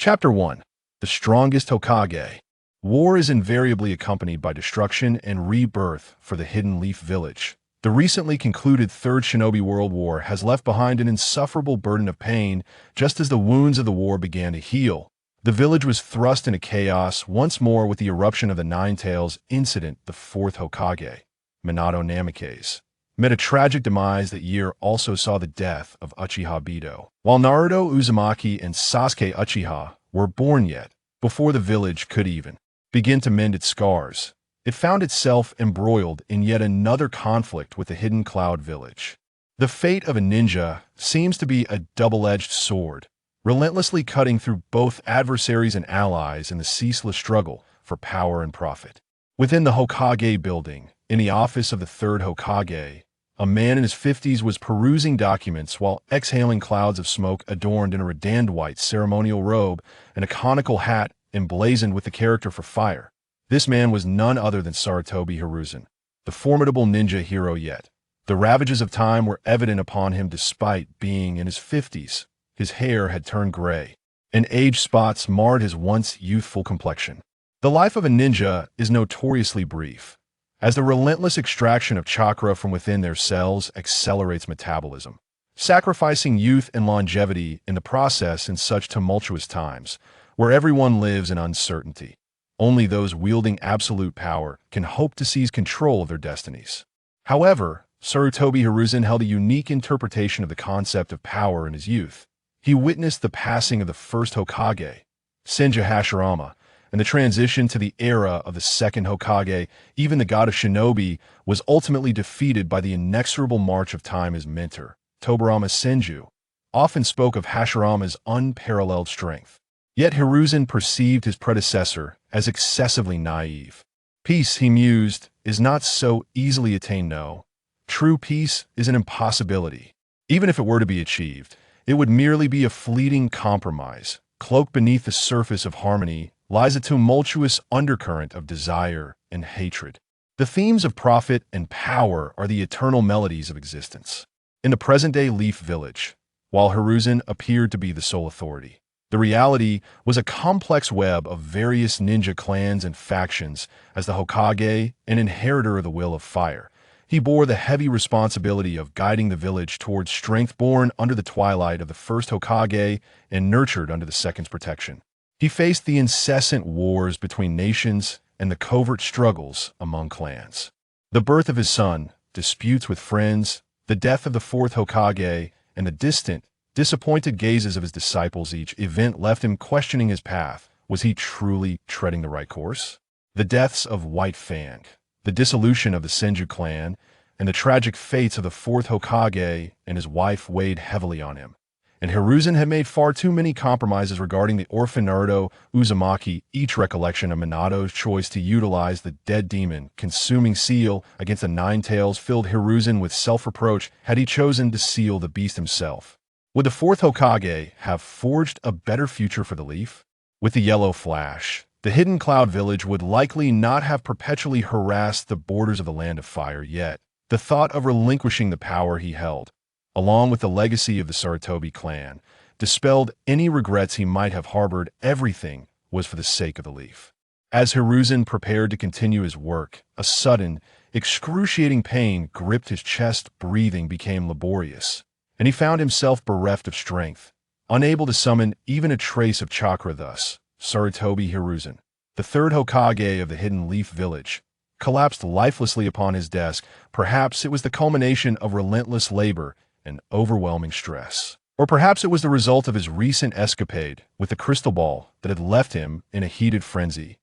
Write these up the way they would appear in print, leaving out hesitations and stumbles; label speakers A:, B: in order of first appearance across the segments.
A: Chapter 1. The Strongest Hokage. War is invariably accompanied by destruction and rebirth for the Hidden Leaf Village. The recently concluded Third Shinobi World War has left behind an insufferable burden of pain just as the wounds of the war began to heal. The village was thrust into chaos once more with the eruption of the Nine Tails incident. The fourth Hokage, Minato Namikaze, met a tragic demise. That year also saw the death of Uchiha Bido, while Naruto Uzumaki and Sasuke Uchiha were born yet, before the village could even begin to mend its scars. It found itself embroiled in yet another conflict with the Hidden Cloud Village. The fate of a ninja seems to be a double-edged sword, relentlessly cutting through both adversaries and allies in the ceaseless struggle for power and profit. Within the Hokage building, in the office of the third Hokage, a man in his 50s was perusing documents while exhaling clouds of smoke adorned in a redand white ceremonial robe and a conical hat emblazoned with the character for fire. This man was none other than Sarutobi Hiruzen, the formidable ninja hero yet. The ravages of time were evident upon him despite being in his 50s. His hair had turned gray, and age spots marred his once youthful complexion. The life of a ninja is notoriously brief, as the relentless extraction of chakra from within their cells accelerates metabolism, sacrificing youth and longevity in the process. In such tumultuous times, where everyone lives in uncertainty, only those wielding absolute power can hope to seize control of their destinies. However, Sarutobi Hiruzen held a unique interpretation of the concept of power in his youth. He witnessed the passing of the first Hokage, Senju Hashirama, and the transition to the era of the second Hokage. Even the god of shinobi was ultimately defeated by the inexorable march of time. His mentor, Tobirama Senju, often spoke of Hashirama's unparalleled strength. Yet Hiruzen perceived his predecessor as excessively naive. Peace, he mused, is not so easily attained. No, true peace is an impossibility. Even if it were to be achieved, it would merely be a fleeting compromise. Cloaked beneath the surface of harmony lies a tumultuous undercurrent of desire and hatred. The themes of profit and power are the eternal melodies of existence. In the present-day Leaf Village, while Hiruzen appeared to be the sole authority, the reality was a complex web of various ninja clans and factions. As the Hokage, an inheritor of the Will of Fire, he bore the heavy responsibility of guiding the village towards strength. Born under the twilight of the first Hokage and nurtured under the second's protection, he faced the incessant wars between nations and the covert struggles among clans. The birth of his son, disputes with friends, the death of the fourth Hokage, and the distant, disappointed gazes of his disciples, each event left him questioning his path. Was he truly treading the right course? The deaths of White Fang, the dissolution of the Senju clan, and the tragic fates of the fourth Hokage and his wife weighed heavily on him. And Hiruzen had made far too many compromises regarding the orphan Naruto Uzumaki. Each recollection of Minato's choice to utilize the dead demon consuming seal against the Nine Tails filled Hiruzen with self-reproach. Had he chosen to seal the beast himself, would the fourth Hokage have forged a better future for the Leaf? With the yellow flash, the Hidden Cloud Village would likely not have perpetually harassed the borders of the Land of Fire. Yet the thought of relinquishing the power he held, along with the legacy of the Sarutobi clan, dispelled any regrets he might have harbored. Everything was for the sake of the Leaf. As Hiruzen prepared to continue his work, a sudden, excruciating pain gripped his chest. Breathing became laborious, and he found himself bereft of strength, unable to summon even a trace of chakra. Thus, Sarutobi Hiruzen, the third Hokage of the Hidden Leaf Village, collapsed lifelessly upon his desk. Perhaps it was the culmination of relentless labor and overwhelming stress. Or perhaps it was the result of his recent escapade with the crystal ball that had left him in a heated frenzy.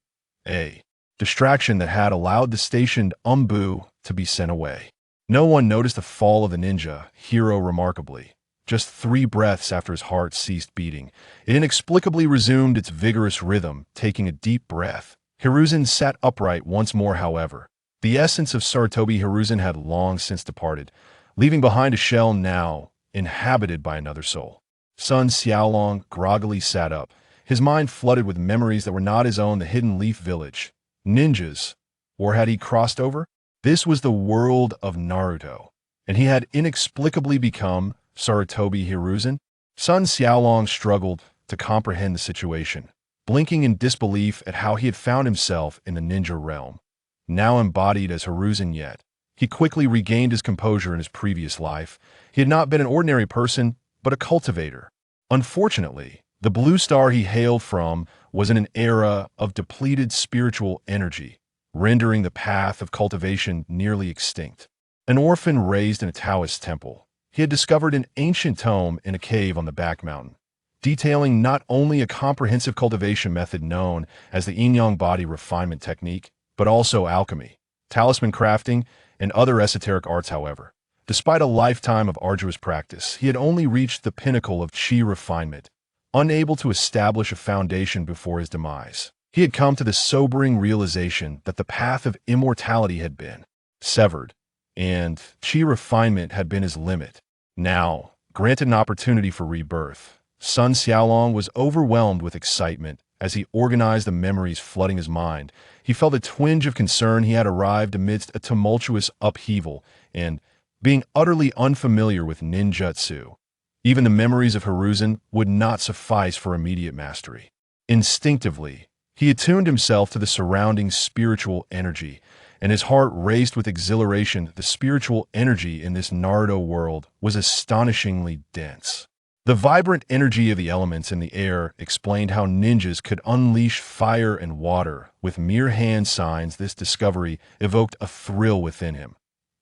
A: A distraction that had allowed the stationed Umbu to be sent away. No one noticed the fall of the ninja hero remarkably. Just 3 breaths after his heart ceased beating, it inexplicably resumed its vigorous rhythm. Taking a deep breath, Hiruzen sat upright once more. However, the essence of Sarutobi Hiruzen had long since departed, leaving behind a shell now inhabited by another soul. Sun Xiaolong groggily sat up, his mind flooded with memories that were not his own. The Hidden Leaf Village, ninjas, or had he crossed over? This was the world of Naruto, and he had inexplicably become Sarutobi Hiruzen. Sun Xiaolong struggled to comprehend the situation, blinking in disbelief at how he had found himself in the ninja realm. Now embodied as Hiruzen yet, he quickly regained his composure in his previous life. He had not been an ordinary person, but a cultivator. Unfortunately, the blue star he hailed from was in an era of depleted spiritual energy, rendering the path of cultivation nearly extinct. An orphan raised in a Taoist temple, he had discovered an ancient tome in a cave on the back mountain, detailing not only a comprehensive cultivation method known as the yin-yang body refinement technique, but also alchemy, talisman crafting, and other esoteric arts. However, despite a lifetime of arduous practice, he had only reached the pinnacle of chi refinement, unable to establish a foundation before his demise. He had come to the sobering realization that the path of immortality had been severed, and chi refinement had been his limit. Now, granted an opportunity for rebirth, Sun Xiaolong was overwhelmed with excitement as he organized the memories flooding his mind. He felt a twinge of concern. He had arrived amidst a tumultuous upheaval and, being utterly unfamiliar with ninjutsu, even the memories of Hiruzen would not suffice for immediate mastery. Instinctively, he attuned himself to the surrounding spiritual energy, and his heart raced with exhilaration. The spiritual energy in this Naruto world was astonishingly dense. The vibrant energy of the elements in the air explained how ninjas could unleash fire and water with mere hand signs. This discovery evoked a thrill within him,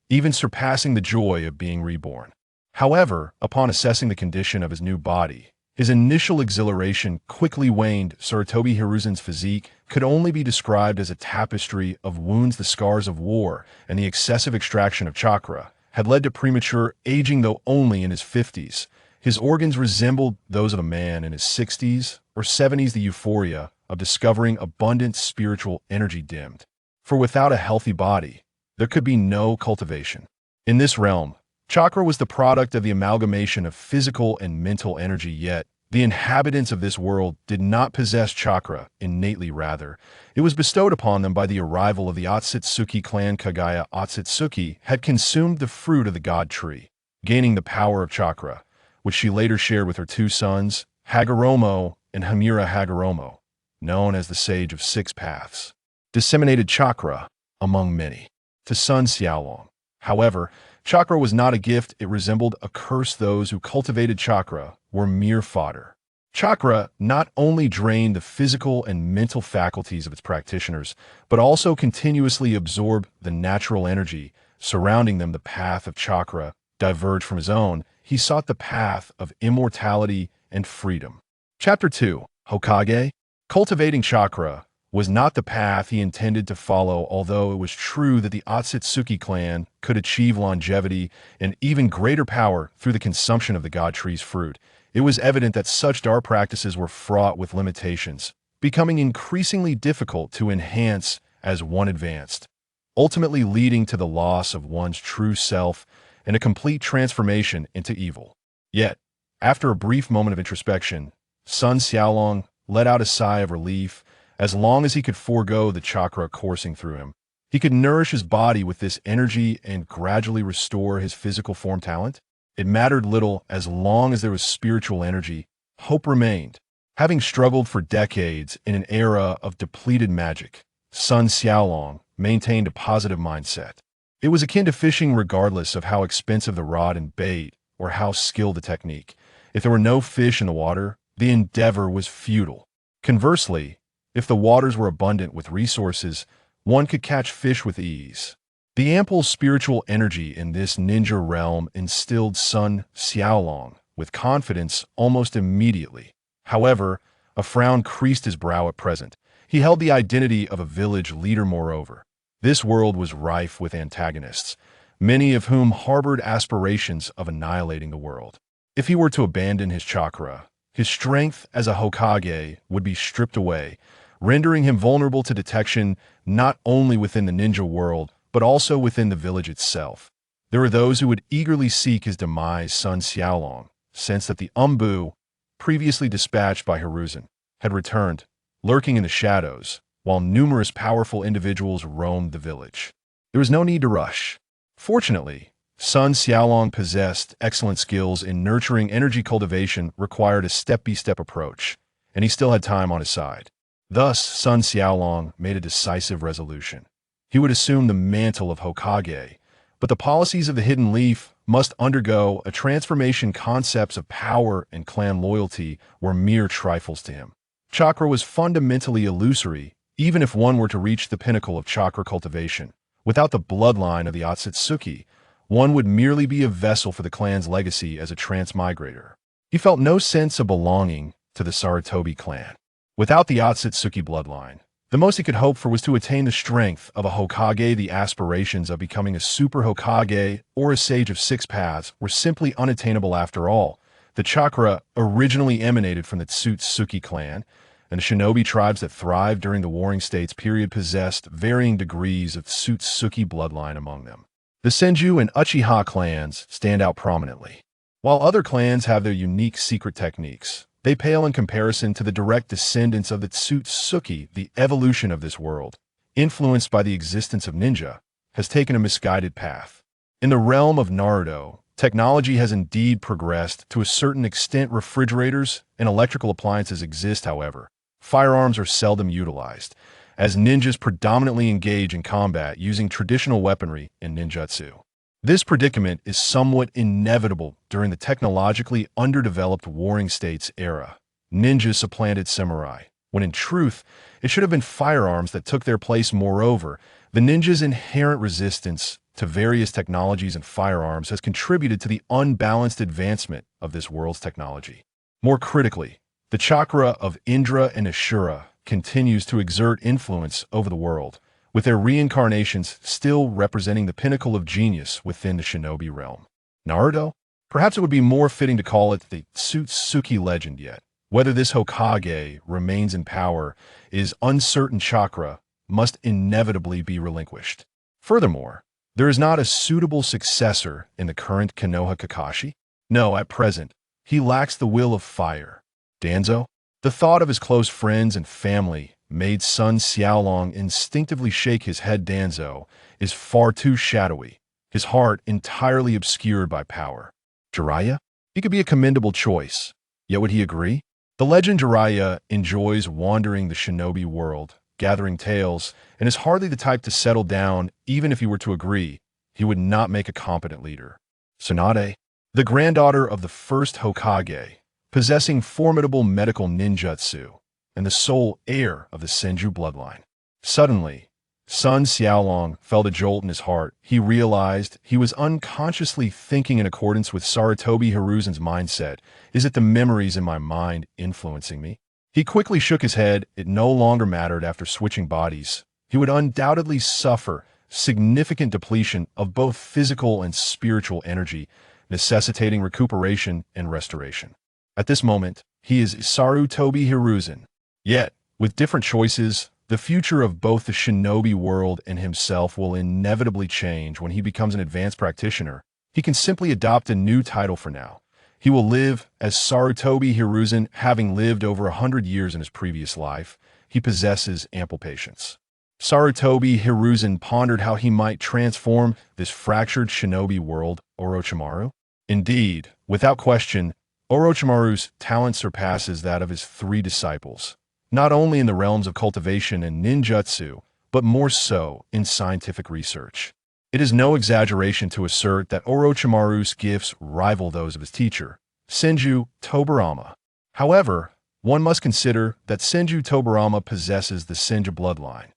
A: even surpassing the joy of being reborn. However, upon assessing the condition of his new body, his initial exhilaration quickly waned. Sarutobi Hiruzen's physique could only be described as a tapestry of wounds. The scars of war and the excessive extraction of chakra had led to premature aging. Though only in his 50s, his organs resembled those of a man in his 60s or 70s. The euphoria of discovering abundant spiritual energy dimmed. For without a healthy body, there could be no cultivation. In this realm, chakra was the product of the amalgamation of physical and mental energy, yet the inhabitants of this world did not possess chakra innately. Rather, it was bestowed upon them by the arrival of the Otsutsuki clan. Kaguya Otsutsuki had consumed the fruit of the god tree, gaining the power of chakra, which she later shared with her two sons, Hagoromo and Hamura. Hagoromo, known as the Sage of Six Paths, disseminated chakra among many. To Sun Xiaolong, however, chakra was not a gift. It resembled a curse. Those who cultivated chakra were mere fodder. Chakra not only drained the physical and mental faculties of its practitioners, but also continuously absorbed the natural energy surrounding them. The path of chakra diverged from his own. He sought the path of immortality and freedom. Chapter 2. Hokage. Cultivating chakra was not the path he intended to follow. Although it was true that the Otsutsuki clan could achieve longevity and even greater power through the consumption of the god tree's fruit, it was evident that such dark practices were fraught with limitations, becoming increasingly difficult to enhance as one advanced, ultimately leading to the loss of one's true self and a complete transformation into evil. Yet, after a brief moment of introspection, Sun Xiaolong let out a sigh of relief. As long as he could forego the chakra coursing through him, he could nourish his body with this energy and gradually restore his physical form. Talent, it mattered little as long as there was spiritual energy. Hope remained. Having struggled for decades in an era of depleted magic, Sun Xiaolong maintained a positive mindset. It was akin to fishing. Regardless of how expensive the rod and bait or how skilled the technique, if there were no fish in the water, the endeavor was futile. Conversely, if the waters were abundant with resources, one could catch fish with ease. The ample spiritual energy in this ninja realm instilled Sun Xiaolong with confidence almost immediately. However, a frown creased his brow at present. He held the identity of a village leader. Moreover, this world was rife with antagonists, many of whom harbored aspirations of annihilating the world. If he were to abandon his chakra, his strength as a Hokage would be stripped away, rendering him vulnerable to detection not only within the ninja world, but also within the village itself. There were those who would eagerly seek his demise. Sun Xiaolong sensed that the Umbu, previously dispatched by Hiruzen, had returned, lurking in the shadows, while numerous powerful individuals roamed the village. There was no need to rush. Fortunately, Sun Xiaolong possessed excellent skills in nurturing. Energy cultivation required a step-by-step approach. and he still had time on his side. Thus, Sun Xiaolong made a decisive resolution. He would assume the mantle of Hokage, but the policies of the Hidden Leaf must undergo a transformation. Concepts of power and clan loyalty were mere trifles to him. Chakra was fundamentally illusory, even if one were to reach the pinnacle of chakra cultivation. Without the bloodline of the Otsutsuki, one would merely be a vessel for the clan's legacy as a transmigrator. He felt no sense of belonging to the Sarutobi clan. Without the Otsutsuki bloodline, the most he could hope for was to attain the strength of a Hokage. The aspirations of becoming a super Hokage or a sage of six paths were simply unattainable. After all, the chakra originally emanated from the Otsutsuki clan, and the shinobi tribes that thrived during the Warring States period possessed varying degrees of Otsutsuki bloodline among them. The Senju and Uchiha clans stand out prominently. While other clans have their unique secret techniques, they pale in comparison to the direct descendants of the Otsutsuki. The evolution of this world, influenced by the existence of ninja, has taken a misguided path. In the realm of Naruto, technology has indeed progressed to a certain extent. Refrigerators and electrical appliances exist, however. Firearms are seldom utilized, as ninjas predominantly engage in combat using traditional weaponry and ninjutsu. This predicament is somewhat inevitable during the technologically underdeveloped Warring States era. Ninjas supplanted samurai, when in truth, it should have been firearms that took their place. Moreover, the ninja's inherent resistance to various technologies and firearms has contributed to the unbalanced advancement of this world's technology. More critically, the chakra of Indra and Ashura continues to exert influence over the world, with their reincarnations still representing the pinnacle of genius within the shinobi realm. Naruto? Perhaps it would be more fitting to call it the Otsutsuki legend. Yet whether this Hokage remains in power is uncertain. Chakra must inevitably be relinquished. Furthermore, there is not a suitable successor in the current Konoha Kakashi. No, at present, he lacks the will of fire. Danzo? The thought of his close friends and family made Sun Xiaolong instinctively shake his head. Danzo is far too shadowy, his heart entirely obscured by power. Jiraiya? He could be a commendable choice, yet would he agree? The legend Jiraiya enjoys wandering the shinobi world, gathering tales, and is hardly the type to settle down. Even if he were to agree, he would not make a competent leader. Tsunade? The granddaughter of the first Hokage, possessing formidable medical ninjutsu, and the sole heir of the Senju bloodline. Suddenly, Sun Xiaolong felt a jolt in his heart. He realized he was unconsciously thinking in accordance with Sarutobi Hiruzen's mindset. Is it the memories in my mind influencing me? He quickly shook his head. It no longer mattered. After switching bodies, he would undoubtedly suffer significant depletion of both physical and spiritual energy, necessitating recuperation and restoration. At this moment, he is Sarutobi Hiruzen. Yet, with different choices, the future of both the shinobi world and himself will inevitably change. When he becomes an advanced practitioner, he can simply adopt a new title. For now, he will live as Sarutobi Hiruzen. Having lived over 100 years in his previous life, he possesses ample patience. Sarutobi Hiruzen pondered how he might transform this fractured shinobi world. Orochimaru? Indeed, without question, Orochimaru's talent surpasses that of his three disciples, not only in the realms of cultivation and ninjutsu, but more so in scientific research. It is no exaggeration to assert that Orochimaru's gifts rival those of his teacher, Senju Tobirama. However, one must consider that Senju Tobirama possesses the Senju bloodline,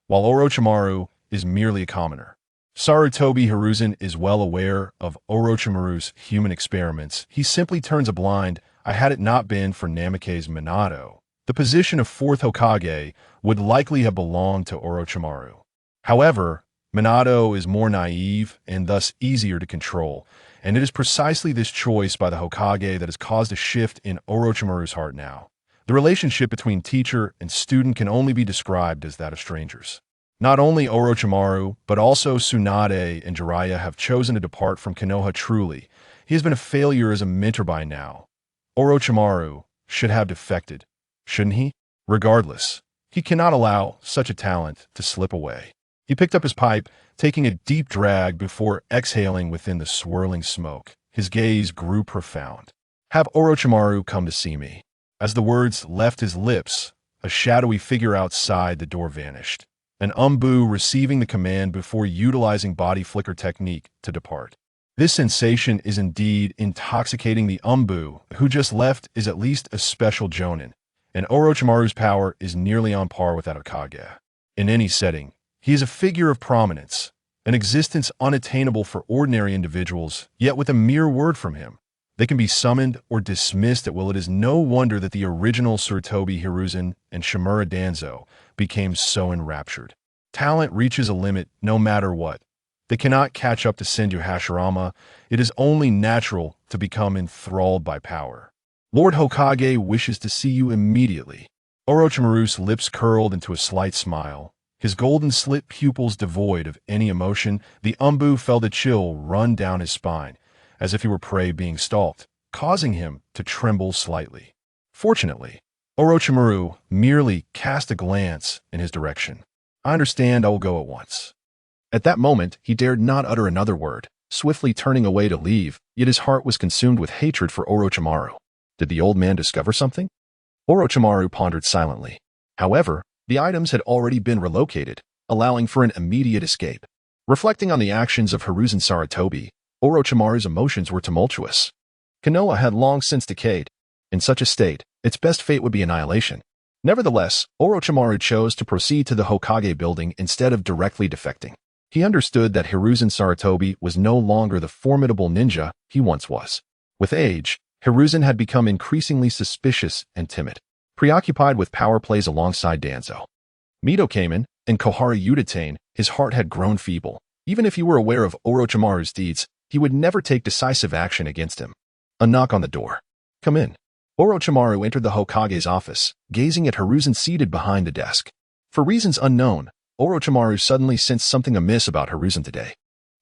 A: while Orochimaru is merely a commoner. Sarutobi Hiruzen is well aware of Orochimaru's human experiments. He simply turns a blind eye. Had it not been for Namake's Minato, the position of fourth Hokage would likely have belonged to Orochimaru. However, Minato is more naive and thus easier to control, and it is precisely this choice by the Hokage that has caused a shift in Orochimaru's heart now. The relationship between teacher and student can only be described as that of strangers. Not only Orochimaru, but also Tsunade and Jiraiya have chosen to depart from Konoha. Truly, he has been a failure as a mentor by now. Orochimaru should have defected, shouldn't he? Regardless, he cannot allow such a talent to slip away. He picked up his pipe, taking a deep drag before exhaling within the swirling smoke. His gaze grew profound. Have Orochimaru come to see me. As the words left his lips, a shadowy figure outside the door vanished, an umbu receiving the command before utilizing body flicker technique to depart. This sensation is indeed intoxicating. The umbu who just left is at least a special jonin, and Orochimaru's power is nearly on par with that of Hokage. In any setting, he is a figure of prominence, an existence unattainable for ordinary individuals, yet with a mere word from him, they can be summoned or dismissed at will. It is no wonder that the original Sarutobi Hiruzen and Shimura Danzo became so enraptured. Talent reaches a limit no matter what. They cannot catch up to Senju Hashirama. It is only natural to become enthralled by power. Lord Hokage wishes to see you immediately. Orochimaru's lips curled into a slight smile, his golden slit pupils devoid of any emotion. The umbu felt a chill run down his spine, as if he were prey being stalked, causing him to tremble slightly. Fortunately, Orochimaru merely cast a glance in his direction. I understand, I will go at once. At that moment, he dared not utter another word, swiftly turning away to leave, yet his heart was consumed with hatred for Orochimaru. Did the old man discover something? Orochimaru pondered silently. However, the items had already been relocated, allowing for an immediate escape. Reflecting on the actions of Hiruzen Sarutobi, Orochimaru's emotions were tumultuous. Konoha had long since decayed. In such a state, its best fate would be annihilation. Nevertheless, Orochimaru chose to proceed to the Hokage building instead of directly defecting. He understood that Hiruzen Sarutobi was no longer the formidable ninja he once was. With age, Hiruzen had become increasingly suspicious and timid, preoccupied with power plays alongside Danzo. Mito came in, and Kohara Uchiha, his heart had grown feeble. Even if he were aware of Orochimaru's deeds, he would never take decisive action against him. A knock on the door. Come in. Orochimaru entered the Hokage's office, gazing at Hiruzen seated behind the desk. For reasons unknown, Orochimaru suddenly sensed something amiss about Hiruzen today.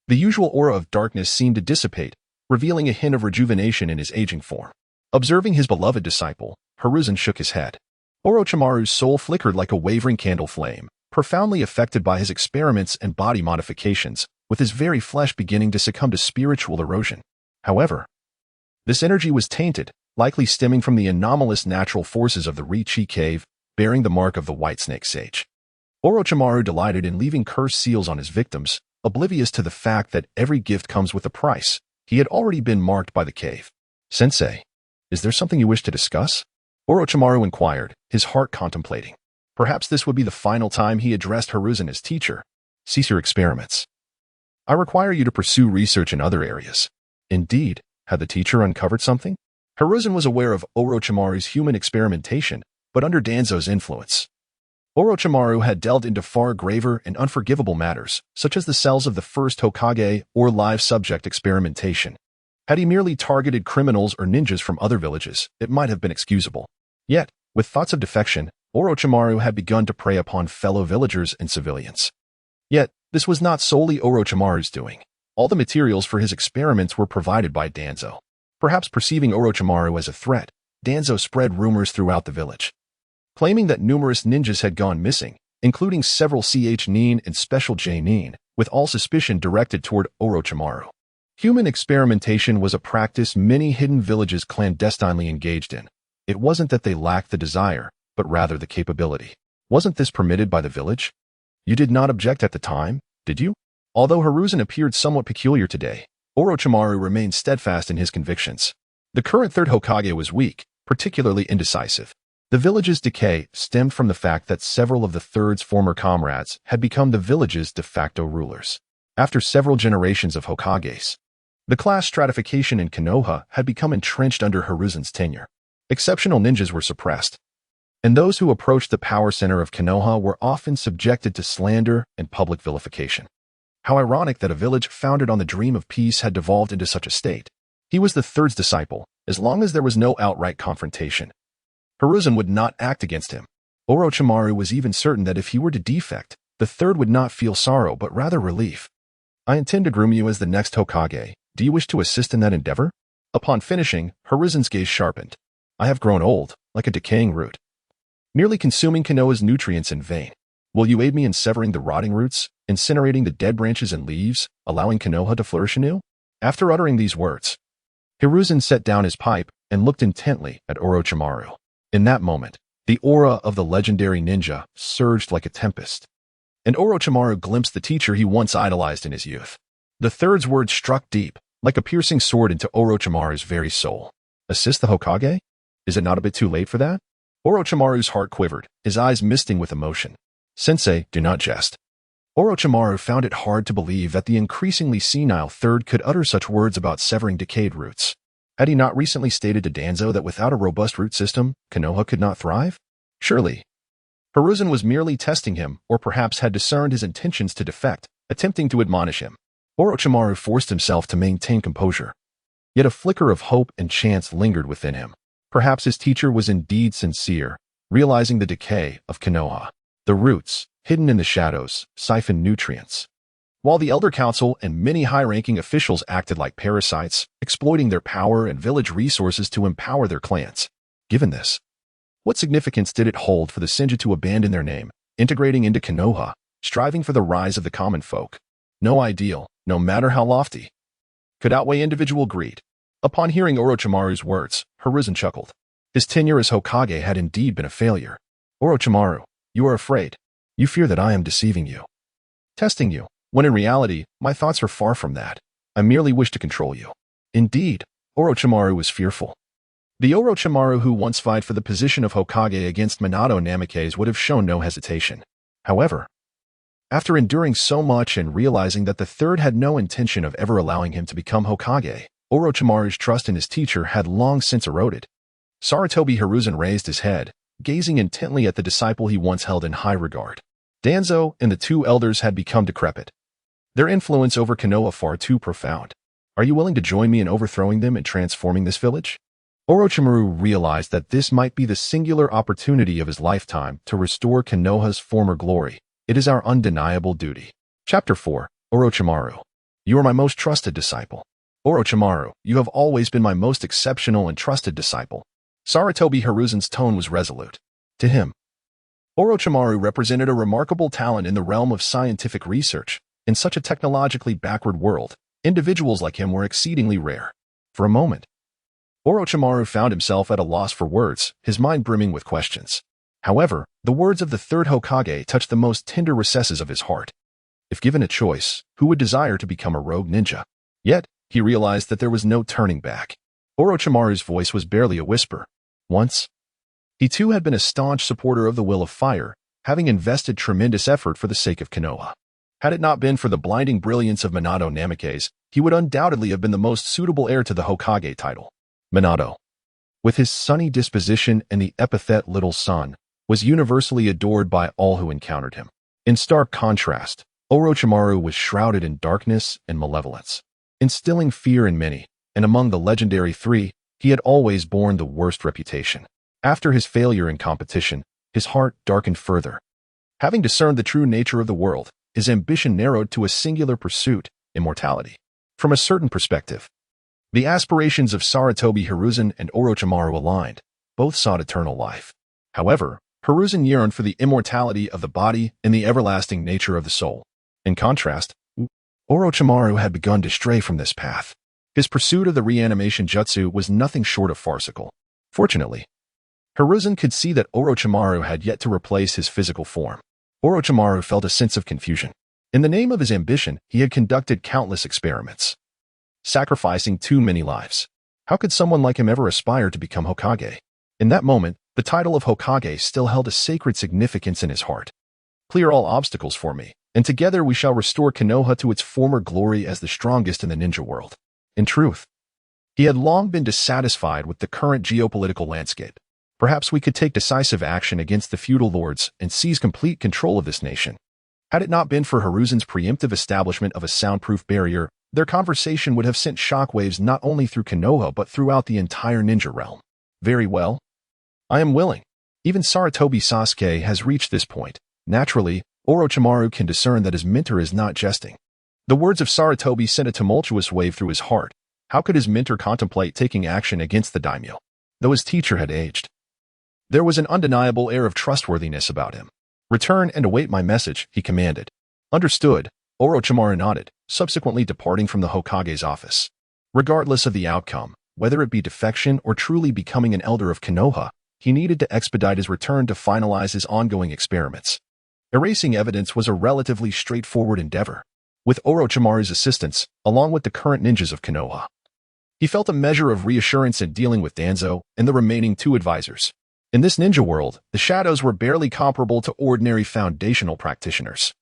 A: The usual aura of darkness seemed to dissipate, revealing a hint of rejuvenation in his aging form. Observing his beloved disciple, Hiruzen shook his head. Orochimaru's soul flickered like a wavering candle flame, profoundly affected by his experiments and body modifications, with his very flesh beginning to succumb to spiritual erosion. However, this energy was tainted, likely stemming from the anomalous natural forces of the Richi cave, bearing the mark of the White Snake Sage. Orochimaru delighted in leaving cursed seals on his victims, oblivious to the fact that every gift comes with a price. He had already been marked by the cave. Sensei, is there something you wish to discuss? Orochimaru inquired, his heart contemplating. Perhaps this would be the final time he addressed Hiruzen as teacher. Cease your experiments. I require you to pursue research in other areas. Indeed, had the teacher uncovered something? Hiruzen was aware of Orochimaru's human experimentation, but under Danzo's influence. Orochimaru had delved into far graver and unforgivable matters, such as the cells of the first Hokage or live subject experimentation. Had he merely targeted criminals or ninjas from other villages, it might have been excusable. Yet, with thoughts of defection, Orochimaru had begun to prey upon fellow villagers and civilians. Yet, this was not solely Orochimaru's doing. All the materials for his experiments were provided by Danzo. Perhaps perceiving Orochimaru as a threat, Danzo spread rumors throughout the village, claiming that numerous ninjas had gone missing, including several CH Nin and Special J Nin, with all suspicion directed toward Orochimaru. Human experimentation was a practice many hidden villages clandestinely engaged in. It wasn't that they lacked the desire, but rather the capability. Wasn't this permitted by the village? You did not object at the time, did you? Although Hiruzen appeared somewhat peculiar today, Orochimaru remained steadfast in his convictions. The current third Hokage was weak, particularly indecisive. The village's decay stemmed from the fact that several of the third's former comrades had become the village's de facto rulers. After several generations of Hokages, the class stratification in Konoha had become entrenched under Hiruzen's tenure. Exceptional ninjas were suppressed, and those who approached the power center of Konoha were often subjected to slander and public vilification. How ironic that a village founded on the dream of peace had devolved into such a state. He was the third's disciple, as long as there was no outright confrontation. Hiruzen would not act against him. Orochimaru was even certain that if he were to defect, the third would not feel sorrow but rather relief. I intend to groom you as the next Hokage. Do you wish to assist in that endeavor? Upon finishing, Hiruzen's gaze sharpened. I have grown old, like a decaying root, merely consuming Konoha's nutrients in vain. Will you aid me in severing the rotting roots, incinerating the dead branches and leaves, allowing Konoha to flourish anew? After uttering these words, Hiruzen set down his pipe and looked intently at Orochimaru. In that moment, the aura of the legendary ninja surged like a tempest, and Orochimaru glimpsed the teacher he once idolized in his youth. The third's words struck deep, like a piercing sword into Orochimaru's very soul. Assist the Hokage? Is it not a bit too late for that? Orochimaru's heart quivered, his eyes misting with emotion. Sensei, do not jest. Orochimaru found it hard to believe that the increasingly senile third could utter such words about severing decayed roots. Had he not recently stated to Danzo that without a robust root system, Konoha could not thrive? Surely. Hiruzen was merely testing him, or perhaps had discerned his intentions to defect, attempting to admonish him. Orochimaru forced himself to maintain composure. Yet a flicker of hope and chance lingered within him. Perhaps his teacher was indeed sincere, realizing the decay of Konoha. The roots, hidden in the shadows, siphoned nutrients, while the Elder Council and many high-ranking officials acted like parasites, exploiting their power and village resources to empower their clans. Given this, what significance did it hold for the Senju to abandon their name, integrating into Konoha, striving for the rise of the common folk? No ideal, no matter how lofty, could outweigh individual greed. Upon hearing Orochimaru's words, Hiruzen chuckled. His tenure as Hokage had indeed been a failure. Orochimaru, you are afraid. You fear that I am deceiving you, testing you, when in reality, my thoughts are far from that. I merely wish to control you. Indeed, Orochimaru was fearful. The Orochimaru who once fought for the position of Hokage against Minato Namikaze would have shown no hesitation. However, after enduring so much and realizing that the third had no intention of ever allowing him to become Hokage, Orochimaru's trust in his teacher had long since eroded. Sarutobi Hiruzen raised his head, gazing intently at the disciple he once held in high regard. Danzo and the two elders had become decrepit, their influence over Konoha far too profound. Are you willing to join me in overthrowing them and transforming this village? Orochimaru realized that this might be the singular opportunity of his lifetime to restore Konoha's former glory. It is our undeniable duty. Chapter 4. Orochimaru. You are my most trusted disciple. Orochimaru, you have always been my most exceptional and trusted disciple. Sarutobi Hiruzen's tone was resolute. To him, Orochimaru represented a remarkable talent in the realm of scientific research. In such a technologically backward world, individuals like him were exceedingly rare. For a moment, Orochimaru found himself at a loss for words, his mind brimming with questions. However, the words of the third Hokage touched the most tender recesses of his heart. If given a choice, who would desire to become a rogue ninja? Yet, he realized that there was no turning back. Orochimaru's voice was barely a whisper. Once, he too had been a staunch supporter of the will of fire, having invested tremendous effort for the sake of Konoha. Had it not been for the blinding brilliance of Minato Namikaze, he would undoubtedly have been the most suitable heir to the Hokage title. Minato, with his sunny disposition and the epithet Little Sun, was universally adored by all who encountered him. In stark contrast, Orochimaru was shrouded in darkness and malevolence, instilling fear in many, and among the legendary three, he had always borne the worst reputation. After his failure in competition, his heart darkened further. Having discerned the true nature of the world, his ambition narrowed to a singular pursuit, immortality. From a certain perspective, the aspirations of Sarutobi Hiruzen and Orochimaru aligned. Both sought eternal life. However, Hiruzen yearned for the immortality of the body and the everlasting nature of the soul. In contrast, Orochimaru had begun to stray from this path. His pursuit of the reanimation jutsu was nothing short of farcical. Fortunately, Hiruzen could see that Orochimaru had yet to replace his physical form. Orochimaru felt a sense of confusion. In the name of his ambition, he had conducted countless experiments, sacrificing too many lives. How could someone like him ever aspire to become Hokage? In that moment, the title of Hokage still held a sacred significance in his heart. Clear all obstacles for me, and together we shall restore Konoha to its former glory as the strongest in the ninja world. In truth, he had long been dissatisfied with the current geopolitical landscape. Perhaps we could take decisive action against the feudal lords and seize complete control of this nation. Had it not been for Hiruzen's preemptive establishment of a soundproof barrier, their conversation would have sent shockwaves not only through Konoha but throughout the entire ninja realm. Very well. I am willing. Even Sarutobi Sasuke has reached this point. Naturally, Orochimaru can discern that his mentor is not jesting. The words of Sarutobi sent a tumultuous wave through his heart. How could his mentor contemplate taking action against the daimyo? Though his teacher had aged, there was an undeniable air of trustworthiness about him. Return and await my message, he commanded. Understood, Orochimaru nodded, subsequently departing from the Hokage's office. Regardless of the outcome, whether it be defection or truly becoming an elder of Konoha, he needed to expedite his return to finalize his ongoing experiments. Erasing evidence was a relatively straightforward endeavor, with Orochimaru's assistance, along with the current ninjas of Konoha. He felt a measure of reassurance in dealing with Danzo and the remaining two advisors. In this ninja world, the shadows were barely comparable to ordinary foundational practitioners.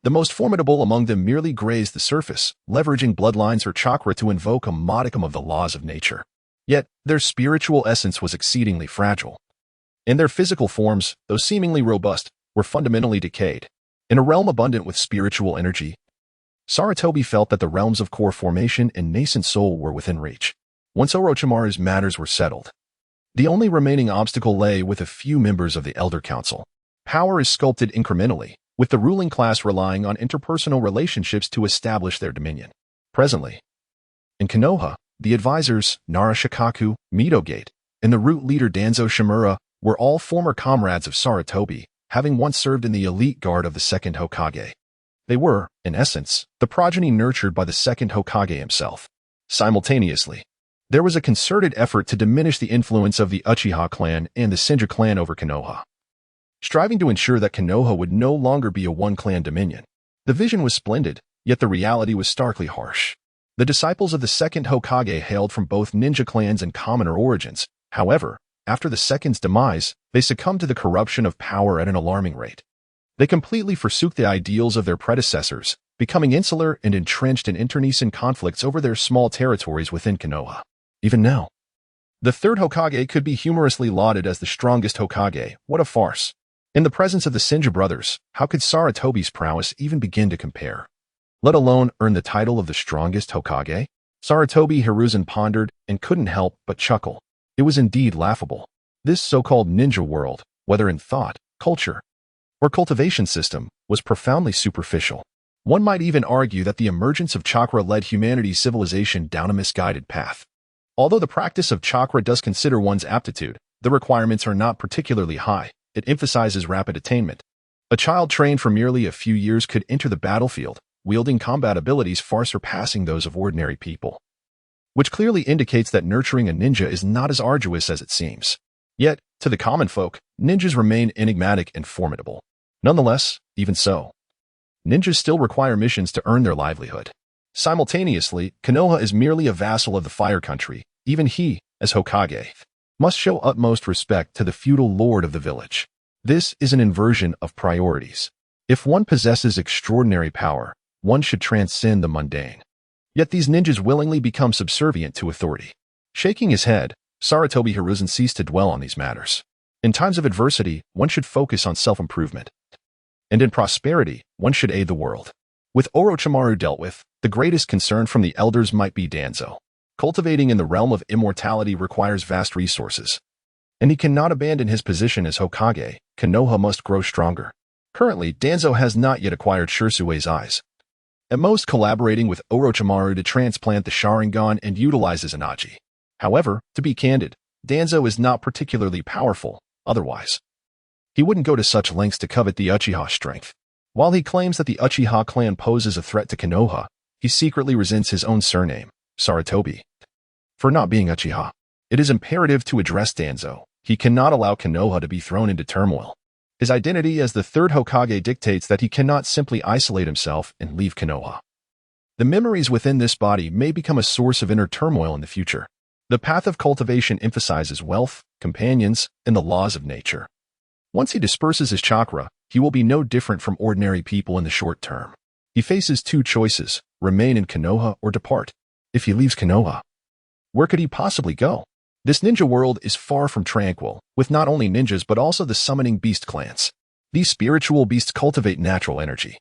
A: The most formidable among them merely grazed the surface, leveraging bloodlines or chakra to invoke a modicum of the laws of nature. Yet, their spiritual essence was exceedingly fragile. And their physical forms, though seemingly robust, were fundamentally decayed. In a realm abundant with spiritual energy, Sarutobi felt that the realms of core formation and nascent soul were within reach. Once Orochimaru's matters were settled, the only remaining obstacle lay with a few members of the Elder Council. Power is sculpted incrementally, with the ruling class relying on interpersonal relationships to establish their dominion. Presently, in Konoha, the advisors, Nara Shikaku, Midogate, and the root leader Danzo Shimura were all former comrades of Sarutobi, having once served in the elite guard of the second Hokage. They were, in essence, the progeny nurtured by the second Hokage himself. Simultaneously, there was a concerted effort to diminish the influence of the Uchiha clan and the Senju clan over Konoha, striving to ensure that Konoha would no longer be a one-clan dominion. The vision was splendid, yet the reality was starkly harsh. The disciples of the second Hokage hailed from both ninja clans and commoner origins. However, after the second's demise, they succumbed to the corruption of power at an alarming rate. They completely forsook the ideals of their predecessors, becoming insular and entrenched in internecine conflicts over their small territories within Konoha. Even now, the third Hokage could be humorously lauded as the strongest Hokage. What a farce. In the presence of the Senju brothers, how could Sarutobi's prowess even begin to compare? Let alone earn the title of the strongest Hokage? Sarutobi Hiruzen pondered and couldn't help but chuckle. It was indeed laughable. This so-called ninja world, whether in thought, culture, or cultivation system, was profoundly superficial. One might even argue that the emergence of chakra led humanity's civilization down a misguided path. Although the practice of chakra does consider one's aptitude, the requirements are not particularly high. It emphasizes rapid attainment. A child trained for merely a few years could enter the battlefield, wielding combat abilities far surpassing those of ordinary people, which clearly indicates that nurturing a ninja is not as arduous as it seems. Yet, to the common folk, ninjas remain enigmatic and formidable. Nonetheless, even so, ninjas still require missions to earn their livelihood. Simultaneously, Konoha is merely a vassal of the Fire Country. Even he, as Hokage, must show utmost respect to the feudal lord of the village. This is an inversion of priorities. If one possesses extraordinary power, one should transcend the mundane. Yet these ninjas willingly become subservient to authority. Shaking his head, Sarutobi Hiruzen ceased to dwell on these matters. In times of adversity, one should focus on self-improvement. And in prosperity, one should aid the world. With Orochimaru dealt with, the greatest concern from the elders might be Danzo. Cultivating in the realm of immortality requires vast resources, and he cannot abandon his position as Hokage. Konoha must grow stronger. Currently, Danzo has not yet acquired Shirsue's eyes, at most collaborating with Orochimaru to transplant the Sharingan and utilize his Anaji. However, to be candid, Danzo is not particularly powerful, otherwise he wouldn't go to such lengths to covet the Uchiha strength. While he claims that the Uchiha clan poses a threat to Konoha, he secretly resents his own surname, Sarutobi, for not being Uchiha. It is imperative to address Danzo. He cannot allow Konoha to be thrown into turmoil. His identity as the third Hokage dictates that he cannot simply isolate himself and leave Konoha. The memories within this body may become a source of inner turmoil in the future. The path of cultivation emphasizes wealth, companions, and the laws of nature. Once he disperses his chakra, he will be no different from ordinary people in the short term. He faces two choices: remain in Konoha or depart. If he leaves Konoha, where could he possibly go? This ninja world is far from tranquil, with not only ninjas but also the summoning beast clans. These spiritual beasts cultivate natural energy.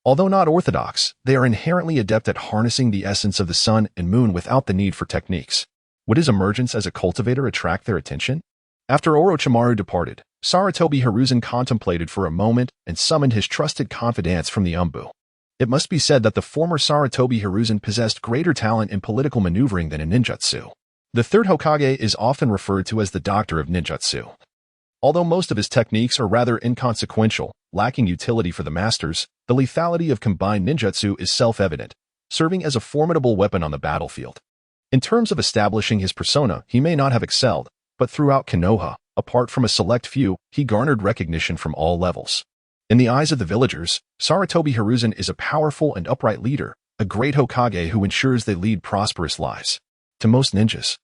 A: Although not orthodox, they are inherently adept at harnessing the essence of the sun and moon without the need for techniques. Would his emergence as a cultivator attract their attention? After Orochimaru departed, Sarutobi Hiruzen contemplated for a moment and summoned his trusted confidants from the Umbu. It must be said that the former Sarutobi Hiruzen possessed greater talent in political maneuvering than in ninjutsu. The third Hokage is often referred to as the doctor of ninjutsu. Although most of his techniques are rather inconsequential, lacking utility for the masters, the lethality of combined ninjutsu is self-evident, serving as a formidable weapon on the battlefield. In terms of establishing his persona, he may not have excelled, but throughout Konoha, Apart from a select few, he garnered recognition from all levels. In the eyes of the villagers, Sarutobi Hiruzen is a powerful and upright leader, a great Hokage who ensures they lead prosperous lives. To most ninjas,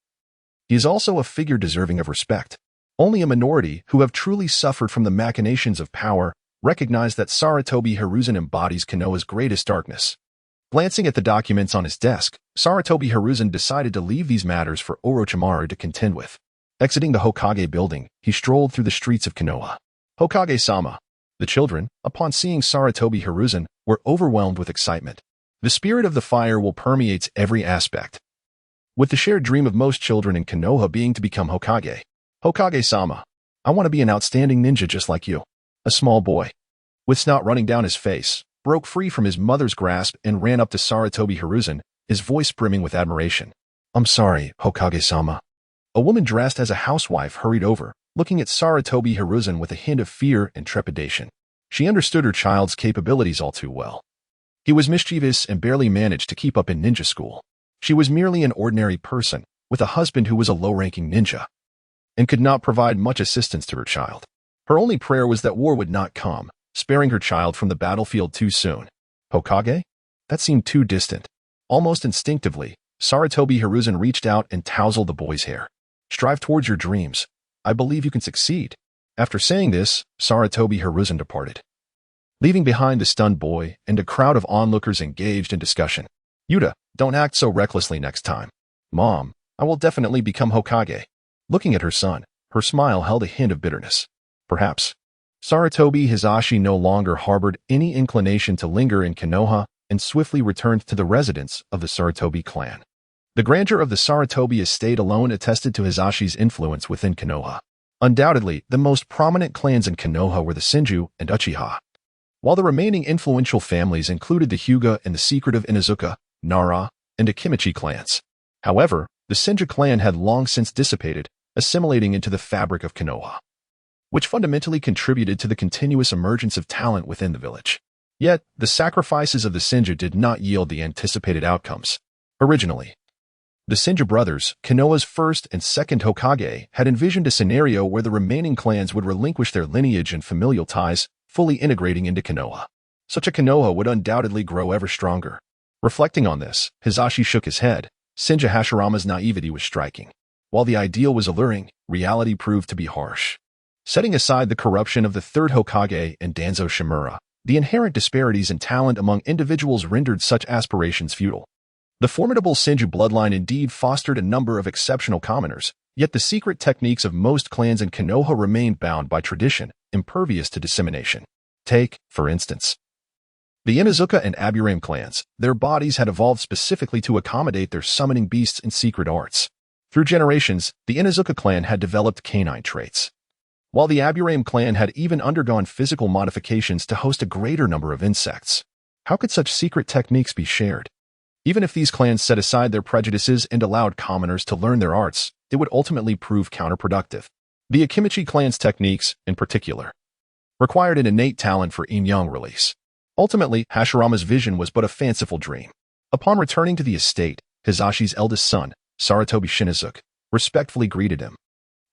A: he is also a figure deserving of respect. Only a minority who have truly suffered from the machinations of power recognize that Sarutobi Hiruzen embodies Konoha's greatest darkness. Glancing at the documents on his desk, Sarutobi Hiruzen decided to leave these matters for Orochimaru to contend with. Exiting the Hokage building, he strolled through the streets of Konoha. Hokage-sama. The children, upon seeing Sarutobi Hiruzen, were overwhelmed with excitement. The spirit of the fire will permeates every aspect, with the shared dream of most children in Konoha being to become Hokage. Hokage-sama. I want to be an outstanding ninja just like you. A small boy, with snot running down his face, broke free from his mother's grasp and ran up to Sarutobi Hiruzen, his voice brimming with admiration. I'm sorry, Hokage-sama. A woman dressed as a housewife hurried over, looking at Sarutobi Hiruzen with a hint of fear and trepidation. She understood her child's capabilities all too well. He was mischievous and barely managed to keep up in ninja school. She was merely an ordinary person, with a husband who was a low-ranking ninja, and could not provide much assistance to her child. Her only prayer was that war would not come, sparing her child from the battlefield too soon. Hokage? That seemed too distant. Almost instinctively, Sarutobi Hiruzen reached out and tousled the boy's hair. Strive towards your dreams. I believe you can succeed. After saying this, Sarutobi Hiruzen departed, leaving behind the stunned boy and a crowd of onlookers engaged in discussion. Yuta, don't act so recklessly next time. Mom, I will definitely become Hokage. Looking at her son, her smile held a hint of bitterness. Perhaps Sarutobi Hizashi no longer harbored any inclination to linger in Konoha and swiftly returned to the residence of the Sarutobi clan. The grandeur of the Sarutobi estate alone attested to Hizashi's influence within Konoha. Undoubtedly, the most prominent clans in Konoha were the Senju and Uchiha, while the remaining influential families included the Hyuga and the secretive Inuzuka, Nara, and Akimichi clans. However, the Senju clan had long since dissipated, assimilating into the fabric of Konoha, which fundamentally contributed to the continuous emergence of talent within the village. Yet, the sacrifices of the Senju did not yield the anticipated outcomes. Originally, the Senju brothers, Konoha's first and second Hokage, had envisioned a scenario where the remaining clans would relinquish their lineage and familial ties, fully integrating into Konoha. Such a Konoha would undoubtedly grow ever stronger. Reflecting on this, Hizashi shook his head. Senju Hashirama's naivety was striking. While the ideal was alluring, reality proved to be harsh. Setting aside the corruption of the third Hokage and Danzo Shimura, the inherent disparities in talent among individuals rendered such aspirations futile. The formidable Senju bloodline indeed fostered a number of exceptional commoners, yet the secret techniques of most clans in Konoha remained bound by tradition, impervious to dissemination. Take, for instance, the Inuzuka and Aburame clans. Their bodies had evolved specifically to accommodate their summoning beasts and secret arts. Through generations, the Inuzuka clan had developed canine traits, while the Aburame clan had even undergone physical modifications to host a greater number of insects. How could such secret techniques be shared? Even if these clans set aside their prejudices and allowed commoners to learn their arts, it would ultimately prove counterproductive. The Akimichi clan's techniques, in particular, required an innate talent for yin-yang release. Ultimately, Hashirama's vision was but a fanciful dream. Upon returning to the estate, Hizashi's eldest son, Sarutobi Shinizuke, respectfully greeted him.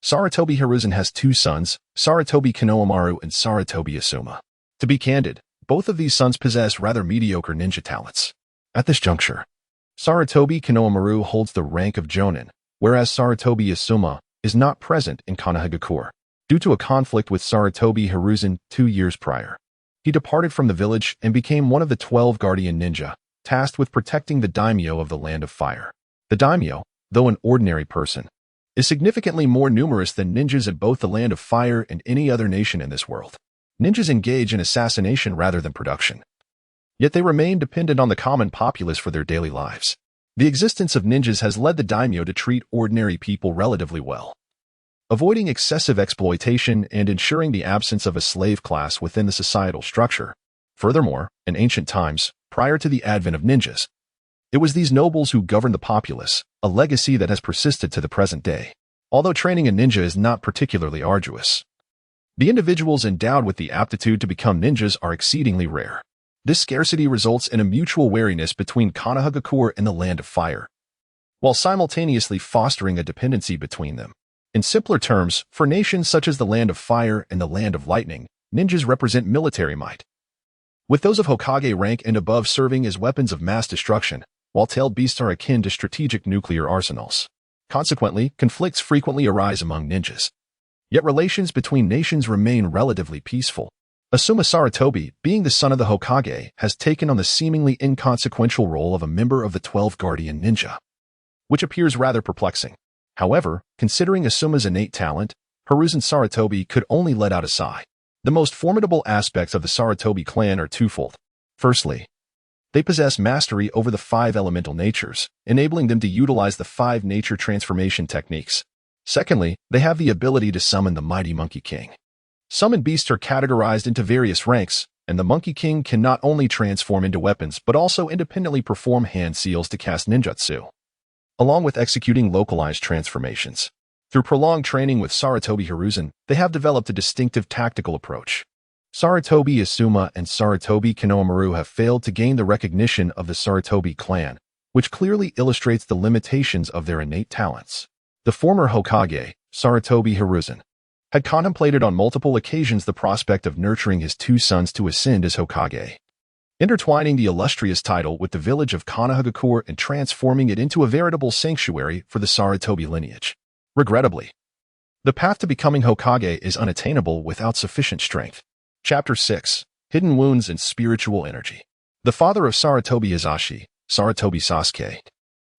A: Sarutobi Hiruzen has two sons, Sarutobi Konohamaru and Sarutobi Asuma. To be candid, both of these sons possess rather mediocre ninja talents. At this juncture, Sarutobi Konohamaru holds the rank of Jonin, whereas Sarutobi Asuma is not present in Konohagakure, due to a conflict with Sarutobi Hiruzen 2 years prior. He departed from the village and became one of the 12 guardian ninja, tasked with protecting the daimyo of the Land of Fire. The daimyo, though an ordinary person, is significantly more numerous than ninjas in both the Land of Fire and any other nation in this world. Ninjas engage in assassination rather than production, yet they remain dependent on the common populace for their daily lives. The existence of ninjas has led the daimyo to treat ordinary people relatively well, avoiding excessive exploitation and ensuring the absence of a slave class within the societal structure. Furthermore, in ancient times, prior to the advent of ninjas, it was these nobles who governed the populace, a legacy that has persisted to the present day. Although training a ninja is not particularly arduous, the individuals endowed with the aptitude to become ninjas are exceedingly rare. This scarcity results in a mutual wariness between Konohagakure and the Land of Fire, while simultaneously fostering a dependency between them. In simpler terms, for nations such as the Land of Fire and the Land of Lightning, ninjas represent military might, with those of Hokage rank and above serving as weapons of mass destruction, while tailed beasts are akin to strategic nuclear arsenals. Consequently, conflicts frequently arise among ninjas. Yet relations between nations remain relatively peaceful. Asuma Sarutobi, being the son of the Hokage, has taken on the seemingly inconsequential role of a member of the 12 Guardian Ninja, which appears rather perplexing. However, considering Asuma's innate talent, Hiruzen Sarutobi could only let out a sigh. The most formidable aspects of the Sarutobi clan are twofold. Firstly, they possess mastery over the 5 elemental natures, enabling them to utilize the 5 nature transformation techniques. Secondly, they have the ability to summon the mighty Monkey King. Summoned beasts are categorized into various ranks, and the Monkey King can not only transform into weapons but also independently perform hand seals to cast ninjutsu, along with executing localized transformations. Through prolonged training with Sarutobi Hiruzen, they have developed a distinctive tactical approach. Sarutobi Asuma and Sarutobi Konohamaru have failed to gain the recognition of the Sarutobi clan, which clearly illustrates the limitations of their innate talents. The former Hokage, Sarutobi Hiruzen, had contemplated on multiple occasions the prospect of nurturing his 2 sons to ascend as Hokage, intertwining the illustrious title with the village of Konoha and transforming it into a veritable sanctuary for the Sarutobi lineage. Regrettably, the path to becoming Hokage is unattainable without sufficient strength. Chapter 6. Hidden Wounds and Spiritual Energy. The father of Sarutobi Hizashi, Sarutobi Sasuke,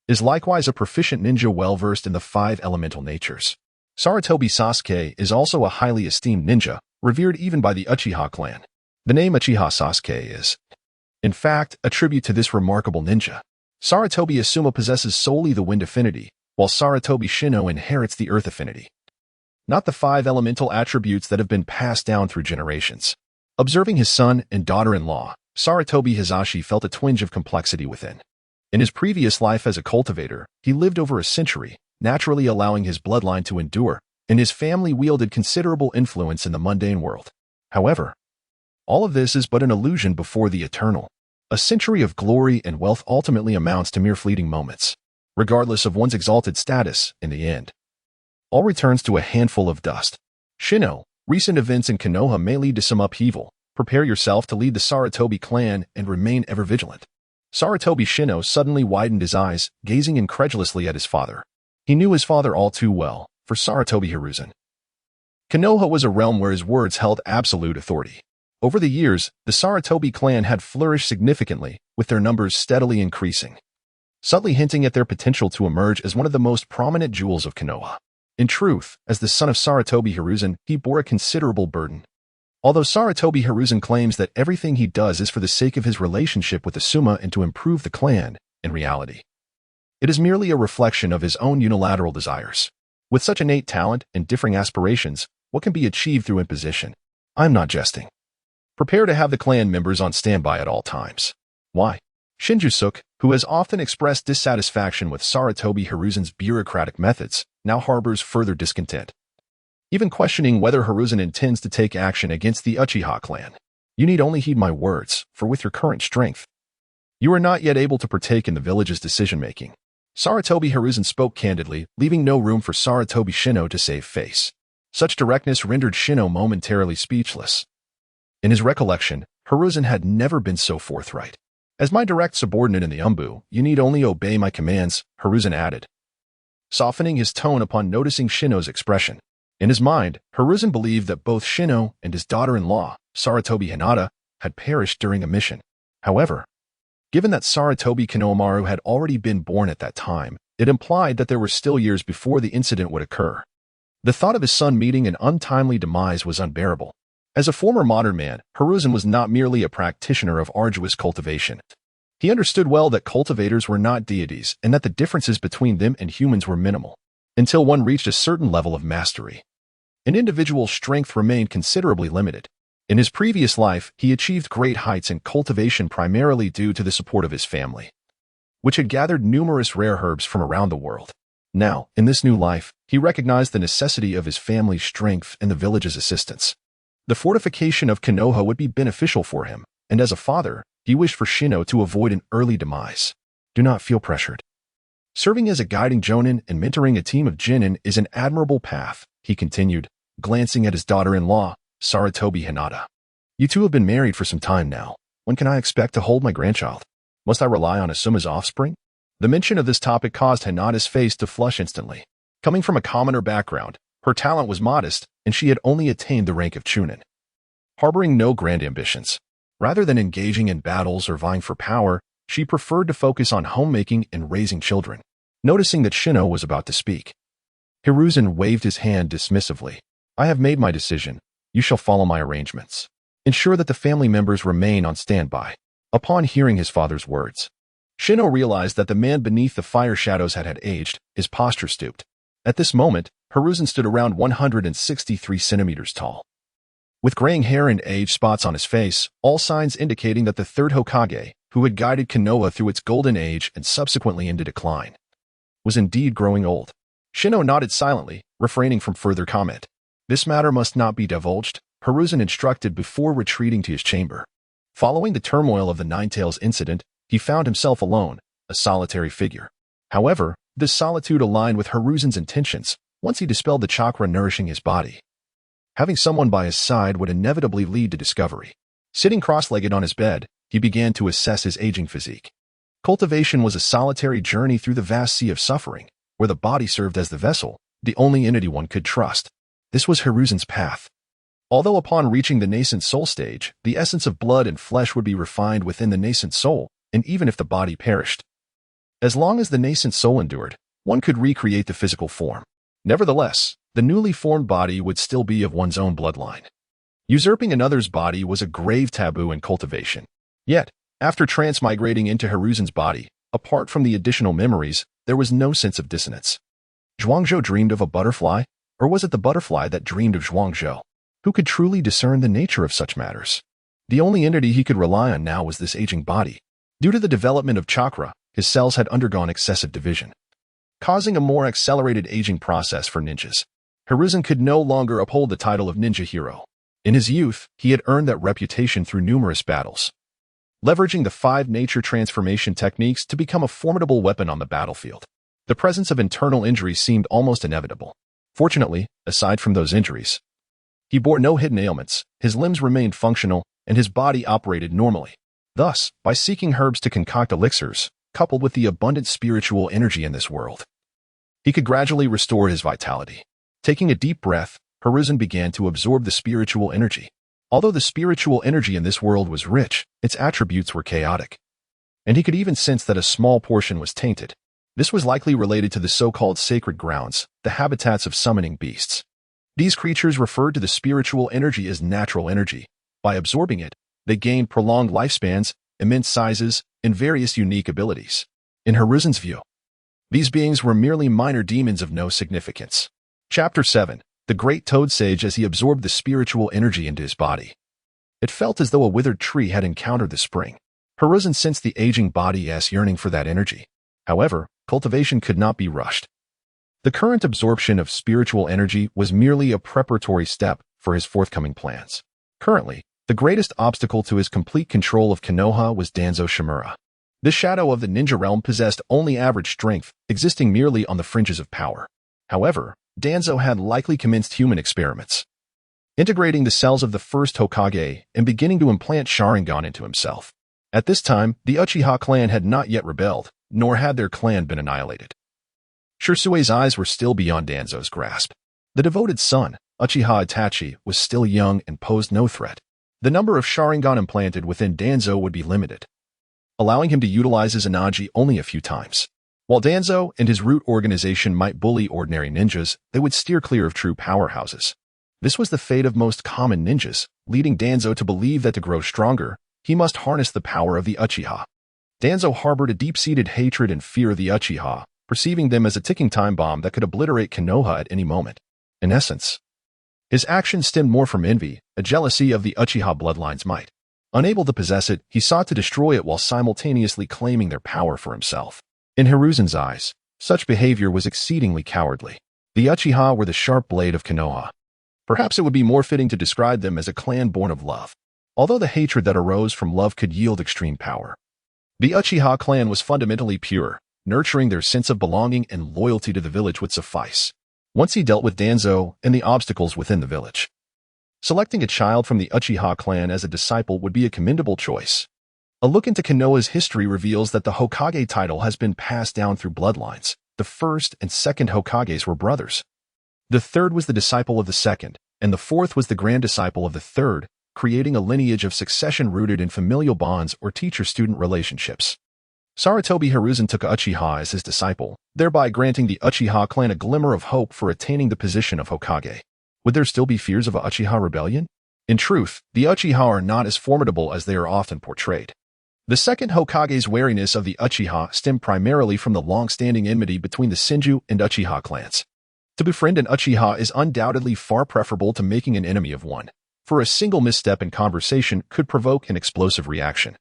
A: is likewise a proficient ninja well-versed in the 5 elemental natures. Sarutobi Sasuke is also a highly esteemed ninja, revered even by the Uchiha clan. The name Uchiha Sasuke is, in fact, a tribute to this remarkable ninja. Sarutobi Asuma possesses solely the wind affinity, while Sarutobi Shino inherits the earth affinity, not the 5 elemental attributes that have been passed down through generations. Observing his son and daughter-in-law, Sarutobi Hizashi felt a twinge of complexity within. In his previous life as a cultivator, he lived over a century, naturally allowing his bloodline to endure, and his family wielded considerable influence in the mundane world. However, all of this is but an illusion before the eternal. A century of glory and wealth ultimately amounts to mere fleeting moments. Regardless of one's exalted status, in the end, all returns to a handful of dust. Shino, recent events in Konoha may lead to some upheaval. Prepare yourself to lead the Sarutobi clan and remain ever vigilant. Sarutobi Shino suddenly widened his eyes, gazing incredulously at his father. He knew his father all too well, for Sarutobi Hiruzen, Konoha was a realm where his words held absolute authority. Over the years, the Sarutobi clan had flourished significantly, with their numbers steadily increasing, subtly hinting at their potential to emerge as one of the most prominent jewels of Konoha. In truth, as the son of Sarutobi Hiruzen, he bore a considerable burden. Although Sarutobi Hiruzen claims that everything he does is for the sake of his relationship with Asuma and to improve the clan, in reality, it is merely a reflection of his own unilateral desires. With such innate talent and differing aspirations, what can be achieved through imposition? I'm not jesting. Prepare to have the clan members on standby at all times. Why? Shinjusuke, who has often expressed dissatisfaction with Sarutobi Hiruzen's bureaucratic methods, now harbors further discontent, even questioning whether Hiruzen intends to take action against the Uchiha clan. You need only heed my words, for with your current strength, you are not yet able to partake in the village's decision-making. Sarutobi Hiruzen spoke candidly, leaving no room for Sarutobi Shino to save face. Such directness rendered Shino momentarily speechless. In his recollection, Hiruzen had never been so forthright. As my direct subordinate in the Umbu, you need only obey my commands, Hiruzen added, softening his tone upon noticing Shino's expression. In his mind, Hiruzen believed that both Shino and his daughter-in-law, Sarutobi Hinata, had perished during a mission. However, given that Sarutobi Konohamaru had already been born at that time, it implied that there were still years before the incident would occur. The thought of his son meeting an untimely demise was unbearable. As a former modern man, Hiruzen was not merely a practitioner of arduous cultivation. He understood well that cultivators were not deities and that the differences between them and humans were minimal, until one reached a certain level of mastery. An individual's strength remained considerably limited. In his previous life, he achieved great heights in cultivation primarily due to the support of his family, which had gathered numerous rare herbs from around the world. Now, in this new life, he recognized the necessity of his family's strength and the village's assistance. The fortification of Konoha would be beneficial for him, and as a father, he wished for Shino to avoid an early demise. Do not feel pressured. Serving as a guiding jonin and mentoring a team of genin is an admirable path, he continued, glancing at his daughter-in-law, Sarutobi Hinata. You two have been married for some time now. When can I expect to hold my grandchild? Must I rely on Asuma's offspring? The mention of this topic caused Hinata's face to flush instantly. Coming from a commoner background, her talent was modest, and she had only attained the rank of chunin. Harboring no grand ambitions, rather than engaging in battles or vying for power, she preferred to focus on homemaking and raising children. Noticing that Shino was about to speak, Hiruzen waved his hand dismissively. I have made my decision. You shall follow my arrangements. Ensure that the family members remain on standby. Upon hearing his father's words, Shino realized that the man beneath the fire shadows had aged, his posture stooped. At this moment, Hiruzen stood around 163 centimeters tall. With graying hair and age spots on his face, all signs indicating that the third Hokage, who had guided Konoha through its golden age and subsequently into decline, was indeed growing old. Shino nodded silently, refraining from further comment. This matter must not be divulged, Hiruzen instructed before retreating to his chamber. Following the turmoil of the Ninetales incident, he found himself alone, a solitary figure. However, this solitude aligned with Hiruzen's intentions once he dispelled the chakra nourishing his body. Having someone by his side would inevitably lead to discovery. Sitting cross-legged on his bed, he began to assess his aging physique. Cultivation was a solitary journey through the vast sea of suffering, where the body served as the vessel, the only entity one could trust. This was Hiruzen's path. Although upon reaching the nascent soul stage, the essence of blood and flesh would be refined within the nascent soul, and even if the body perished, as long as the nascent soul endured, one could recreate the physical form. Nevertheless, the newly formed body would still be of one's own bloodline. Usurping another's body was a grave taboo in cultivation. Yet, after transmigrating into Hiruzen's body, apart from the additional memories, there was no sense of dissonance. Zhuangzhou dreamed of a butterfly, or was it the butterfly that dreamed of Zhuangzhou? Who could truly discern the nature of such matters? The only entity he could rely on now was this aging body. Due to the development of chakra, his cells had undergone excessive division, causing a more accelerated aging process for ninjas. Hiruzen could no longer uphold the title of ninja hero. In his youth, he had earned that reputation through numerous battles, leveraging the 5 nature transformation techniques to become a formidable weapon on the battlefield. The presence of internal injuries seemed almost inevitable. Fortunately, aside from those injuries, he bore no hidden ailments, his limbs remained functional, and his body operated normally. Thus, by seeking herbs to concoct elixirs, coupled with the abundant spiritual energy in this world, he could gradually restore his vitality. Taking a deep breath, Hiruzen began to absorb the spiritual energy. Although the spiritual energy in this world was rich, its attributes were chaotic, and he could even sense that a small portion was tainted. This was likely related to the so-called sacred grounds, the habitats of summoning beasts. These creatures referred to the spiritual energy as natural energy. By absorbing it, they gained prolonged lifespans, immense sizes, and various unique abilities. In Hiruzen's view, these beings were merely minor demons of no significance. Chapter 7. The Great Toad Sage as he absorbed the spiritual energy into his body. It felt as though a withered tree had encountered the spring. Hiruzen sensed the aging body's yearning for that energy. However, cultivation could not be rushed. The current absorption of spiritual energy was merely a preparatory step for his forthcoming plans. Currently, the greatest obstacle to his complete control of Konoha was Danzo Shimura. This shadow of the ninja realm possessed only average strength, existing merely on the fringes of power. However, Danzo had likely commenced human experiments, integrating the cells of the first Hokage and beginning to implant Sharingan into himself. At this time, the Uchiha clan had not yet rebelled, nor had their clan been annihilated. Shirsue's eyes were still beyond Danzo's grasp. The devoted son, Uchiha Itachi, was still young and posed no threat. The number of Sharingan implanted within Danzo would be limited, allowing him to utilize his Anaji only a few times. While Danzo and his root organization might bully ordinary ninjas, they would steer clear of true powerhouses. This was the fate of most common ninjas, leading Danzo to believe that to grow stronger, he must harness the power of the Uchiha. Danzo harbored a deep-seated hatred and fear of the Uchiha, perceiving them as a ticking time bomb that could obliterate Konoha at any moment. In essence, his actions stemmed more from envy, a jealousy of the Uchiha bloodline's might. Unable to possess it, he sought to destroy it while simultaneously claiming their power for himself. In Hiruzen's eyes, such behavior was exceedingly cowardly. The Uchiha were the sharp blade of Konoha. Perhaps it would be more fitting to describe them as a clan born of love. Although the hatred that arose from love could yield extreme power, the Uchiha clan was fundamentally pure, nurturing their sense of belonging and loyalty to the village would suffice. Once he dealt with Danzo and the obstacles within the village, selecting a child from the Uchiha clan as a disciple would be a commendable choice. A look into Konoha's history reveals that the Hokage title has been passed down through bloodlines. The first and second Hokages were brothers. The third was the disciple of the second, and the fourth was the grand disciple of the third, creating a lineage of succession rooted in familial bonds or teacher-student relationships. Sarutobi Hiruzen took Uchiha as his disciple, thereby granting the Uchiha clan a glimmer of hope for attaining the position of Hokage. Would there still be fears of a Uchiha rebellion? In truth, the Uchiha are not as formidable as they are often portrayed. The second Hokage's wariness of the Uchiha stemmed primarily from the long-standing enmity between the Senju and Uchiha clans. To befriend an Uchiha is undoubtedly far preferable to making an enemy of one, for a single misstep in conversation could provoke an explosive reaction,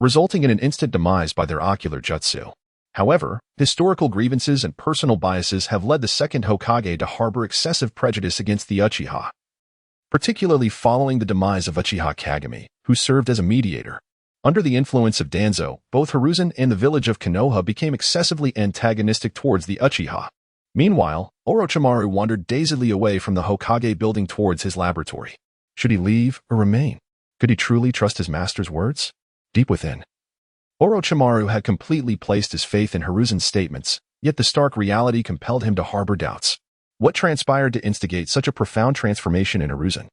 A: resulting in an instant demise by their ocular jutsu. However, historical grievances and personal biases have led the second Hokage to harbor excessive prejudice against the Uchiha, particularly following the demise of Uchiha Kagami, who served as a mediator. Under the influence of Danzo, both Hiruzen and the village of Konoha became excessively antagonistic towards the Uchiha. Meanwhile, Orochimaru wandered dazedly away from the Hokage building towards his laboratory. Should he leave or remain? Could he truly trust his master's words? Deep within, Orochimaru had completely placed his faith in Hiruzen's statements, yet the stark reality compelled him to harbor doubts. What transpired to instigate such a profound transformation in Hiruzen?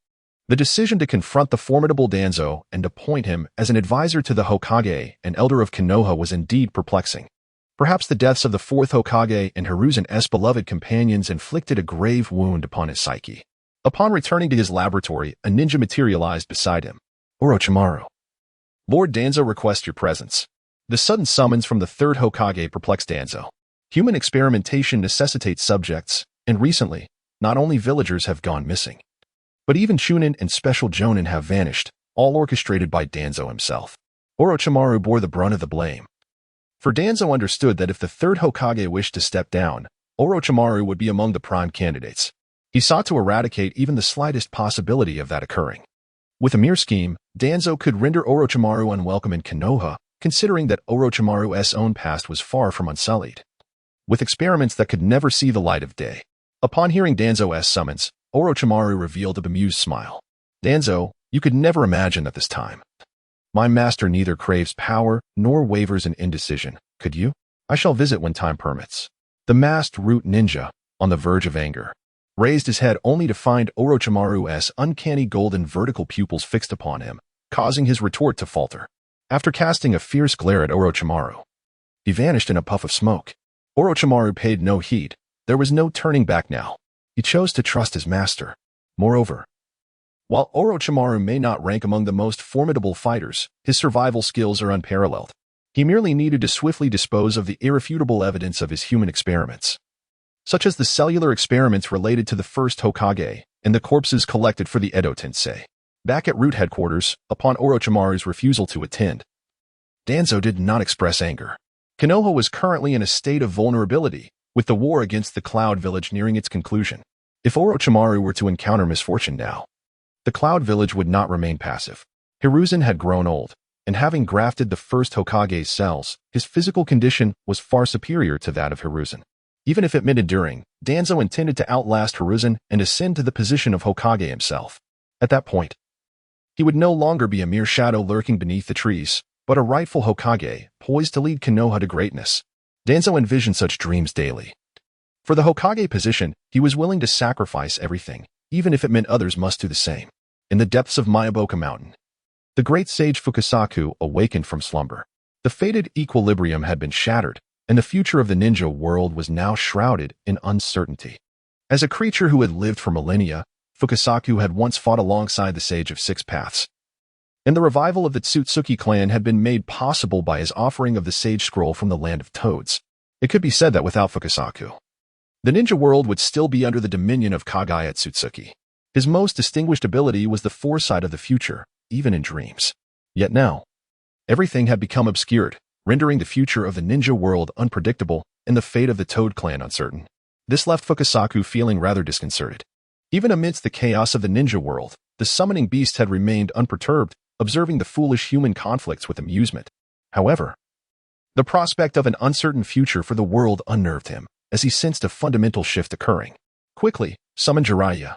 A: The decision to confront the formidable Danzo and appoint him as an advisor to the Hokage and elder of Konoha was indeed perplexing. Perhaps the deaths of the fourth Hokage and Hiruzen's beloved companions inflicted a grave wound upon his psyche. Upon returning to his laboratory, a ninja materialized beside him. Orochimaru. Lord Danzo requests your presence. The sudden summons from the third Hokage perplexed Danzo. Human experimentation necessitates subjects, and recently, not only villagers have gone missing, but even Chunin and Special Jonin have vanished, all orchestrated by Danzo himself. Orochimaru bore the brunt of the blame. For Danzo understood that if the third Hokage wished to step down, Orochimaru would be among the prime candidates. He sought to eradicate even the slightest possibility of that occurring. With a mere scheme, Danzo could render Orochimaru unwelcome in Konoha, considering that Orochimaru's own past was far from unsullied, with experiments that could never see the light of day. Upon hearing Danzo's summons, Orochimaru revealed a bemused smile. Danzo, you could never imagine at this time. My master neither craves power nor wavers in indecision, could you? I shall visit when time permits. The masked root ninja, on the verge of anger, raised his head only to find Orochimaru's uncanny golden vertical pupils fixed upon him, causing his retort to falter. After casting a fierce glare at Orochimaru, he vanished in a puff of smoke. Orochimaru paid no heed. There was no turning back now. He chose to trust his master. Moreover, while Orochimaru may not rank among the most formidable fighters, his survival skills are unparalleled. He merely needed to swiftly dispose of the irrefutable evidence of his human experiments, such as the cellular experiments related to the first Hokage and the corpses collected for the Edo Tensei. Back at Root headquarters, upon Orochimaru's refusal to attend, Danzo did not express anger. Konoha was currently in a state of vulnerability, with the war against the Cloud Village nearing its conclusion. If Orochimaru were to encounter misfortune now, the Cloud Village would not remain passive. Hiruzen had grown old, and having grafted the first Hokage's cells, his physical condition was far superior to that of Hiruzen. Even if it meant enduring, Danzo intended to outlast Hiruzen and ascend to the position of Hokage himself. At that point, he would no longer be a mere shadow lurking beneath the trees, but a rightful Hokage, poised to lead Konoha to greatness. Danzo envisioned such dreams daily. For the Hokage position, he was willing to sacrifice everything, even if it meant others must do the same. In the depths of Myoboka Mountain, the great sage Fukasaku awakened from slumber. The fated equilibrium had been shattered, and the future of the ninja world was now shrouded in uncertainty. As a creature who had lived for millennia, Fukasaku had once fought alongside the Sage of Six Paths, and the revival of the Tsutsuki clan had been made possible by his offering of the Sage Scroll from the Land of Toads. It could be said that without Fukasaku, the ninja world would still be under the dominion of Kagaya Tsutsuki. His most distinguished ability was the foresight of the future, even in dreams. Yet now, everything had become obscured, rendering the future of the ninja world unpredictable and the fate of the Toad clan uncertain. This left Fukasaku feeling rather disconcerted. Even amidst the chaos of the ninja world, the summoning beast had remained unperturbed, observing the foolish human conflicts with amusement. However, The prospect of an uncertain future for the world unnerved him, as he sensed a fundamental shift occurring. Quickly, summon Jiraiya.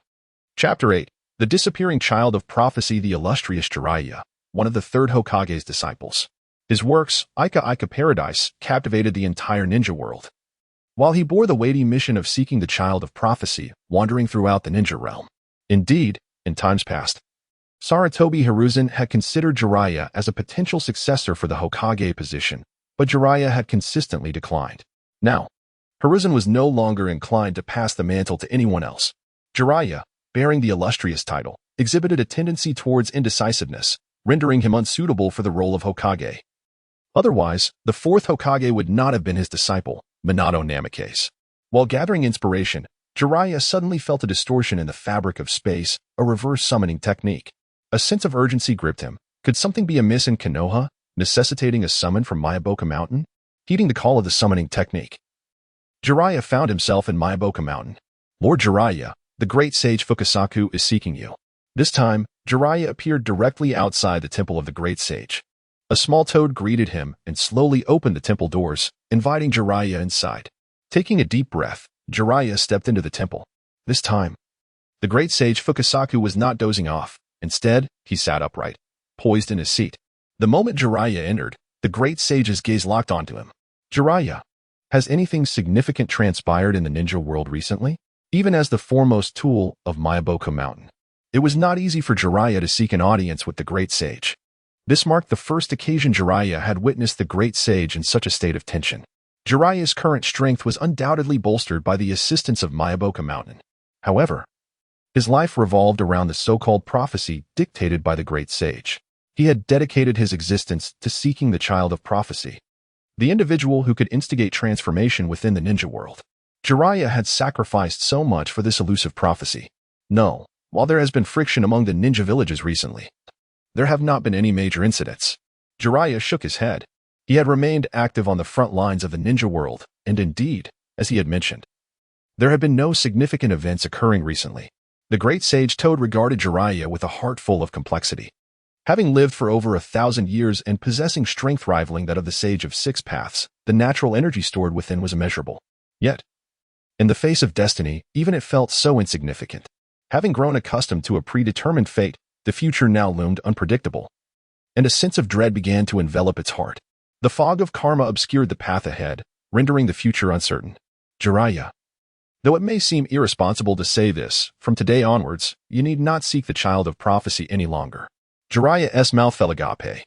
A: Chapter 8. The Disappearing Child of Prophecy. The illustrious Jiraiya, one of the third Hokage's disciples. His works, Ika Paradise, captivated the entire ninja world. While he bore the weighty mission of seeking the Child of Prophecy, wandering throughout the ninja realm. Indeed, in times past, Sarutobi Hiruzen had considered Jiraiya as a potential successor for the Hokage position, but Jiraiya had consistently declined. Now, Hiruzen was no longer inclined to pass the mantle to anyone else. Jiraiya, bearing the illustrious title, exhibited a tendency towards indecisiveness, rendering him unsuitable for the role of Hokage. Otherwise, the fourth Hokage would not have been his disciple, Minato Namikaze. While gathering inspiration, Jiraiya suddenly felt a distortion in the fabric of space, a reverse summoning technique. A sense of urgency gripped him. Could something be amiss in Konoha, necessitating a summon from Miyaboka Mountain? Heeding the call of the summoning technique, Jiraiya found himself in Miyaboka Mountain. Lord Jiraiya, the great sage Fukasaku is seeking you. This time, Jiraiya appeared directly outside the temple of the great sage. A small toad greeted him and slowly opened the temple doors, inviting Jiraiya inside. Taking a deep breath, Jiraiya stepped into the temple. This time, the great sage Fukasaku was not dozing off. Instead, he sat upright, poised in his seat. The moment Jiraiya entered, the great sage's gaze locked onto him. Jiraiya, has anything significant transpired in the ninja world recently? Even as the foremost tool of Miyaboka Mountain, it was not easy for Jiraiya to seek an audience with the great sage. This marked the first occasion Jiraiya had witnessed the great sage in such a state of tension. Jiraiya's current strength was undoubtedly bolstered by the assistance of Miyaboka Mountain. However, his life revolved around the so-called prophecy dictated by the great sage. He had dedicated his existence to seeking the Child of Prophecy, the individual who could instigate transformation within the ninja world. Jiraiya had sacrificed so much for this elusive prophecy. No, while there has been friction among the ninja villages recently, there have not been any major incidents. Jiraiya shook his head. He had remained active on the front lines of the ninja world, and indeed, as he had mentioned, there had been no significant events occurring recently. The great sage Toad regarded Jiraiya with a heart full of complexity. Having lived for over 1,000 years and possessing strength rivaling that of the Sage of Six Paths, the natural energy stored within was immeasurable. Yet, in the face of destiny, even it felt so insignificant. Having grown accustomed to a predetermined fate, the future now loomed unpredictable, and a sense of dread began to envelop its heart. The fog of karma obscured the path ahead, rendering the future uncertain. Jiraiya, though it may seem irresponsible to say this, from today onwards, you need not seek the Child of Prophecy any longer. Jiraiya's mouth fell agape,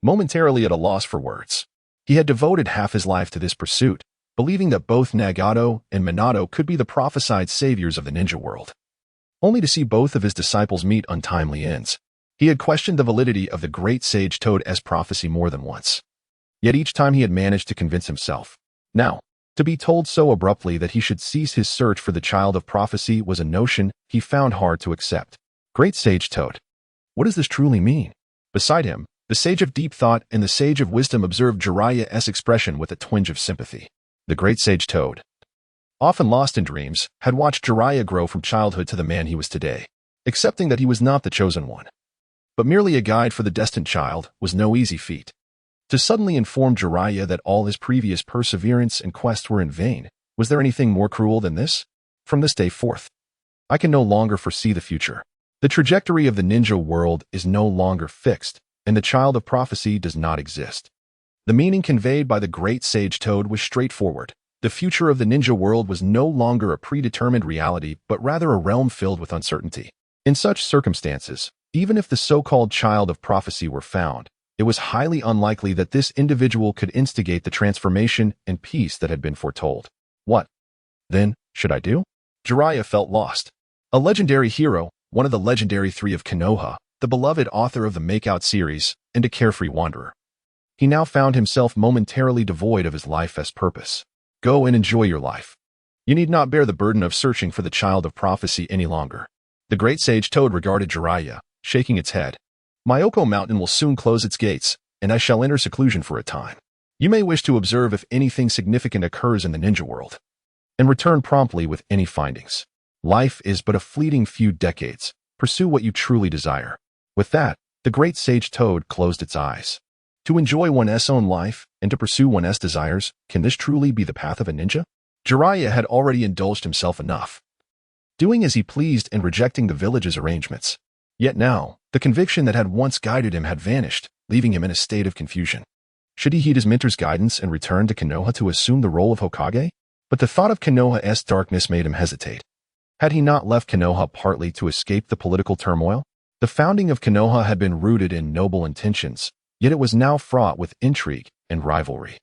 A: momentarily at a loss for words. He had devoted half his life to this pursuit, believing that both Nagato and Minato could be the prophesied saviors of the ninja world, only to see both of his disciples meet untimely ends. He had questioned the validity of the great sage Toad's prophecy more than once. Yet each time he had managed to convince himself. Now, to be told so abruptly that he should cease his search for the Child of Prophecy was a notion he found hard to accept. Great Sage Toad, what does this truly mean? Beside him, the Sage of Deep Thought and the Sage of Wisdom observed Jiraiya's expression with a twinge of sympathy. The Great Sage Toad, often lost in dreams, had watched Jiraiya grow from childhood to the man he was today, accepting that he was not the chosen one, but merely a guide for the destined child, was no easy feat. To suddenly inform Jiraiya that all his previous perseverance and quest were in vain, was there anything more cruel than this? From this day forth, I can no longer foresee the future. The trajectory of the ninja world is no longer fixed, and the Child of Prophecy does not exist. The meaning conveyed by the great sage Toad was straightforward. The future of the ninja world was no longer a predetermined reality, but rather a realm filled with uncertainty. In such circumstances, even if the so-called Child of Prophecy were found, it was highly unlikely that this individual could instigate the transformation and peace that had been foretold. What, then, should I do? Jiraiya felt lost. A legendary hero, one of the legendary three of Konoha, the beloved author of the Makeout series, and a carefree wanderer. He now found himself momentarily devoid of his life's purpose. Go and enjoy your life. You need not bear the burden of searching for the Child of Prophecy any longer. The great sage Toad regarded Jiraiya, shaking its head. Miyaboka Mountain will soon close its gates, and I shall enter seclusion for a time. You may wish to observe if anything significant occurs in the ninja world, and return promptly with any findings. Life is but a fleeting few decades. Pursue what you truly desire. With that, the great sage Toad closed its eyes. To enjoy one's own life and to pursue one's desires, can this truly be the path of a ninja? Jiraiya had already indulged himself enough, doing as he pleased and rejecting the village's arrangements. Yet now, the conviction that had once guided him had vanished, leaving him in a state of confusion. Should he heed his mentor's guidance and return to Konoha to assume the role of Hokage? But the thought of Konoha's darkness made him hesitate. Had he not left Konoha partly to escape the political turmoil? The founding of Konoha had been rooted in noble intentions, yet it was now fraught with intrigue and rivalry.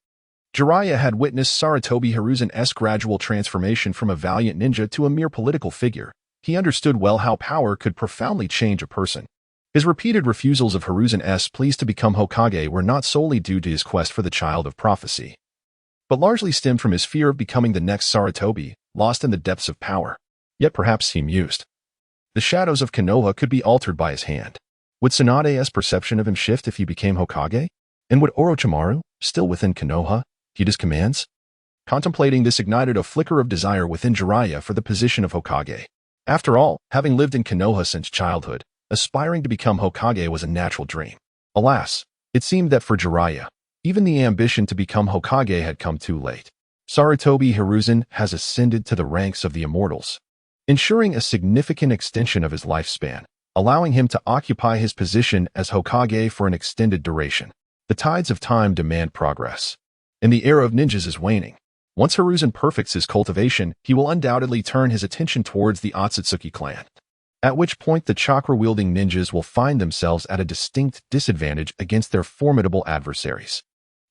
A: Jiraiya had witnessed Sarutobi Hiruzen's gradual transformation from a valiant ninja to a mere political figure. He understood well how power could profoundly change a person. His repeated refusals of Hiruzen's pleas to become Hokage were not solely due to his quest for the child of prophecy, but largely stemmed from his fear of becoming the next Sarutobi, lost in the depths of power. Yet perhaps he mused. The shadows of Konoha could be altered by his hand. Would Tsunade's perception of him shift if he became Hokage? And would Orochimaru, still within Konoha, heed his commands? Contemplating this ignited a flicker of desire within Jiraiya for the position of Hokage. After all, having lived in Konoha since childhood, aspiring to become Hokage was a natural dream. Alas, it seemed that for Jiraiya, even the ambition to become Hokage had come too late. Sarutobi Hiruzen has ascended to the ranks of the immortals, ensuring a significant extension of his lifespan, allowing him to occupy his position as Hokage for an extended duration. The tides of time demand progress, and the era of ninjas is waning. Once Hiruzen perfects his cultivation, he will undoubtedly turn his attention towards the Otsutsuki clan, at which point the chakra-wielding ninjas will find themselves at a distinct disadvantage against their formidable adversaries.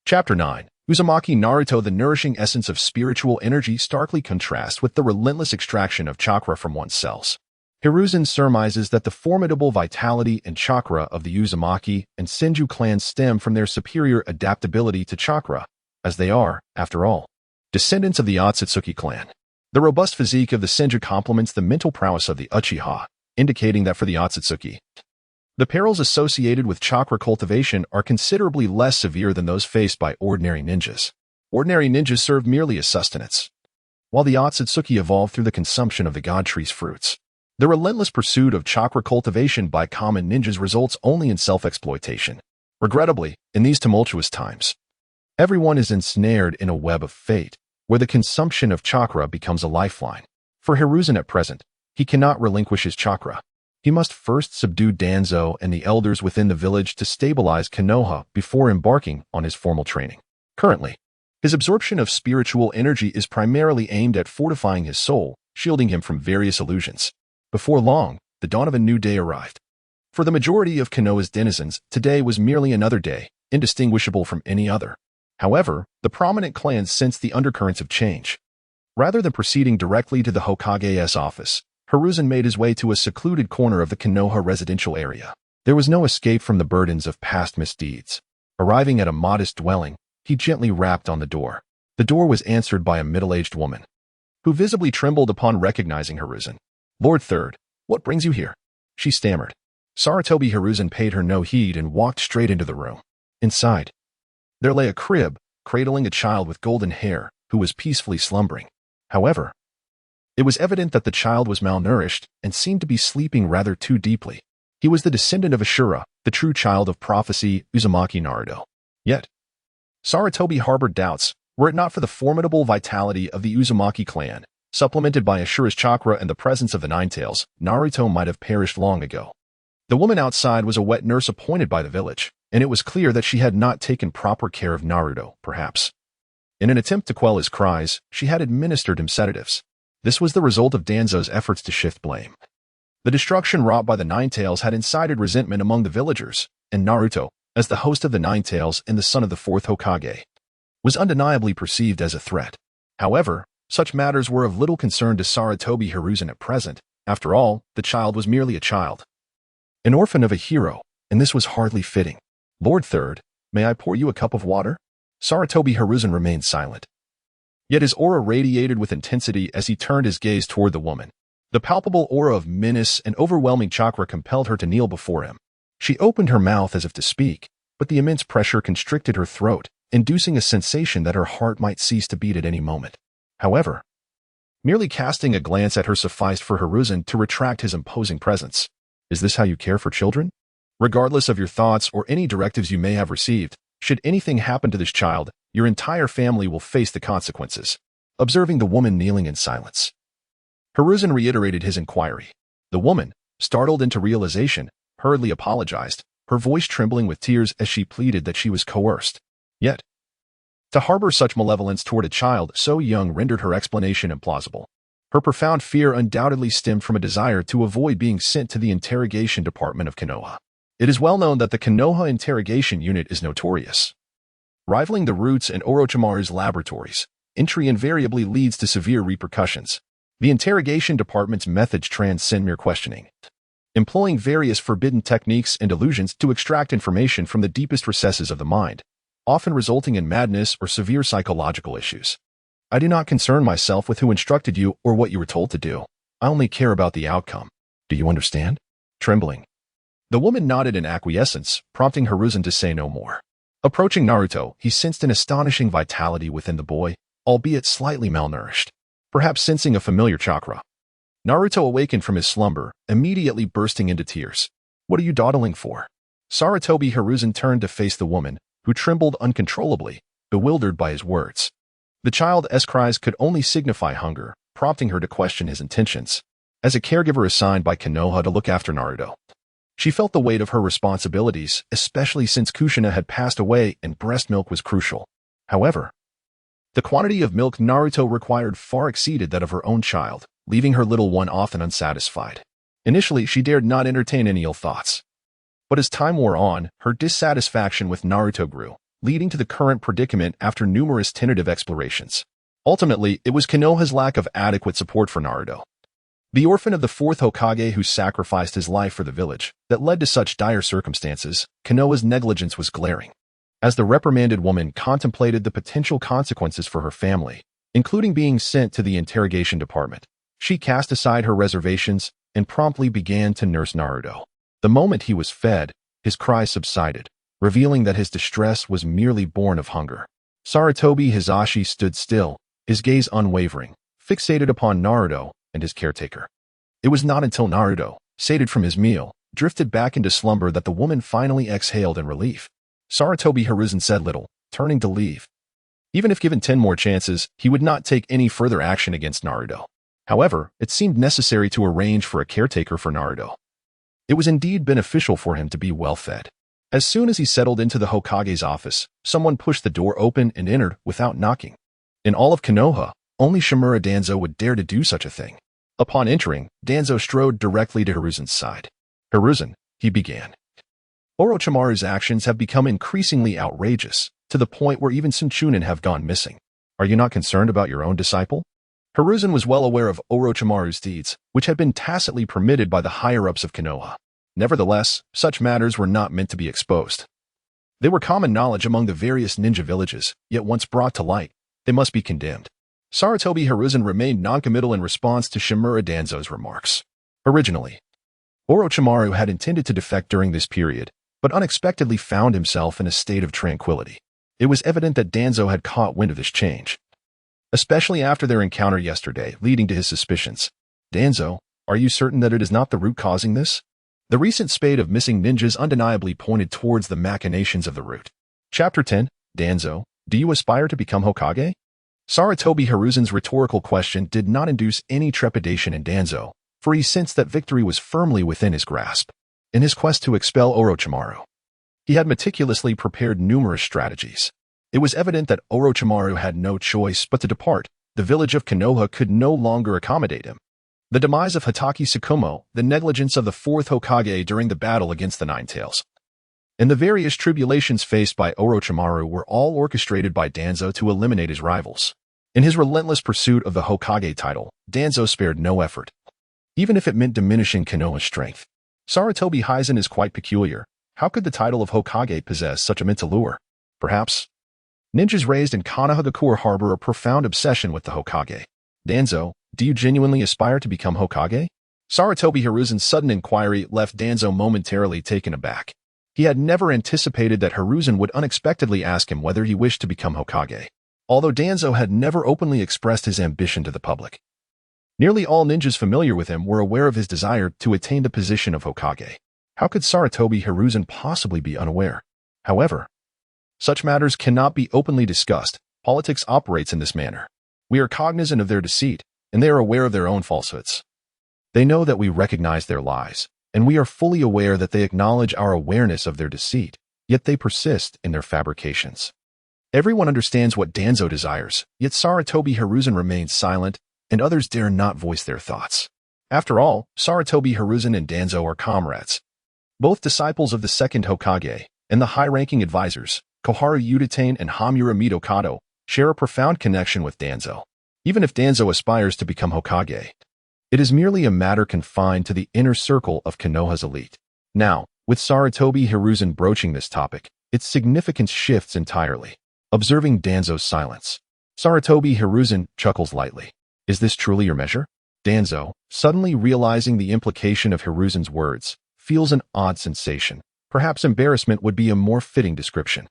A: Chapter 9. Uzumaki Naruto. The nourishing essence of spiritual energy starkly contrasts with the relentless extraction of chakra from one's cells. Hiruzen surmises that the formidable vitality and chakra of the Uzumaki and Senju clans stem from their superior adaptability to chakra, as they are, after all, descendants of the Otsutsuki clan. The robust physique of the Senju complements the mental prowess of the Uchiha, indicating that for the Otsutsuki, the perils associated with chakra cultivation are considerably less severe than those faced by ordinary ninjas. Ordinary ninjas serve merely as sustenance, while the Otsutsuki evolved through the consumption of the god tree's fruits. The relentless pursuit of chakra cultivation by common ninjas results only in self-exploitation. Regrettably, in these tumultuous times, everyone is ensnared in a web of fate, where the consumption of chakra becomes a lifeline. For Hiruzen at present, he cannot relinquish his chakra. He must first subdue Danzo and the elders within the village to stabilize Konoha before embarking on his formal training. Currently, his absorption of spiritual energy is primarily aimed at fortifying his soul, shielding him from various illusions. Before long, the dawn of a new day arrived. For the majority of Konoha's denizens, today was merely another day, indistinguishable from any other. However, the prominent clans sensed the undercurrents of change. Rather than proceeding directly to the Hokage's office, Hiruzen made his way to a secluded corner of the Konoha residential area. There was no escape from the burdens of past misdeeds. Arriving at a modest dwelling, he gently rapped on the door. The door was answered by a middle-aged woman, who visibly trembled upon recognizing Hiruzen. "Lord Third, what brings you here?" she stammered. Sarutobi Hiruzen paid her no heed and walked straight into the room. Inside, there lay a crib, cradling a child with golden hair, who was peacefully slumbering. However, it was evident that the child was malnourished and seemed to be sleeping rather too deeply. He was the descendant of Ashura, the true child of prophecy, Uzumaki Naruto. Yet, Sarutobi harbored doubts. Were it not for the formidable vitality of the Uzumaki clan, supplemented by Ashura's chakra and the presence of the Ninetales, Naruto might have perished long ago. The woman outside was a wet nurse appointed by the village, and it was clear that she had not taken proper care of Naruto, perhaps. In an attempt to quell his cries, she had administered him sedatives. This was the result of Danzo's efforts to shift blame. The destruction wrought by the Ninetales had incited resentment among the villagers, and Naruto, as the host of the Ninetales and the son of the fourth Hokage, was undeniably perceived as a threat. However, such matters were of little concern to Sarutobi Hiruzen at present. After all, the child was merely a child, an orphan of a hero, and this was hardly fitting. "Lord Third, may I pour you a cup of water?" Sarutobi Hiruzen remained silent. Yet his aura radiated with intensity as he turned his gaze toward the woman. The palpable aura of menace and overwhelming chakra compelled her to kneel before him. She opened her mouth as if to speak, but the immense pressure constricted her throat, inducing a sensation that her heart might cease to beat at any moment. However, merely casting a glance at her sufficed for Hiruzen to retract his imposing presence. "Is this how you care for children? Regardless of your thoughts or any directives you may have received, Should anything happen to this child, your entire family will face the consequences. Observing the woman kneeling in silence, Hiruzen reiterated his inquiry. The woman, startled into realization, hurriedly apologized, her voice trembling with tears as she pleaded that she was coerced. Yet, to harbor such malevolence toward a child so young rendered her explanation implausible. Her profound fear undoubtedly stemmed from a desire to avoid being sent to the interrogation department of Konoha. It is well known that the Konoha interrogation unit is notorious. Rivaling the Roots and Orochimaru's laboratories, entry invariably leads to severe repercussions. The interrogation department's methods transcend mere questioning, employing various forbidden techniques and illusions to extract information from the deepest recesses of the mind, often resulting in madness or severe psychological issues. I do not concern myself with who instructed you or what you were told to do. I only care about the outcome. Do you understand? Trembling, the woman nodded in acquiescence, prompting Hiruzen to say no more. Approaching Naruto, he sensed an astonishing vitality within the boy, albeit slightly malnourished. Perhaps sensing a familiar chakra. Naruto awakened from his slumber, immediately bursting into tears. What are you dawdling for? Sarutobi Hiruzen turned to face the woman, who trembled uncontrollably, bewildered by his words. The child's cries could only signify hunger, prompting her to question his intentions. As a caregiver assigned by Konoha to look after Naruto, she felt the weight of her responsibilities, especially since Kushina had passed away and breast milk was crucial. However, the quantity of milk Naruto required far exceeded that of her own child, leaving her little one often unsatisfied. Initially, she dared not entertain any ill thoughts. But as time wore on, her dissatisfaction with Naruto grew, leading to the current predicament after numerous tentative explorations. Ultimately, it was Konoha's lack of adequate support for Naruto, the orphan of the fourth Hokage who sacrificed his life for the village, that led to such dire circumstances. Konoha's negligence was glaring. As the reprimanded woman contemplated the potential consequences for her family, including being sent to the interrogation department, she cast aside her reservations and promptly began to nurse Naruto. The moment he was fed, his cries subsided, revealing that his distress was merely born of hunger. Sarutobi Hizashi stood still, his gaze unwavering, fixated upon Naruto and his caretaker. It was not until Naruto, sated from his meal, drifted back into slumber that the woman finally exhaled in relief. Sarutobi Hiruzen said little, turning to leave. Even if given 10 more chances, he would not take any further action against Naruto. However, it seemed necessary to arrange for a caretaker for Naruto. It was indeed beneficial for him to be well fed. As soon as he settled into the Hokage's office, someone pushed the door open and entered without knocking. In all of Konoha, only Shimura Danzo would dare to do such a thing. Upon entering, Danzo strode directly to Hiruzen's side. Hiruzen, he began. Orochimaru's actions have become increasingly outrageous, to the point where even Sunchunin have gone missing. Are you not concerned about your own disciple? Hiruzen was well aware of Orochimaru's deeds, which had been tacitly permitted by the higher-ups of Konoha. Nevertheless, such matters were not meant to be exposed. They were common knowledge among the various ninja villages, yet once brought to light, they must be condemned. Sarutobi Hiruzen remained noncommittal in response to Shimura Danzo's remarks. Originally, Orochimaru had intended to defect during this period, but unexpectedly found himself in a state of tranquility. It was evident that Danzo had caught wind of this change, especially after their encounter yesterday, leading to his suspicions. Danzo, are you certain that it is not the root causing this? The recent spate of missing ninjas undeniably pointed towards the machinations of the root. Chapter 10, Danzo, do you aspire to become Hokage? Sarutobi Hiruzen's rhetorical question did not induce any trepidation in Danzo, for he sensed that victory was firmly within his grasp. In his quest to expel Orochimaru, he had meticulously prepared numerous strategies. It was evident that Orochimaru had no choice but to depart. The village of Konoha could no longer accommodate him. The demise of Hatake Tsukumo, the negligence of the fourth Hokage during the battle against the Nine Tails, and the various tribulations faced by Orochimaru were all orchestrated by Danzo to eliminate his rivals. In his relentless pursuit of the Hokage title, Danzo spared no effort, even if it meant diminishing Konoha's strength. Sarutobi Hiruzen is quite peculiar. How could the title of Hokage possess such immense allure? Perhaps ninjas raised in Konohagakure harbor a profound obsession with the Hokage. Danzo, do you genuinely aspire to become Hokage? Sarutobi Hiruzen's sudden inquiry left Danzo momentarily taken aback. He had never anticipated that Hiruzen would unexpectedly ask him whether he wished to become Hokage, although Danzo had never openly expressed his ambition to the public. Nearly all ninjas familiar with him were aware of his desire to attain the position of Hokage. How could Sarutobi Hiruzen possibly be unaware? However, Such matters cannot be openly discussed. Politics operates in this manner. We are cognizant of their deceit, and they are aware of their own falsehoods. They know that we recognize their lies, and we are fully aware that they acknowledge our awareness of their deceit, yet they persist in their fabrications. Everyone understands what Danzo desires, yet Sarutobi Hiruzen remains silent, and others dare not voice their thoughts. After all, Sarutobi Hiruzen and Danzo are comrades. Both disciples of the second Hokage, and the high-ranking advisors, Koharu Uchiha and Hamura Midokado, share a profound connection with Danzo. Even if Danzo aspires to become Hokage, it is merely a matter confined to the inner circle of Konoha's elite. Now, with Sarutobi Hiruzen broaching this topic, its significance shifts entirely. Observing Danzo's silence, Sarutobi Hiruzen chuckles lightly. Is this truly your measure? Danzo, suddenly realizing the implication of Hiruzen's words, feels an odd sensation. Perhaps embarrassment would be a more fitting description.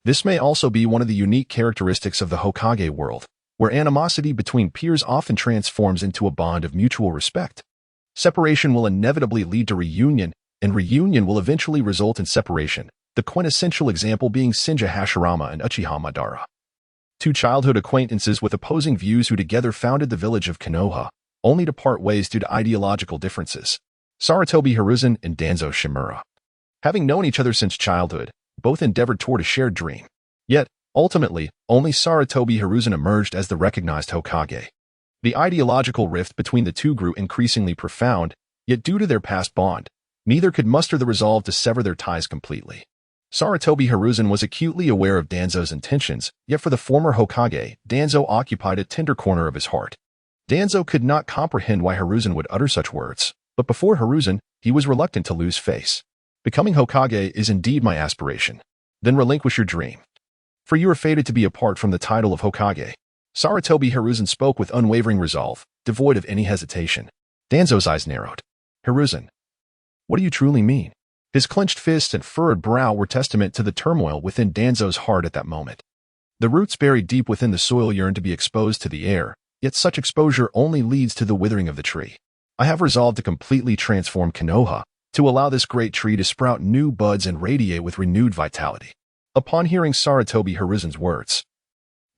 A: This may also be one of the unique characteristics of the Hokage world, where animosity between peers often transforms into a bond of mutual respect. Separation will inevitably lead to reunion, and reunion will eventually result in separation, the quintessential example being Shinja Hashirama and Uchiha Madara. Two childhood acquaintances with opposing views who together founded the village of Konoha, only to part ways due to ideological differences. Sarutobi Hiruzen and Danzo Shimura. Having known each other since childhood, both endeavored toward a shared dream. Yet, ultimately, only Sarutobi Hiruzen emerged as the recognized Hokage. The ideological rift between the two grew increasingly profound, yet due to their past bond, neither could muster the resolve to sever their ties completely. Sarutobi Hiruzen was acutely aware of Danzo's intentions, yet for the former Hokage, Danzo occupied a tender corner of his heart. Danzo could not comprehend why Hiruzen would utter such words, but before Hiruzen, he was reluctant to lose face. Becoming Hokage is indeed my aspiration. Then relinquish your dream. For you are fated to be apart from the title of Hokage. Sarutobi Hiruzen spoke with unwavering resolve, devoid of any hesitation. Danzo's eyes narrowed. Hiruzen, what do you truly mean? His clenched fists and furrowed brow were testament to the turmoil within Danzo's heart at that moment. The roots buried deep within the soil yearned to be exposed to the air, yet such exposure only leads to the withering of the tree. I have resolved to completely transform Konoha, to allow this great tree to sprout new buds and radiate with renewed vitality. Upon hearing Sarutobi Hiruzen's words,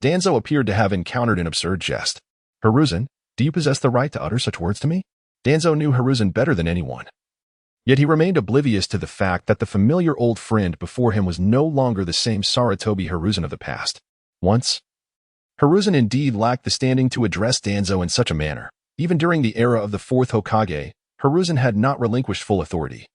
A: Danzo appeared to have encountered an absurd jest. Hiruzen, do you possess the right to utter such words to me? Danzo knew Hiruzen better than anyone. Yet he remained oblivious to the fact that the familiar old friend before him was no longer the same Sarutobi Hiruzen of the past. Once, Hiruzen indeed lacked the standing to address Danzo in such a manner. Even during the era of the fourth Hokage, Hiruzen had not relinquished full authority,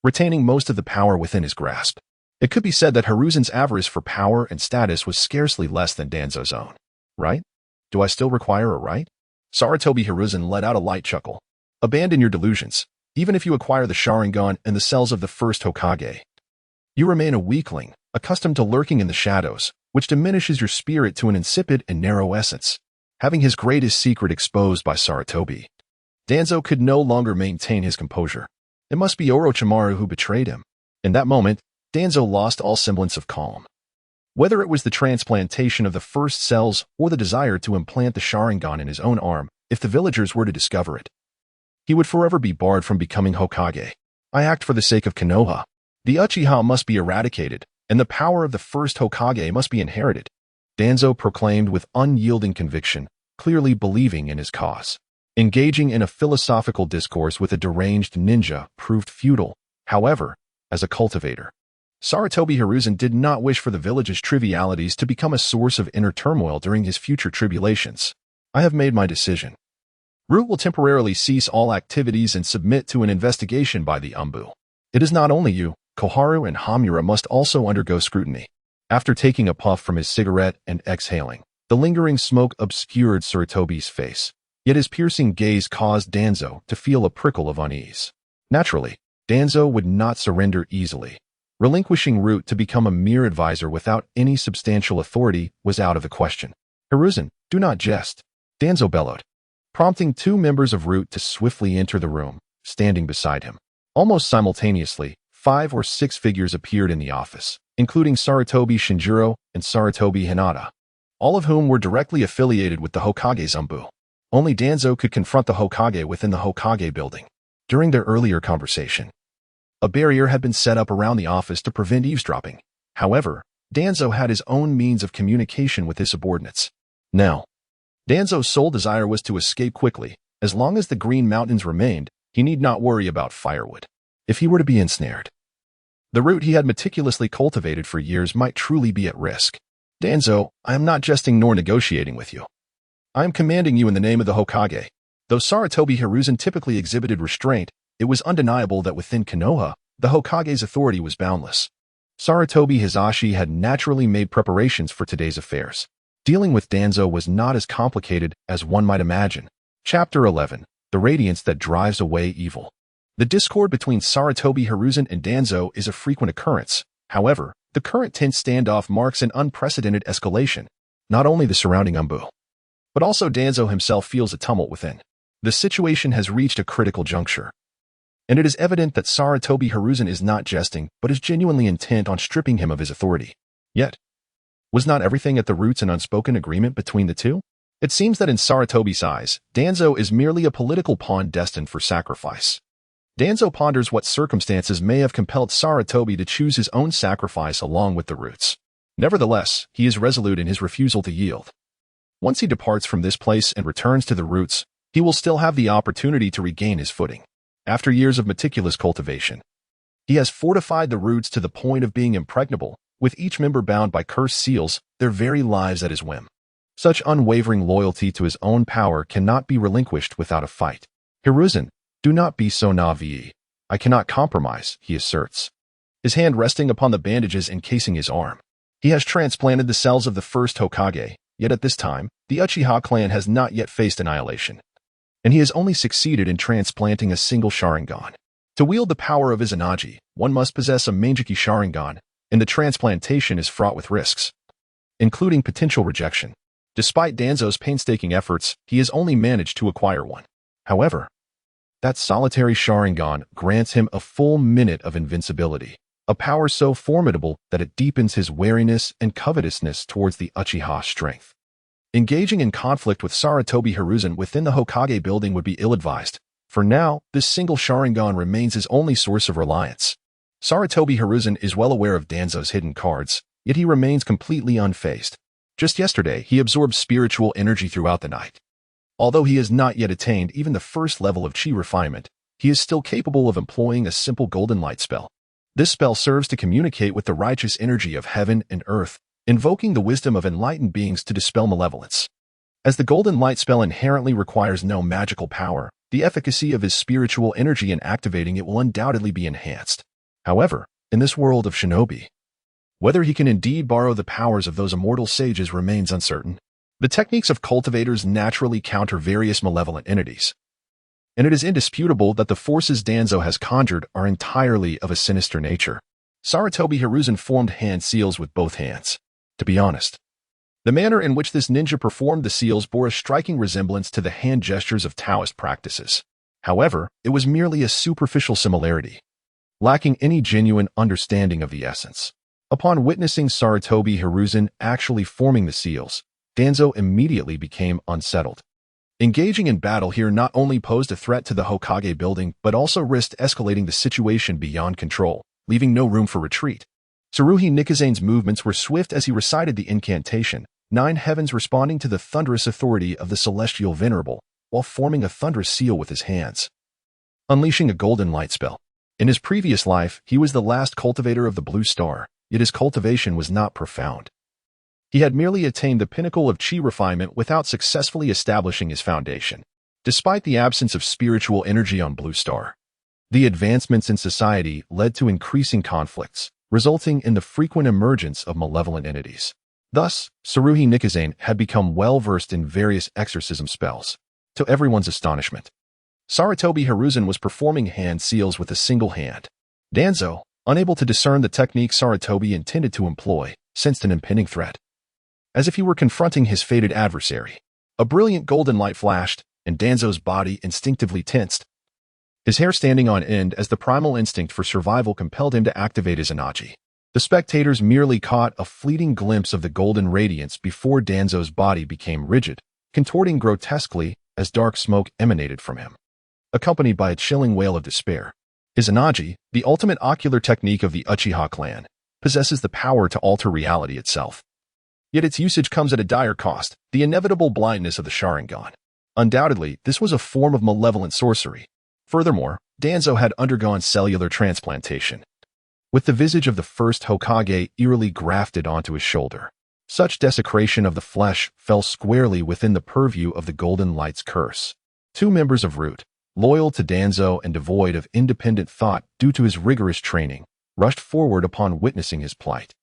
A: retaining most of the power within his grasp. It could be said that Hiruzen's avarice for power and status was scarcely less than Danzo's own. Right? Do I still require a right? Sarutobi Hiruzen let out a light chuckle. Abandon your delusions. Even if you acquire the Sharingan and the cells of the first Hokage, you remain a weakling, accustomed to lurking in the shadows, which diminishes your spirit to an insipid and narrow essence. Having his greatest secret exposed by Sarutobi, Danzo could no longer maintain his composure. It must be Orochimaru who betrayed him. In that moment, Danzo lost all semblance of calm. Whether it was the transplantation of the first cells or the desire to implant the Sharingan in his own arm, if the villagers were to discover it, he would forever be barred from becoming Hokage. I act for the sake of Konoha. The Uchiha must be eradicated, and the power of the first Hokage must be inherited. Danzo proclaimed with unyielding conviction, clearly believing in his cause. Engaging in a philosophical discourse with a deranged ninja proved futile, however, as a cultivator. Sarutobi Hiruzen did not wish for the village's trivialities to become a source of inner turmoil during his future tribulations. I have made my decision. Root will temporarily cease all activities and submit to an investigation by the Umbu. It is not only you, Koharu and Hamura must also undergo scrutiny. After taking a puff from his cigarette and exhaling, the lingering smoke obscured Sarutobi's face. Yet his piercing gaze caused Danzo to feel a prickle of unease. Naturally, Danzo would not surrender easily. Relinquishing Root to become a mere advisor without any substantial authority was out of the question. Hiruzen, do not jest, Danzo bellowed, prompting two members of Root to swiftly enter the room, standing beside him. Almost simultaneously, 5 or 6 figures appeared in the office, including Sarutobi Shinjiro and Sarutobi Hinata, all of whom were directly affiliated with the Hokage's Umbu. Only Danzo could confront the Hokage within the Hokage building. During their earlier conversation, a barrier had been set up around the office to prevent eavesdropping. However, Danzo had his own means of communication with his subordinates. Now, Danzo's sole desire was to escape quickly. As long as the Green Mountains remained, he need not worry about firewood. If he were to be ensnared, the root he had meticulously cultivated for years might truly be at risk. Danzo, I am not jesting nor negotiating with you. I am commanding you in the name of the Hokage. Though Sarutobi Hiruzen typically exhibited restraint, it was undeniable that within Konoha, the Hokage's authority was boundless. Sarutobi Hizashi had naturally made preparations for today's affairs. Dealing with Danzo was not as complicated as one might imagine. Chapter 11. The Radiance that Drives Away Evil. The discord between Sarutobi Hiruzen and Danzo is a frequent occurrence. However, the current tense standoff marks an unprecedented escalation. Not only the surrounding Umbu, but also Danzo himself feels a tumult within. The situation has reached a critical juncture, and it is evident that Sarutobi Hiruzen is not jesting, but is genuinely intent on stripping him of his authority. Yet, was not everything at the roots an unspoken agreement between the two? It seems that in Sarutobi's eyes, Danzo is merely a political pawn destined for sacrifice. Danzo ponders what circumstances may have compelled Sarutobi to choose his own sacrifice along with the roots. Nevertheless, he is resolute in his refusal to yield. Once he departs from this place and returns to the roots, he will still have the opportunity to regain his footing. After years of meticulous cultivation, he has fortified the roots to the point of being impregnable, with each member bound by cursed seals, their very lives at his whim. Such unwavering loyalty to his own power cannot be relinquished without a fight. Hiruzen, do not be so naive. I cannot compromise, he asserts, his hand resting upon the bandages encasing his arm. He has transplanted the cells of the first Hokage, yet at this time, the Uchiha clan has not yet faced annihilation, and he has only succeeded in transplanting a single Sharingan. To wield the power of Izanagi, one must possess a Mangeki Sharingan, and the transplantation is fraught with risks, including potential rejection. Despite Danzo's painstaking efforts, he has only managed to acquire one. However, that solitary Sharingan grants him a full minute of invincibility, a power so formidable that it deepens his wariness and covetousness towards the Uchiha strength. Engaging in conflict with Sarutobi Hiruzen within the Hokage building would be ill-advised. For now, this single Sharingan remains his only source of reliance. Sarutobi Hiruzen is well aware of Danzo's hidden cards, yet he remains completely unfazed. Just yesterday, he absorbed spiritual energy throughout the night. Although he has not yet attained even the first level of chi refinement, he is still capable of employing a simple golden light spell. This spell serves to communicate with the righteous energy of heaven and earth, invoking the wisdom of enlightened beings to dispel malevolence. As the golden light spell inherently requires no magical power, the efficacy of his spiritual energy in activating it will undoubtedly be enhanced. However, in this world of shinobi, whether he can indeed borrow the powers of those immortal sages remains uncertain. The techniques of cultivators naturally counter various malevolent entities, and it is indisputable that the forces Danzo has conjured are entirely of a sinister nature. Sarutobi Hiruzen formed hand seals with both hands. To be honest, the manner in which this ninja performed the seals bore a striking resemblance to the hand gestures of Taoist practices. However, it was merely a superficial similarity, lacking any genuine understanding of the essence. Upon witnessing Sarutobi Hiruzen actually forming the seals, Danzo immediately became unsettled. Engaging in battle here not only posed a threat to the Hokage building but also risked escalating the situation beyond control, leaving no room for retreat. Tsuruhi Nikazane's movements were swift as he recited the incantation, 9 heavens responding to the thunderous authority of the celestial venerable, while forming a thunderous seal with his hands, unleashing a golden light spell. In his previous life, he was the last cultivator of the Blue Star, yet his cultivation was not profound. He had merely attained the pinnacle of chi refinement without successfully establishing his foundation. Despite the absence of spiritual energy on Blue Star, the advancements in society led to increasing conflicts, resulting in the frequent emergence of malevolent entities. Thus, Tsuruhi Nikazane had become well-versed in various exorcism spells. To everyone's astonishment, Sarutobi Hiruzen was performing hand seals with a single hand. Danzo, unable to discern the technique Sarutobi intended to employ, sensed an impending threat. As if he were confronting his fated adversary, a brilliant golden light flashed, and Danzo's body instinctively tensed, his hair standing on end as the primal instinct for survival compelled him to activate his Izanagi. The spectators merely caught a fleeting glimpse of the golden radiance before Danzo's body became rigid, contorting grotesquely as dark smoke emanated from him, accompanied by a chilling wail of despair. Izanagi, the ultimate ocular technique of the Uchiha clan, possesses the power to alter reality itself. Yet its usage comes at a dire cost, the inevitable blindness of the Sharingan. Undoubtedly, this was a form of malevolent sorcery. Furthermore, Danzo had undergone cellular transplantation, with the visage of the first Hokage eerily grafted onto his shoulder. Such desecration of the flesh fell squarely within the purview of the Golden Light's curse. Two members of Root, loyal to Danzo and devoid of independent thought due to his rigorous training, rushed forward upon witnessing his plight,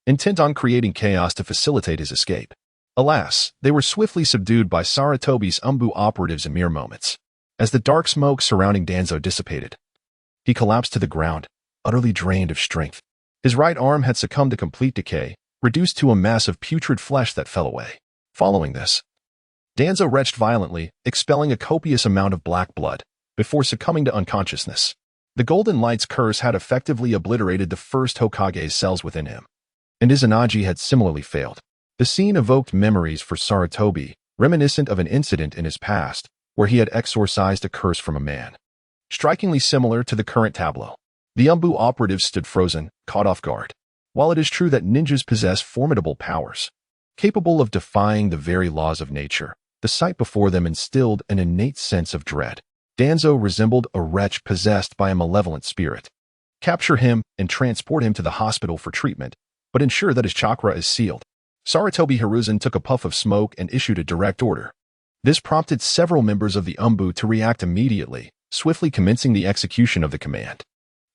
A: intent on creating chaos to facilitate his escape. Alas, they were swiftly subdued by Sarutobi's operatives in mere moments. As the dark smoke surrounding Danzo dissipated, he collapsed to the ground, utterly drained of strength. His right arm had succumbed to complete decay, reduced to a mass of putrid flesh that fell away. Following this, Danzo retched violently, expelling a copious amount of black blood, before succumbing to unconsciousness. The Golden Light's curse had effectively obliterated the first Hokage's cells within him, and Izanagi had similarly failed. The scene evoked memories for Sarutobi, reminiscent of an incident in his past, where he had exorcised a curse from a man. Strikingly similar to the current tableau, the operatives stood frozen, caught off guard. While it is true that ninjas possess formidable powers, capable of defying the very laws of nature, the sight before them instilled an innate sense of dread. Danzo resembled a wretch possessed by a malevolent spirit. Capture him and transport him to the hospital for treatment, but ensure that his chakra is sealed. Sarutobi Hiruzen took a puff of smoke and issued a direct order. This prompted several members of the to react immediately, swiftly commencing the execution of the command.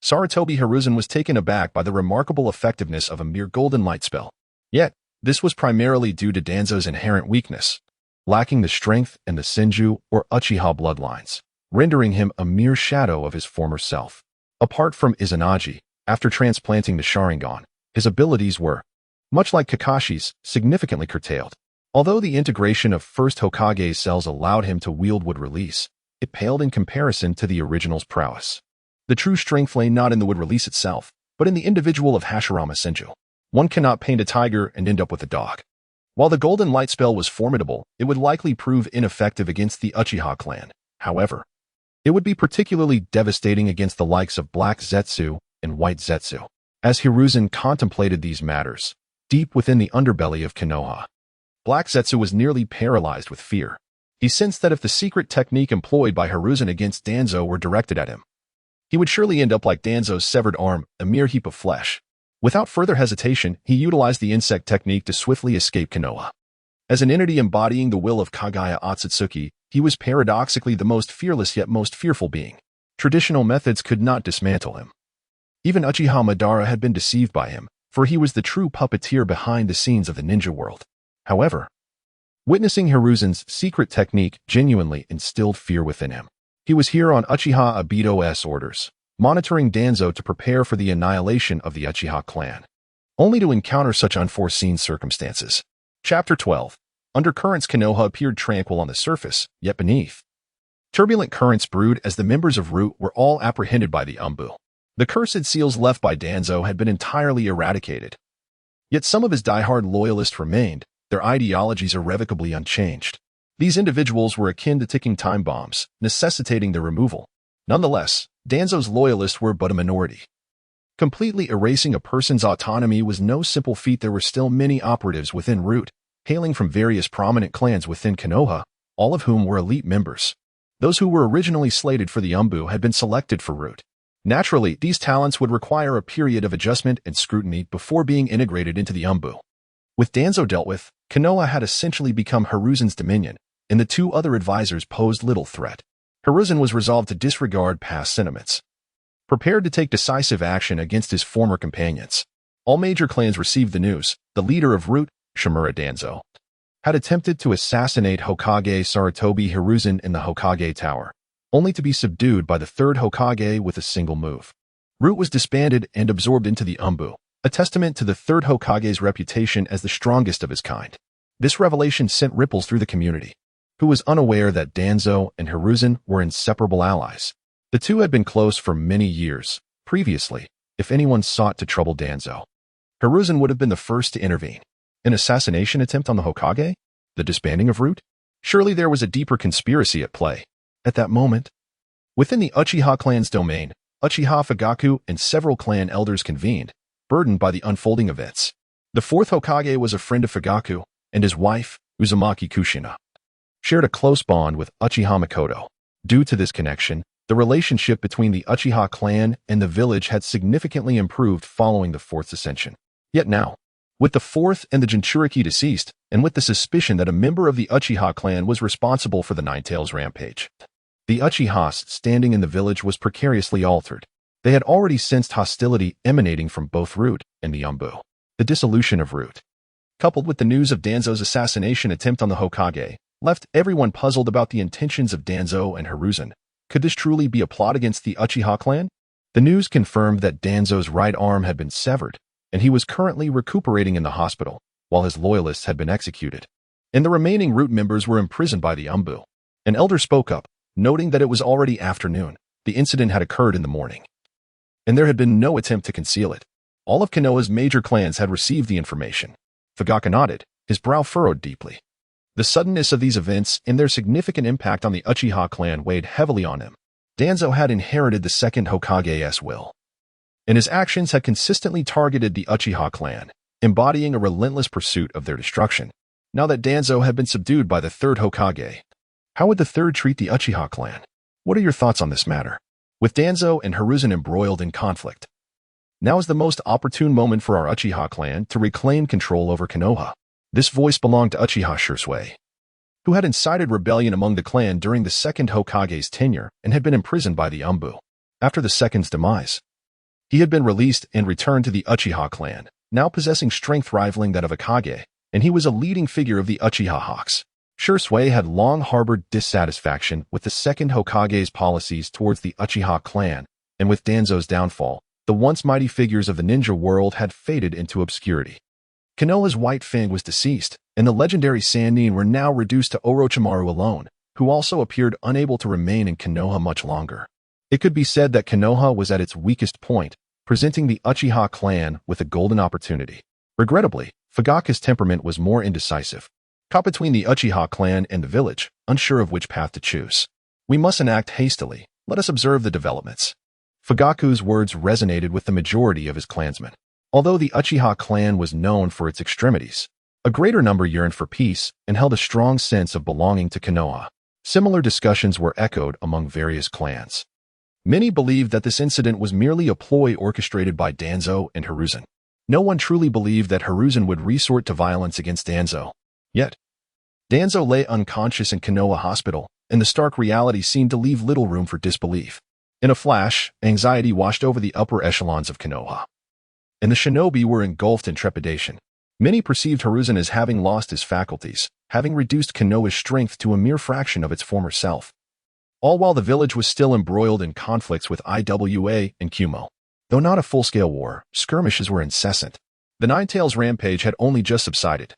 A: Sarutobi Hiruzen was taken aback by the remarkable effectiveness of a mere Golden Light spell. Yet, this was primarily due to Danzo's inherent weakness, lacking the strength and the Senju or Uchiha bloodlines, rendering him a mere shadow of his former self. Apart from Izanagi, after transplanting the Sharingan, his abilities were, much like Kakashi's, significantly curtailed. Although the integration of first Hokage's cells allowed him to wield wood release, it paled in comparison to the original's prowess. The true strength lay not in the wood release itself, but in the individual of Hashirama Senju. One cannot paint a tiger and end up with a dog. While the Golden Light spell was formidable, it would likely prove ineffective against the Uchiha clan. However, it would be particularly devastating against the likes of Black Zetsu and White Zetsu. As Hiruzen contemplated these matters, deep within the underbelly of Konoha, Black Zetsu was nearly paralyzed with fear. He sensed that if the secret technique employed by Hiruzen against Danzo were directed at him, he would surely end up like Danzo's severed arm, a mere heap of flesh. Without further hesitation, he utilized the insect technique to swiftly escape Konoha. As an entity embodying the will of Kaguya Otsutsuki, he was paradoxically the most fearless yet most fearful being. Traditional methods could not dismantle him. Even Uchiha Madara had been deceived by him, for he was the true puppeteer behind the scenes of the ninja world. However, witnessing Hiruzen's secret technique genuinely instilled fear within him. He was here on Uchiha Obito's orders, monitoring Danzo to prepare for the annihilation of the Uchiha clan, only to encounter such unforeseen circumstances. Chapter 12. Undercurrents. Konoha appeared tranquil on the surface, yet beneath, turbulent currents brewed as the members of Root were all apprehended by the Umbu. The cursed seals left by Danzo had been entirely eradicated. Yet some of his diehard loyalists remained, their ideologies irrevocably unchanged. These individuals were akin to ticking time bombs, necessitating their removal. Nonetheless, Danzo's loyalists were but a minority. Completely erasing a person's autonomy was no simple feat. There were still many operatives within Root, hailing from various prominent clans within Konoha, all of whom were elite members. Those who were originally slated for the Umbu had been selected for Root. Naturally, these talents would require a period of adjustment and scrutiny before being integrated into the Umbu. With Danzo dealt with, Konoha had essentially become Hiruzen's dominion, and the two other advisors posed little threat. Hiruzen was resolved to disregard past sentiments, prepared to take decisive action against his former companions. All major clans received the news. The leader of Root, Shimura Danzo, had attempted to assassinate Hokage Sarutobi Hiruzen in the Hokage Tower, only to be subdued by the third Hokage with a single move. Root was disbanded and absorbed into the Umbu, a testament to the third Hokage's reputation as the strongest of his kind. This revelation sent ripples through the community, who was unaware that Danzo and Hiruzen were inseparable allies. The two had been close for many years. Previously, if anyone sought to trouble Danzo, Hiruzen would have been the first to intervene. An assassination attempt on the Hokage? The disbanding of Root? Surely there was a deeper conspiracy at play. At that moment, within the Uchiha clan's domain, Uchiha Fugaku and several clan elders convened, burdened by the unfolding events. The fourth Hokage was a friend of Fugaku, and his wife, Uzumaki Kushina, shared a close bond with Uchiha Makoto. Due to this connection, the relationship between the Uchiha clan and the village had significantly improved following the fourth's ascension. Yet now, with the fourth and the Jinchuriki deceased, and with the suspicion that a member of the Uchiha clan was responsible for the Ninetales rampage, the Uchiha's standing in the village was precariously altered. They had already sensed hostility emanating from both Root and the Umbu. The dissolution of Root, coupled with the news of Danzo's assassination attempt on the Hokage, left everyone puzzled about the intentions of Danzo and Hiruzen. Could this truly be a plot against the Uchiha clan? The news confirmed that Danzo's right arm had been severed, and he was currently recuperating in the hospital, while his loyalists had been executed. And the remaining Root members were imprisoned by the Umbu. An elder spoke up, noting that it was already afternoon. The incident had occurred in the morning, and there had been no attempt to conceal it. All of Konoha's major clans had received the information. Fugaku nodded, his brow furrowed deeply. The suddenness of these events and their significant impact on the Uchiha clan weighed heavily on him. Danzo had inherited the second Hokage's will, and his actions had consistently targeted the Uchiha clan, embodying a relentless pursuit of their destruction. Now that Danzo had been subdued by the third Hokage, how would the third treat the Uchiha clan? What are your thoughts on this matter? With Danzo and Hiruzen embroiled in conflict, now is the most opportune moment for our Uchiha clan to reclaim control over Konoha. This voice belonged to Uchiha Shisui, who had incited rebellion among the clan during the second Hokage's tenure and had been imprisoned by the Umbu. After the second's demise, he had been released and returned to the Uchiha clan, now possessing strength rivaling that of Hokage, and he was a leading figure of the Uchiha Hawks. Shisui had long harbored dissatisfaction with the second Hokage's policies towards the Uchiha clan, and with Danzo's downfall, the once mighty figures of the ninja world had faded into obscurity. Konoha's White Fang was deceased, and the legendary Sannin were now reduced to Orochimaru alone, who also appeared unable to remain in Konoha much longer. It could be said that Konoha was at its weakest point, presenting the Uchiha clan with a golden opportunity. Regrettably, Fugaku's temperament was more indecisive, caught between the Uchiha clan and the village, unsure of which path to choose. We mustn't act hastily. Let us observe the developments. Fugaku's words resonated with the majority of his clansmen. Although the Uchiha clan was known for its extremities, a greater number yearned for peace and held a strong sense of belonging to Konoha. Similar discussions were echoed among various clans. Many believed that this incident was merely a ploy orchestrated by Danzo and Hiruzen. No one truly believed that Hiruzen would resort to violence against Danzo. Yet, Danzo lay unconscious in Konoha Hospital, and the stark reality seemed to leave little room for disbelief. In a flash, anxiety washed over the upper echelons of Konoha, and the shinobi were engulfed in trepidation. Many perceived Hiruzen as having lost his faculties, having reduced Konoha's strength to a mere fraction of its former self. All while the village was still embroiled in conflicts with IWA and Kumo. Though not a full-scale war, skirmishes were incessant. The Ninetales rampage had only just subsided,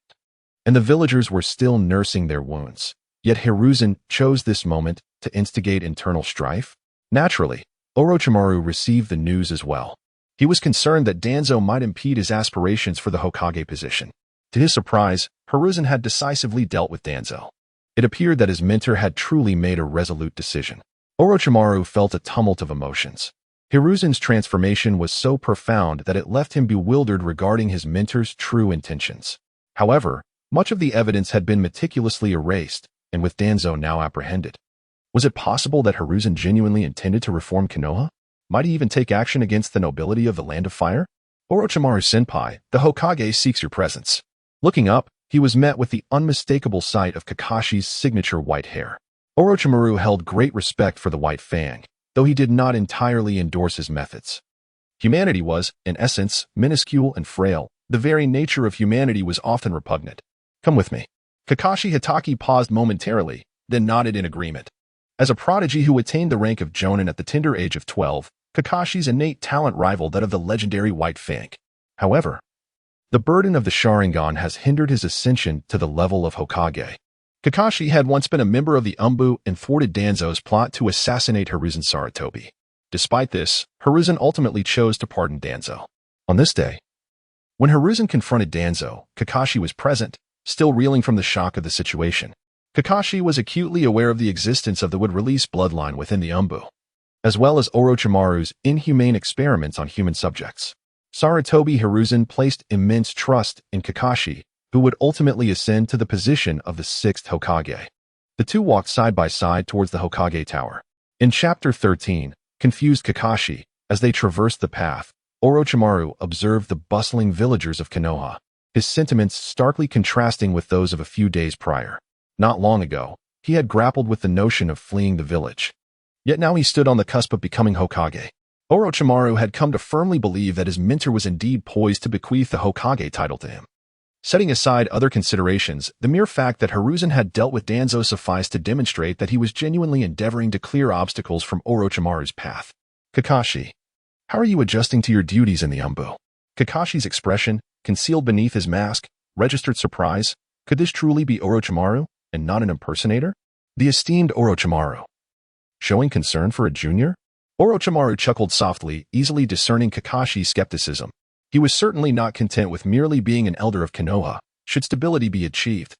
A: and the villagers were still nursing their wounds. Yet Hiruzen chose this moment to instigate internal strife. Naturally, Orochimaru received the news as well. He was concerned that Danzo might impede his aspirations for the Hokage position. To his surprise, Hiruzen had decisively dealt with Danzo. It appeared that his mentor had truly made a resolute decision. Orochimaru felt a tumult of emotions. Hiruzen's transformation was so profound that it left him bewildered regarding his mentor's true intentions. However, much of the evidence had been meticulously erased, and with Danzo now apprehended, was it possible that Hiruzen genuinely intended to reform Konoha? Might he even take action against the nobility of the Land of Fire? Orochimaru-senpai, the Hokage seeks your presence. Looking up, he was met with the unmistakable sight of Kakashi's signature white hair. Orochimaru held great respect for the White Fang, though he did not entirely endorse his methods. Humanity was, in essence, minuscule and frail. The very nature of humanity was often repugnant. Come with me. Kakashi Hitaki paused momentarily, then nodded in agreement. As a prodigy who attained the rank of Jonin at the tender age of 12, Kakashi's innate talent rivaled that of the legendary White Fang. However, the burden of the Sharingan has hindered his ascension to the level of Hokage. Kakashi had once been a member of the Umbu and thwarted Danzo's plot to assassinate Hiruzen Sarutobi. Despite this, Hiruzen ultimately chose to pardon Danzo. On this day, when Hiruzen confronted Danzo, Kakashi was present, still reeling from the shock of the situation. Kakashi was acutely aware of the existence of the would-release bloodline within the Umbu, as well as Orochimaru's inhumane experiments on human subjects. Sarutobi Hiruzen placed immense trust in Kakashi, who would ultimately ascend to the position of the 6th Hokage. The two walked side by side towards the Hokage Tower. In Chapter 13, confused Kakashi, as they traversed the path, Orochimaru observed the bustling villagers of Konoha, his sentiments starkly contrasting with those of a few days prior. Not long ago, he had grappled with the notion of fleeing the village. Yet now he stood on the cusp of becoming Hokage. Orochimaru had come to firmly believe that his mentor was indeed poised to bequeath the Hokage title to him. Setting aside other considerations, the mere fact that Hiruzen had dealt with Danzo sufficed to demonstrate that he was genuinely endeavoring to clear obstacles from Orochimaru's path. Kakashi, how are you adjusting to your duties in the Umbu? Kakashi's expression, concealed beneath his mask, registered surprise. Could this truly be Orochimaru, and not an impersonator? The esteemed Orochimaru. Showing concern for a junior? Orochimaru chuckled softly, easily discerning Kakashi's skepticism. He was certainly not content with merely being an elder of Konoha, should stability be achieved.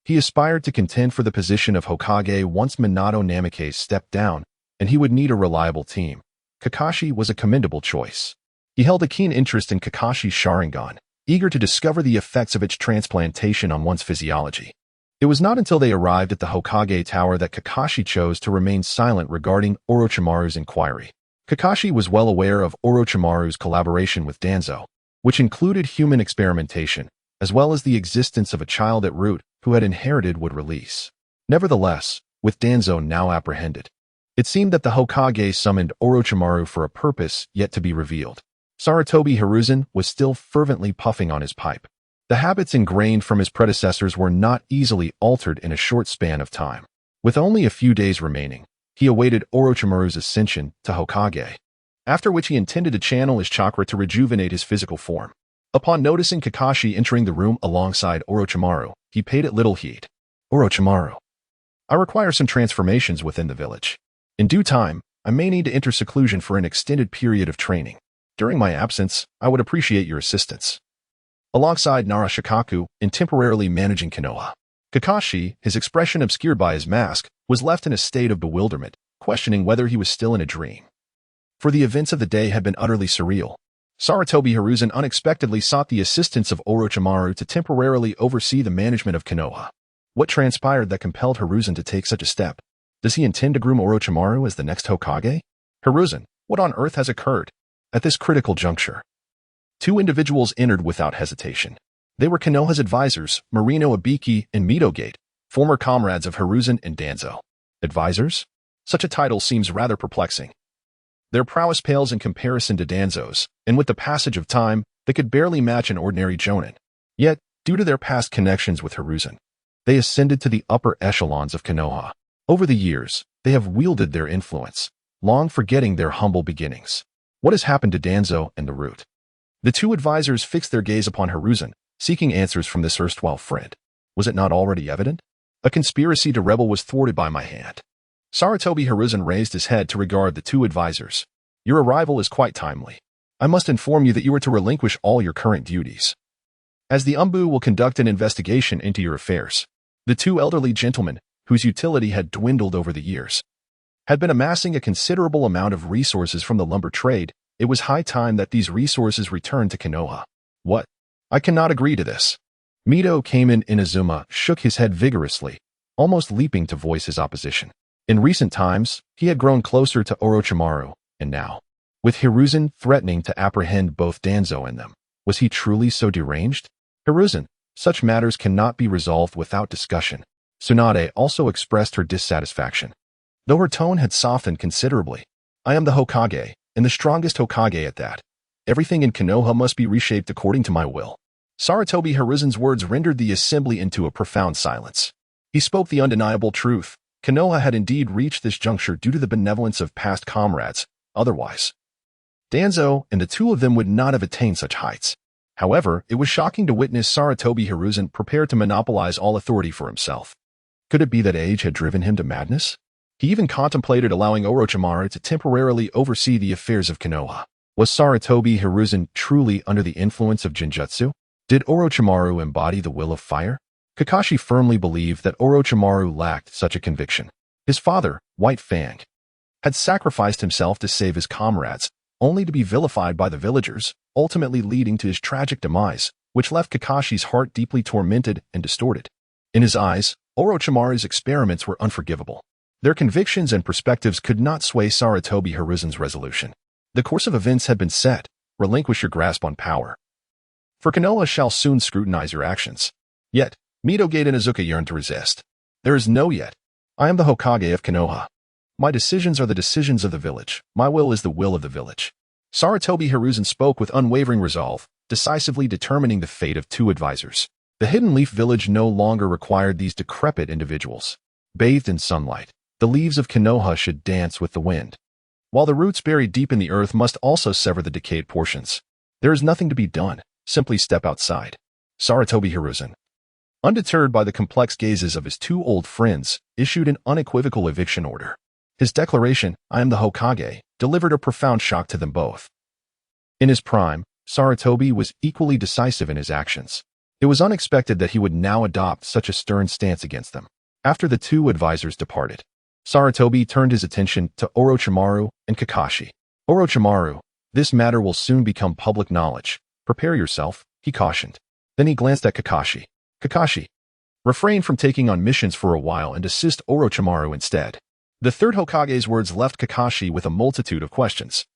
A: He aspired to contend for the position of Hokage once Minato Namikaze stepped down, and he would need a reliable team. Kakashi was a commendable choice. He held a keen interest in Kakashi's Sharingan, eager to discover the effects of its transplantation on one's physiology. It was not until they arrived at the Hokage Tower that Kakashi chose to remain silent regarding Orochimaru's inquiry. Kakashi was well aware of Orochimaru's collaboration with Danzo, which included human experimentation, as well as the existence of a child at root who had inherited would release. Nevertheless, with Danzo now apprehended, it seemed that the Hokage summoned Orochimaru for a purpose yet to be revealed. Sarutobi Hiruzen was still fervently puffing on his pipe. The habits ingrained from his predecessors were not easily altered in a short span of time. With only a few days remaining, he awaited Orochimaru's ascension to Hokage, after which he intended to channel his chakra to rejuvenate his physical form. Upon noticing Kakashi entering the room alongside Orochimaru, he paid it little heed. Orochimaru, I require some transformations within the village. In due time, I may need to enter seclusion for an extended period of training. During my absence, I would appreciate your assistance. Alongside Nara Shikaku in temporarily managing Konoha, Kakashi, his expression obscured by his mask, was left in a state of bewilderment, questioning whether he was still in a dream. For the events of the day had been utterly surreal. Sarutobi Hiruzen unexpectedly sought the assistance of Orochimaru to temporarily oversee the management of Konoha. What transpired that compelled Hiruzen to take such a step? Does he intend to groom Orochimaru as the next Hokage? Hiruzen, what on earth has occurred? At this critical juncture, two individuals entered without hesitation. They were Konoha's advisors, Marino Ibiki and Midogate, former comrades of Hiruzen and Danzo. Advisors? Such a title seems rather perplexing. Their prowess pales in comparison to Danzo's, and with the passage of time, they could barely match an ordinary jonin. Yet, due to their past connections with Hiruzen, they ascended to the upper echelons of Konoha. Over the years, they have wielded their influence, long forgetting their humble beginnings. What has happened to Danzo and the Root? The two advisors fixed their gaze upon Hiruzen, seeking answers from this erstwhile friend. Was it not already evident? A conspiracy to rebel was thwarted by my hand. Sarutobi Hiruzen raised his head to regard the two advisors. Your arrival is quite timely. I must inform you that you are to relinquish all your current duties, as the Umbu will conduct an investigation into your affairs. The two elderly gentlemen, whose utility had dwindled over the years, had been amassing a considerable amount of resources from the lumber trade. It was high time that these resources returned to Konoha. What? I cannot agree to this. Mito Kamen Inazuma shook his head vigorously, almost leaping to voice his opposition. In recent times, he had grown closer to Orochimaru, and now, with Hiruzen threatening to apprehend both Danzo and them, was he truly so deranged? Hiruzen, such matters cannot be resolved without discussion. Tsunade also expressed her dissatisfaction, though her tone had softened considerably. I am the Hokage, and the strongest Hokage at that. Everything in Konoha must be reshaped according to my will. Sarutobi Hiruzen's words rendered the assembly into a profound silence. He spoke the undeniable truth. Konoha had indeed reached this juncture due to the benevolence of past comrades. Otherwise, Danzo and the two of them would not have attained such heights. However, it was shocking to witness Sarutobi Hiruzen prepared to monopolize all authority for himself. Could it be that age had driven him to madness? He even contemplated allowing Orochimaru to temporarily oversee the affairs of Konoha. Was Sarutobi Hiruzen truly under the influence of Genjutsu? Did Orochimaru embody the will of fire? Kakashi firmly believed that Orochimaru lacked such a conviction. His father, White Fang, had sacrificed himself to save his comrades, only to be vilified by the villagers, ultimately leading to his tragic demise, which left Kakashi's heart deeply tormented and distorted. In his eyes, Orochimaru's experiments were unforgivable. Their convictions and perspectives could not sway Sarutobi Hiruzen's resolution. The course of events had been set. Relinquish your grasp on power. For Konoha shall soon scrutinize your actions. Yet, Midogate and Izuka yearn to resist. There is no yet. I am the Hokage of Konoha. My decisions are the decisions of the village. My will is the will of the village. Sarutobi Hiruzen spoke with unwavering resolve, decisively determining the fate of two advisors. The Hidden Leaf village no longer required these decrepit individuals. Bathed in sunlight, the leaves of Konoha should dance with the wind, while the roots buried deep in the earth must also sever the decayed portions. There is nothing to be done. Simply step outside. Sarutobi Hiruzen, undeterred by the complex gazes of his two old friends, issued an unequivocal eviction order. His declaration, "I am the Hokage," delivered a profound shock to them both. In his prime, Sarutobi was equally decisive in his actions. It was unexpected that he would now adopt such a stern stance against them. After the two advisors departed, Sarutobi turned his attention to Orochimaru and Kakashi. Orochimaru, this matter will soon become public knowledge. Prepare yourself, he cautioned. Then he glanced at Kakashi. Kakashi, refrain from taking on missions for a while and assist Orochimaru instead. The third Hokage's words left Kakashi with a multitude of questions.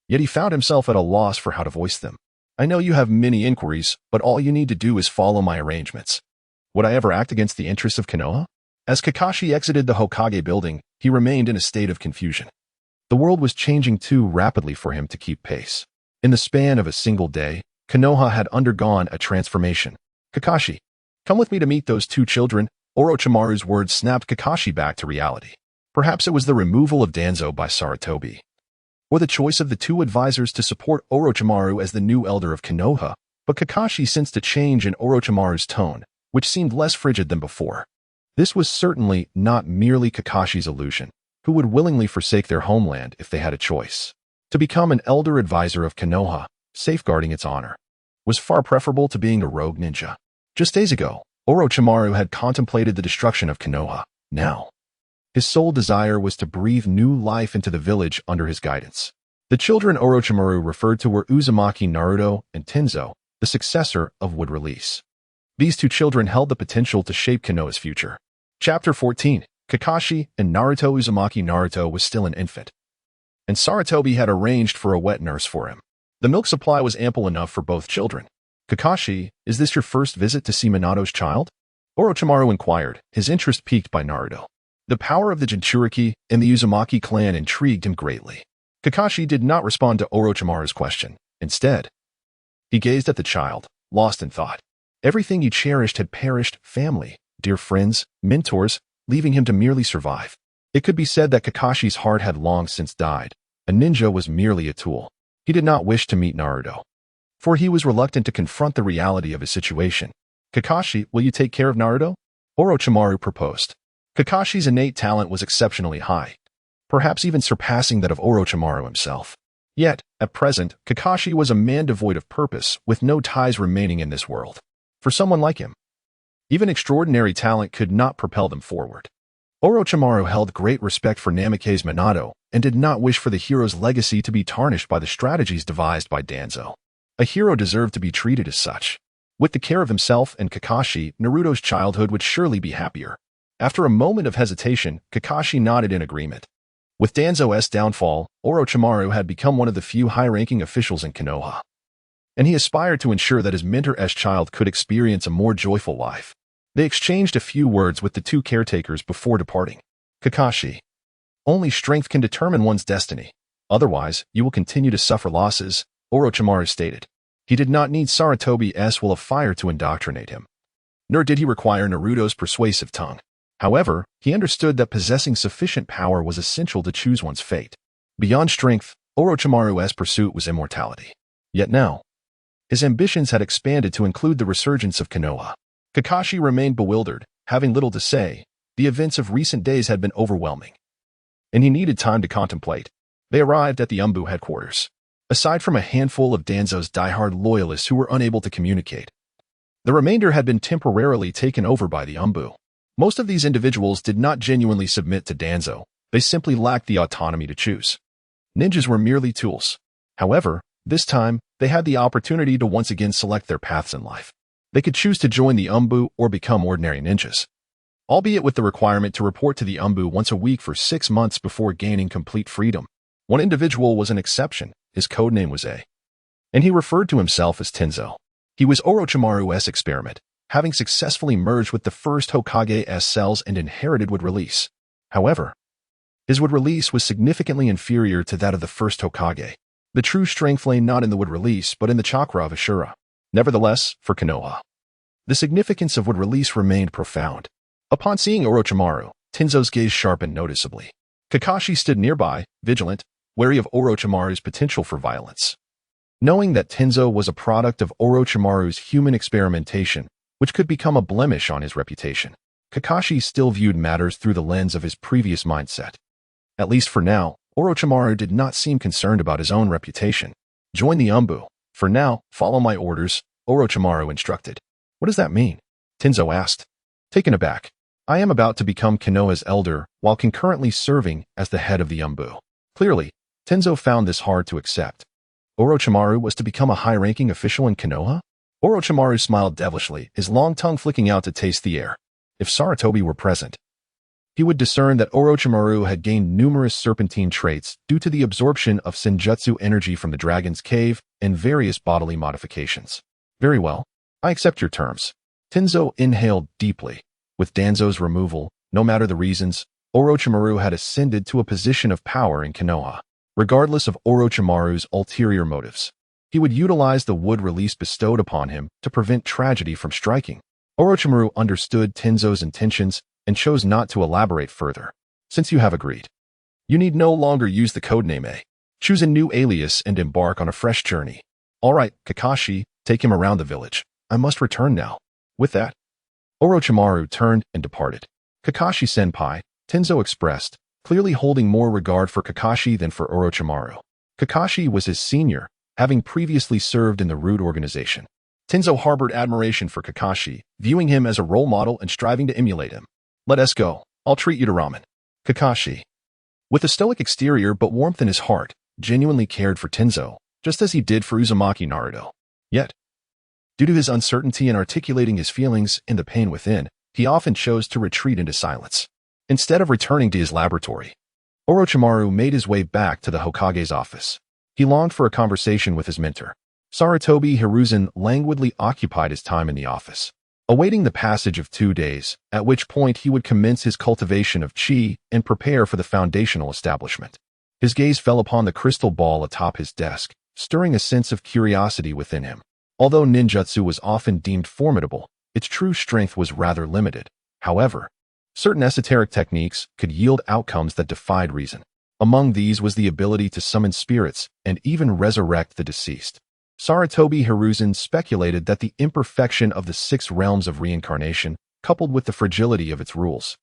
A: Yet he found himself at a loss for how to voice them. I know you have many inquiries, but all you need to do is follow my arrangements. Would I ever act against the interests of Konoha? As Kakashi exited the Hokage building, he remained in a state of confusion. The world was changing too rapidly for him to keep pace. In the span of a single day, Konoha had undergone a transformation. Kakashi, come with me to meet those two children. Orochimaru's words snapped Kakashi back to reality. Perhaps it was the removal of Danzo by Sarutobi, or the choice of the two advisors to support Orochimaru as the new elder of Konoha, but Kakashi sensed a change in Orochimaru's tone, which seemed less frigid than before. This was certainly not merely Kakashi's illusion, who would willingly forsake their homeland if they had a choice. To become an elder advisor of Konoha, safeguarding its honor, was far preferable to being a rogue ninja. Just days ago, Orochimaru had contemplated the destruction of Konoha. Now, his sole desire was to breathe new life into the village under his guidance. The children Orochimaru referred to were Uzumaki Naruto and Tenzo, the successor of Wood Release. These two children held the potential to shape Konoha's future. Chapter 14. Kakashi and Naruto. Uzumaki Naruto was still an infant, and Sarutobi had arranged for a wet nurse for him. The milk supply was ample enough for both children. Kakashi, is this your first visit to see Minato's child? Orochimaru inquired, his interest piqued by Naruto. The power of the Jinchuriki and the Uzumaki clan intrigued him greatly. Kakashi did not respond to Orochimaru's question. Instead, he gazed at the child, lost in thought. Everything he cherished had perished: family, dear friends, mentors, leaving him to merely survive. It could be said that Kakashi's heart had long since died. A ninja was merely a tool. He did not wish to meet Naruto, for he was reluctant to confront the reality of his situation. Kakashi, will you take care of Naruto? Orochimaru proposed. Kakashi's innate talent was exceptionally high, perhaps even surpassing that of Orochimaru himself. Yet, at present, Kakashi was a man devoid of purpose, with no ties remaining in this world. For someone like him, even extraordinary talent could not propel them forward. Orochimaru held great respect for Namikaze Minato and did not wish for the hero's legacy to be tarnished by the strategies devised by Danzo. A hero deserved to be treated as such. With the care of himself and Kakashi, Naruto's childhood would surely be happier. After a moment of hesitation, Kakashi nodded in agreement. With Danzo's downfall, Orochimaru had become one of the few high-ranking officials in Konoha, and he aspired to ensure that his mentor's child could experience a more joyful life. They exchanged a few words with the two caretakers before departing. Kakashi, only strength can determine one's destiny. Otherwise, you will continue to suffer losses, Orochimaru stated. He did not need Sarutobi's will of fire to indoctrinate him, nor did he require Naruto's persuasive tongue. However, he understood that possessing sufficient power was essential to choose one's fate. Beyond strength, Orochimaru's pursuit was immortality. Yet now, his ambitions had expanded to include the resurgence of Konoha. Kakashi remained bewildered, having little to say. The events of recent days had been overwhelming, and he needed time to contemplate. They arrived at the Umbu headquarters. Aside from a handful of Danzo's diehard loyalists who were unable to communicate, the remainder had been temporarily taken over by the Umbu. Most of these individuals did not genuinely submit to Danzo. They simply lacked the autonomy to choose. Ninjas were merely tools. However, this time, they had the opportunity to once again select their paths in life. They could choose to join the Umbu or become ordinary ninjas, albeit with the requirement to report to the Umbu once a week for 6 months before gaining complete freedom. One individual was an exception. His codename was A, and he referred to himself as Tenzo. He was Orochimaru's experiment, having successfully merged with the first Hokage's cells and inherited wood release. However, his wood release was significantly inferior to that of the first Hokage. The true strength lay not in the wood release, but in the chakra of Ashura. Nevertheless, for Konoha, the significance of wood release remained profound. Upon seeing Orochimaru, Tenzo's gaze sharpened noticeably. Kakashi stood nearby, vigilant, wary of Orochimaru's potential for violence. Knowing that Tenzo was a product of Orochimaru's human experimentation, which could become a blemish on his reputation, Kakashi still viewed matters through the lens of his previous mindset. At least for now, Orochimaru did not seem concerned about his own reputation. Join the Umbu. For now, follow my orders, Orochimaru instructed. What does that mean? Tenzo asked. Taken aback. I am about to become Konoha's elder while concurrently serving as the head of the Umbu. Clearly, Tenzo found this hard to accept. Orochimaru was to become a high-ranking official in Konoha? Orochimaru smiled devilishly, his long tongue flicking out to taste the air. If Sarutobi were present, he would discern that Orochimaru had gained numerous serpentine traits due to the absorption of senjutsu energy from the dragon's cave and various bodily modifications. Very well, I accept your terms. Tenzo inhaled deeply. With Danzo's removal, no matter the reasons, Orochimaru had ascended to a position of power in Konoha. Regardless of Orochimaru's ulterior motives, he would utilize the wood release bestowed upon him to prevent tragedy from striking. Orochimaru understood Tenzo's intentions and chose not to elaborate further. Since you have agreed, you need no longer use the codename A. Choose a new alias and embark on a fresh journey. All right, Kakashi, take him around the village. I must return now. With that, Orochimaru turned and departed. Kakashi-senpai, Tenzo expressed, clearly holding more regard for Kakashi than for Orochimaru. Kakashi was his senior, having previously served in the Root organization. Tenzo harbored admiration for Kakashi, viewing him as a role model and striving to emulate him. Let us go. I'll treat you to ramen. Kakashi, with a stoic exterior but warmth in his heart, genuinely cared for Tenzo, just as he did for Uzumaki Naruto. Yet, due to his uncertainty in articulating his feelings and the pain within, he often chose to retreat into silence. Instead of returning to his laboratory, Orochimaru made his way back to the Hokage's office. He longed for a conversation with his mentor. Sarutobi Hiruzen languidly occupied his time in the office, awaiting the passage of 2 days, at which point he would commence his cultivation of chi and prepare for the foundational establishment. His gaze fell upon the crystal ball atop his desk, stirring a sense of curiosity within him. Although ninjutsu was often deemed formidable, its true strength was rather limited. However, certain esoteric techniques could yield outcomes that defied reason. Among these was the ability to summon spirits and even resurrect the deceased. Sarutobi Hiruzen speculated that the imperfection of the 6 realms of reincarnation, coupled with the fragility of its rules,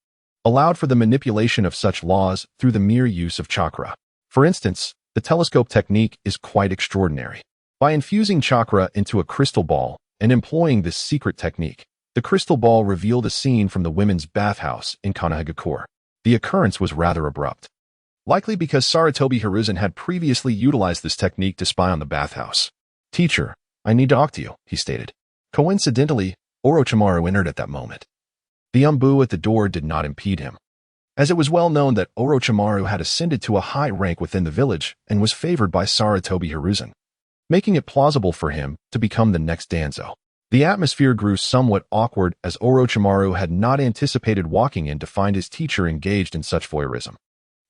A: allowed for the manipulation of such laws through the mere use of chakra. For instance, the telescope technique is quite extraordinary. By infusing chakra into a crystal ball and employing this secret technique, the crystal ball revealed a scene from the women's bathhouse in Konoha. The occurrence was rather abrupt, likely because Sarutobi Hiruzen had previously utilized this technique to spy on the bathhouse. Teacher, I need to talk to you, he stated. Coincidentally, Orochimaru entered at that moment. The Umbu at the door did not impede him, as it was well known that Orochimaru had ascended to a high rank within the village and was favored by Sarutobi Hiruzen, making it plausible for him to become the next Danzo. The atmosphere grew somewhat awkward as Orochimaru had not anticipated walking in to find his teacher engaged in such voyeurism.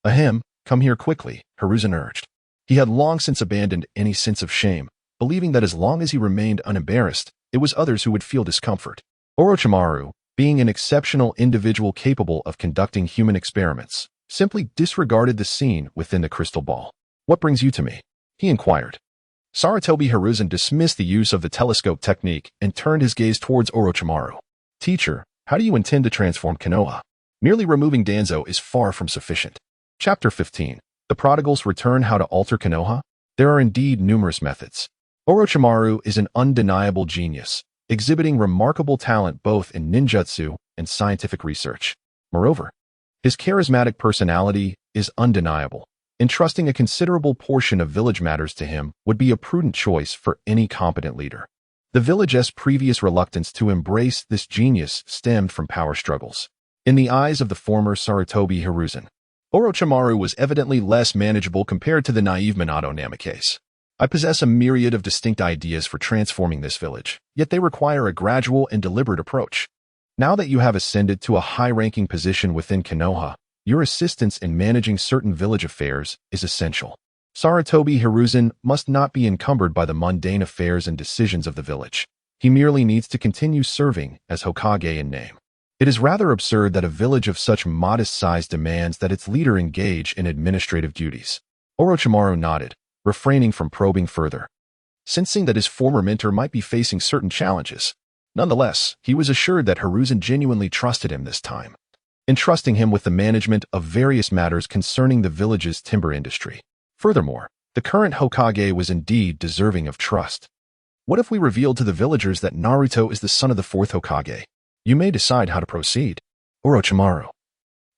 A: Ahem, come here quickly, Hiruzen urged. He had long since abandoned any sense of shame, believing that as long as he remained unembarrassed, it was others who would feel discomfort. Orochimaru, being an exceptional individual capable of conducting human experiments, simply disregarded the scene within the crystal ball. What brings you to me? He inquired. Sarutobi Hiruzen dismissed the use of the telescope technique and turned his gaze towards Orochimaru. Teacher, how do you intend to transform Konoha? Merely removing Danzo is far from sufficient. Chapter 15. The Prodigal's Return. How to alter Konoha? There are indeed numerous methods. Orochimaru is an undeniable genius, exhibiting remarkable talent both in ninjutsu and scientific research. Moreover, his charismatic personality is undeniable. Entrusting a considerable portion of village matters to him would be a prudent choice for any competent leader. The village's previous reluctance to embrace this genius stemmed from power struggles. In the eyes of the former Sarutobi Hiruzen, Orochimaru was evidently less manageable compared to the naive Minato Namikaze. I possess a myriad of distinct ideas for transforming this village, yet they require a gradual and deliberate approach. Now that you have ascended to a high-ranking position within Konoha, your assistance in managing certain village affairs is essential. Sarutobi Hiruzen must not be encumbered by the mundane affairs and decisions of the village. He merely needs to continue serving as Hokage in name. It is rather absurd that a village of such modest size demands that its leader engage in administrative duties. Orochimaru nodded, refraining from probing further, sensing that his former mentor might be facing certain challenges. Nonetheless, he was assured that Hiruzen genuinely trusted him this time, entrusting him with the management of various matters concerning the village's timber industry. Furthermore, the current Hokage was indeed deserving of trust. What if we revealed to the villagers that Naruto is the son of the fourth Hokage? You may decide how to proceed. Orochimaru,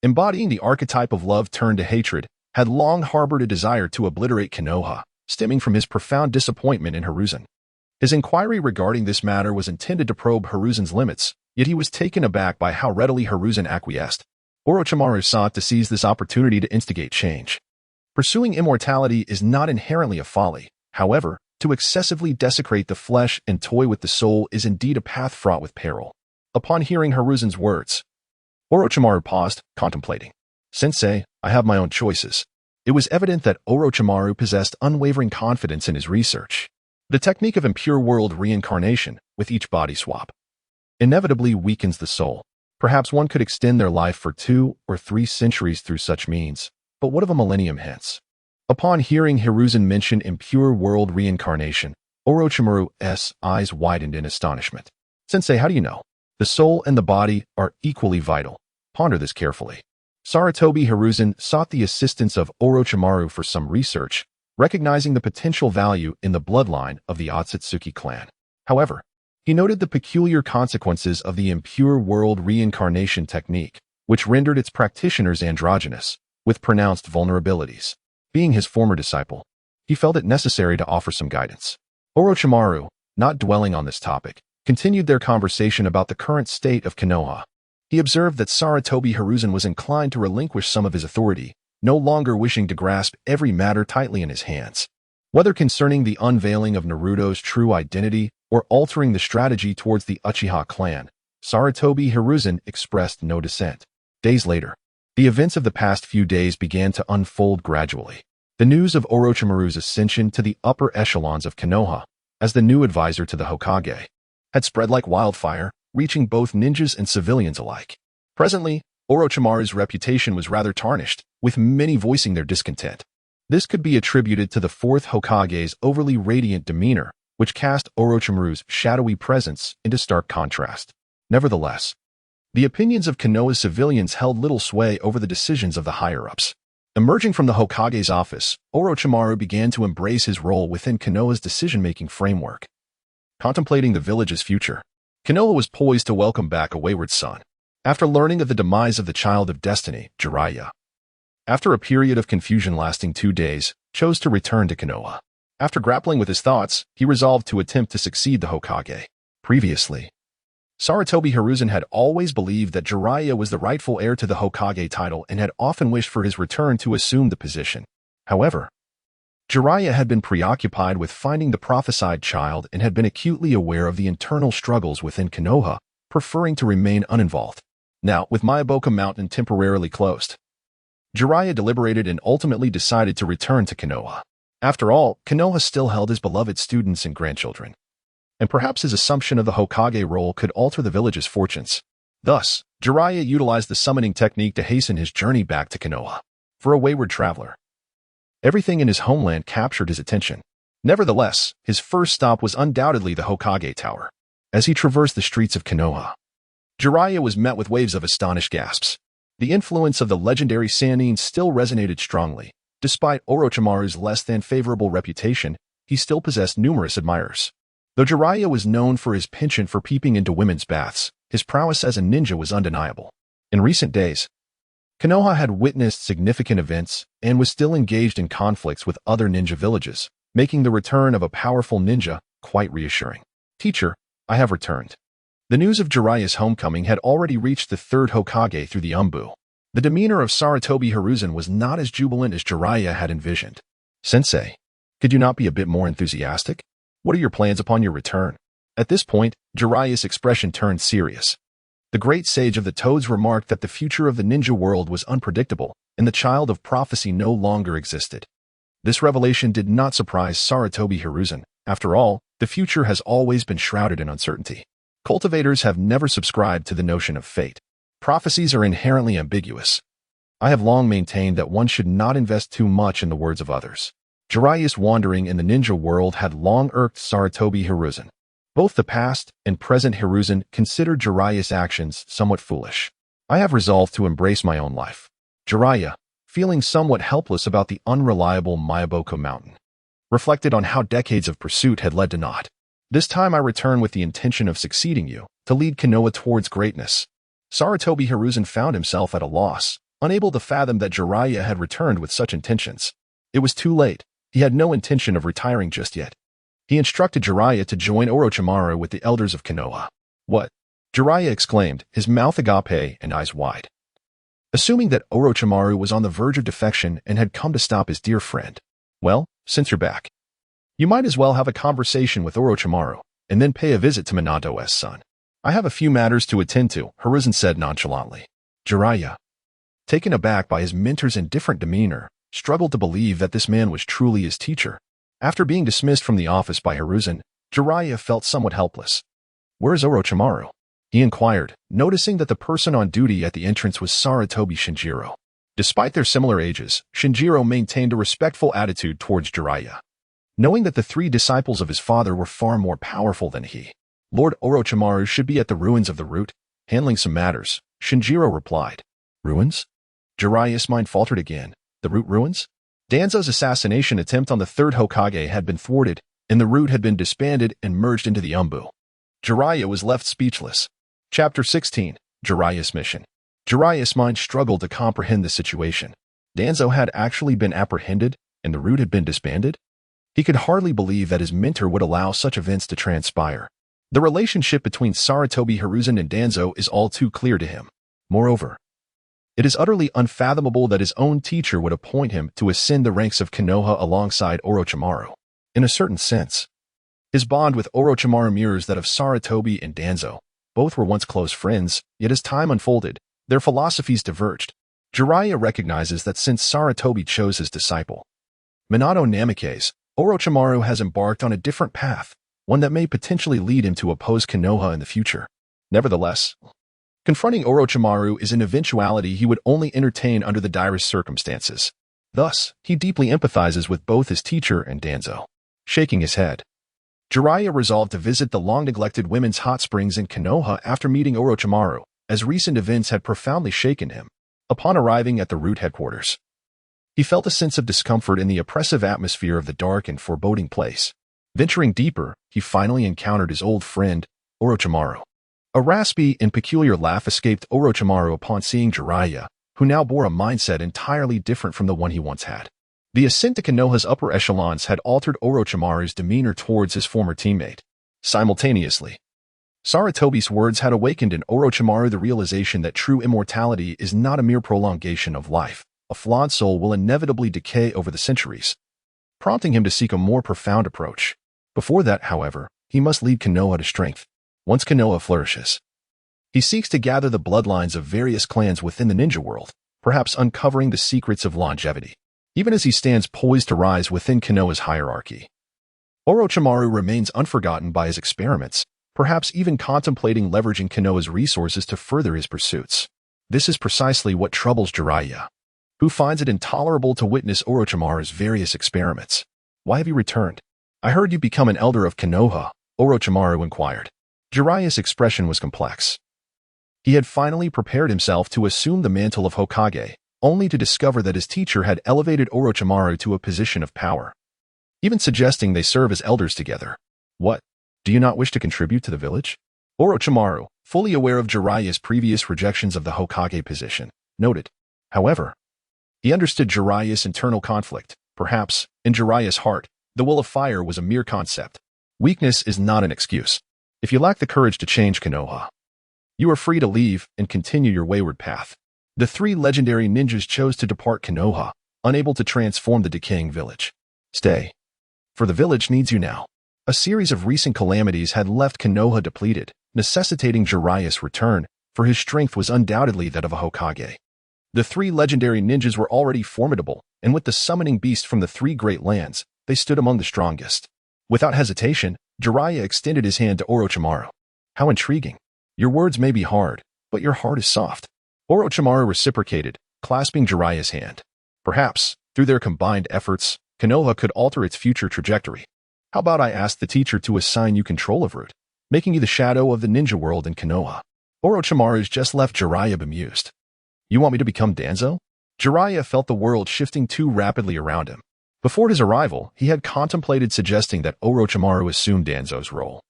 A: embodying the archetype of love turned to hatred, had long harbored a desire to obliterate Konoha, stemming from his profound disappointment in Hiruzen. His inquiry regarding this matter was intended to probe Hiruzen's limits, yet he was taken aback by how readily Hiruzen acquiesced. Orochimaru sought to seize this opportunity to instigate change. Pursuing immortality is not inherently a folly. However, to excessively desecrate the flesh and toy with the soul is indeed a path fraught with peril. Upon hearing Hiruzen's words, Orochimaru paused, contemplating. Sensei, I have my own choices. It was evident that Orochimaru possessed unwavering confidence in his research. The technique of impure world reincarnation, with each body swap, inevitably weakens the soul. Perhaps one could extend their life for 2 or 3 centuries through such means, but what of a millennium hence? Upon hearing Hiruzen mention impure world reincarnation, Orochimaru's eyes widened in astonishment. Sensei, how do you know? The soul and the body are equally vital. Ponder this carefully. Sarutobi Hiruzen sought the assistance of Orochimaru for some research, recognizing the potential value in the bloodline of the Otsutsuki clan. However, he noted the peculiar consequences of the impure world reincarnation technique, which rendered its practitioners androgynous, with pronounced vulnerabilities. Being his former disciple, he felt it necessary to offer some guidance. Orochimaru, not dwelling on this topic, continued their conversation about the current state of Konoha. He observed that Sarutobi Hiruzen was inclined to relinquish some of his authority, no longer wishing to grasp every matter tightly in his hands. Whether concerning the unveiling of Naruto's true identity or altering the strategy towards the Uchiha clan, Sarutobi Hiruzen expressed no dissent. Days later, the events of the past few days began to unfold gradually. The news of Orochimaru's ascension to the upper echelons of Konoha, as the new advisor to the Hokage, had spread like wildfire, reaching both ninjas and civilians alike. Presently, Orochimaru's reputation was rather tarnished, with many voicing their discontent. This could be attributed to the fourth Hokage's overly radiant demeanor, which cast Orochimaru's shadowy presence into stark contrast. Nevertheless, the opinions of Konoha's civilians held little sway over the decisions of the higher-ups. Emerging from the Hokage's office, Orochimaru began to embrace his role within Konoha's decision-making framework. Contemplating the village's future, Konoha was poised to welcome back a wayward son. After learning of the demise of the child of destiny, Jiraiya, after a period of confusion lasting 2 days, chose to return to Konoha. After grappling with his thoughts, he resolved to attempt to succeed the Hokage. Previously, Sarutobi Hiruzen had always believed that Jiraiya was the rightful heir to the Hokage title and had often wished for his return to assume the position. However, Jiraiya had been preoccupied with finding the prophesied child and had been acutely aware of the internal struggles within Konoha, preferring to remain uninvolved. Now, with Myoboka Mountain temporarily closed, Jiraiya deliberated and ultimately decided to return to Konoha. After all, Konoha still held his beloved students and grandchildren, and perhaps his assumption of the Hokage role could alter the village's fortunes. Thus, Jiraiya utilized the summoning technique to hasten his journey back to Konoha. For a wayward traveler, everything in his homeland captured his attention. Nevertheless, his first stop was undoubtedly the Hokage Tower. As he traversed the streets of Konoha, Jiraiya was met with waves of astonished gasps. The influence of the legendary Sannin still resonated strongly. Despite Orochimaru's less than favorable reputation, he still possessed numerous admirers. Though Jiraiya was known for his penchant for peeping into women's baths, his prowess as a ninja was undeniable. In recent days, Konoha had witnessed significant events and was still engaged in conflicts with other ninja villages, making the return of a powerful ninja quite reassuring. Teacher, I have returned. The news of Jiraiya's homecoming had already reached the third Hokage through the Umbu. The demeanor of Sarutobi Hiruzen was not as jubilant as Jiraiya had envisioned. Sensei, could you not be a bit more enthusiastic? What are your plans upon your return? At this point, Jiraiya's expression turned serious. The great sage of the Toads remarked that the future of the ninja world was unpredictable, and the child of prophecy no longer existed. This revelation did not surprise Sarutobi Hiruzen. After all, the future has always been shrouded in uncertainty. Cultivators have never subscribed to the notion of fate. Prophecies are inherently ambiguous. I have long maintained that one should not invest too much in the words of others. Jiraiya's wandering in the ninja world had long irked Sarutobi Hiruzen. Both the past and present Hiruzen considered Jiraiya's actions somewhat foolish. I have resolved to embrace my own life. Jiraiya, feeling somewhat helpless about the unreliable Mayaboko mountain, reflected on how decades of pursuit had led to naught. This time I return with the intention of succeeding you, to lead Konoha towards greatness. Sarutobi Hiruzen found himself at a loss, unable to fathom that Jiraiya had returned with such intentions. It was too late. He had no intention of retiring just yet. He instructed Jiraiya to join Orochimaru with the elders of Konoha. What? Jiraiya exclaimed, his mouth agape and eyes wide. Assuming that Orochimaru was on the verge of defection and had come to stop his dear friend. Well, since you're back, you might as well have a conversation with Orochimaru, and then pay a visit to Minato's son. I have a few matters to attend to, Hiruzen said nonchalantly. Jiraiya, taken aback by his mentor's indifferent demeanor, struggled to believe that this man was truly his teacher. After being dismissed from the office by Hiruzen, Jiraiya felt somewhat helpless. Where is Orochimaru? He inquired, noticing that the person on duty at the entrance was Sarutobi Shinjiro. Despite their similar ages, Shinjiro maintained a respectful attitude towards Jiraiya. Knowing that the three disciples of his father were far more powerful than he, Lord Orochimaru should be at the ruins of the root, handling some matters, Shinjiro replied. Ruins? Jiraiya's mind faltered again. The root ruins? Danzo's assassination attempt on the third Hokage had been thwarted, and the root had been disbanded and merged into the Umbu. Jiraiya was left speechless. Chapter 16, Jiraiya's Mission. Jiraiya's mind struggled to comprehend the situation. Danzo had actually been apprehended, and the root had been disbanded? He could hardly believe that his mentor would allow such events to transpire. The relationship between Sarutobi Hiruzen and Danzo is all too clear to him. Moreover, it is utterly unfathomable that his own teacher would appoint him to ascend the ranks of Konoha alongside Orochimaru. In a certain sense, his bond with Orochimaru mirrors that of Sarutobi and Danzo. Both were once close friends, yet as time unfolded, their philosophies diverged. Jiraiya recognizes that since Sarutobi chose his disciple, Minato Namikaze, Orochimaru has embarked on a different path, one that may potentially lead him to oppose Konoha in the future. Nevertheless, confronting Orochimaru is an eventuality he would only entertain under the direst circumstances. Thus, he deeply empathizes with both his teacher and Danzo. Shaking his head, Jiraiya resolved to visit the long-neglected women's hot springs in Konoha after meeting Orochimaru, as recent events had profoundly shaken him. Upon arriving at the root headquarters, he felt a sense of discomfort in the oppressive atmosphere of the dark and foreboding place. Venturing deeper, he finally encountered his old friend, Orochimaru. A raspy and peculiar laugh escaped Orochimaru upon seeing Jiraiya, who now bore a mindset entirely different from the one he once had. The ascent to Konoha's upper echelons had altered Orochimaru's demeanor towards his former teammate. Simultaneously, Sarutobi's words had awakened in Orochimaru the realization that true immortality is not a mere prolongation of life. A flawed soul will inevitably decay over the centuries, prompting him to seek a more profound approach. Before that, however, he must lead Konoha to strength. Once Konoha flourishes, he seeks to gather the bloodlines of various clans within the ninja world, perhaps uncovering the secrets of longevity. Even as he stands poised to rise within Konoha's hierarchy, Orochimaru remains unforgotten by his experiments, perhaps even contemplating leveraging Konoha's resources to further his pursuits. This is precisely what troubles Jiraiya, who finds it intolerable to witness Orochimaru's various experiments. Why have you returned? I heard you become an elder of Konoha, Orochimaru inquired. Jiraiya's expression was complex. He had finally prepared himself to assume the mantle of Hokage, only to discover that his teacher had elevated Orochimaru to a position of power, even suggesting they serve as elders together. What? Do you not wish to contribute to the village? Orochimaru, fully aware of Jiraiya's previous rejections of the Hokage position, noted. However, he understood Jiraiya's internal conflict. Perhaps, in Jiraiya's heart, the will of fire was a mere concept. Weakness is not an excuse. If you lack the courage to change Konoha, you are free to leave and continue your wayward path. The three legendary ninjas chose to depart Konoha, unable to transform the decaying village. Stay, for the village needs you now. A series of recent calamities had left Konoha depleted, necessitating Jiraiya's return, for his strength was undoubtedly that of a Hokage. The three legendary ninjas were already formidable, and with the summoning beast from the three great lands, they stood among the strongest. Without hesitation, Jiraiya extended his hand to Orochimaru. How intriguing. Your words may be hard, but your heart is soft. Orochimaru reciprocated, clasping Jiraiya's hand. Perhaps, through their combined efforts, Konoha could alter its future trajectory. How about I ask the teacher to assign you control of Root, making you the shadow of the ninja world in Konoha? Orochimaru's just left Jiraiya bemused. You want me to become Danzo? Jiraiya felt the world shifting too rapidly around him. Before his arrival, he had contemplated suggesting that Orochimaru assume Danzo's role.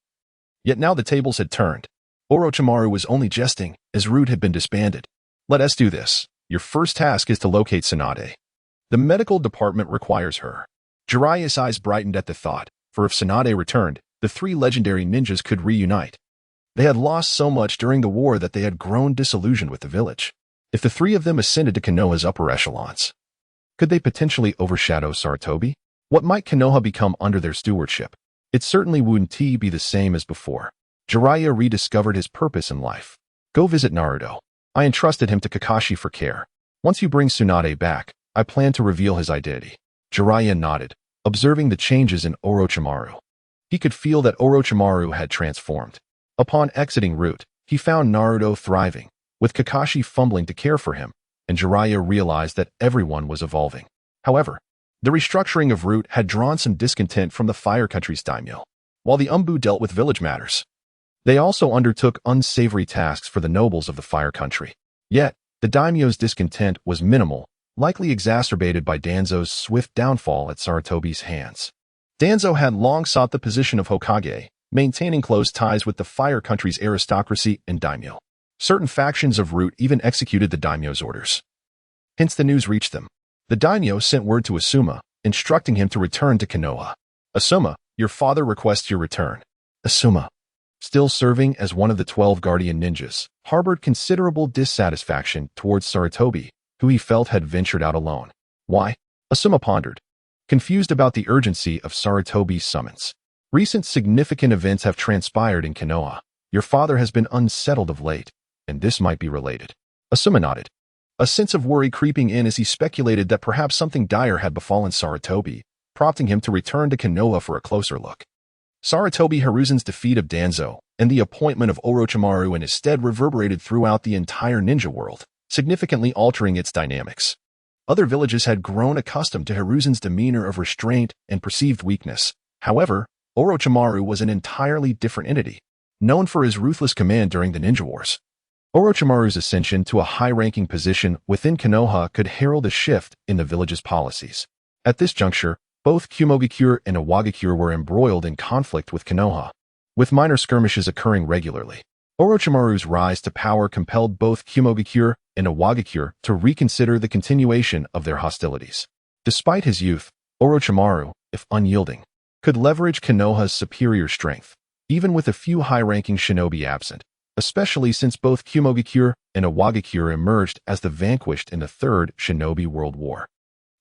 A: Yet now the tables had turned. Orochimaru was only jesting, as Root had been disbanded. Let us do this. Your first task is to locate Tsunade. The medical department requires her. Jiraiya's eyes brightened at the thought, for if Tsunade returned, the three legendary ninjas could reunite. They had lost so much during the war that they had grown disillusioned with the village. If the three of them ascended to Konoha's upper echelons, could they potentially overshadow Sarutobi? What might Konoha become under their stewardship? It certainly wouldn't be the same as before. Jiraiya rediscovered his purpose in life. Go visit Naruto. I entrusted him to Kakashi for care. Once you bring Tsunade back, I plan to reveal his identity. Jiraiya nodded, observing the changes in Orochimaru. He could feel that Orochimaru had transformed. Upon exiting Root, he found Naruto thriving, with Kakashi fumbling to care for him, and Jiraiya realized that everyone was evolving. However, the restructuring of Root had drawn some discontent from the Fire Country's daimyo. While the Umbu dealt with village matters, they also undertook unsavory tasks for the nobles of the Fire Country. Yet, the daimyo's discontent was minimal, likely exacerbated by Danzo's swift downfall at Sarutobi's hands. Danzo had long sought the position of Hokage, maintaining close ties with the Fire Country's aristocracy and daimyo. Certain factions of Root even executed the daimyo's orders. Hence the news reached them. The daimyo sent word to Asuma, instructing him to return to Konoha. Asuma, your father requests your return. Asuma, still serving as one of the 12 guardian ninjas, harbored considerable dissatisfaction towards Sarutobi, who he felt had ventured out alone. Why? Asuma pondered, confused about the urgency of Sarutobi's summons. Recent significant events have transpired in Konoha. Your father has been unsettled of late, and this might be related. Asuma nodded, a sense of worry creeping in as he speculated that perhaps something dire had befallen Sarutobi, prompting him to return to Konoha for a closer look. Sarutobi Hiruzen's defeat of Danzo and the appointment of Orochimaru in his stead reverberated throughout the entire ninja world, significantly altering its dynamics. Other villages had grown accustomed to Hiruzen's demeanor of restraint and perceived weakness. However, Orochimaru was an entirely different entity, known for his ruthless command during the ninja wars. Orochimaru's ascension to a high-ranking position within Konoha could herald a shift in the village's policies. At this juncture, both Kumogakure and Iwagakure were embroiled in conflict with Konoha, with minor skirmishes occurring regularly. Orochimaru's rise to power compelled both Kumogakure and Iwagakure to reconsider the continuation of their hostilities. Despite his youth, Orochimaru, if unyielding, could leverage Konoha's superior strength, even with a few high-ranking shinobi absent, especially since both Kumogakure and Iwagakure emerged as the vanquished in the Third Shinobi World War.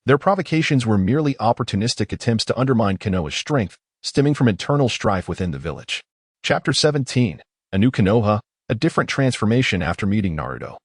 A: Their provocations were merely opportunistic attempts to undermine Konoha's strength, stemming from internal strife within the village. Chapter 17. A New Konoha, a different transformation after meeting Naruto.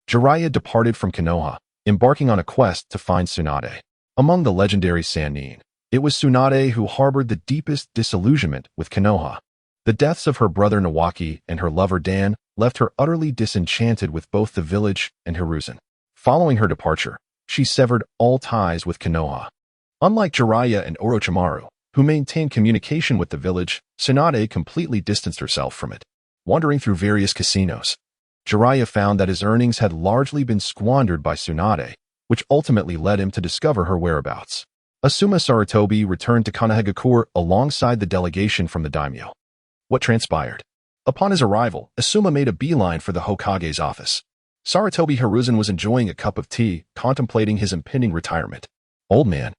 A: Jiraiya departed from Konoha, embarking on a quest to find Tsunade. Among the legendary Sannin, it was Tsunade who harbored the deepest disillusionment with Konoha. The deaths of her brother Nawaki and her lover Dan left her utterly disenchanted with both the village and Hiruzen. Following her departure, she severed all ties with Konoha. Unlike Jiraiya and Orochimaru, who maintained communication with the village, Tsunade completely distanced herself from it. Wandering through various casinos, Jiraiya found that his earnings had largely been squandered by Tsunade, which ultimately led him to discover her whereabouts. Asuma Sarutobi returned to Konohagakure alongside the delegation from the daimyo. What transpired? Upon his arrival, Asuma made a beeline for the Hokage's office. Sarutobi Hiruzen was enjoying a cup of tea, contemplating his impending retirement. Old man,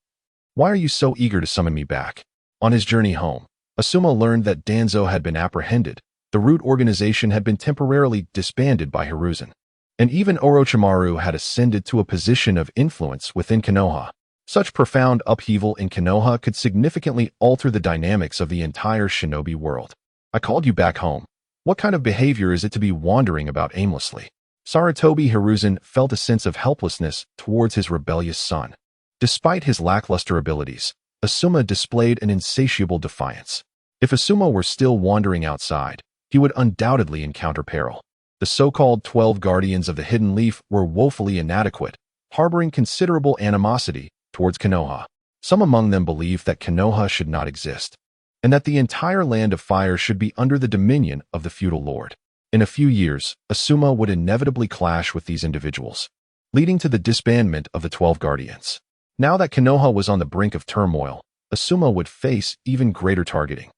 A: why are you so eager to summon me back? On his journey home, Asuma learned that Danzo had been apprehended. The root organization had been temporarily disbanded by Hiruzen. And even Orochimaru had ascended to a position of influence within Konoha. Such profound upheaval in Konoha could significantly alter the dynamics of the entire shinobi world. I called you back home. What kind of behavior is it to be wandering about aimlessly? Sarutobi Hiruzen felt a sense of helplessness towards his rebellious son. Despite his lackluster abilities, Asuma displayed an insatiable defiance. If Asuma were still wandering outside, he would undoubtedly encounter peril. The so-called 12 Guardians of the Hidden Leaf were woefully inadequate, harboring considerable animosity towards Konoha. Some among them believed that Konoha should not exist, and that the entire Land of Fire should be under the dominion of the feudal lord. In a few years, Asuma would inevitably clash with these individuals, leading to the disbandment of the 12 Guardians. Now that Konoha was on the brink of turmoil, Asuma would face even greater targeting.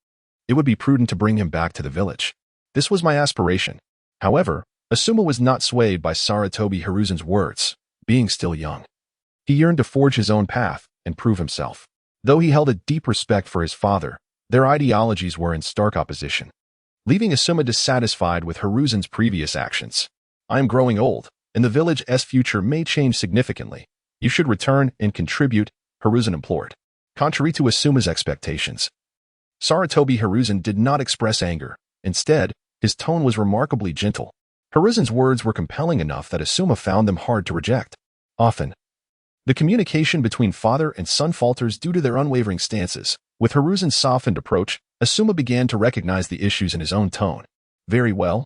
A: It would be prudent to bring him back to the village. This was my aspiration. However, Asuma was not swayed by Sarutobi Hiruzen's words, being still young. He yearned to forge his own path and prove himself. Though he held a deep respect for his father, their ideologies were in stark opposition, leaving Asuma dissatisfied with Hiruzen's previous actions. I am growing old, and the village's future may change significantly. You should return and contribute, Hiruzen implored. Contrary to Asuma's expectations, Sarutobi Hiruzen did not express anger. Instead, his tone was remarkably gentle. Hiruzen's words were compelling enough that Asuma found them hard to reject. Often, the communication between father and son falters due to their unwavering stances. With Hiruzen's softened approach, Asuma began to recognize the issues in his own tone. Very well.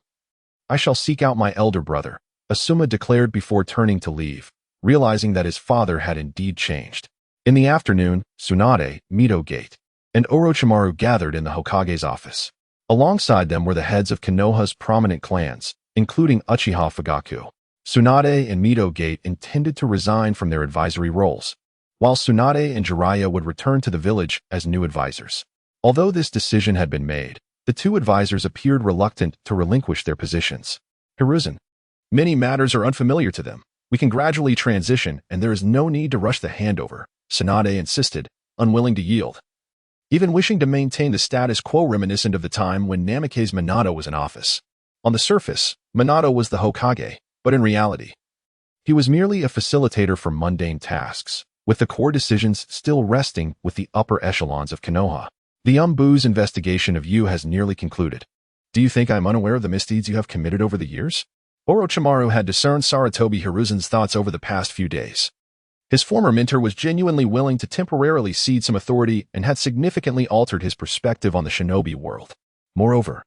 A: I shall seek out my elder brother, Asuma declared before turning to leave, realizing that his father had indeed changed. In the afternoon, Tsunade, Mito Gate, and Orochimaru gathered in the Hokage's office. Alongside them were the heads of Konoha's prominent clans, including Uchiha Fugaku. Tsunade and Mito Gate intended to resign from their advisory roles, while Tsunade and Jiraiya would return to the village as new advisors. Although this decision had been made, the two advisors appeared reluctant to relinquish their positions. Hiruzen, many matters are unfamiliar to them. We can gradually transition, and there is no need to rush the handover, Tsunade insisted, unwilling to yield. Even wishing to maintain the status quo reminiscent of the time when Namake's Minato was in office. On the surface, Minato was the Hokage, but in reality, he was merely a facilitator for mundane tasks, with the core decisions still resting with the upper echelons of Konoha. The Umbu's investigation of you has nearly concluded. Do you think I am unaware of the misdeeds you have committed over the years? Orochimaru had discerned Sarutobi Hiruzen's thoughts over the past few days. His former mentor was genuinely willing to temporarily cede some authority and had significantly altered his perspective on the shinobi world. Moreover,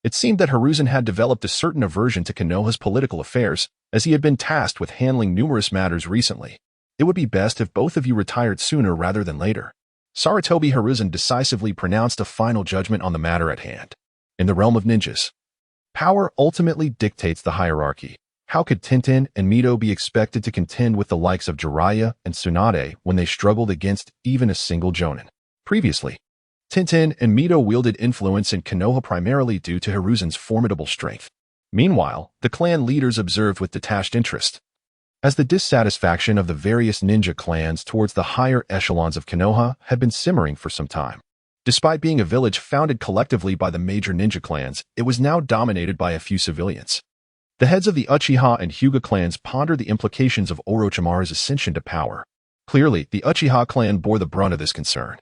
A: it seemed that Hiruzen had developed a certain aversion to Konoha's political affairs, as he had been tasked with handling numerous matters recently. It would be best if both of you retired sooner rather than later. Sarutobi Hiruzen decisively pronounced a final judgment on the matter at hand. In the realm of ninjas, power ultimately dictates the hierarchy. How could Tenten and Mito be expected to contend with the likes of Jiraiya and Tsunade when they struggled against even a single Jonin? Previously, Tenten and Mito wielded influence in Konoha primarily due to Hiruzen's formidable strength. Meanwhile, the clan leaders observed with detached interest, as the dissatisfaction of the various ninja clans towards the higher echelons of Konoha had been simmering for some time. Despite being a village founded collectively by the major ninja clans, it was now dominated by a few civilians. The heads of the Uchiha and Hyuga clans pondered the implications of Orochimaru's ascension to power. Clearly, the Uchiha clan bore the brunt of this concern.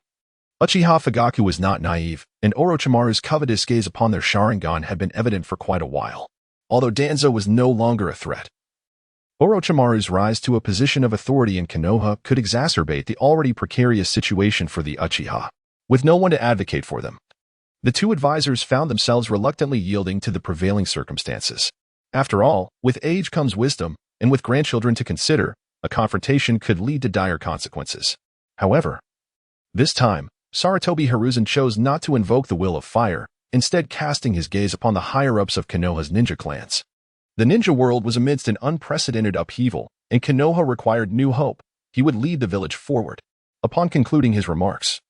A: Uchiha Fugaku was not naive, and Orochimaru's covetous gaze upon their Sharingan had been evident for quite a while. Although Danzo was no longer a threat, Orochimaru's rise to a position of authority in Konoha could exacerbate the already precarious situation for the Uchiha. With no one to advocate for them, the two advisors found themselves reluctantly yielding to the prevailing circumstances. After all, with age comes wisdom, and with grandchildren to consider, a confrontation could lead to dire consequences. However, this time, Sarutobi Hiruzen chose not to invoke the will of fire, instead casting his gaze upon the higher-ups of Konoha's ninja clans. The ninja world was amidst an unprecedented upheaval, and Konoha required new hope. He would lead the village forward. Upon concluding his remarks,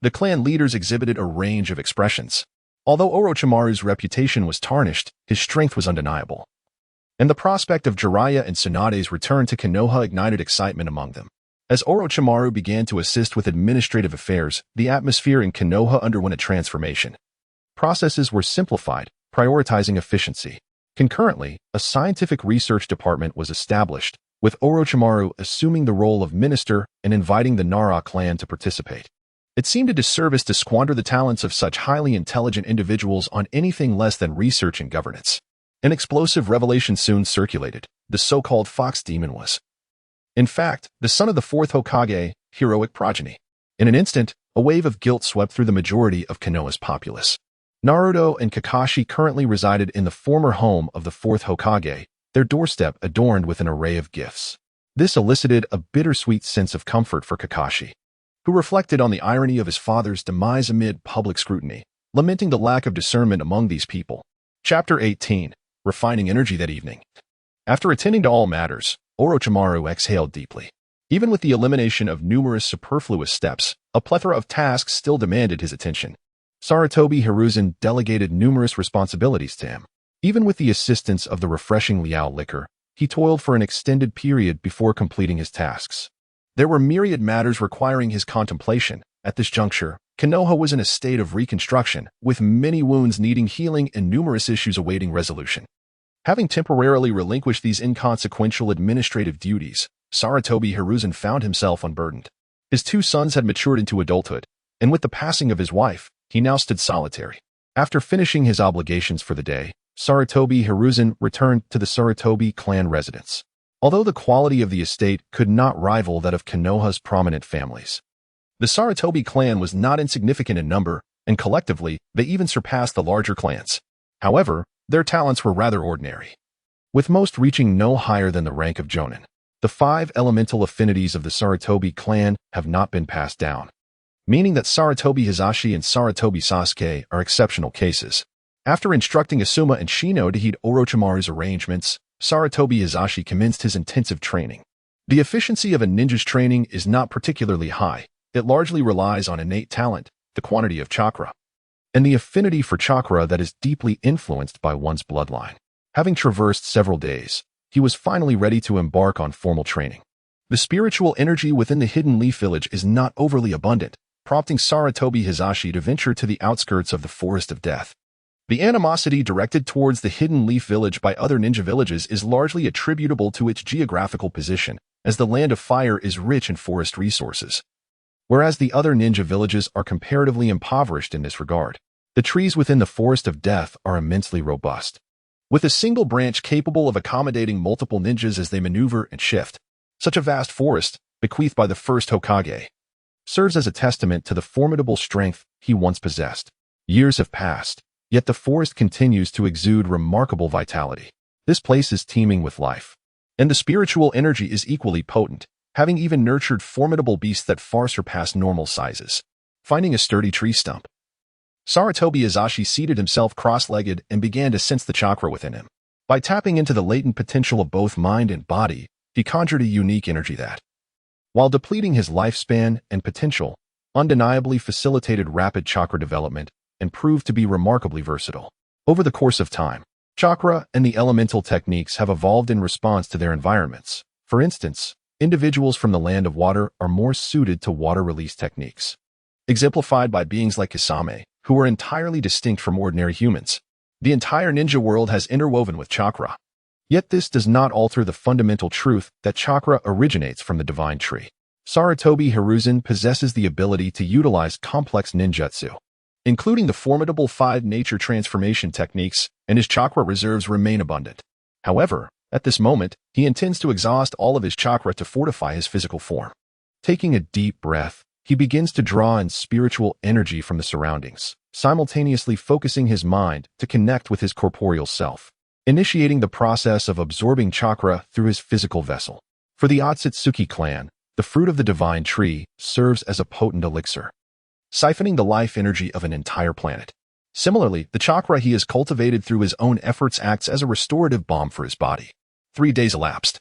A: the clan leaders exhibited a range of expressions. Although Orochimaru's reputation was tarnished, his strength was undeniable. and the prospect of Jiraiya and Tsunade's return to Konoha ignited excitement among them. As Orochimaru began to assist with administrative affairs, the atmosphere in Konoha underwent a transformation. Processes were simplified, prioritizing efficiency. Concurrently, a scientific research department was established, with Orochimaru assuming the role of minister and inviting the Nara clan to participate. It seemed a disservice to squander the talents of such highly intelligent individuals on anything less than research and governance. An explosive revelation soon circulated. The so-called fox demon was, in fact, the son of the fourth Hokage, heroic progeny. In an instant, a wave of guilt swept through the majority of Konoha's populace. Naruto and Kakashi currently resided in the former home of the fourth Hokage, their doorstep adorned with an array of gifts. This elicited a bittersweet sense of comfort for Kakashi, who reflected on the irony of his father's demise amid public scrutiny, lamenting the lack of discernment among these people. Chapter 18. Refining energy that evening. After attending to all matters, Orochimaru exhaled deeply. Even with the elimination of numerous superfluous steps, a plethora of tasks still demanded his attention. Sarutobi Hiruzen delegated numerous responsibilities to him. Even with the assistance of the refreshing Liao liquor, he toiled for an extended period before completing his tasks. There were myriad matters requiring his contemplation. At this juncture, Konoha was in a state of reconstruction, with many wounds needing healing and numerous issues awaiting resolution. Having temporarily relinquished these inconsequential administrative duties, Sarutobi Hiruzen found himself unburdened. His two sons had matured into adulthood, and with the passing of his wife, he now stood solitary. After finishing his obligations for the day, Sarutobi Hiruzen returned to the Sarutobi clan residence. Although the quality of the estate could not rival that of Konoha's prominent families, the Sarutobi clan was not insignificant in number, and collectively, they even surpassed the larger clans. However, their talents were rather ordinary, with most reaching no higher than the rank of Jonin. The 5 elemental affinities of the Sarutobi clan have not been passed down, meaning that Sarutobi Hizashi and Sarutobi Sasuke are exceptional cases. After instructing Asuma and Shino to heed Orochimaru's arrangements, Sarutobi Hizashi commenced his intensive training. The efficiency of a ninja's training is not particularly high. It largely relies on innate talent, the quantity of chakra, and the affinity for chakra that is deeply influenced by one's bloodline. Having traversed several days, he was finally ready to embark on formal training. The spiritual energy within the Hidden Leaf Village is not overly abundant, prompting Sarutobi Hizashi to venture to the outskirts of the Forest of Death. The animosity directed towards the Hidden Leaf Village by other ninja villages is largely attributable to its geographical position, as the Land of Fire is rich in forest resources, whereas the other ninja villages are comparatively impoverished in this regard. The trees within the Forest of Death are immensely robust, with a single branch capable of accommodating multiple ninjas as they maneuver and shift. Such a vast forest, bequeathed by the first Hokage, serves as a testament to the formidable strength he once possessed. Years have passed, yet the forest continues to exude remarkable vitality. This place is teeming with life, and the spiritual energy is equally potent, having even nurtured formidable beasts that far surpass normal sizes. Finding a sturdy tree stump, Sarutobi Hizashi seated himself cross-legged and began to sense the chakra within him. By tapping into the latent potential of both mind and body, he conjured a unique energy that, while depleting his lifespan and potential, undeniably facilitated rapid chakra development and proved to be remarkably versatile. Over the course of time, chakra and the elemental techniques have evolved in response to their environments. For instance, individuals from the Land of Water are more suited to water release techniques, exemplified by beings like Kisame, who are entirely distinct from ordinary humans. The entire ninja world has interwoven with chakra. Yet this does not alter the fundamental truth that chakra originates from the divine tree. Sarutobi Hiruzen possesses the ability to utilize complex ninjutsu, including the formidable 5 nature transformation techniques, and his chakra reserves remain abundant. However, at this moment, he intends to exhaust all of his chakra to fortify his physical form. Taking a deep breath, he begins to draw in spiritual energy from the surroundings, simultaneously focusing his mind to connect with his corporeal self, initiating the process of absorbing chakra through his physical vessel. For the Otsutsuki clan, the fruit of the divine tree serves as a potent elixir, siphoning the life energy of an entire planet. Similarly, the chakra he has cultivated through his own efforts acts as a restorative balm for his body. 3 days elapsed,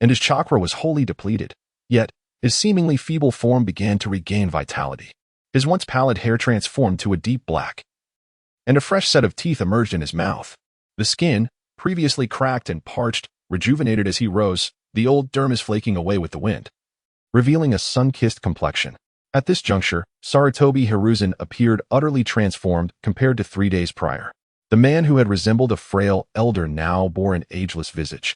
A: and his chakra was wholly depleted, yet his seemingly feeble form began to regain vitality. His once pallid hair transformed to a deep black, and a fresh set of teeth emerged in his mouth. The skin, previously cracked and parched, rejuvenated as he rose, the old dermis flaking away with the wind, revealing a sun-kissed complexion. At this juncture, Sarutobi Hiruzen appeared utterly transformed compared to 3 days prior. The man who had resembled a frail elder now bore an ageless visage.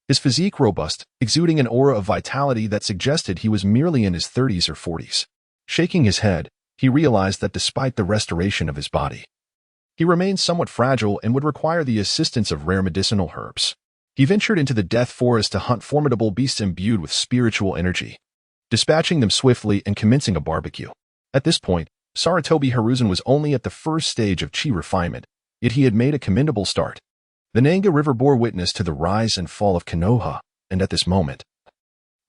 A: His physique robust, exuding an aura of vitality that suggested he was merely in his 30s or 40s. Shaking his head, he realized that despite the restoration of his body, he remained somewhat fragile and would require the assistance of rare medicinal herbs. He ventured into the death forest to hunt formidable beasts imbued with spiritual energy, dispatching them swiftly and commencing a barbecue. At this point, Sarutobi Hiruzen was only at the first stage of chi refinement, yet he had made a commendable start. The Nanga River bore witness to the rise and fall of Konoha, and at this moment,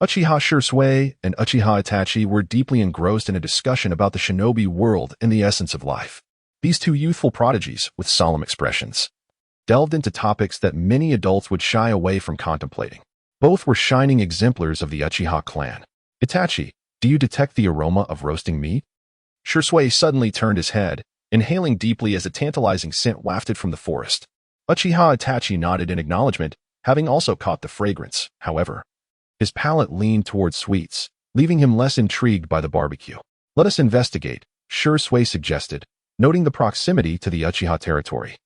A: Uchiha Shisui and Uchiha Itachi were deeply engrossed in a discussion about the shinobi world and the essence of life. These two youthful prodigies, with solemn expressions, delved into topics that many adults would shy away from contemplating. Both were shining exemplars of the Uchiha clan. Itachi, do you detect the aroma of roasting meat? Shisui suddenly turned his head, inhaling deeply as a tantalizing scent wafted from the forest. Uchiha Itachi nodded in acknowledgement, having also caught the fragrance. However, his palate leaned toward sweets, leaving him less intrigued by the barbecue. Let us investigate, Shisui suggested, noting the proximity to the Uchiha territory,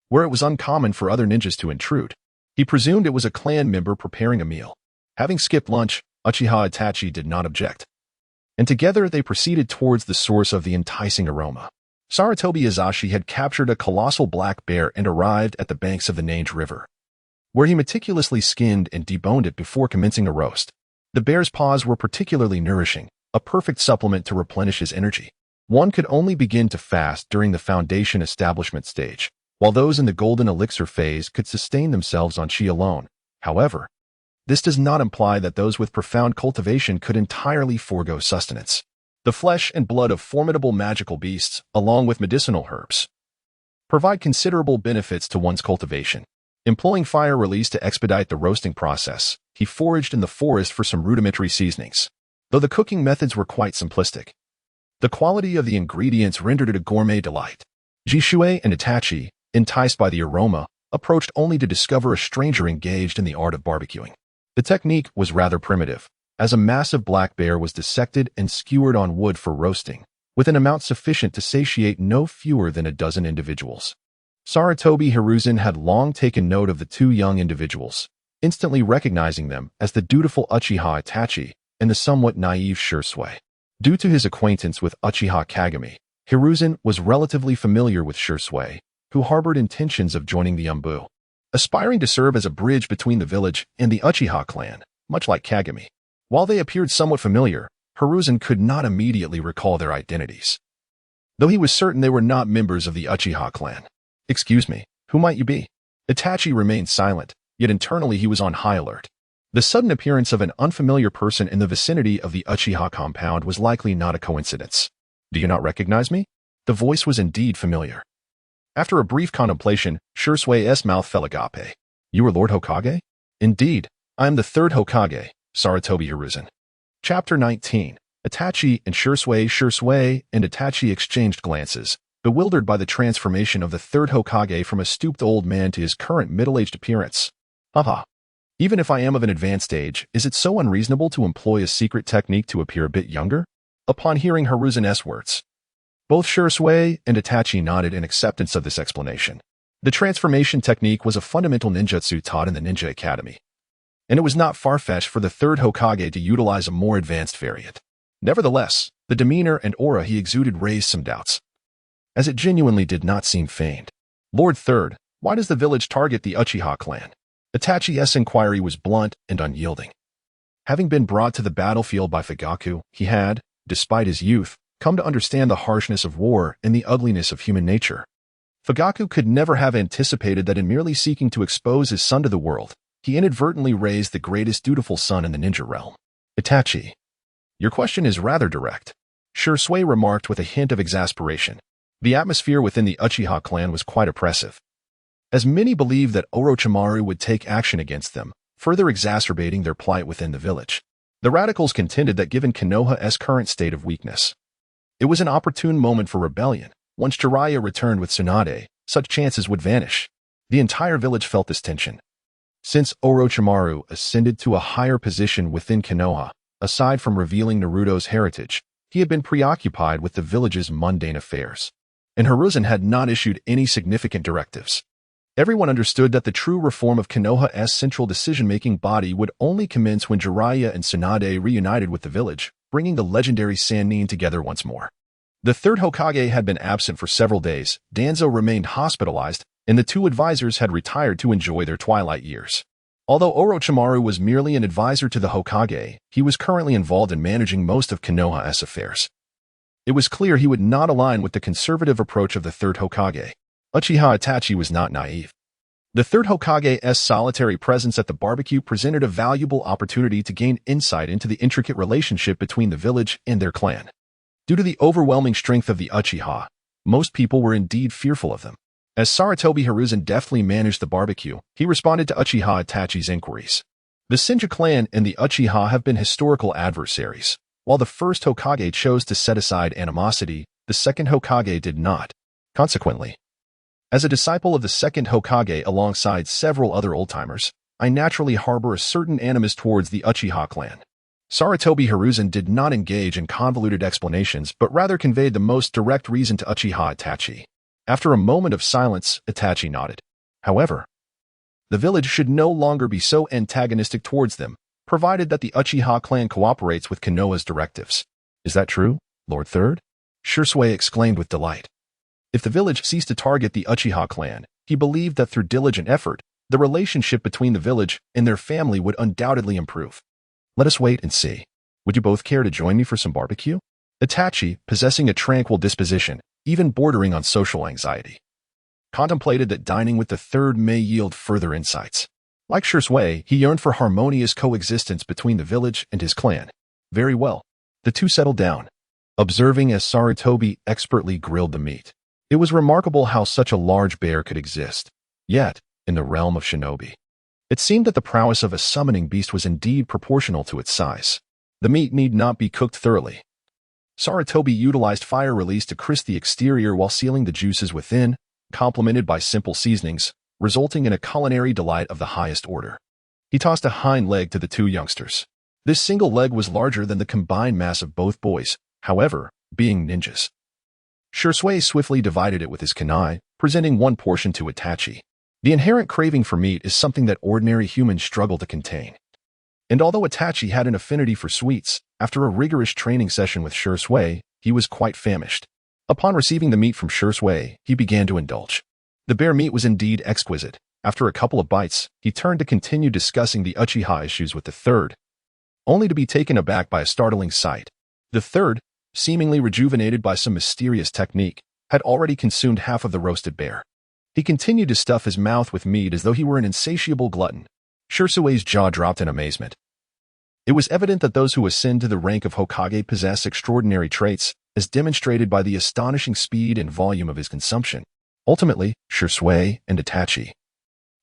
A: where it was uncommon for other ninjas to intrude. He presumed it was a clan member preparing a meal. Having skipped lunch, Uchiha Itachi did not object, and together they proceeded towards the source of the enticing aroma. Sarutobi Hiruzen had captured a colossal black bear and arrived at the banks of the Nange River, where he meticulously skinned and deboned it before commencing a roast. The bear's paws were particularly nourishing, a perfect supplement to replenish his energy. One could only begin to fast during the foundation establishment stage, while those in the golden elixir phase could sustain themselves on chi alone. However, this does not imply that those with profound cultivation could entirely forego sustenance. The flesh and blood of formidable magical beasts, along with medicinal herbs, provide considerable benefits to one's cultivation. Employing fire release to expedite the roasting process, he foraged in the forest for some rudimentary seasonings. Though the cooking methods were quite simplistic, the quality of the ingredients rendered it a gourmet delight. Shisui and Itachi, enticed by the aroma, approached only to discover a stranger engaged in the art of barbecuing. The technique was rather primitive, as a massive black bear was dissected and skewered on wood for roasting, with an amount sufficient to satiate no fewer than a dozen individuals. Sarutobi Hiruzen had long taken note of the two young individuals, instantly recognizing them as the dutiful Uchiha Itachi and the somewhat naive Shisui. Due to his acquaintance with Uchiha Kagami, Hiruzen was relatively familiar with Shisui, who harbored intentions of joining the Umbu, aspiring to serve as a bridge between the village and the Uchiha clan, much like Kagami. While they appeared somewhat familiar, Hiruzen could not immediately recall their identities, though he was certain they were not members of the Uchiha clan. Excuse me, who might you be? Itachi remained silent, yet internally he was on high alert. The sudden appearance of an unfamiliar person in the vicinity of the Uchiha compound was likely not a coincidence. Do you not recognize me? The voice was indeed familiar. After a brief contemplation, Shisui's mouth fell agape. You are Lord Hokage? Indeed, I am the third Hokage, Sarutobi Hiruzen. Chapter 19. Itachi and Shisui and Itachi exchanged glances, bewildered by the transformation of the third Hokage from a stooped old man to his current middle-aged appearance. Haha. Even if I am of an advanced age, is it so unreasonable to employ a secret technique to appear a bit younger? Upon hearing Hiruzen's words, both Shisui and Itachi nodded in acceptance of this explanation. The transformation technique was a fundamental ninjutsu taught in the Ninja Academy, and it was not far-fetched for the third Hokage to utilize a more advanced variant. Nevertheless, the demeanor and aura he exuded raised some doubts, as it genuinely did not seem feigned. Lord Third, why does the village target the Uchiha clan? Itachi's inquiry was blunt and unyielding. Having been brought to the battlefield by Fugaku, he had, despite his youth, come to understand the harshness of war and the ugliness of human nature. Fugaku could never have anticipated that in merely seeking to expose his son to the world, he inadvertently raised the greatest dutiful son in the ninja realm. Itachi, your question is rather direct, Shisui remarked with a hint of exasperation. The atmosphere within the Uchiha clan was quite oppressive, as many believed that Orochimaru would take action against them, further exacerbating their plight within the village. The radicals contended that given Konoha's current state of weakness, it was an opportune moment for rebellion. Once Jiraiya returned with Tsunade, such chances would vanish. The entire village felt this tension. Since Orochimaru ascended to a higher position within Konoha, aside from revealing Naruto's heritage, he had been preoccupied with the village's mundane affairs. And Hiruzen had not issued any significant directives. Everyone understood that the true reform of Konoha's central decision-making body would only commence when Jiraiya and Tsunade reunited with the village, bringing the legendary Sannin together once more. The third Hokage had been absent for several days, Danzo remained hospitalized, and the two advisors had retired to enjoy their twilight years. Although Orochimaru was merely an advisor to the Hokage, he was currently involved in managing most of Konoha's affairs. It was clear he would not align with the conservative approach of the third Hokage. Uchiha Itachi was not naive. The third Hokage's solitary presence at the barbecue presented a valuable opportunity to gain insight into the intricate relationship between the village and their clan. Due to the overwhelming strength of the Uchiha, most people were indeed fearful of them. As Sarutobi Hiruzen deftly managed the barbecue, he responded to Uchiha Itachi's inquiries. The Senju clan and the Uchiha have been historical adversaries. While the first Hokage chose to set aside animosity, the second Hokage did not. Consequently, as a disciple of the second Hokage alongside several other old-timers, I naturally harbor a certain animus towards the Uchiha clan. Sarutobi Hiruzen did not engage in convoluted explanations but rather conveyed the most direct reason to Uchiha Itachi. After a moment of silence, Itachi nodded. However, the village should no longer be so antagonistic towards them, provided that the Uchiha clan cooperates with Konoha's directives. Is that true, Lord Third? Shursui exclaimed with delight. If the village ceased to target the Uchiha clan, he believed that through diligent effort, the relationship between the village and their family would undoubtedly improve. Let us wait and see. Would you both care to join me for some barbecue? Itachi, possessing a tranquil disposition, even bordering on social anxiety, contemplated that dining with the third may yield further insights. Like Shursui, he yearned for harmonious coexistence between the village and his clan. Very well. The two settled down, observing as Sarutobi expertly grilled the meat. It was remarkable how such a large bear could exist. Yet, in the realm of shinobi, it seemed that the prowess of a summoning beast was indeed proportional to its size. The meat need not be cooked thoroughly. Sarutobi utilized fire release to crisp the exterior while sealing the juices within, complemented by simple seasonings, resulting in a culinary delight of the highest order. He tossed a hind leg to the two youngsters. This single leg was larger than the combined mass of both boys, however, being ninjas. Shursui swiftly divided it with his kunai, presenting one portion to Itachi. The inherent craving for meat is something that ordinary humans struggle to contain. And although Itachi had an affinity for sweets, after a rigorous training session with Shursui, he was quite famished. Upon receiving the meat from Shursui, he began to indulge. The bear meat was indeed exquisite. After a couple of bites, he turned to continue discussing the Uchiha issues with the third, only to be taken aback by a startling sight. The third, seemingly rejuvenated by some mysterious technique, had already consumed half of the roasted bear. He continued to stuff his mouth with meat as though he were an insatiable glutton. Shursui's jaw dropped in amazement. It was evident that those who ascend to the rank of Hokage possess extraordinary traits, as demonstrated by the astonishing speed and volume of his consumption. Ultimately, Shursui and Itachi,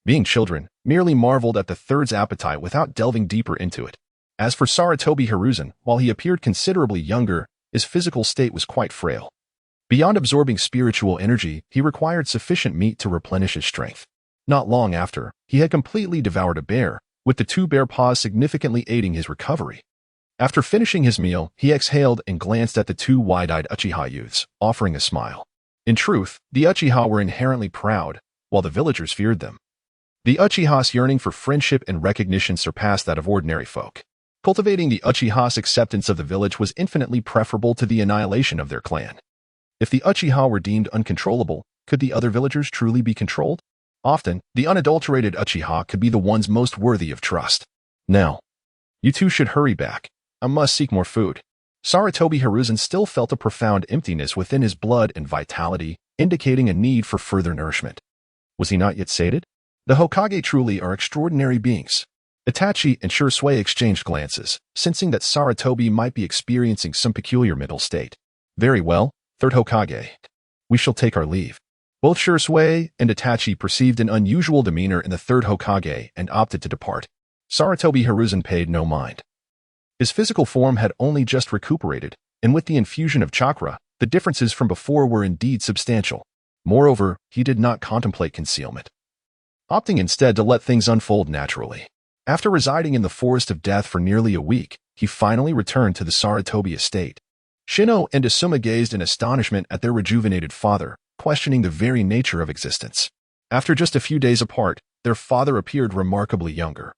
A: being children, merely marveled at the third's appetite without delving deeper into it. As for Sarutobi Hiruzen, while he appeared considerably younger, his physical state was quite frail. Beyond absorbing spiritual energy, he required sufficient meat to replenish his strength. Not long after, he had completely devoured a bear, with the two bear paws significantly aiding his recovery. After finishing his meal, he exhaled and glanced at the two wide-eyed Uchiha youths, offering a smile. In truth, the Uchiha were inherently proud, while the villagers feared them. The Uchiha's yearning for friendship and recognition surpassed that of ordinary folk. Cultivating the Uchiha's acceptance of the village was infinitely preferable to the annihilation of their clan. If the Uchiha were deemed uncontrollable, could the other villagers truly be controlled? Often, the unadulterated Uchiha could be the ones most worthy of trust. Now, you two should hurry back. I must seek more food. Sarutobi Hiruzen still felt a profound emptiness within his blood and vitality, indicating a need for further nourishment. Was he not yet sated? The Hokage truly are extraordinary beings. Itachi and Shursui exchanged glances, sensing that Sarutobi might be experiencing some peculiar mental state. Very well, third Hokage. We shall take our leave. Both Shursui and Itachi perceived an unusual demeanor in the third Hokage and opted to depart. Sarutobi Hiruzen paid no mind. His physical form had only just recuperated, and with the infusion of chakra, the differences from before were indeed substantial. Moreover, he did not contemplate concealment. opting instead to let things unfold naturally. After residing in the Forest of Death for nearly a week, he finally returned to the Sarutobi estate. Shino and Asuma gazed in astonishment at their rejuvenated father, questioning the very nature of existence. After just a few days apart, their father appeared remarkably younger.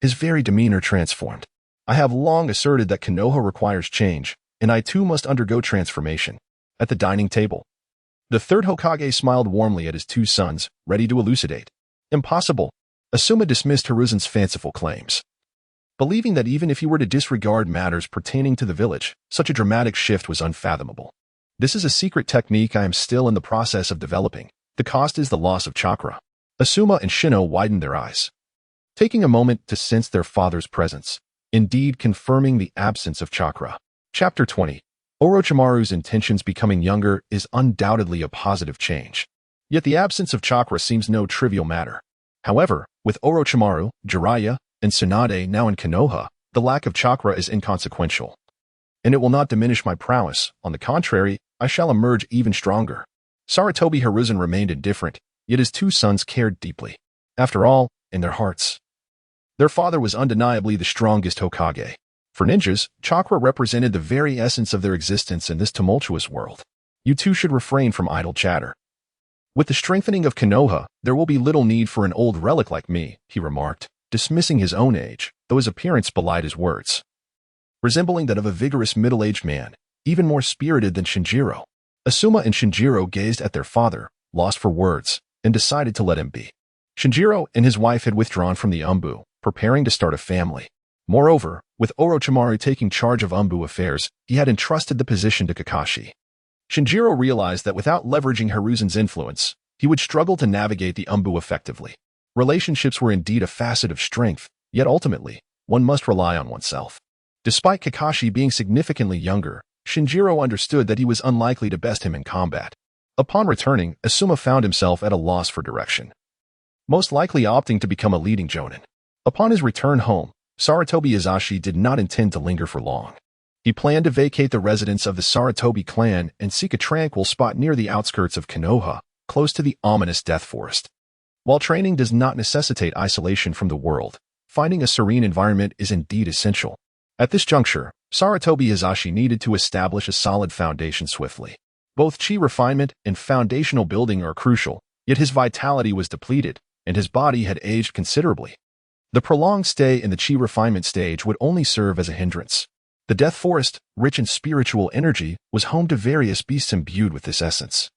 A: His very demeanor transformed. I have long asserted that Konoha requires change, and I too must undergo transformation. At the dining table, the third Hokage smiled warmly at his two sons, ready to elucidate. Impossible. Asuma dismissed Hiruzen's fanciful claims, believing that even if he were to disregard matters pertaining to the village, such a dramatic shift was unfathomable. This is a secret technique I am still in the process of developing. The cost is the loss of chakra. Asuma and Shino widened their eyes, taking a moment to sense their father's presence, indeed confirming the absence of chakra. Chapter 20. Orochimaru's intentions becoming younger is undoubtedly a positive change. Yet the absence of chakra seems no trivial matter. However, with Orochimaru, Jiraiya, and Tsunade now in Konoha, the lack of chakra is inconsequential. And it will not diminish my prowess. On the contrary, I shall emerge even stronger. Sarutobi Hiruzen remained indifferent, yet his two sons cared deeply. After all, in their hearts, their father was undeniably the strongest Hokage. For ninjas, chakra represented the very essence of their existence in this tumultuous world. You too should refrain from idle chatter. With the strengthening of Konoha, there will be little need for an old relic like me, he remarked, dismissing his own age, though his appearance belied his words. Resembling that of a vigorous middle-aged man, even more spirited than Shinjiro. Asuma and Shinjiro gazed at their father, lost for words, and decided to let him be. Shinjiro and his wife had withdrawn from the Umbu, preparing to start a family. Moreover, with Orochimaru taking charge of Umbu affairs, he had entrusted the position to Kakashi. Shinjiro realized that without leveraging Hiruzen's influence, he would struggle to navigate the Umbu effectively. Relationships were indeed a facet of strength, yet ultimately, one must rely on oneself. Despite Kakashi being significantly younger, Shinjiro understood that he was unlikely to best him in combat. Upon returning, Asuma found himself at a loss for direction, most likely opting to become a leading jonin. Upon his return home, Sarutobi Hiruzen did not intend to linger for long. He planned to vacate the residence of the Sarutobi clan and seek a tranquil spot near the outskirts of Konoha, close to the ominous Death Forest. While training does not necessitate isolation from the world, finding a serene environment is indeed essential. At this juncture, Sarutobi Hiruzen needed to establish a solid foundation swiftly. Both chi refinement and foundational building are crucial, yet his vitality was depleted, and his body had aged considerably. The prolonged stay in the chi refinement stage would only serve as a hindrance. The Death Forest, rich in spiritual energy, was home to various beasts imbued with this essence,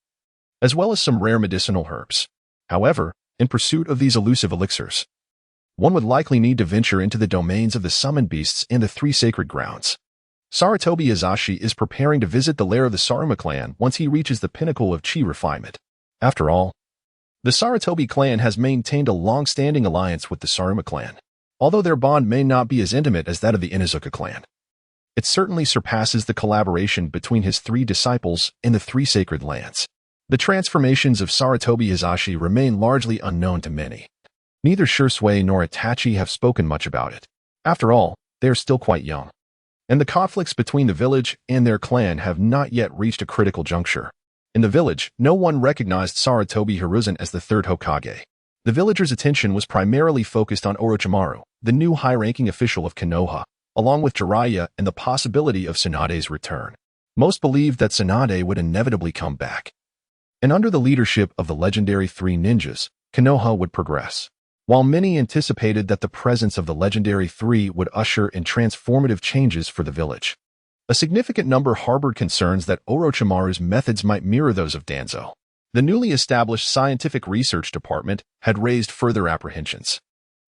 A: as well as some rare medicinal herbs. However, in pursuit of these elusive elixirs, one would likely need to venture into the domains of the summoned beasts and the three sacred grounds. Sarutobi Hiruzen is preparing to visit the lair of the Saruma clan once he reaches the pinnacle of chi refinement. After all, the Sarutobi clan has maintained a long-standing alliance with the Saruma clan. Although their bond may not be as intimate as that of the Inuzuka clan, it certainly surpasses the collaboration between his three disciples in the three sacred lands. The transformations of Sarutobi Hiruzen remain largely unknown to many. Neither Shursui nor Itachi have spoken much about it. After all, they are still quite young, and the conflicts between the village and their clan have not yet reached a critical juncture. In the village, no one recognized Sarutobi Hiruzen as the third Hokage. The villagers' attention was primarily focused on Orochimaru, the new high-ranking official of Konoha, along with Jiraiya and the possibility of Tsunade's return. Most believed that Tsunade would inevitably come back, and under the leadership of the legendary three ninjas, Konoha would progress. While many anticipated that the presence of the legendary three would usher in transformative changes for the village, a significant number harbored concerns that Orochimaru's methods might mirror those of Danzo. The newly established scientific research department had raised further apprehensions.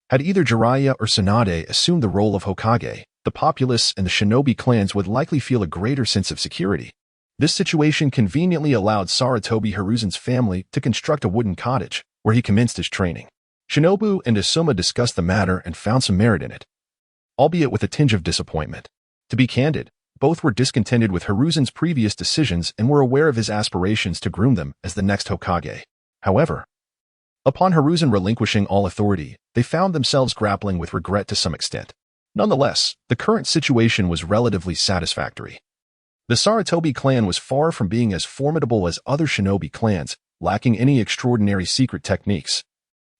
A: Had either Jiraiya or Tsunade assumed the role of Hokage, the populace and the shinobi clans would likely feel a greater sense of security. This situation conveniently allowed Sarutobi Hiruzen's family to construct a wooden cottage, where he commenced his training. Shinobu and Asuma discussed the matter and found some merit in it, albeit with a tinge of disappointment. To be candid, both were discontented with Hiruzen's previous decisions and were aware of his aspirations to groom them as the next Hokage. However, upon Hiruzen relinquishing all authority, they found themselves grappling with regret to some extent. Nonetheless, the current situation was relatively satisfactory. The Sarutobi clan was far from being as formidable as other shinobi clans, lacking any extraordinary secret techniques.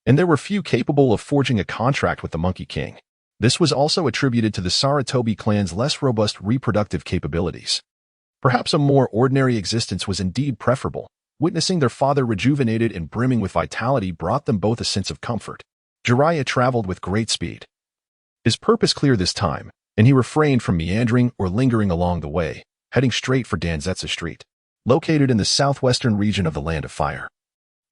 A: and there were few capable of forging a contract with the Monkey King. This was also attributed to the Sarutobi clan's less robust reproductive capabilities. Perhaps a more ordinary existence was indeed preferable. Witnessing their father rejuvenated and brimming with vitality brought them both a sense of comfort. Jiraiya traveled with great speed. His purpose clear this time, and he refrained from meandering or lingering along the way, heading straight for Danzetsu Street, located in the southwestern region of the Land of Fire.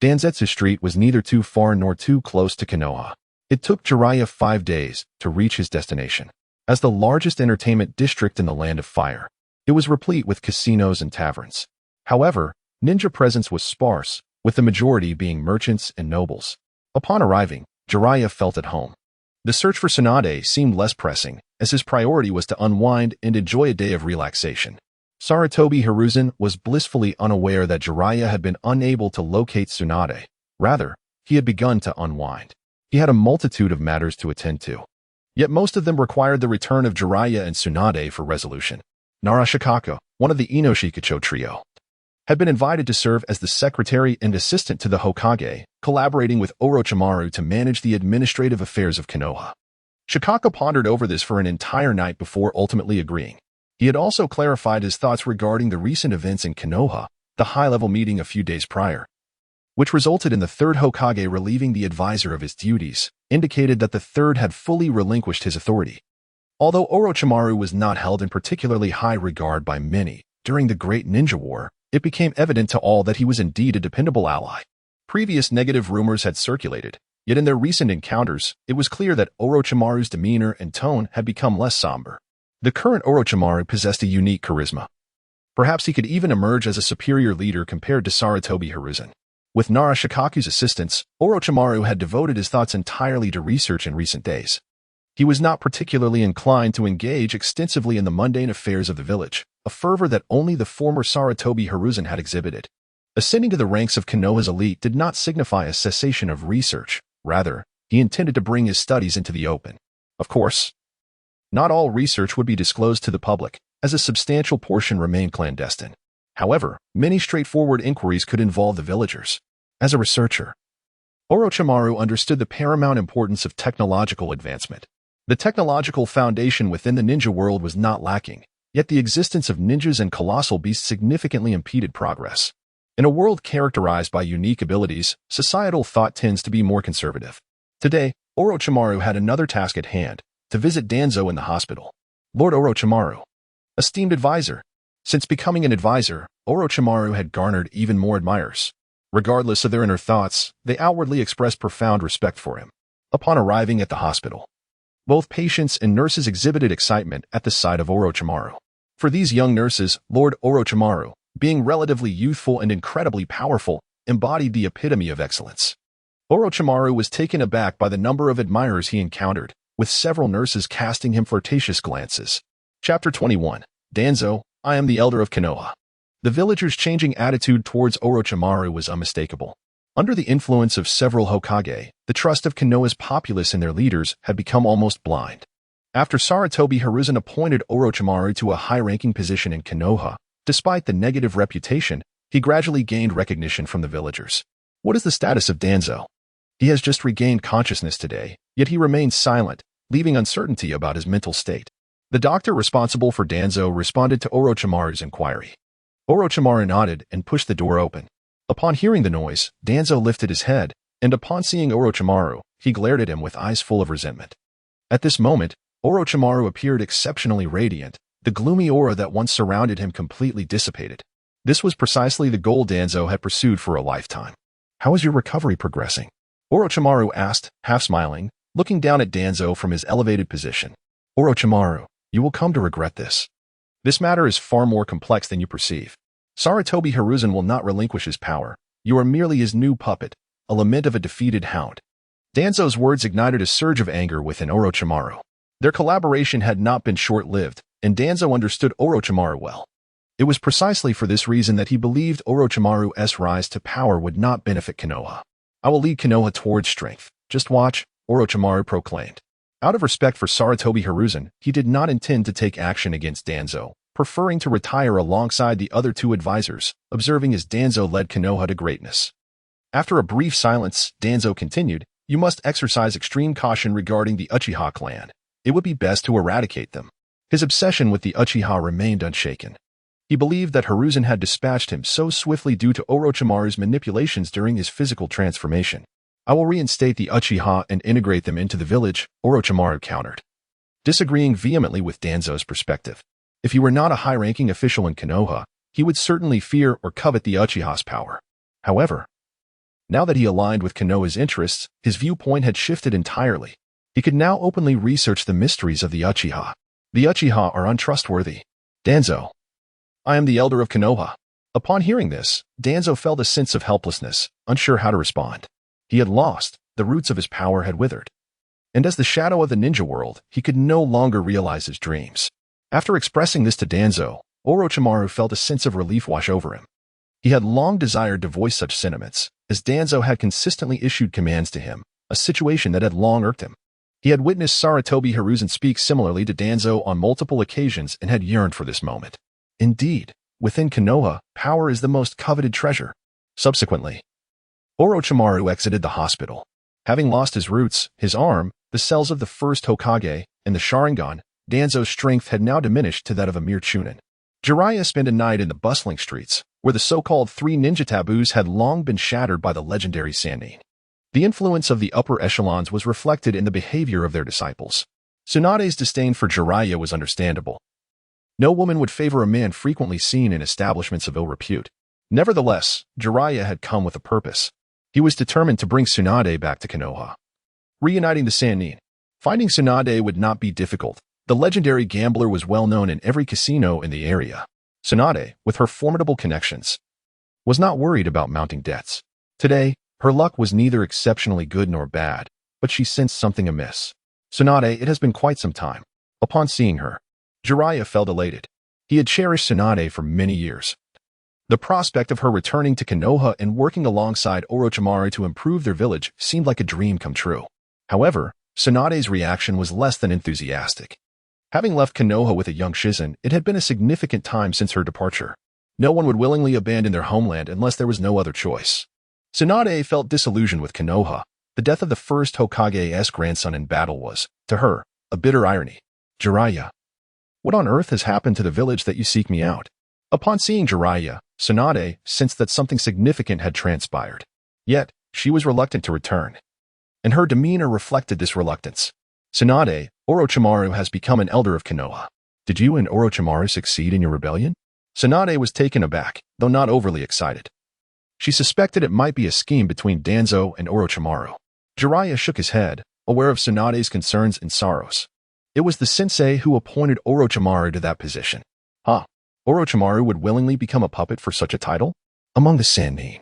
A: Danzetsu Street was neither too far nor too close to Konoha. It took Jiraiya 5 days to reach his destination. As the largest entertainment district in the Land of Fire, it was replete with casinos and taverns. However, ninja presence was sparse, with the majority being merchants and nobles. Upon arriving, Jiraiya felt at home. The search for Tsunade seemed less pressing, as his priority was to unwind and enjoy a day of relaxation. Sarutobi Hiruzen was blissfully unaware that Jiraiya had been unable to locate Tsunade. Rather, he had begun to unwind. He had a multitude of matters to attend to. Yet most of them required the return of Jiraiya and Tsunade for resolution. Narashikako, one of the Inoshikacho trio, had been invited to serve as the secretary and assistant to the Hokage, collaborating with Orochimaru to manage the administrative affairs of Konoha. Shikako pondered over this for an entire night before ultimately agreeing. He had also clarified his thoughts regarding the recent events in Konoha, the high-level meeting a few days prior, which resulted in the third Hokage relieving the advisor of his duties, indicated that the third had fully relinquished his authority. Although Orochimaru was not held in particularly high regard by many, during the Great Ninja War, it became evident to all that he was indeed a dependable ally. Previous negative rumors had circulated, yet in their recent encounters, it was clear that Orochimaru's demeanor and tone had become less somber. The current Orochimaru possessed a unique charisma. Perhaps he could even emerge as a superior leader compared to Sarutobi Hiruzen. With Narashikaku's assistance, Orochimaru had devoted his thoughts entirely to research in recent days. He was not particularly inclined to engage extensively in the mundane affairs of the village, a fervor that only the former Sarutobi Hiruzen had exhibited. Ascending to the ranks of Konoha's elite did not signify a cessation of research. Rather, he intended to bring his studies into the open. Of course, not all research would be disclosed to the public, as a substantial portion remained clandestine. However, many straightforward inquiries could involve the villagers. As a researcher, Orochimaru understood the paramount importance of technological advancement. The technological foundation within the ninja world was not lacking, yet the existence of ninjas and colossal beasts significantly impeded progress. In a world characterized by unique abilities, societal thought tends to be more conservative. Today, Orochimaru had another task at hand, to visit Danzo in the hospital. Lord Orochimaru, esteemed advisor. Since becoming an advisor, Orochimaru had garnered even more admirers. Regardless of their inner thoughts, they outwardly expressed profound respect for him. Upon arriving at the hospital, both patients and nurses exhibited excitement at the sight of Orochimaru. For these young nurses, Lord Orochimaru, being relatively youthful and incredibly powerful, embodied the epitome of excellence. Orochimaru was taken aback by the number of admirers he encountered, with several nurses casting him flirtatious glances. Chapter 21. Danzo, I am the Elder of Konoha. The villagers' changing attitude towards Orochimaru was unmistakable. Under the influence of several Hokage, the trust of Konoha's populace in their leaders had become almost blind. After Sarutobi Hiruzen appointed Orochimaru to a high-ranking position in Konoha, despite the negative reputation, he gradually gained recognition from the villagers. What is the status of Danzo? He has just regained consciousness today, yet he remains silent, leaving uncertainty about his mental state. The doctor responsible for Danzo responded to Orochimaru's inquiry. Orochimaru nodded and pushed the door open. Upon hearing the noise, Danzo lifted his head, and upon seeing Orochimaru, he glared at him with eyes full of resentment. At this moment, Orochimaru appeared exceptionally radiant. The gloomy aura that once surrounded him completely dissipated. This was precisely the goal Danzo had pursued for a lifetime. How is your recovery progressing? Orochimaru asked, half smiling, looking down at Danzo from his elevated position. Orochimaru, you will come to regret this. This matter is far more complex than you perceive. Sarutobi Hiruzen will not relinquish his power. You are merely his new puppet, a lament of a defeated hound. Danzo's words ignited a surge of anger within Orochimaru. Their collaboration had not been short-lived, and Danzo understood Orochimaru well. It was precisely for this reason that he believed Orochimaru's rise to power would not benefit Konoha. I will lead Konoha towards strength. Just watch, Orochimaru proclaimed. Out of respect for Sarutobi Hiruzen, he did not intend to take action against Danzo, preferring to retire alongside the other two advisors, observing as Danzo led Konoha to greatness. After a brief silence, Danzo continued, You must exercise extreme caution regarding the Uchiha clan. It would be best to eradicate them. His obsession with the Uchiha remained unshaken. He believed that Hiruzen had dispatched him so swiftly due to Orochimaru's manipulations during his physical transformation. I will reinstate the Uchiha and integrate them into the village, Orochimaru countered, disagreeing vehemently with Danzo's perspective. If he were not a high-ranking official in Konoha, he would certainly fear or covet the Uchiha's power. However, now that he aligned with Konoha's interests, his viewpoint had shifted entirely. He could now openly research the mysteries of the Uchiha. The Uchiha are untrustworthy. Danzo. I am the elder of Konoha. Upon hearing this, Danzo felt a sense of helplessness, unsure how to respond. He had lost, the roots of his power had withered. And as the shadow of the ninja world, he could no longer realize his dreams. After expressing this to Danzo, Orochimaru felt a sense of relief wash over him. He had long desired to voice such sentiments, as Danzo had consistently issued commands to him, a situation that had long irked him. He had witnessed Sarutobi Hiruzen speak similarly to Danzo on multiple occasions and had yearned for this moment. Indeed, within Konoha, power is the most coveted treasure. Subsequently, Orochimaru exited the hospital. Having lost his roots, his arm, the cells of the first Hokage, and the Sharingan, Danzo's strength had now diminished to that of a mere chunin. Jiraiya spent a night in the bustling streets, where the so-called three ninja taboos had long been shattered by the legendary Sannin. The influence of the upper echelons was reflected in the behavior of their disciples. Tsunade's disdain for Jiraiya was understandable. No woman would favor a man frequently seen in establishments of ill repute. Nevertheless, Jiraiya had come with a purpose. He was determined to bring Tsunade back to Konoha. Reuniting the Sannin. Finding Tsunade would not be difficult. The legendary gambler was well known in every casino in the area. Tsunade, with her formidable connections, was not worried about mounting debts. Today, her luck was neither exceptionally good nor bad, but she sensed something amiss. Tsunade, it has been quite some time. Upon seeing her, Jiraiya felt elated. He had cherished Tsunade for many years. The prospect of her returning to Konoha and working alongside Orochimaru to improve their village seemed like a dream come true. However, Tsunade's reaction was less than enthusiastic. Having left Konoha with a young Shizen, it had been a significant time since her departure. No one would willingly abandon their homeland unless there was no other choice. Tsunade felt disillusioned with Konoha. The death of the first Hokage's grandson in battle was, to her, a bitter irony. Jiraiya. What on earth has happened to the village that you seek me out? Upon seeing Jiraiya, Tsunade sensed that something significant had transpired. Yet, she was reluctant to return. And her demeanor reflected this reluctance. Tsunade, Orochimaru has become an elder of Konoha. Did you and Orochimaru succeed in your rebellion? Tsunade was taken aback, though not overly excited. She suspected it might be a scheme between Danzo and Orochimaru. Jiraiya shook his head, aware of Tsunade's concerns and sorrows. It was the sensei who appointed Orochimaru to that position. Orochimaru would willingly become a puppet for such a title? Among the Sannin,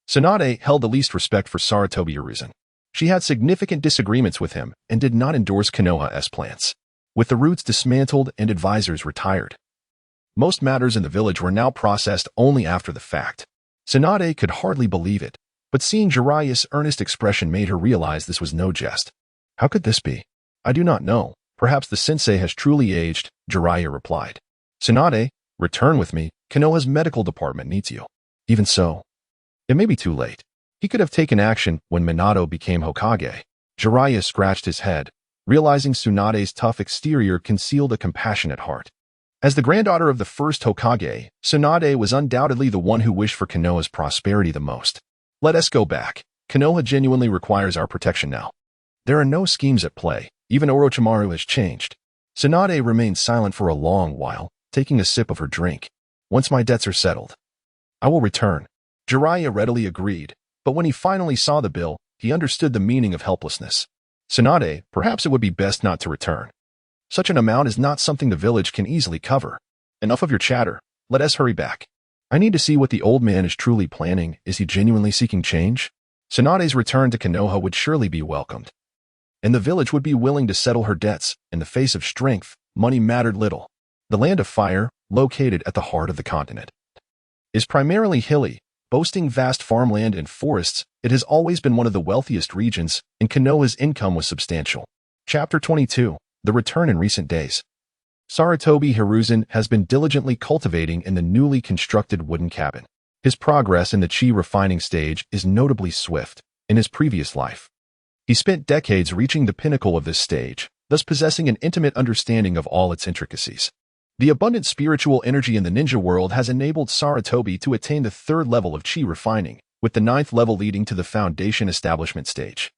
A: Tsunade held the least respect for Sarutobi Hiruzen. She had significant disagreements with him and did not endorse Konoha's plans. With the roots dismantled and advisors retired, most matters in the village were now processed only after the fact. Tsunade could hardly believe it, but seeing Jiraiya's earnest expression made her realize this was no jest. How could this be? I do not know. Perhaps the sensei has truly aged, Jiraiya replied. Tsunade, return with me. Konoha's medical department needs you. Even so, it may be too late. He could have taken action when Minato became Hokage. Jiraiya scratched his head, realizing Tsunade's tough exterior concealed a compassionate heart. As the granddaughter of the first Hokage, Tsunade was undoubtedly the one who wished for Konoha's prosperity the most. Let us go back. Konoha genuinely requires our protection now. There are no schemes at play. Even Orochimaru has changed. Tsunade remained silent for a long while, taking a sip of her drink. Once my debts are settled, I will return. Jiraiya readily agreed, but when he finally saw the bill, he understood the meaning of helplessness. Tsunade, perhaps it would be best not to return. Such an amount is not something the village can easily cover. Enough of your chatter. Let us hurry back. I need to see what the old man is truly planning. Is he genuinely seeking change? Tsunade's return to Konoha would surely be welcomed. And the village would be willing to settle her debts. In the face of strength, money mattered little. The Land of Fire, located at the heart of the continent, is primarily hilly, boasting vast farmland and forests. It has always been one of the wealthiest regions, and Konoha's income was substantial. Chapter 22. The Return in Recent Days. Sarutobi Hiruzen has been diligently cultivating in the newly constructed wooden cabin. His progress in the chi refining stage is notably swift. In his previous life, He spent decades reaching the pinnacle of this stage, thus possessing an intimate understanding of all its intricacies. The abundant spiritual energy in the ninja world has enabled Sarutobi to attain the third level of chi refining, with the ninth level leading to the foundation establishment stage.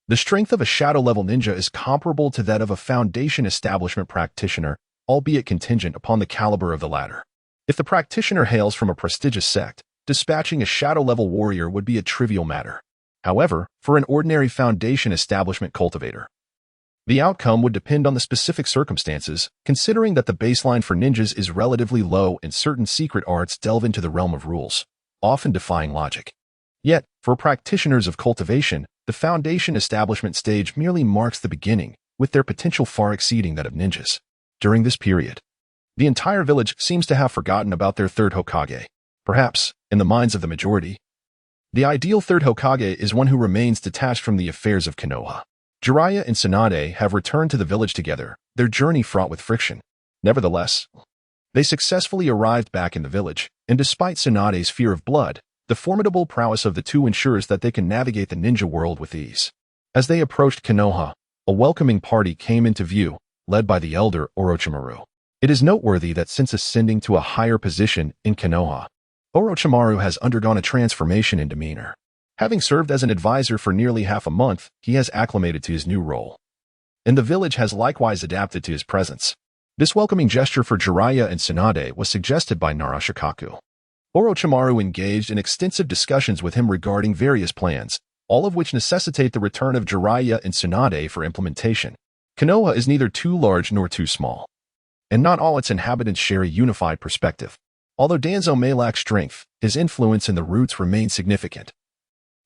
A: The strength of a shadow-level ninja is comparable to that of a foundation establishment practitioner, albeit contingent upon the caliber of the latter. If the practitioner hails from a prestigious sect, dispatching a shadow-level warrior would be a trivial matter. However, for an ordinary foundation establishment cultivator, the outcome would depend on the specific circumstances, considering that the baseline for ninjas is relatively low and certain secret arts delve into the realm of rules, often defying logic. Yet, for practitioners of cultivation, the foundation establishment stage merely marks the beginning, with their potential far exceeding that of ninjas. During this period, the entire village seems to have forgotten about their third Hokage. Perhaps, in the minds of the majority, the ideal third Hokage is one who remains detached from the affairs of Konoha. Jiraiya and Tsunade have returned to the village together, their journey fraught with friction. Nevertheless, they successfully arrived back in the village, and despite Tsunade's fear of blood, the formidable prowess of the two ensures that they can navigate the ninja world with ease. As they approached Konoha, a welcoming party came into view, led by the elder Orochimaru. It is noteworthy that since ascending to a higher position in Konoha, Orochimaru has undergone a transformation in demeanor. Having served as an advisor for nearly half a month, he has acclimated to his new role, and the village has likewise adapted to his presence. This welcoming gesture for Jiraiya and Tsunade was suggested by Naruto. Orochimaru engaged in extensive discussions with him regarding various plans, all of which necessitate the return of Jiraiya and Tsunade for implementation. Konoha is neither too large nor too small, and not all its inhabitants share a unified perspective. Although Danzo may lack strength, his influence in the roots remains significant,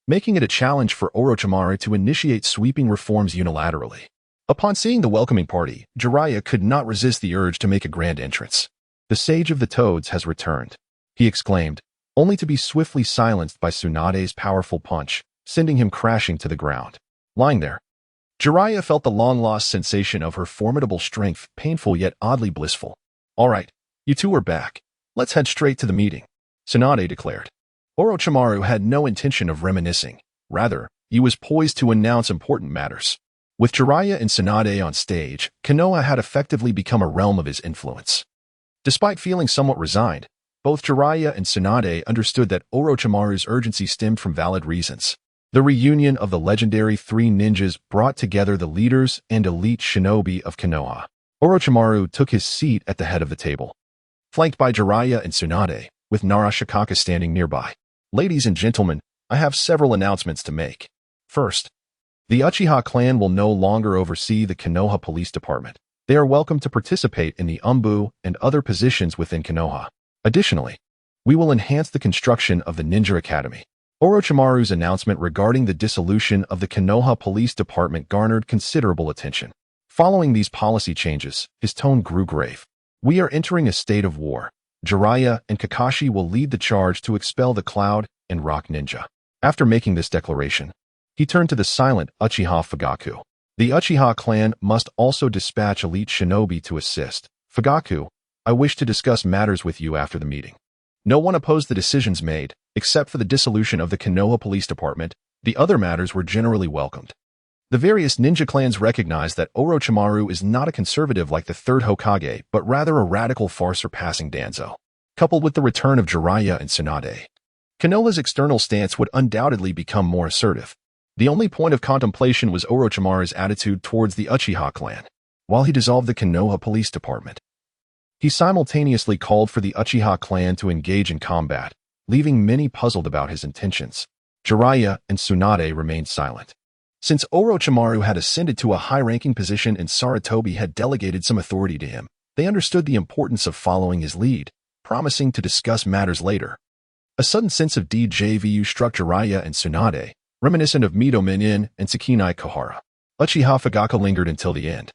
A: making it a challenge for Orochimaru to initiate sweeping reforms unilaterally. Upon seeing the welcoming party, Jiraiya could not resist the urge to make a grand entrance. "The Sage of the Toads has returned," he exclaimed, only to be swiftly silenced by Tsunade's powerful punch, sending him crashing to the ground. Lying there, Jiraiya felt the long-lost sensation of her formidable strength, painful yet oddly blissful. "All right, you two are back. Let's head straight to the meeting," Tsunade declared. Orochimaru had no intention of reminiscing. Rather, he was poised to announce important matters. With Jiraiya and Tsunade on stage, Konoha had effectively become a realm of his influence. Despite feeling somewhat resigned, both Jiraiya and Tsunade understood that Orochimaru's urgency stemmed from valid reasons. The reunion of the legendary three ninjas brought together the leaders and elite shinobi of Konoha. Orochimaru took his seat at the head of the table, flanked by Jiraiya and Tsunade, with Naruto standing nearby. "Ladies and gentlemen, I have several announcements to make. First, the Uchiha clan will no longer oversee the Konoha Police Department. They are welcome to participate in the Umbu and other positions within Konoha. Additionally, we will enhance the construction of the Ninja Academy." Orochimaru's announcement regarding the dissolution of the Konoha Police Department garnered considerable attention. Following these policy changes, his tone grew grave. "We are entering a state of war. Jiraiya and Kakashi will lead the charge to expel the Cloud and Rock Ninja." After making this declaration, he turned to the silent Uchiha Fugaku. "The Uchiha clan must also dispatch elite shinobi to assist. Fugaku, I wish to discuss matters with you after the meeting." No one opposed the decisions made, except for the dissolution of the Konoha Police Department. The other matters were generally welcomed. The various ninja clans recognized that Orochimaru is not a conservative like the third Hokage, but rather a radical far surpassing Danzo. Coupled with the return of Jiraiya and Tsunade, Konoha's external stance would undoubtedly become more assertive. The only point of contemplation was Orochimaru's attitude towards the Uchiha clan. While he dissolved the Konoha Police Department, he simultaneously called for the Uchiha clan to engage in combat, leaving many puzzled about his intentions. Jiraiya and Tsunade remained silent. Since Orochimaru had ascended to a high-ranking position and Sarutobi had delegated some authority to him, they understood the importance of following his lead, promising to discuss matters later. A sudden sense of déjà vu struck Jiraiya and Tsunade, reminiscent of Mido Minin and Tsukinai Kohara. Uchiha Fugaku lingered until the end,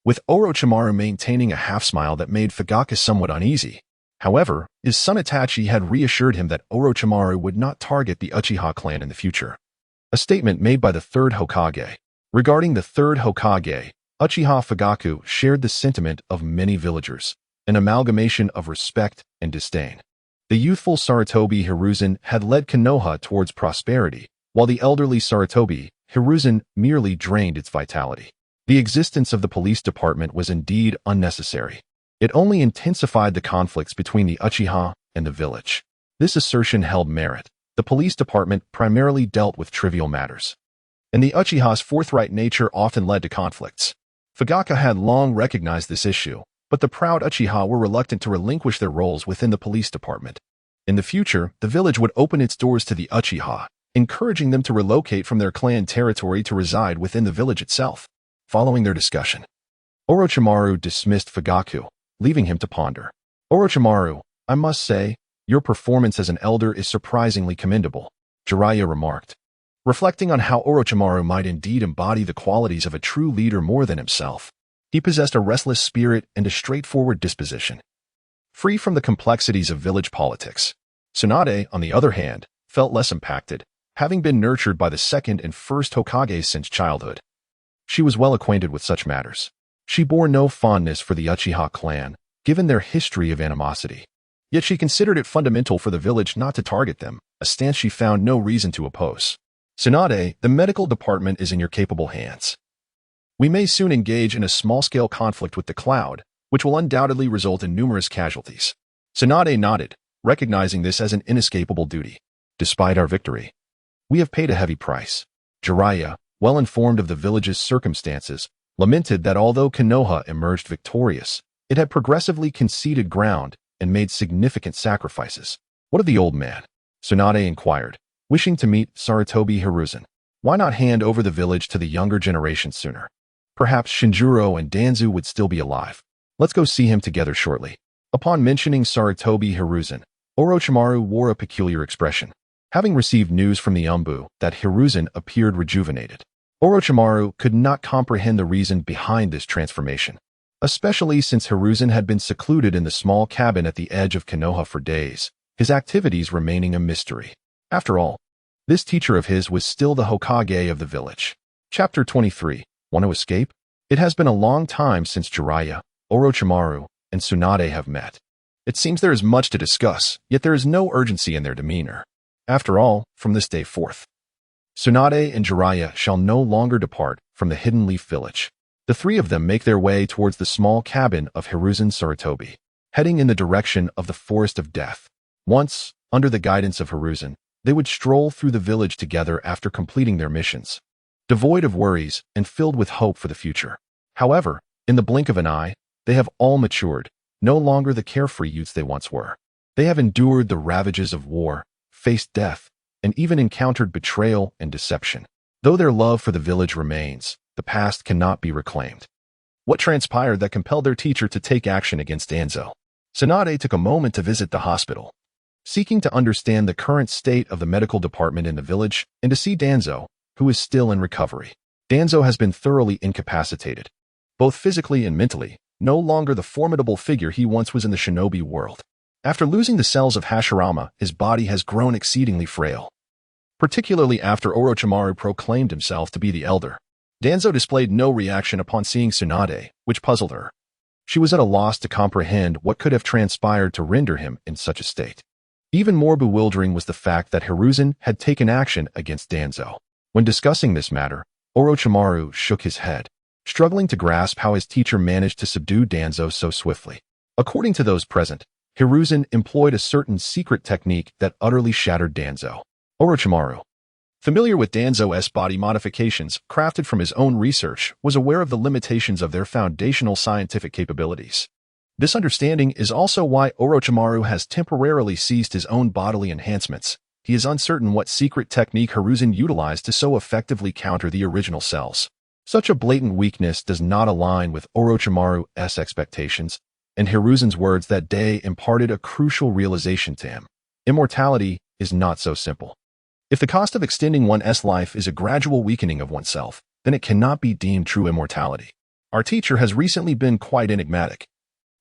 A: with Orochimaru maintaining a half-smile that made Fugaku somewhat uneasy. However, his son Itachi had reassured him that Orochimaru would not target the Uchiha clan in the future. A statement made by the third Hokage. Regarding the third Hokage, Uchiha Fugaku shared the sentiment of many villagers, an amalgamation of respect and disdain. The youthful Sarutobi Hiruzen had led Konoha towards prosperity, while the elderly Sarutobi Hiruzen merely drained its vitality. The existence of the police department was indeed unnecessary. It only intensified the conflicts between the Uchiha and the village. This assertion held merit. The police department primarily dealt with trivial matters, and the Uchiha's forthright nature often led to conflicts. Fugaka had long recognized this issue, but the proud Uchiha were reluctant to relinquish their roles within the police department. In the future, the village would open its doors to the Uchiha, encouraging them to relocate from their clan territory to reside within the village itself. Following their discussion, Orochimaru dismissed Fugaku, leaving him to ponder. "Orochimaru, I must say, your performance as an elder is surprisingly commendable," Jiraiya remarked, reflecting on how Orochimaru might indeed embody the qualities of a true leader more than himself. He possessed a restless spirit and a straightforward disposition, free from the complexities of village politics. Tsunade, on the other hand, felt less impacted, having been nurtured by the second and first Hokage since childhood. She was well acquainted with such matters. She bore no fondness for the Uchiha clan, given their history of animosity. Yet she considered it fundamental for the village not to target them, a stance she found no reason to oppose. "Tsunade, the medical department is in your capable hands. We may soon engage in a small-scale conflict with the Cloud, which will undoubtedly result in numerous casualties." Tsunade nodded, recognizing this as an inescapable duty. "Despite our victory, we have paid a heavy price." Jiraiya, well informed of the village's circumstances, lamented that although Konoha emerged victorious, it had progressively conceded ground and made significant sacrifices. "What of the old man?" Tsunade inquired, wishing to meet Sarutobi Hiruzen. "Why not hand over the village to the younger generation sooner? Perhaps Shinjuro and Danzo would still be alive. Let's go see him together shortly." Upon mentioning Sarutobi Hiruzen, Orochimaru wore a peculiar expression, having received news from the Umbu that Hiruzen appeared rejuvenated. Orochimaru could not comprehend the reason behind this transformation, especially since Hiruzen had been secluded in the small cabin at the edge of Konoha for days, his activities remaining a mystery. After all, this teacher of his was still the Hokage of the village. Chapter 23. Want to escape? It has been a long time since Jiraiya, Orochimaru, and Tsunade have met. It seems there is much to discuss, yet there is no urgency in their demeanor. After all, from this day forth, Tsunade and Jiraiya shall no longer depart from the Hidden Leaf Village. The three of them make their way towards the small cabin of Hiruzen Sarutobi, heading in the direction of the Forest of Death. Once, under the guidance of Hiruzen, they would stroll through the village together after completing their missions, devoid of worries and filled with hope for the future. However, in the blink of an eye, they have all matured, no longer the carefree youths they once were. They have endured the ravages of war, faced death, and even encountered betrayal and deception. Though their love for the village remains, the past cannot be reclaimed. What transpired that compelled their teacher to take action against Danzo? Tsunade took a moment to visit the hospital, seeking to understand the current state of the medical department in the village and to see Danzo, who is still in recovery. Danzo has been thoroughly incapacitated, both physically and mentally, no longer the formidable figure he once was in the shinobi world. After losing the cells of Hashirama, his body has grown exceedingly frail, particularly after Orochimaru proclaimed himself to be the elder. Danzo displayed no reaction upon seeing Tsunade, which puzzled her. She was at a loss to comprehend what could have transpired to render him in such a state. Even more bewildering was the fact that Hiruzen had taken action against Danzo. When discussing this matter, Orochimaru shook his head, struggling to grasp how his teacher managed to subdue Danzo so swiftly. According to those present, Hiruzen employed a certain secret technique that utterly shattered Danzo. Orochimaru, familiar with Danzo's body modifications crafted from his own research, was aware of the limitations of their foundational scientific capabilities. This understanding is also why Orochimaru has temporarily ceased his own bodily enhancements. He is uncertain what secret technique Hiruzen utilized to so effectively counter the original cells. Such a blatant weakness does not align with Orochimaru's expectations, and Hiruzen's words that day imparted a crucial realization to him. Immortality is not so simple. If the cost of extending one's life is a gradual weakening of oneself, then it cannot be deemed true immortality. Our teacher has recently been quite enigmatic.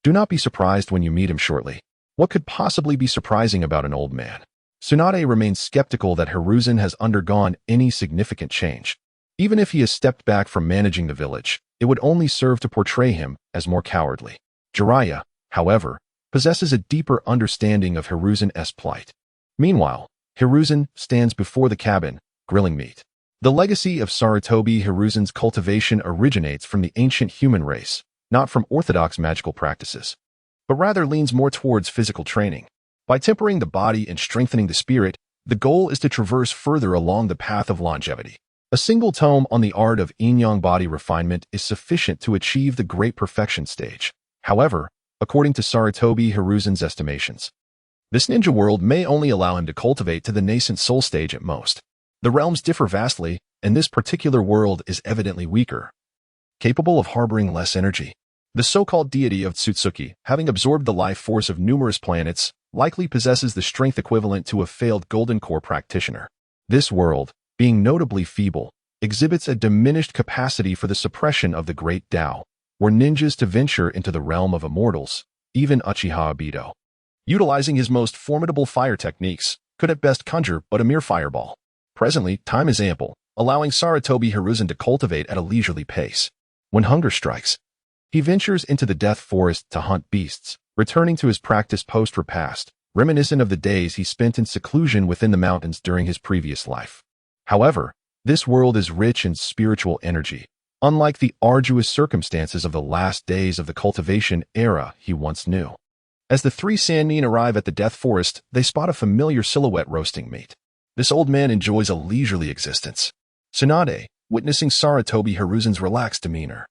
A: Do not be surprised when you meet him shortly. What could possibly be surprising about an old man? Tsunade remains skeptical that Hiruzen has undergone any significant change. Even if he has stepped back from managing the village, it would only serve to portray him as more cowardly. Jiraiya, however, possesses a deeper understanding of Hiruzen's plight. Meanwhile, Hiruzen stands before the cabin, grilling meat. The legacy of Sarutobi Hiruzen's cultivation originates from the ancient human race, not from orthodox magical practices, but rather leans more towards physical training. By tempering the body and strengthening the spirit, the goal is to traverse further along the path of longevity. A single tome on the art of yin-yang body refinement is sufficient to achieve the great perfection stage. However, according to Sarutobi Hiruzen's estimations, this ninja world may only allow him to cultivate to the nascent soul stage at most. The realms differ vastly, and this particular world is evidently weaker, capable of harboring less energy. The so-called deity of Tsutsuki, having absorbed the life force of numerous planets, likely possesses the strength equivalent to a failed Golden Core practitioner. This world, being notably feeble, exhibits a diminished capacity for the suppression of the great Tao, were ninjas to venture into the realm of immortals, even Uchiha Obito, utilizing his most formidable fire techniques, could at best conjure but a mere fireball. Presently, time is ample, allowing Sarutobi Hiruzen to cultivate at a leisurely pace. When hunger strikes, he ventures into the death forest to hunt beasts, returning to his practice post-repast, reminiscent of the days he spent in seclusion within the mountains during his previous life. However, this world is rich in spiritual energy, unlike the arduous circumstances of the last days of the cultivation era he once knew. As the three Sannin arrive at the death forest, they spot a familiar silhouette roasting meat. This old man enjoys a leisurely existence. Tsunade, witnessing Sarutobi Hiruzen's relaxed demeanor,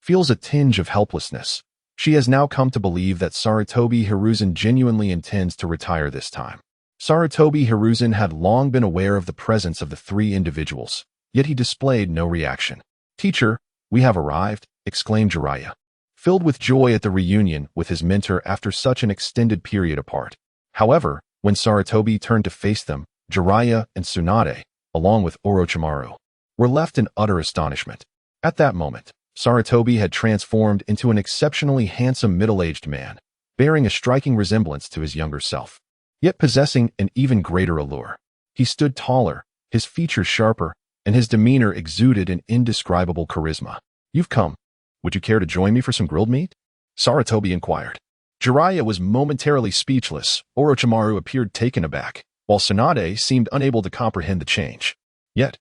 A: feels a tinge of helplessness. She has now come to believe that Sarutobi Hiruzen genuinely intends to retire this time. Sarutobi Hiruzen had long been aware of the presence of the three individuals, yet he displayed no reaction. "Teacher, we have arrived," exclaimed Jiraiya, filled with joy at the reunion with his mentor after such an extended period apart. However, when Sarutobi turned to face them, Jiraiya and Tsunade, along with Orochimaru, were left in utter astonishment. At that moment, Sarutobi had transformed into an exceptionally handsome middle-aged man, bearing a striking resemblance to his younger self, yet possessing an even greater allure. He stood taller, his features sharper, and his demeanor exuded an indescribable charisma. "You've come. Would you care to join me for some grilled meat?" Sarutobi inquired. Jiraiya was momentarily speechless. Orochimaru appeared taken aback, while Tsunade seemed unable to comprehend the change. Yet,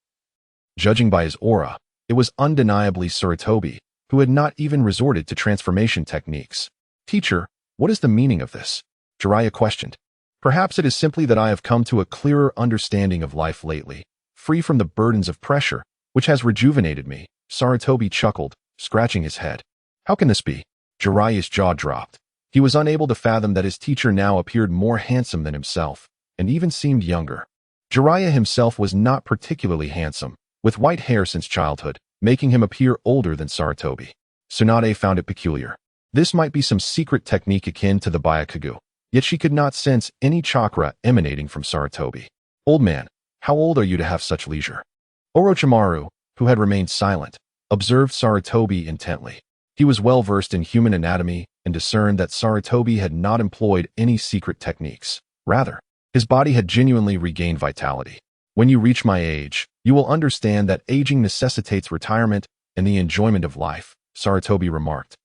A: judging by his aura, it was undeniably Sarutobi, who had not even resorted to transformation techniques. "Teacher, what is the meaning of this?" Jiraiya questioned. "Perhaps it is simply that I have come to a clearer understanding of life lately, free from the burdens of pressure, which has rejuvenated me," Sarutobi chuckled, scratching his head. "How can this be?" Jiraiya's jaw dropped. He was unable to fathom that his teacher now appeared more handsome than himself, and even seemed younger. Jiraiya himself was not particularly handsome, with white hair since childhood, making him appear older than Sarutobi. Tsunade found it peculiar. This might be some secret technique akin to the Byakugan, yet she could not sense any chakra emanating from Sarutobi. "Old man, how old are you to have such leisure?" Orochimaru, who had remained silent, observed Sarutobi intently. He was well versed in human anatomy and discerned that Sarutobi had not employed any secret techniques. Rather, his body had genuinely regained vitality. "When you reach my age, you will understand that aging necessitates retirement and the enjoyment of life," Sarutobi remarked,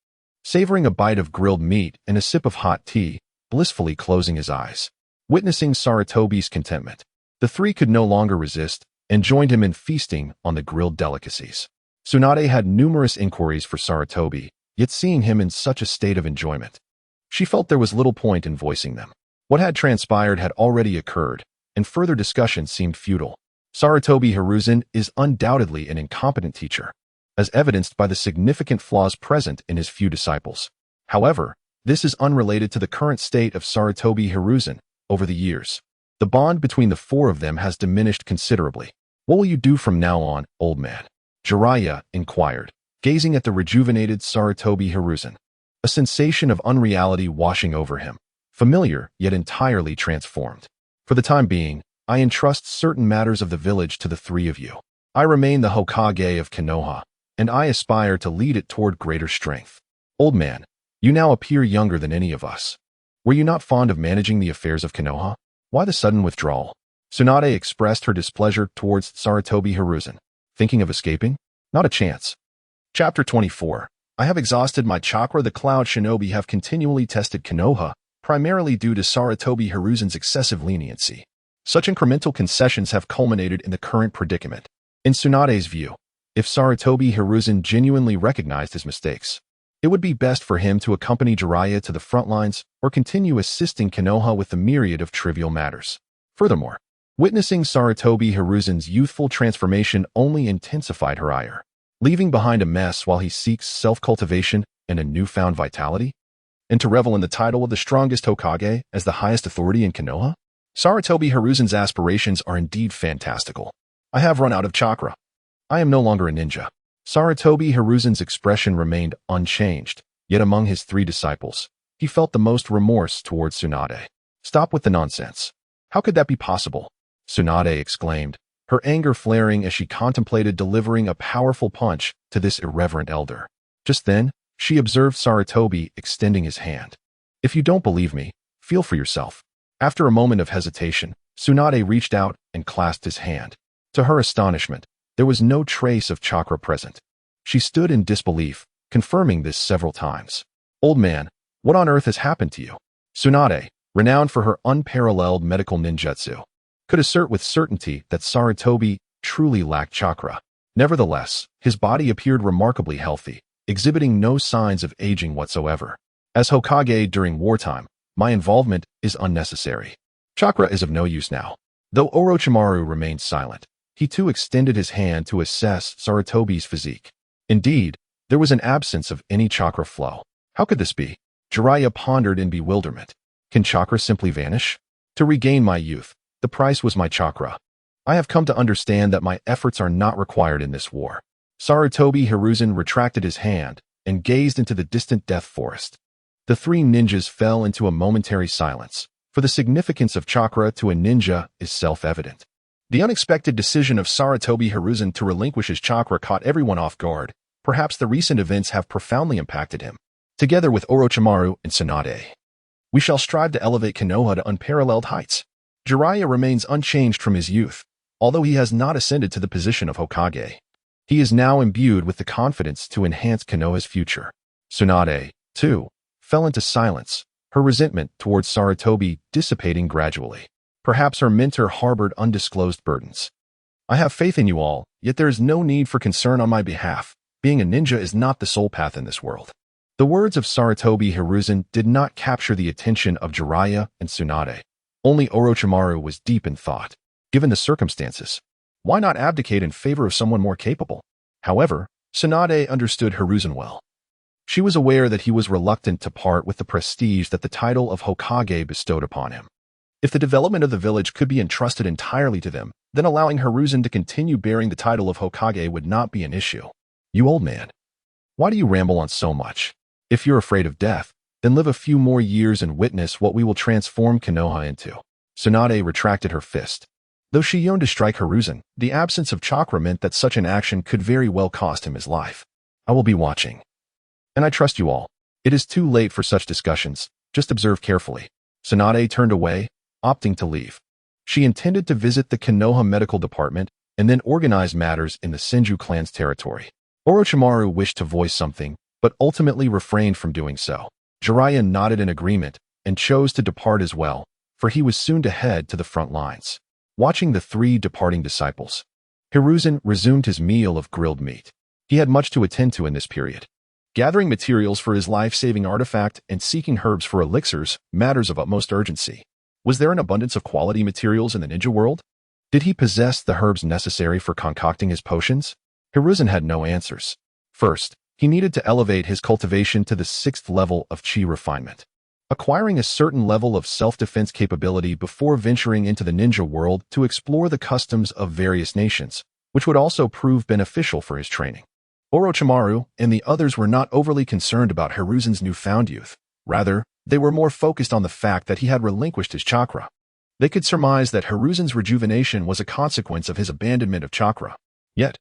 A: savoring a bite of grilled meat and a sip of hot tea, blissfully closing his eyes. Witnessing Sarutobi's contentment, the three could no longer resist and joined him in feasting on the grilled delicacies. Tsunade had numerous inquiries for Sarutobi, yet seeing him in such a state of enjoyment, she felt there was little point in voicing them. What had transpired had already occurred, and further discussion seemed futile. Sarutobi Hiruzen is undoubtedly an incompetent teacher, as evidenced by the significant flaws present in his few disciples. However, this is unrelated to the current state of Sarutobi Hiruzen. Over the years, the bond between the four of them has diminished considerably. "What will you do from now on, old man?" Jiraiya inquired, gazing at the rejuvenated Sarutobi Hiruzen, a sensation of unreality washing over him, familiar yet entirely transformed. "For the time being, I entrust certain matters of the village to the three of you. I remain the Hokage of Konoha, and I aspire to lead it toward greater strength. Old man, you now appear younger than any of us. Were you not fond of managing the affairs of Konoha? Why the sudden withdrawal?" Tsunade expressed her displeasure towards Sarutobi Hiruzen. "Thinking of escaping? Not a chance." Chapter 24. I have exhausted my chakra. The Cloud Shinobi have continually tested Konoha, primarily due to Sarutobi Hiruzen's excessive leniency. Such incremental concessions have culminated in the current predicament. In Tsunade's view, if Sarutobi Hiruzen genuinely recognized his mistakes, it would be best for him to accompany Jiraiya to the front lines or continue assisting Konoha with the myriad of trivial matters. Furthermore, witnessing Sarutobi Hiruzen's youthful transformation only intensified her ire, leaving behind a mess while he seeks self-cultivation and a newfound vitality. And to revel in the title of the strongest Hokage as the highest authority in Konoha? Sarutobi Hiruzen's aspirations are indeed fantastical. I have run out of chakra. I am no longer a ninja. Sarutobi Hiruzen's expression remained unchanged, yet among his three disciples, he felt the most remorse towards Tsunade. Stop with the nonsense. How could that be possible? Tsunade exclaimed, her anger flaring as she contemplated delivering a powerful punch to this irreverent elder. Just then, she observed Sarutobi extending his hand. If you don't believe me, feel for yourself. After a moment of hesitation, Tsunade reached out and clasped his hand. To her astonishment, there was no trace of chakra present. She stood in disbelief, confirming this several times. Old man, what on earth has happened to you? Tsunade, renowned for her unparalleled medical ninjutsu, could assert with certainty that Sarutobi truly lacked chakra. Nevertheless, his body appeared remarkably healthy, exhibiting no signs of aging whatsoever. As Hokage during wartime, my involvement is unnecessary. Chakra is of no use now. Though Orochimaru remained silent, he too extended his hand to assess Sarutobi's physique. Indeed, there was an absence of any chakra flow. How could this be? Jiraiya pondered in bewilderment. Can chakra simply vanish? To regain my youth, the price was my chakra. I have come to understand that my efforts are not required in this war. Sarutobi Hiruzen retracted his hand and gazed into the distant death forest. The three ninjas fell into a momentary silence, for the significance of chakra to a ninja is self-evident. The unexpected decision of Sarutobi Hiruzen to relinquish his chakra caught everyone off guard. Perhaps the recent events have profoundly impacted him. Together with Orochimaru and Tsunade, we shall strive to elevate Konoha to unparalleled heights. Jiraiya remains unchanged from his youth, although he has not ascended to the position of Hokage. He is now imbued with the confidence to enhance Konoha's future. Tsunade, too, fell into silence, her resentment towards Sarutobi dissipating gradually. Perhaps her mentor harbored undisclosed burdens. I have faith in you all, yet there is no need for concern on my behalf. Being a ninja is not the sole path in this world. The words of Sarutobi Hiruzen did not capture the attention of Jiraiya and Tsunade. Only Orochimaru was deep in thought. Given the circumstances, why not abdicate in favor of someone more capable? However, Tsunade understood Hiruzen well. She was aware that he was reluctant to part with the prestige that the title of Hokage bestowed upon him. If the development of the village could be entrusted entirely to them, then allowing Hiruzen to continue bearing the title of Hokage would not be an issue. You old man, why do you ramble on so much? If you're afraid of death, then live a few more years and witness what we will transform Konoha into. Tsunade retracted her fist. Though she yearned to strike Hiruzen, the absence of chakra meant that such an action could very well cost him his life. I will be watching. And I trust you all. It is too late for such discussions. Just observe carefully. Tsunade turned away, opting to leave. She intended to visit the Konoha medical department and then organize matters in the Senju clan's territory. Orochimaru wished to voice something, but ultimately refrained from doing so. Jiraiya nodded in agreement and chose to depart as well, for he was soon to head to the front lines. Watching the three departing disciples, Hiruzen resumed his meal of grilled meat. He had much to attend to in this period. Gathering materials for his life-saving artifact and seeking herbs for elixirs, matters of utmost urgency. Was there an abundance of quality materials in the ninja world? Did he possess the herbs necessary for concocting his potions? Hiruzen had no answers. First, he needed to elevate his cultivation to the 6th level of chi refinement, acquiring a certain level of self-defense capability before venturing into the ninja world to explore the customs of various nations, which would also prove beneficial for his training. Orochimaru and the others were not overly concerned about Hiruzen's newfound youth. Rather, they were more focused on the fact that he had relinquished his chakra. They could surmise that Hiruzen's rejuvenation was a consequence of his abandonment of chakra. Yet,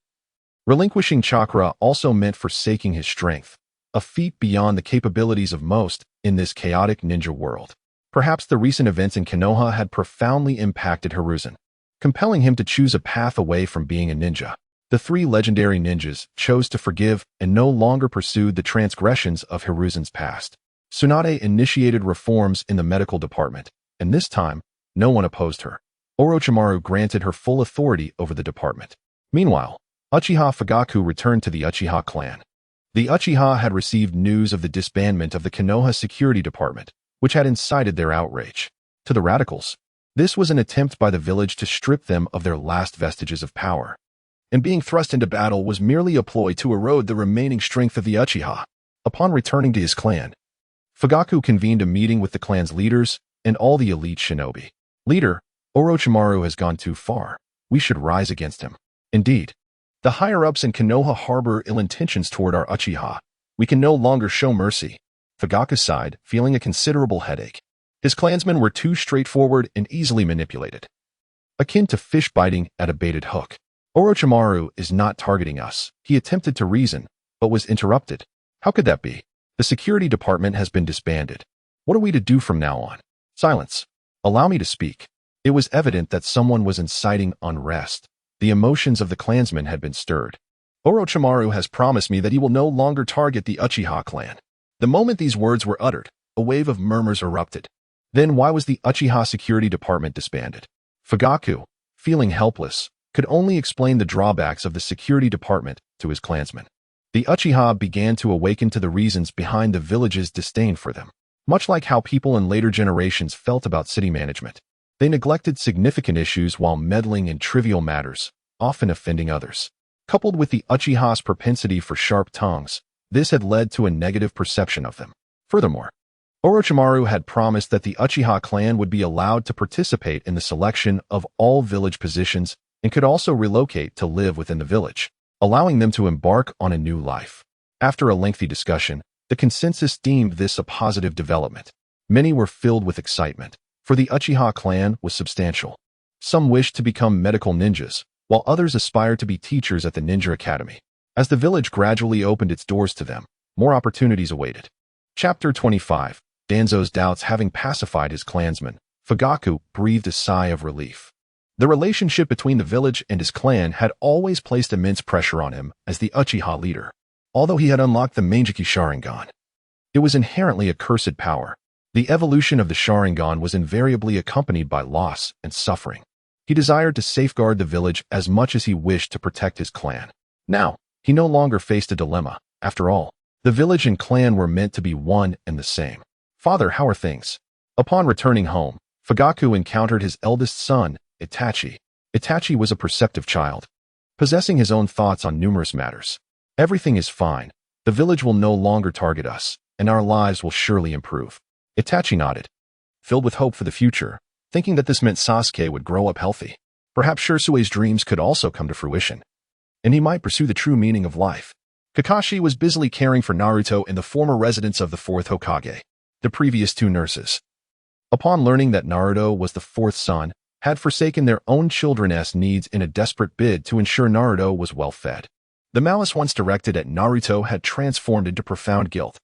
A: relinquishing chakra also meant forsaking his strength, a feat beyond the capabilities of most in this chaotic ninja world. Perhaps the recent events in Konoha had profoundly impacted Hiruzen, compelling him to choose a path away from being a ninja. The three legendary ninjas chose to forgive and no longer pursued the transgressions of Hiruzen's past. Tsunade initiated reforms in the medical department, and this time, no one opposed her. Orochimaru granted her full authority over the department. Meanwhile, Uchiha Fugaku returned to the Uchiha clan. The Uchiha had received news of the disbandment of the Konoha security department, which had incited their outrage. To the radicals, this was an attempt by the village to strip them of their last vestiges of power. And being thrust into battle was merely a ploy to erode the remaining strength of the Uchiha. Upon returning to his clan, Fugaku convened a meeting with the clan's leaders and all the elite shinobi. Leader, Orochimaru has gone too far. We should rise against him. Indeed, the higher-ups in Konoha harbor ill intentions toward our Uchiha. We can no longer show mercy. Fugaku sighed, feeling a considerable headache. His clansmen were too straightforward and easily manipulated, akin to fish biting at a baited hook. Orochimaru is not targeting us. He attempted to reason, but was interrupted. How could that be? The security department has been disbanded. What are we to do from now on? Silence. Allow me to speak. It was evident that someone was inciting unrest. The emotions of the clansmen had been stirred. Orochimaru has promised me that he will no longer target the Uchiha clan. The moment these words were uttered, a wave of murmurs erupted. Then why was the Uchiha security department disbanded? Fugaku, feeling helpless, could only explain the drawbacks of the security department to his clansmen. The Uchiha began to awaken to the reasons behind the village's disdain for them. Much like how people in later generations felt about city management, they neglected significant issues while meddling in trivial matters, often offending others. Coupled with the Uchiha's propensity for sharp tongues, this had led to a negative perception of them. Furthermore, Orochimaru had promised that the Uchiha clan would be allowed to participate in the selection of all village positions and could also relocate to live within the village, allowing them to embark on a new life. After a lengthy discussion, the consensus deemed this a positive development. Many were filled with excitement, for the Uchiha clan was substantial. Some wished to become medical ninjas, while others aspired to be teachers at the ninja academy. As the village gradually opened its doors to them, more opportunities awaited. Chapter 25. Danzo's doubts having pacified his clansmen, Fugaku breathed a sigh of relief. The relationship between the village and his clan had always placed immense pressure on him as the Uchiha leader. Although he had unlocked the Mangekyou Sharingan, it was inherently a cursed power. The evolution of the Sharingan was invariably accompanied by loss and suffering. He desired to safeguard the village as much as he wished to protect his clan. Now, he no longer faced a dilemma. After all, the village and clan were meant to be one and the same. Father, how are things? Upon returning home, Fugaku encountered his eldest son, Itachi. Itachi was a perceptive child, possessing his own thoughts on numerous matters. Everything is fine. The village will no longer target us, and our lives will surely improve. Itachi nodded, filled with hope for the future, thinking that this meant Sasuke would grow up healthy. Perhaps Shirsue's dreams could also come to fruition, and he might pursue the true meaning of life. Kakashi was busily caring for Naruto in the former residence of the fourth Hokage, the previous two nurses. Upon learning that Naruto was the fourth son, had forsaken their own children's needs in a desperate bid to ensure Naruto was well fed. The malice once directed at Naruto had transformed into profound guilt.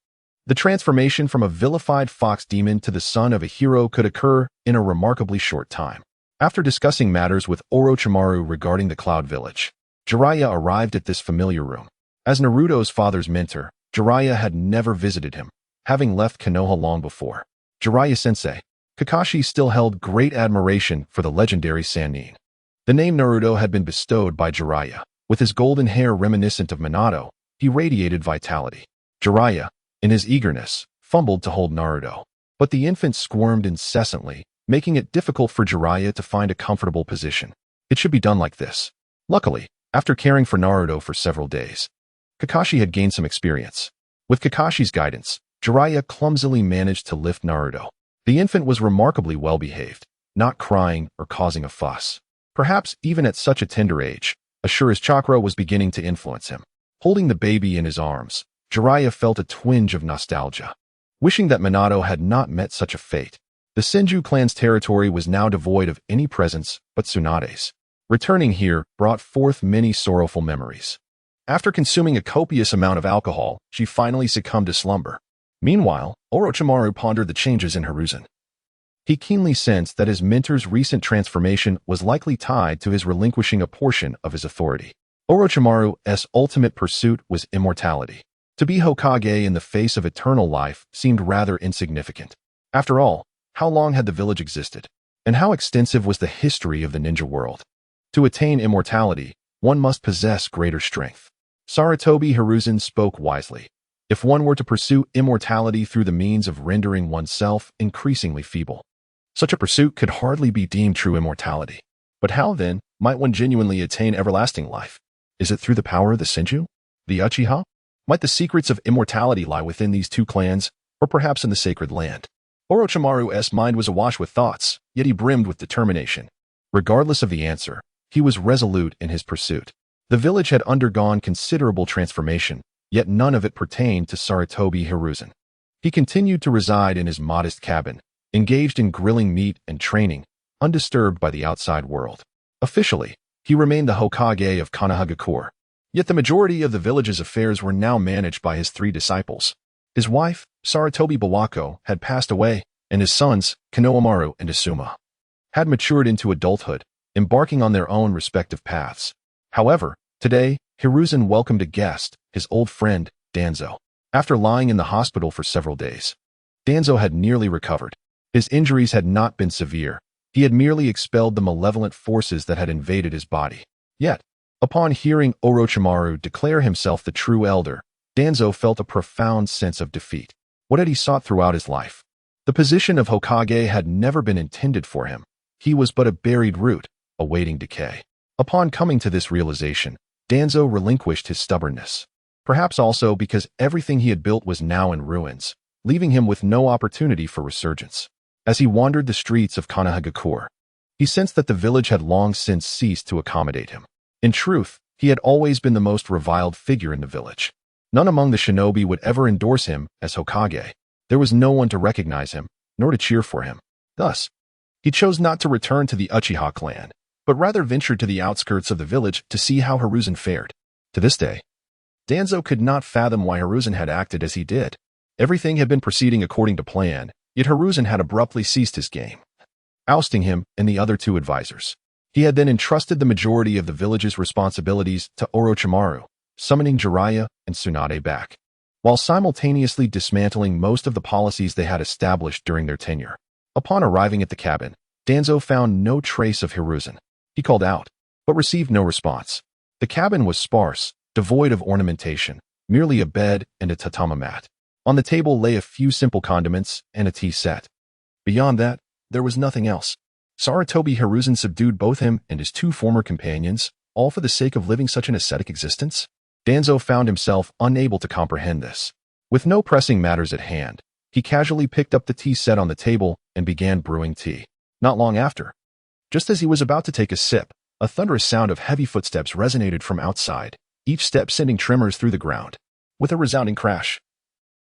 A: The transformation from a vilified fox demon to the son of a hero could occur in a remarkably short time. After discussing matters with Orochimaru regarding the Cloud Village, Jiraiya arrived at this familiar room. As Naruto's father's mentor, Jiraiya had never visited him, having left Konoha long before. Jiraiya-sensei, Kakashi still held great admiration for the legendary Sannin. The name Naruto had been bestowed by Jiraiya. With his golden hair reminiscent of Minato, he radiated vitality. Jiraiya, in his eagerness, fumbled to hold Naruto, but the infant squirmed incessantly, making it difficult for Jiraiya to find a comfortable position. It should be done like this. Luckily, after caring for Naruto for several days, Kakashi had gained some experience. With Kakashi's guidance, Jiraiya clumsily managed to lift Naruto. The infant was remarkably well-behaved, not crying or causing a fuss. Perhaps even at such a tender age, Ashura's chakra was beginning to influence him. Holding the baby in his arms, Jiraiya felt a twinge of nostalgia, wishing that Minato had not met such a fate. The Senju clan's territory was now devoid of any presence but Tsunade's. Returning here brought forth many sorrowful memories. After consuming a copious amount of alcohol, she finally succumbed to slumber. Meanwhile, Orochimaru pondered the changes in Hiruzen. He keenly sensed that his mentor's recent transformation was likely tied to his relinquishing a portion of his authority. Orochimaru's ultimate pursuit was immortality. To be Hokage in the face of eternal life seemed rather insignificant. After all, how long had the village existed? And how extensive was the history of the ninja world? To attain immortality, one must possess greater strength. Sarutobi Hiruzen spoke wisely. If one were to pursue immortality through the means of rendering oneself increasingly feeble, such a pursuit could hardly be deemed true immortality. But how, then, might one genuinely attain everlasting life? Is it through the power of the Senju? The Uchiha? Might the secrets of immortality lie within these two clans, or perhaps in the sacred land? Orochimaru's mind was awash with thoughts, yet he brimmed with determination. Regardless of the answer, he was resolute in his pursuit. The village had undergone considerable transformation, yet none of it pertained to Sarutobi Hiruzen. He continued to reside in his modest cabin, engaged in grilling meat and training, undisturbed by the outside world. Officially, he remained the Hokage of Konoha, yet the majority of the village's affairs were now managed by his three disciples. His wife, Sarutobi Bawako, had passed away, and his sons, Konohamaru and Asuma, had matured into adulthood, embarking on their own respective paths. However, today, Hiruzen welcomed a guest, his old friend, Danzo. After lying in the hospital for several days, Danzo had nearly recovered. His injuries had not been severe. He had merely expelled the malevolent forces that had invaded his body. Yet, upon hearing Orochimaru declare himself the true elder, Danzo felt a profound sense of defeat. What had he sought throughout his life? The position of Hokage had never been intended for him. He was but a buried root, awaiting decay. Upon coming to this realization, Danzo relinquished his stubbornness. Perhaps also because everything he had built was now in ruins, leaving him with no opportunity for resurgence. As he wandered the streets of Konoha, he sensed that the village had long since ceased to accommodate him. In truth, he had always been the most reviled figure in the village. None among the shinobi would ever endorse him as Hokage. There was no one to recognize him, nor to cheer for him. Thus, he chose not to return to the Uchiha clan, but rather ventured to the outskirts of the village to see how Hiruzen fared. To this day, Danzo could not fathom why Hiruzen had acted as he did. Everything had been proceeding according to plan, yet Hiruzen had abruptly ceased his game, ousting him and the other two advisors. He had then entrusted the majority of the village's responsibilities to Orochimaru, summoning Jiraiya and Tsunade back, while simultaneously dismantling most of the policies they had established during their tenure. Upon arriving at the cabin, Danzo found no trace of Hiruzen. He called out, but received no response. The cabin was sparse, devoid of ornamentation, merely a bed and a tatami mat. On the table lay a few simple condiments and a tea set. Beyond that, there was nothing else. Sarutobi Hiruzen subdued both him and his two former companions, all for the sake of living such an ascetic existence? Danzo found himself unable to comprehend this. With no pressing matters at hand, he casually picked up the tea set on the table and began brewing tea. Not long after, just as he was about to take a sip, a thunderous sound of heavy footsteps resonated from outside, each step sending tremors through the ground. With a resounding crash,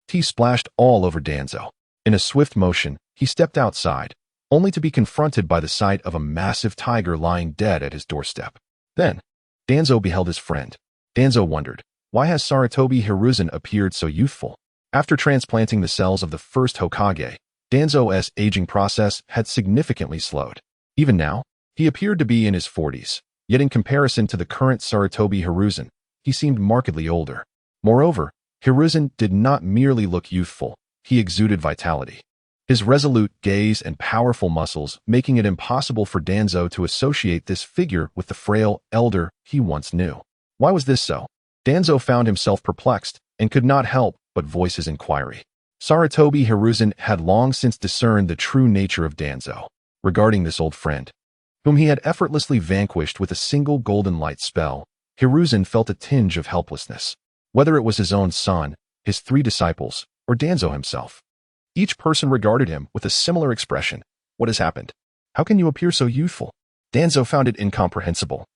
A: tea splashed all over Danzo. In a swift motion, he stepped outside, only to be confronted by the sight of a massive tiger lying dead at his doorstep. Then, Danzo beheld his friend. Danzo wondered, why has Sarutobi Hiruzen appeared so youthful? After transplanting the cells of the first Hokage, Danzo's aging process had significantly slowed. Even now, he appeared to be in his 40s, yet in comparison to the current Sarutobi Hiruzen, he seemed markedly older. Moreover, Hiruzen did not merely look youthful, he exuded vitality. His resolute gaze and powerful muscles making it impossible for Danzo to associate this figure with the frail elder he once knew. Why was this so? Danzo found himself perplexed and could not help but voice his inquiry. Sarutobi Hiruzen had long since discerned the true nature of Danzo. Regarding this old friend, whom he had effortlessly vanquished with a single golden light spell, Hiruzen felt a tinge of helplessness. Whether it was his own son, his three disciples, or Danzo himself, each person regarded him with a similar expression. What has happened? How can you appear so youthful? Danzo found it incomprehensible.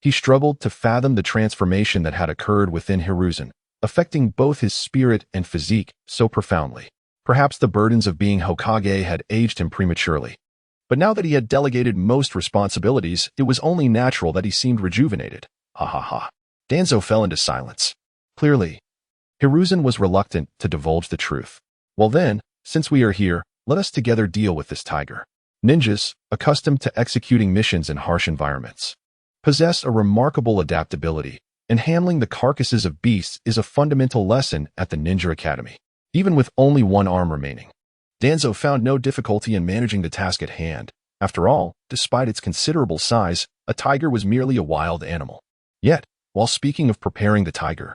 A: He struggled to fathom the transformation that had occurred within Hiruzen, affecting both his spirit and physique so profoundly. Perhaps the burdens of being Hokage had aged him prematurely. But now that he had delegated most responsibilities, it was only natural that he seemed rejuvenated. Ha ha ha. Danzo fell into silence. Clearly, Hiruzen was reluctant to divulge the truth. Well then, since we are here, let us together deal with this tiger. Ninjas, accustomed to executing missions in harsh environments, possess a remarkable adaptability, and handling the carcasses of beasts is a fundamental lesson at the Ninja Academy. Even with only one arm remaining, Danzo found no difficulty in managing the task at hand. After all, despite its considerable size, a tiger was merely a wild animal. Yet, while speaking of preparing the tiger,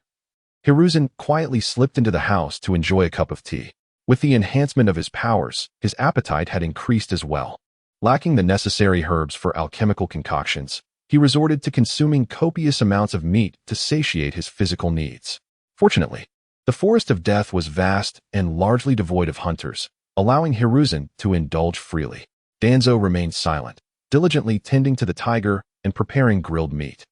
A: Hiruzen quietly slipped into the house to enjoy a cup of tea. With the enhancement of his powers, his appetite had increased as well. Lacking the necessary herbs for alchemical concoctions, he resorted to consuming copious amounts of meat to satiate his physical needs. Fortunately, the forest of death was vast and largely devoid of hunters, allowing Hiruzen to indulge freely. Danzo remained silent, diligently tending to the tiger and preparing grilled meat.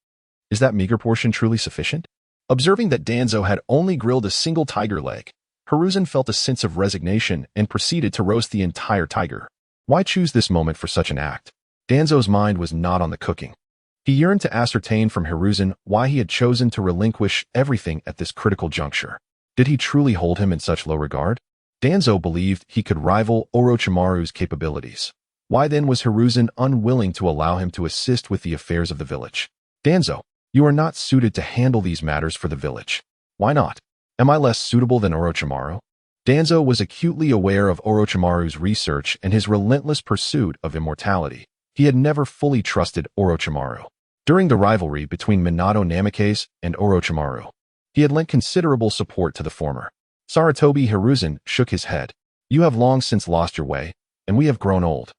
A: Is that meager portion truly sufficient? Observing that Danzo had only grilled a single tiger leg, Hiruzen felt a sense of resignation and proceeded to roast the entire tiger. Why choose this moment for such an act? Danzo's mind was not on the cooking. He yearned to ascertain from Hiruzen why he had chosen to relinquish everything at this critical juncture. Did he truly hold him in such low regard? Danzo believed he could rival Orochimaru's capabilities. Why then was Hiruzen unwilling to allow him to assist with the affairs of the village? Danzo, you are not suited to handle these matters for the village. Why not? Am I less suitable than Orochimaru? Danzo was acutely aware of Orochimaru's research and his relentless pursuit of immortality. He had never fully trusted Orochimaru. During the rivalry between Minato Namikaze and Orochimaru, he had lent considerable support to the former. Sarutobi Hiruzen shook his head. You have long since lost your way, and we have grown old.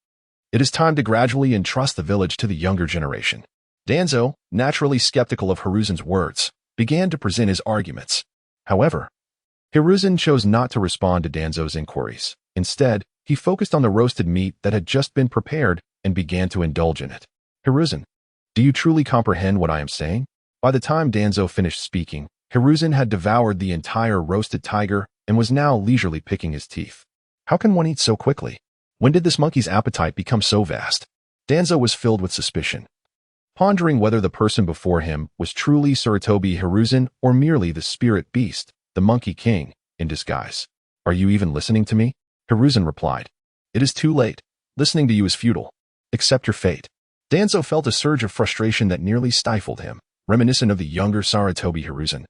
A: It is time to gradually entrust the village to the younger generation. Danzo, naturally skeptical of Hiruzen's words, began to present his arguments. However, Hiruzen chose not to respond to Danzo's inquiries. Instead, he focused on the roasted meat that had just been prepared and began to indulge in it. Hiruzen, do you truly comprehend what I am saying? By the time Danzo finished speaking, Hiruzen had devoured the entire roasted tiger and was now leisurely picking his teeth. How can one eat so quickly? When did this monkey's appetite become so vast? Danzo was filled with suspicion, pondering whether the person before him was truly Sarutobi Hiruzen or merely the spirit beast, the Monkey King, in disguise. Are you even listening to me? Hiruzen replied. It is too late. Listening to you is futile. Accept your fate. Danzo felt a surge of frustration that nearly stifled him, reminiscent of the younger Sarutobi Hiruzen,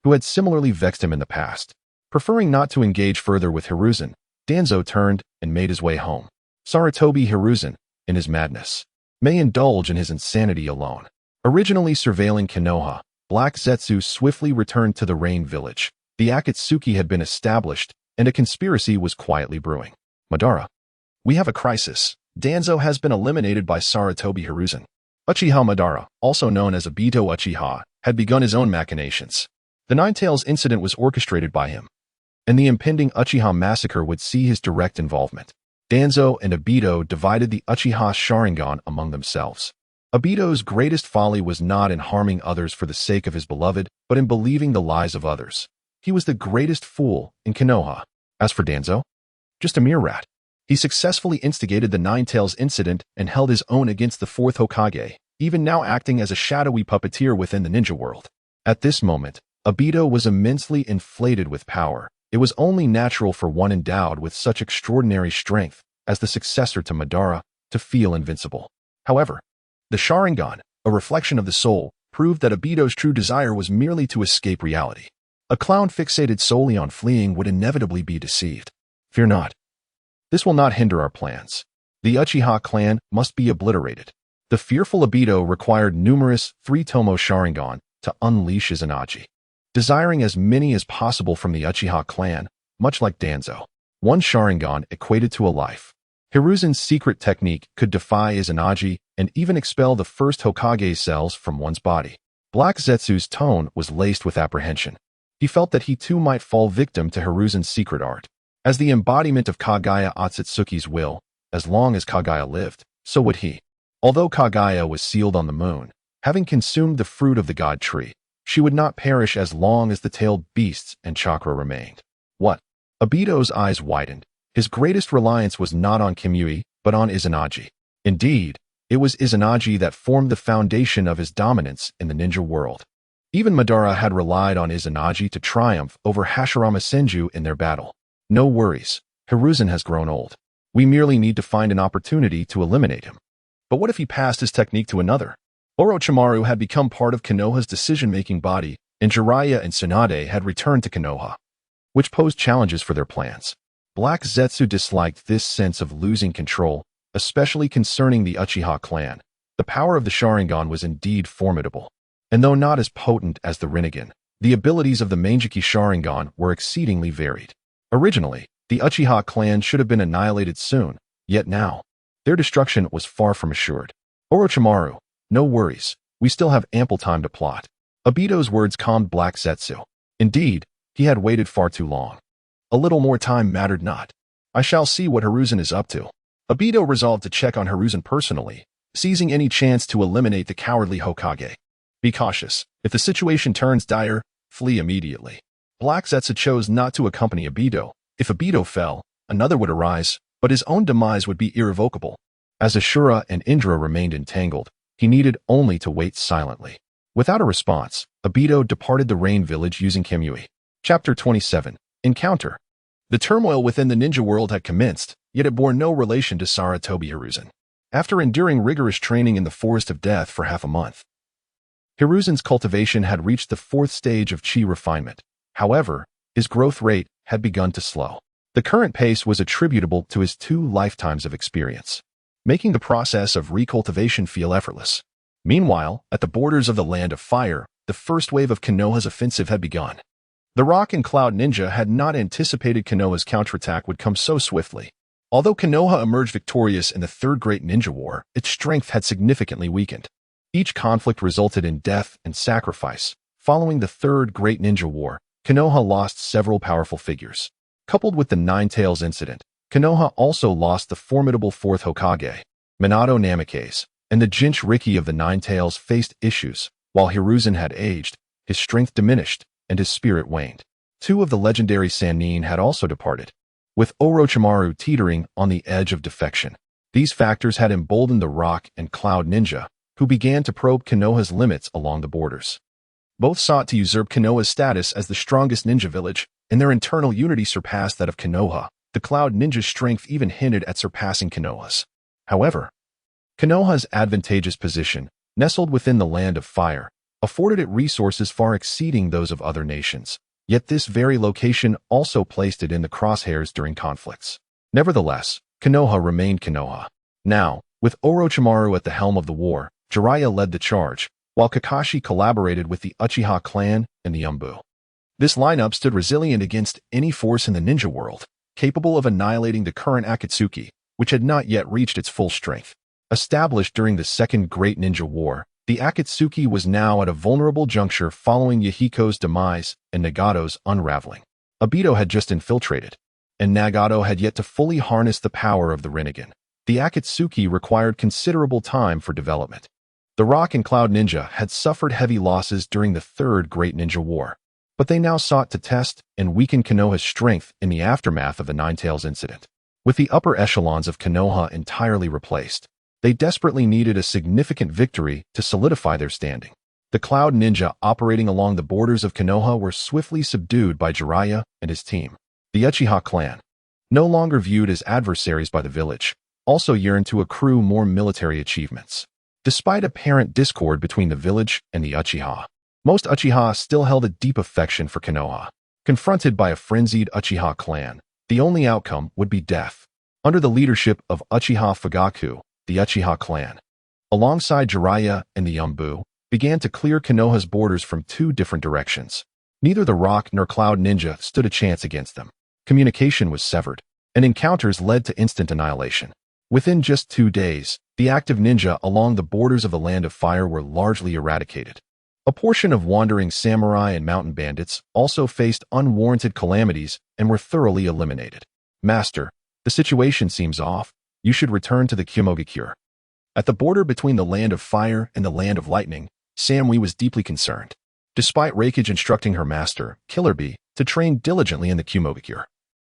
A: who had similarly vexed him in the past. Preferring not to engage further with Hiruzen, Danzo turned and made his way home. Sarutobi Hiruzen, in his madness, may indulge in his insanity alone. Originally surveilling Konoha, Black Zetsu swiftly returned to the Rain Village. The Akatsuki had been established, and a conspiracy was quietly brewing. Madara, we have a crisis. Danzo has been eliminated by Sarutobi Hiruzen. Uchiha Madara, also known as Obito Uchiha, had begun his own machinations. The Ninetales incident was orchestrated by him, and the impending Uchiha massacre would see his direct involvement. Danzo and Obito divided the Uchiha Sharingan among themselves. Obito's greatest folly was not in harming others for the sake of his beloved, but in believing the lies of others. He was the greatest fool in Konoha. As for Danzo, just a mere rat. He successfully instigated the Ninetales incident and held his own against the fourth Hokage, even now acting as a shadowy puppeteer within the ninja world. At this moment, Obito was immensely inflated with power. It was only natural for one endowed with such extraordinary strength as the successor to Madara to feel invincible. However, the Sharingan, a reflection of the soul, proved that Obito's true desire was merely to escape reality. A clown fixated solely on fleeing would inevitably be deceived. Fear not. This will not hinder our plans. The Uchiha clan must be obliterated. The fearful Obito required numerous three-tomo Sharingan to unleash Izanagi, desiring as many as possible from the Uchiha clan, much like Danzo. One Sharingan equated to a life. Hiruzen's secret technique could defy Izanagi and even expel the first Hokage cells from one's body. Black Zetsu's tone was laced with apprehension. He felt that he too might fall victim to Hiruzen's secret art. As the embodiment of Kagaya Otsutsuki's will, as long as Kagaya lived, so would he. Although Kagaya was sealed on the moon, having consumed the fruit of the god tree, she would not perish as long as the tailed beasts and chakra remained. What? Obito's eyes widened. His greatest reliance was not on Kimui, but on Izanagi. Indeed, it was Izanagi that formed the foundation of his dominance in the ninja world. Even Madara had relied on Izanagi to triumph over Hashirama Senju in their battle. No worries, Hiruzen has grown old. We merely need to find an opportunity to eliminate him. But what if he passed his technique to another? Orochimaru had become part of Konoha's decision-making body, and Jiraiya and Tsunade had returned to Konoha, which posed challenges for their plans. Black Zetsu disliked this sense of losing control, especially concerning the Uchiha clan. The power of the Sharingan was indeed formidable. And though not as potent as the Rinnegan, the abilities of the Mangekyou Sharingan were exceedingly varied. Originally, the Uchiha clan should have been annihilated soon, yet now, their destruction was far from assured. Orochimaru, no worries, we still have ample time to plot. Obito's words calmed Black Zetsu. Indeed, he had waited far too long. A little more time mattered not. I shall see what Hiruzen is up to. Obito resolved to check on Hiruzen personally, seizing any chance to eliminate the cowardly Hokage. Be cautious. If the situation turns dire, flee immediately. Black Zetsu chose not to accompany Obito. If Obito fell, another would arise, but his own demise would be irrevocable. As Ashura and Indra remained entangled, he needed only to wait silently. Without a response, Obito departed the Rain Village using Kamui. Chapter 27. Encounter. The turmoil within the ninja world had commenced, yet it bore no relation to Sarutobi Hiruzen. After enduring rigorous training in the Forest of Death for half a month, Hiruzen's cultivation had reached the 4th stage of chi refinement. However, his growth rate had begun to slow. The current pace was attributable to his 2 lifetimes of experience, making the process of recultivation feel effortless. Meanwhile, at the borders of the Land of Fire, the first wave of Konoha's offensive had begun. The Rock and Cloud Ninja had not anticipated Konoha's counterattack would come so swiftly. Although Konoha emerged victorious in the Third Great Ninja War, its strength had significantly weakened. Each conflict resulted in death and sacrifice. Following the Third Great Ninja War, Konoha lost several powerful figures. Coupled with the Nine Tails incident, Konoha also lost the formidable 4th Hokage, Minato Namikaze, and the Jinchuriki of the Nine Tails faced issues. While Hiruzen had aged, his strength diminished, and his spirit waned. 2 of the legendary Sannin had also departed, with Orochimaru teetering on the edge of defection. These factors had emboldened the Rock and Cloud Ninja, who began to probe Konoha's limits along the borders. Both sought to usurp Konoha's status as the strongest ninja village, and their internal unity surpassed that of Konoha. The Cloud Ninja's strength even hinted at surpassing Konoha's. However, Konoha's advantageous position, nestled within the Land of Fire, afforded it resources far exceeding those of other nations. Yet this very location also placed it in the crosshairs during conflicts. Nevertheless, Konoha remained Konoha. Now, with Orochimaru at the helm of the war, Jiraiya led the charge, while Kakashi collaborated with the Uchiha clan and the Umbu. This lineup stood resilient against any force in the ninja world, capable of annihilating the current Akatsuki, which had not yet reached its full strength. Established during the Second Great Ninja War, the Akatsuki was now at a vulnerable juncture following Yahiko's demise and Nagato's unraveling. Obito had just infiltrated, and Nagato had yet to fully harness the power of the Rinnegan. The Akatsuki required considerable time for development. The Rock and Cloud Ninja had suffered heavy losses during the Third Great Ninja War, but they now sought to test and weaken Konoha's strength in the aftermath of the Nine Tails incident. With the upper echelons of Konoha entirely replaced, they desperately needed a significant victory to solidify their standing. The Cloud Ninja operating along the borders of Konoha were swiftly subdued by Jiraiya and his team. The Uchiha clan, no longer viewed as adversaries by the village, also yearned to accrue more military achievements. Despite apparent discord between the village and the Uchiha, most Uchiha still held a deep affection for Konoha. Confronted by a frenzied Uchiha clan, the only outcome would be death. Under the leadership of Uchiha Fugaku, the Uchiha clan, alongside Jiraiya and the Umbu, began to clear Konoha's borders from 2 different directions. Neither the Rock nor Cloud Ninja stood a chance against them. Communication was severed, and encounters led to instant annihilation. Within just 2 days, the active ninja along the borders of the Land of Fire were largely eradicated. A portion of wandering samurai and mountain bandits also faced unwarranted calamities and were thoroughly eliminated. Master, the situation seems off. You should return to the Kyomogakure. At the border between the Land of Fire and the Land of Lightning, Samui was deeply concerned. Despite Reikage instructing her master, Killer Bee, to train diligently in the Kyomogakure,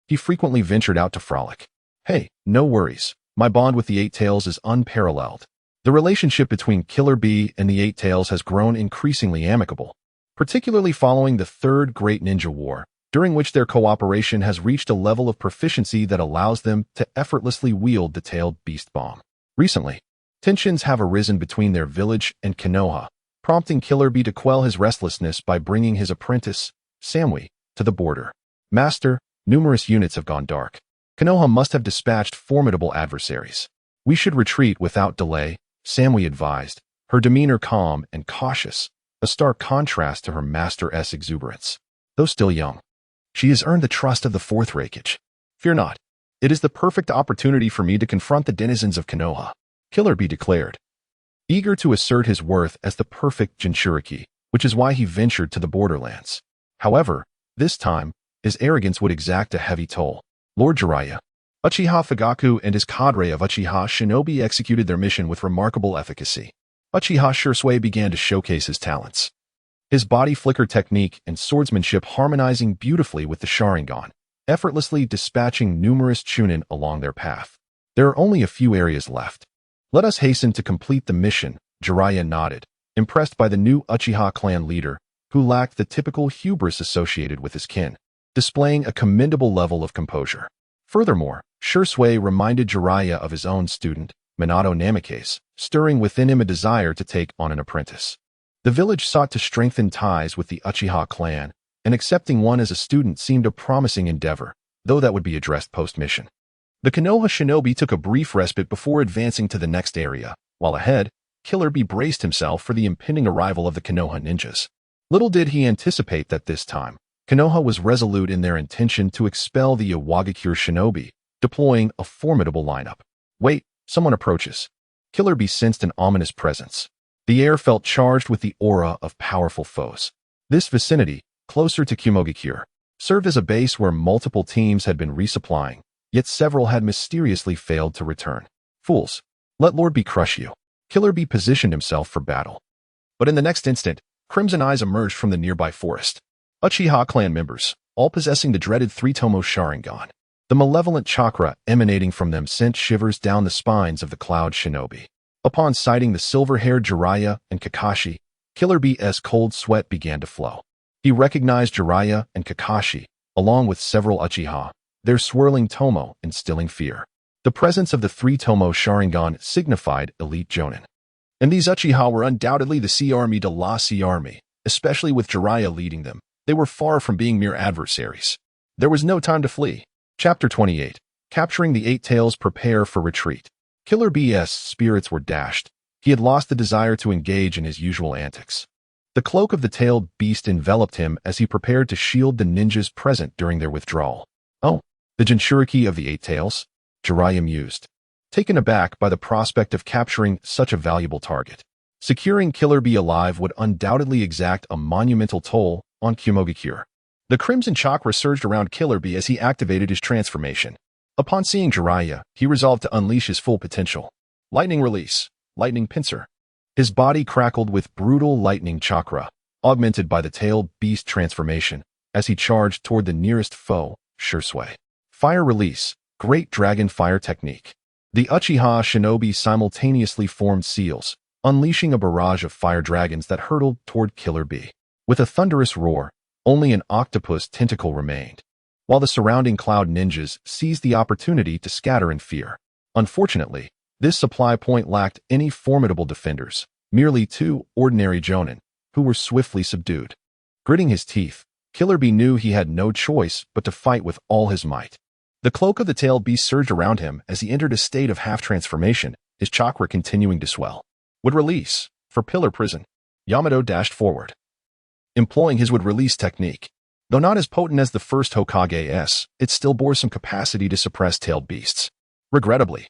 A: he frequently ventured out to frolic. Hey, no worries. My bond with the Eight Tails is unparalleled. The relationship between Killer Bee and the Eight Tails has grown increasingly amicable, particularly following the Third Great Ninja War, during which their cooperation has reached a level of proficiency that allows them to effortlessly wield the tailed beast bomb. Recently, tensions have arisen between their village and Konoha, prompting Killer Bee to quell his restlessness by bringing his apprentice, Samui, to the border. Master, numerous units have gone dark. Konoha must have dispatched formidable adversaries. We should retreat without delay, Samui advised, her demeanor calm and cautious. a stark contrast to her master's exuberance. Though still young, she has earned the trust of the fourth Hokage. Fear not. It is the perfect opportunity for me to confront the denizens of Konoha, Killer Bee declared, eager to assert his worth as the perfect Jinchuriki, which is why he ventured to the borderlands. However, this time, his arrogance would exact a heavy toll. Lord Jiraiya, Uchiha Fugaku and his cadre of Uchiha shinobi executed their mission with remarkable efficacy. Uchiha Shursui began to showcase his talents. His body flicker technique and swordsmanship harmonizing beautifully with the Sharingan, effortlessly dispatching numerous chunin along their path. There are only a few areas left. Let us hasten to complete the mission, Jiraiya nodded, impressed by the new Uchiha clan leader, who lacked the typical hubris associated with his kin, displaying a commendable level of composure. Furthermore, Shursui reminded Jiraiya of his own student, Minato Namikaze, stirring within him a desire to take on an apprentice. The village sought to strengthen ties with the Uchiha clan, and accepting one as a student seemed a promising endeavor, though that would be addressed post-mission. The Konoha shinobi took a brief respite before advancing to the next area, while ahead, Killer Bee braced himself for the impending arrival of the Konoha ninjas. Little did he anticipate that this time, Konoha was resolute in their intention to expel the Iwagakure shinobi, deploying a formidable lineup. Wait, someone approaches. Killer Bee sensed an ominous presence. The air felt charged with the aura of powerful foes. This vicinity, closer to Kumogakure, served as a base where multiple teams had been resupplying, yet several had mysteriously failed to return. Fools, let Lord Bee crush you. Killer Bee positioned himself for battle. But in the next instant, crimson eyes emerged from the nearby forest. Uchiha clan members, all possessing the dreaded three-tomo Sharingan. The malevolent chakra emanating from them sent shivers down the spines of the cloud shinobi. Upon sighting the silver-haired Jiraiya and Kakashi, Killer Bee's cold sweat began to flow. He recognized Jiraiya and Kakashi, along with several Uchiha, their swirling tomo instilling fear. The presence of the three-tomo Sharingan signified elite jonin. And these Uchiha were undoubtedly the Sea Army de la Sea Army, especially with Jiraiya leading them. They were far from being mere adversaries. There was no time to flee. Chapter 28. Capturing the Eight Tails, prepare for retreat. Killer Bee's spirits were dashed. He had lost the desire to engage in his usual antics. The cloak of the tailed beast enveloped him as he prepared to shield the ninjas present during their withdrawal. Oh, the Jinchuriki of the Eight Tails? Jiraiya mused, taken aback by the prospect of capturing such a valuable target. Securing Killer Bee alive would undoubtedly exact a monumental toll on Kumogakure. The crimson chakra surged around Killer Bee as he activated his transformation. Upon seeing Jiraiya, he resolved to unleash his full potential. Lightning release, lightning pincer. His body crackled with brutal lightning chakra, augmented by the tailed beast transformation, as he charged toward the nearest foe, Shursui. Fire release, great dragon fire technique. The Uchiha shinobi simultaneously formed seals, unleashing a barrage of fire dragons that hurtled toward Killer Bee. With a thunderous roar, only an octopus tentacle remained, while the surrounding cloud ninjas seized the opportunity to scatter in fear. Unfortunately, this supply point lacked any formidable defenders, merely two ordinary jonin, who were swiftly subdued. Gritting his teeth, Killer Bee knew he had no choice but to fight with all his might. The cloak of the tailed beast surged around him as he entered a state of half-transformation, his chakra continuing to swell. Would release, for pillar prison. Yamato dashed forward, employing his would-release technique. Though not as potent as the first Hokage's, it still bore some capacity to suppress tailed beasts. Regrettably,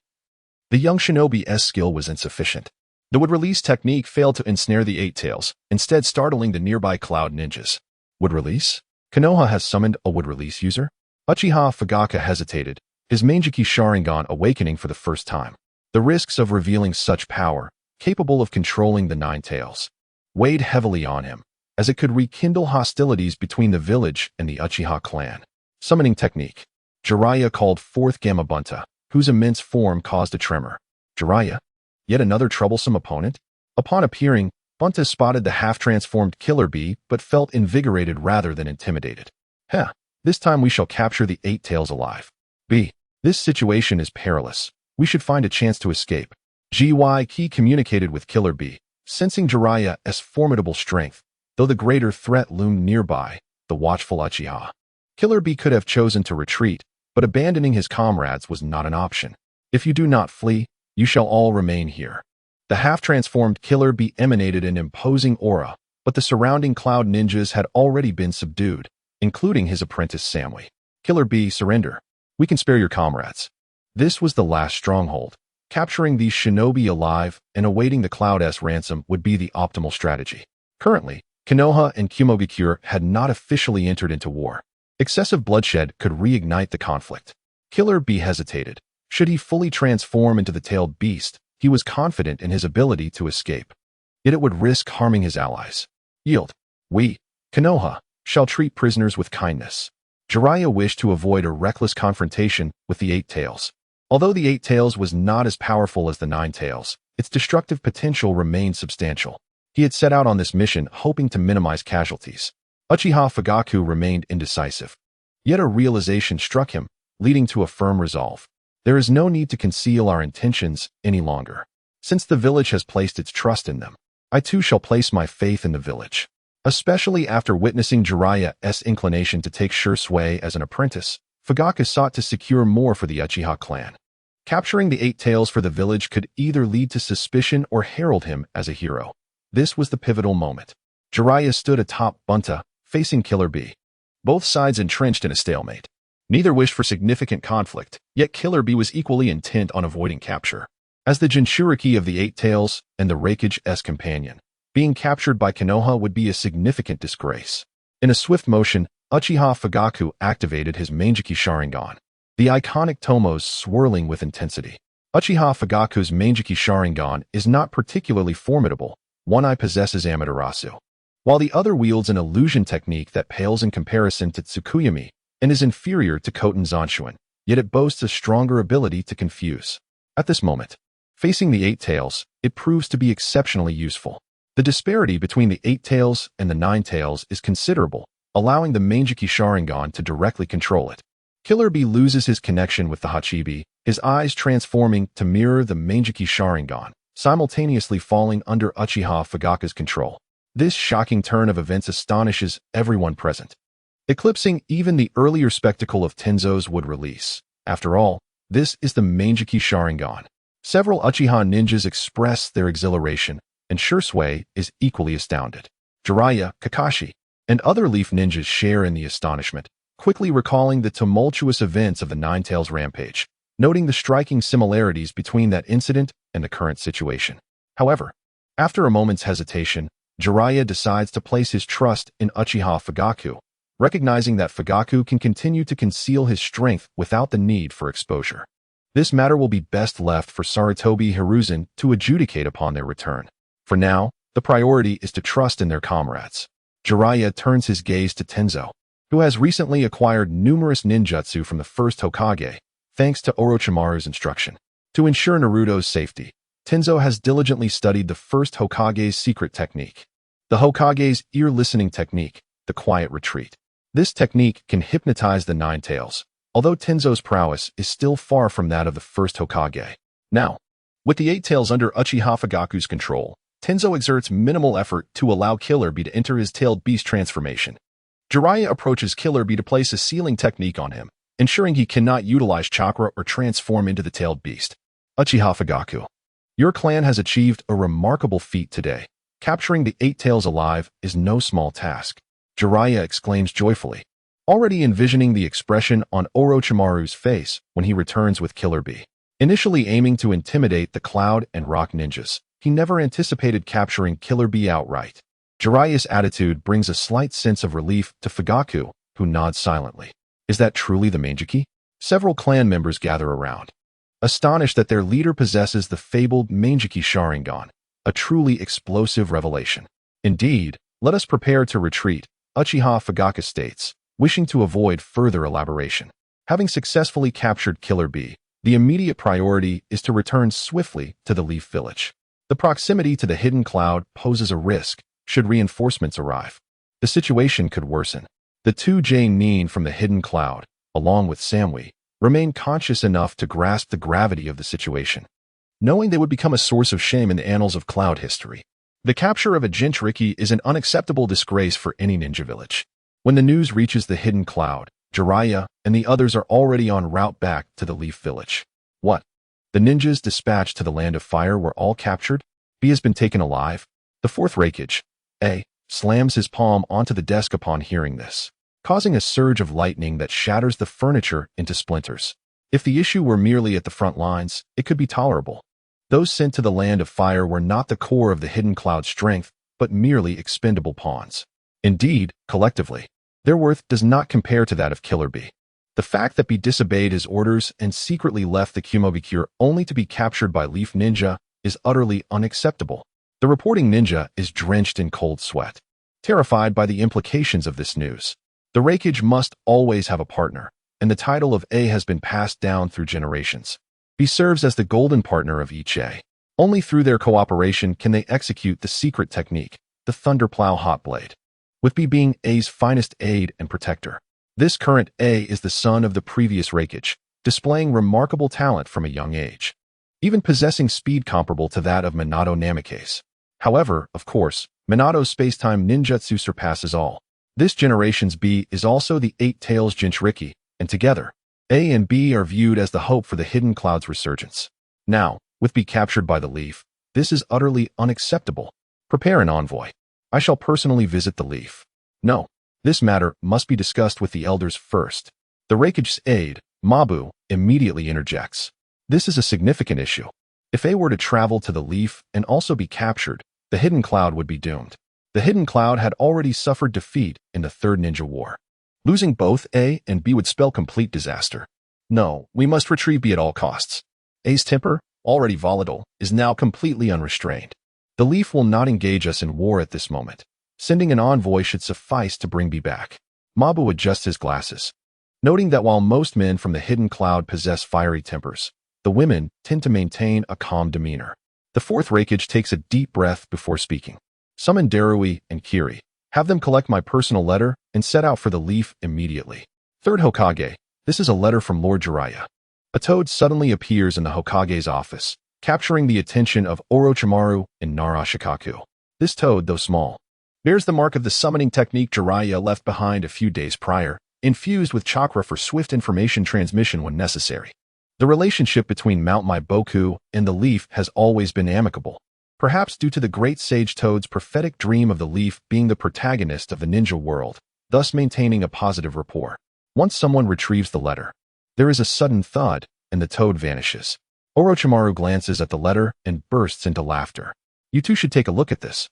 A: the young shinobi's skill was insufficient. The would-release technique failed to ensnare the Eight Tails, instead startling the nearby cloud ninjas. Would-release? Konoha has summoned a would-release user? Uchiha Fugaku hesitated, his Manjiki Sharingan awakening for the first time. The risks of revealing such power, capable of controlling the Nine Tails, weighed heavily on him, as it could rekindle hostilities between the village and the Uchiha clan. Summoning technique. Jiraiya called forth Gamabunta, whose immense form caused a tremor. Jiraiya? Yet another troublesome opponent? Upon appearing, Bunta spotted the half-transformed Killer Bee, but felt invigorated rather than intimidated. Heh, this time we shall capture the Eight Tails alive. B. This situation is perilous. We should find a chance to escape. Gyki communicated with Killer Bee, sensing Jiraiya's formidable strength, though the greater threat loomed nearby, the watchful Uchiha. Killer Bee could have chosen to retreat, but abandoning his comrades was not an option. If you do not flee, you shall all remain here. The half-transformed Killer Bee emanated an imposing aura, but the surrounding cloud ninjas had already been subdued, including his apprentice Samui. Killer Bee, surrender. We can spare your comrades. This was the last stronghold. Capturing these shinobi alive and awaiting the Cloud's ransom would be the optimal strategy. Currently, Konoha and Kumogakure had not officially entered into war. Excessive bloodshed could reignite the conflict. Killer Bee hesitated. Should he fully transform into the tailed beast, he was confident in his ability to escape. Yet it would risk harming his allies. Yield. We, Konoha, shall treat prisoners with kindness. Jiraiya wished to avoid a reckless confrontation with the Eight Tails. Although the Eight Tails was not as powerful as the Nine Tails, its destructive potential remained substantial. He had set out on this mission hoping to minimize casualties. Uchiha Fugaku remained indecisive. Yet a realization struck him, leading to a firm resolve. There is no need to conceal our intentions any longer. Since the village has placed its trust in them, I too shall place my faith in the village. Especially after witnessing Jiraiya's inclination to take sure sway as an apprentice, Fugaku sought to secure more for the Uchiha clan. Capturing the Eight Tails for the village could either lead to suspicion or herald him as a hero. This was the pivotal moment. Jiraiya stood atop Bunta, facing Killer Bee. Both sides entrenched in a stalemate. Neither wished for significant conflict, yet Killer Bee was equally intent on avoiding capture. As the Jinchuriki of the Eight Tails and the Raikage's companion, being captured by Konoha would be a significant disgrace. In a swift motion, Uchiha Fugaku activated his Manjiki Sharingan, the iconic tomos swirling with intensity. Uchiha Fugaku's Manjiki Sharingan is not particularly formidable. One eye possesses Amaterasu, while the other wields an illusion technique that pales in comparison to Tsukuyami and is inferior to Koten Zanshuan, yet it boasts a stronger ability to confuse. At this moment, facing the Eight Tails, it proves to be exceptionally useful. The disparity between the Eight Tails and the Nine Tails is considerable, allowing the Manjiki Sharingan to directly control it. Killer Bee loses his connection with the Hachibi, his eyes transforming to mirror the Manjiki Sharingan, simultaneously falling under Uchiha Fugaku's control. This shocking turn of events astonishes everyone present, eclipsing even the earlier spectacle of Tenzo's wood release. After all, this is the Manjiki Sharingan. Several Uchiha ninjas express their exhilaration, and Shursui is equally astounded. Jiraiya, Kakashi, and other Leaf ninjas share in the astonishment, quickly recalling the tumultuous events of the Nine Tails rampage, noting the striking similarities between that incident and the current situation. However, after a moment's hesitation, Jiraiya decides to place his trust in Uchiha Fugaku, recognizing that Fugaku can continue to conceal his strength without the need for exposure. This matter will be best left for Sarutobi Hiruzen to adjudicate upon their return. For now, the priority is to trust in their comrades. Jiraiya turns his gaze to Tenzo, who has recently acquired numerous ninjutsu from the first Hokage, thanks to Orochimaru's instruction. To ensure Naruto's safety, Tenzo has diligently studied the first Hokage's secret technique, the Hokage's ear-listening technique, the quiet retreat. This technique can hypnotize the Nine Tails, although Tenzo's prowess is still far from that of the first Hokage. Now, with the Eight Tails under Uchiha Fugaku's control, Tenzo exerts minimal effort to allow Killer Bee to enter his tailed beast transformation. Jiraiya approaches Killer Bee to place a sealing technique on him, ensuring he cannot utilize chakra or transform into the tailed beast. Uchiha Fugaku, your clan has achieved a remarkable feat today. Capturing the Eight Tails alive is no small task. Jiraiya exclaims joyfully, already envisioning the expression on Orochimaru's face when he returns with Killer Bee. Initially aiming to intimidate the Cloud and Rock ninjas, he never anticipated capturing Killer Bee outright. Jiraiya's attitude brings a slight sense of relief to Fugaku, who nods silently. Is that truly the Manjiki? Several clan members gather around, astonished that their leader possesses the fabled Manjiki Sharingan, a truly explosive revelation. Indeed, let us prepare to retreat, Uchiha Fugaku states, wishing to avoid further elaboration. Having successfully captured Killer Bee, the immediate priority is to return swiftly to the Leaf Village. The proximity to the hidden cloud poses a risk should reinforcements arrive. The situation could worsen. The two Nin from the hidden cloud, along with Samui, remain conscious enough to grasp the gravity of the situation, knowing they would become a source of shame in the annals of cloud history. The capture of a Jinchuriki is an unacceptable disgrace for any ninja village. When the news reaches the hidden cloud, Jiraiya and the others are already en route back to the Leaf Village. What? The ninjas dispatched to the Land of Fire were all captured? B has been taken alive? The fourth Raikage, A, slams his palm onto the desk upon hearing this, causing a surge of lightning that shatters the furniture into splinters. If the issue were merely at the front lines, it could be tolerable. Those sent to the land of fire were not the core of the hidden cloud's strength, but merely expendable pawns. Indeed, collectively, their worth does not compare to that of Killer Bee. The fact that Bee disobeyed his orders and secretly left the Kumobikure only to be captured by Leaf Ninja is utterly unacceptable. The reporting ninja is drenched in cold sweat, terrified by the implications of this news. The Hokage must always have a partner, and the title of A has been passed down through generations. Bee serves as the golden partner of each A. Only through their cooperation can they execute the secret technique, the Thunderplow Hot Blade. With Bee being A's finest aide and protector, this current A is the son of the previous Hokage, displaying remarkable talent from a young age, even possessing speed comparable to that of Minato Namikaze. However, of course, Minato's space-time ninjutsu surpasses all. This generation's B is also the Eight Tails Jinchuriki, and together, A and B are viewed as the hope for the Hidden Cloud's resurgence. Now, with B captured by the Leaf, this is utterly unacceptable. Prepare an envoy. I shall personally visit the Leaf. No, this matter must be discussed with the elders first. The Hokage's aide, Mabu, immediately interjects. This is a significant issue. If A were to travel to the Leaf and also be captured, the Hidden Cloud would be doomed. The Hidden Cloud had already suffered defeat in the Third Ninja War. Losing both A and B would spell complete disaster. No, we must retrieve B at all costs. A's temper, already volatile, is now completely unrestrained. The Leaf will not engage us in war at this moment. Sending an envoy should suffice to bring B back. Mabu adjusts his glasses, noting that while most men from the Hidden Cloud possess fiery tempers, the women tend to maintain a calm demeanor. The fourth Hokage takes a deep breath before speaking. Summon Darui and Kiri. Have them collect my personal letter and set out for the Leaf immediately. Third Hokage, this is a letter from Lord Jiraiya. A toad suddenly appears in the Hokage's office, capturing the attention of Orochimaru and Narashikaku. This toad, though small, bears the mark of the summoning technique Jiraiya left behind a few days prior, infused with chakra for swift information transmission when necessary. The relationship between Mount Maiboku and the Leaf has always been amicable, perhaps due to the great sage Toad's prophetic dream of the Leaf being the protagonist of the ninja world, thus maintaining a positive rapport. Once someone retrieves the letter, there is a sudden thud, and the toad vanishes. Orochimaru glances at the letter and bursts into laughter. You two should take a look at this.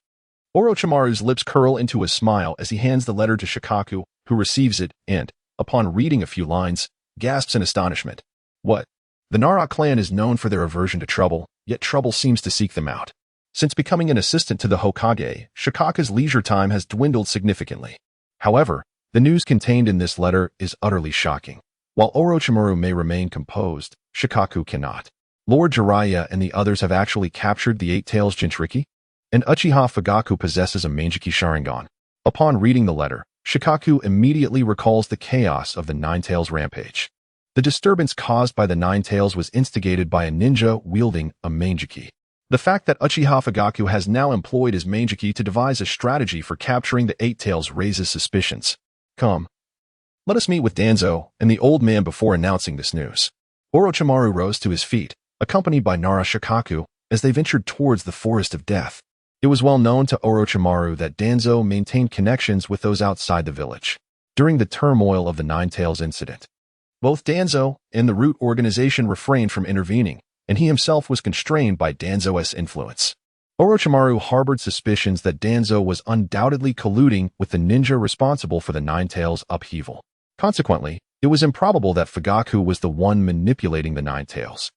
A: Orochimaru's lips curl into a smile as he hands the letter to Shikaku, who receives it and, upon reading a few lines, gasps in astonishment. What? The Nara clan is known for their aversion to trouble, yet trouble seems to seek them out. Since becoming an assistant to the Hokage, Shikaku's leisure time has dwindled significantly. However, the news contained in this letter is utterly shocking. While Orochimaru may remain composed, Shikaku cannot. Lord Jiraiya and the others have actually captured the Eight Tails Jinchuriki, and Uchiha Fugaku possesses a Mangeki Sharingan. Upon reading the letter, Shikaku immediately recalls the chaos of the Nine Tails rampage. The disturbance caused by the Nine Tails was instigated by a ninja wielding a Mangeki. The fact that Uchiha Fugaku has now employed his Mangeki to devise a strategy for capturing the Eight Tails raises suspicions. Come. Let us meet with Danzo and the old man before announcing this news. Orochimaru rose to his feet, accompanied by Narashikaku, as they ventured towards the Forest of Death. It was well known to Orochimaru that Danzo maintained connections with those outside the village. During the turmoil of the Nine Tails incident, both Danzo and the Root organization refrained from intervening, and he himself was constrained by Danzo's influence. Orochimaru harbored suspicions that Danzo was undoubtedly colluding with the ninja responsible for the Nine Tails upheaval. Consequently, it was improbable that Fugaku was the one manipulating the Nine Tails.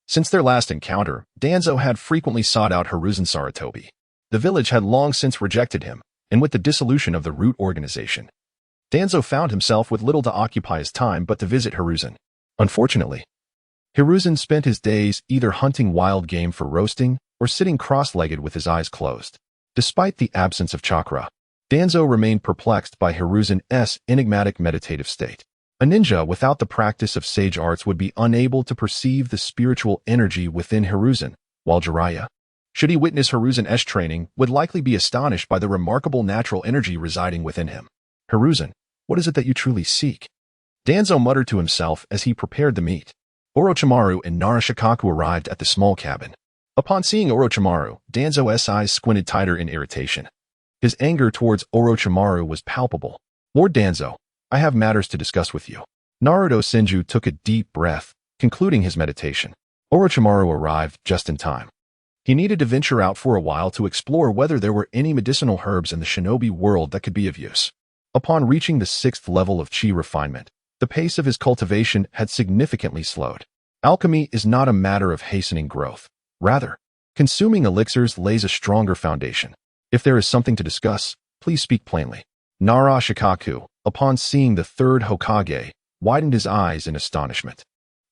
A: Since their last encounter, Danzo had frequently sought out Hiruzen Sarutobi. The village had long since rejected him, and with the dissolution of the Root organization, Danzo found himself with little to occupy his time but to visit Hiruzen. Unfortunately, Hiruzen spent his days either hunting wild game for roasting or sitting cross-legged with his eyes closed. Despite the absence of chakra, Danzo remained perplexed by Hiruzen's enigmatic meditative state. A ninja without the practice of sage arts would be unable to perceive the spiritual energy within Hiruzen, while Jiraiya, should he witness Hiruzen's training, would likely be astonished by the remarkable natural energy residing within him. Hiruzen, what is it that you truly seek? Danzo muttered to himself as he prepared the meat. Orochimaru and Narashikaku arrived at the small cabin. Upon seeing Orochimaru, Danzo's eyes squinted tighter in irritation. His anger towards Orochimaru was palpable. "Lord Danzo, I have matters to discuss with you." Naruto Senju took a deep breath, concluding his meditation. Orochimaru arrived just in time. He needed to venture out for a while to explore whether there were any medicinal herbs in the shinobi world that could be of use. Upon reaching the 6th level of chi refinement, the pace of his cultivation had significantly slowed. Alchemy is not a matter of hastening growth. Rather, consuming elixirs lays a stronger foundation. If there is something to discuss, please speak plainly. Nara Shikaku, upon seeing the 3rd Hokage, widened his eyes in astonishment.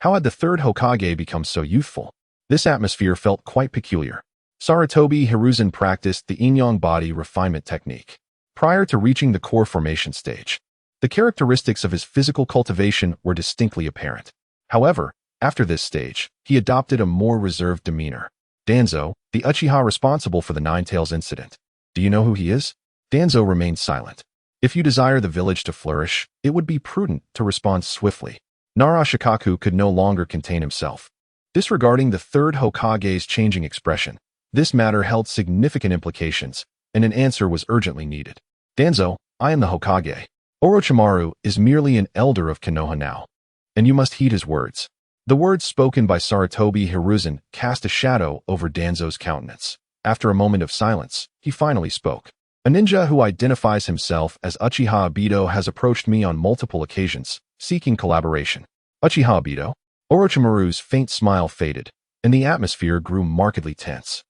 A: How had the 3rd Hokage become so youthful? This atmosphere felt quite peculiar. Sarutobi Hiruzen practiced the yin-yang body refinement technique. Prior to reaching the core formation stage, the characteristics of his physical cultivation were distinctly apparent. However, after this stage, he adopted a more reserved demeanor. Danzo, the Uchiha responsible for the Nine Tails incident. Do you know who he is? Danzo remained silent. If you desire the village to flourish, it would be prudent to respond swiftly. Nara Shikaku could no longer contain himself. Disregarding the 3rd Hokage's changing expression, this matter held significant implications, and an answer was urgently needed. Danzo, I am the Hokage. Orochimaru is merely an elder of Konoha now, and you must heed his words. The words spoken by Sarutobi Hiruzen cast a shadow over Danzo's countenance. After a moment of silence, he finally spoke. A ninja who identifies himself as Uchiha Obito has approached me on multiple occasions, seeking collaboration. Uchiha Obito? Orochimaru's faint smile faded, and the atmosphere grew markedly tense.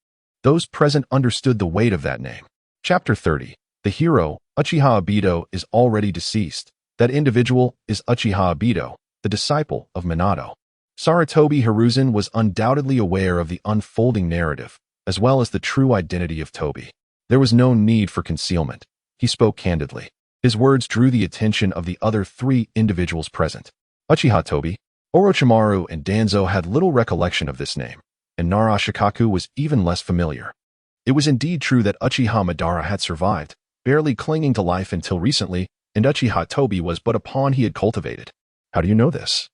A: Those present understood the weight of that name. Chapter 30. The hero, Uchiha Obito, is already deceased. That individual is Uchiha Obito, the disciple of Minato. Sarutobi Hiruzen was undoubtedly aware of the unfolding narrative, as well as the true identity of Tobi. There was no need for concealment. He spoke candidly. His words drew the attention of the other 3 individuals present. Uchiha Tobi, Orochimaru, and Danzo had little recollection of this name, and Nara Shikaku was even less familiar. It was indeed true that Uchiha Madara had survived, barely clinging to life until recently, and Uchiha Tobi was but a pawn he had cultivated. How do you know this?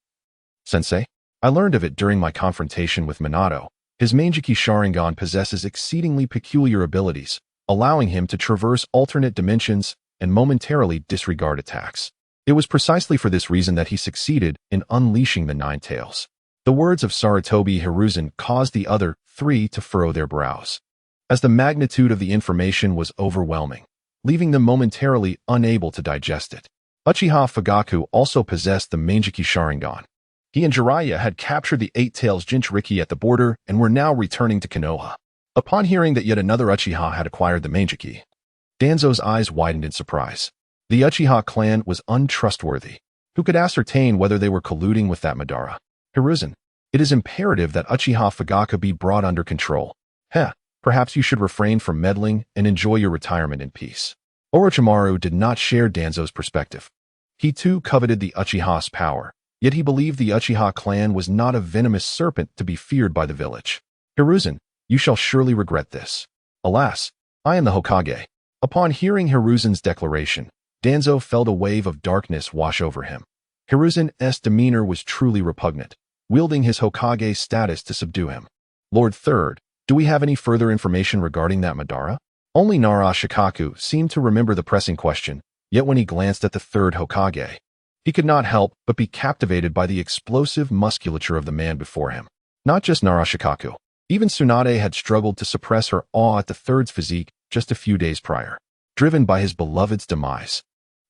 A: Sensei? I learned of it during my confrontation with Minato. His Manjiki Sharingan possesses exceedingly peculiar abilities, allowing him to traverse alternate dimensions and momentarily disregard attacks. It was precisely for this reason that he succeeded in unleashing the Nine Tails. The words of Sarutobi Hiruzen caused the other 3 to furrow their brows, as the magnitude of the information was overwhelming, leaving them momentarily unable to digest it. Uchiha Fugaku also possessed the Manjiki Sharingan. He and Jiraiya had captured the 8 Tails Jinchuriki at the border and were now returning to Konoha. Upon hearing that yet another Uchiha had acquired the Manjiki, Danzo's eyes widened in surprise. The Uchiha clan was untrustworthy. Who could ascertain whether they were colluding with that Madara? Hiruzen, it is imperative that Uchiha Fugaku be brought under control. Perhaps you should refrain from meddling and enjoy your retirement in peace. Orochimaru did not share Danzo's perspective. He too coveted the Uchiha's power, yet he believed the Uchiha clan was not a venomous serpent to be feared by the village. Hiruzen, you shall surely regret this. Alas, I am the Hokage. Upon hearing Hiruzen's declaration, Danzo felt a wave of darkness wash over him. Hiruzen's demeanor was truly repugnant, wielding his Hokage status to subdue him. Lord Third, do we have any further information regarding that Madara? Only Nara Shikaku seemed to remember the pressing question, yet when he glanced at the 3rd Hokage, he could not help but be captivated by the explosive musculature of the man before him. Not just Nara Shikaku. Even Tsunade had struggled to suppress her awe at the 3rd's physique just a few days prior. Driven by his beloved's demise,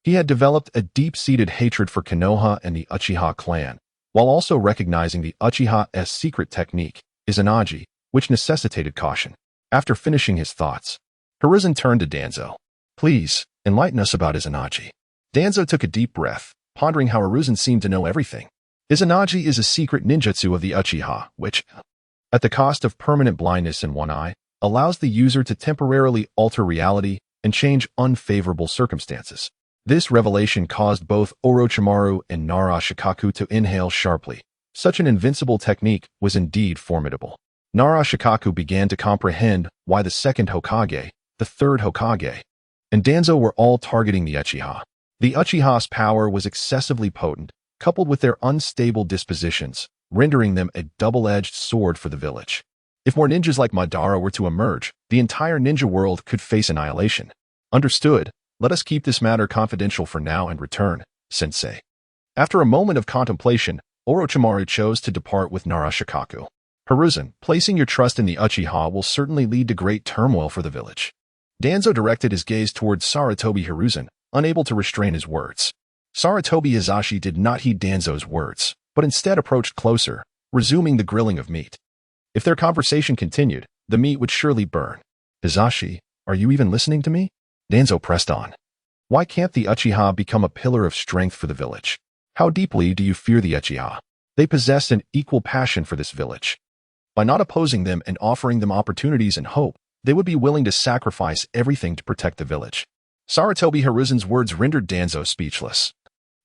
A: he had developed a deep-seated hatred for Konoha and the Uchiha clan, while also recognizing the Uchiha's secret technique, Izanagi, which necessitated caution. After finishing his thoughts, Hiruzen turned to Danzo. Please, enlighten us about Izanagi. Danzo took a deep breath, pondering how Hiruzen seemed to know everything. Izanagi is a secret ninjutsu of the Uchiha, which, at the cost of permanent blindness in one eye, allows the user to temporarily alter reality and change unfavorable circumstances. This revelation caused both Orochimaru and Nara Shikaku to inhale sharply. Such an invincible technique was indeed formidable. Nara Shikaku began to comprehend why the 2nd Hokage, the 3rd Hokage, and Danzo were all targeting the Uchiha. The Uchiha's power was excessively potent, coupled with their unstable dispositions, rendering them a double-edged sword for the village. If more ninjas like Madara were to emerge, the entire ninja world could face annihilation. Understood. Let us keep this matter confidential for now and return, sensei. After a moment of contemplation, Orochimaru chose to depart with Naruto. Hiruzen, placing your trust in the Uchiha will certainly lead to great turmoil for the village. Danzo directed his gaze towards Sarutobi Hiruzen, unable to restrain his words. Sarutobi Hizashi did not heed Danzo's words, but instead approached closer, resuming the grilling of meat. If their conversation continued, the meat would surely burn. Hizashi, are you even listening to me? Danzo pressed on. Why can't the Uchiha become a pillar of strength for the village? How deeply do you fear the Uchiha? They possess an equal passion for this village. By not opposing them and offering them opportunities and hope, they would be willing to sacrifice everything to protect the village. Sarutobi Hiruzen's words rendered Danzo speechless,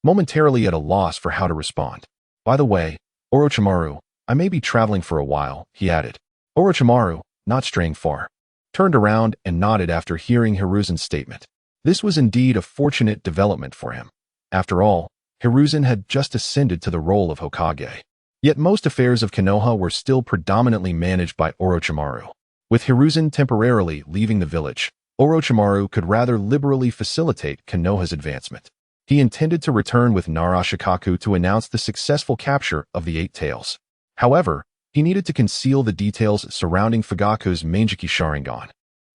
A: momentarily at a loss for how to respond. By the way, Orochimaru, I may be traveling for a while, he added. Orochimaru, not straying far, turned around and nodded after hearing Hiruzen's statement. This was indeed a fortunate development for him. After all, Hiruzen had just ascended to the role of Hokage. Yet most affairs of Konoha were still predominantly managed by Orochimaru. With Hiruzen temporarily leaving the village, Orochimaru could rather liberally facilitate Konoha's advancement. He intended to return with Naruto to announce the successful capture of the Eight Tails. However, he needed to conceal the details surrounding Fugaku's Manjiki Sharingan,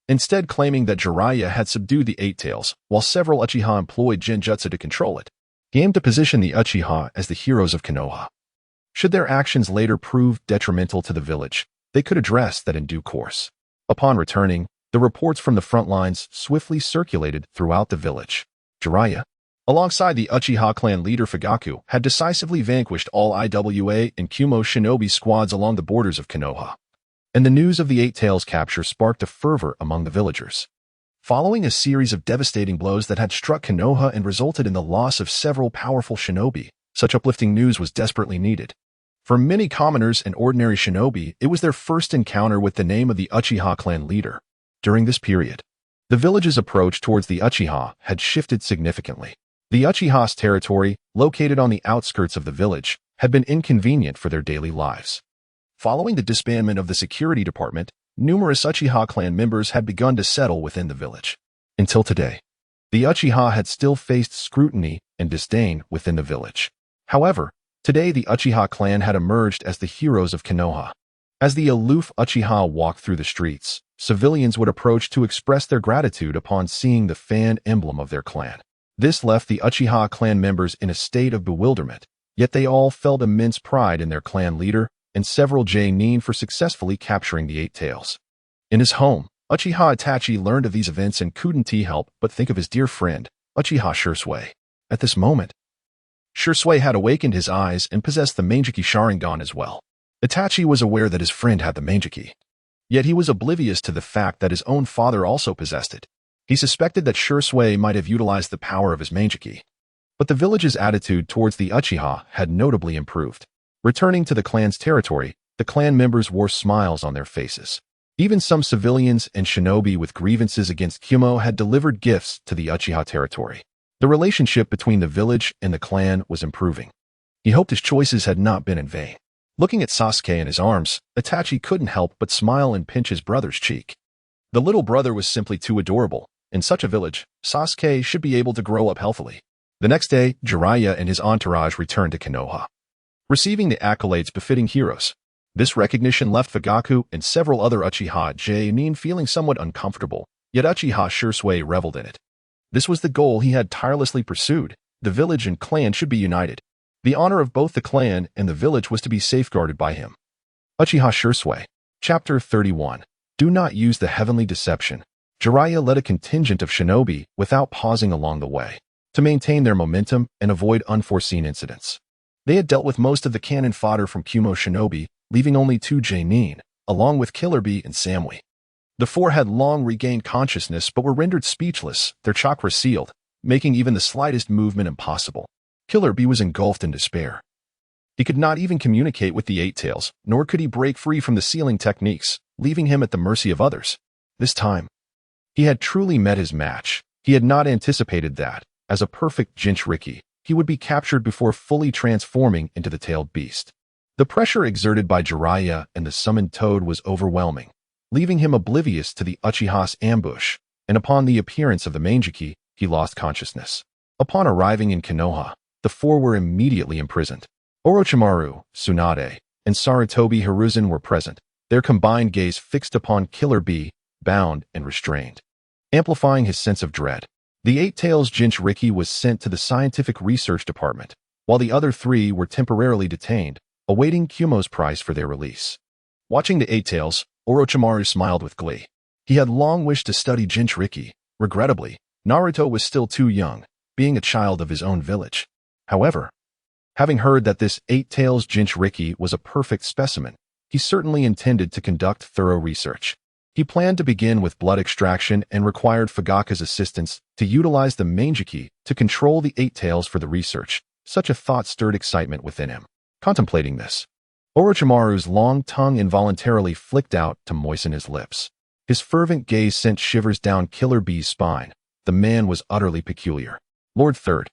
A: instead claiming that Jiraiya had subdued the Eight Tails, while several Uchiha employed Genjutsu to control it. He aimed to position the Uchiha as the heroes of Konoha. Should their actions later prove detrimental to the village, they could address that in due course. Upon returning, the reports from the front lines swiftly circulated throughout the village. Jiraiya, alongside the Uchiha clan leader Fugaku, had decisively vanquished all IWA and Kumo shinobi squads along the borders of Konoha. And the news of the Eight Tails capture sparked a fervor among the villagers. Following a series of devastating blows that had struck Konoha and resulted in the loss of several powerful shinobi, such uplifting news was desperately needed. For many commoners and ordinary shinobi, it was their first encounter with the name of the Uchiha clan leader. During this period, the village's approach towards the Uchiha had shifted significantly. The Uchiha's territory, located on the outskirts of the village, had been inconvenient for their daily lives. Following the disbandment of the security department, numerous Uchiha clan members had begun to settle within the village. Until today, the Uchiha had still faced scrutiny and disdain within the village. However, today the Uchiha clan had emerged as the heroes of Konoha. As the aloof Uchiha walked through the streets, civilians would approach to express their gratitude upon seeing the fan emblem of their clan. This left the Uchiha clan members in a state of bewilderment, yet they all felt immense pride in their clan leader and several J-nin for successfully capturing the Eight Tails. In his home, Uchiha Itachi learned of these events and couldn't help but think of his dear friend, Uchiha Shisui. At this moment, Shisui had awakened his eyes and possessed the Manjiki Sharingan as well. Itachi was aware that his friend had the Manjiki, yet he was oblivious to the fact that his own father also possessed it. He suspected that Shisui might have utilized the power of his Manjiki. But the village's attitude towards the Uchiha had notably improved. Returning to the clan's territory, the clan members wore smiles on their faces. Even some civilians and shinobi with grievances against Kumo had delivered gifts to the Uchiha territory. The relationship between the village and the clan was improving. He hoped his choices had not been in vain. Looking at Sasuke in his arms, Itachi couldn't help but smile and pinch his brother's cheek. The little brother was simply too adorable. In such a village, Sasuke should be able to grow up healthily. The next day, Jiraiya and his entourage returned to Konoha, receiving the accolades befitting heroes. This recognition left Fugaku and several other Uchiha J-nin feeling somewhat uncomfortable, yet Uchiha Shisui reveled in it. This was the goal he had tirelessly pursued. The village and clan should be united. The honor of both the clan and the village was to be safeguarded by him. Uchiha Shisui. Chapter 31. Do not use the heavenly deception. Jiraiya led a contingent of shinobi without pausing along the way, to maintain their momentum and avoid unforeseen incidents. They had dealt with most of the cannon fodder from Kumo shinobi, leaving only 2 J-nin, along with Killer Bee and Samui. The 4 had long regained consciousness but were rendered speechless, their chakra sealed, making even the slightest movement impossible. Killer Bee was engulfed in despair. He could not even communicate with the Eight Tails, nor could he break free from the sealing techniques, leaving him at the mercy of others. This time, he had truly met his match. He had not anticipated that, as a perfect Jinchuriki, he would be captured before fully transforming into the tailed beast. The pressure exerted by Jiraiya and the summoned toad was overwhelming, leaving him oblivious to the Uchiha's ambush. and upon the appearance of the Mangeki, he lost consciousness. Upon arriving in Konoha, the four were immediately imprisoned. Orochimaru, Tsunade, and Sarutobi Hiruzen were present, their combined gaze fixed upon Killer Bee, bound and restrained. Amplifying his sense of dread, the Eight Tails Jinchuriki was sent to the Scientific Research Department, while the other three were temporarily detained, awaiting Kumo's price for their release. Watching the Eight Tails, Orochimaru smiled with glee. He had long wished to study Jinchuriki. Regrettably, Naruto was still too young, being a child of his own village. However, having heard that this Eight Tails Jinchuriki was a perfect specimen, he certainly intended to conduct thorough research. He planned to begin with blood extraction and required Fugaka's assistance to utilize the Mangeki to control the Eight Tails for the research. Such a thought stirred excitement within him. Contemplating this, Orochimaru's long tongue involuntarily flicked out to moisten his lips. His fervent gaze sent shivers down Killer Bee's spine. The man was utterly peculiar. Lord Third,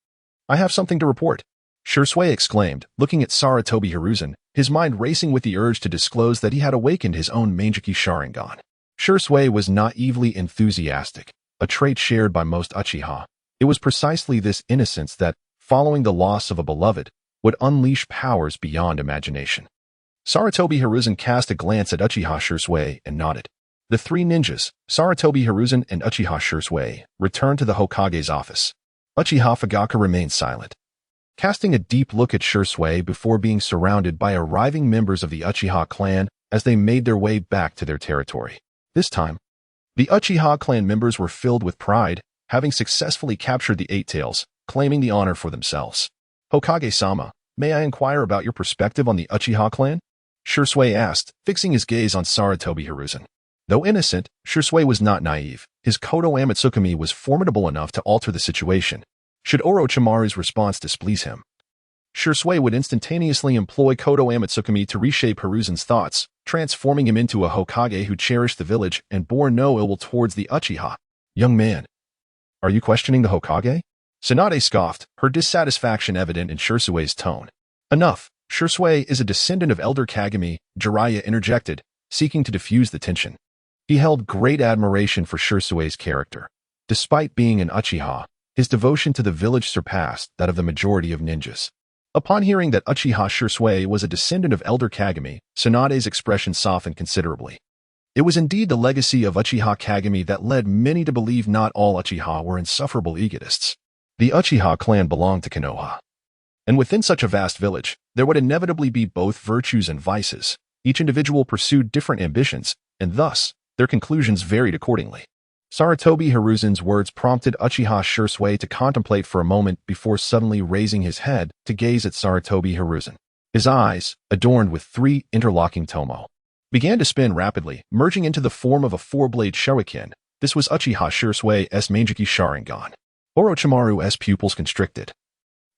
A: I have something to report, Shursui exclaimed, looking at Sarutobi Hiruzen, his mind racing with the urge to disclose that he had awakened his own Mangeki Sharingan. Shursui was naively enthusiastic, a trait shared by most Uchiha. It was precisely this innocence that, following the loss of a beloved, would unleash powers beyond imagination. Sarutobi Hiruzen cast a glance at Uchiha Shursui and nodded. The three ninjas, Sarutobi Hiruzen and Uchiha Shursui, returned to the Hokage's office. Uchiha Fugaka remained silent, casting a deep look at Shursui before being surrounded by arriving members of the Uchiha clan as they made their way back to their territory. This time, the Uchiha clan members were filled with pride, having successfully captured the Eight Tails, claiming the honor for themselves. Hokage-sama, may I inquire about your perspective on the Uchiha clan? Shursui asked, fixing his gaze on Sarutobi Hiruzen. Though innocent, Shursui was not naive. His Kodo Amatsukami was formidable enough to alter the situation, should Orochimaru's response displease him. Shursui would instantaneously employ Kodo Amatsukami to reshape Hiruzen's thoughts, transforming him into a Hokage who cherished the village and bore no ill will towards the Uchiha. Young man, are you questioning the Hokage? Tsunade scoffed, her dissatisfaction evident in Shursui's tone. Enough. Shursui is a descendant of Elder Kagami, Jiraiya interjected, seeking to diffuse the tension. He held great admiration for Shursui's character. Despite being an Uchiha, his devotion to the village surpassed that of the majority of ninjas. Upon hearing that Uchiha Shursui was a descendant of Elder Kagami, Tsunade's expression softened considerably. It was indeed the legacy of Uchiha Kagami that led many to believe not all Uchiha were insufferable egotists. The Uchiha clan belonged to Konoha. And within such a vast village, there would inevitably be both virtues and vices. Each individual pursued different ambitions, and thus, their conclusions varied accordingly. Sarutobi Hiruzen's words prompted Uchiha Shursui to contemplate for a moment before suddenly raising his head to gaze at Sarutobi Hiruzen. His eyes, adorned with three interlocking tomo, began to spin rapidly, merging into the form of a four-blade shuriken. This was Uchiha Shursui's Mangeki Sharingan. Orochimaru's pupils constricted.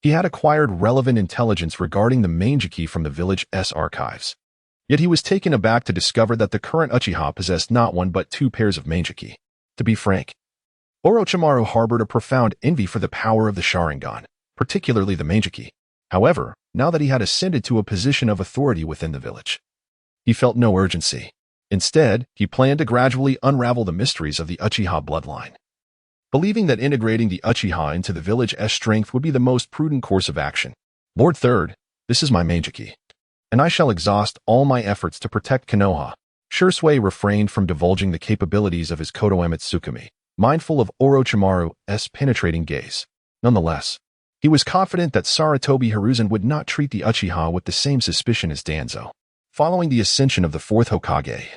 A: He had acquired relevant intelligence regarding the Mangeki from the village's archives. Yet he was taken aback to discover that the current Uchiha possessed not one but two pairs of Mangeki. To be frank, Orochimaru harbored a profound envy for the power of the Sharingan, particularly the Mangeki. However, now that he had ascended to a position of authority within the village, he felt no urgency. Instead, he planned to gradually unravel the mysteries of the Uchiha bloodline. Believing that integrating the Uchiha into the village's strength would be the most prudent course of action. Lord Third, this is my Mangeki, and I shall exhaust all my efforts to protect Konoha. Shursui refrained from divulging the capabilities of his Kodo Amatsukami, mindful of Orochimaru's penetrating gaze. Nonetheless, he was confident that Sarutobi Hiruzen would not treat the Uchiha with the same suspicion as Danzo. Following the ascension of the fourth Hokage,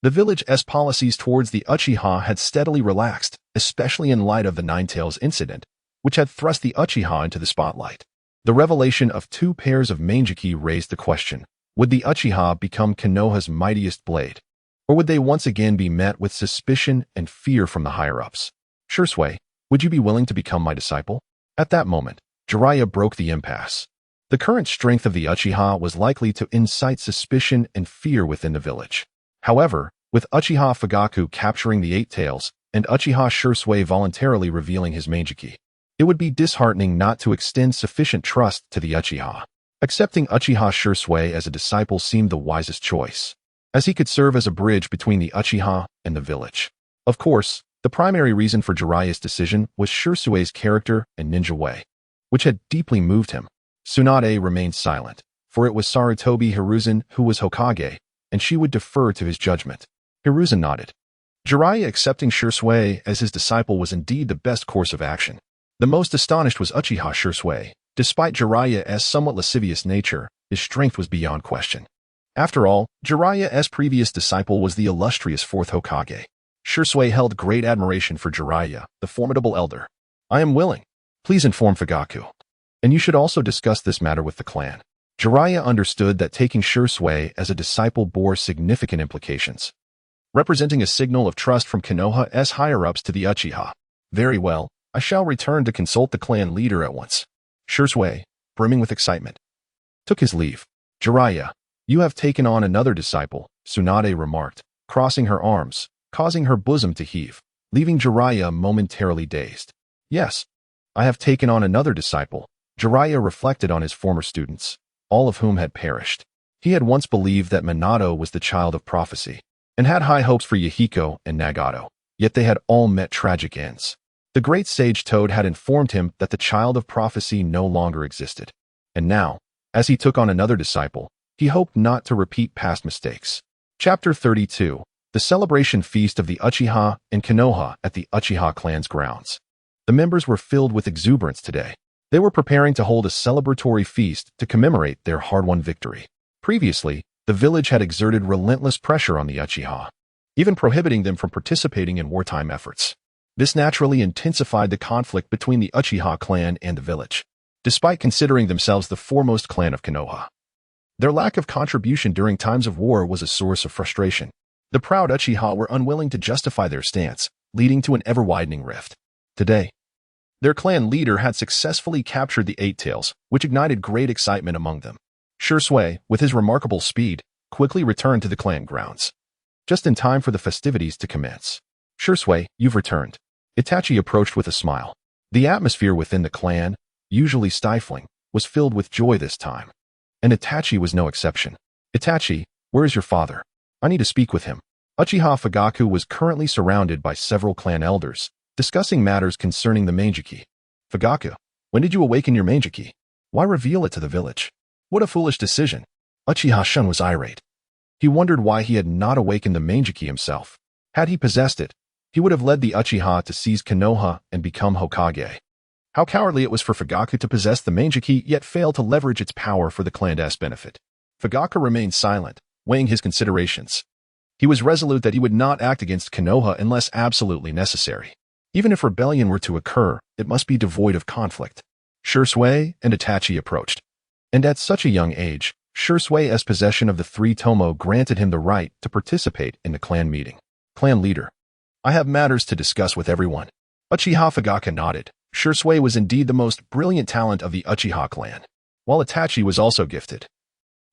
A: the village's policies towards the Uchiha had steadily relaxed, especially in light of the Ninetales incident, which had thrust the Uchiha into the spotlight. The revelation of two pairs of Mangeki raised the question, would the Uchiha become Konoha's mightiest blade, or would they once again be met with suspicion and fear from the higher-ups? Shursui, would you be willing to become my disciple? At that moment, Jiraiya broke the impasse. The current strength of the Uchiha was likely to incite suspicion and fear within the village. However, with Uchiha Fugaku capturing the Eight Tails and Uchiha Shursui voluntarily revealing his Mangeki, it would be disheartening not to extend sufficient trust to the Uchiha. Accepting Uchiha Shursui as a disciple seemed the wisest choice, as he could serve as a bridge between the Uchiha and the village. Of course, The primary reason for Jiraiya's decision was Shirsue's character and ninja way, which had deeply moved him. Tsunade remained silent, for it was Sarutobi Hiruzen who was Hokage, and she would defer to his judgment. Hiruzen nodded. Jiraiya accepting Shirsue as his disciple was indeed the best course of action. The most astonished was Uchiha Shirsue. Despite Jiraiya's somewhat lascivious nature, his strength was beyond question. After all, Jiraiya's previous disciple was the illustrious fourth Hokage. Shirsue held great admiration for Jiraiya, the formidable elder. I am willing. Please inform Fugaku. And you should also discuss this matter with the clan. Jiraiya understood that taking Shirsue as a disciple bore significant implications, representing a signal of trust from Konoha's higher-ups to the Uchiha. Very well, I shall return to consult the clan leader at once. Shirsue, brimming with excitement, took his leave. Jiraiya, you have taken on another disciple, Tsunade remarked, crossing her arms, causing her bosom to heave, leaving Jiraiya momentarily dazed. Yes, I have taken on another disciple. Jiraiya reflected on his former students, all of whom had perished. He had once believed that Minato was the child of prophecy, and had high hopes for Yahiko and Nagato, yet they had all met tragic ends. The great sage Toad had informed him that the child of prophecy no longer existed. And now, as he took on another disciple, he hoped not to repeat past mistakes. Chapter 32. The celebration feast of the Uchiha and Konoha at the Uchiha clan's grounds. The members were filled with exuberance today. They were preparing to hold a celebratory feast to commemorate their hard-won victory. Previously, the village had exerted relentless pressure on the Uchiha, even prohibiting them from participating in wartime efforts. This naturally intensified the conflict between the Uchiha clan and the village, despite considering themselves the foremost clan of Konoha. Their lack of contribution during times of war was a source of frustration. The proud Uchiha were unwilling to justify their stance, leading to an ever-widening rift. Today, their clan leader had successfully captured the Eight Tails, which ignited great excitement among them. Shirsue, with his remarkable speed, quickly returned to the clan grounds, just in time for the festivities to commence. Shirsue, you've returned. Itachi approached with a smile. The atmosphere within the clan, usually stifling, was filled with joy this time. And Itachi was no exception. Itachi, where is your father? I need to speak with him. Uchiha Fugaku was currently surrounded by several clan elders, discussing matters concerning the Manjiki. Fugaku, when did you awaken your Manjiki? Why reveal it to the village? What a foolish decision. Uchiha-shun was irate. He wondered why he had not awakened the Manjiki himself. Had he possessed it, he would have led the Uchiha to seize Konoha and become Hokage. How cowardly it was for Fugaku to possess the Manjiki yet fail to leverage its power for the clan's benefit. Fugaku remained silent, weighing his considerations. He was resolute that he would not act against Konoha unless absolutely necessary. Even if rebellion were to occur, it must be devoid of conflict. Shirsue and Itachi approached. And at such a young age, Shirsue's possession of the three tomo granted him the right to participate in the clan meeting. Clan leader, I have matters to discuss with everyone. Uchiha Fugaku nodded. Shirsue was indeed the most brilliant talent of the Uchiha clan, while Itachi was also gifted.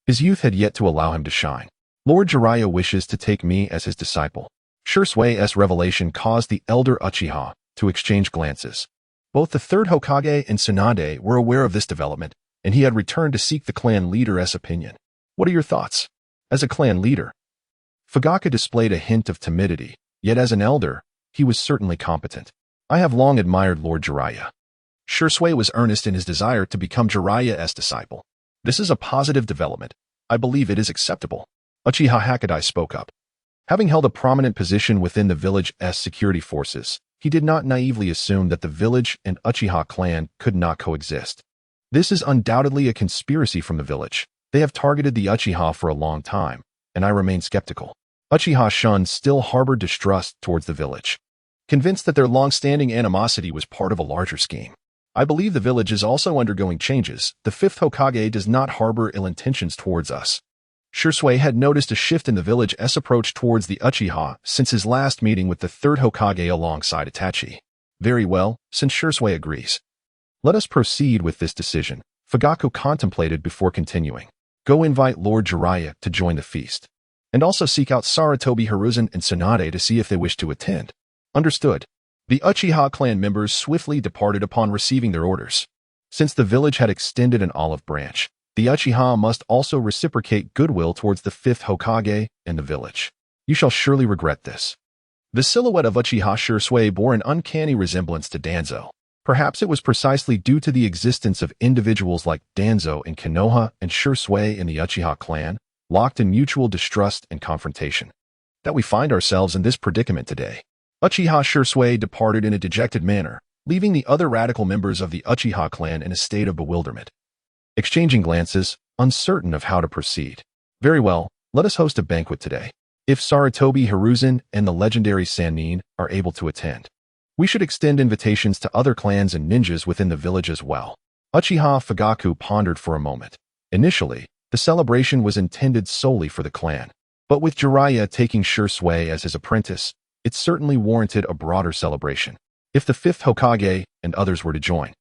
A: His youth had yet to allow him to shine. Lord Jiraiya wishes to take me as his disciple. Shirsue's revelation caused the elder Uchiha to exchange glances. Both the third Hokage and Tsunade were aware of this development, and he had returned to seek the clan leader's opinion. What are your thoughts? As a clan leader, Fugaku displayed a hint of timidity, yet as an elder, he was certainly competent. I have long admired Lord Jiraiya. Shirsue was earnest in his desire to become Jiraiya's disciple. This is a positive development. I believe it is acceptable. Uchiha Hakadai spoke up. Having held a prominent position within the village's security forces, he did not naively assume that the village and Uchiha clan could not coexist. This is undoubtedly a conspiracy from the village. They have targeted the Uchiha for a long time, and I remain skeptical. Uchiha-shun still harbored distrust towards the village, convinced that their long-standing animosity was part of a larger scheme. I believe the village is also undergoing changes. The fifth Hokage does not harbor ill intentions towards us. Shirsue had noticed a shift in the village's approach towards the Uchiha since his last meeting with the third Hokage alongside Itachi. Very well, since Shirsue agrees, let us proceed with this decision. Fugaku contemplated before continuing. Go invite Lord Jiraiya to join the feast, and also seek out Sarutobi Hiruzen and Tsunade to see if they wish to attend. Understood. The Uchiha clan members swiftly departed upon receiving their orders. Since the village had extended an olive branch, the Uchiha must also reciprocate goodwill towards the fifth Hokage and the village. You shall surely regret this. The silhouette of Uchiha Shursui bore an uncanny resemblance to Danzo. Perhaps it was precisely due to the existence of individuals like Danzo in Konoha and Shursui in the Uchiha clan, locked in mutual distrust and confrontation, that we find ourselves in this predicament today. Uchiha Shursui departed in a dejected manner, leaving the other radical members of the Uchiha clan in a state of bewilderment, exchanging glances, uncertain of how to proceed. Very well, let us host a banquet today. If Sarutobi Hiruzen and the legendary Sannin are able to attend, we should extend invitations to other clans and ninjas within the village as well. Uchiha Fugaku pondered for a moment. Initially, the celebration was intended solely for the clan, but with Jiraiya taking Shursui as his apprentice, it certainly warranted a broader celebration. If the fifth Hokage and others were to join,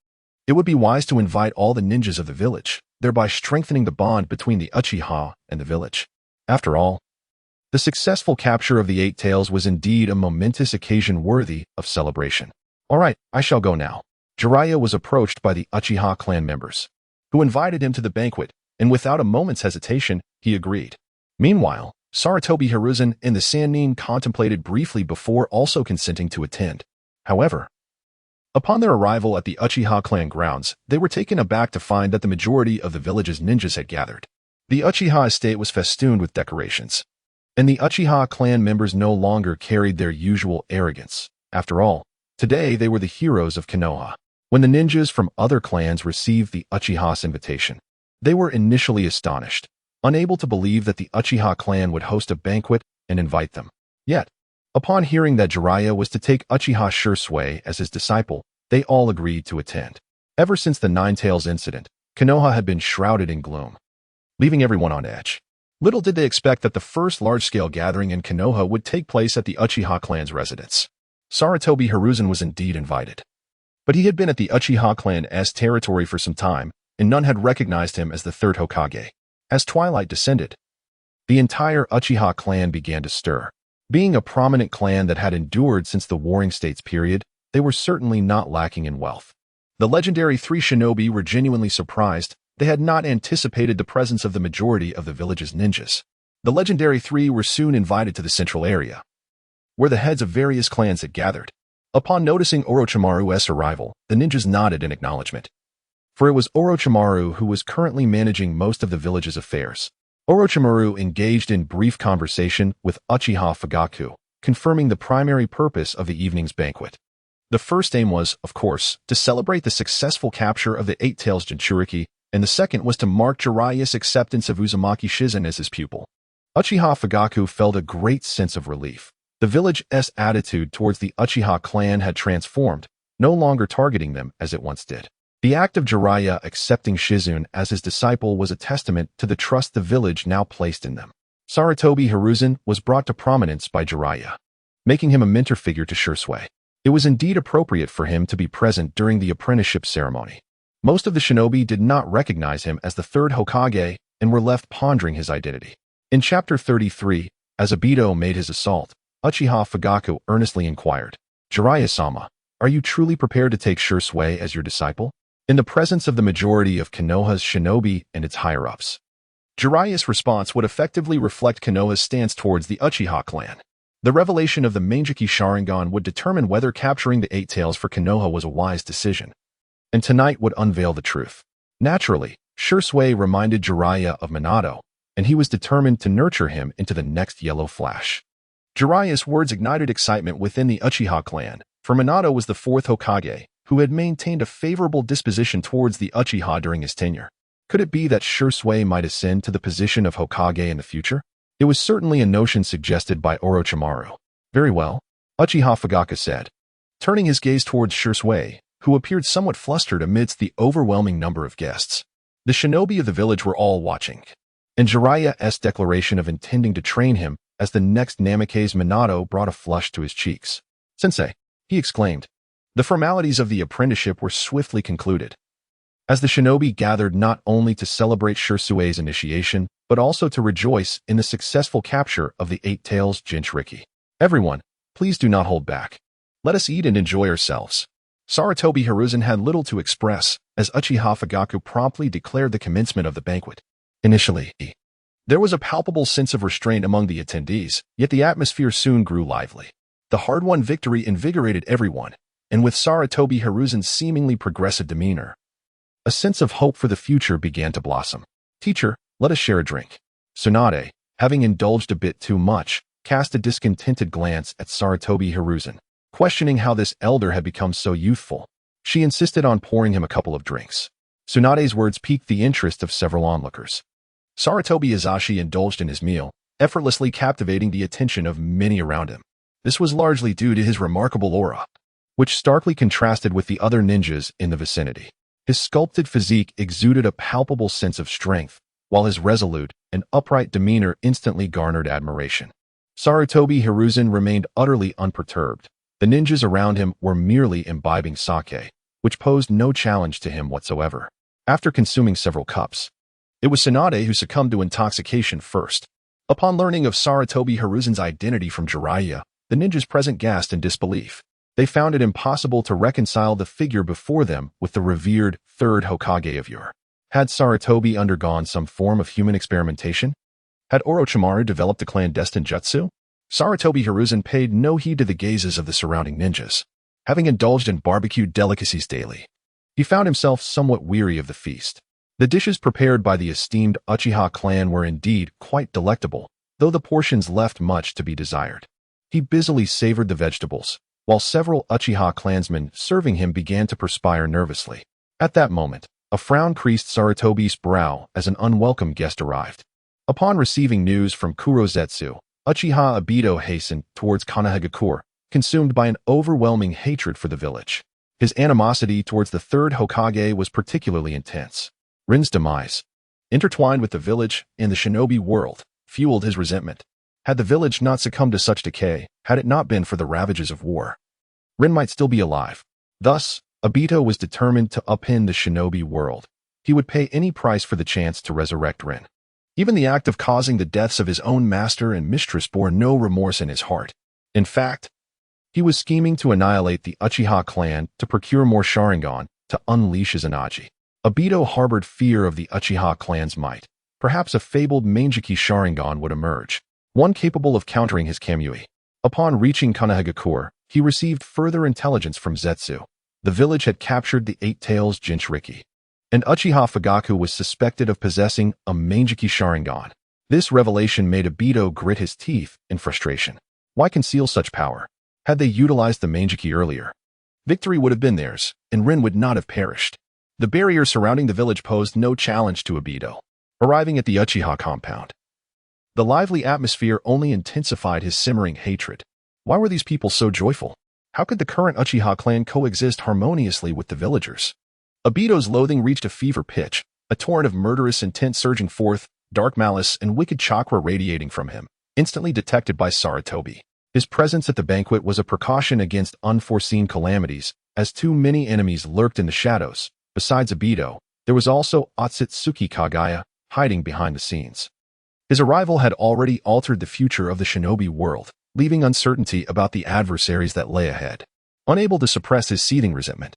A: it would be wise to invite all the ninjas of the village, thereby strengthening the bond between the Uchiha and the village. After all, the successful capture of the Eight Tails was indeed a momentous occasion worthy of celebration. All right, I shall go now. Jiraiya was approached by the Uchiha clan members, who invited him to the banquet, and without a moment's hesitation, he agreed. Meanwhile, Sarutobi Hiruzen and the Sannin contemplated briefly before also consenting to attend. However, upon their arrival at the Uchiha clan grounds, they were taken aback to find that the majority of the village's ninjas had gathered. The Uchiha estate was festooned with decorations, and the Uchiha clan members no longer carried their usual arrogance. After all, today they were the heroes of Konoha. When the ninjas from other clans received the Uchiha's invitation, they were initially astonished, unable to believe that the Uchiha clan would host a banquet and invite them. Yet, upon hearing that Jiraiya was to take Uchiha Shursui as his disciple, they all agreed to attend. Ever since the Nine Tails incident, Konoha had been shrouded in gloom, leaving everyone on edge. Little did they expect that the first large-scale gathering in Konoha would take place at the Uchiha clan's residence. Sarutobi Hiruzen was indeed invited, but he had been at the Uchiha clan's territory for some time, and none had recognized him as the third Hokage. As twilight descended, the entire Uchiha clan began to stir. Being a prominent clan that had endured since the Warring States period, they were certainly not lacking in wealth. The legendary three shinobi were genuinely surprised. They had not anticipated the presence of the majority of the village's ninjas. The legendary three were soon invited to the central area, where the heads of various clans had gathered. Upon noticing Orochimaru's arrival, the ninjas nodded in acknowledgement, for it was Orochimaru who was currently managing most of the village's affairs. Orochimaru engaged in brief conversation with Uchiha Fugaku, confirming the primary purpose of the evening's banquet. The first aim was, of course, to celebrate the successful capture of the Eight Tails Jinchuriki, and the second was to mark Jiraiya's acceptance of Uzumaki Shizen as his pupil. Uchiha Fugaku felt a great sense of relief. The village's attitude towards the Uchiha clan had transformed, no longer targeting them as it once did. The act of Jiraiya accepting Shizune as his disciple was a testament to the trust the village now placed in them. Sarutobi Hiruzen was brought to prominence by Jiraiya, making him a mentor figure to Shursui. It was indeed appropriate for him to be present during the apprenticeship ceremony. Most of the shinobi did not recognize him as the third Hokage and were left pondering his identity. In Chapter 33, as Obito made his assault, Uchiha Fugaku earnestly inquired, "Jiraiya-sama, are you truly prepared to take Shursui as your disciple?" In the presence of the majority of Konoha's shinobi and its higher-ups, Jiraiya's response would effectively reflect Konoha's stance towards the Uchiha clan. The revelation of the Manjiki Sharingan would determine whether capturing the Eight Tails for Konoha was a wise decision, and tonight would unveil the truth. Naturally, Shursui reminded Jiraiya of Minato, and he was determined to nurture him into the next Yellow Flash. Jiraiya's words ignited excitement within the Uchiha clan, for Minato was the fourth Hokage, who had maintained a favorable disposition towards the Uchiha during his tenure. Could it be that Shursui might ascend to the position of Hokage in the future? It was certainly a notion suggested by Orochimaru. Very well, Uchiha Fugaku said, turning his gaze towards Shursui, who appeared somewhat flustered amidst the overwhelming number of guests. The shinobi of the village were all watching, and Jiraiya's declaration of intending to train him as the next Namikaze Minato brought a flush to his cheeks. "Sensei," he exclaimed. The formalities of the apprenticeship were swiftly concluded, as the shinobi gathered not only to celebrate Shursui's initiation, but also to rejoice in the successful capture of the Eight Tails Jinchuriki. "Everyone, please do not hold back. Let us eat and enjoy ourselves." Sarutobi Hiruzen had little to express, as Uchiha Fugaku promptly declared the commencement of the banquet. Initially, there was a palpable sense of restraint among the attendees, yet the atmosphere soon grew lively. The hard-won victory invigorated everyone, and with Sarutobi Hiruzen's seemingly progressive demeanor, a sense of hope for the future began to blossom. "Teacher, let us share a drink." Tsunade, having indulged a bit too much, cast a discontented glance at Sarutobi Hiruzen, questioning how this elder had become so youthful. She insisted on pouring him a couple of drinks. Tsunade's words piqued the interest of several onlookers. Sarutobi Hizashi indulged in his meal, effortlessly captivating the attention of many around him. This was largely due to his remarkable aura, which starkly contrasted with the other ninjas in the vicinity. His sculpted physique exuded a palpable sense of strength, while his resolute and upright demeanor instantly garnered admiration. Sarutobi Hiruzen remained utterly unperturbed. The ninjas around him were merely imbibing sake, which posed no challenge to him whatsoever. After consuming several cups, it was Tsunade who succumbed to intoxication first. Upon learning of Sarutobi Hiruzen's identity from Jiraiya, the ninjas present gasped in disbelief. They found it impossible to reconcile the figure before them with the revered third Hokage of yore. Had Sarutobi undergone some form of human experimentation? Had Orochimaru developed a clandestine jutsu? Sarutobi Hiruzen paid no heed to the gazes of the surrounding ninjas. Having indulged in barbecued delicacies daily, he found himself somewhat weary of the feast. The dishes prepared by the esteemed Uchiha clan were indeed quite delectable, though the portions left much to be desired. He busily savored the vegetables, while several Uchiha clansmen serving him began to perspire nervously. At that moment, a frown creased Sarutobi's brow as an unwelcome guest arrived. Upon receiving news from Kurozetsu, Uchiha Obito hastened towards Konoha, consumed by an overwhelming hatred for the village. His animosity towards the third Hokage was particularly intense. Rin's demise, intertwined with the village and the shinobi world, fueled his resentment. Had the village not succumbed to such decay, had it not been for the ravages of war, Rin might still be alive. Thus, Obito was determined to upend the shinobi world. He would pay any price for the chance to resurrect Rin. Even the act of causing the deaths of his own master and mistress bore no remorse in his heart. In fact, he was scheming to annihilate the Uchiha clan to procure more Sharingan to unleash his Izanagi. Obito harbored fear of the Uchiha clan's might. Perhaps a fabled Manjiki Sharingan would emerge, one capable of countering his Kamui. Upon reaching Konoha, he received further intelligence from Zetsu. The village had captured the Eight Tails Jinchuriki, and Uchiha Fugaku was suspected of possessing a Manjiki Sharingan. This revelation made Obito grit his teeth in frustration. Why conceal such power? Had they utilized the Manjiki earlier, victory would have been theirs, and Rin would not have perished. The barrier surrounding the village posed no challenge to Obito. Arriving at the Uchiha compound, the lively atmosphere only intensified his simmering hatred. Why were these people so joyful? How could the current Uchiha clan coexist harmoniously with the villagers? Obito's loathing reached a fever pitch, a torrent of murderous intent surging forth, dark malice and wicked chakra radiating from him, instantly detected by Sarutobi. His presence at the banquet was a precaution against unforeseen calamities, as too many enemies lurked in the shadows. Besides Obito, there was also Otsutsuki Kagaya, hiding behind the scenes. His arrival had already altered the future of the shinobi world, leaving uncertainty about the adversaries that lay ahead. Unable to suppress his seething resentment,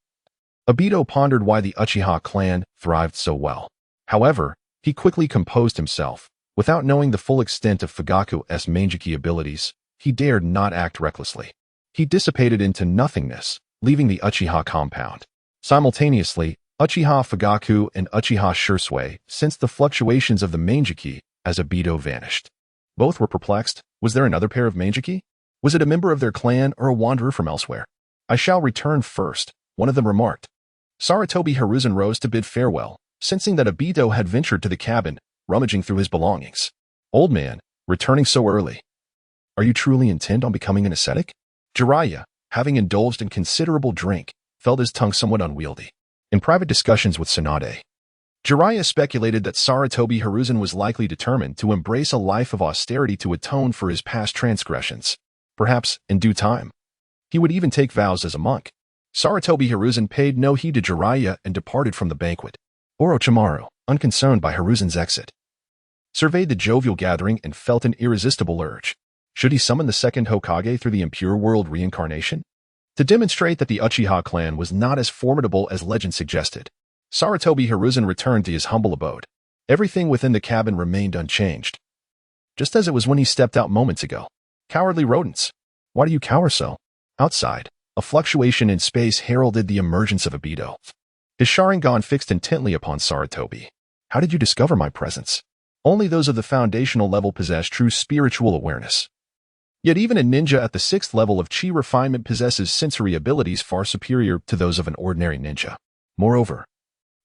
A: Obito pondered why the Uchiha clan thrived so well. However, he quickly composed himself. Without knowing the full extent of Fugaku's Manjiki abilities, he dared not act recklessly. He dissipated into nothingness, leaving the Uchiha compound. Simultaneously, Uchiha Fugaku and Uchiha Shursui sensed the fluctuations of the Manjiki as Obito vanished. Both were perplexed. Was there another pair of Manjiki? Was it a member of their clan or a wanderer from elsewhere? "I shall return first," one of them remarked. Sarutobi Hiruzen rose to bid farewell, sensing that Obito had ventured to the cabin, rummaging through his belongings. "Old man, returning so early. Are you truly intent on becoming an ascetic?" Jiraiya, having indulged in considerable drink, felt his tongue somewhat unwieldy. In private discussions with Tsunade, Jiraiya speculated that Sarutobi Hiruzen was likely determined to embrace a life of austerity to atone for his past transgressions. Perhaps, in due time, he would even take vows as a monk. Sarutobi Hiruzen paid no heed to Jiraiya and departed from the banquet. Orochimaru, unconcerned by Hiruzen's exit, surveyed the jovial gathering and felt an irresistible urge. Should he summon the second Hokage through the impure world reincarnation? To demonstrate that the Uchiha clan was not as formidable as legend suggested, Sarutobi Hiruzen returned to his humble abode. Everything within the cabin remained unchanged, just as it was when he stepped out moments ago. Cowardly rodents. Why do you cower so? Outside, a fluctuation in space heralded the emergence of Obito. His Sharingan fixed intently upon Sarutobi. How did you discover my presence? Only those of the foundational level possess true spiritual awareness. Yet even a ninja at the 6th level of chi refinement possesses sensory abilities far superior to those of an ordinary ninja. Moreover,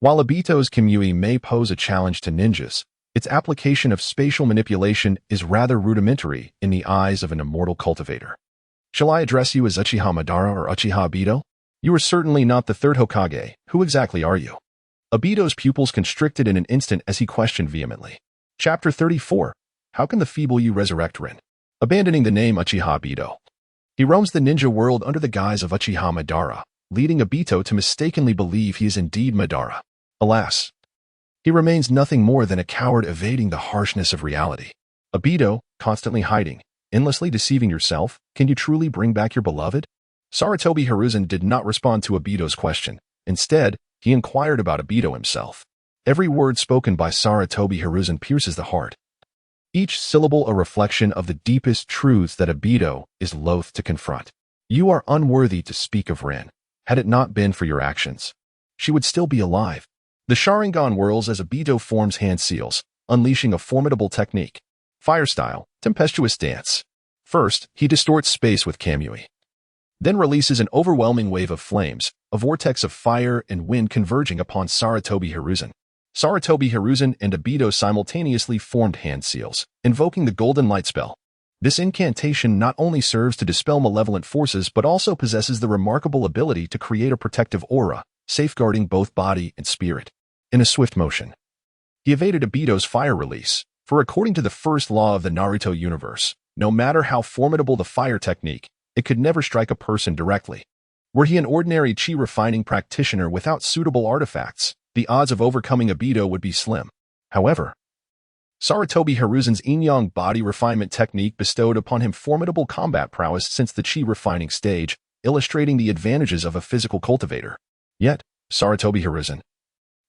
A: while Obito's Kimui may pose a challenge to ninjas, its application of spatial manipulation is rather rudimentary in the eyes of an immortal cultivator. Shall I address you as Uchiha Madara or Uchiha Obito? You are certainly not the 3rd Hokage. Who exactly are you? Obito's pupils constricted in an instant as he questioned vehemently. Chapter 34. How can the feeble you resurrect Rin? Abandoning the name Uchiha Obito, he roams the ninja world under the guise of Uchiha Madara, leading Obito to mistakenly believe he is indeed Madara. Alas, he remains nothing more than a coward evading the harshness of reality. Obito, constantly hiding, endlessly deceiving yourself, can you truly bring back your beloved? Sarutobi Hiruzen did not respond to Obito's question. Instead, he inquired about Obito himself. Every word spoken by Sarutobi Hiruzen pierces the heart, each syllable a reflection of the deepest truths that Obito is loath to confront. You are unworthy to speak of Rin. Had it not been for your actions, she would still be alive. The Sharingan whirls as Obito forms hand seals, unleashing a formidable technique. Fire style, tempestuous dance. First, he distorts space with Kamui, then releases an overwhelming wave of flames, a vortex of fire and wind converging upon Sarutobi Hiruzen. Sarutobi Hiruzen and Obito simultaneously formed hand seals, invoking the golden light spell. This incantation not only serves to dispel malevolent forces but also possesses the remarkable ability to create a protective aura, safeguarding both body and spirit. In a swift motion, he evaded Obito's fire release, for according to the first law of the Naruto universe, no matter how formidable the fire technique, it could never strike a person directly. Were he an ordinary chi refining practitioner without suitable artifacts, the odds of overcoming Obito would be slim. However, Sarutobi Hiruzen's yin-yang body refinement technique bestowed upon him formidable combat prowess since the chi refining stage, illustrating the advantages of a physical cultivator. Yet, Sarutobi Hiruzen,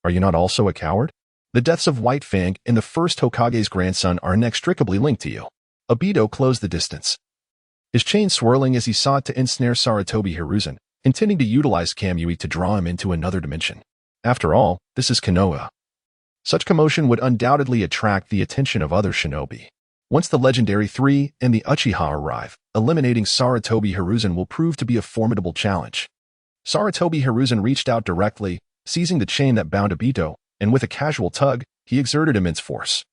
A: are you not also a coward? The deaths of White Fang and the first Hokage's grandson are inextricably linked to you. Obito closed the distance, his chain swirling as he sought to ensnare Sarutobi Hiruzen, intending to utilize Kamui to draw him into another dimension. After all, this is Konoha. Such commotion would undoubtedly attract the attention of other shinobi. Once the legendary 3 and the Uchiha arrive, eliminating Sarutobi Hiruzen will prove to be a formidable challenge. Sarutobi Hiruzen reached out directly, seizing the chain that bound Obito, and with a casual tug, he exerted immense force.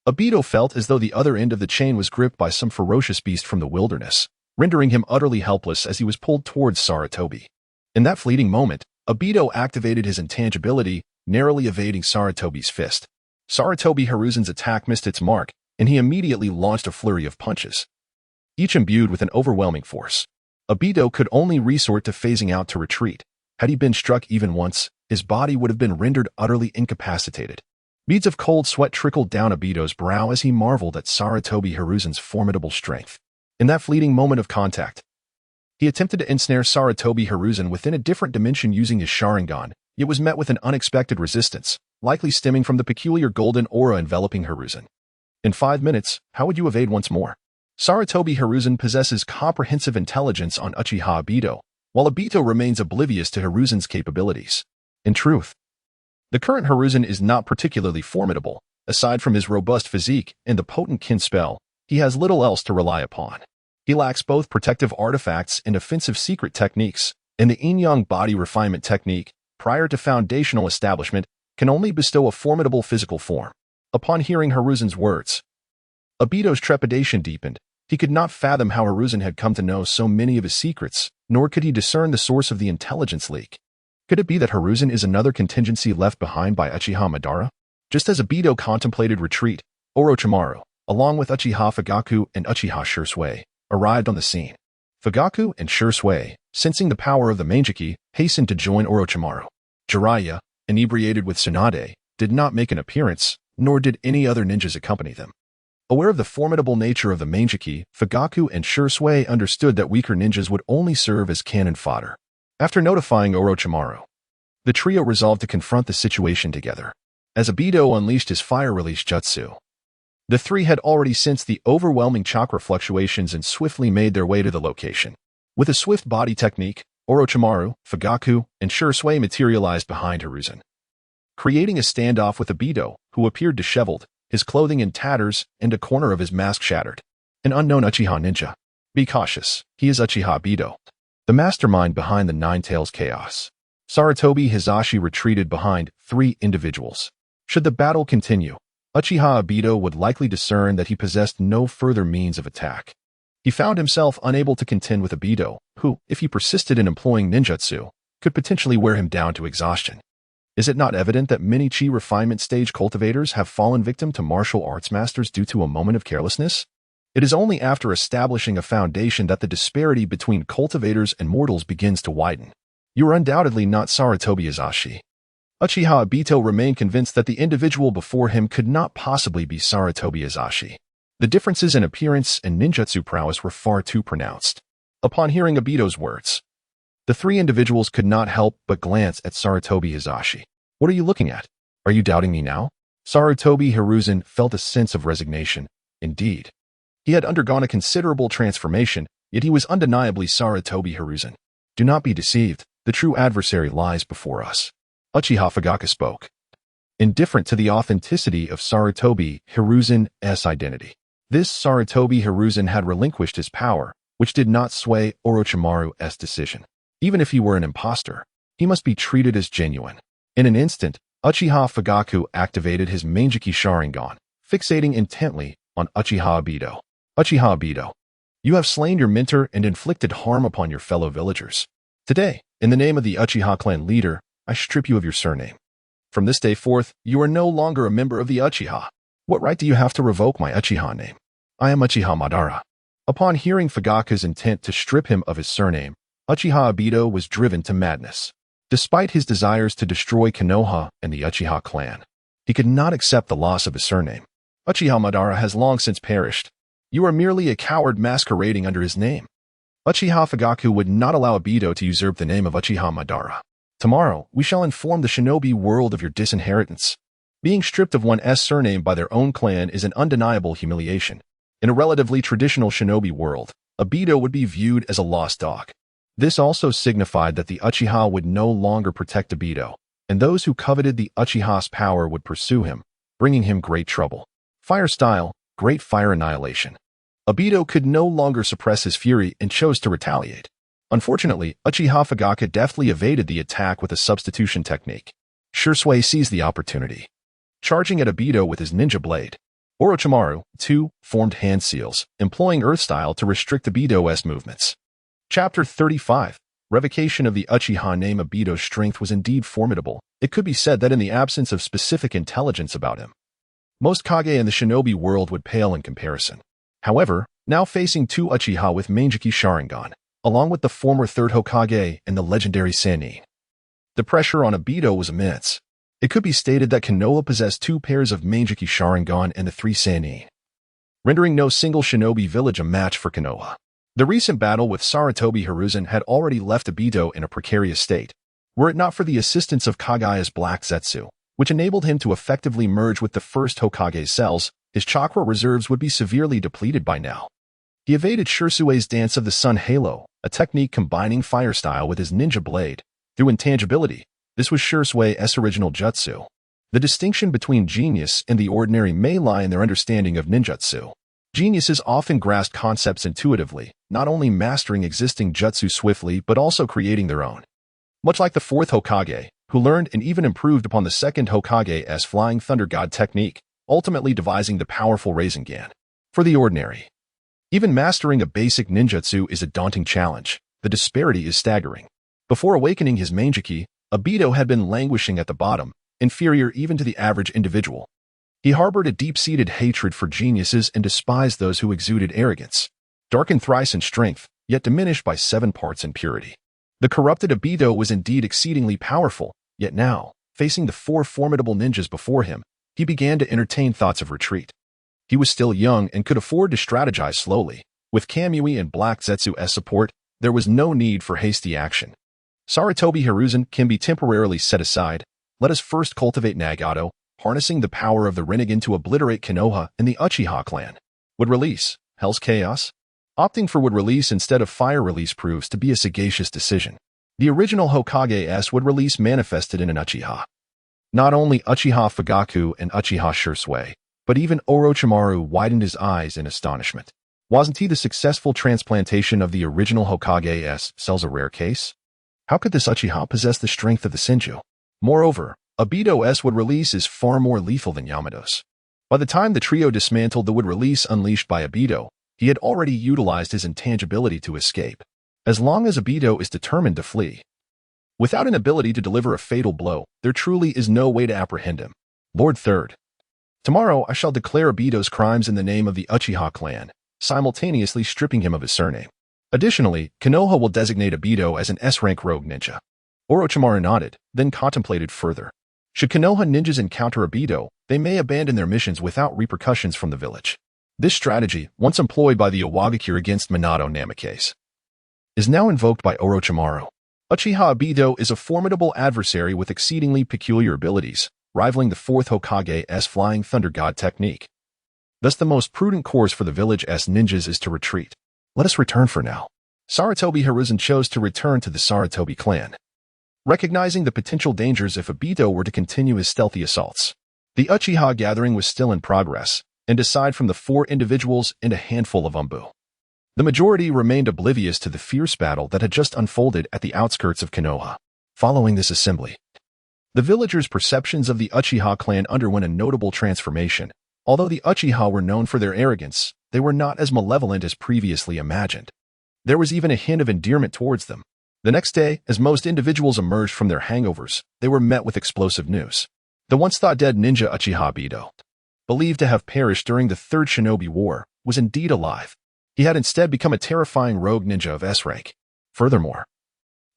A: Obito felt as though the other end of the chain was gripped by some ferocious beast from the wilderness, rendering him utterly helpless as he was pulled towards Sarutobi. In that fleeting moment, Obito activated his intangibility, narrowly evading Sarutobi's fist. Sarutobi Hiruzen's attack missed its mark, and he immediately launched a flurry of punches, each imbued with an overwhelming force. Obito could only resort to phasing out to retreat. Had he been struck even once, his body would have been rendered utterly incapacitated. Beads of cold sweat trickled down Obito's brow as he marveled at Sarutobi Hiruzen's formidable strength. In that fleeting moment of contact, he attempted to ensnare Sarutobi Hiruzen within a different dimension using his Sharingan, yet was met with an unexpected resistance, likely stemming from the peculiar golden aura enveloping Hiruzen. In 5 minutes, how would you evade once more? Sarutobi Hiruzen possesses comprehensive intelligence on Uchiha Obito, while Obito remains oblivious to Hiruzen's capabilities. In truth, the current Hiruzen is not particularly formidable. Aside from his robust physique and the potent kin spell, he has little else to rely upon. He lacks both protective artifacts and offensive secret techniques, and the yin-yang body refinement technique, prior to foundational establishment, can only bestow a formidable physical form. Upon hearing Hiruzen's words, Obito's trepidation deepened. He could not fathom how Hiruzen had come to know so many of his secrets, nor could he discern the source of the intelligence leak. Could it be that Hiruzen is another contingency left behind by Uchiha Madara? Just as Obito contemplated retreat, Orochimaru, along with Uchiha Fugaku and Uchiha Shursui, arrived on the scene. Fugaku and Shursui, sensing the power of the Manjiki, hastened to join Orochimaru. Jiraiya, inebriated with Tsunade, did not make an appearance, nor did any other ninjas accompany them. Aware of the formidable nature of the Manjiki, Fugaku and Shursui understood that weaker ninjas would only serve as cannon fodder. After notifying Orochimaru, the trio resolved to confront the situation together. As Obito unleashed his fire release jutsu, The three had already sensed the overwhelming chakra fluctuations and swiftly made their way to the location. With a swift body technique, Orochimaru, Fugaku, and Shursui materialized behind Hiruzen, creating a standoff with Obito, who appeared disheveled, his clothing in tatters and a corner of his mask shattered. An unknown Uchiha ninja. Be cautious, he is Uchiha Obito, the mastermind behind the Nine Tails chaos. Sarutobi Hiruzen retreated behind 3 individuals. Should the battle continue, Uchiha Obito would likely discern that he possessed no further means of attack. He found himself unable to contend with Obito, who, if he persisted in employing ninjutsu, could potentially wear him down to exhaustion. Is it not evident that many chi refinement stage cultivators have fallen victim to martial arts masters due to a moment of carelessness? It is only after establishing a foundation that the disparity between cultivators and mortals begins to widen. You are undoubtedly not Sarutobi Hiruzen. Uchiha Obito remained convinced that the individual before him could not possibly be Sarutobi Hiruzen. The differences in appearance and ninjutsu prowess were far too pronounced. Upon hearing Obito's words, the 3 individuals could not help but glance at Sarutobi Hiruzen. What are you looking at? Are you doubting me now? Sarutobi Hiruzen felt a sense of resignation. Indeed, he had undergone a considerable transformation, yet he was undeniably Sarutobi Hiruzen. Do not be deceived, the true adversary lies before us. Uchiha Fugaku spoke, indifferent to the authenticity of Sarutobi Hiruzen's identity. This Sarutobi Hiruzen had relinquished his power, which did not sway Orochimaru's decision. Even if he were an impostor, he must be treated as genuine. In an instant, Uchiha Fugaku activated his Manjiki Sharingan, fixating intently on Uchiha Obito. Uchiha Obito, you have slain your mentor and inflicted harm upon your fellow villagers. Today, in the name of the Uchiha clan leader, I strip you of your surname. From this day forth, you are no longer a member of the Uchiha. What right do you have to revoke my Uchiha name? I am Uchiha Madara. Upon hearing Fugaku's intent to strip him of his surname, Uchiha Obito was driven to madness. Despite his desires to destroy Konoha and the Uchiha clan, he could not accept the loss of his surname. Uchiha Madara has long since perished. You are merely a coward masquerading under his name. Uchiha Fugaku would not allow Obito to usurp the name of Uchiha Madara. Tomorrow, we shall inform the shinobi world of your disinheritance. Being stripped of one's surname by their own clan is an undeniable humiliation. In a relatively traditional shinobi world, Obito would be viewed as a lost dog. This also signified that the Uchiha would no longer protect Obito, and those who coveted the Uchiha's power would pursue him, bringing him great trouble. Fire style, great fire annihilation. Obito could no longer suppress his fury and chose to retaliate. Unfortunately, Uchiha Fugaku deftly evaded the attack with a substitution technique. Shursui seized the opportunity, charging at Obito with his ninja blade. Orochimaru, too, formed hand seals, employing earth style to restrict Obito's movements. Chapter 35. Revocation of the Uchiha name. Obito's strength was indeed formidable. It could be said that in the absence of specific intelligence about him, most Kage in the shinobi world would pale in comparison. However, now facing 2 Uchiha with Manjiki Sharingan, along with the former 3rd Hokage and the legendary Sannin, the pressure on Obito was immense. It could be stated that Konoha possessed 2 pairs of Manjiki Sharingan and the 3 Sannin, rendering no single shinobi village a match for Konoha. The recent battle with Sarutobi Hiruzen had already left Obito in a precarious state, were it not for the assistance of Kagaya's Black Zetsu, which enabled him to effectively merge with the first Hokage's cells. His chakra reserves would be severely depleted by now. He evaded Shursui's Dance of the Sun Halo, a technique combining fire style with his ninja blade. Through intangibility, this was Shursui's original jutsu. The distinction between genius and the ordinary may lie in their understanding of ninjutsu. Geniuses often grasp concepts intuitively, not only mastering existing jutsu swiftly but also creating their own. Much like the 4th Hokage, who learned and even improved upon the 2nd Hokage's Flying Thunder God technique, ultimately devising the powerful Rasengan. For the ordinary, even mastering a basic ninjutsu is a daunting challenge. The disparity is staggering. Before awakening his Manjiki, Obito had been languishing at the bottom, inferior even to the average individual. He harbored a deep-seated hatred for geniuses and despised those who exuded arrogance. Darkened thrice in strength, yet diminished by 7 parts in purity. The corrupted Obito was indeed exceedingly powerful, yet now, facing the 4 formidable ninjas before him, he began to entertain thoughts of retreat. He was still young and could afford to strategize slowly. With Kamui and Black Zetsu's support, there was no need for hasty action. Sarutobi Hiruzen can be temporarily set aside. Let us first cultivate Nagato, harnessing the power of the Rinnegan to obliterate Konoha and the Uchiha clan. Would release, Hell's Chaos? Opting for would release instead of fire release proves to be a sagacious decision. The original Hokage's would release manifested in an Uchiha. Not only Uchiha Fugaku and Uchiha Shursui, but even Orochimaru widened his eyes in astonishment. Wasn't he the successful transplantation of the original Hokage's cells a rare case? How could this Uchiha possess the strength of the Senju? Moreover, Obito's would release is far more lethal than Yamato's. By the time the trio dismantled the would release unleashed by Obito, he had already utilized his intangibility to escape. As long as Obito is determined to flee, without an ability to deliver a fatal blow, there truly is no way to apprehend him. Lord Third. Tomorrow I shall declare Obito's crimes in the name of the Uchiha clan, simultaneously stripping him of his surname. Additionally, Konoha will designate Obito as an S-rank rogue ninja. Orochimaru nodded, then contemplated further. Should Konoha ninjas encounter Obito, they may abandon their missions without repercussions from the village. This strategy, once employed by the Iwagakure against Minato Namikaze, is now invoked by Orochimaru. Uchiha Obito is a formidable adversary with exceedingly peculiar abilities, rivaling the fourth Hokage's Flying Thunder God technique. Thus the most prudent course for the village's ninjas is to retreat. Let us return for now. Sarutobi Hiruzen chose to return to the Sarutobi clan, recognizing the potential dangers if Obito were to continue his stealthy assaults. The Uchiha gathering was still in progress, and aside from the 4 individuals and a handful of Umbu, the majority remained oblivious to the fierce battle that had just unfolded at the outskirts of Konoha. Following this assembly, the villagers' perceptions of the Uchiha clan underwent a notable transformation. Although the Uchiha were known for their arrogance, they were not as malevolent as previously imagined. There was even a hint of endearment towards them. The next day, as most individuals emerged from their hangovers, they were met with explosive news. The once-thought-dead ninja Uchiha Obito, believed to have perished during the Third Shinobi War, was indeed alive. He had instead become a terrifying rogue ninja of S-rank. Furthermore,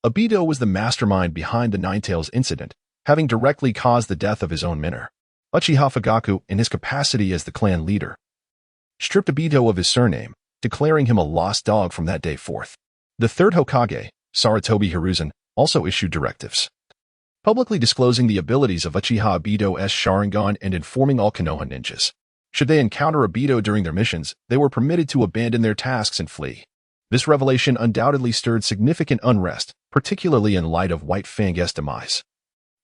A: Obito was the mastermind behind the Ninetales incident, having directly caused the death of his own mentor. Uchiha Fugaku, in his capacity as the clan leader, stripped Obito of his surname, declaring him a lost dog from that day forth. The third Hokage, Sarutobi Hiruzen, also issued directives, publicly disclosing the abilities of Uchiha Obito's Sharingan and informing all Konoha ninjas. Should they encounter Obito during their missions, they were permitted to abandon their tasks and flee. This revelation undoubtedly stirred significant unrest, particularly in light of White Fang's demise,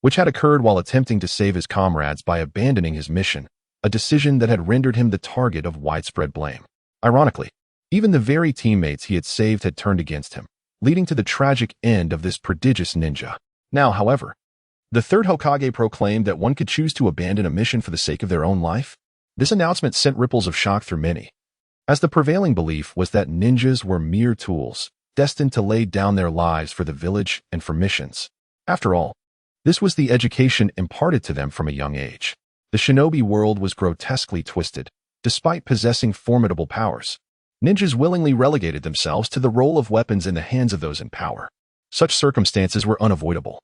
A: which had occurred while attempting to save his comrades by abandoning his mission, a decision that had rendered him the target of widespread blame. Ironically, even the very teammates he had saved had turned against him, leading to the tragic end of this prodigious ninja. Now, however, the third Hokage proclaimed that one could choose to abandon a mission for the sake of their own life. This announcement sent ripples of shock through many, as the prevailing belief was that ninjas were mere tools, destined to lay down their lives for the village and for missions. After all, this was the education imparted to them from a young age. The shinobi world was grotesquely twisted. Despite possessing formidable powers, ninjas willingly relegated themselves to the role of weapons in the hands of those in power. Such circumstances were unavoidable,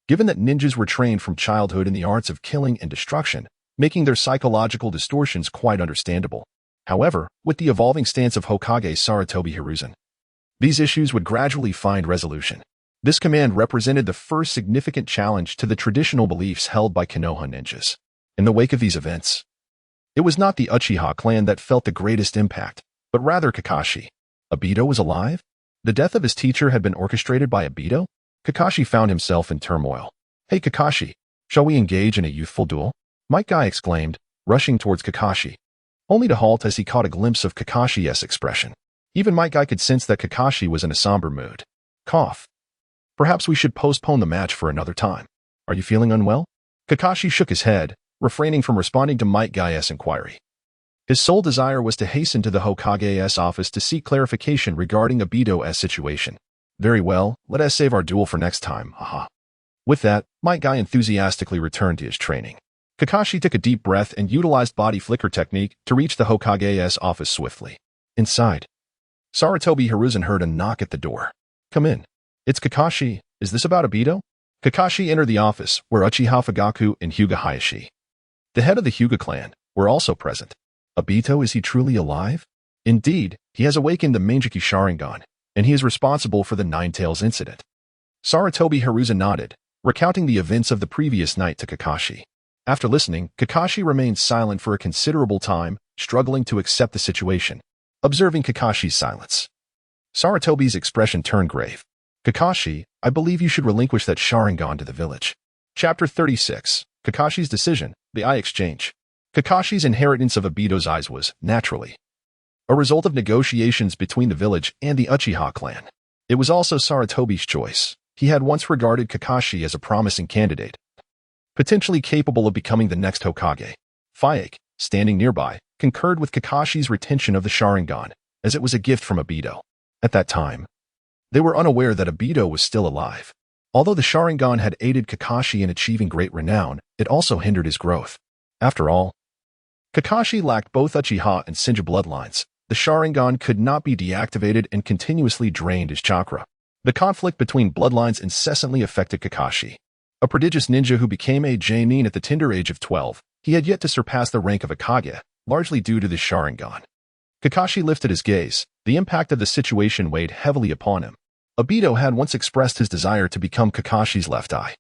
A: given that ninjas were trained from childhood in the arts of killing and destruction, making their psychological distortions quite understandable. However, with the evolving stance of Hokage Sarutobi Hiruzen, these issues would gradually find resolution. This command represented the first significant challenge to the traditional beliefs held by Konoha ninjas. In the wake of these events, it was not the Uchiha clan that felt the greatest impact, but rather Kakashi. Obito was alive? The death of his teacher had been orchestrated by Obito? Kakashi found himself in turmoil. "Hey Kakashi, shall we engage in a youthful duel?" Might Guy exclaimed, rushing towards Kakashi, only to halt as he caught a glimpse of Kakashi's expression. Even Might Guy could sense that Kakashi was in a somber mood. Cough. "Perhaps we should postpone the match for another time. Are you feeling unwell?" Kakashi shook his head, refraining from responding to Might Guy's inquiry. His sole desire was to hasten to the Hokage's office to seek clarification regarding Obito's situation. "Very well, let us save our duel for next time, haha." With that, Might Guy enthusiastically returned to his training. Kakashi took a deep breath and utilized body flicker technique to reach the Hokage's office swiftly. Inside, Sarutobi Hiruzen heard a knock at the door. "Come in. It's Kakashi. Is this about Obito?" Kakashi entered the office, where Uchiha Fugaku and Hyuga Hayashi, the head of the Hyuga clan, were also present. "Obito, is he truly alive?" "Indeed, he has awakened the Mangekyou Sharingan, and he is responsible for the Ninetales incident." Sarutobi Hiruzen nodded, recounting the events of the previous night to Kakashi. After listening, Kakashi remained silent for a considerable time, struggling to accept the situation. Observing Kakashi's silence, Sarutobi's expression turned grave. Kakashi, I believe you should relinquish that Sharingan to the village. Chapter 36. Kakashi's Decision, the Eye Exchange. Kakashi's inheritance of Obito's eyes was, naturally, a result of negotiations between the village and the Uchiha clan. It was also Sarutobi's choice. He had once regarded Kakashi as a promising candidate, potentially capable of becoming the next Hokage. Fayek, standing nearby, concurred with Kakashi's retention of the Sharingan, as it was a gift from Obito. At that time, they were unaware that Obito was still alive. Although the Sharingan had aided Kakashi in achieving great renown, it also hindered his growth. After all, Kakashi lacked both Uchiha and Shinja bloodlines. The Sharingan could not be deactivated and continuously drained his chakra. The conflict between bloodlines incessantly affected Kakashi. A prodigious ninja who became a Genin at the tender age of 12, he had yet to surpass the rank of Hokage, largely due to the Sharingan. Kakashi lifted his gaze. The impact of the situation weighed heavily upon him. Obito had once expressed his desire to become Kakashi's left eye,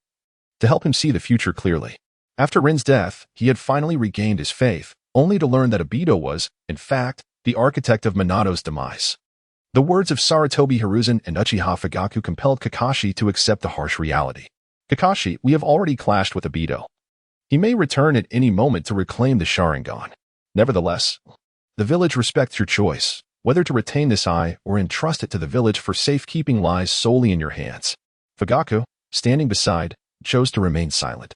A: to help him see the future clearly. After Rin's death, he had finally regained his faith, only to learn that Obito was, in fact, the architect of Minato's demise. The words of Sarutobi Hiruzen and Uchiha Fugaku compelled Kakashi to accept the harsh reality. Kakashi, we have already clashed with Obito. He may return at any moment to reclaim the Sharingan. Nevertheless, the village respects your choice. Whether to retain this eye or entrust it to the village for safekeeping lies solely in your hands. Fugaku, standing beside, chose to remain silent,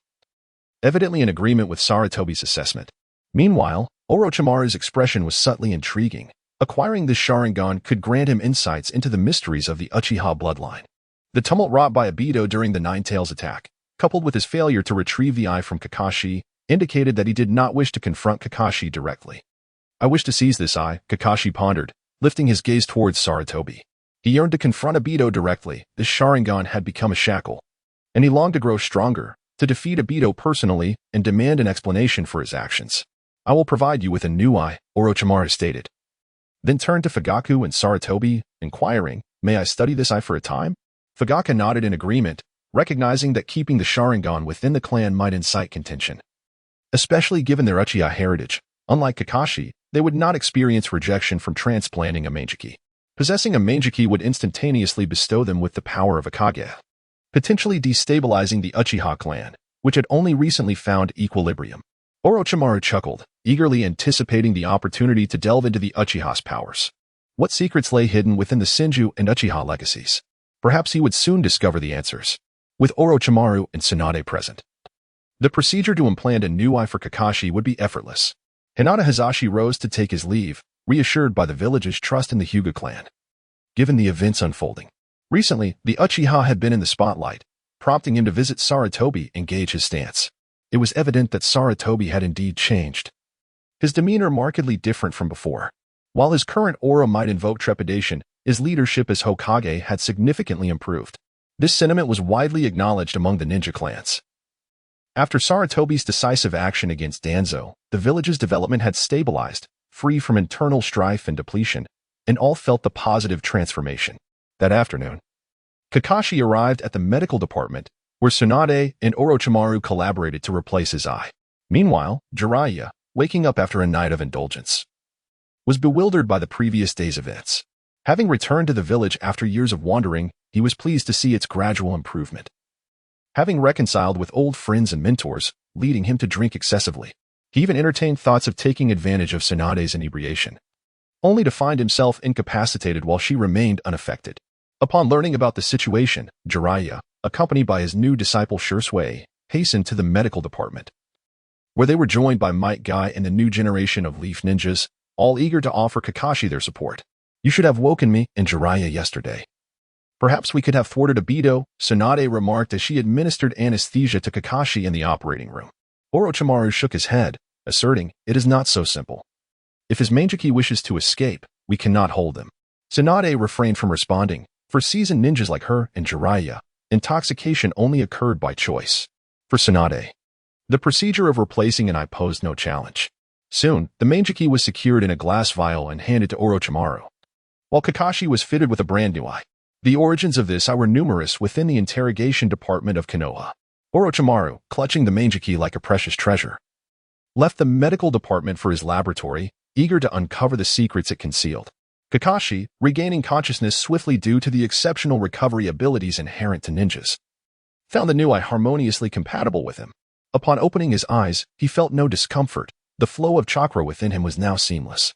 A: evidently in agreement with Sarutobi's assessment. Meanwhile, Orochimaru's expression was subtly intriguing. Acquiring this Sharingan could grant him insights into the mysteries of the Uchiha bloodline. The tumult wrought by Obito during the Nine-Tails attack, coupled with his failure to retrieve the eye from Kakashi, indicated that he did not wish to confront Kakashi directly. I wish to seize this eye, Kakashi pondered, lifting his gaze towards Sarutobi. He yearned to confront Obito directly. This Sharingan had become a shackle, and he longed to grow stronger, to defeat Obito personally and demand an explanation for his actions. I will provide you with a new eye, Orochimaru stated. Then turned to Fugaku and Sarutobi, inquiring, may I study this eye for a time? Fugaku nodded in agreement, recognizing that keeping the Sharingan within the clan might incite contention. Especially given their Uchiha heritage, unlike Kakashi, they would not experience rejection from transplanting a Meijiki. Possessing a Meijiki would instantaneously bestow them with the power of a Hokage, potentially destabilizing the Uchiha clan, which had only recently found equilibrium. Orochimaru chuckled, eagerly anticipating the opportunity to delve into the Uchiha's powers. What secrets lay hidden within the Senju and Uchiha legacies? Perhaps he would soon discover the answers. With Orochimaru and Tsunade present, the procedure to implant a new eye for Kakashi would be effortless. Hinata Hazashi rose to take his leave, reassured by the village's trust in the Hyuga clan. Given the events unfolding recently, the Uchiha had been in the spotlight, prompting him to visit Sarutobi and gauge his stance. It was evident that Sarutobi had indeed changed, his demeanor markedly different from before. While his current aura might invoke trepidation, his leadership as Hokage had significantly improved. This sentiment was widely acknowledged among the ninja clans. After Sarutobi's decisive action against Danzo, the village's development had stabilized, free from internal strife and depletion, and all felt the positive transformation. That afternoon, Kakashi arrived at the medical department, where Tsunade and Orochimaru collaborated to replace his eye. Meanwhile, Jiraiya, waking up after a night of indulgence, was bewildered by the previous day's events. Having returned to the village after years of wandering, he was pleased to see its gradual improvement. Having reconciled with old friends and mentors, leading him to drink excessively, he even entertained thoughts of taking advantage of Tsunade's inebriation, only to find himself incapacitated while she remained unaffected. Upon learning about the situation, Jiraiya, accompanied by his new disciple Shursui, hastened to the medical department, where they were joined by Might Guy and the new generation of Leaf Ninjas, all eager to offer Kakashi their support. You should have woken me and Jiraiya yesterday. Perhaps we could have thwarted Obito, Tsunade remarked as she administered anesthesia to Kakashi in the operating room. Orochimaru shook his head, asserting, it is not so simple. If his Meijiki wishes to escape, we cannot hold him. Tsunade refrained from responding. For seasoned ninjas like her and Jiraiya, intoxication only occurred by choice. For Tsunade, the procedure of replacing an eye posed no challenge. Soon, the Meijiki was secured in a glass vial and handed to Orochimaru, while Kakashi was fitted with a brand new eye. The origins of this eye were numerous within the interrogation department of Konoha. Orochimaru, clutching the Mangeki like a precious treasure, left the medical department for his laboratory, eager to uncover the secrets it concealed. Kakashi, regaining consciousness swiftly due to the exceptional recovery abilities inherent to ninjas, found the new eye harmoniously compatible with him. Upon opening his eyes, he felt no discomfort. The flow of chakra within him was now seamless.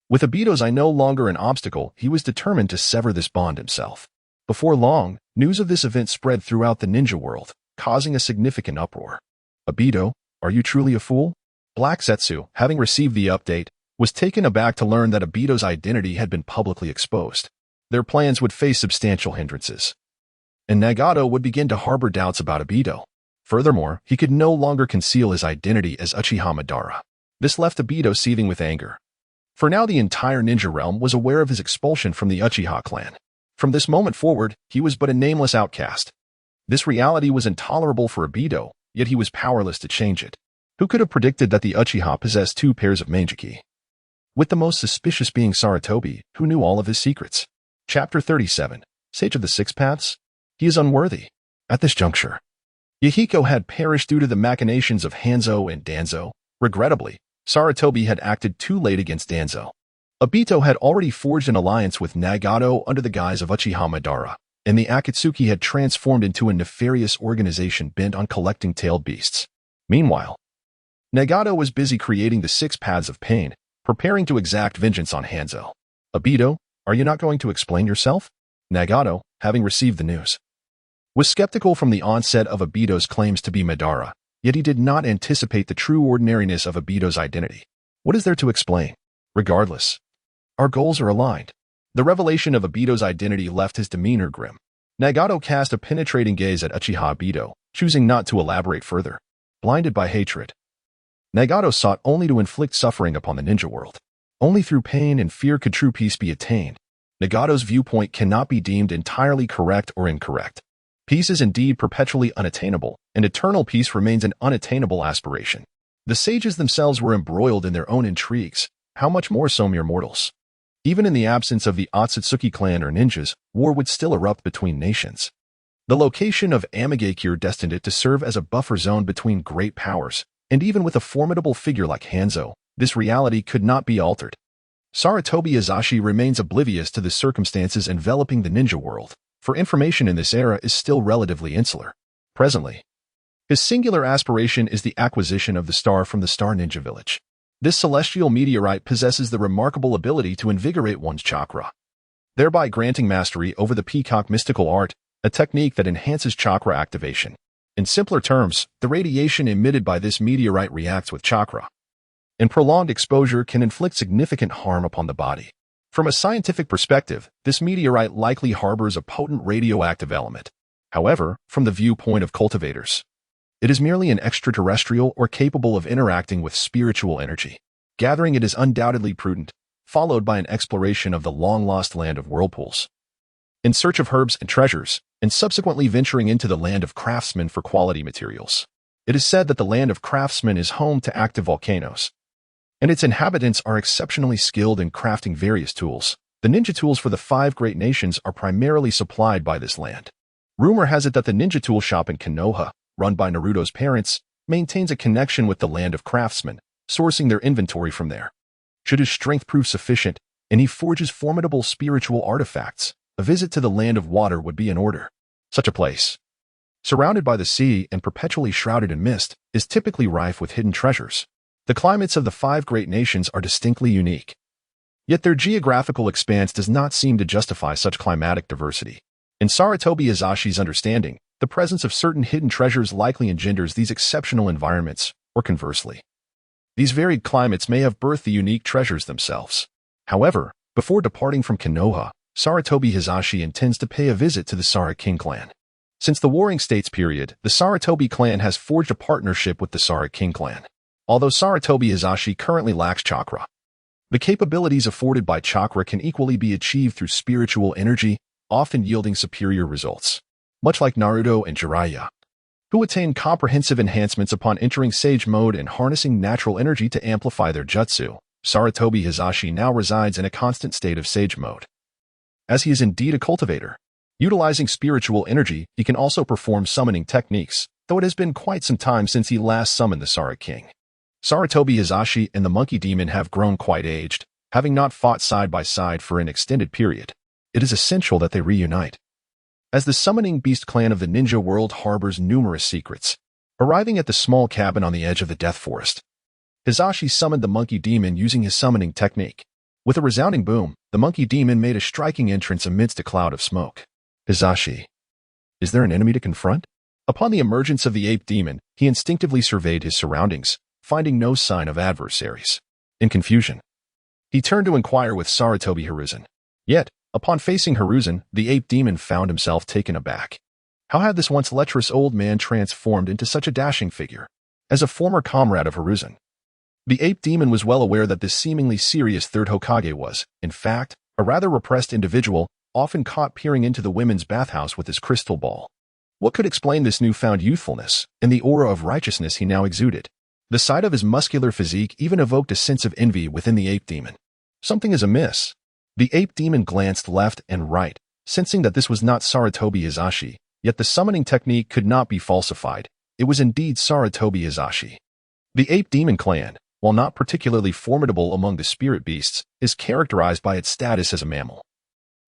A: With Obito's eye no longer an obstacle, he was determined to sever this bond himself. Before long, news of this event spread throughout the ninja world, causing a significant uproar. Obito, are you truly a fool? Black Zetsu, having received the update, was taken aback to learn that Obito's identity had been publicly exposed. Their plans would face substantial hindrances, and Nagato would begin to harbor doubts about Obito. Furthermore, he could no longer conceal his identity as Uchiha Madara. This left Obito seething with anger. For now, the entire ninja realm was aware of his expulsion from the Uchiha clan. From this moment forward, he was but a nameless outcast. This reality was intolerable for Obito, yet he was powerless to change it. Who could have predicted that the Uchiha possessed 2 pairs of Mangeki? With the most suspicious being Sarutobi, who knew all of his secrets. Chapter 37, Sage of the Six Paths? He is unworthy. At this juncture, Yahiko had perished due to the machinations of Hanzo and Danzo. Regrettably, Sarutobi had acted too late against Danzo. Obito had already forged an alliance with Nagato under the guise of Uchiha Madara, and the Akatsuki had transformed into a nefarious organization bent on collecting tailed beasts. Meanwhile, Nagato was busy creating the 6 paths of pain, preparing to exact vengeance on Hanzo. Obito, are you not going to explain yourself? Nagato, having received the news, was skeptical from the onset of Obito's claims to be Madara, yet he did not anticipate the true ordinariness of Obito's identity. What is there to explain? Regardless, our goals are aligned. The revelation of Obito's identity left his demeanor grim. Nagato cast a penetrating gaze at Uchiha Obito, choosing not to elaborate further. Blinded by hatred, Nagato sought only to inflict suffering upon the ninja world. Only through pain and fear could true peace be attained. Nagato's viewpoint cannot be deemed entirely correct or incorrect. Peace is indeed perpetually unattainable, and eternal peace remains an unattainable aspiration. The sages themselves were embroiled in their own intrigues, how much more so mere mortals? Even in the absence of the Otsutsuki clan or ninjas, war would still erupt between nations. The location of Amagakure destined it to serve as a buffer zone between great powers, and even with a formidable figure like Hanzo, this reality could not be altered. Sarutobi Hiruzen remains oblivious to the circumstances enveloping the ninja world, for information in this era is still relatively insular. Presently, his singular aspiration is the acquisition of the star from the Star Ninja Village. This celestial meteorite possesses the remarkable ability to invigorate one's chakra, thereby granting mastery over the peacock mystical art, a technique that enhances chakra activation. In simpler terms, the radiation emitted by this meteorite reacts with chakra, and prolonged exposure can inflict significant harm upon the body. From a scientific perspective, this meteorite likely harbors a potent radioactive element. However, from the viewpoint of cultivators, it is merely an extraterrestrial or capable of interacting with spiritual energy. Gathering it is undoubtedly prudent, followed by an exploration of the long-lost land of whirlpools, in search of herbs and treasures, and subsequently venturing into the land of craftsmen for quality materials. It is said that the land of craftsmen is home to active volcanoes, and its inhabitants are exceptionally skilled in crafting various tools. The ninja tools for the 5 great nations are primarily supplied by this land. Rumor has it that the ninja tool shop in Konoha, run by Naruto's parents, maintains a connection with the land of craftsmen, sourcing their inventory from there. Should his strength prove sufficient, and he forges formidable spiritual artifacts, a visit to the land of water would be in order. Such a place, surrounded by the sea and perpetually shrouded in mist, is typically rife with hidden treasures. The climates of the 5 great nations are distinctly unique, yet their geographical expanse does not seem to justify such climatic diversity. In Sarutobi Hizushi's understanding, the presence of certain hidden treasures likely engenders these exceptional environments, or conversely, these varied climates may have birthed the unique treasures themselves. However, before departing from Konoha, Sarutobi Hiruzen intends to pay a visit to the Sara King clan. Since the Warring States period, the Sarutobi clan has forged a partnership with the Sara King clan. Although Sarutobi Hiruzen currently lacks chakra, the capabilities afforded by chakra can equally be achieved through spiritual energy, often yielding superior results. Much like Naruto and Jiraiya, who attain comprehensive enhancements upon entering Sage mode and harnessing natural energy to amplify their jutsu, Sarutobi Hiruzen now resides in a constant state of Sage mode. As he is indeed a cultivator, utilizing spiritual energy, he can also perform summoning techniques, though it has been quite some time since he last summoned the Sara King. Sarutobi Hiruzen and the monkey demon have grown quite aged, having not fought side by side for an extended period. It is essential that they reunite. As the summoning beast clan of the ninja world harbors numerous secrets, arriving at the small cabin on the edge of the death forest, Hiruzen summoned the monkey demon using his summoning technique. With a resounding boom, the monkey demon made a striking entrance amidst a cloud of smoke. Hiruzen. Is there an enemy to confront? Upon the emergence of the ape demon, he instinctively surveyed his surroundings, finding no sign of adversaries. In confusion, he turned to inquire with Sarutobi Hiruzen. Yet, upon facing Hiruzen, the ape demon found himself taken aback. How had this once lecherous old man transformed into such a dashing figure? As a former comrade of Hiruzen, the ape demon was well aware that this seemingly serious third Hokage was, in fact, a rather repressed individual, often caught peering into the women's bathhouse with his crystal ball. What could explain this newfound youthfulness and the aura of righteousness he now exuded? The sight of his muscular physique even evoked a sense of envy within the ape demon. Something is amiss. The ape demon glanced left and right, sensing that this was not Sarutobi Hiruzen, yet the summoning technique could not be falsified. It was indeed Sarutobi Hiruzen. The ape demon clan, while not particularly formidable among the spirit beasts, is characterized by its status as a mammal,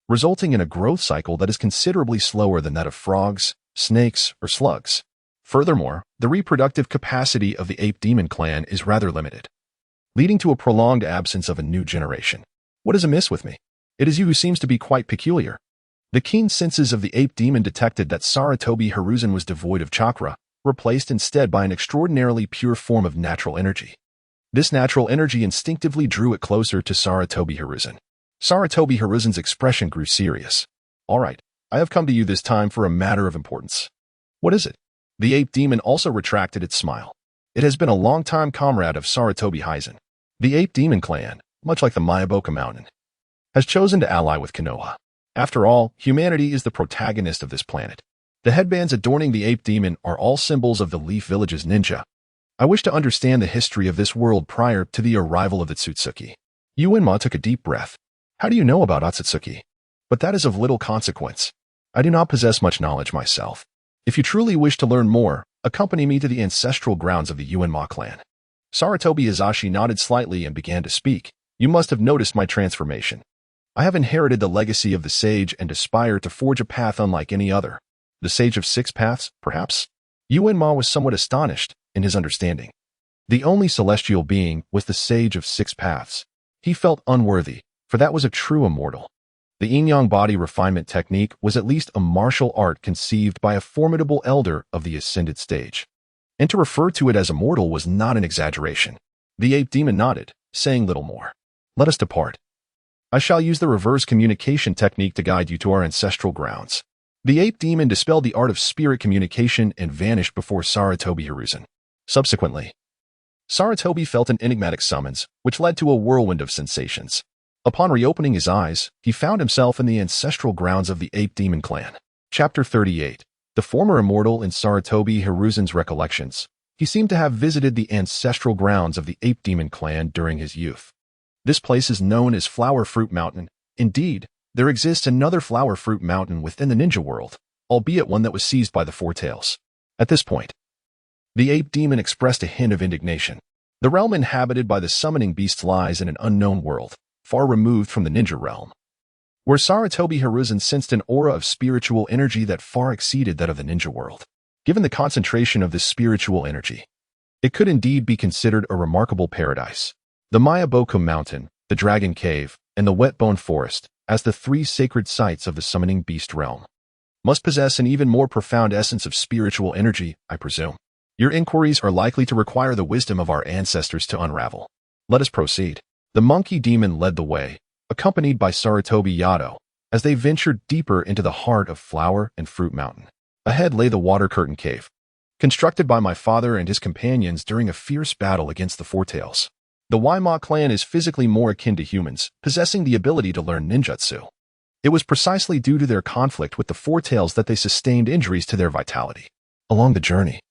A: resulting in a growth cycle that is considerably slower than that of frogs, snakes, or slugs. Furthermore, the reproductive capacity of the ape demon clan is rather limited, leading to a prolonged absence of a new generation. What is amiss with me? It is you who seems to be quite peculiar. The keen senses of the ape demon detected that Sarutobi Hiruzen was devoid of chakra, replaced instead by an extraordinarily pure form of natural energy. This natural energy instinctively drew it closer to Sarutobi Hiruzen. Sarutobi Hiruzen's expression grew serious. All right, I have come to you this time for a matter of importance. What is it? The ape demon also retracted its smile. It has been a long-time comrade of Sarutobi Hiruzen. The ape demon clan, much like the Mayaboka Mountain, has chosen to ally with Konoha. After all, humanity is the protagonist of this planet. The headbands adorning the ape demon are all symbols of the Leaf Village's ninja. I wish to understand the history of this world prior to the arrival of the Tsutsuki. Yuenma took a deep breath. How do you know about Otsutsuki? But that is of little consequence. I do not possess much knowledge myself. If you truly wish to learn more, accompany me to the ancestral grounds of the Yuenma clan. Sarutobi Hiruzen nodded slightly and began to speak. You must have noticed my transformation. I have inherited the legacy of the sage and aspire to forge a path unlike any other. The sage of six paths, perhaps? Yuenma was somewhat astonished in his understanding. The only celestial being was the sage of six paths. He felt unworthy, for that was a true immortal. The yin-yang body refinement technique was at least a martial art conceived by a formidable elder of the ascended stage. And to refer to it as immortal was not an exaggeration. The ape demon nodded, saying little more. Let us depart. I shall use the reverse communication technique to guide you to our ancestral grounds. The ape demon dispelled the art of spirit communication and vanished before Sarutobi Hiruzen. Subsequently, Sarutobi felt an enigmatic summons, which led to a whirlwind of sensations. Upon reopening his eyes, he found himself in the ancestral grounds of the ape demon clan. Chapter 38. The former immortal in Sarutobi Hiruzen's recollections. He seemed to have visited the ancestral grounds of the ape demon clan during his youth. This place is known as Flower Fruit Mountain. Indeed, there exists another Flower Fruit Mountain within the ninja world, albeit one that was seized by the Four Tails. At this point, the ape demon expressed a hint of indignation. The realm inhabited by the summoning beasts lies in an unknown world, far removed from the ninja realm, where Sarutobi Hiruzen sensed an aura of spiritual energy that far exceeded that of the ninja world. Given the concentration of this spiritual energy, it could indeed be considered a remarkable paradise. The Mayaboku Mountain, the Dragon Cave, and the Whetbone Forest, as the three sacred sites of the summoning beast realm, must possess an even more profound essence of spiritual energy, I presume. Your inquiries are likely to require the wisdom of our ancestors to unravel. Let us proceed. The monkey demon led the way, accompanied by Sarutobi Yado, as they ventured deeper into the heart of Flower and Fruit Mountain. Ahead lay the Water Curtain Cave, constructed by my father and his companions during a fierce battle against the Four Tails. The Waima clan is physically more akin to humans, possessing the ability to learn ninjutsu. It was precisely due to their conflict with the Four Tails that they sustained injuries to their vitality. Along the journey,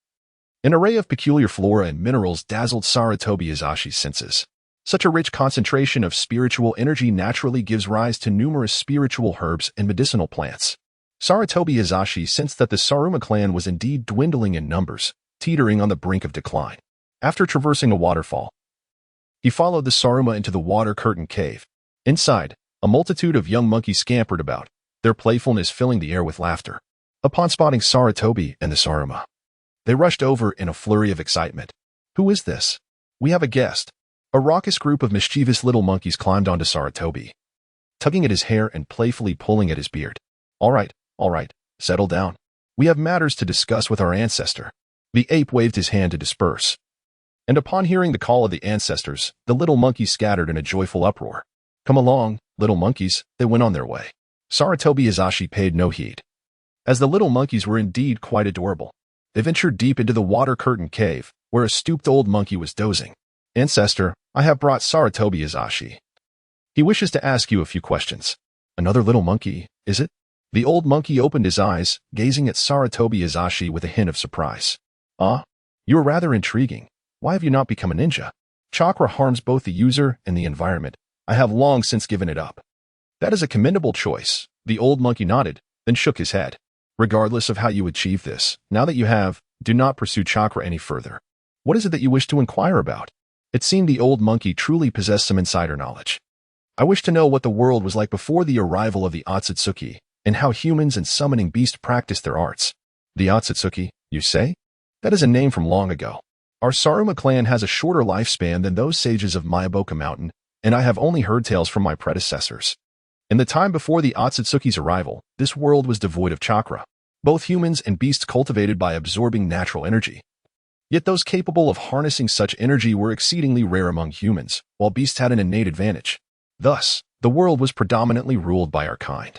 A: an array of peculiar flora and minerals dazzled Sarutobi Hiruzen's senses. Such a rich concentration of spiritual energy naturally gives rise to numerous spiritual herbs and medicinal plants. Sarutobi Hiruzen sensed that the Saruma clan was indeed dwindling in numbers, teetering on the brink of decline. After traversing a waterfall, he followed the Saruma into the water curtain cave. Inside, a multitude of young monkeys scampered about, their playfulness filling the air with laughter. Upon spotting Sarutobi and the Saruma, they rushed over in a flurry of excitement. Who is this? We have a guest. A raucous group of mischievous little monkeys climbed onto Sarutobi, tugging at his hair and playfully pulling at his beard. All right, settle down. We have matters to discuss with our ancestor. The ape waved his hand to disperse. And upon hearing the call of the ancestors, the little monkeys scattered in a joyful uproar. Come along, little monkeys, they went on their way. Sarutobi Hiruzen paid no heed. As the little monkeys were indeed quite adorable, they ventured deep into the water curtain cave, where a stooped old monkey was dozing. Ancestor, I have brought Sarutobi Hiruzen. He wishes to ask you a few questions. Another little monkey, is it? The old monkey opened his eyes, gazing at Sarutobi Hiruzen with a hint of surprise. Ah, you are rather intriguing. Why have you not become a ninja? Chakra harms both the user and the environment. I have long since given it up. That is a commendable choice. The old monkey nodded, then shook his head. Regardless of how you achieve this, now that you have, do not pursue chakra any further. What is it that you wish to inquire about? It seemed the old monkey truly possessed some insider knowledge. I wish to know what the world was like before the arrival of the Otsutsuki, and how humans and summoning beasts practiced their arts. The Otsutsuki, you say? That is a name from long ago. Our Saruma clan has a shorter lifespan than those sages of Miyaboka Mountain, and I have only heard tales from my predecessors. In the time before the Otsutsuki's arrival, this world was devoid of chakra. Both humans and beasts cultivated by absorbing natural energy. Yet those capable of harnessing such energy were exceedingly rare among humans, while beasts had an innate advantage. Thus, the world was predominantly ruled by our kind.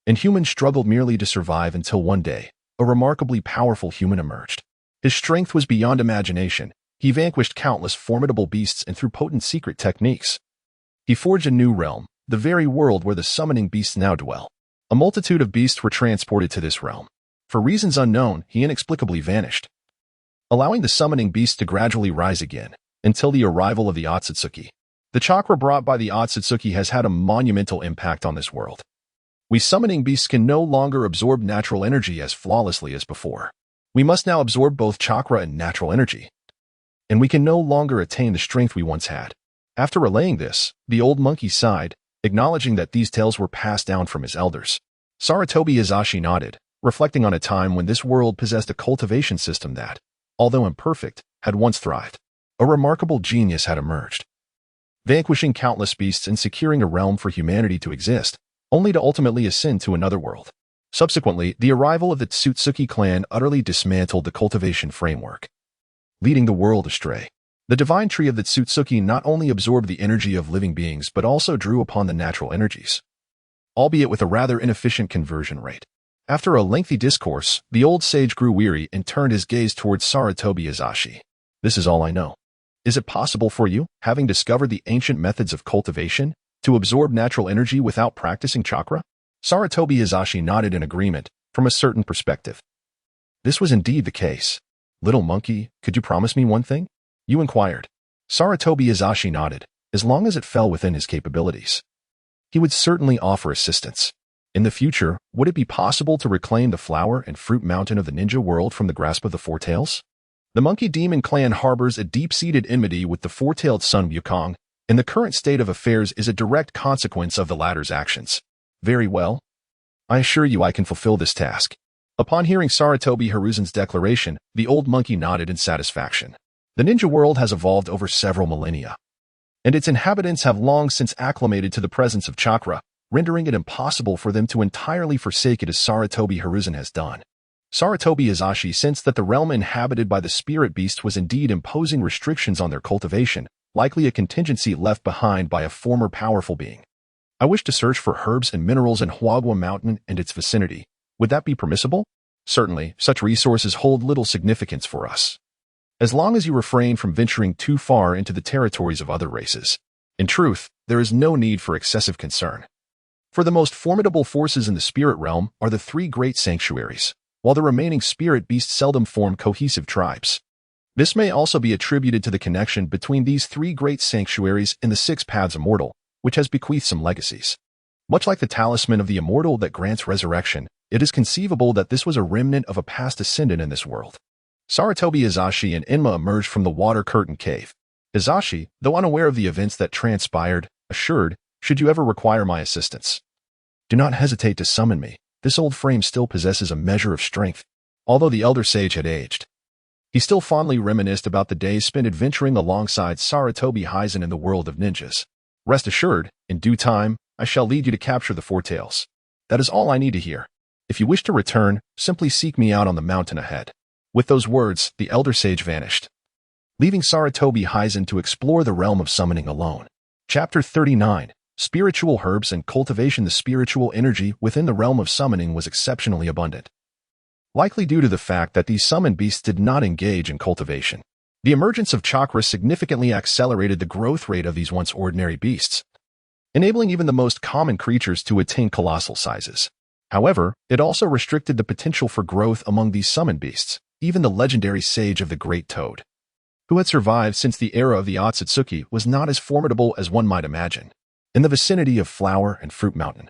A: And humans struggled merely to survive until one day, a remarkably powerful human emerged. His strength was beyond imagination. He vanquished countless formidable beasts and through potent secret techniques, he forged a new realm, the very world where the summoning beasts now dwell. A multitude of beasts were transported to this realm. For reasons unknown, he inexplicably vanished, allowing the summoning beasts to gradually rise again, until the arrival of the Otsutsuki. The chakra brought by the Otsutsuki has had a monumental impact on this world. We summoning beasts can no longer absorb natural energy as flawlessly as before. We must now absorb both chakra and natural energy. And we can no longer attain the strength we once had. After relaying this, the old monkey sighed, acknowledging that these tales were passed down from his elders. Sarutobi Hiruzen nodded, reflecting on a time when this world possessed a cultivation system that, although imperfect, had once thrived. A remarkable genius had emerged, vanquishing countless beasts and securing a realm for humanity to exist, only to ultimately ascend to another world. Subsequently, the arrival of the Tsutsuki clan utterly dismantled the cultivation framework, leading the world astray. The divine tree of the Tsutsuki not only absorbed the energy of living beings but also drew upon the natural energies, albeit with a rather inefficient conversion rate. After a lengthy discourse, the old sage grew weary and turned his gaze towards Sarutobi Hiruzen. This is all I know. Is it possible for you, having discovered the ancient methods of cultivation, to absorb natural energy without practicing chakra? Sarutobi Hiruzen nodded in agreement, from a certain perspective. This was indeed the case. Little monkey, could you promise me one thing? You inquired. Sarutobi Hiruzen nodded, as long as it fell within his capabilities. He would certainly offer assistance. In the future, would it be possible to reclaim the flower and fruit mountain of the ninja world from the grasp of the Four Tails? The Monkey Demon clan harbors a deep-seated enmity with the four-tailed son Wukong, and the current state of affairs is a direct consequence of the latter's actions. Very well. I assure you I can fulfill this task. Upon hearing Sarutobi Hiruzen's declaration, the old monkey nodded in satisfaction. The ninja world has evolved over several millennia, and its inhabitants have long since acclimated to the presence of chakra, rendering it impossible for them to entirely forsake it as Sarutobi Hiruzen has done. Sarutobi Hiruzen sensed that the realm inhabited by the spirit beast was indeed imposing restrictions on their cultivation, likely a contingency left behind by a former powerful being. I wish to search for herbs and minerals in Huagua Mountain and its vicinity. Would that be permissible? Certainly, such resources hold little significance for us, as long as you refrain from venturing too far into the territories of other races. In truth, there is no need for excessive concern. For the most formidable forces in the spirit realm are the three great sanctuaries, while the remaining spirit beasts seldom form cohesive tribes. This may also be attributed to the connection between these three great sanctuaries and the six paths immortal, which has bequeathed some legacies. Much like the talisman of the immortal that grants resurrection, it is conceivable that this was a remnant of a past ascendant in this world. Sarutobi Hiruzen and Enma emerged from the water curtain cave. Hiruzen, though unaware of the events that transpired, assured, "Should you ever require my assistance, do not hesitate to summon me. This old frame still possesses a measure of strength." Although the elder sage had aged, he still fondly reminisced about the days spent adventuring alongside Sarutobi Hiruzen in the world of ninjas. "Rest assured, in due time, I shall lead you to capture the Four Tails. That is all I need to hear. If you wish to return, simply seek me out on the mountain ahead." With those words, the elder sage vanished, leaving Sarutobi Hiruzen to explore the realm of summoning alone. Chapter 39. Spiritual Herbs and Cultivation. The spiritual energy within the realm of summoning was exceptionally abundant, likely due to the fact that these summoned beasts did not engage in cultivation. The emergence of chakra significantly accelerated the growth rate of these once ordinary beasts, enabling even the most common creatures to attain colossal sizes. However, it also restricted the potential for growth among these summoned beasts. Even the legendary sage of the Great Toad, who had survived since the era of the Otsutsuki, was not as formidable as one might imagine. In the vicinity of Flower and Fruit Mountain,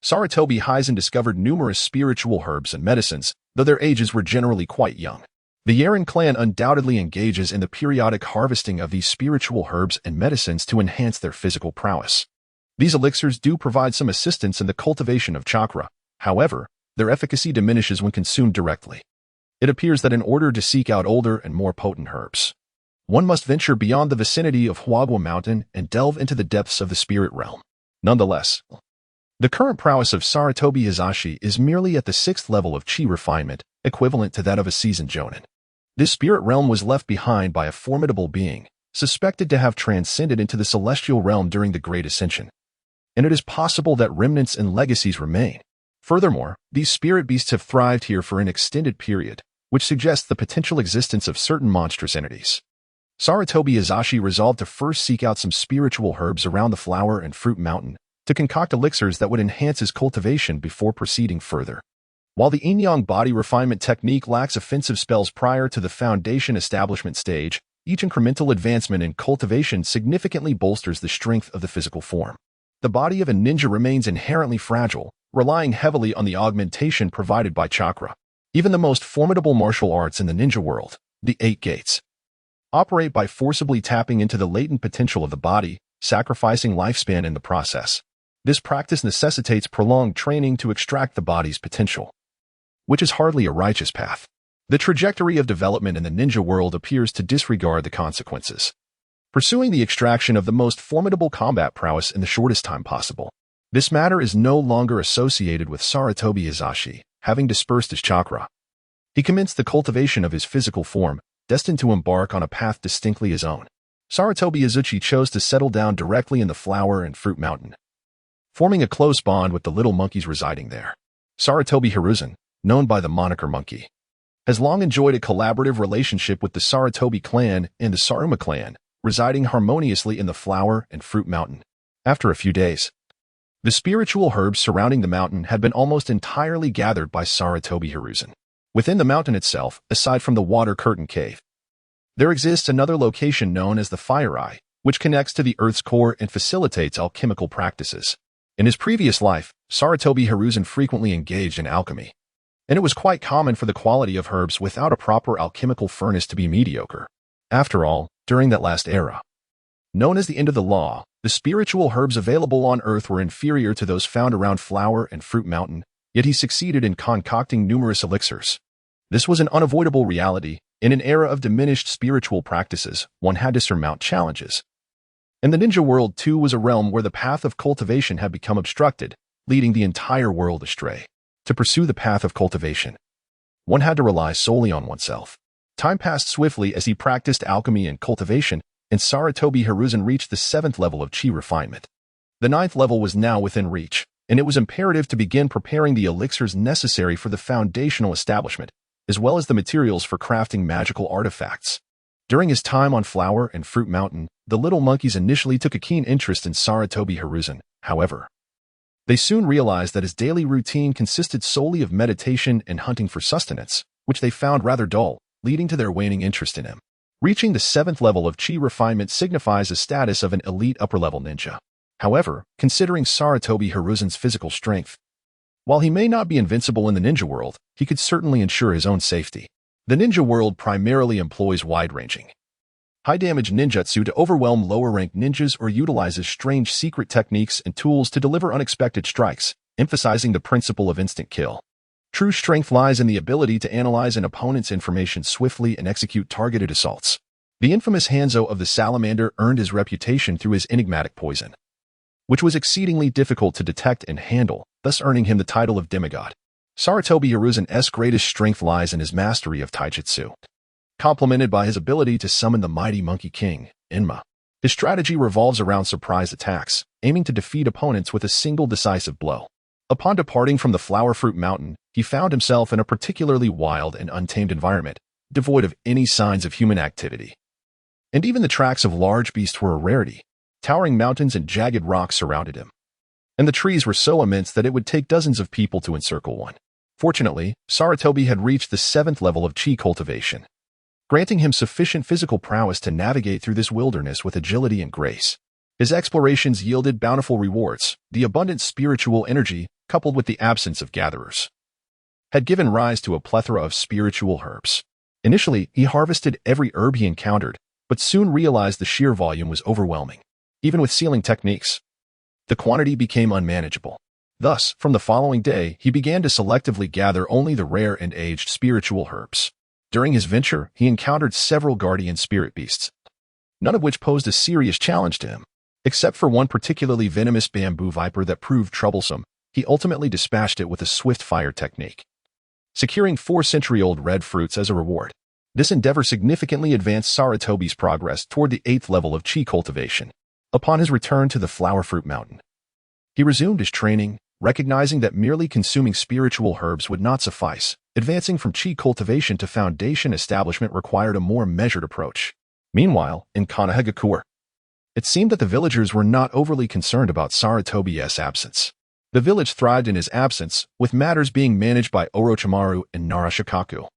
A: Sarutobi Hiruzen discovered numerous spiritual herbs and medicines, though their ages were generally quite young. The Yaren clan undoubtedly engages in the periodic harvesting of these spiritual herbs and medicines to enhance their physical prowess. These elixirs do provide some assistance in the cultivation of chakra. However, their efficacy diminishes when consumed directly. It appears that in order to seek out older and more potent herbs, one must venture beyond the vicinity of Huagua Mountain and delve into the depths of the spirit realm. Nonetheless, the current prowess of Sarutobi Hiruzen is merely at the 6th level of chi refinement, equivalent to that of a seasoned jonin. This spirit realm was left behind by a formidable being, suspected to have transcended into the celestial realm during the Great Ascension, and it is possible that remnants and legacies remain. Furthermore, these spirit beasts have thrived here for an extended period, which suggests the potential existence of certain monstrous entities. Sarutobi Hiruzen resolved to first seek out some spiritual herbs around the Flower and Fruit Mountain to concoct elixirs that would enhance his cultivation before proceeding further. While the yin-yang body refinement technique lacks offensive spells prior to the foundation establishment stage, each incremental advancement in cultivation significantly bolsters the strength of the physical form. The body of a ninja remains inherently fragile, relying heavily on the augmentation provided by chakra. Even the most formidable martial arts in the ninja world, the 8 gates, operate by forcibly tapping into the latent potential of the body, sacrificing lifespan in the process. This practice necessitates prolonged training to extract the body's potential, which is hardly a righteous path. The trajectory of development in the ninja world appears to disregard the consequences, pursuing the extraction of the most formidable combat prowess in the shortest time possible. This matter is no longer associated with Sarutobi Hiruzen, having dispersed his chakra. He commenced the cultivation of his physical form, destined to embark on a path distinctly his own. Sarutobi Hiruzen chose to settle down directly in the Flower and Fruit Mountain, forming a close bond with the little monkeys residing there. Sarutobi Hiruzen, known by the moniker Monkey, has long enjoyed a collaborative relationship with the Sarutobi clan and the Saruma clan, residing harmoniously in the Flower and Fruit Mountain. After a few days, the spiritual herbs surrounding the mountain had been almost entirely gathered by Sarutobi Hiruzen. Within the mountain itself, aside from the water curtain cave, there exists another location known as the Fire Eye, which connects to the Earth's core and facilitates alchemical practices. In his previous life, Sarutobi Hiruzen frequently engaged in alchemy, and it was quite common for the quality of herbs without a proper alchemical furnace to be mediocre. After all, during that last era, known as the End of the Law, the spiritual herbs available on Earth were inferior to those found around Flower and Fruit Mountain, yet he succeeded in concocting numerous elixirs. This was an unavoidable reality. In an era of diminished spiritual practices, one had to surmount challenges. And the ninja world, too, was a realm where the path of cultivation had become obstructed, leading the entire world astray. To pursue the path of cultivation, one had to rely solely on oneself. Time passed swiftly as he practiced alchemy and cultivation, and Sarutobi Hiruzen reached the 7th level of chi refinement. The 9th level was now within reach, and it was imperative to begin preparing the elixirs necessary for the foundational establishment, as well as the materials for crafting magical artifacts. During his time on Flower and Fruit Mountain, the little monkeys initially took a keen interest in Sarutobi Hiruzen. However, they soon realized that his daily routine consisted solely of meditation and hunting for sustenance, which they found rather dull, leading to their waning interest in him. Reaching the 7th level of chi refinement signifies the status of an elite upper-level ninja. However, considering Sarutobi Hiruzen's physical strength, While he may not be invincible in the ninja world, he could certainly ensure his own safety. The ninja world primarily employs wide-ranging, high-damage ninjutsu to overwhelm lower-ranked ninjas or utilizes strange secret techniques and tools to deliver unexpected strikes, emphasizing the principle of instant kill. True strength lies in the ability to analyze an opponent's information swiftly and execute targeted assaults. The infamous Hanzo of the Salamander earned his reputation through his enigmatic poison, which was exceedingly difficult to detect and handle, thus earning him the title of demigod. Sarutobi Hiruzen's greatest strength lies in his mastery of taijutsu, complemented by his ability to summon the mighty Monkey King, Enma. His strategy revolves around surprise attacks, aiming to defeat opponents with a single decisive blow. Upon departing from the Flower Fruit Mountain, he found himself in a particularly wild and untamed environment, devoid of any signs of human activity. And even the tracks of large beasts were a rarity. Towering mountains and jagged rocks surrounded him, and the trees were so immense that it would take dozens of people to encircle one. Fortunately, Sarutobi had reached the 7th level of chi cultivation, granting him sufficient physical prowess to navigate through this wilderness with agility and grace. His explorations yielded bountiful rewards. The abundant spiritual energy, coupled with the absence of gatherers, had given rise to a plethora of spiritual herbs. Initially, he harvested every herb he encountered, but soon realized the sheer volume was overwhelming. Even with sealing techniques, the quantity became unmanageable. Thus, from the following day, he began to selectively gather only the rare and aged spiritual herbs. During his venture, he encountered several guardian spirit beasts, none of which posed a serious challenge to him. Except for one particularly venomous bamboo viper that proved troublesome, he ultimately dispatched it with a swift fire technique, securing 4-century-old red fruits as a reward. This endeavor significantly advanced Sarutobi's progress toward the 8th level of chi cultivation. Upon his return to the Flower Fruit Mountain, he resumed his training, recognizing that merely consuming spiritual herbs would not suffice. Advancing from chi cultivation to foundation establishment required a more measured approach. Meanwhile, in Konoha, it seemed that the villagers were not overly concerned about Sarutobi's absence. The village thrived in his absence, with matters being managed by Orochimaru and Naruto.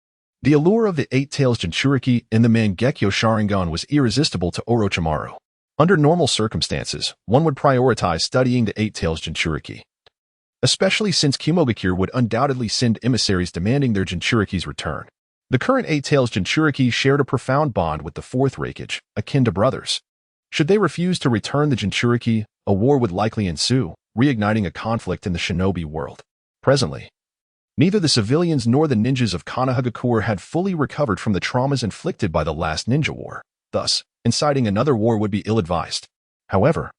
A: The allure of the 8 Tails Jinchuriki and the Mangekyo Sharingan was irresistible to Orochimaru. Under normal circumstances, one would prioritize studying the 8 Tails Jinchuriki, especially since Kumogakure would undoubtedly send emissaries demanding their Jinchuriki's return. The current 8 Tails Jinchuriki shared a profound bond with the 4th Raikage, akin to brothers. Should they refuse to return the Jinchuriki, a war would likely ensue, reigniting a conflict in the shinobi world. Presently, neither the civilians nor the ninjas of Konoha had fully recovered from the traumas inflicted by the last ninja war. Thus, inciting another war would be ill-advised. However,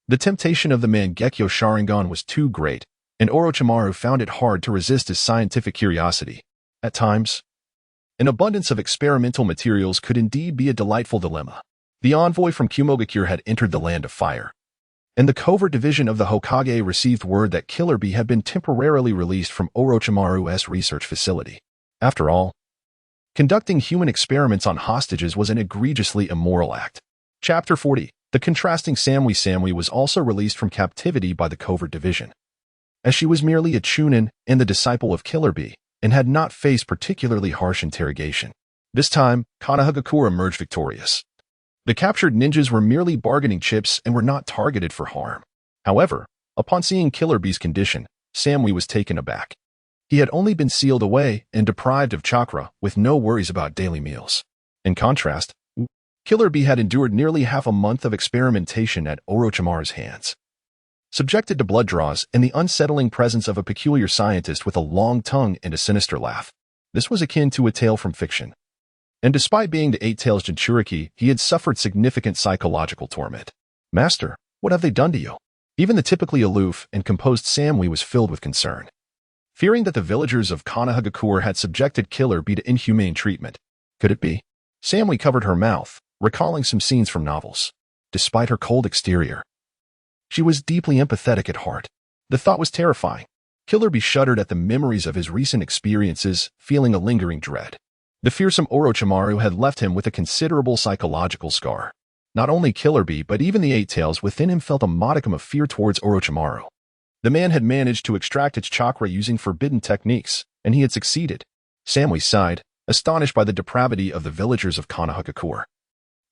A: the temptation of the Mangekyo Sharingan was too great, and Orochimaru found it hard to resist his scientific curiosity. At times, an abundance of experimental materials could indeed be a delightful dilemma. The envoy from Kumogakure had entered the Land of Fire, and the covert division of the Hokage received word that Killer Bee had been temporarily released from Orochimaru's research facility. After all, conducting human experiments on hostages was an egregiously immoral act. Chapter 40. The contrasting Samui was also released from captivity by the covert division, as she was merely a chunin and the disciple of Killer Bee, and had not faced particularly harsh interrogation. This time, Konoha emerged victorious. The captured ninjas were merely bargaining chips and were not targeted for harm. However, upon seeing Killer Bee's condition, Samui was taken aback. He had only been sealed away and deprived of chakra, with no worries about daily meals. In contrast, Killer Bee had endured nearly half a month of experimentation at Orochimaru's hands, subjected to blood draws and the unsettling presence of a peculiar scientist with a long tongue and a sinister laugh. This was akin to a tale from fiction. And despite being the 8 Tails Jinchuriki, he had suffered significant psychological torment. Master, what have they done to you? Even the typically aloof and composed Samui was filled with concern, fearing that the villagers of Konoha had subjected Killer Bee to inhumane treatment. Could it be? Samui covered her mouth, recalling some scenes from novels. Despite her cold exterior, she was deeply empathetic at heart. The thought was terrifying. Killer Bee shuddered at the memories of his recent experiences, feeling a lingering dread. The fearsome Orochimaru had left him with a considerable psychological scar. Not only Killer Bee, but even the 8 Tails within him felt a modicum of fear towards Orochimaru. The man had managed to extract its chakra using forbidden techniques, and he had succeeded. Samui sighed, astonished by the depravity of the villagers of Konoha,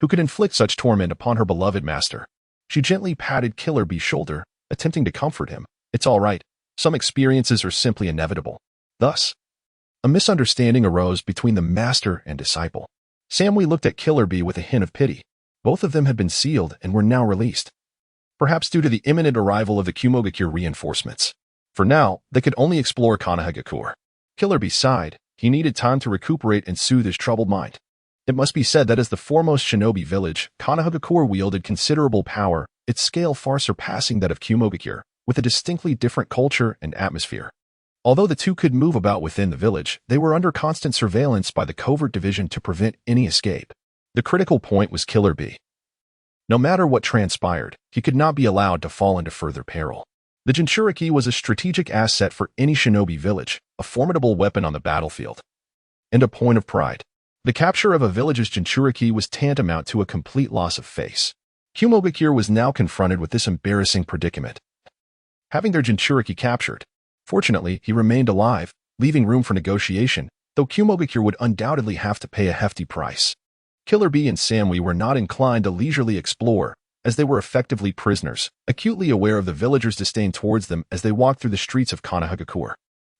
A: who could inflict such torment upon her beloved master. She gently patted Killer Bee's shoulder, attempting to comfort him. It's all right. Some experiences are simply inevitable. Thus, a misunderstanding arose between the master and disciple. Samui looked at Killer Bee with a hint of pity. Both of them had been sealed and were now released. Perhaps due to the imminent arrival of the Kumogakure reinforcements. For now, they could only explore Konoha. Killer Bee sighed. He needed time to recuperate and soothe his troubled mind. It must be said that as the foremost shinobi village, Konoha wielded considerable power, its scale far surpassing that of Kumogakure, with a distinctly different culture and atmosphere. Although the two could move about within the village, they were under constant surveillance by the covert division to prevent any escape. The critical point was Killer Bee. No matter what transpired, he could not be allowed to fall into further peril. The Jinchuriki was a strategic asset for any shinobi village, a formidable weapon on the battlefield, and a point of pride. The capture of a village's Jinchuriki was tantamount to a complete loss of face. Kumogakure was now confronted with this embarrassing predicament. Having their Jinchuriki captured, fortunately, he remained alive, leaving room for negotiation, though Kumogakure would undoubtedly have to pay a hefty price. Killer Bee and Samui were not inclined to leisurely explore, as they were effectively prisoners, acutely aware of the villagers' disdain towards them as they walked through the streets of Konoha.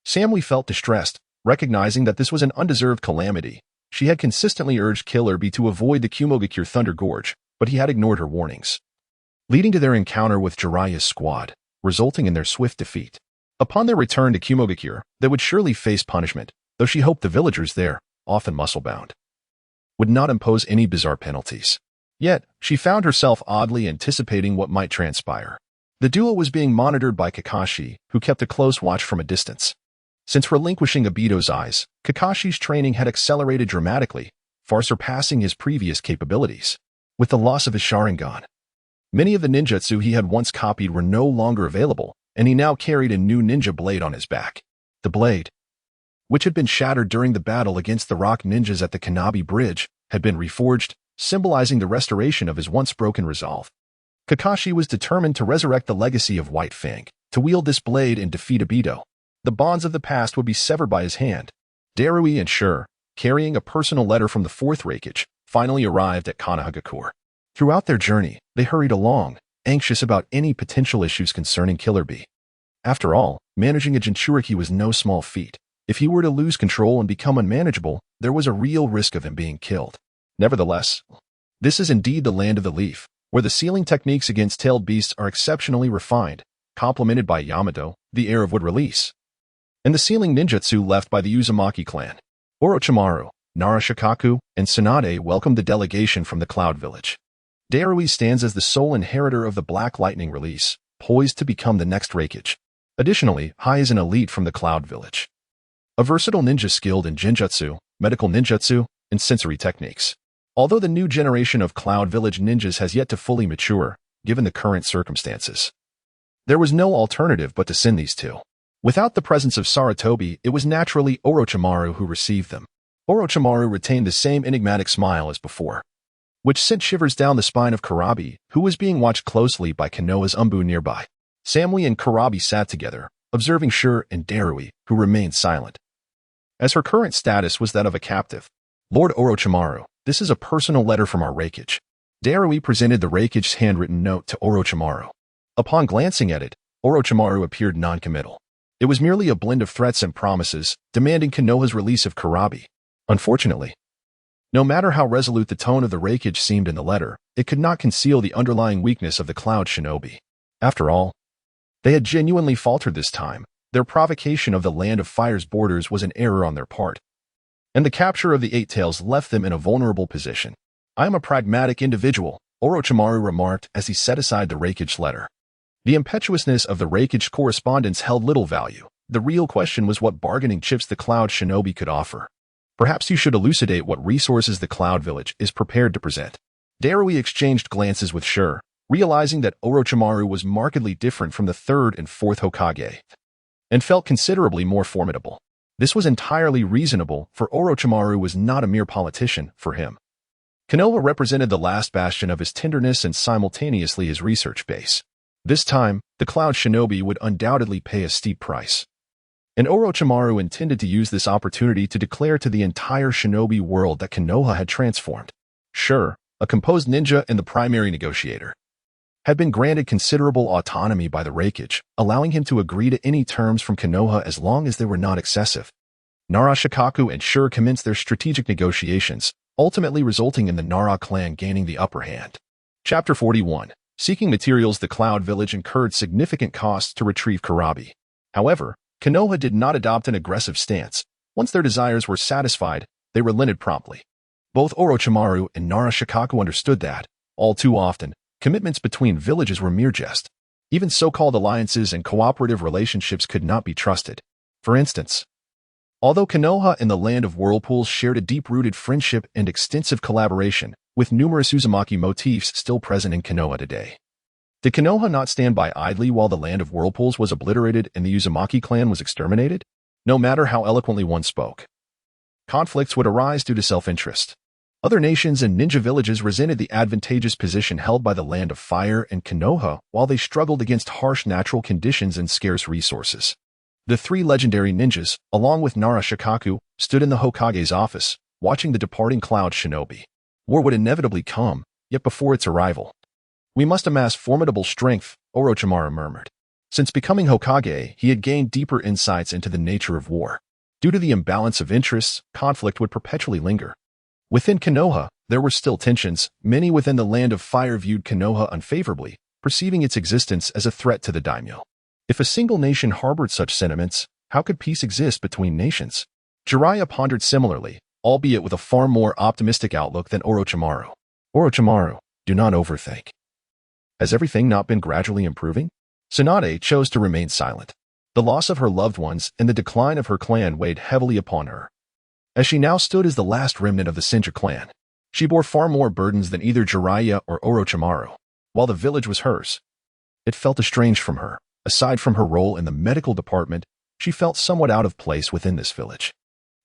A: Samui felt distressed, recognizing that this was an undeserved calamity. She had consistently urged Killer Bee to avoid the Kumogakure Thunder Gorge, but he had ignored her warnings, leading to their encounter with Jiraiya's squad, resulting in their swift defeat. Upon their return to Kumogakure, they would surely face punishment, though she hoped the villagers there, often muscle-bound, would not impose any bizarre penalties. Yet, she found herself oddly anticipating what might transpire. The duo was being monitored by Kakashi, who kept a close watch from a distance. Since relinquishing Obito's eyes, Kakashi's training had accelerated dramatically, far surpassing his previous capabilities. With the loss of his Sharingan, many of the ninjutsu he had once copied were no longer available, and he now carried a new ninja blade on his back. The blade, which had been shattered during the battle against the rock ninjas at the Kanabi Bridge, had been reforged, symbolizing the restoration of his once broken resolve. Kakashi was determined to resurrect the legacy of White Fang, to wield this blade and defeat Obito. The bonds of the past would be severed by his hand. Darui and Shure, carrying a personal letter from the fourth Reikage, finally arrived at Konoha. Throughout their journey, they hurried along, anxious about any potential issues concerning Killer Bee. After all, managing a Jinchuriki was no small feat. If he were to lose control and become unmanageable, there was a real risk of him being killed. Nevertheless, this is indeed the land of the leaf, where the sealing techniques against tailed beasts are exceptionally refined, complemented by Yamato, the heir of wood release, and the sealing ninjutsu left by the Uzumaki clan. Orochimaru, Narashikaku, and Tsunade welcomed the delegation from the Cloud Village. Darui stands as the sole inheritor of the Black Lightning release, poised to become the next Reikage. Additionally, Hai is an elite from the Cloud Village, a versatile ninja skilled in Genjutsu, medical ninjutsu, and sensory techniques. Although the new generation of Cloud Village ninjas has yet to fully mature, given the current circumstances, there was no alternative but to send these two. Without the presence of Sarutobi, it was naturally Orochimaru who received them. Orochimaru retained the same enigmatic smile as before, which sent shivers down the spine of Kurabi, who was being watched closely by Konoha's Umbu nearby. Samui and Kurabi sat together, observing Shure and Darui, who remained silent, as her current status was that of a captive. Lord Orochimaru, this is a personal letter from our Reikage. Darui presented the Reikage's handwritten note to Orochimaru. Upon glancing at it, Orochimaru appeared non-committal. It was merely a blend of threats and promises, demanding Konoha's release of Kurabi. Unfortunately, no matter how resolute the tone of the Reikage seemed in the letter, it could not conceal the underlying weakness of the Cloud Shinobi. After all, they had genuinely faltered this time. Their provocation of the Land of Fire's borders was an error on their part, and the capture of the Eight Tails left them in a vulnerable position. I am a pragmatic individual, Orochimaru remarked as he set aside the Reikage letter. The impetuousness of the Reikage correspondence held little value. The real question was what bargaining chips the Cloud Shinobi could offer. Perhaps you should elucidate what resources the Cloud Village is prepared to present. Darui exchanged glances with Shure, realizing that Orochimaru was markedly different from the third and fourth Hokage, and felt considerably more formidable. This was entirely reasonable, for Orochimaru was not a mere politician for him. Konoha represented the last bastion of his tenderness and simultaneously his research base. This time, the Cloud Shinobi would undoubtedly pay a steep price, and Orochimaru intended to use this opportunity to declare to the entire shinobi world that Konoha had transformed. Sure, a composed ninja and the primary negotiator, had been granted considerable autonomy by the Hokage, allowing him to agree to any terms from Konoha as long as they were not excessive. Nara Shikaku and Shure commenced their strategic negotiations, ultimately resulting in the Nara clan gaining the upper hand. Chapter 41. Seeking materials. The Cloud Village incurred significant costs to retrieve Kurabi. However, Konoha did not adopt an aggressive stance. Once their desires were satisfied, they relented promptly. Both Orochimaru and Nara Shikaku understood that, all too often, commitments between villages were mere jest. Even so-called alliances and cooperative relationships could not be trusted. For instance, although Konoha and the Land of Whirlpools shared a deep-rooted friendship and extensive collaboration, with numerous Uzumaki motifs still present in Konoha today. Did Konoha not stand by idly while the Land of Whirlpools was obliterated and the Uzumaki clan was exterminated? No matter how eloquently one spoke, conflicts would arise due to self-interest. Other nations and ninja villages resented the advantageous position held by the Land of Fire and Konoha while they struggled against harsh natural conditions and scarce resources. The three legendary ninjas, along with Nara Shikaku, stood in the Hokage's office, watching the departing Cloud Shinobi. War would inevitably come, yet before its arrival, "We must amass formidable strength," Orochimaru murmured. Since becoming Hokage, he had gained deeper insights into the nature of war. Due to the imbalance of interests, conflict would perpetually linger. Within Konoha, there were still tensions. Many within the Land of Fire viewed Konoha unfavorably, perceiving its existence as a threat to the daimyo. If a single nation harbored such sentiments, how could peace exist between nations? Jiraiya pondered similarly, albeit with a far more optimistic outlook than Orochimaru. Orochimaru, do not overthink. Has everything not been gradually improving? Tsunade chose to remain silent. The loss of her loved ones and the decline of her clan weighed heavily upon her. As she now stood as the last remnant of the Senju clan, she bore far more burdens than either Jiraiya or Orochimaru. While the village was hers, it felt estranged from her. Aside from her role in the medical department, she felt somewhat out of place within this village.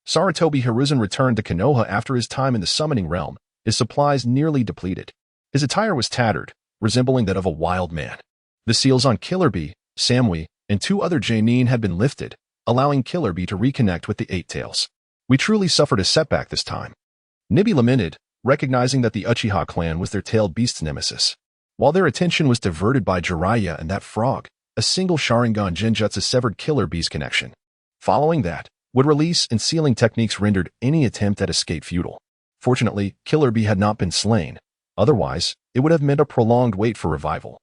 A: Sarutobi Hiruzen returned to Konoha after his time in the summoning realm, his supplies nearly depleted. His attire was tattered, resembling that of a wild man. The seals on Killer Bee, Samui, and 2 other Genin had been lifted, allowing Killer Bee to reconnect with the Eight Tails. "We truly suffered a setback this time," Nibi lamented, recognizing that the Uchiha clan was their tailed beast's nemesis. While their attention was diverted by Jiraiya and that frog, a single Sharingan Genjutsu severed Killer Bee's connection. Following that, would release and sealing techniques rendered any attempt at escape futile. Fortunately, Killer Bee had not been slain. Otherwise, it would have meant a prolonged wait for revival,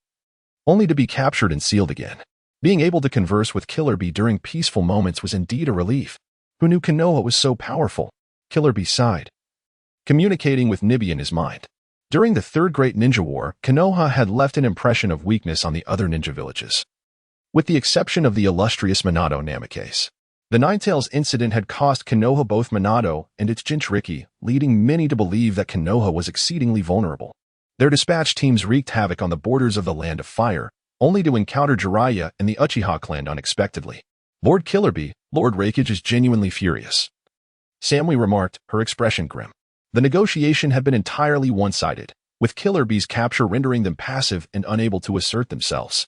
A: only to be captured and sealed again. Being able to converse with Killer Bee during peaceful moments was indeed a relief. Who knew Konoha was so powerful? Killer Bee sighed, communicating with Nibi in his mind. During the Third Great Ninja War, Konoha had left an impression of weakness on the other ninja villages. With the exception of the illustrious Minato Namikaze, the Ninetales incident had cost Konoha both Minato and its Jinchuriki, leading many to believe that Konoha was exceedingly vulnerable. Their dispatch teams wreaked havoc on the borders of the Land of Fire, only to encounter Jiraiya and the Uchiha clan unexpectedly. "Lord Killer Bee, Lord Hokage is genuinely furious," Samui remarked, her expression grim. The negotiation had been entirely one-sided, with Killer Bee's capture rendering them passive and unable to assert themselves.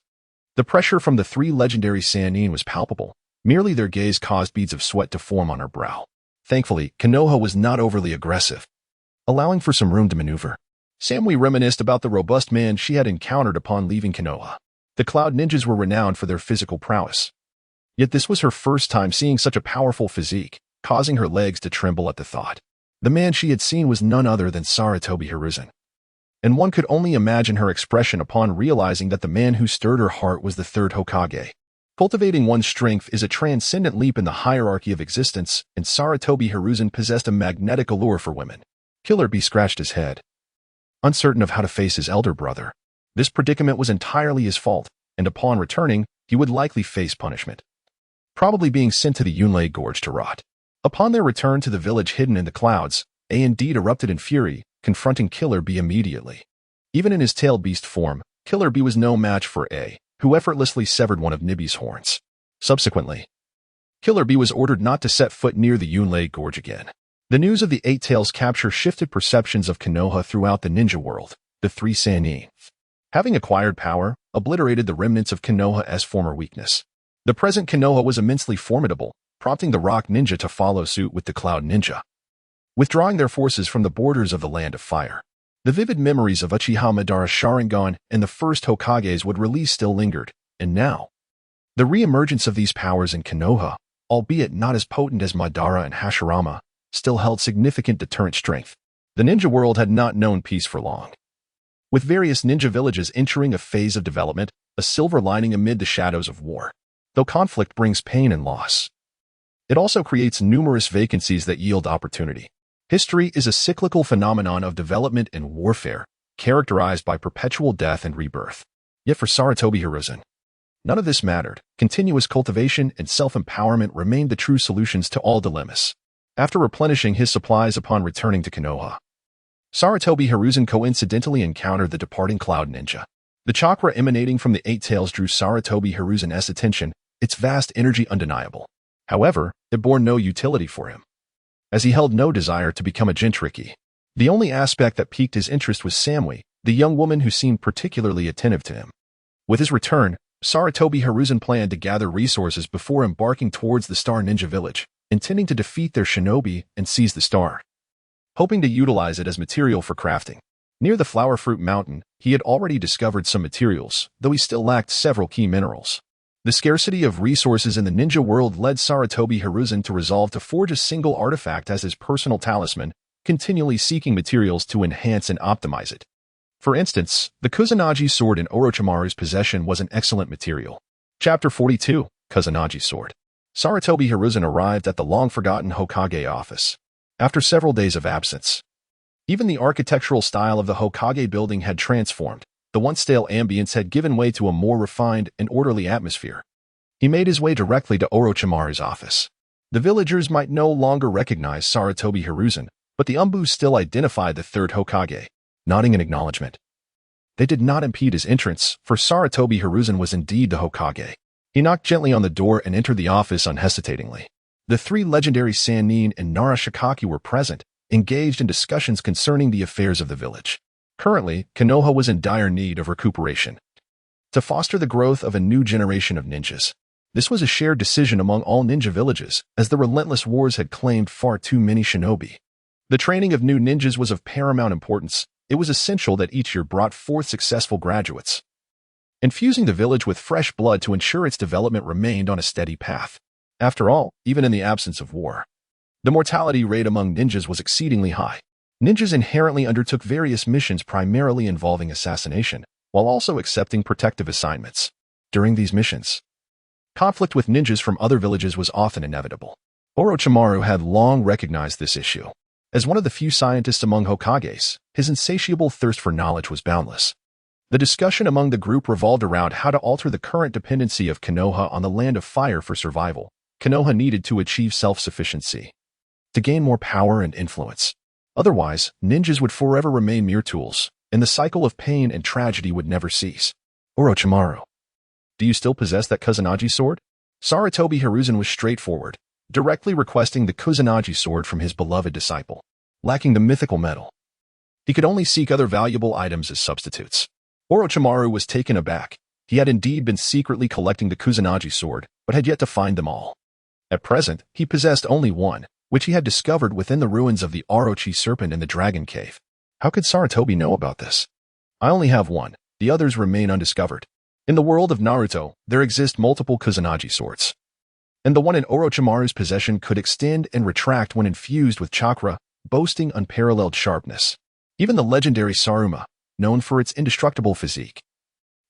A: The pressure from the 3 legendary Sannin was palpable. Merely their gaze caused beads of sweat to form on her brow. Thankfully, Konoha was not overly aggressive, allowing for some room to maneuver. Samui reminisced about the robust man she had encountered upon leaving Konoha. The Cloud Ninjas were renowned for their physical prowess. Yet this was her first time seeing such a powerful physique, causing her legs to tremble at the thought. The man she had seen was none other than Sarutobi Hiruzen. And one could only imagine her expression upon realizing that the man who stirred her heart was the 3rd Hokage. Cultivating one's strength is a transcendent leap in the hierarchy of existence, and Sarutobi Hiruzen possessed a magnetic allure for women. Killer Bee scratched his head, uncertain of how to face his elder brother. This predicament was entirely his fault, and upon returning, he would likely face punishment, probably being sent to the Yunlei Gorge to rot. Upon their return to the village hidden in the clouds, A indeed erupted in fury, confronting Killer Bee immediately. Even in his tail beast form, Killer Bee was no match for A, who effortlessly severed one of Nibi's horns. Subsequently, Killer Bee was ordered not to set foot near the Yunlei Gorge again. The news of the Eight Tails' capture shifted perceptions of Konoha throughout the ninja world. The 3 Sannin, having acquired power, obliterated the remnants of Konoha's former weakness. The present Konoha was immensely formidable, prompting the Rock Ninja to follow suit with the Cloud Ninja, withdrawing their forces from the borders of the Land of Fire. The vivid memories of Uchiha Madara's Sharingan and the first Hokage's would release still lingered, and now, the re-emergence of these powers in Konoha, albeit not as potent as Madara and Hashirama, still held significant deterrent strength. The ninja world had not known peace for long. With various ninja villages entering a phase of development, a silver lining amid the shadows of war. Though conflict brings pain and loss, it also creates numerous vacancies that yield opportunity. History is a cyclical phenomenon of development and warfare, characterized by perpetual death and rebirth. Yet for Sarutobi Hiruzen, none of this mattered. Continuous cultivation and self-empowerment remained the true solutions to all dilemmas. After replenishing his supplies upon returning to Konoha, Sarutobi Hiruzen coincidentally encountered the departing Cloud Ninja. The chakra emanating from the Eight Tails drew Sarutobi Hiruzen's attention, its vast energy undeniable. However, it bore no utility for him, as he held no desire to become a Jinchuriki. The only aspect that piqued his interest was Samui, the young woman who seemed particularly attentive to him. With his return, Sarutobi Hiruzen planned to gather resources before embarking towards the Star Ninja Village, intending to defeat their shinobi and seize the star, hoping to utilize it as material for crafting. Near the Flower Fruit Mountain, he had already discovered some materials, though he still lacked several key minerals. The scarcity of resources in the ninja world led Sarutobi Hiruzen to resolve to forge a single artifact as his personal talisman, continually seeking materials to enhance and optimize it. For instance, the Kusanagi sword in Orochimaru's possession was an excellent material. Chapter 42, Kusanagi Sword. Sarutobi Hiruzen arrived at the long-forgotten Hokage office. After several days of absence, even the architectural style of the Hokage building had transformed. The once stale ambience had given way to a more refined and orderly atmosphere. He made his way directly to Orochimaru's office. The villagers might no longer recognize Sarutobi Hiruzen, but the Umbus still identified the third Hokage, nodding in acknowledgement. They did not impede his entrance, for Sarutobi Hiruzen was indeed the Hokage. He knocked gently on the door and entered the office unhesitatingly. The three legendary Sannin and Nara Shikaki were present, engaged in discussions concerning the affairs of the village. Currently, Konoha was in dire need of recuperation to foster the growth of a new generation of ninjas. This was a shared decision among all ninja villages, as the relentless wars had claimed far too many shinobi. The training of new ninjas was of paramount importance. It was essential that each year brought forth successful graduates, infusing the village with fresh blood to ensure its development remained on a steady path. After all, even in the absence of war, the mortality rate among ninjas was exceedingly high. Ninjas inherently undertook various missions primarily involving assassination, while also accepting protective assignments. During these missions, conflict with ninjas from other villages was often inevitable. Orochimaru had long recognized this issue. As one of the few scientists among Hokages, his insatiable thirst for knowledge was boundless. The discussion among the group revolved around how to alter the current dependency of Konoha on the Land of Fire for survival. Konoha needed to achieve self-sufficiency to gain more power and influence. Otherwise, ninjas would forever remain mere tools, and the cycle of pain and tragedy would never cease. Orochimaru, do you still possess that Kusanagi sword? Sarutobi Hiruzen was straightforward, directly requesting the Kusanagi sword from his beloved disciple. Lacking the mythical metal, he could only seek other valuable items as substitutes. Orochimaru was taken aback. He had indeed been secretly collecting the Kusanagi sword, but had yet to find them all. At present, he possessed only one, which he had discovered within the ruins of the Orochi serpent in the Dragon Cave. How could Sarutobi know about this? I only have one. The others remain undiscovered. In the world of Naruto, there exist multiple Kusanagi swords, and the one in Orochimaru's possession could extend and retract when infused with chakra, boasting unparalleled sharpness. Even the legendary Saruma, known for its indestructible physique,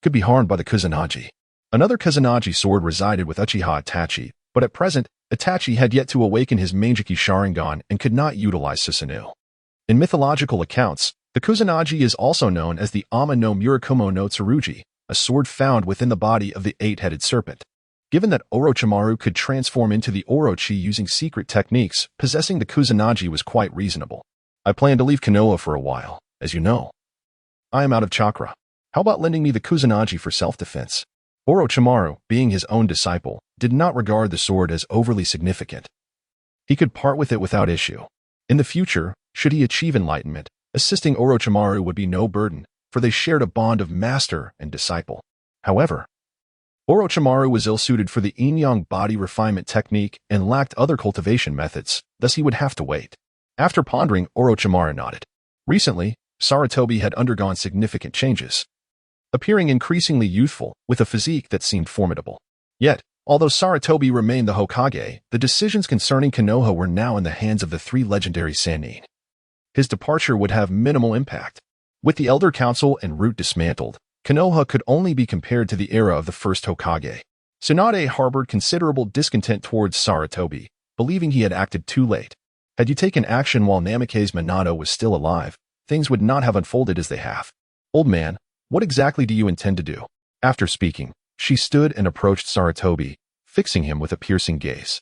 A: could be harmed by the Kusanagi. Another Kusanagi sword resided with Uchiha Itachi, but at present, Itachi had yet to awaken his Manjiki Sharingan and could not utilize Susanoo. In mythological accounts, the Kusanagi is also known as the Ama no Murakumo no Tsurugi, a sword found within the body of the eight-headed serpent. Given that Orochimaru could transform into the Orochi using secret techniques, possessing the Kusanagi was quite reasonable. I plan to leave Konoha for a while, as you know. I am out of chakra. How about lending me the Kusanagi for self-defense? Orochimaru, being his own disciple, did not regard the sword as overly significant. He could part with it without issue. In the future, should he achieve enlightenment, assisting Orochimaru would be no burden, for they shared a bond of master and disciple. However, Orochimaru was ill-suited for the yin-yang body refinement technique and lacked other cultivation methods, thus he would have to wait. After pondering, Orochimaru nodded. Recently, Sarutobi had undergone significant changes, appearing increasingly youthful, with a physique that seemed formidable. Yet, although Sarutobi remained the Hokage, the decisions concerning Konoha were now in the hands of the three legendary Sannin. His departure would have minimal impact. With the Elder Council and route dismantled, Konoha could only be compared to the era of the first Hokage. Tsunade harbored considerable discontent towards Sarutobi, believing he had acted too late. Had you taken action while Namake's Minato was still alive, things would not have unfolded as they have. Old man, what exactly do you intend to do? After speaking, she stood and approached Sarutobi, fixing him with a piercing gaze.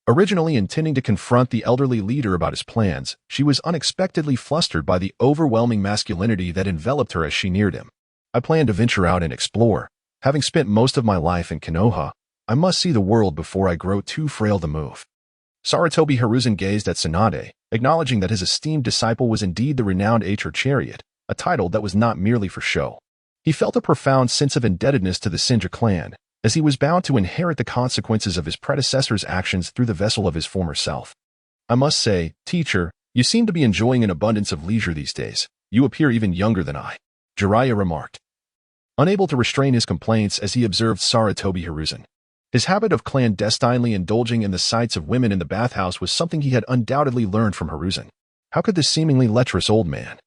A: Originally intending to confront the elderly leader about his plans, she was unexpectedly flustered by the overwhelming masculinity that enveloped her as she neared him. I plan to venture out and explore. Having spent most of my life in Konoha, I must see the world before I grow too frail to move. Sarutobi Hiruzen gazed at Tsunade, acknowledging that his esteemed disciple was indeed the renowned Acher Chariot, a title that was not merely for show. He felt a profound sense of indebtedness to the Senja clan, as he was bound to inherit the consequences of his predecessor's actions through the vessel of his former self. I must say, teacher, you seem to be enjoying an abundance of leisure these days. You appear even younger than I, Jiraiya remarked, unable to restrain his complaints as he observed Sarutobi Hiruzen. His habit of clandestinely indulging in the sights of women in the bathhouse was something he had undoubtedly learned from Hiruzen. How could this seemingly lecherous old man,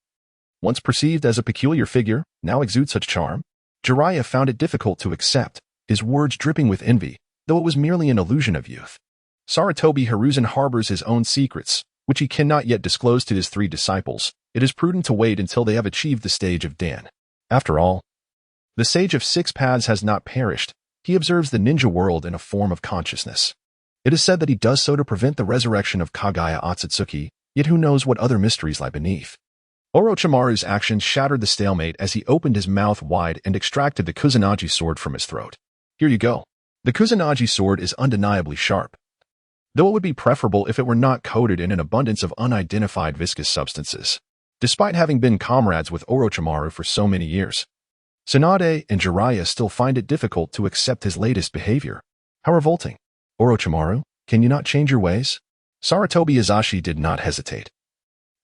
A: once perceived as a peculiar figure, now exude such charm? Jiraiya found it difficult to accept, his words dripping with envy, though it was merely an illusion of youth. Sarutobi Hiruzen harbors his own secrets, which he cannot yet disclose to his three disciples. It is prudent to wait until they have achieved the stage of Dan. After all, the Sage of Six Paths has not perished. He observes the ninja world in a form of consciousness. It is said that he does so to prevent the resurrection of Kagaya Otsutsuki, yet who knows what other mysteries lie beneath. Orochimaru's actions shattered the stalemate as he opened his mouth wide and extracted the Kusanagi sword from his throat. Here you go. The Kusanagi sword is undeniably sharp, though it would be preferable if it were not coated in an abundance of unidentified viscous substances. Despite having been comrades with Orochimaru for so many years, Tsunade and Jiraiya still find it difficult to accept his latest behavior. How revolting. Orochimaru, can you not change your ways? Sarutobi Izashi did not hesitate.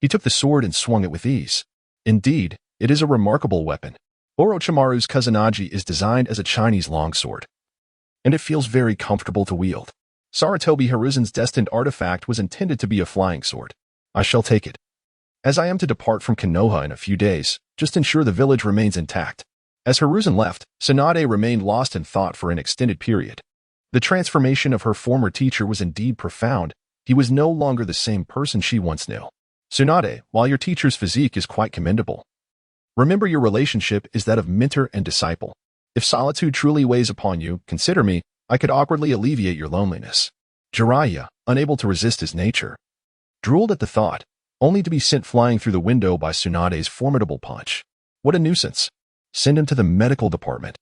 A: He took the sword and swung it with ease. Indeed, it is a remarkable weapon. Orochimaru's Kusanagi is designed as a Chinese longsword, and it feels very comfortable to wield. Sarutobi Hiruzen's destined artifact was intended to be a flying sword. I shall take it. As I am to depart from Konoha in a few days, just ensure the village remains intact. As Hiruzen left, Tsunade remained lost in thought for an extended period. The transformation of her former teacher was indeed profound. He was no longer the same person she once knew. Tsunade, while your teacher's physique is quite commendable, remember your relationship is that of mentor and disciple. If solitude truly weighs upon you, consider me. I could awkwardly alleviate your loneliness. Jiraiya, unable to resist his nature, drooled at the thought, only to be sent flying through the window by Tsunade's formidable punch. What a nuisance. Send him to the medical department.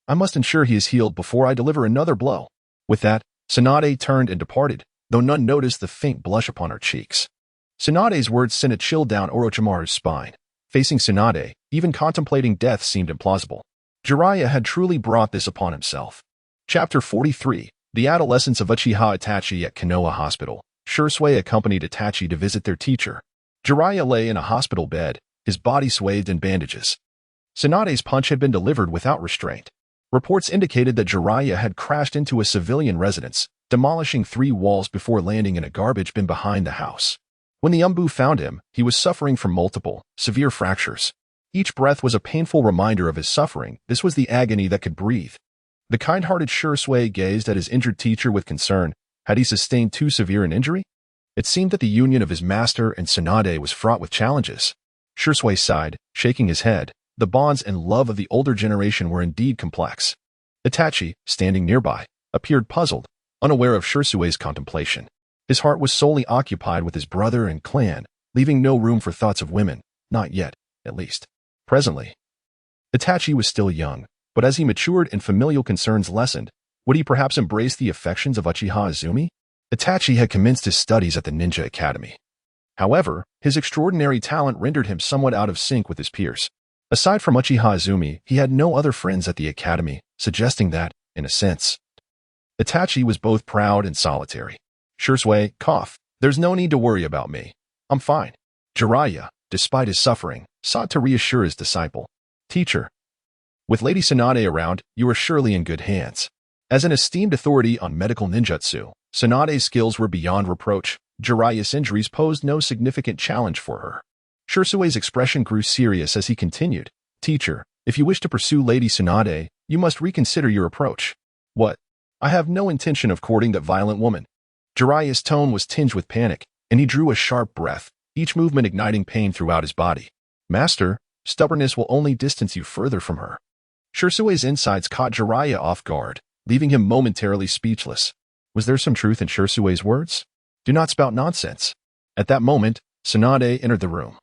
A: I must ensure he is healed before I deliver another blow. With that, Tsunade turned and departed, though none noticed the faint blush upon her cheeks. Tsunade's words sent a chill down Orochimaru's spine. Facing Tsunade, even contemplating death seemed implausible. Jiraiya had truly brought this upon himself. Chapter 43. The Adolescence of Uchiha Itachi at Konoha Hospital. Shursui accompanied Itachi to visit their teacher. Jiraiya lay in a hospital bed, his body swathed in bandages. Tsunade's punch had been delivered without restraint. Reports indicated that Jiraiya had crashed into a civilian residence, demolishing 3 walls before landing in a garbage bin behind the house. When the Umbu found him, he was suffering from multiple, severe fractures. Each breath was a painful reminder of his suffering. This was the agony that could breathe. The kind-hearted Shursui gazed at his injured teacher with concern. Had he sustained too severe an injury? It seemed that the union of his master and Tsunade was fraught with challenges. Shursui sighed, shaking his head. The bonds and love of the older generation were indeed complex. Itachi, standing nearby, appeared puzzled, unaware of Shursui's contemplation. His heart was solely occupied with his brother and clan, leaving no room for thoughts of women, not yet, at least. Presently, Itachi was still young, but as he matured and familial concerns lessened, would he perhaps embrace the affections of Uchiha Izumi? Itachi had commenced his studies at the Ninja Academy. However, his extraordinary talent rendered him somewhat out of sync with his peers. Aside from Uchiha Izumi, he had no other friends at the academy, suggesting that, in a sense, Itachi was both proud and solitary. Shursui, cough. There's no need to worry about me. I'm fine. Jiraiya, despite his suffering, sought to reassure his disciple. Teacher, with Lady Tsunade around, you are surely in good hands. As an esteemed authority on medical ninjutsu, Tsunade's skills were beyond reproach. Jiraiya's injuries posed no significant challenge for her. Shirsue's expression grew serious as he continued. Teacher, if you wish to pursue Lady Tsunade, you must reconsider your approach. What? I have no intention of courting that violent woman. Jiraiya's tone was tinged with panic, and he drew a sharp breath, each movement igniting pain throughout his body. Master, stubbornness will only distance you further from her. Shirsue's insides caught Jiraiya off guard, leaving him momentarily speechless. Was there some truth in Shirsue's words? Do not spout nonsense. At that moment, Tsunade entered the room.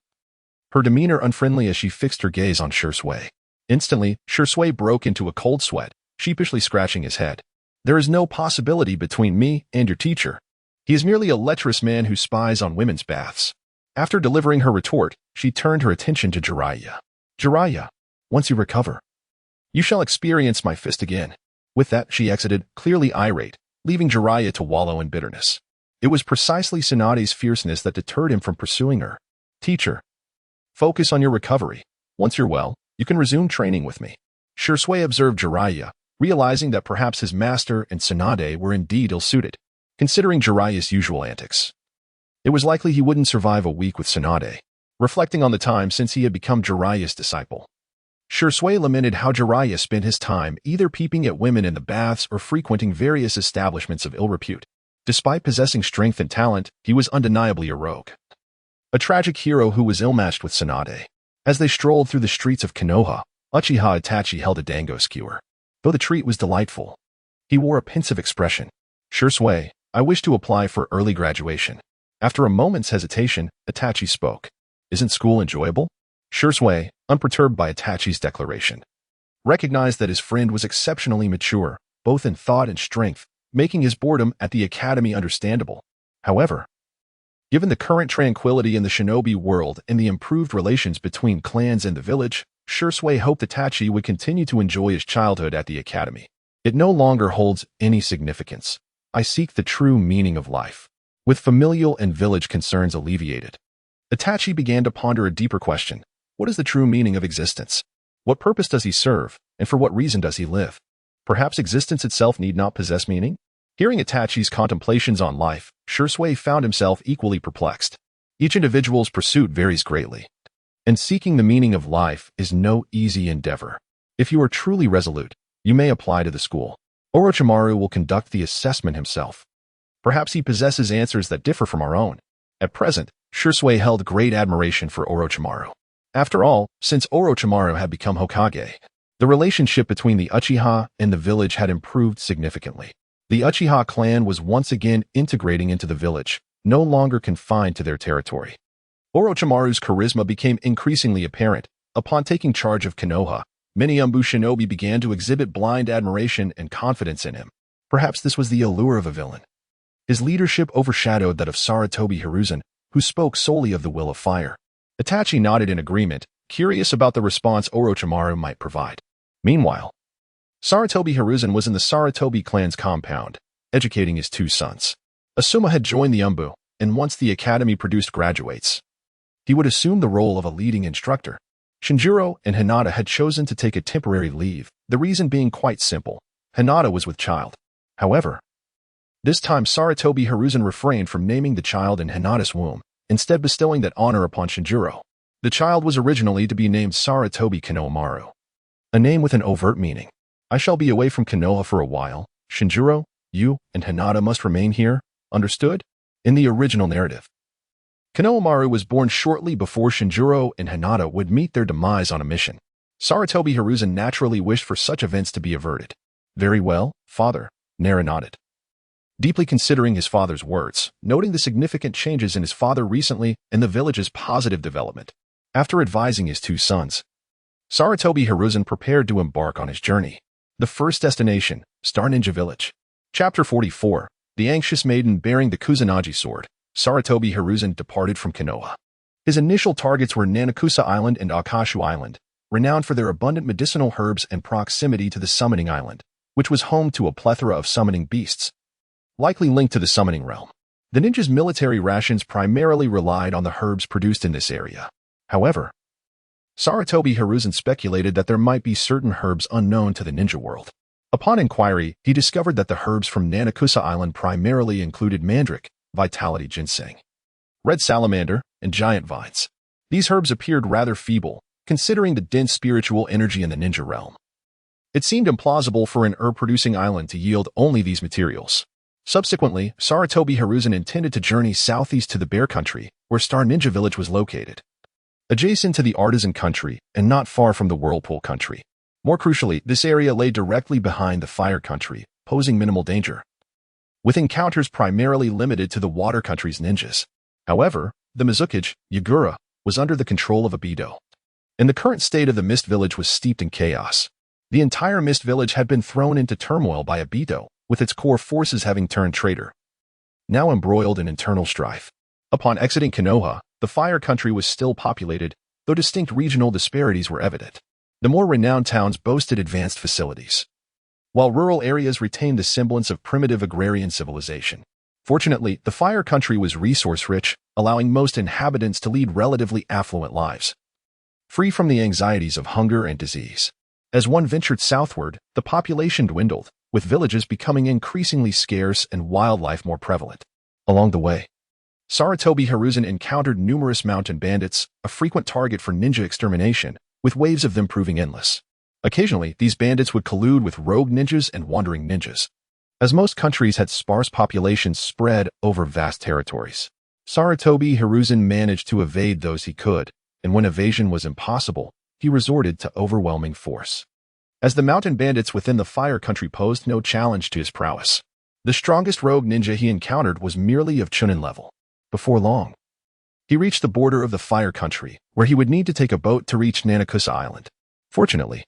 A: Her demeanor unfriendly as she fixed her gaze on Shirsue. Instantly, Shirsue broke into a cold sweat, sheepishly scratching his head. There is no possibility between me and your teacher. He is merely a lecherous man who spies on women's baths. After delivering her retort, she turned her attention to Jiraiya. Jiraiya, once you recover, you shall experience my fist again. With that, she exited, clearly irate, leaving Jiraiya to wallow in bitterness. It was precisely Tsunade's fierceness that deterred him from pursuing her. Teacher, focus on your recovery. Once you're well, you can resume training with me. Shirsue observed Jiraiya, realizing that perhaps his master and Tsunade were indeed ill-suited, considering Jiraiya's usual antics. It was likely he wouldn't survive a week with Tsunade, reflecting on the time since he had become Jiraiya's disciple. Shirsue lamented how Jiraiya spent his time either peeping at women in the baths or frequenting various establishments of ill repute. Despite possessing strength and talent, he was undeniably a rogue. A tragic hero who was ill-matched with Tsunade. As they strolled through the streets of Konoha, Uchiha Itachi held a dango skewer. Though the treat was delightful, he wore a pensive expression. Shirsue, I wish to apply for early graduation. After a moment's hesitation, Itachi spoke. Isn't school enjoyable? Shirsue, unperturbed by Itachi's declaration, recognized that his friend was exceptionally mature, both in thought and strength, making his boredom at the academy understandable. However, given the current tranquility in the shinobi world and the improved relations between clans and the village, Shirsue hoped Itachi would continue to enjoy his childhood at the academy. It no longer holds any significance. I seek the true meaning of life. With familial and village concerns alleviated, Itachi began to ponder a deeper question. What is the true meaning of existence? What purpose does he serve, and for what reason does he live? Perhaps existence itself need not possess meaning? Hearing Itachi's contemplations on life, Shirsue found himself equally perplexed. Each individual's pursuit varies greatly, and seeking the meaning of life is no easy endeavor. If you are truly resolute, you may apply to the school. Orochimaru will conduct the assessment himself. Perhaps he possesses answers that differ from our own. At present, Shirsue held great admiration for Orochimaru. After all, since Orochimaru had become Hokage, the relationship between the Uchiha and the village had improved significantly. The Uchiha clan was once again integrating into the village, no longer confined to their territory. Orochimaru's charisma became increasingly apparent. Upon taking charge of Konoha, many Umbu shinobi began to exhibit blind admiration and confidence in him. Perhaps this was the allure of a villain. His leadership overshadowed that of Sarutobi Hiruzen, who spoke solely of the will of fire. Itachi nodded in agreement, curious about the response Orochimaru might provide. Meanwhile, Sarutobi Hiruzen was in the Sarutobi clan's compound, educating his two sons. Asuma had joined the Umbu, and once the academy produced graduates, he would assume the role of a leading instructor. Shinjiro and Hinata had chosen to take a temporary leave, the reason being quite simple. Hinata was with child. However, this time Sarutobi Hiruzen refrained from naming the child in Hinata's womb, instead bestowing that honor upon Shinjiro. The child was originally to be named Sarutobi Konohamaru, a name with an overt meaning. I shall be away from Konoha for a while. Shinjiro, you, and Hinata must remain here, understood? In the original narrative, Konohamaru was born shortly before Shinjiro and Hinata would meet their demise on a mission. Sarutobi Hiruzen naturally wished for such events to be averted. Very well, father, Nara nodded, deeply considering his father's words, noting the significant changes in his father recently and the village's positive development. After advising his two sons, Sarutobi Hiruzen prepared to embark on his journey. The first destination, Star Ninja Village. Chapter 44, The Anxious Maiden Bearing the Kusanagi Sword. Sarutobi Hiruzen departed from Konoha. His initial targets were Nanakusa Island and Akashu Island, renowned for their abundant medicinal herbs and proximity to the Summoning Island, which was home to a plethora of summoning beasts, likely linked to the summoning realm. The ninjas' military rations primarily relied on the herbs produced in this area. However, Sarutobi Hiruzen speculated that there might be certain herbs unknown to the ninja world. Upon inquiry, he discovered that the herbs from Nanakusa Island primarily included mandrake, vitality ginseng, red salamander, and giant vines. These herbs appeared rather feeble, considering the dense spiritual energy in the ninja realm. It seemed implausible for an herb-producing island to yield only these materials. Subsequently, Sarutobi Hiruzen intended to journey southeast to the Bear Country, where Star Ninja Village was located, adjacent to the Artisan Country and not far from the Whirlpool Country. More crucially, this area lay directly behind the Fire Country, posing minimal danger, with encounters primarily limited to the Water Country's ninjas. However, the Mizukage, Yagura, was under the control of Abido, and the current state of the Mist Village was steeped in chaos. The entire Mist Village had been thrown into turmoil by Abido, with its core forces having turned traitor, now embroiled in internal strife. Upon exiting Konoha, the Fire Country was still populated, though distinct regional disparities were evident. The more renowned towns boasted advanced facilities, while rural areas retained the semblance of primitive agrarian civilization. Fortunately, the Fire Country was resource-rich, allowing most inhabitants to lead relatively affluent lives, free from the anxieties of hunger and disease. As one ventured southward, the population dwindled, with villages becoming increasingly scarce and wildlife more prevalent. Along the way, Sarutobi Hiruzen encountered numerous mountain bandits, a frequent target for ninja extermination, with waves of them proving endless. Occasionally, these bandits would collude with rogue ninjas and wandering ninjas. As most countries had sparse populations spread over vast territories, Sarutobi Hiruzen managed to evade those he could, and when evasion was impossible, he resorted to overwhelming force. As the mountain bandits within the Fire Country posed no challenge to his prowess, the strongest rogue ninja he encountered was merely of Chunin level. Before long, he reached the border of the Fire Country, where he would need to take a boat to reach Nanakusa Island. Fortunately,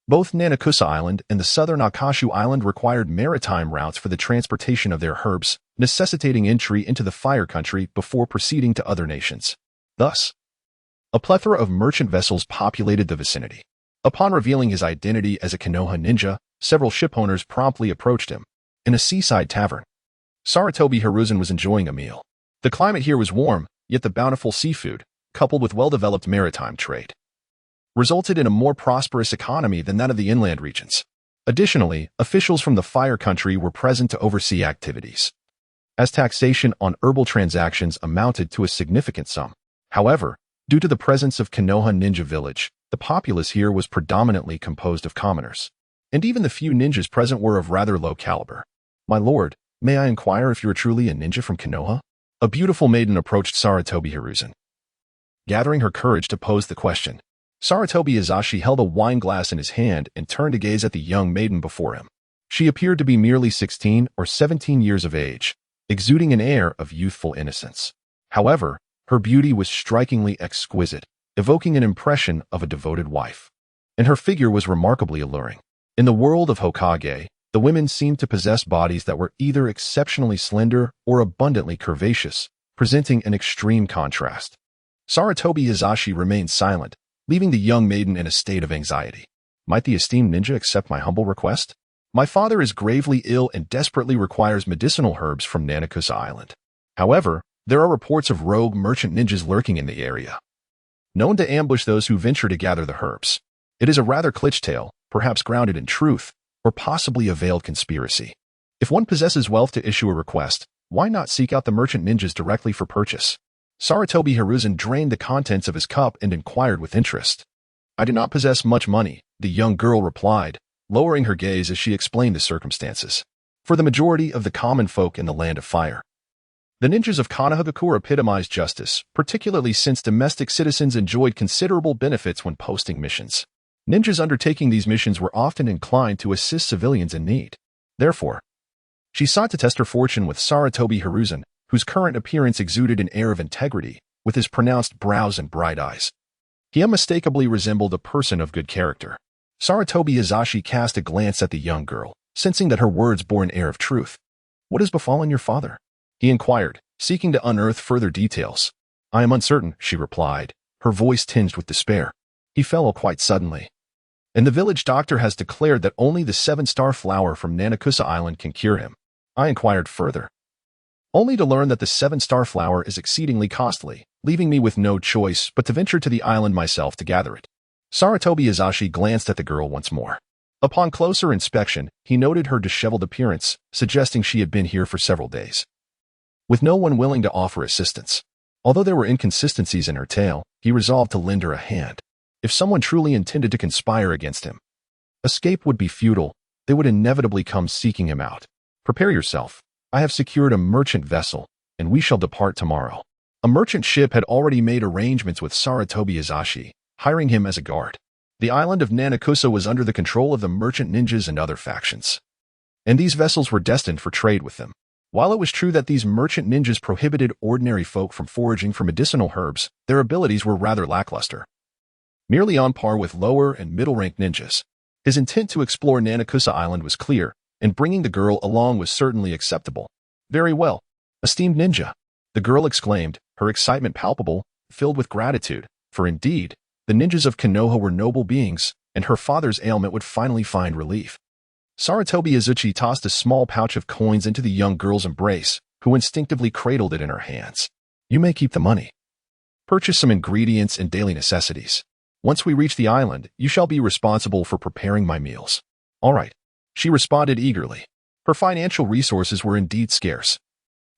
A: both Nanakusa Island and the southern Akashu Island required maritime routes for the transportation of their herbs, necessitating entry into the Fire Country before proceeding to other nations. Thus, a plethora of merchant vessels populated the vicinity. Upon revealing his identity as a Konoha ninja, several shipowners promptly approached him. In a seaside tavern, Sarutobi Hiruzen was enjoying a meal. The climate here was warm, yet the bountiful seafood, coupled with well-developed maritime trade, resulted in a more prosperous economy than that of the inland regions. Additionally, officials from the Fire Country were present to oversee activities, as taxation on herbal transactions amounted to a significant sum. However, due to the presence of Konoha Ninja Village, the populace here was predominantly composed of commoners, and even the few ninjas present were of rather low caliber. "My lord, may I inquire if you are truly a ninja from Konoha?" A beautiful maiden approached Sarutobi Hiruzen, gathering her courage to pose the question. Sarutobi Izashi held a wine glass in his hand and turned to gaze at the young maiden before him. She appeared to be merely 16 or 17 years of age, exuding an air of youthful innocence. However, her beauty was strikingly exquisite, evoking an impression of a devoted wife, and her figure was remarkably alluring. In the world of Hokage, the women seemed to possess bodies that were either exceptionally slender or abundantly curvaceous, presenting an extreme contrast. Sarutobi Izashi remained silent, leaving the young maiden in a state of anxiety. "Might the esteemed ninja accept my humble request? My father is gravely ill and desperately requires medicinal herbs from Nanakusa Island. However, there are reports of rogue merchant ninjas lurking in the area, known to ambush those who venture to gather the herbs. It is a rather cliché tale, perhaps grounded in truth, or possibly a veiled conspiracy. If one possesses wealth to issue a request, why not seek out the merchant ninjas directly for purchase?" Sarutobi Hiruzen drained the contents of his cup and inquired with interest. "I do not possess much money," the young girl replied, lowering her gaze as she explained the circumstances. "For the majority of the common folk in the Land of Fire, the ninjas of Konoha epitomized justice, particularly since domestic citizens enjoyed considerable benefits when posting missions. Ninjas undertaking these missions were often inclined to assist civilians in need. Therefore, she sought to test her fortune with Sarutobi Hiruzen, whose current appearance exuded an air of integrity, with his pronounced brows and bright eyes. He unmistakably resembled a person of good character. Sarutobi Izashi cast a glance at the young girl, sensing that her words bore an air of truth. "What has befallen your father?" he inquired, seeking to unearth further details. "I am uncertain," she replied, her voice tinged with despair. "He fell quite suddenly, and the village doctor has declared that only the 7-star flower from Nanakusa Island can cure him." I inquired further, only to learn that the 7-star flower is exceedingly costly, leaving me with no choice but to venture to the island myself to gather it. Sarutobi Hiruzen glanced at the girl once more. Upon closer inspection, he noted her disheveled appearance, suggesting she had been here for several days. With no one willing to offer assistance, although there were inconsistencies in her tale, he resolved to lend her a hand. If someone truly intended to conspire against him, escape would be futile. They would inevitably come seeking him out. Prepare yourself. I have secured a merchant vessel, and we shall depart tomorrow. A merchant ship had already made arrangements with Sarutobi Hiruzen, hiring him as a guard. The island of Nanakusa was under the control of the merchant ninjas and other factions, and these vessels were destined for trade with them. While it was true that these merchant ninjas prohibited ordinary folk from foraging for medicinal herbs, their abilities were rather lackluster, merely on par with lower and middle-ranked ninjas. His intent to explore Nanakusa Island was clear, and bringing the girl along was certainly acceptable. Very well, esteemed ninja, the girl exclaimed, her excitement palpable, filled with gratitude, for indeed, the ninjas of Konoha were noble beings, and her father's ailment would finally find relief. Sarutobi Hiruzen tossed a small pouch of coins into the young girl's embrace, who instinctively cradled it in her hands. You may keep the money. Purchase some ingredients and daily necessities. Once we reach the island, you shall be responsible for preparing my meals. All right, she responded eagerly. Her financial resources were indeed scarce,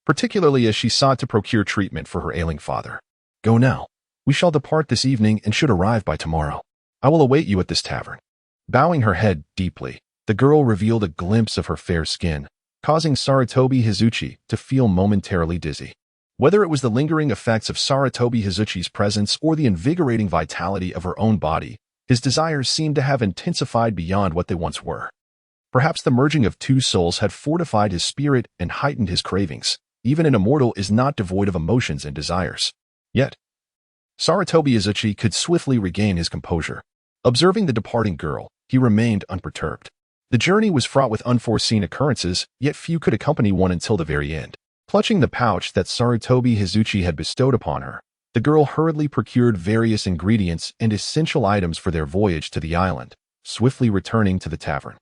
A: particularly as she sought to procure treatment for her ailing father. Go now. We shall depart this evening and should arrive by tomorrow. I will await you at this tavern. Bowing her head deeply, the girl revealed a glimpse of her fair skin, causing Sarutobi Hiruzen to feel momentarily dizzy. Whether it was the lingering effects of Sarutobi Hiruzen's presence or the invigorating vitality of her own body, his desires seemed to have intensified beyond what they once were. Perhaps the merging of two souls had fortified his spirit and heightened his cravings. Even an immortal is not devoid of emotions and desires. Yet, Sarutobi Hiruzen could swiftly regain his composure. Observing the departing girl, he remained unperturbed. The journey was fraught with unforeseen occurrences, yet few could accompany one until the very end. Clutching the pouch that Sarutobi Hiruzen had bestowed upon her, the girl hurriedly procured various ingredients and essential items for their voyage to the island, swiftly returning to the tavern.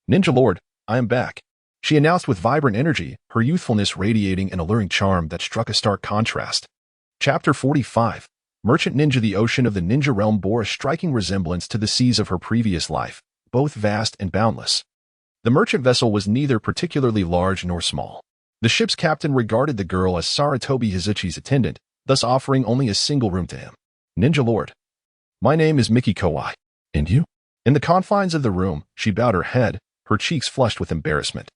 A: Ninja Lord, I am back, she announced with vibrant energy, her youthfulness radiating an alluring charm that struck a stark contrast. Chapter 45. Merchant Ninja. The ocean of the ninja realm bore a striking resemblance to the seas of her previous life, both vast and boundless. The merchant vessel was neither particularly large nor small. The ship's captain regarded the girl as Sarutobi Hiruzen's attendant, thus offering only a single room to him. Ninja Lord. My name is Miki Kawai. And you? In the confines of the room, she bowed her head, her cheeks flushed with embarrassment.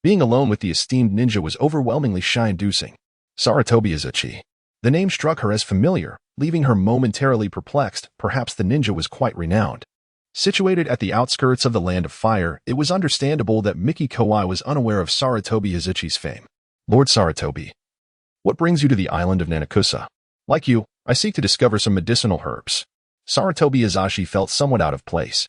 A: Being alone with the esteemed ninja was overwhelmingly shy-inducing. Sarutobi Hiruzen. The name struck her as familiar, leaving her momentarily perplexed. Perhaps the ninja was quite renowned. Situated at the outskirts of the Land of Fire, it was understandable that Miki Kawai was unaware of Sarutobi Hiruzen's fame. Lord Sarutobi, what brings you to the island of Nanakusa? Like you, I seek to discover some medicinal herbs. Sarutobi Hiruzen felt somewhat out of place.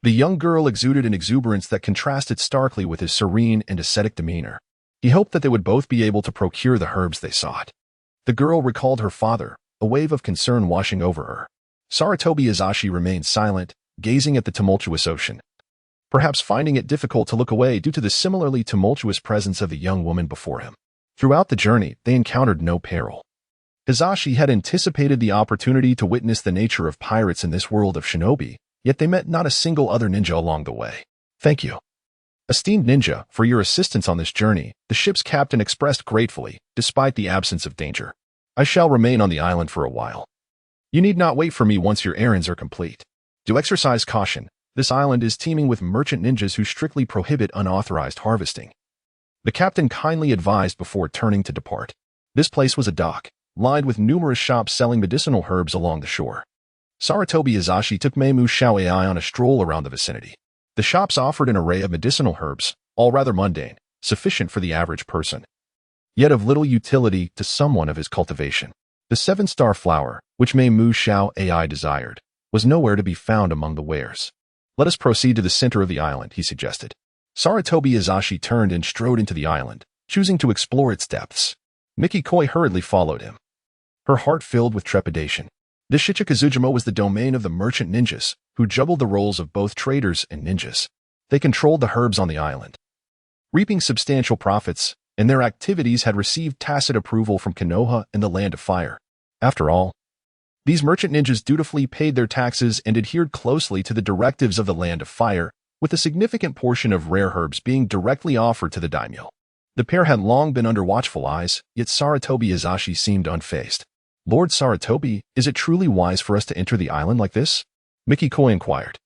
A: The young girl exuded an exuberance that contrasted starkly with his serene and ascetic demeanor. He hoped that they would both be able to procure the herbs they sought. The girl recalled her father, a wave of concern washing over her. Sarutobi Hiruzen remained silent, gazing at the tumultuous ocean, perhaps finding it difficult to look away due to the similarly tumultuous presence of the young woman before him. Throughout the journey, they encountered no peril. Hiruzen had anticipated the opportunity to witness the nature of pirates in this world of shinobi, yet they met not a single other ninja along the way. Thank you, esteemed ninja, for your assistance on this journey, the ship's captain expressed gratefully, despite the absence of danger. I shall remain on the island for a while. You need not wait for me once your errands are complete. Do exercise caution. This island is teeming with merchant ninjas who strictly prohibit unauthorized harvesting. The captain kindly advised before turning to depart. This place was a dock, lined with numerous shops selling medicinal herbs along the shore. Sarutobi Hiruzen took Meimu Xiaoai on a stroll around the vicinity. The shops offered an array of medicinal herbs, all rather mundane, sufficient for the average person, yet of little utility to someone of his cultivation. The 7-star flower, which Meimu Xiaoai desired, was nowhere to be found among the wares. Let us proceed to the center of the island, he suggested. Sarutobi Hiruzen turned and strode into the island, choosing to explore its depths. Miki Koi hurriedly followed him, her heart filled with trepidation. This Shichikazujima was the domain of the merchant ninjas, who juggled the roles of both traders and ninjas. They controlled the herbs on the island, reaping substantial profits, and their activities had received tacit approval from Konoha and the Land of Fire. After all, these merchant ninjas dutifully paid their taxes and adhered closely to the directives of the Land of Fire, with a significant portion of rare herbs being directly offered to the daimyo. The pair had long been under watchful eyes, yet Sarutobi Hiruzen seemed unfazed. "Lord Sarutobi, is it truly wise for us to enter the island like this?" Mikiko inquired,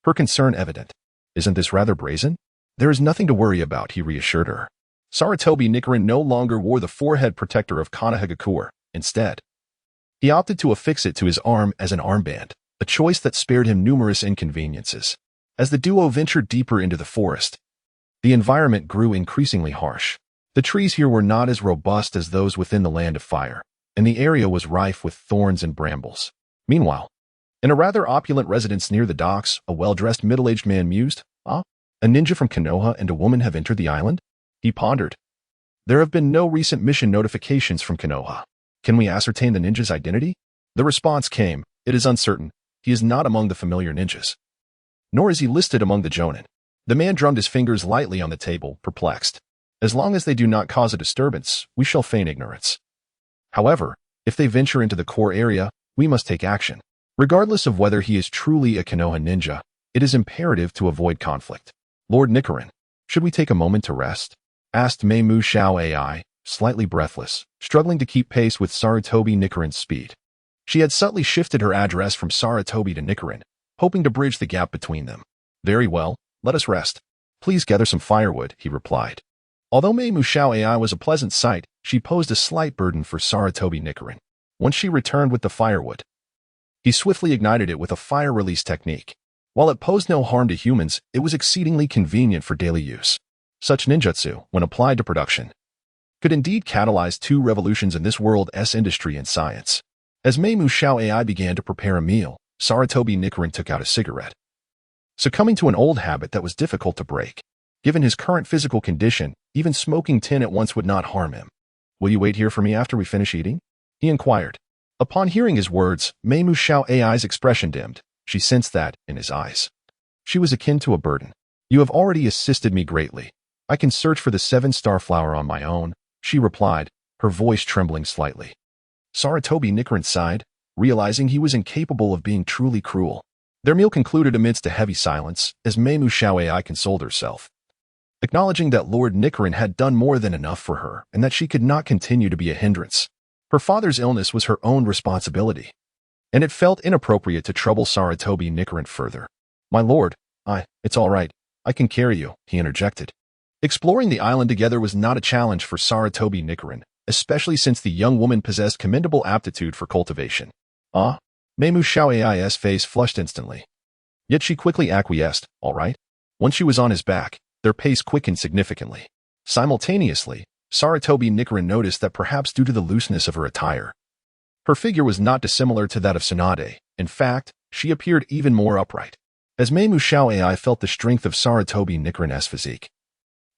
A: her concern evident. "Isn't this rather brazen?" "There is nothing to worry about," he reassured her. Sarutobi Hiruzen no longer wore the forehead protector of Konoha. Instead, he opted to affix it to his arm as an armband, a choice that spared him numerous inconveniences. As the duo ventured deeper into the forest, the environment grew increasingly harsh. The trees here were not as robust as those within the Land of Fire, and the area was rife with thorns and brambles. Meanwhile, in a rather opulent residence near the docks, a well-dressed middle-aged man mused, "Ah, a ninja from Konoha and a woman have entered the island?" He pondered. "There have been no recent mission notifications from Konoha. Can we ascertain the ninja's identity?" The response came, "It is uncertain. He is not among the familiar ninjas, nor is he listed among the jonin." The man drummed his fingers lightly on the table, perplexed. "As long as they do not cause a disturbance, we shall feign ignorance. However, if they venture into the core area, we must take action. Regardless of whether he is truly a Konoha ninja, it is imperative to avoid conflict." "Lord Nichiren, should we take a moment to rest?" asked Meimu Xiao AI, slightly breathless, struggling to keep pace with Sarutobi Nichiren's speed. She had subtly shifted her address from Sarutobi to Nichiren, hoping to bridge the gap between them. "Very well, let us rest. Please gather some firewood," he replied. Although Meimu Xiao AI was a pleasant sight, she posed a slight burden for Sarutobi Nichiren. Once she returned with the firewood, he swiftly ignited it with a fire release technique. While it posed no harm to humans, it was exceedingly convenient for daily use. Such ninjutsu, when applied to production, could indeed catalyze two revolutions in this world's industry and science. As Meimu Xiao AI began to prepare a meal, Sarutobi Nichiren took out a cigarette, succumbing to an old habit that was difficult to break. Given his current physical condition, even smoking tin at once would not harm him. "Will you wait here for me after we finish eating?" he inquired. Upon hearing his words, Meimu Xiao AI's expression dimmed. She sensed that, in his eyes, she was akin to a burden. "You have already assisted me greatly. I can search for the 7-star flower on my own," she replied, her voice trembling slightly. Sarutobi Nichiren sighed, realizing he was incapable of being truly cruel. Their meal concluded amidst a heavy silence, as Meimu Xiao AI consoled herself, acknowledging that Lord Nichiren had done more than enough for her and that she could not continue to be a hindrance. Her father's illness was her own responsibility, and it felt inappropriate to trouble Sarutobi Nichiren further. "My lord, it's all right. I can carry you," he interjected. Exploring the island together was not a challenge for Sarutobi Nichiren, especially since the young woman possessed commendable aptitude for cultivation. "Ah?" Meimu Xiao AI's face flushed instantly. Yet she quickly acquiesced, "All right." Once she was on his back, their pace quickened significantly. Simultaneously, Sarutobi Nichiren noticed that perhaps due to the looseness of her attire, her figure was not dissimilar to that of Tsunade. In fact, she appeared even more upright. As Meimu Xiao AI felt the strength of Sarutobi Nichiren's physique,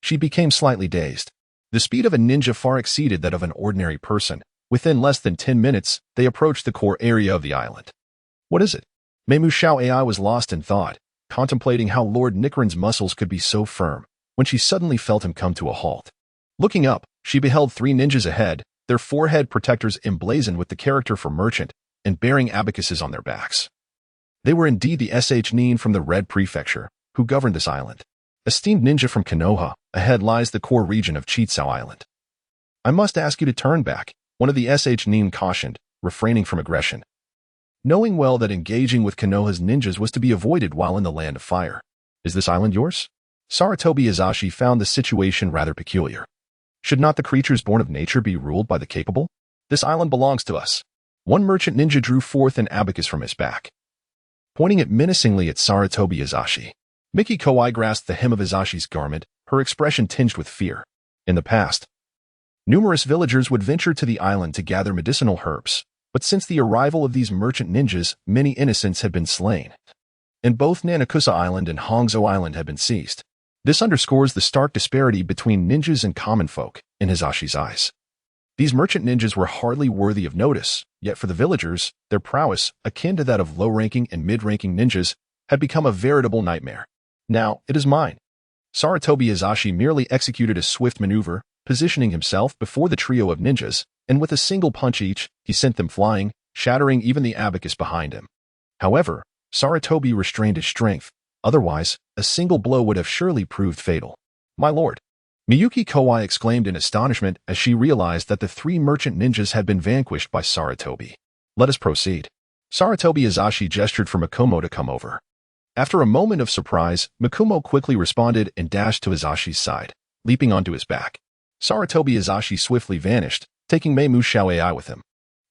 A: she became slightly dazed. The speed of a ninja far exceeded that of an ordinary person. Within less than 10 minutes, they approached the core area of the island. "What is it?" Meimu Xiao AI was lost in thought, contemplating how Lord Nichiren's muscles could be so firm, when she suddenly felt him come to a halt. Looking up, she beheld 3 ninjas ahead, their forehead protectors emblazoned with the character for merchant, and bearing abacuses on their backs. They were indeed the Nin from the Red Prefecture, who governed this island. Esteemed ninja from Konoha, ahead lies the core region of Chitsao Island. "I must ask you to turn back," one of the Nin cautioned, refraining from aggression, knowing well that engaging with Konoha's ninjas was to be avoided while in the Land of Fire. "Is this island yours?" Sarutobi Hiruzen found the situation rather peculiar. Should not the creatures born of nature be ruled by the capable? "This island belongs to us." One merchant ninja drew forth an abacus from his back, pointing it menacingly at Sarutobi Hiruzen. Mikiko grasped the hem of Hizashi's garment, her expression tinged with fear. In the past, numerous villagers would venture to the island to gather medicinal herbs, but since the arrival of these merchant ninjas, many innocents had been slain, and both Nanakusa Island and Hongzhou Island had been seized. This underscores the stark disparity between ninjas and common folk, in Hizashi's eyes. These merchant ninjas were hardly worthy of notice, yet for the villagers, their prowess, akin to that of low-ranking and mid-ranking ninjas, had become a veritable nightmare. "Now, it is mine." Sarutobi Hiruzen merely executed a swift maneuver, positioning himself before the trio of ninjas, and with a single punch each, he sent them flying, shattering even the abacus behind him. However, Sarutobi restrained his strength. Otherwise, a single blow would have surely proved fatal. "My lord!" Miyuki Kawai exclaimed in astonishment as she realized that the three merchant ninjas had been vanquished by Sarutobi. "Let us proceed." Sarutobi Hizashi gestured for Mikumo to come over. After a moment of surprise, Mikumo quickly responded and dashed to Hizashi's side, leaping onto his back. Sarutobi Hizashi swiftly vanished, taking Meimu Xiao AI with him.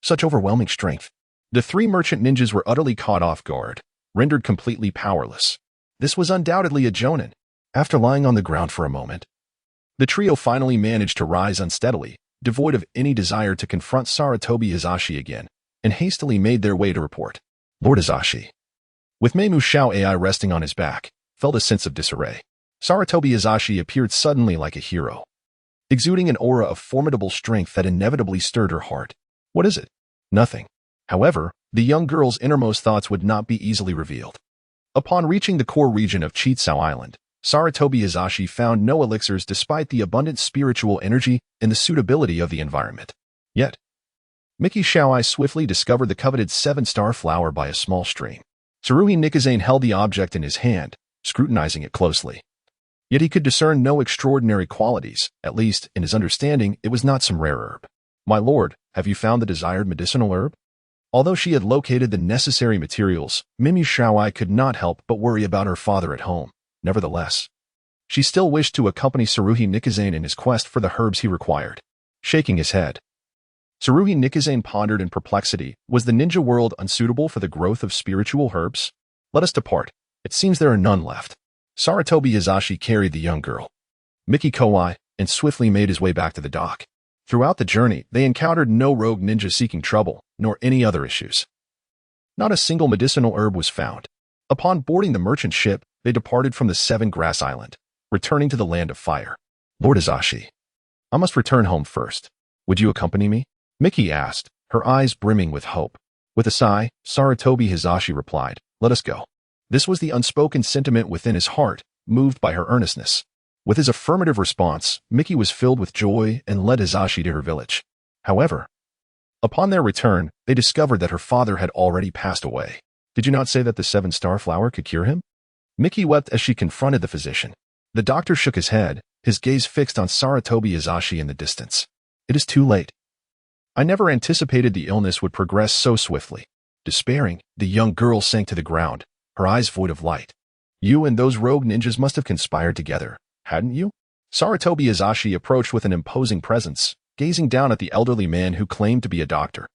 A: Such overwhelming strength. The three merchant ninjas were utterly caught off guard, rendered completely powerless. This was undoubtedly a jonin. After lying on the ground for a moment, the trio finally managed to rise unsteadily, devoid of any desire to confront Sarutobi Hizashi again, and hastily made their way to report. Lord Hizashi, with Meimu Xiao AI resting on his back, felt a sense of disarray. Sarutobi Hizashi appeared suddenly like a hero, exuding an aura of formidable strength that inevitably stirred her heart. What is it? Nothing. However, the young girl's innermost thoughts would not be easily revealed. Upon reaching the core region of Chitsao Island, Sarutobi Hizashi found no elixirs despite the abundant spiritual energy and the suitability of the environment. Yet, Miki Xiaoai swiftly discovered the coveted 7-star flower by a small stream. Tsuruhi Nikizane held the object in his hand, scrutinizing it closely. Yet he could discern no extraordinary qualities, at least, in his understanding, it was not some rare herb. "My lord, have you found the desired medicinal herb?" Although she had located the necessary materials, Mimi Xiaoai could not help but worry about her father at home. Nevertheless, she still wished to accompany Tsuruhi Nikizane in his quest for the herbs he required. Shaking his head, Tsuruhi Nikizane pondered in perplexity. Was the ninja world unsuitable for the growth of spiritual herbs? "Let us depart. It seems there are none left." Sarutobi Hizashi carried the young girl, Miki Kawai, and swiftly made his way back to the dock. Throughout the journey, they encountered no rogue ninja seeking trouble, nor any other issues. Not a single medicinal herb was found. Upon boarding the merchant ship, they departed from the Seven Grass Island, returning to the Land of Fire. "Lord Hizashi, I must return home first. Would you accompany me?" Miki asked, her eyes brimming with hope. With a sigh, Sarutobi Hizashi replied, "Let us go." This was the unspoken sentiment within his heart, moved by her earnestness. With his affirmative response, Miki was filled with joy and led Hizashi to her village. However, upon their return, they discovered that her father had already passed away. "Did you not say that the 7-star flower could cure him?" Miki wept as she confronted the physician. The doctor shook his head, his gaze fixed on Sarutobi Hizashi in the distance. "It is too late. I never anticipated the illness would progress so swiftly." Despairing, the young girl sank to the ground, her eyes void of light. "You and those rogue ninjas must have conspired together, hadn't you?" Sarutobi Hizashi approached with an imposing presence, gazing down at the elderly man who claimed to be a doctor.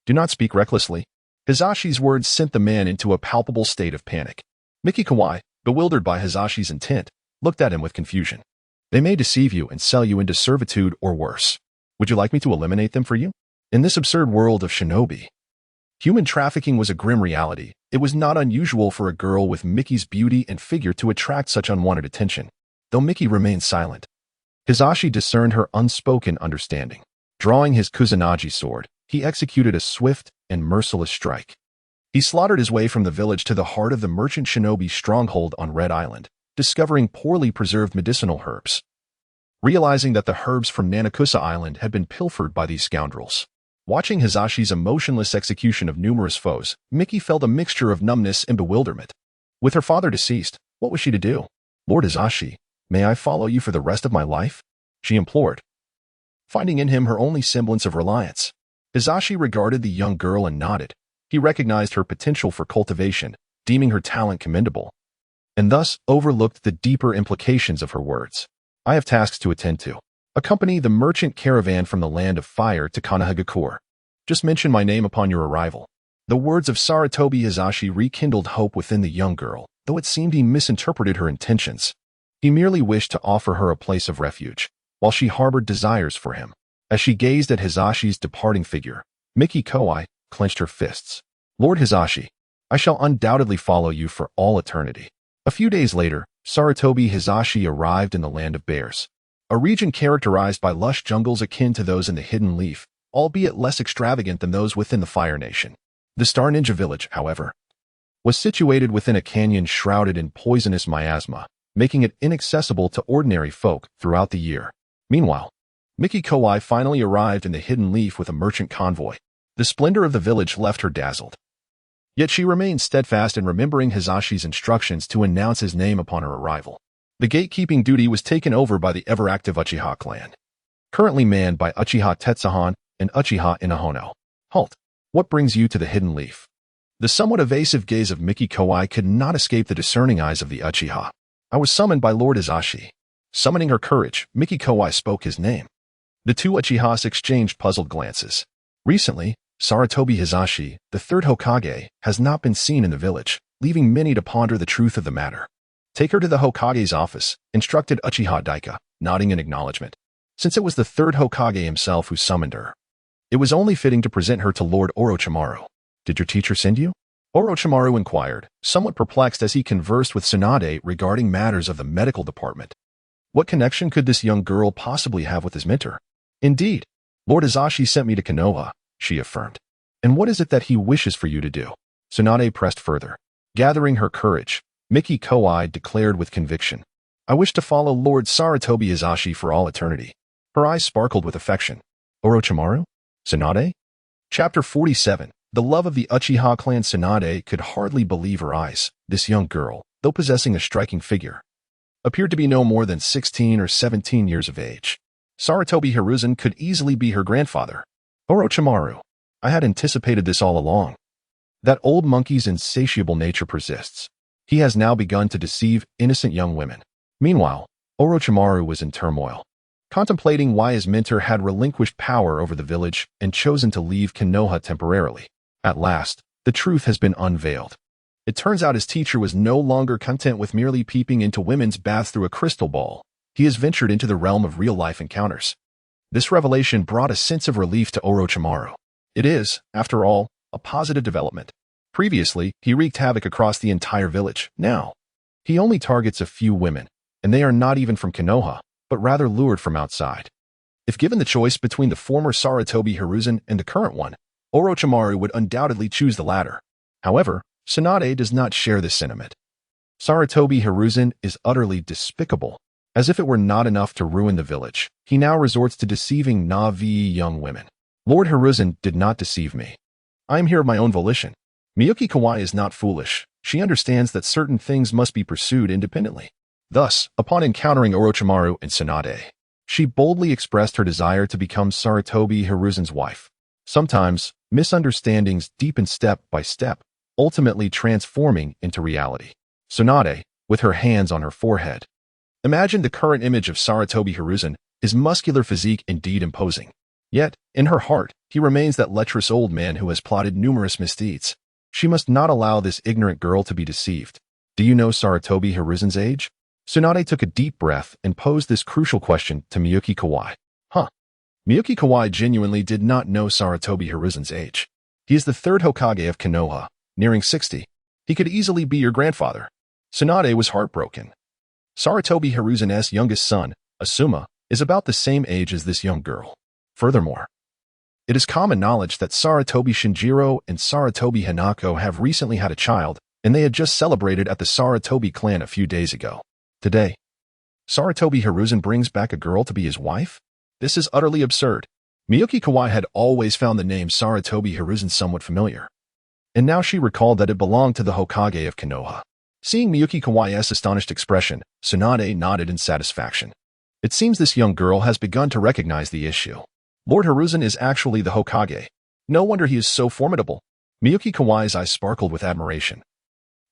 A: "Do not speak recklessly." Hizashi's words sent the man into a palpable state of panic. Miki Kawai, bewildered by Hizashi's intent, looked at him with confusion. "They may deceive you and sell you into servitude or worse. Would you like me to eliminate them for you?" In this absurd world of shinobi, human trafficking was a grim reality. It was not unusual for a girl with Miki's beauty and figure to attract such unwanted attention. Though Miki remained silent, Hizashi discerned her unspoken understanding. Drawing his Kusanagi sword, he executed a swift and merciless strike. He slaughtered his way from the village to the heart of the merchant shinobi stronghold on Red Island, discovering poorly preserved medicinal herbs. Realizing that the herbs from Nanakusa Island had been pilfered by these scoundrels. Watching Hizashi's emotionless execution of numerous foes, Miki felt a mixture of numbness and bewilderment. With her father deceased, what was she to do? "Lord Hizashi, may I follow you for the rest of my life?" she implored, finding in him her only semblance of reliance. Hizashi regarded the young girl and nodded. He recognized her potential for cultivation, deeming her talent commendable, and thus overlooked the deeper implications of her words. "I have tasks to attend to. Accompany the merchant caravan from the Land of Fire to Konoha. Just mention my name upon your arrival." The words of Sarutobi Hizashi rekindled hope within the young girl, though it seemed he misinterpreted her intentions. He merely wished to offer her a place of refuge, while she harbored desires for him. As she gazed at Hizashi's departing figure, Miki Kawai clenched her fists. "Lord Hizashi, I shall undoubtedly follow you for all eternity." A few days later, Sarutobi Hizashi arrived in the Land of Bears, a region characterized by lush jungles akin to those in the Hidden Leaf, albeit less extravagant than those within the Fire Nation. The Star Ninja Village, however, was situated within a canyon shrouded in poisonous miasma, making it inaccessible to ordinary folk throughout the year. Meanwhile, Miki Kawai finally arrived in the Hidden Leaf with a merchant convoy. The splendor of the village left her dazzled. Yet she remained steadfast in remembering Hisashi's instructions to announce his name upon her arrival. The gatekeeping duty was taken over by the ever-active Uchiha clan, currently manned by Uchiha Tetsuhan and Uchiha Inahono. Halt! What brings you to the Hidden Leaf? The somewhat evasive gaze of Miki Kawai could not escape the discerning eyes of the Uchiha. I was summoned by Lord Hisashi. Summoning her courage, Miki Kawai spoke his name. The two Uchihas exchanged puzzled glances. Recently, Sarutobi Hisashi, the third Hokage, has not been seen in the village, leaving many to ponder the truth of the matter. Take her to the Hokage's office, instructed Uchiha Daika, nodding in acknowledgement. Since it was the third Hokage himself who summoned her, it was only fitting to present her to Lord Orochimaru. Did your teacher send you? Orochimaru inquired, somewhat perplexed as he conversed with Tsunade regarding matters of the medical department. What connection could this young girl possibly have with his mentor? Indeed, Lord Hisashi sent me to Konoha, she affirmed. And what is it that he wishes for you to do? Tsunade pressed further. Gathering her courage, Miki Kawai declared with conviction, I wish to follow Lord Sarutobi Hisashi for all eternity. Her eyes sparkled with affection. Orochimaru? Tsunade? Chapter 47. The love of the Uchiha clan. Tsunade could hardly believe her eyes. This young girl, though possessing a striking figure, appeared to be no more than 16 or 17 years of age. Sarutobi Hiruzen could easily be her grandfather. Orochimaru. I had anticipated this all along. That old monkey's insatiable nature persists. He has now begun to deceive innocent young women. Meanwhile, Orochimaru was in turmoil, contemplating why his mentor had relinquished power over the village and chosen to leave Konoha temporarily. At last, the truth has been unveiled. It turns out his teacher was no longer content with merely peeping into women's baths through a crystal ball. He has ventured into the realm of real-life encounters. This revelation brought a sense of relief to Orochimaru. It is, after all, a positive development. Previously, he wreaked havoc across the entire village. Now, he only targets a few women, and they are not even from Konoha, but rather lured from outside. If given the choice between the former Sarutobi Hiruzen and the current one, Orochimaru would undoubtedly choose the latter. However, Tsunade does not share this sentiment. Sarutobi Hiruzen is utterly despicable. As if it were not enough to ruin the village, he now resorts to deceiving Na'vi young women. Lord Hiruzen did not deceive me. I am here of my own volition. Miyuki Kawai is not foolish. She understands that certain things must be pursued independently. Thus, upon encountering Orochimaru and Tsunade, she boldly expressed her desire to become Sarutobi Hiruzen's wife. Sometimes, misunderstandings deepen step by step, ultimately transforming into reality. Tsunade, with her hands on her forehead, imagined the current image of Sarutobi Hiruzen, his muscular physique indeed imposing. Yet, in her heart, he remains that lecherous old man who has plotted numerous misdeeds. She must not allow this ignorant girl to be deceived. Do you know Sarutobi Hiruzen's age? Tsunade took a deep breath and posed this crucial question to Miyuki Kawai. Miyuki Kawai genuinely did not know Sarutobi Hiruzen's age. He is the third Hokage of Konoha, nearing 60. He could easily be your grandfather. Tsunade was heartbroken. Sarutobi Hiruzen's youngest son, Asuma, is about the same age as this young girl. Furthermore, it is common knowledge that Sarutobi Shinjiro and Sarutobi Hanako have recently had a child, and they had just celebrated at the Sarutobi clan a few days ago. Today, Sarutobi Hiruzen brings back a girl to be his wife? This is utterly absurd. Miyuki Kawai had always found the name Sarutobi Hiruzen somewhat familiar, and now she recalled that it belonged to the Hokage of Konoha. Seeing Miyuki Kawai's astonished expression, Tsunade nodded in satisfaction. It seems this young girl has begun to recognize the issue. Lord Hiruzen is actually the Hokage. No wonder he is so formidable. Miyuki Kawai's eyes sparkled with admiration.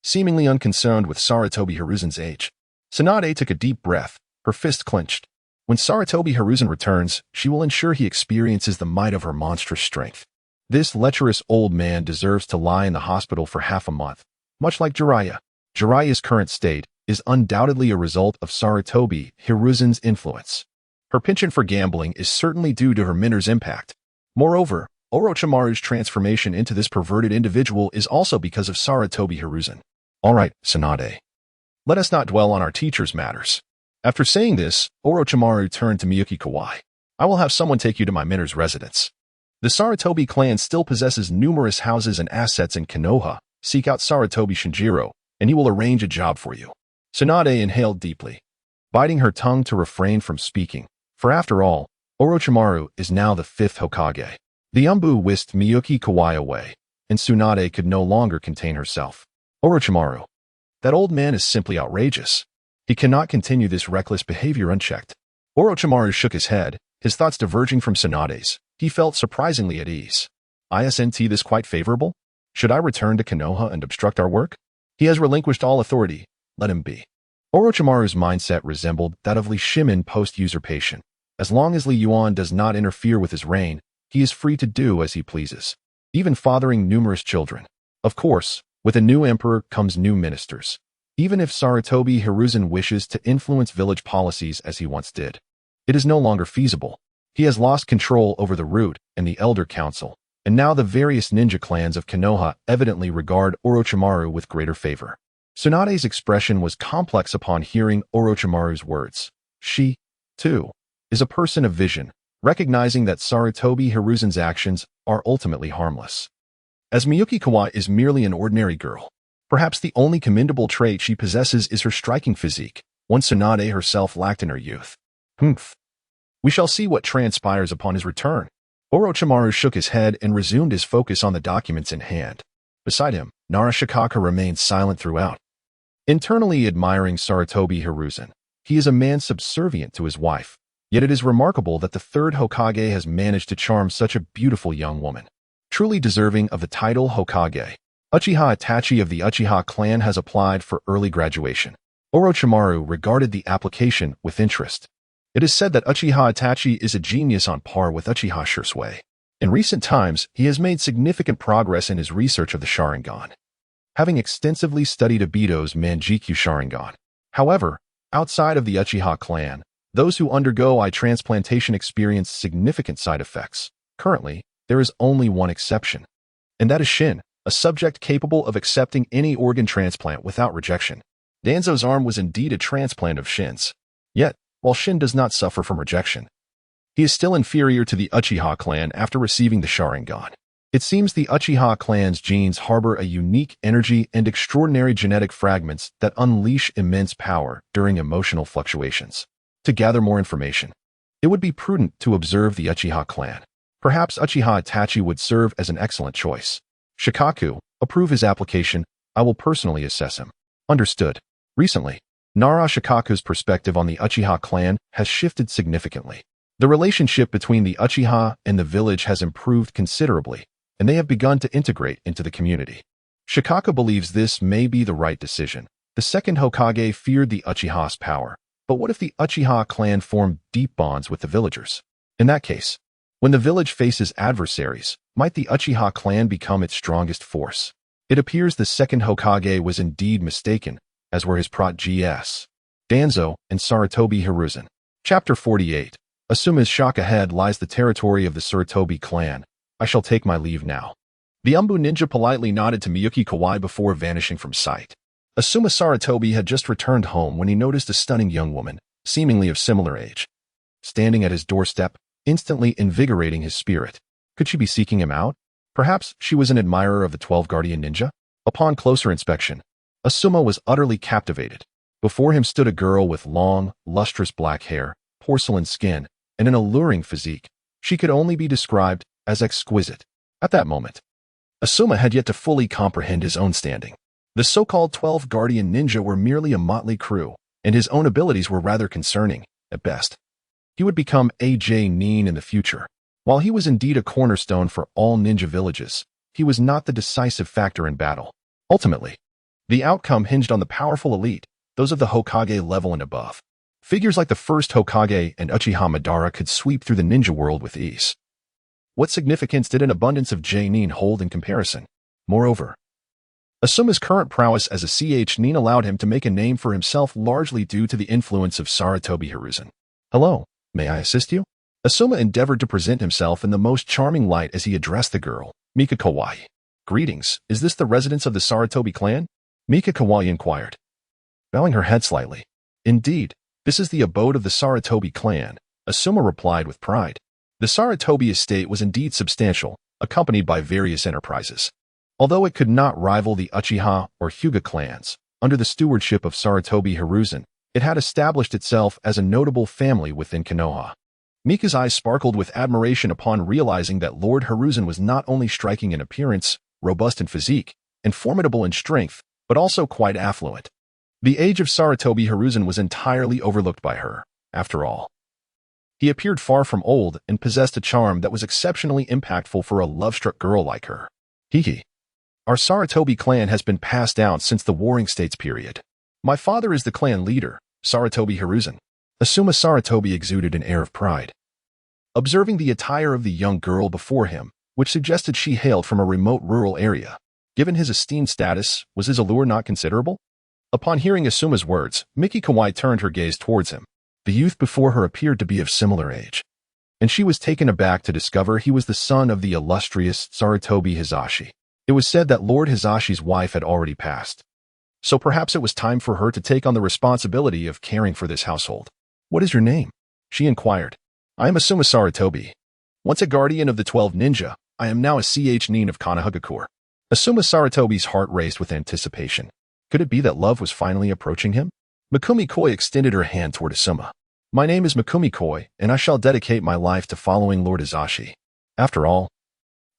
A: Seemingly unconcerned with Sarutobi Hiruzen's age, Tsunade took a deep breath, her fist clenched. When Sarutobi Hiruzen returns, she will ensure he experiences the might of her monstrous strength. This lecherous old man deserves to lie in the hospital for half a month, much like Jiraiya. Jiraiya's current state is undoubtedly a result of Sarutobi Hiruzen's influence. Her penchant for gambling is certainly due to her mentor's impact. Moreover, Orochimaru's transformation into this perverted individual is also because of Sarutobi Hiruzen. All right, Tsunade. Let us not dwell on our teacher's matters. After saying this, Orochimaru turned to Miyuki Kawai. I will have someone take you to my mentor's residence. The Sarutobi clan still possesses numerous houses and assets in Konoha. Seek out Sarutobi Shinjiro, and he will arrange a job for you. Tsunade inhaled deeply, biting her tongue to refrain from speaking, for after all, Orochimaru is now the 5th Hokage. The Umbu whisked Miyuki Kawai away, and Tsunade could no longer contain herself. Orochimaru. That old man is simply outrageous. He cannot continue this reckless behavior unchecked. Orochimaru shook his head, his thoughts diverging from Tsunade's. He felt surprisingly at ease. Isn't this quite favorable? Should I return to Konoha and obstruct our work? He has relinquished all authority. Let him be. Orochimaru's mindset resembled that of Li Shimin post-usurpation. As long as Li Yuan does not interfere with his reign, he is free to do as he pleases, even fathering numerous children. Of course, with a new emperor comes new ministers. Even if Sarutobi Hiruzen wishes to influence village policies as he once did, it is no longer feasible. He has lost control over the Root and the Elder Council, and now the various ninja clans of Konoha evidently regard Orochimaru with greater favor. Tsunade's expression was complex upon hearing Orochimaru's words. She, too, is a person of vision, recognizing that Sarutobi Hiruzen's actions are ultimately harmless. As Miyuki Kawai is merely an ordinary girl, perhaps the only commendable trait she possesses is her striking physique, one Tsunade herself lacked in her youth. We shall see what transpires upon his return. Orochimaru shook his head and resumed his focus on the documents in hand. Beside him, Narashikaka remained silent throughout. Internally admiring Sarutobi Hiruzen, he is a man subservient to his wife, yet it is remarkable that the 3rd Hokage has managed to charm such a beautiful young woman. Truly deserving of the title Hokage, Uchiha Itachi of the Uchiha clan has applied for early graduation. Orochimaru regarded the application with interest. It is said that Uchiha Itachi is a genius on par with Uchiha Shisui. In recent times, he has made significant progress in his research of the Sharingan, having extensively studied Obito's Manjikyu Sharingan. However, outside of the Uchiha clan, those who undergo eye transplantation experience significant side effects. Currently, there is only one exception, and that is Shin, a subject capable of accepting any organ transplant without rejection. Danzo's arm was indeed a transplant of Shin's. Yet, while Shin does not suffer from rejection, he is still inferior to the Uchiha clan after receiving the Sharingan. It seems the Uchiha clan's genes harbor a unique energy and extraordinary genetic fragments that unleash immense power during emotional fluctuations. To gather more information, it would be prudent to observe the Uchiha clan. Perhaps Uchiha Itachi would serve as an excellent choice. Shikaku, approve his application. I will personally assess him. Understood. Recently, Nara Shikaku's perspective on the Uchiha clan has shifted significantly. The relationship between the Uchiha and the village has improved considerably, and they have begun to integrate into the community. Shikaku believes this may be the right decision. The 2nd Hokage feared the Uchiha's power, but what if the Uchiha clan formed deep bonds with the villagers? In that case, when the village faces adversaries, might the Uchiha clan become its strongest force? It appears the 2nd Hokage was indeed mistaken, as were his prot-gs. Danzo and Sarutobi Hiruzen. Chapter 48. Asuma's shock ahead lies the territory of the Sarutobi clan. I shall take my leave now. The Umbu ninja politely nodded to Miyuki Kawai before vanishing from sight. Asuma Sarutobi had just returned home when he noticed a stunning young woman, seemingly of similar age, standing at his doorstep, instantly invigorating his spirit. Could she be seeking him out? Perhaps she was an admirer of the 12 Guardian Ninja? Upon closer inspection, Asuma was utterly captivated. Before him stood a girl with long, lustrous black hair, porcelain skin, and an alluring physique. She could only be described as exquisite. At that moment, Asuma had yet to fully comprehend his own standing. The so-called 12 Guardian Ninja were merely a motley crew, and his own abilities were rather concerning, at best. He would become A.J. Nin in the future. While he was indeed a cornerstone for all ninja villages, he was not the decisive factor in battle. Ultimately, the outcome hinged on the powerful elite, those of the Hokage level and above. Figures like the 1st Hokage and Uchiha Madara could sweep through the ninja world with ease. What significance did an abundance of J-Nin hold in comparison? Moreover, Asuma's current prowess as a Ch-Nin allowed him to make a name for himself largely due to the influence of Sarutobi Hiruzen. Hello, may I assist you? Asuma endeavored to present himself in the most charming light as he addressed the girl, Mika Kawai. Greetings, is this the residence of the Sarutobi clan? Mika Kawai inquired, bowing her head slightly. Indeed, this is the abode of the Sarutobi clan, Asuma replied with pride. The Sarutobi estate was indeed substantial, accompanied by various enterprises. Although it could not rival the Uchiha or Hyuga clans, under the stewardship of Sarutobi Hiruzen, it had established itself as a notable family within Konoha. Mika's eyes sparkled with admiration upon realizing that Lord Hiruzen was not only striking in appearance, robust in physique, and formidable in strength, but also quite affluent. The age of Sarutobi Hiruzen was entirely overlooked by her, after all. He appeared far from old and possessed a charm that was exceptionally impactful for a love-struck girl like her. Hee. Our Sarutobi clan has been passed down since the Warring States period. My father is the clan leader, Sarutobi Hiruzen. Asuma Sarutobi exuded an air of pride. Observing the attire of the young girl before him, which suggested she hailed from a remote rural area, given his esteemed status, was his allure not considerable? Upon hearing Asuma's words, Miki Kawai turned her gaze towards him. The youth before her appeared to be of similar age, and she was taken aback to discover he was the son of the illustrious Sarutobi Hizashi. It was said that Lord Hizashi's wife had already passed, so perhaps it was time for her to take on the responsibility of caring for this household. What is your name? She inquired. I am Asuma Sarutobi. Once a guardian of the 12 ninja, I am now a nin of Konoha. Asuma Sarutobi's heart raced with anticipation. Could it be that love was finally approaching him? Mikumi Koi extended her hand toward Asuma. My name is Mikumi Koi, and I shall dedicate my life to following Lord Hizashi. After all,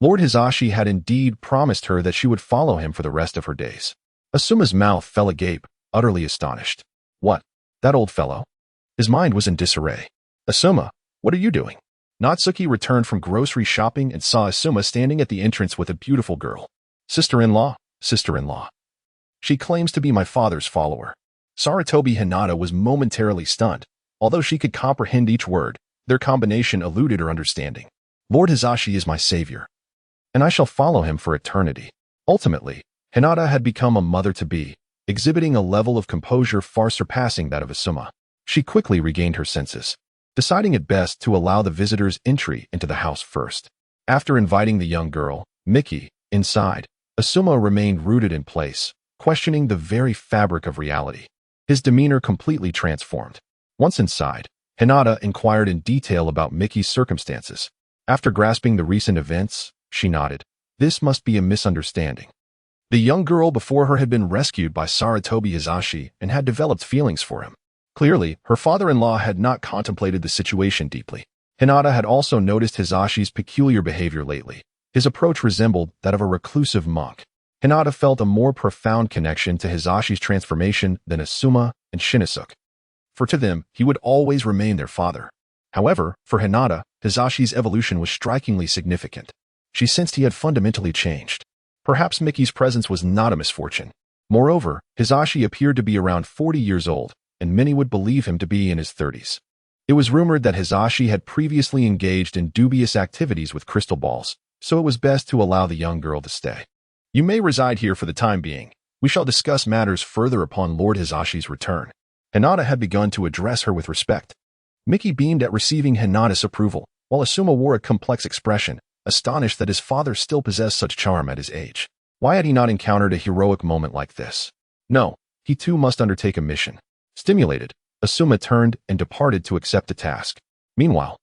A: Lord Hizashi had indeed promised her that she would follow him for the rest of her days. Asuma's mouth fell agape, utterly astonished. What? That old fellow? His mind was in disarray. Asuma, what are you doing? Natsuki returned from grocery shopping and saw Asuma standing at the entrance with a beautiful girl. Sister-in-law, sister-in-law. She claims to be my father's follower. Sarutobi Hinata was momentarily stunned. Although she could comprehend each word, their combination eluded her understanding. Lord Hizashi is my savior, and I shall follow him for eternity. Ultimately, Hinata had become a mother-to-be, exhibiting a level of composure far surpassing that of Asuma. She quickly regained her senses, deciding it best to allow the visitors entry into the house first. After inviting the young girl, Miki, inside, Asuma remained rooted in place, questioning the very fabric of reality. His demeanor completely transformed. Once inside, Hinata inquired in detail about Miki's circumstances. After grasping the recent events, she nodded. This must be a misunderstanding. The young girl before her had been rescued by Sarutobi Hizashi and had developed feelings for him. Clearly, her father-in-law had not contemplated the situation deeply. Hinata had also noticed Hizashi's peculiar behavior lately. His approach resembled that of a reclusive monk. Hinata felt a more profound connection to Hizashi's transformation than Asuma and Shinosuke. For to them, he would always remain their father. However, for Hinata, Hizashi's evolution was strikingly significant. She sensed he had fundamentally changed. Perhaps Miki's presence was not a misfortune. Moreover, Hizashi appeared to be around 40 years old, and many would believe him to be in his 30s. It was rumored that Hizashi had previously engaged in dubious activities with crystal balls, so it was best to allow the young girl to stay. You may reside here for the time being. We shall discuss matters further upon Lord Hizashi's return. Hinata had begun to address her with respect. Miki beamed at receiving Hinata's approval, while Asuma wore a complex expression, astonished that his father still possessed such charm at his age. Why had he not encountered a heroic moment like this? No, he too must undertake a mission. Stimulated, Asuma turned and departed to accept the task. Meanwhile,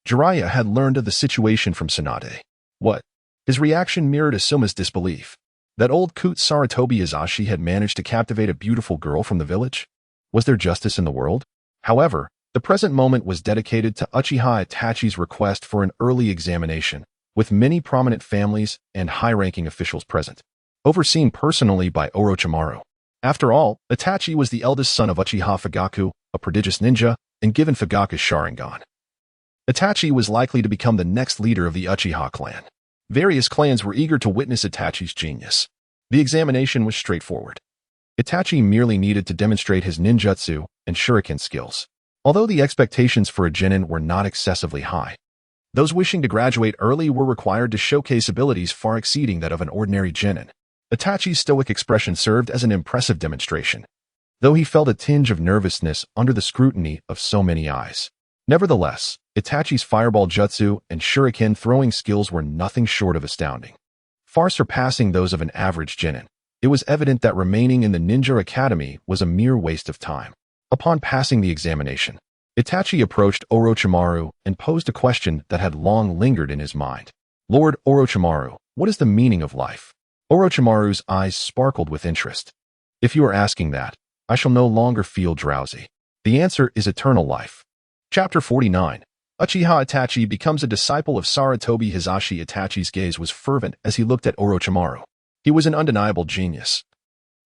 A: Jiraiya had learned of the situation from Tsunade. What? His reaction mirrored Asuma's disbelief. That old coot Sarutobi Hizashi had managed to captivate a beautiful girl from the village? Was there justice in the world? However, the present moment was dedicated to Uchiha Itachi's request for an early examination, with many prominent families and high-ranking officials present, overseen personally by Orochimaru. After all, Itachi was the eldest son of Uchiha Fugaku, a prodigious ninja, and given Fugaku's Sharingan. Itachi was likely to become the next leader of the Uchiha clan. Various clans were eager to witness Itachi's genius. The examination was straightforward. Itachi merely needed to demonstrate his ninjutsu and shuriken skills. Although the expectations for a genin were not excessively high, those wishing to graduate early were required to showcase abilities far exceeding that of an ordinary genin. Itachi's stoic expression served as an impressive demonstration, though he felt a tinge of nervousness under the scrutiny of so many eyes. Nevertheless, Itachi's fireball jutsu and shuriken throwing skills were nothing short of astounding. Far surpassing those of an average genin, it was evident that remaining in the ninja academy was a mere waste of time. Upon passing the examination, Itachi approached Orochimaru and posed a question that had long lingered in his mind. Lord Orochimaru, what is the meaning of life? Orochimaru's eyes sparkled with interest. If you are asking that, I shall no longer feel drowsy. The answer is eternal life. Chapter 49. Uchiha Itachi becomes a disciple of Sarutobi Hiruzen. Itachi's gaze was fervent as he looked at Orochimaru. He was an undeniable genius.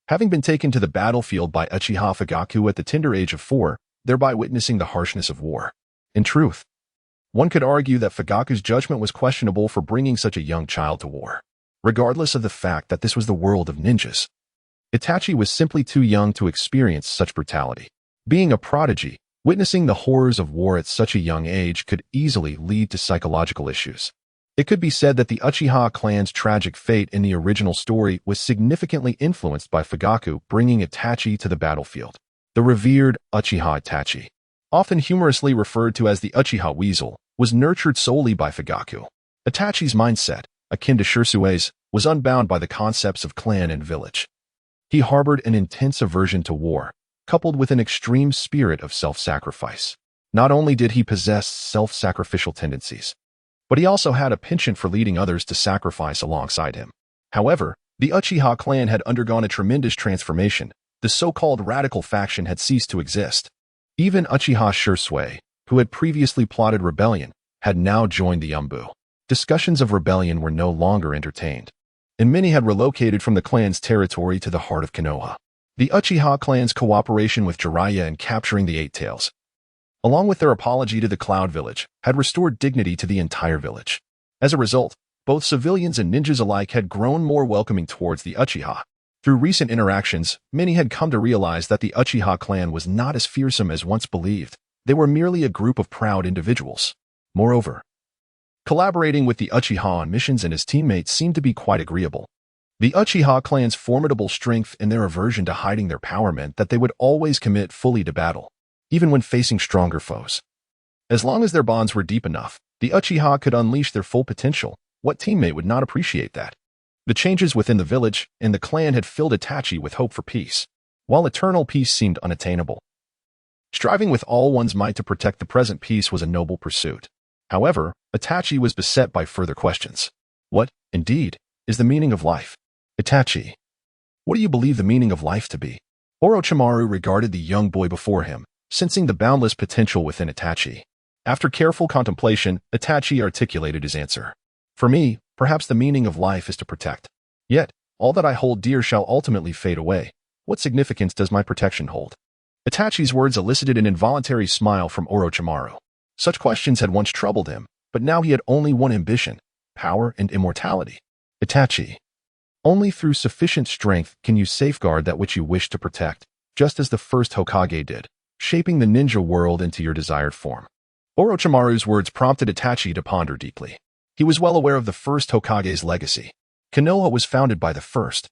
A: Having been taken to the battlefield by Uchiha Fugaku at the tender age of 4, thereby witnessing the harshness of war. In truth, one could argue that Fugaku's judgment was questionable for bringing such a young child to war. Regardless of the fact that this was the world of ninjas, Itachi was simply too young to experience such brutality. Being a prodigy, witnessing the horrors of war at such a young age could easily lead to psychological issues. It could be said that the Uchiha clan's tragic fate in the original story was significantly influenced by Fugaku bringing Itachi to the battlefield. The revered Uchiha Itachi, often humorously referred to as the Uchiha Weasel, was nurtured solely by Fugaku. Itachi's mindset, akin to Shirsue's, was unbound by the concepts of clan and village. He harbored an intense aversion to war, coupled with an extreme spirit of self-sacrifice. Not only did he possess self-sacrificial tendencies, but he also had a penchant for leading others to sacrifice alongside him. However, the Uchiha clan had undergone a tremendous transformation. The so-called radical faction had ceased to exist. Even Uchiha Shirsue, who had previously plotted rebellion, had now joined the Umbu. Discussions of rebellion were no longer entertained, and many had relocated from the clan's territory to the heart of Konoha. The Uchiha clan's cooperation with Jiraiya in capturing the Eight Tails, along with their apology to the Cloud Village, had restored dignity to the entire village. As a result, both civilians and ninjas alike had grown more welcoming towards the Uchiha. Through recent interactions, many had come to realize that the Uchiha clan was not as fearsome as once believed. They were merely a group of proud individuals. Moreover, collaborating with the Uchiha on missions and his teammates seemed to be quite agreeable. The Uchiha clan's formidable strength and their aversion to hiding their power meant that they would always commit fully to battle, even when facing stronger foes. As long as their bonds were deep enough, the Uchiha could unleash their full potential. What teammate would not appreciate that? The changes within the village and the clan had filled Itachi with hope for peace, while eternal peace seemed unattainable. Striving with all one's might to protect the present peace was a noble pursuit. However, Itachi was beset by further questions. What, indeed, is the meaning of life? Itachi, what do you believe the meaning of life to be? Orochimaru regarded the young boy before him, sensing the boundless potential within Itachi. After careful contemplation, Itachi articulated his answer. For me, perhaps the meaning of life is to protect. Yet, all that I hold dear shall ultimately fade away. What significance does my protection hold? Itachi's words elicited an involuntary smile from Orochimaru. Such questions had once troubled him, but now he had only one ambition: power and immortality. Itachi, only through sufficient strength can you safeguard that which you wish to protect, just as the first Hokage did, shaping the ninja world into your desired form. Orochimaru's words prompted Itachi to ponder deeply. He was well aware of the first Hokage's legacy. Konoha was founded by the first,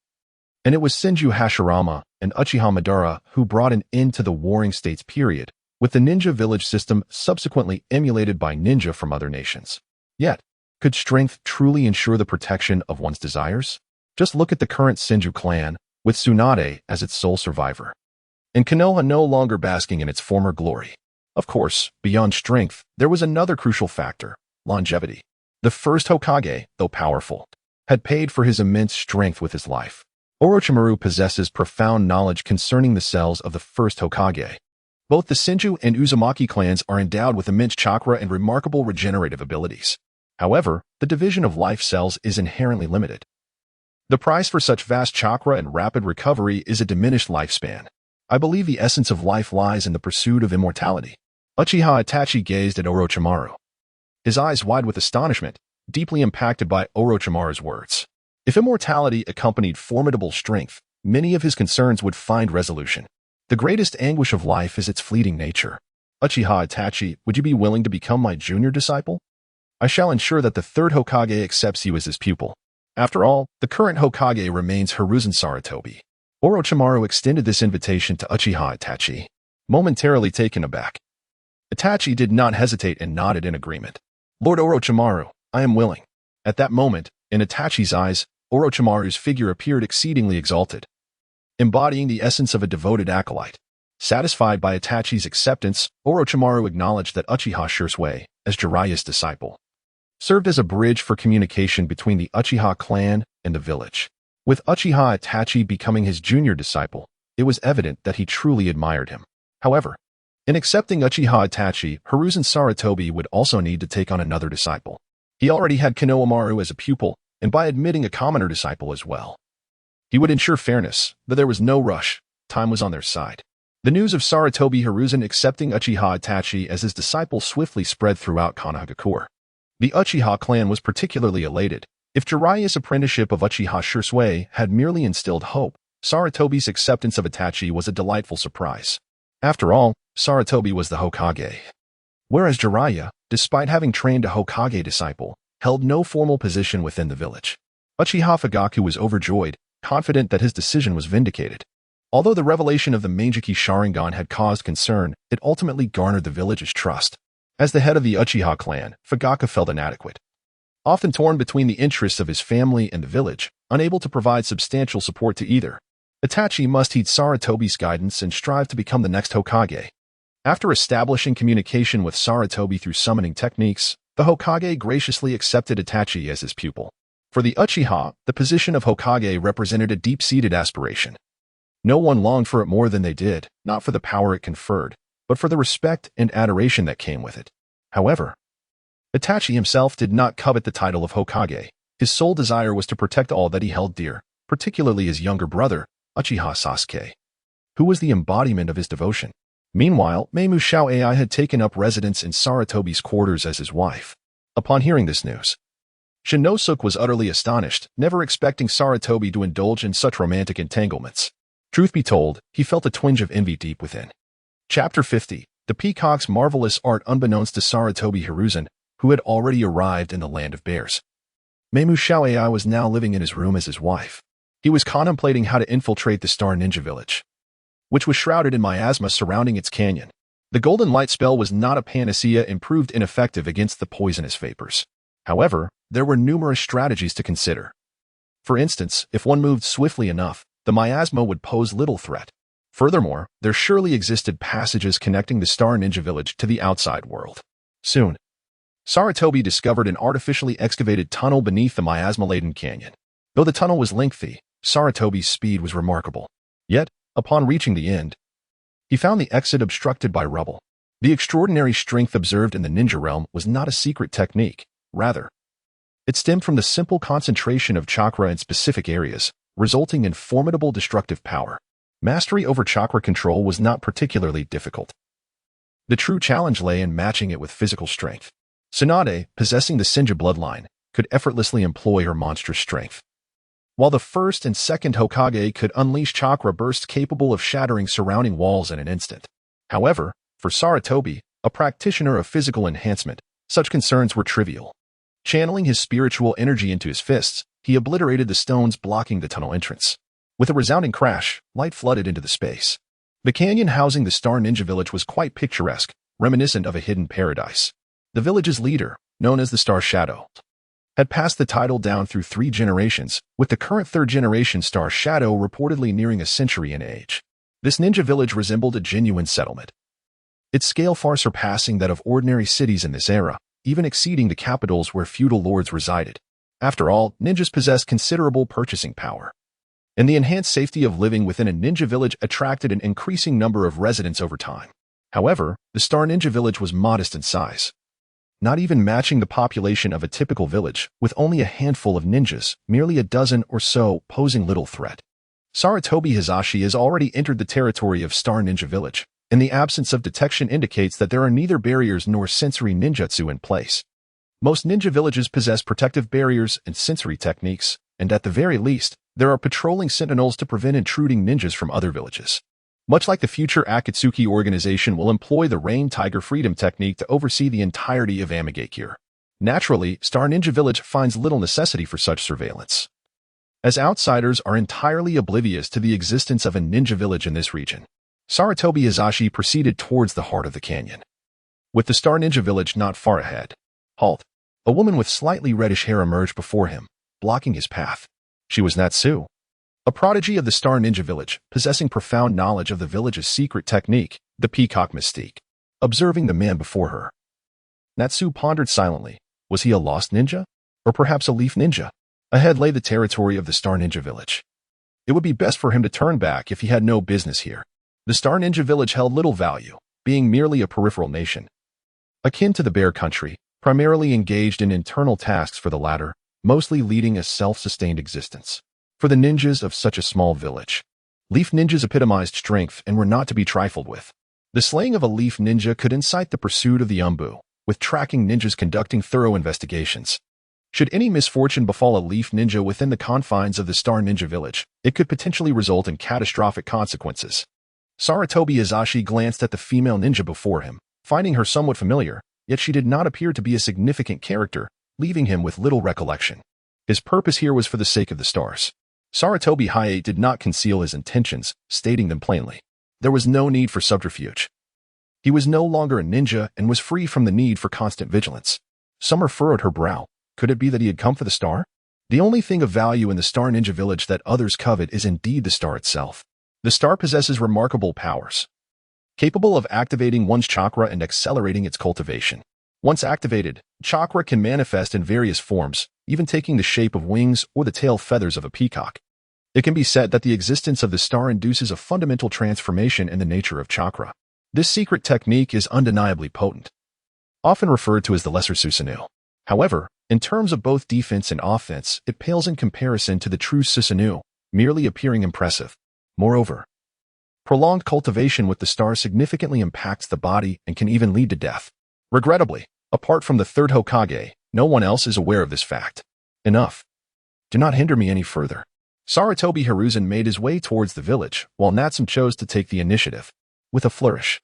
A: and it was Senju Hashirama and Uchiha Madara who brought an end to the Warring States period, with the ninja village system subsequently emulated by ninja from other nations. Yet, could strength truly ensure the protection of one's desires? Just look at the current Senju clan, with Tsunade as its sole survivor, and Konoha no longer basking in its former glory. Of course, beyond strength, there was another crucial factor: longevity. The first Hokage, though powerful, had paid for his immense strength with his life. Orochimaru possesses profound knowledge concerning the cells of the first Hokage. Both the Senju and Uzumaki clans are endowed with immense chakra and remarkable regenerative abilities. However, the division of life cells is inherently limited. The price for such vast chakra and rapid recovery is a diminished lifespan. I believe the essence of life lies in the pursuit of immortality. Uchiha Itachi gazed at Orochimaru, his eyes wide with astonishment, deeply impacted by Orochimaru's words. If immortality accompanied formidable strength, many of his concerns would find resolution. The greatest anguish of life is its fleeting nature. Uchiha Itachi, would you be willing to become my junior disciple? I shall ensure that the third Hokage accepts you as his pupil. After all, the current Hokage remains Hiruzen Sarutobi. Orochimaru extended this invitation to Uchiha Itachi, momentarily taken aback. Itachi did not hesitate and nodded in agreement. Lord Orochimaru, I am willing. At that moment, in Itachi's eyes, Orochimaru's figure appeared exceedingly exalted, embodying the essence of a devoted acolyte. Satisfied by Itachi's acceptance, Orochimaru acknowledged that Uchiha Shirsue, as Jiraiya's disciple, served as a bridge for communication between the Uchiha clan and the village. With Uchiha Itachi becoming his junior disciple, it was evident that he truly admired him. However, In accepting Uchiha Itachi, Hiruzen Sarutobi would also need to take on another disciple. He already had Konoha as a pupil, and by admitting a commoner disciple as well, he would ensure fairness, but there was no rush. Time was on their side. The news of Sarutobi Hiruzen accepting Uchiha Itachi as his disciple swiftly spread throughout Konoha. The Uchiha clan was particularly elated. If Jiraiya's apprenticeship of Uchiha Shursui had merely instilled hope, Sarutobi's acceptance of Itachi was a delightful surprise. After all, Sarutobi was the Hokage. Whereas Jiraiya, despite having trained a Hokage disciple, held no formal position within the village. Uchiha Fugaku was overjoyed, confident that his decision was vindicated. Although the revelation of the Mangekyou Sharingan had caused concern, it ultimately garnered the village's trust. As the head of the Uchiha clan, Fugaku felt inadequate. Often torn between the interests of his family and the village, unable to provide substantial support to either, Itachi must heed Sarutobi's guidance and strive to become the next Hokage. After establishing communication with Sarutobi through summoning techniques, the Hokage graciously accepted Itachi as his pupil. For the Uchiha, the position of Hokage represented a deep-seated aspiration. No one longed for it more than they did, not for the power it conferred, but for the respect and adoration that came with it. However, Itachi himself did not covet the title of Hokage. His sole desire was to protect all that he held dear, particularly his younger brother, Uchiha Sasuke, who was the embodiment of his devotion. Meanwhile, Meimu Xiaoai had taken up residence in Sarutobi's quarters as his wife. Upon hearing this news, Shinosuke was utterly astonished, never expecting Sarutobi to indulge in such romantic entanglements. Truth be told, he felt a twinge of envy deep within. Chapter 50. The Peacock's Marvelous Art. Unbeknownst to Sarutobi Hiruzen, who had already arrived in the Land of Bears, Meimu Xiaoai was now living in his room as his wife. He was contemplating how to infiltrate the Star Ninja Village, which was shrouded in miasma surrounding its canyon. The golden light spell was not a panacea and proved ineffective against the poisonous vapors. However, there were numerous strategies to consider. For instance, if one moved swiftly enough, the miasma would pose little threat. Furthermore, there surely existed passages connecting the Star Ninja Village to the outside world. Soon, Sarutobi discovered an artificially excavated tunnel beneath the miasma-laden canyon. Though the tunnel was lengthy, Sarutobi's speed was remarkable. Yet, upon reaching the end, he found the exit obstructed by rubble. The extraordinary strength observed in the ninja realm was not a secret technique. Rather, it stemmed from the simple concentration of chakra in specific areas, resulting in formidable destructive power. Mastery over chakra control was not particularly difficult. The true challenge lay in matching it with physical strength. Tsunade, possessing the Senju bloodline, could effortlessly employ her monstrous strength, while the first and second Hokage could unleash chakra bursts capable of shattering surrounding walls in an instant. However, for Sarutobi, a practitioner of physical enhancement, such concerns were trivial. Channeling his spiritual energy into his fists, he obliterated the stones blocking the tunnel entrance. With a resounding crash, light flooded into the space. The canyon housing the Star Ninja Village was quite picturesque, reminiscent of a hidden paradise. The village's leader, known as the Star Shadow, had passed the title down through 3 generations, with the current 3rd generation Star Shadow reportedly nearing a century in age. This ninja village resembled a genuine settlement, its scale far surpassing that of ordinary cities in this era, even exceeding the capitals where feudal lords resided. After all, ninjas possessed considerable purchasing power, and the enhanced safety of living within a ninja village attracted an increasing number of residents over time. However, the Star Ninja Village was modest in size, not even matching the population of a typical village, with only a handful of ninjas, merely a dozen or so, posing little threat. Sarutobi Hizashi has already entered the territory of Star Ninja Village, and the absence of detection indicates that there are neither barriers nor sensory ninjutsu in place. Most ninja villages possess protective barriers and sensory techniques, and at the very least, there are patrolling sentinels to prevent intruding ninjas from other villages. Much like the future Akatsuki organization will employ the Rain Tiger Freedom technique to oversee the entirety of Amigakure. Naturally, Star Ninja Village finds little necessity for such surveillance, as outsiders are entirely oblivious to the existence of a ninja village in this region. Sarutobi Hizashi proceeded towards the heart of the canyon, with the Star Ninja Village not far ahead. Halt! A woman with slightly reddish hair emerged before him, blocking his path. She was Natsu, a prodigy of the Star Ninja Village, possessing profound knowledge of the village's secret technique, the Peacock Mystique. Observing the man before her, Natsu pondered silently. Was he a lost ninja? Or perhaps a leaf ninja? Ahead lay the territory of the Star Ninja Village. It would be best for him to turn back if he had no business here. The Star Ninja Village held little value, being merely a peripheral nation. Akin to the Bear Country, primarily engaged in internal tasks for the latter, mostly leading a self-sustained existence. For the ninjas of such a small village, leaf ninjas epitomized strength and were not to be trifled with. The slaying of a leaf ninja could incite the pursuit of the umbu, with tracking ninjas conducting thorough investigations. Should any misfortune befall a leaf ninja within the confines of the Star Ninja village, it could potentially result in catastrophic consequences. Sarutobi Hiruzen glanced at the female ninja before him, finding her somewhat familiar, yet she did not appear to be a significant character, leaving him with little recollection. His purpose here was for the sake of the stars. Sarutobi Hiruzen did not conceal his intentions, stating them plainly. There was no need for subterfuge. He was no longer a ninja and was free from the need for constant vigilance. Summer furrowed her brow. Could it be that he had come for the star? The only thing of value in the Star Ninja village that others covet is indeed the star itself. The star possesses remarkable powers, capable of activating one's chakra and accelerating its cultivation. Once activated, chakra can manifest in various forms, even taking the shape of wings or the tail feathers of a peacock. It can be said that the existence of the star induces a fundamental transformation in the nature of chakra. This secret technique is undeniably potent, often referred to as the lesser Susanoo. However, in terms of both defense and offense, it pales in comparison to the true Susanoo, merely appearing impressive. Moreover, prolonged cultivation with the star significantly impacts the body and can even lead to death. Regrettably, apart from the third Hokage, no one else is aware of this fact. Enough. Do not hinder me any further. Sarutobi Hiruzen made his way towards the village, while Natsum chose to take the initiative. With a flourish,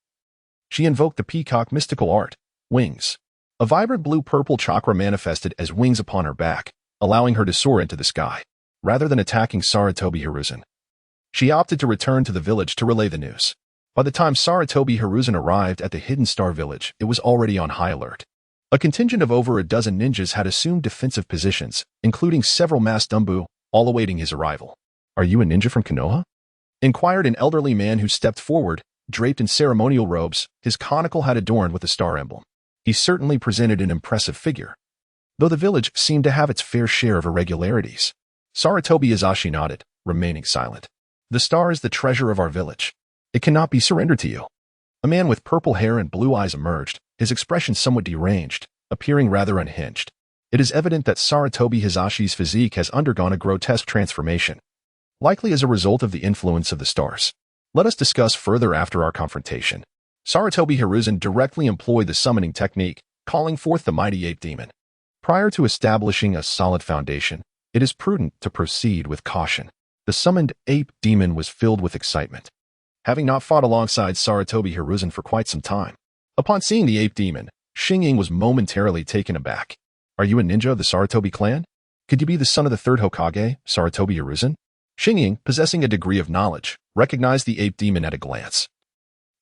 A: she invoked the peacock mystical art, wings. A vibrant blue-purple chakra manifested as wings upon her back, allowing her to soar into the sky. Rather than attacking Sarutobi Hiruzen, she opted to return to the village to relay the news. By the time Sarutobi Hiruzen arrived at the Hidden Star Village, it was already on high alert. A contingent of over a dozen ninjas had assumed defensive positions, including several masked umbu, all awaiting his arrival. "Are you a ninja from Konoha?" inquired an elderly man who stepped forward, draped in ceremonial robes, his conical hat adorned with the star emblem. He certainly presented an impressive figure, though the village seemed to have its fair share of irregularities. Sarutobi Hiruzen nodded, remaining silent. "The star is the treasure of our village. It cannot be surrendered to you." A man with purple hair and blue eyes emerged, his expression somewhat deranged, appearing rather unhinged. It is evident that Sarutobi Hiruzen's physique has undergone a grotesque transformation, likely as a result of the influence of the stars. Let us discuss further after our confrontation. Sarutobi Hiruzen directly employed the summoning technique, calling forth the mighty ape demon. Prior to establishing a solid foundation, it is prudent to proceed with caution. The summoned ape demon was filled with excitement, having not fought alongside Sarutobi Hiruzen for quite some time. Upon seeing the ape demon, Xingying was momentarily taken aback. "Are you a ninja of the Sarutobi clan? Could you be the son of the third Hokage, Sarutobi Hiruzen?" Xingying, possessing a degree of knowledge, recognized the ape demon at a glance,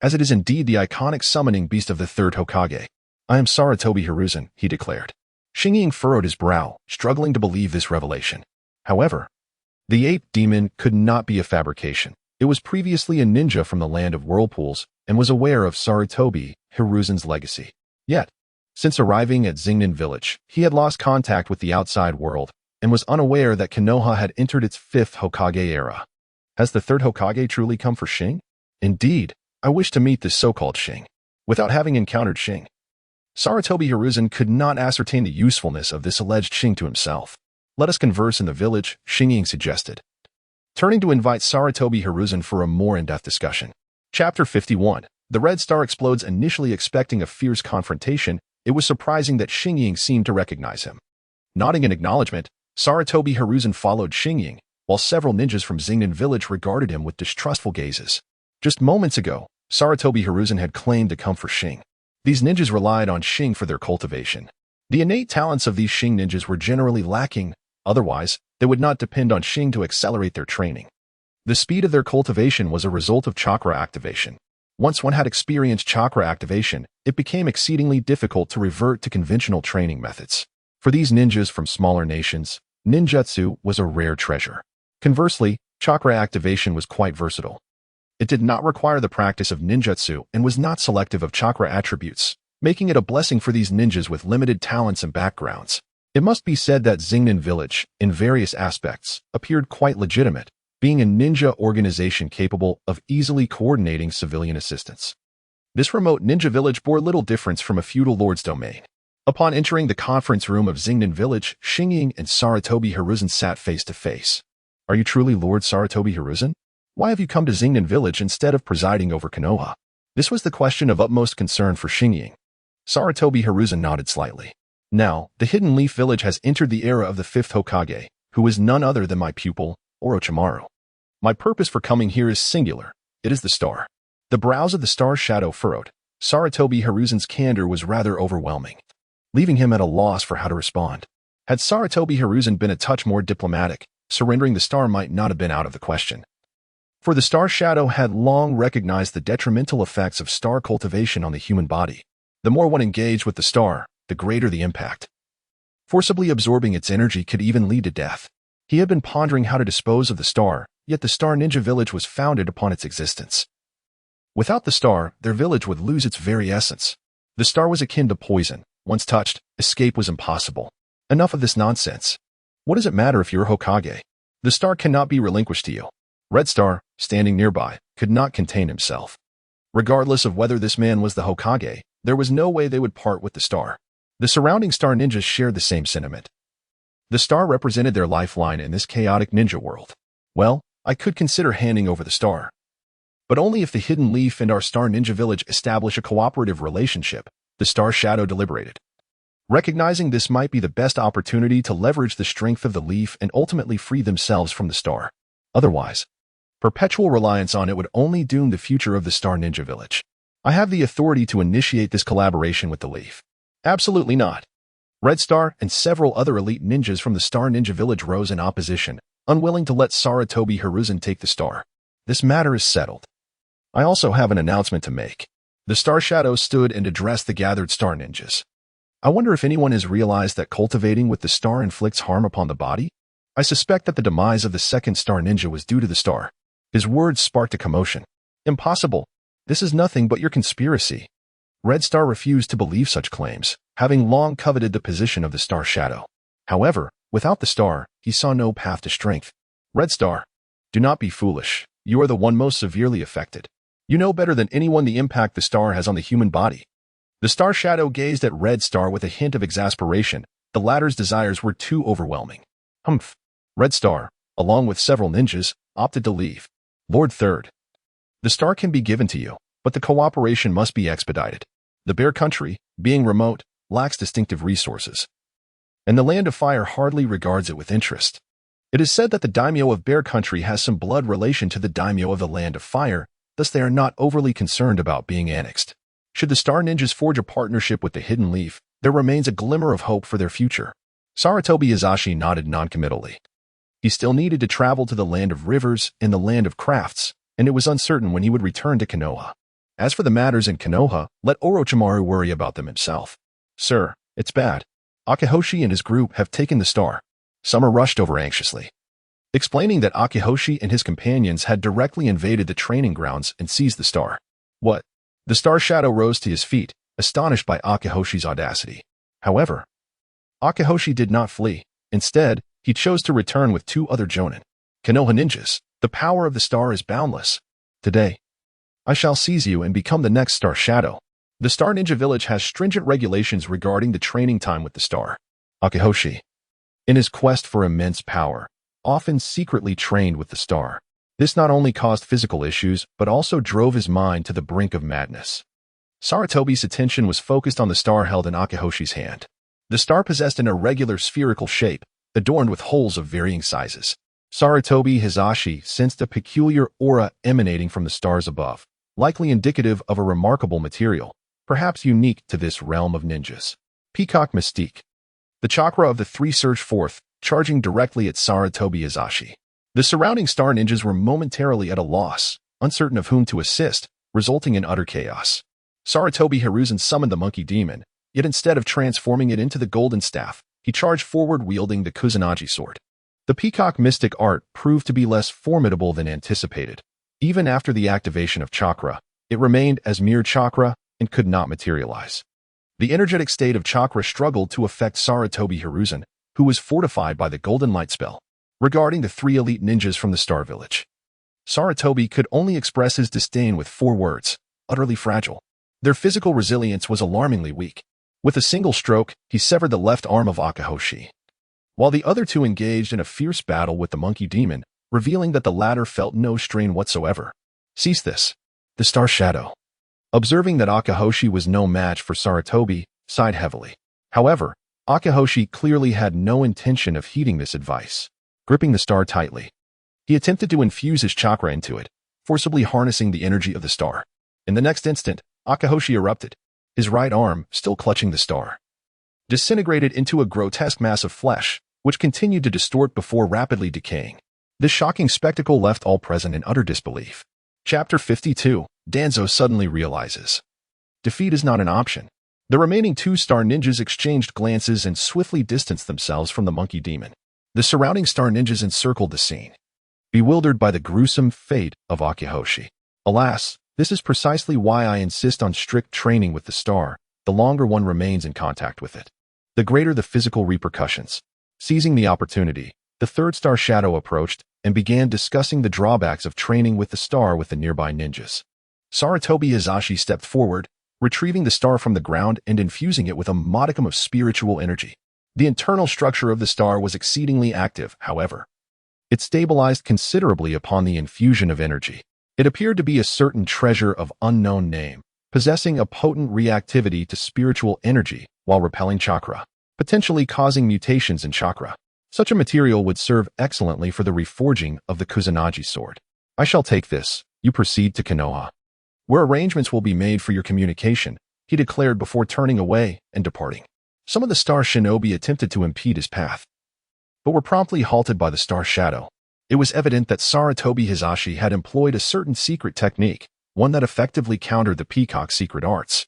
A: as it is indeed the iconic summoning beast of the third Hokage. "I am Sarutobi Hiruzen," he declared. Xingying furrowed his brow, struggling to believe this revelation. However, the ape demon could not be a fabrication. It was previously a ninja from the land of whirlpools and was aware of Sarutobi Hiruzen's legacy. Yet, since arriving at Xingnan village, he had lost contact with the outside world and was unaware that Konoha had entered its fifth Hokage era. Has the third Hokage truly come for Xing? Indeed, I wish to meet this so-called Xing. Without having encountered Xing, Sarutobi Hiruzen could not ascertain the usefulness of this alleged Xing to himself. "Let us converse in the village," Xingying suggested, turning to invite Sarutobi Hiruzen for a more in-depth discussion. Chapter 51. The Red Star explodes. Initially expecting a fierce confrontation, it was surprising that Xingying seemed to recognize him. Nodding in acknowledgement, Sarutobi Hiruzen followed Xingying, while several ninjas from Xingnan village regarded him with distrustful gazes. Just moments ago, Sarutobi Hiruzen had claimed to come for Xing. These ninjas relied on Xing for their cultivation. The innate talents of these Xing ninjas were generally lacking, otherwise, they would not depend on Xing to accelerate their training. The speed of their cultivation was a result of chakra activation. Once one had experienced chakra activation, it became exceedingly difficult to revert to conventional training methods. For these ninjas from smaller nations, ninjutsu was a rare treasure. Conversely, chakra activation was quite versatile. It did not require the practice of ninjutsu and was not selective of chakra attributes, making it a blessing for these ninjas with limited talents and backgrounds. It must be said that Xingnan village, in various aspects, appeared quite legitimate, being a ninja organization capable of easily coordinating civilian assistance. This remote ninja village bore little difference from a feudal lord's domain. Upon entering the conference room of Xingnan village, Xingying and Sarutobi Hiruzen sat face to face. Are you truly Lord Sarutobi Hiruzen? Why have you come to Xingnan village instead of presiding over Konoha? This was the question of utmost concern for Xingying. Sarutobi Hiruzen nodded slightly. Now, the Hidden Leaf village has entered the era of the 5th Hokage, who is none other than my pupil, Orochimaru. My purpose for coming here is singular. It is the star. The brows of the star's shadow furrowed. Sarutobi Hiruzen's candor was rather overwhelming, leaving him at a loss for how to respond. Had Sarutobi Hiruzen been a touch more diplomatic, surrendering the star might not have been out of the question. For the star shadow had long recognized the detrimental effects of star cultivation on the human body. The more one engaged with the star, the greater the impact. Forcibly absorbing its energy could even lead to death. He had been pondering how to dispose of the star, yet the Star Ninja Village was founded upon its existence. Without the star, their village would lose its very essence. The star was akin to poison. Once touched, escape was impossible. Enough of this nonsense. What does it matter if you're Hokage? The star cannot be relinquished to you. Red Star, standing nearby, could not contain himself. Regardless of whether this man was the Hokage, there was no way they would part with the star. The surrounding star ninjas shared the same sentiment. The star represented their lifeline in this chaotic ninja world. Well, I could consider handing over the star. But only if the Hidden Leaf and our Star Ninja Village establish a cooperative relationship, the Star Shadow deliberated. Recognizing this might be the best opportunity to leverage the strength of the leaf and ultimately free themselves from the star. Otherwise, perpetual reliance on it would only doom the future of the Star Ninja Village. I have the authority to initiate this collaboration with the leaf. Absolutely not. Red Star and several other elite ninjas from the Star Ninja Village rose in opposition, unwilling to let Sarutobi Hiruzen take the star. This matter is settled. I also have an announcement to make. The Star Shadow stood and addressed the gathered Star Ninjas. I wonder if anyone has realized that cultivating with the star inflicts harm upon the body? I suspect that the demise of the second Star Ninja was due to the star. His words sparked a commotion. Impossible. This is nothing but your conspiracy. Red Star refused to believe such claims, having long coveted the position of the Star Shadow. However, without the star, he saw no path to strength. Red Star, do not be foolish. You are the one most severely affected. You know better than anyone the impact the star has on the human body. The Star Shadow gazed at Red Star with a hint of exasperation. The latter's desires were too overwhelming. Humph. Red Star, along with several ninjas, opted to leave. Lord Third. The star can be given to you, but the cooperation must be expedited. The Bear Country, being remote, lacks distinctive resources, and the Land of Fire hardly regards it with interest. It is said that the daimyo of Bear Country has some blood relation to the daimyo of the Land of Fire, thus they are not overly concerned about being annexed. Should the Star Ninjas forge a partnership with the Hidden Leaf, there remains a glimmer of hope for their future. Sarutobi Hiruzen nodded noncommittally. He still needed to travel to the Land of Rivers and the Land of Crafts, and it was uncertain when he would return to Konoha. As for the matters in Konoha, let Orochimaru worry about them himself. Sir, it's bad. Akihoshi and his group have taken the star. Summer rushed over anxiously, explaining that Akihoshi and his companions had directly invaded the training grounds and seized the star. What? The Star Shadow rose to his feet, astonished by Akihoshi's audacity. However, Akihoshi did not flee. Instead, he chose to return with two other jonin. Konoha ninjas, the power of the star is boundless. Today, I shall seize you and become the next Star Shadow. The Star Ninja Village has stringent regulations regarding the training time with the star. Akihoshi, in his quest for immense power, often secretly trained with the star. This not only caused physical issues, but also drove his mind to the brink of madness. Sarutobi's attention was focused on the star held in Akihoshi's hand. The star possessed an irregular spherical shape, adorned with holes of varying sizes. Sarutobi Hiruzen sensed a peculiar aura emanating from the stars above, likely indicative of a remarkable material, perhaps unique to this realm of ninjas. Peacock Mystique. The chakra of the three surged forth, charging directly at Sarutobi Hiruzen. The surrounding star ninjas were momentarily at a loss, uncertain of whom to assist, resulting in utter chaos. Sarutobi Hiruzen summoned the monkey demon, yet instead of transforming it into the golden staff, he charged forward wielding the Kusanagi sword. The peacock mystic art proved to be less formidable than anticipated. Even after the activation of chakra, it remained as mere chakra and could not materialize. The energetic state of chakra struggled to affect Sarutobi Hiruzen, who was fortified by the golden light spell. Regarding the three elite ninjas from the Star Village, Sarutobi could only express his disdain with 4 words: utterly fragile. Their physical resilience was alarmingly weak. With a single stroke, he severed the left arm of Akahoshi, while the other two engaged in a fierce battle with the monkey demon, revealing that the latter felt no strain whatsoever. Cease this. The Star Shadow, observing that Akahoshi was no match for Sarutobi, sighed heavily. However, Akahoshi clearly had no intention of heeding this advice. Gripping the star tightly, he attempted to infuse his chakra into it, forcibly harnessing the energy of the star. In the next instant, Akahoshi erupted, his right arm, still clutching the star, disintegrated into a grotesque mass of flesh, which continued to distort before rapidly decaying. This shocking spectacle left all present in utter disbelief. Chapter 52. Danzo suddenly realizes defeat is not an option. The remaining two star ninjas exchanged glances and swiftly distanced themselves from the monkey demon. The surrounding star ninjas encircled the scene, bewildered by the gruesome fate of Akahoshi. Alas, this is precisely why I insist on strict training with the star. The longer one remains in contact with it, the greater the physical repercussions. Seizing the opportunity, the third star shadow approached and began discussing the drawbacks of training with the star with the nearby ninjas. Sarutobi Hiruzen stepped forward, retrieving the star from the ground and infusing it with a modicum of spiritual energy. The internal structure of the star was exceedingly active, however. It stabilized considerably upon the infusion of energy. It appeared to be a certain treasure of unknown name, possessing a potent reactivity to spiritual energy while repelling chakra, potentially causing mutations in chakra. Such a material would serve excellently for the reforging of the Kusanagi sword. I shall take this. You proceed to Konoha, where arrangements will be made for your communication, he declared before turning away and departing. Some of the star shinobi attempted to impede his path, but were promptly halted by the star shadow. It was evident that Sarutobi Hiruzen had employed a certain secret technique, one that effectively countered the peacock's secret arts.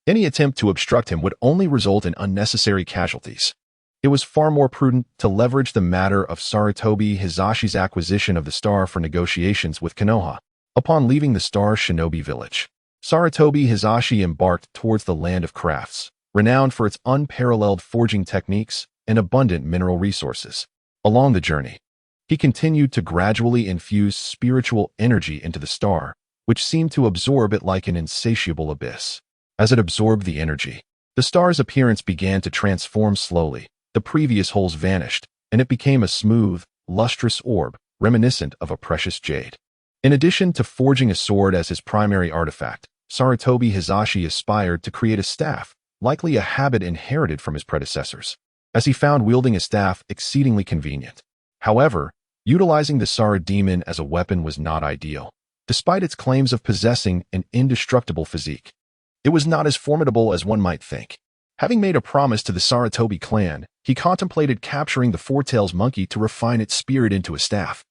A: Any attempt to obstruct him would only result in unnecessary casualties. It was far more prudent to leverage the matter of Sarutobi Hiruzen's acquisition of the star for negotiations with Konoha. Upon leaving the star shinobi village, Sarutobi Hiruzen embarked towards the land of crafts, renowned for its unparalleled forging techniques and abundant mineral resources. Along the journey, he continued to gradually infuse spiritual energy into the star, which seemed to absorb it like an insatiable abyss. As it absorbed the energy, the star's appearance began to transform slowly. The previous holes vanished, and it became a smooth, lustrous orb, reminiscent of a precious jade. In addition to forging a sword as his primary artifact, Sarutobi Hiruzen aspired to create a staff, likely a habit inherited from his predecessors, as he found wielding a staff exceedingly convenient. However, utilizing the Saru demon as a weapon was not ideal. Despite its claims of possessing an indestructible physique, it was not as formidable as one might think. Having made a promise to the Sarutobi clan, he contemplated capturing the Four-Tails monkey to refine its spirit into a staff,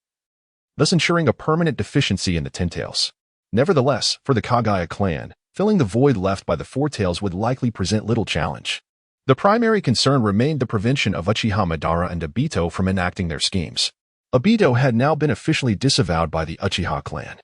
A: thus ensuring a permanent deficiency in the Ten-Tails. Nevertheless, for the Kagaya clan, filling the void left by the Four-Tails would likely present little challenge. The primary concern remained the prevention of Uchiha Madara and Obito from enacting their schemes. Obito had now been officially disavowed by the Uchiha clan,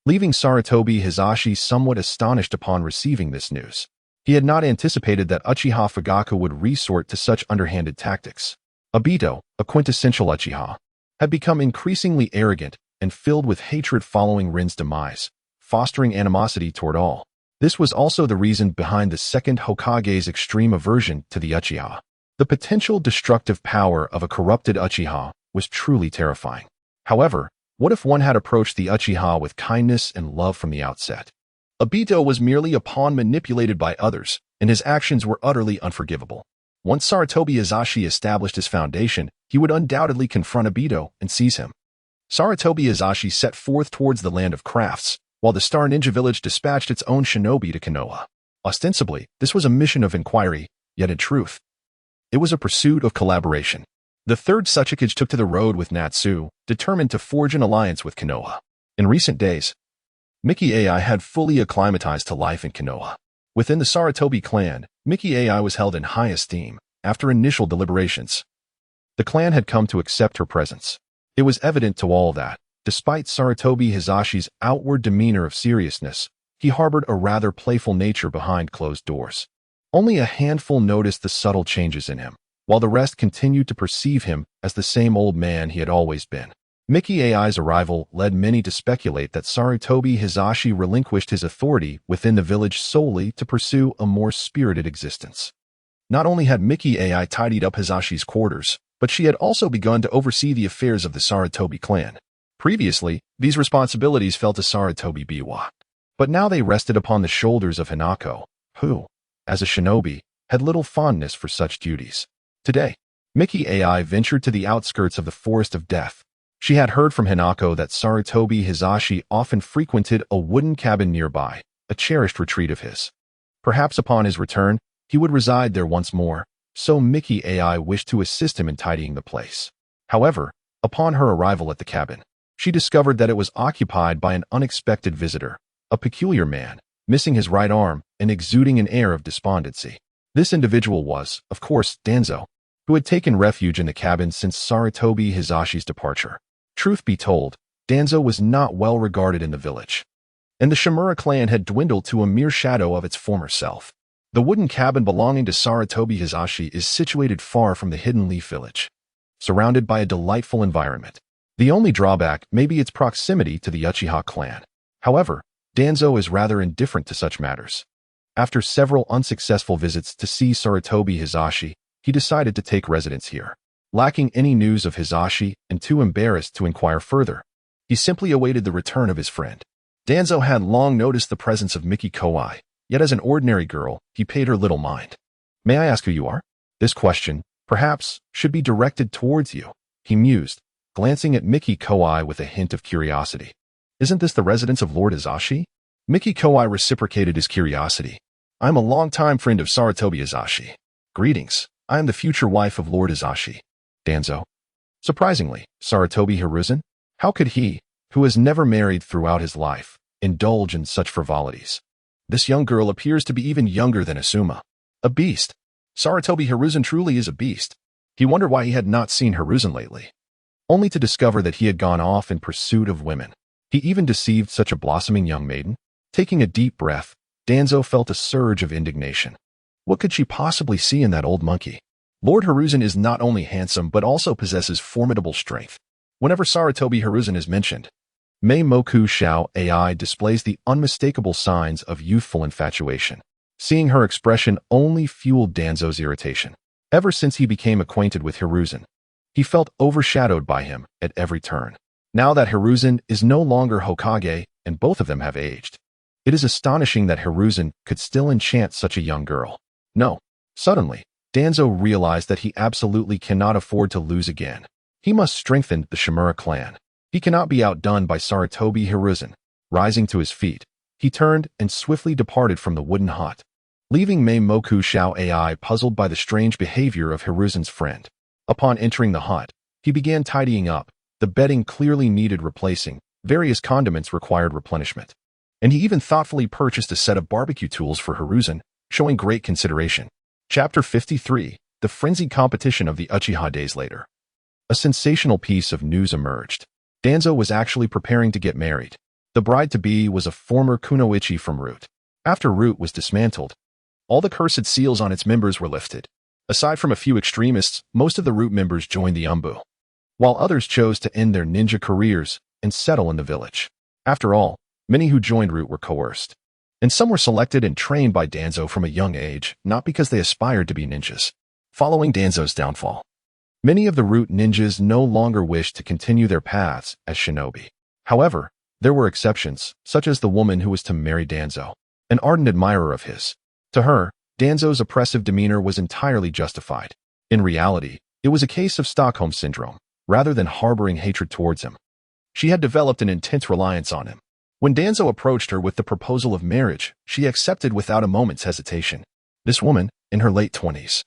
A: leaving Sarutobi Hiruzen somewhat astonished upon receiving this news. He had not anticipated that Uchiha Fugaku would resort to such underhanded tactics. Obito, a quintessential Uchiha, had become increasingly arrogant and filled with hatred following Rin's demise, fostering animosity toward all. This was also the reason behind the second Hokage's extreme aversion to the Uchiha. The potential destructive power of a corrupted Uchiha was truly terrifying. However, what if one had approached the Uchiha with kindness and love from the outset? Obito was merely a pawn manipulated by others, and his actions were utterly unforgivable. Once Sarutobi Hiruzen established his foundation, he would undoubtedly confront Obito and seize him. Sarutobi Hiruzen set forth towards the land of crafts, while the Star Ninja Village dispatched its own shinobi to Konoha. Ostensibly, this was a mission of inquiry, yet in truth, it was a pursuit of collaboration. The third Hokage took to the road with Natsu, determined to forge an alliance with Konoha. In recent days, Miki Ai had fully acclimatized to life in Konoha. Within the Sarutobi clan, Miki Ai was held in high esteem. After initial deliberations, the clan had come to accept her presence. It was evident to all that, despite Sarutobi Hiruzen's outward demeanor of seriousness, he harbored a rather playful nature behind closed doors. Only a handful noticed the subtle changes in him, while the rest continued to perceive him as the same old man he had always been. Mickey AI's arrival led many to speculate that Sarutobi Hizashi relinquished his authority within the village solely to pursue a more spirited existence. Not only had Mickey AI tidied up Hizashi's quarters, but she had also begun to oversee the affairs of the Sarutobi clan. Previously, these responsibilities fell to Sarutobi Biwa. But now they rested upon the shoulders of Hinako, who, as a shinobi, had little fondness for such duties. Today, Mickey AI ventured to the outskirts of the Forest of Death. She had heard from Hinako that Sarutobi Hizashi often frequented a wooden cabin nearby, a cherished retreat of his. Perhaps upon his return, he would reside there once more, so Mickey AI wished to assist him in tidying the place. However, upon her arrival at the cabin, she discovered that it was occupied by an unexpected visitor, a peculiar man, missing his right arm and exuding an air of despondency. This individual was, of course, Danzo, who had taken refuge in the cabin since Sarutobi Hizashi's departure. Truth be told, Danzo was not well regarded in the village, and the Shimura clan had dwindled to a mere shadow of its former self. The wooden cabin belonging to Sarutobi Hizashi is situated far from the Hidden Leaf village, surrounded by a delightful environment. The only drawback may be its proximity to the Uchiha clan. However, Danzo is rather indifferent to such matters. After several unsuccessful visits to see Sarutobi Hizashi, he decided to take residence here. Lacking any news of Hizashi and too embarrassed to inquire further, he simply awaited the return of his friend. Danzo had long noticed the presence of Miki Kouai, yet as an ordinary girl, he paid her little mind. "May I ask who you are?" This question, perhaps, should be directed towards you, he mused, glancing at Miki Kouai with a hint of curiosity. "Isn't this the residence of Lord Hizashi?" Miki Kouai reciprocated his curiosity. "I am a long-time friend of Sarutobi Hizashi. Greetings, I am the future wife of Lord Hizashi, Danzo." Surprisingly, Sarutobi Hiruzen? How could he, who has never married throughout his life, indulge in such frivolities? This young girl appears to be even younger than Asuma. A beast. Sarutobi Hiruzen truly is a beast. He wondered why he had not seen Hiruzen lately, only to discover that he had gone off in pursuit of women. He even deceived such a blossoming young maiden. Taking a deep breath, Danzo felt a surge of indignation. What could she possibly see in that old monkey? Lord Hiruzen is not only handsome but also possesses formidable strength. Whenever Sarutobi Hiruzen is mentioned, Meimoku Shao AI displays the unmistakable signs of youthful infatuation. Seeing her expression only fueled Danzo's irritation. Ever since he became acquainted with Hiruzen, he felt overshadowed by him at every turn. Now that Hiruzen is no longer Hokage and both of them have aged, it is astonishing that Hiruzen could still enchant such a young girl. No. Suddenly, Danzo realized that he absolutely cannot afford to lose again. He must strengthen the Shimura clan. He cannot be outdone by Sarutobi Hiruzen. Rising to his feet, he turned and swiftly departed from the wooden hut, leaving Meimoku Shao AI puzzled by the strange behavior of Hiruzen's friend. Upon entering the hut, he began tidying up. The bedding clearly needed replacing, various condiments required replenishment, and he even thoughtfully purchased a set of barbecue tools for Hiruzen, showing great consideration. Chapter 53, The Frenzied Competition of the Uchiha Days Later. A sensational piece of news emerged. Danzo was actually preparing to get married. The bride-to-be was a former kunoichi from Root. After Root was dismantled, all the cursed seals on its members were lifted. Aside from a few extremists, most of the Root members joined the Umbu, while others chose to end their ninja careers and settle in the village. After all, many who joined Root were coerced, and some were selected and trained by Danzo from a young age, not because they aspired to be ninjas. Following Danzo's downfall, many of the Root ninjas no longer wished to continue their paths as shinobi. However, there were exceptions, such as the woman who was to marry Danzo, an ardent admirer of his. To her, Danzo's oppressive demeanor was entirely justified. In reality, it was a case of Stockholm Syndrome, rather than harboring hatred towards him. She had developed an intense reliance on him. When Danzo approached her with the proposal of marriage, she accepted without a moment's hesitation. This woman, in her late 20s,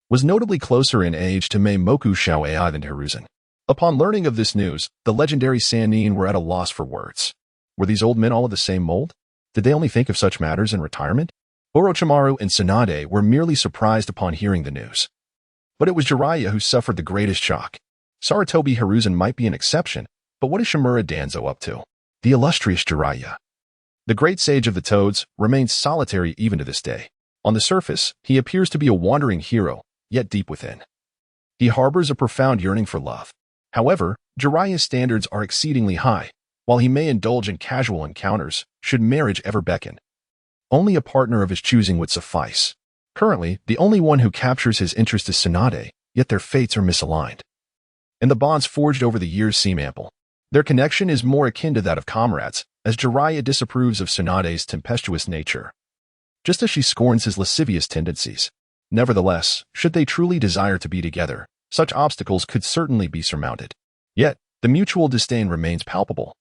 A: was notably closer in age to Meimoku Shao AI than Hiruzen. Upon learning of this news, the legendary Sannin were at a loss for words. Were these old men all of the same mold? Did they only think of such matters in retirement? Orochimaru and Tsunade were merely surprised upon hearing the news. But it was Jiraiya who suffered the greatest shock. Sarutobi Hiruzen might be an exception, but what is Shimura Danzo up to? The illustrious Jiraiya, the great sage of the Toads, remains solitary even to this day. On the surface, he appears to be a wandering hero, yet deep within, he harbors a profound yearning for love. However, Jiraiya's standards are exceedingly high. While he may indulge in casual encounters, should marriage ever beckon, only a partner of his choosing would suffice. Currently, the only one who captures his interest is Tsunade, yet their fates are misaligned. And the bonds forged over the years seem ample. Their connection is more akin to that of comrades, as Jiraiya disapproves of Tsunade's tempestuous nature, just as she scorns his lascivious tendencies. Nevertheless, should they truly desire to be together, such obstacles could certainly be surmounted. Yet, the mutual disdain remains palpable,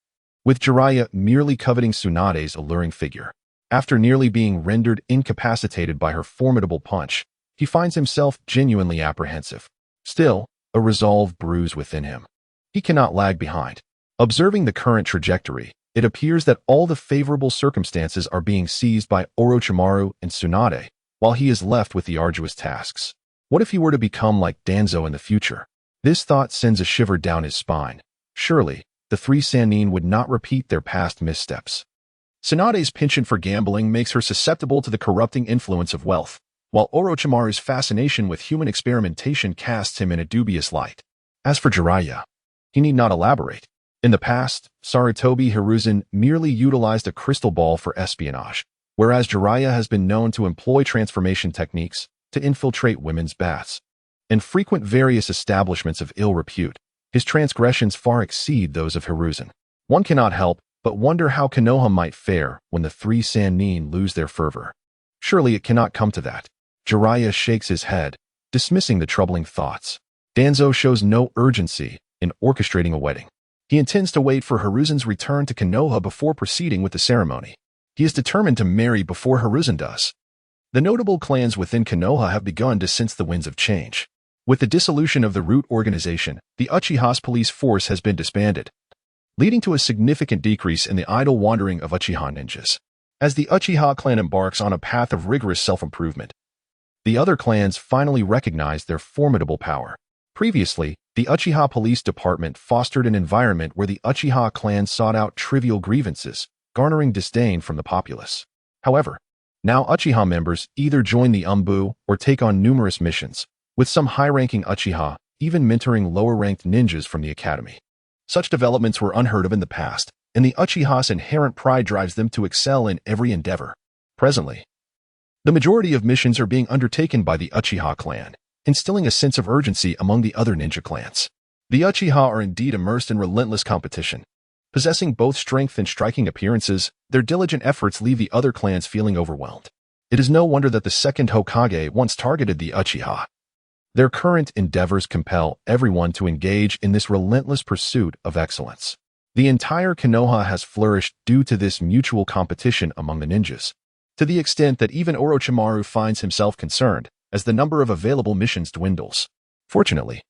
A: with Jiraiya merely coveting Tsunade's alluring figure. After nearly being rendered incapacitated by her formidable punch, he finds himself genuinely apprehensive. Still, a resolve brews within him. He cannot lag behind. Observing the current trajectory, it appears that all the favorable circumstances are being seized by Orochimaru and Tsunade, while he is left with the arduous tasks. What if he were to become like Danzo in the future? This thought sends a shiver down his spine. Surely, the three Sannin would not repeat their past missteps. Tsunade's penchant for gambling makes her susceptible to the corrupting influence of wealth, while Orochimaru's fascination with human experimentation casts him in a dubious light. As for Jiraiya, he need not elaborate. In the past, Sarutobi Hiruzen merely utilized a crystal ball for espionage, whereas Jiraiya has been known to employ transformation techniques to infiltrate women's baths and frequent various establishments of ill repute. His transgressions far exceed those of Hiruzen. One cannot help but wonder how Konoha might fare when the three Sannin lose their fervor. Surely it cannot come to that. Jiraiya shakes his head, dismissing the troubling thoughts. Danzo shows no urgency in orchestrating a wedding. He intends to wait for Hiruzen's return to Konoha before proceeding with the ceremony. He is determined to marry before Hiruzen does. The notable clans within Konoha have begun to sense the winds of change. With the dissolution of the root organization, the Uchiha's police force has been disbanded, leading to a significant decrease in the idle wandering of Uchiha ninjas. As the Uchiha clan embarks on a path of rigorous self-improvement, the other clans finally recognize their formidable power. Previously, the Uchiha Police Department fostered an environment where the Uchiha clan sought out trivial grievances, garnering disdain from the populace. However, now Uchiha members either join the Umbu or take on numerous missions, with some high-ranking Uchiha even mentoring lower-ranked ninjas from the academy. Such developments were unheard of in the past, and the Uchiha's inherent pride drives them to excel in every endeavor. Presently, the majority of missions are being undertaken by the Uchiha clan, instilling a sense of urgency among the other ninja clans. The Uchiha are indeed immersed in relentless competition. Possessing both strength and striking appearances, their diligent efforts leave the other clans feeling overwhelmed. It is no wonder that the second Hokage once targeted the Uchiha. Their current endeavors compel everyone to engage in this relentless pursuit of excellence. The entire Konoha has flourished due to this mutual competition among the ninjas, to the extent that even Orochimaru finds himself concerned as the number of available missions dwindles. Fortunately,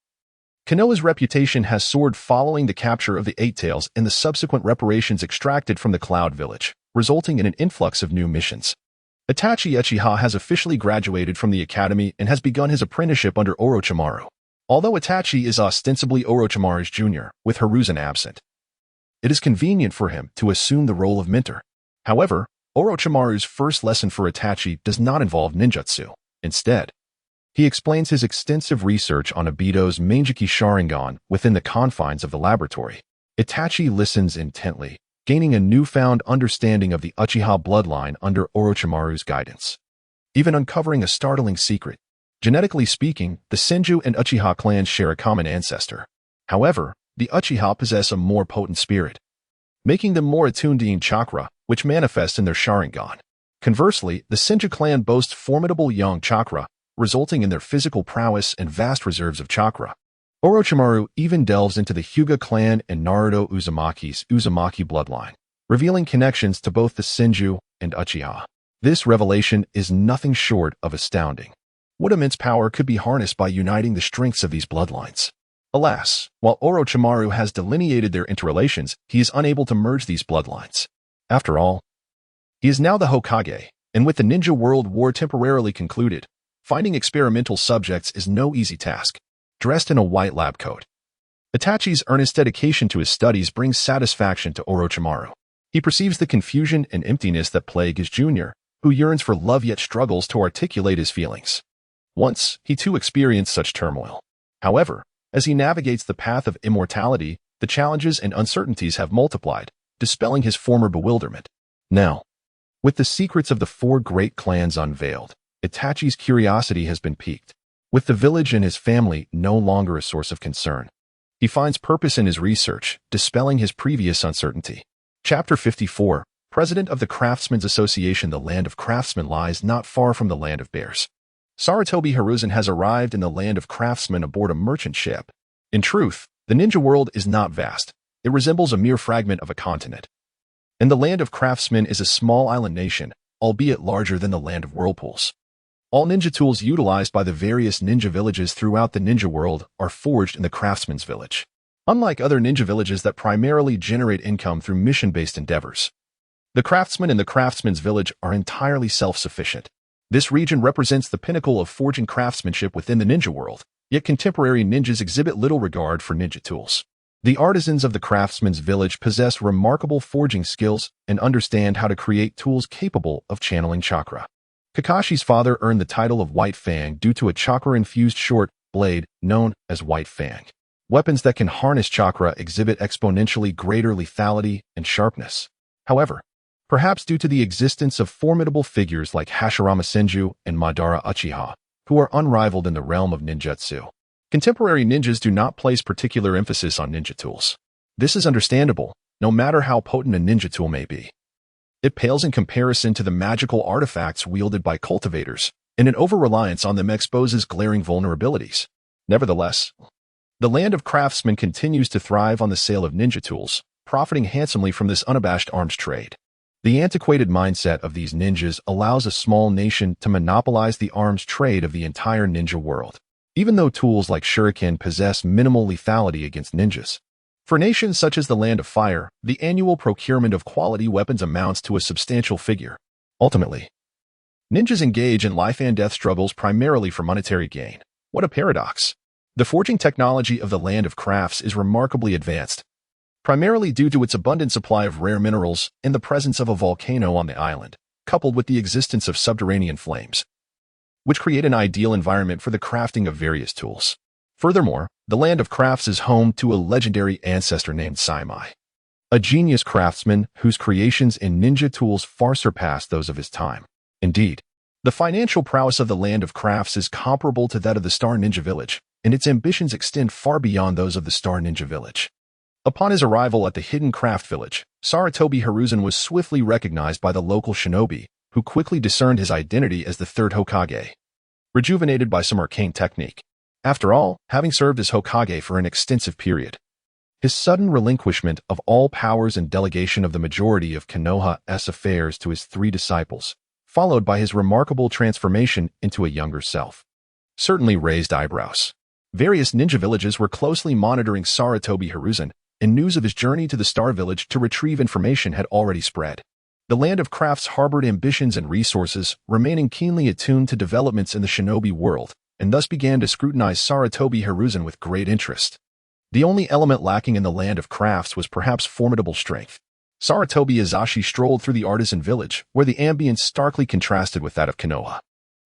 A: Konoha's reputation has soared following the capture of the Eight Tails and the subsequent reparations extracted from the Cloud Village, resulting in an influx of new missions. Itachi Uchiha has officially graduated from the academy and has begun his apprenticeship under Orochimaru. Although Itachi is ostensibly Orochimaru's junior, with Hiruzen absent, it is convenient for him to assume the role of mentor. However, Orochimaru's first lesson for Itachi does not involve ninjutsu. Instead, he explains his extensive research on Obito's Mangeki Sharingan within the confines of the laboratory. Itachi listens intently, gaining a newfound understanding of the Uchiha bloodline under Orochimaru's guidance, even uncovering a startling secret. Genetically speaking, the Senju and Uchiha clans share a common ancestor. However, the Uchiha possess a more potent spirit, making them more attuned to chakra, which manifests in their Sharingan. Conversely, the Senju clan boasts formidable yang chakra, resulting in their physical prowess and vast reserves of chakra. Orochimaru even delves into the Hyuga clan and Naruto Uzumaki's Uzumaki bloodline, revealing connections to both the Senju and Uchiha. This revelation is nothing short of astounding. What immense power could be harnessed by uniting the strengths of these bloodlines? Alas, while Orochimaru has delineated their interrelations, he is unable to merge these bloodlines. After all, he is now the Hokage, and with the Ninja World War temporarily concluded, finding experimental subjects is no easy task. Dressed in a white lab coat, Itachi's earnest dedication to his studies brings satisfaction to Orochimaru. He perceives the confusion and emptiness that plague his junior, who yearns for love yet struggles to articulate his feelings. Once, he too experienced such turmoil. However, As he navigates the path of immortality, the challenges and uncertainties have multiplied, dispelling his former bewilderment. Now, with the secrets of the four great clans unveiled, Itachi's curiosity has been piqued. With the village and his family no longer a source of concern, he finds purpose in his research, dispelling his previous uncertainty. Chapter 54, President of the Craftsmen's Association. The land of craftsmen lies not far from the land of bears. Sarutobi Hiruzen has arrived in the land of craftsmen aboard a merchant ship. In truth, the ninja world is not vast. It resembles a mere fragment of a continent. And the land of craftsmen is a small island nation, albeit larger than the land of whirlpools. All ninja tools utilized by the various ninja villages throughout the ninja world are forged in the craftsman's village. Unlike other ninja villages that primarily generate income through mission-based endeavors, the craftsmen in the craftsman's village are entirely self-sufficient. This region represents the pinnacle of forging craftsmanship within the ninja world, yet contemporary ninjas exhibit little regard for ninja tools. The artisans of the craftsman's village possess remarkable forging skills and understand how to create tools capable of channeling chakra. Kakashi's father earned the title of White Fang due to a chakra-infused short blade known as White Fang. Weapons that can harness chakra exhibit exponentially greater lethality and sharpness. However, perhaps due to the existence of formidable figures like Hashirama Senju and Madara Uchiha, who are unrivaled in the realm of ninjutsu, contemporary ninjas do not place particular emphasis on ninja tools. This is understandable, no matter how potent a ninja tool may be. It pales in comparison to the magical artifacts wielded by cultivators, and an over-reliance on them exposes glaring vulnerabilities. Nevertheless, the land of craftsmen continues to thrive on the sale of ninja tools, profiting handsomely from this unabashed arms trade. The antiquated mindset of these ninjas allows a small nation to monopolize the arms trade of the entire ninja world, even though tools like shuriken possess minimal lethality against ninjas. For nations such as the Land of Fire, the annual procurement of quality weapons amounts to a substantial figure. Ultimately, ninjas engage in life and death struggles primarily for monetary gain. What a paradox! The forging technology of the Land of Crafts is remarkably advanced, primarily due to its abundant supply of rare minerals and the presence of a volcano on the island, coupled with the existence of subterranean flames, which create an ideal environment for the crafting of various tools. Furthermore, the Land of Crafts is home to a legendary ancestor named Saimai, a genius craftsman whose creations in ninja tools far surpass those of his time. Indeed, the financial prowess of the Land of Crafts is comparable to that of the Star Ninja Village, and its ambitions extend far beyond those of the Star Ninja Village. Upon his arrival at the Hidden Craft Village, Sarutobi Hiruzen was swiftly recognized by the local shinobi, who quickly discerned his identity as the third Hokage, rejuvenated by some arcane technique. After all, having served as Hokage for an extensive period, his sudden relinquishment of all powers and delegation of the majority of Konoha's affairs to his three disciples, followed by his remarkable transformation into a younger self, certainly raised eyebrows. Various ninja villages were closely monitoring Sarutobi Hiruzen, and news of his journey to the Star Village to retrieve information had already spread. The Land of Crafts harbored ambitions and resources, remaining keenly attuned to developments in the shinobi world, and thus began to scrutinize Sarutobi Hiruzen with great interest. The only element lacking in the Land of Crafts was perhaps formidable strength. Sarutobi Hiruzen strolled through the artisan village, where the ambience starkly contrasted with that of Konoha.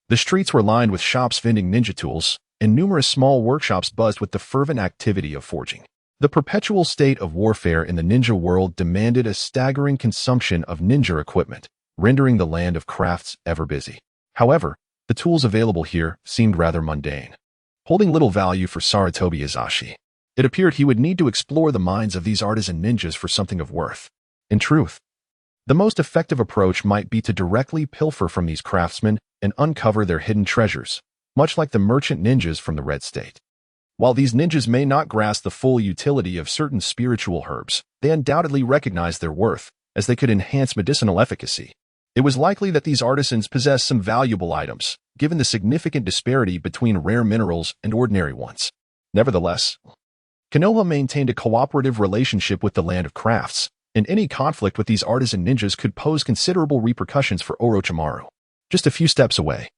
A: The streets were lined with shops vending ninja tools, and numerous small workshops buzzed with the fervent activity of forging. The perpetual state of warfare in the ninja world demanded a staggering consumption of ninja equipment, rendering the Land of Crafts ever busy. However, the tools available here seemed rather mundane, holding little value for Sarutobi Hiruzen. It appeared he would need to explore the minds of these artisan ninjas for something of worth. In truth, the most effective approach might be to directly pilfer from these craftsmen and uncover their hidden treasures, much like the merchant ninjas from the Red State. While these ninjas may not grasp the full utility of certain spiritual herbs, they undoubtedly recognize their worth, as they could enhance medicinal efficacy. It was likely that these artisans possessed some valuable items, given the significant disparity between rare minerals and ordinary ones. Nevertheless, Konoha maintained a cooperative relationship with the Land of Crafts, and any conflict with these artisan ninjas could pose considerable repercussions for Orochimaru. Just a few steps away,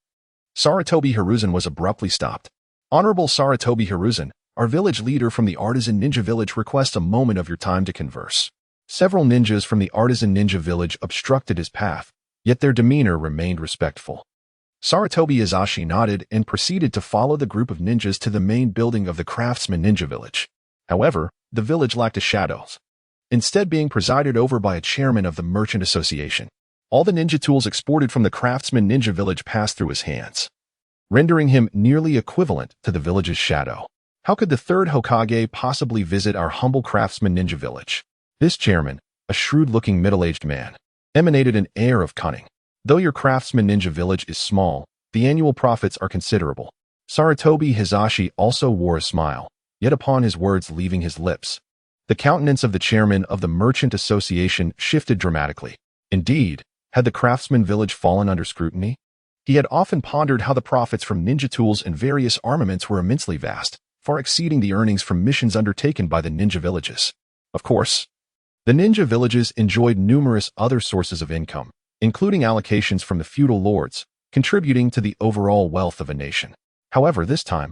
A: Sarutobi Hiruzen was abruptly stopped. Honorable Sarutobi Hiruzen, our village leader from the artisan ninja village requests a moment of your time to converse. Several ninjas from the artisan ninja village obstructed his path, yet their demeanor remained respectful. Sarutobi Hiruzen nodded and proceeded to follow the group of ninjas to the main building of the craftsman ninja village. However, the village lacked a shadow, instead being presided over by a chairman of the merchant association. All the ninja tools exported from the craftsman ninja village passed through his hands, rendering him nearly equivalent to the village's shadow. How could the third Hokage possibly visit our humble craftsman ninja village? This chairman, a shrewd-looking middle-aged man, emanated an air of cunning. Though your craftsman ninja village is small, the annual profits are considerable. Sarutobi Hiruzen also wore a smile, yet upon his words leaving his lips, the countenance of the chairman of the merchant association shifted dramatically. Indeed, had the craftsman village fallen under scrutiny? He had often pondered how the profits from ninja tools and various armaments were immensely vast, far exceeding the earnings from missions undertaken by the ninja villages. Of course, the ninja villages enjoyed numerous other sources of income, including allocations from the feudal lords, contributing to the overall wealth of a nation. However, this time,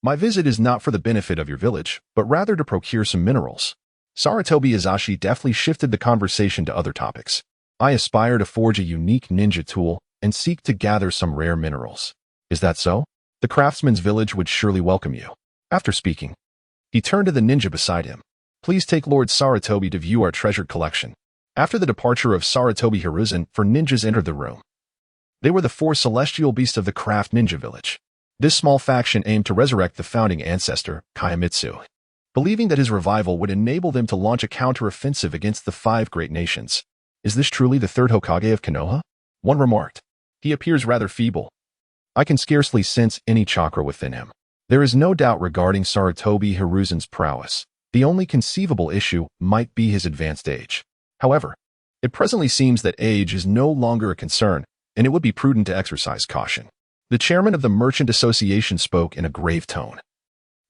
A: my visit is not for the benefit of your village, but rather to procure some minerals. Sarutobi Hiruzen deftly shifted the conversation to other topics. I aspire to forge a unique ninja tool and seek to gather some rare minerals. Is that so? The craftsman's village would surely welcome you. After speaking, he turned to the ninja beside him. Please take Lord Sarutobi to view our treasured collection. After the departure of Sarutobi Hiruzen, four ninjas entered the room. They were the four celestial beasts of the craft ninja village. This small faction aimed to resurrect the founding ancestor, Kaimitsu, believing that his revival would enable them to launch a counter-offensive against the five great nations. Is this truly the third Hokage of Konoha? One remarked. He appears rather feeble. I can scarcely sense any chakra within him. There is no doubt regarding Sarutobi Hiruzen's prowess. The only conceivable issue might be his advanced age. However, it presently seems that age is no longer a concern, and it would be prudent to exercise caution. The chairman of the Merchant Association spoke in a grave tone,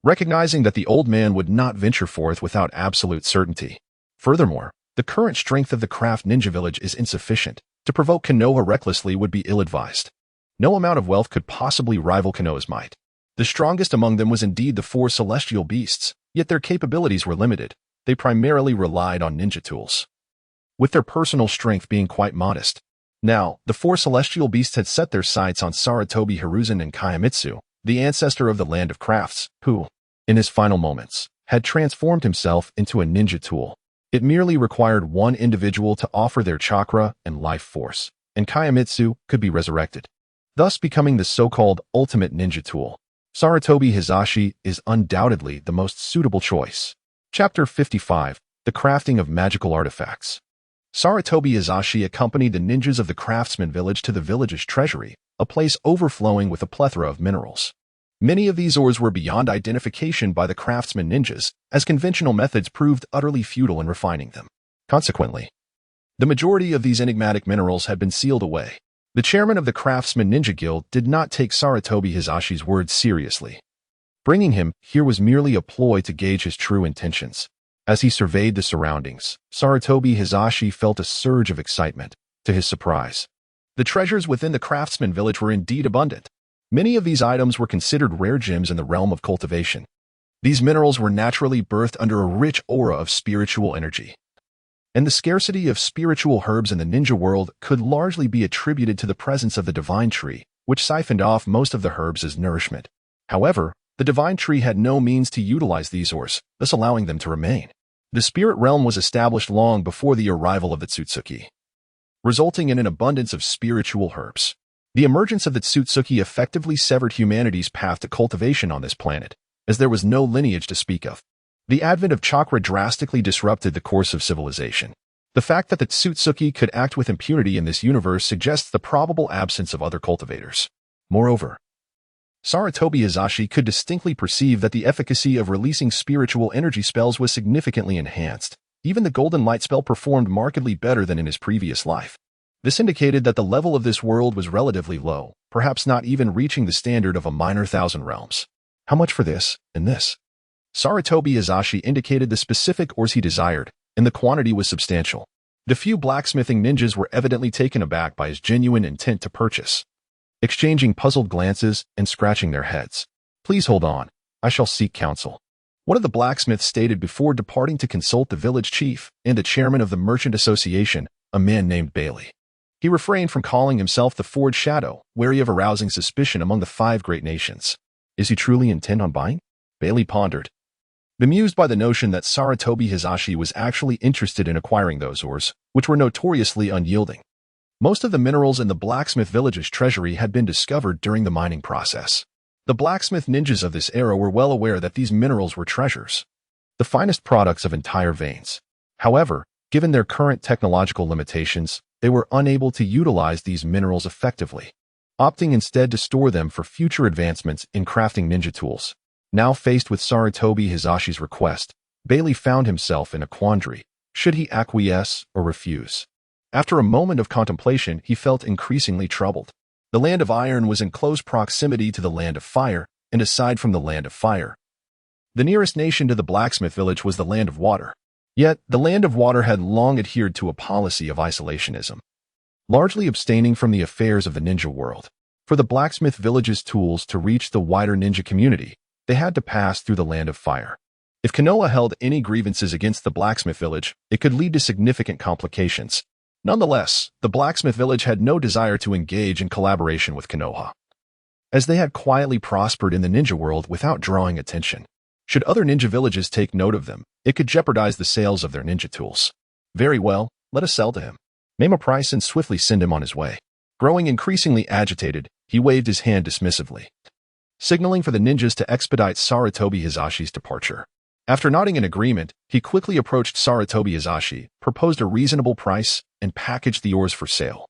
A: recognizing that the old man would not venture forth without absolute certainty. Furthermore, the current strength of the craft ninja village is insufficient. To provoke Konoha recklessly would be ill-advised. No amount of wealth could possibly rival Konoha's might. The strongest among them was indeed the four celestial beasts, yet their capabilities were limited. They primarily relied on ninja tools, with their personal strength being quite modest. Now, the four celestial beasts had set their sights on Sarutobi Hiruzen and Kaimitsu, the ancestor of the land of crafts, who, in his final moments, had transformed himself into a ninja tool. It merely required one individual to offer their chakra and life force, and Kaimitsu could be resurrected, thus becoming the so-called ultimate ninja tool. Sarutobi Hiruzen is undoubtedly the most suitable choice. Chapter 55, The Crafting of Magical Artifacts. Sarutobi Hiruzen accompanied the ninjas of the craftsman village to the village's treasury, a place overflowing with a plethora of minerals. Many of these ores were beyond identification by the craftsman ninjas, as conventional methods proved utterly futile in refining them. Consequently, the majority of these enigmatic minerals had been sealed away. The chairman of the Craftsman Ninja Guild did not take Sarutobi Hiruzen's words seriously. Bringing him here was merely a ploy to gauge his true intentions. As he surveyed the surroundings, Sarutobi Hiruzen felt a surge of excitement. To his surprise, the treasures within the craftsman village were indeed abundant. Many of these items were considered rare gems in the realm of cultivation. These minerals were naturally birthed under a rich aura of spiritual energy, and the scarcity of spiritual herbs in the ninja world could largely be attributed to the presence of the divine tree, which siphoned off most of the herbs as nourishment. However, the divine tree had no means to utilize these ores, thus allowing them to remain. The spirit realm was established long before the arrival of the Tsutsuki, resulting in an abundance of spiritual herbs. The emergence of the Tsutsuki effectively severed humanity's path to cultivation on this planet, as there was no lineage to speak of. The advent of chakra drastically disrupted the course of civilization. The fact that the Tsutsuki could act with impunity in this universe suggests the probable absence of other cultivators. Moreover, Sarutobi Hiruzen could distinctly perceive that the efficacy of releasing spiritual energy spells was significantly enhanced. Even the golden light spell performed markedly better than in his previous life. This indicated that the level of this world was relatively low, perhaps not even reaching the standard of a minor thousand realms. How much for this and this? Sarutobi Hiruzen indicated the specific ores he desired, and the quantity was substantial. The few blacksmithing ninjas were evidently taken aback by his genuine intent to purchase, exchanging puzzled glances and scratching their heads. Please hold on, I shall seek counsel. One of the blacksmiths stated before departing to consult the village chief and the chairman of the merchant association, a man named Bailey. He refrained from calling himself the Forged Shadow, wary of arousing suspicion among the 5 great nations. Is he truly intent on buying? Bailey pondered, bemused by the notion that Sarutobi Hiruzen was actually interested in acquiring those ores, which were notoriously unyielding. Most of the minerals in the blacksmith village's treasury had been discovered during the mining process. The blacksmith ninjas of this era were well aware that these minerals were treasures, the finest products of entire veins. However, given their current technological limitations, they were unable to utilize these minerals effectively, opting instead to store them for future advancements in crafting ninja tools. Now faced with Sarutobi Hiruzen's request, Bailey found himself in a quandary. Should he acquiesce or refuse? After a moment of contemplation, he felt increasingly troubled. The land of iron was in close proximity to the land of fire, and aside from the land of fire, the nearest nation to the blacksmith village was the land of water. Yet, the land of water had long adhered to a policy of isolationism, largely abstaining from the affairs of the ninja world. For the blacksmith village's tools to reach the wider ninja community, they had to pass through the land of fire. If Konoha held any grievances against the blacksmith village, it could lead to significant complications. Nonetheless, the blacksmith village had no desire to engage in collaboration with Konoha, as they had quietly prospered in the ninja world without drawing attention. Should other ninja villages take note of them, it could jeopardize the sales of their ninja tools. Very well, let us sell to him. Name a price and swiftly send him on his way. Growing increasingly agitated, he waved his hand dismissively, signaling for the ninjas to expedite Sarutobi Hiruzen's departure. After nodding in agreement, he quickly approached Sarutobi Hiruzen, proposed a reasonable price, and packaged the ores for sale.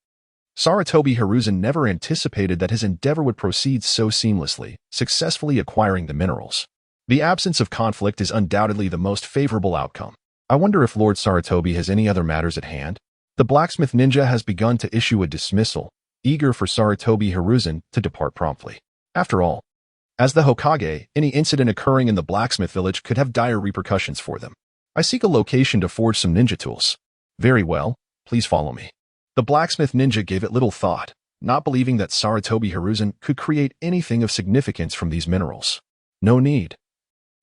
A: Sarutobi Hiruzen never anticipated that his endeavor would proceed so seamlessly, successfully acquiring the minerals. The absence of conflict is undoubtedly the most favorable outcome. I wonder if Lord Sarutobi has any other matters at hand? The blacksmith ninja has begun to issue a dismissal, eager for Sarutobi Hiruzen to depart promptly. After all, as the Hokage, any incident occurring in the blacksmith village could have dire repercussions for them. I seek a location to forge some ninja tools. Very well, please follow me. The blacksmith ninja gave it little thought, not believing that Sarutobi Hiruzen could create anything of significance from these minerals. No need.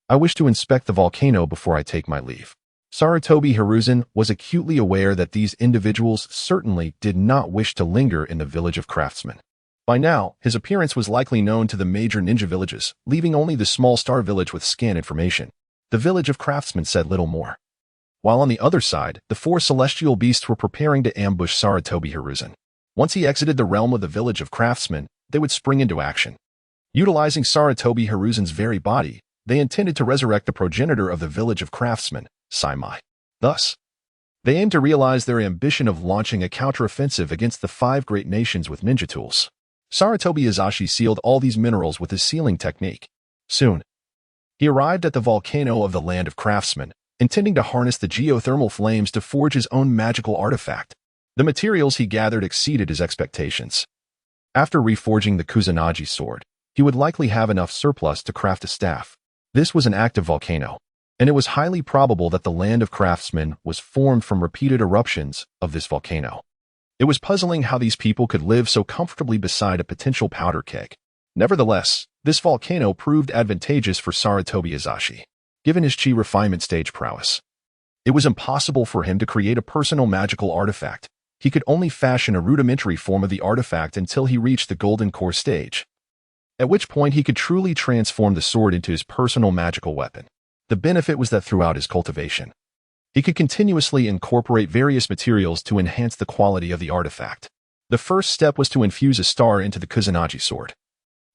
A: I wish to inspect the volcano before I take my leave. Sarutobi Hiruzen was acutely aware that these individuals certainly did not wish to linger in the village of craftsmen. By now, his appearance was likely known to the major ninja villages, leaving only the small star village with scant information. The village of craftsmen said little more. While on the other side, the 4 celestial beasts were preparing to ambush Sarutobi Hiruzen. Once he exited the realm of the village of craftsmen, they would spring into action. Utilizing Sarutobi Hiruzen's very body, they intended to resurrect the progenitor of the village of craftsmen, Saimai. Thus, they aimed to realize their ambition of launching a counteroffensive against the 5 great nations with ninja tools. Sarutobi Hiruzen sealed all these minerals with his sealing technique. Soon, he arrived at the volcano of the land of craftsmen, intending to harness the geothermal flames to forge his own magical artifact. The materials he gathered exceeded his expectations. After reforging the Kusanagi sword, he would likely have enough surplus to craft a staff. This was an active volcano, and it was highly probable that the land of craftsmen was formed from repeated eruptions of this volcano. It was puzzling how these people could live so comfortably beside a potential powder keg. Nevertheless, this volcano proved advantageous for Sarutobi Hiruzen, given his chi refinement stage prowess. It was impossible for him to create a personal magical artifact. He could only fashion a rudimentary form of the artifact until he reached the golden core stage, at which point he could truly transform the sword into his personal magical weapon. The benefit was that throughout his cultivation, he could continuously incorporate various materials to enhance the quality of the artifact. The first step was to infuse a star into the Kusanagi sword,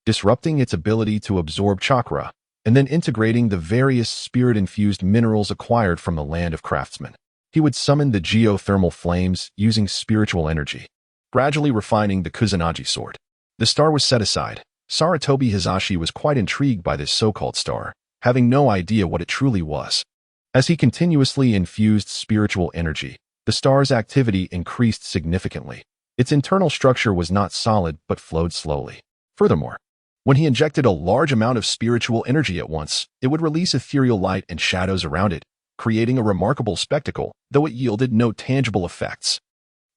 A: disrupting its ability to absorb chakra, and then integrating the various spirit-infused minerals acquired from the land of craftsmen. He would summon the geothermal flames using spiritual energy, gradually refining the Kusanagi sword. The star was set aside. Sarutobi Hiruzen was quite intrigued by this so-called star, having no idea what it truly was. As he continuously infused spiritual energy, the star's activity increased significantly. Its internal structure was not solid but flowed slowly. Furthermore, when he injected a large amount of spiritual energy at once, it would release ethereal light and shadows around it, creating a remarkable spectacle, though it yielded no tangible effects.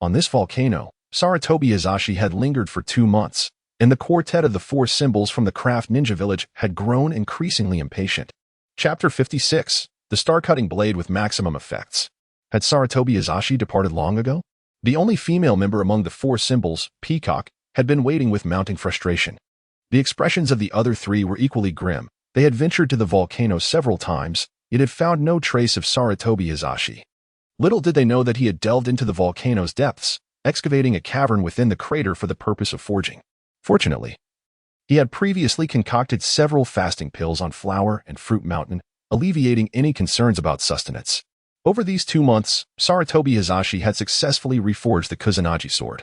A: On this volcano, Sarutobi Hiruzen had lingered for 2 months, and the quartet of the 4 symbols from the craft ninja village had grown increasingly impatient. Chapter 56. The Star-Cutting Blade with Maximum Effects. Had Sarutobi Hiruzen departed long ago? The only female member among the four symbols, Peacock, had been waiting with mounting frustration. The expressions of the other three were equally grim. They had ventured to the volcano several times, yet had found no trace of Sarutobi Hiruzen. Little did they know that he had delved into the volcano's depths, excavating a cavern within the crater for the purpose of forging. Fortunately, he had previously concocted several fasting pills on Flower and Fruit Mountain, alleviating any concerns about sustenance. Over these 2 months, Sarutobi Hiruzen had successfully reforged the Kusanagi sword,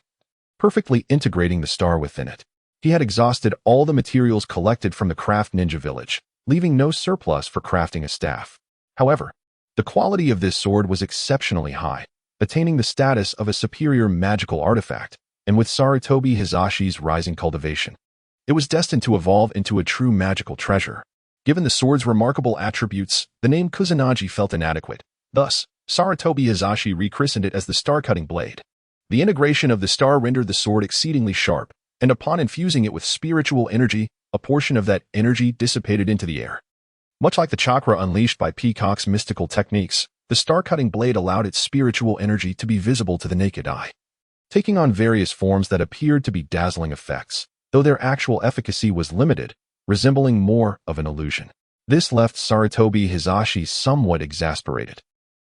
A: perfectly integrating the star within it. He had exhausted all the materials collected from the craft ninja village, leaving no surplus for crafting a staff. However, the quality of this sword was exceptionally high, attaining the status of a superior magical artifact, and with Sarutobi Hiruzen's rising cultivation, it was destined to evolve into a true magical treasure. Given the sword's remarkable attributes, the name Kusanagi felt inadequate. Thus, Sarutobi Hiruzen rechristened it as the Star-Cutting Blade. The integration of the star rendered the sword exceedingly sharp, and upon infusing it with spiritual energy, a portion of that energy dissipated into the air. Much like the chakra unleashed by Peacock's mystical techniques, the Star-Cutting Blade allowed its spiritual energy to be visible to the naked eye, taking on various forms that appeared to be dazzling effects, though their actual efficacy was limited, resembling more of an illusion. This left Sarutobi Hiruzen somewhat exasperated.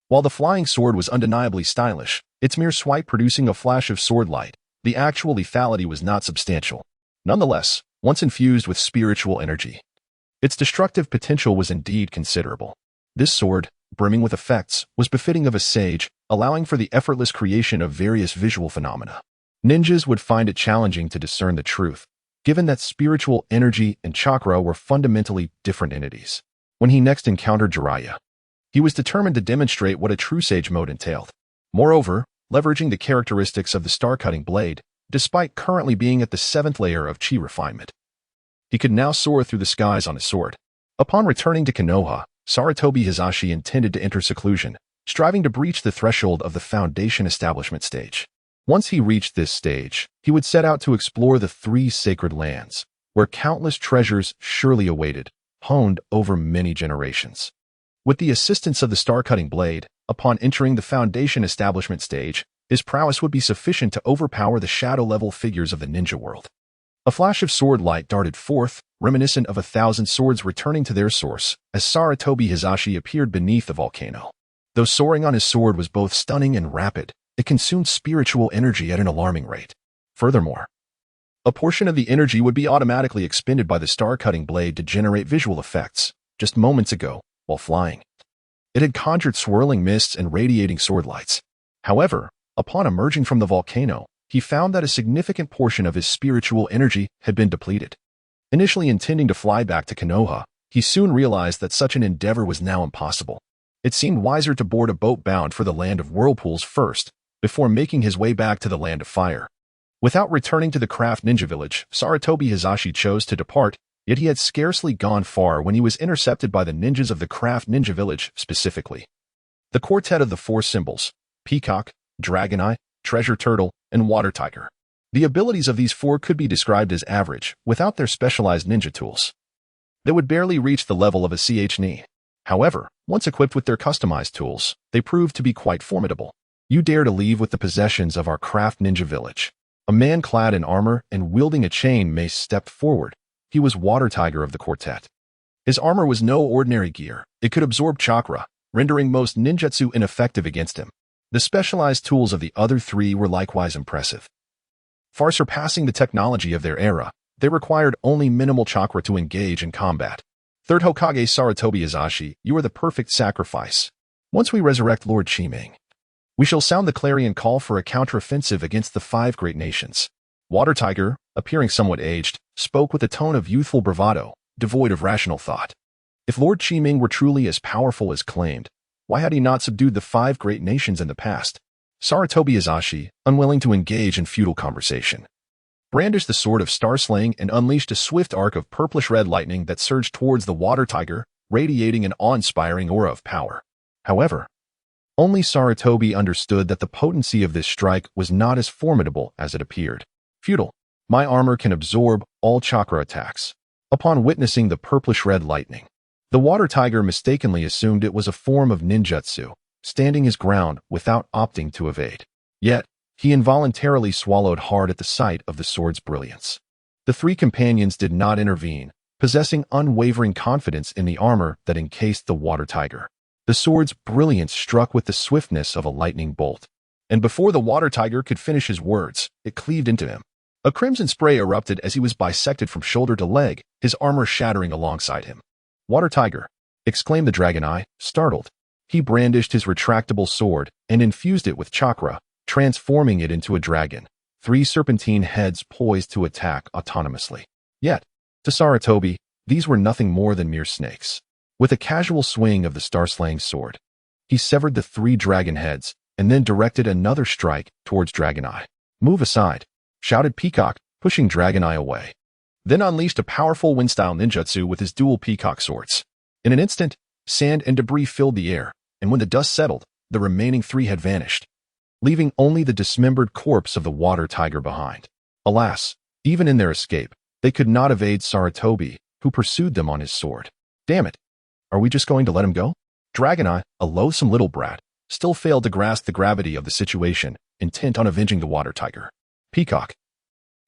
A: While the flying sword was undeniably stylish, its mere swipe producing a flash of sword light, the actual lethality was not substantial. Nonetheless, once infused with spiritual energy, its destructive potential was indeed considerable. This sword, brimming with effects, was befitting of a sage, allowing for the effortless creation of various visual phenomena. Ninjas would find it challenging to discern the truth, given that spiritual energy and chakra were fundamentally different entities. When he next encountered Jiraiya, he was determined to demonstrate what a true sage mode entailed. Moreover, leveraging the characteristics of the Star-Cutting Blade, despite currently being at the 7th layer of chi refinement, he could now soar through the skies on his sword. Upon returning to Konoha, Sarutobi Hiruzen intended to enter seclusion, striving to breach the threshold of the foundation establishment stage. Once he reached this stage, he would set out to explore the 3 sacred lands, where countless treasures surely awaited, honed over many generations. With the assistance of the Star-Cutting Blade, upon entering the foundation establishment stage, his prowess would be sufficient to overpower the shadow-level figures of the ninja world. A flash of sword light darted forth, reminiscent of 1,000 swords returning to their source, as Sarutobi Hiruzen appeared beneath the volcano. Though soaring on his sword was both stunning and rapid, it consumed spiritual energy at an alarming rate. Furthermore, a portion of the energy would be automatically expended by the Star-Cutting Blade to generate visual effects. Just moments ago, while flying, it had conjured swirling mists and radiating sword lights. However, upon emerging from the volcano, he found that a significant portion of his spiritual energy had been depleted. Initially intending to fly back to Konoha, he soon realized that such an endeavor was now impossible. It seemed wiser to board a boat bound for the land of whirlpools first, before making his way back to the land of fire. Without returning to the craft ninja village, Sarutobi Hiruzen chose to depart, yet he had scarcely gone far when he was intercepted by the ninjas of the craft ninja village specifically. The quartet of the 4 symbols, Peacock, Dragon Eye, Treasure Turtle, and Water Tiger. The abilities of these 4 could be described as average, without their specialized ninja tools. They would barely reach the level of a CHNI. However, once equipped with their customized tools, they proved to be quite formidable. You dare to leave with the possessions of our craft ninja village. A man clad in armor and wielding a chain mace stepped forward. He was Water Tiger of the quartet. His armor was no ordinary gear. It could absorb chakra, rendering most ninjutsu ineffective against him. The specialized tools of the other 3 were likewise impressive. Far surpassing the technology of their era, they required only minimal chakra to engage in combat. 3rd Hokage Sarutobi Hiruzen, you are the perfect sacrifice. Once we resurrect Lord Chiming, we shall sound the clarion call for a counteroffensive against the 5 great nations. Water Tiger, appearing somewhat aged, spoke with a tone of youthful bravado, devoid of rational thought. If Lord Chiming were truly as powerful as claimed, why had he not subdued the 5 great nations in the past? Sarutobi Hiruzen, unwilling to engage in futile conversation, brandished the sword of star-slaying and unleashed a swift arc of purplish-red lightning that surged towards the Water Tiger, radiating an awe-inspiring aura of power. However, only Sarutobi understood that the potency of this strike was not as formidable as it appeared. Futile. My armor can absorb all chakra attacks. Upon witnessing the purplish-red lightning, the Water Tiger mistakenly assumed it was a form of ninjutsu, standing his ground without opting to evade. Yet, He involuntarily swallowed hard at the sight of the sword's brilliance. The three companions did not intervene, possessing unwavering confidence in the armor that encased the water tiger. The sword's brilliance struck with the swiftness of a lightning bolt, and before the water tiger could finish his words, it cleaved into him. A crimson spray erupted as he was bisected from shoulder to leg, his armor shattering alongside him. "Water tiger!" exclaimed the dragon eye, startled. He brandished his retractable sword and infused it with chakra, transforming it into a dragon, three serpentine heads poised to attack autonomously. Yet, to Sarutobi, these were nothing more than mere snakes. With a casual swing of the star-slaying sword, he severed the three dragon heads and then directed another strike towards Dragon Eye. "Move aside," shouted Peacock, pushing Dragon Eye away. Then unleashed a powerful wind-style ninjutsu with his dual peacock swords. In an instant, sand and debris filled the air, and when the dust settled, the remaining three had vanished, leaving only the dismembered corpse of the water tiger behind. Alas, even in their escape, they could not evade Sarutobi, who pursued them on his sword. "Damn it! Are we just going to let him go?" Dragon Eye, a loathsome little brat, still failed to grasp the gravity of the situation, intent on avenging the water tiger. Peacock,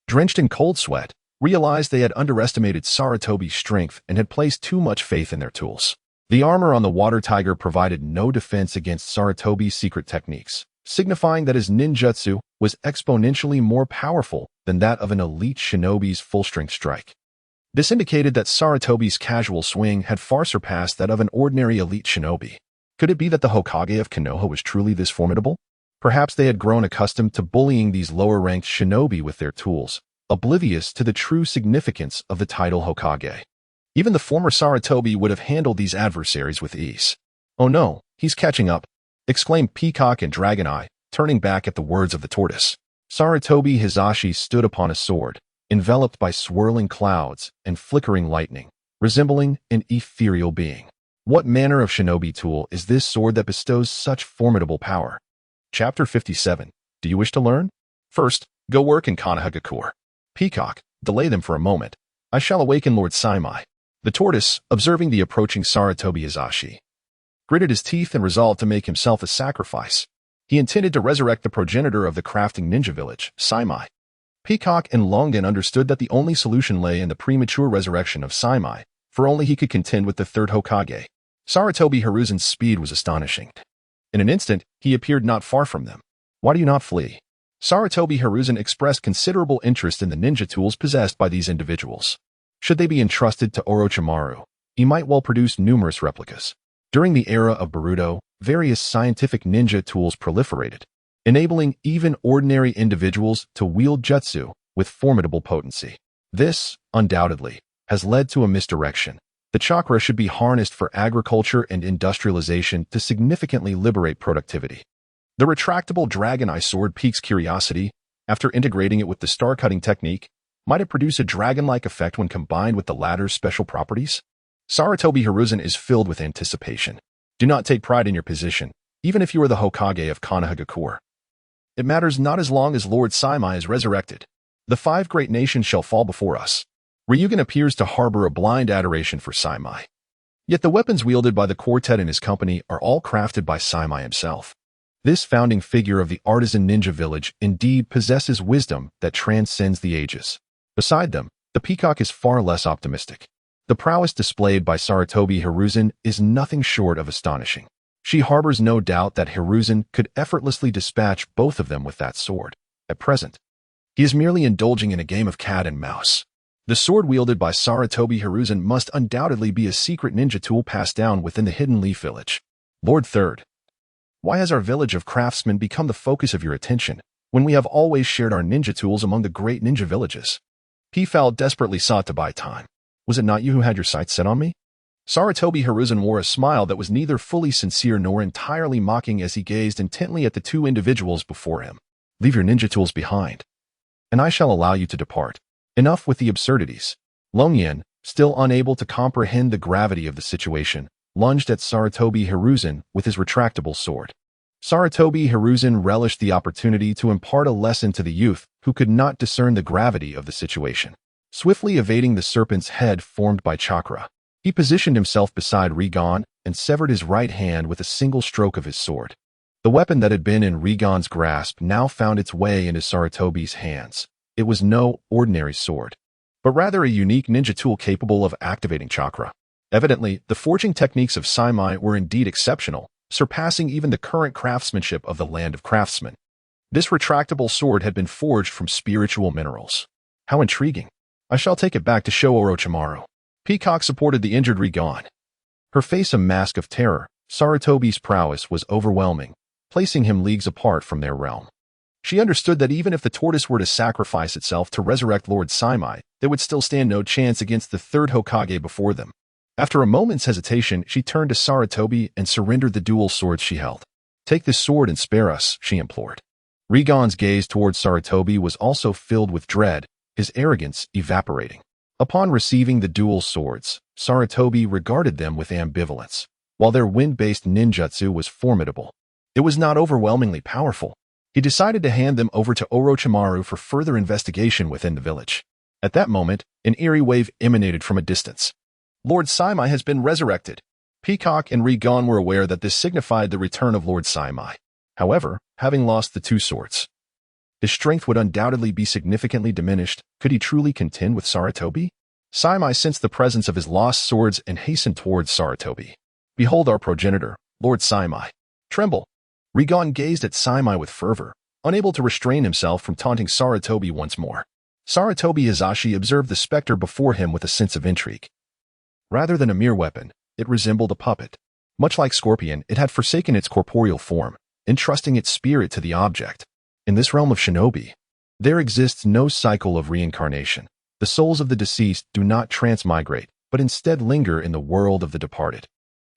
A: drenched in cold sweat, realized they had underestimated Sarutobi's strength and had placed too much faith in their tools. The armor on the water tiger provided no defense against Sarutobi's secret techniques, signifying that his ninjutsu was exponentially more powerful than that of an elite shinobi's full-strength strike. This indicated that Sarutobi's casual swing had far surpassed that of an ordinary elite shinobi. Could it be that the Hokage of Konoha was truly this formidable? Perhaps they had grown accustomed to bullying these lower-ranked shinobi with their tools, oblivious to the true significance of the title Hokage. Even the former Sarutobi would have handled these adversaries with ease. "Oh no, he's catching up," exclaimed Peacock and Dragon Eye, turning back at the words of the tortoise. Sarutobi Hizashi stood upon a sword, enveloped by swirling clouds and flickering lightning, resembling an ethereal being. What manner of shinobi tool is this sword that bestows such formidable power? Chapter 57. Do you wish to learn? First, go work in Konoha. Peacock, delay them for a moment. I shall awaken Lord Saimai. The tortoise, observing the approaching Sarutobi Hizashi, gritted his teeth and resolved to make himself a sacrifice. He intended to resurrect the progenitor of the crafting ninja village, Saimai. Peacock and Longden understood that the only solution lay in the premature resurrection of Saimai, for only he could contend with the third Hokage. Sarutobi Hiruzen's speed was astonishing. In an instant, he appeared not far from them. "Why do you not flee?" Sarutobi Hiruzen expressed considerable interest in the ninja tools possessed by these individuals. Should they be entrusted to Orochimaru, he might well produce numerous replicas. During the era of Boruto, various scientific ninja tools proliferated, enabling even ordinary individuals to wield jutsu with formidable potency. This, undoubtedly, has led to a misdirection. The chakra should be harnessed for agriculture and industrialization to significantly liberate productivity. The retractable Dragon Eye sword piques curiosity. After integrating it with the star-cutting technique, might it produce a dragon-like effect when combined with the latter's special properties? Sarutobi Hiruzen is filled with anticipation. Do not take pride in your position, even if you are the Hokage of Konoha. It matters not as long as Lord Saimai is resurrected. The 5 great nations shall fall before us. Ryugen appears to harbor a blind adoration for Saimai. Yet the weapons wielded by the quartet and his company are all crafted by Saimai himself. This founding figure of the artisan ninja village indeed possesses wisdom that transcends the ages. Beside them, the Peacock is far less optimistic. The prowess displayed by Sarutobi Hiruzen is nothing short of astonishing. She harbors no doubt that Hiruzen could effortlessly dispatch both of them with that sword. At present, he is merely indulging in a game of cat and mouse. The sword wielded by Sarutobi Hiruzen must undoubtedly be a secret ninja tool passed down within the Hidden Leaf Village. Lord Third, why has our village of craftsmen become the focus of your attention, when we have always shared our ninja tools among the great ninja villages? Peafowl desperately sought to buy time. Was it not you who had your sights set on me? Sarutobi Hiruzen wore a smile that was neither fully sincere nor entirely mocking as he gazed intently at the two individuals before him. Leave your ninja tools behind, and I shall allow you to depart. Enough with the absurdities. Longyan, still unable to comprehend the gravity of the situation, lunged at Sarutobi Hiruzen with his retractable sword. Sarutobi Hiruzen relished the opportunity to impart a lesson to the youth who could not discern the gravity of the situation. Swiftly evading the serpent's head formed by chakra, he positioned himself beside Regon and severed his right hand with a single stroke of his sword. The weapon that had been in Rigon's grasp now found its way into Sarutobi's hands. It was no ordinary sword, but rather a unique ninja tool capable of activating chakra. Evidently, the forging techniques of Saimai were indeed exceptional, surpassing even the current craftsmanship of the land of craftsmen. This retractable sword had been forged from spiritual minerals. How intriguing. I shall take it back to show Orochimaru. Peacock supported the injured Rigon. Her face a mask of terror, Sarutobi's prowess was overwhelming, placing him leagues apart from their realm. She understood that even if the tortoise were to sacrifice itself to resurrect Lord Saimai, they would still stand no chance against the third Hokage before them. After a moment's hesitation, she turned to Sarutobi and surrendered the dual swords she held. "Take this sword and spare us," she implored. Rigon's gaze towards Sarutobi was also filled with dread, his arrogance evaporating. Upon receiving the dual swords, Sarutobi regarded them with ambivalence. While their wind-based ninjutsu was formidable, it was not overwhelmingly powerful. He decided to hand them over to Orochimaru for further investigation within the village. At that moment, an eerie wave emanated from a distance. "Lord Saimai has been resurrected." Peacock and Rigon were aware that this signified the return of Lord Saimai. However, having lost the two swords, his strength would undoubtedly be significantly diminished. Could he truly contend with Sarutobi? Saimai sensed the presence of his lost swords and hastened towards Sarutobi. "Behold our progenitor, Lord Saimai." "Tremble." Rigon gazed at Saimai with fervor, unable to restrain himself from taunting Sarutobi once more. Sarutobi Hizashi observed the specter before him with a sense of intrigue. Rather than a mere weapon, it resembled a puppet. Much like Scorpion, it had forsaken its corporeal form, entrusting its spirit to the object. In this realm of shinobi, there exists no cycle of reincarnation. The souls of the deceased do not transmigrate, but instead linger in the world of the departed,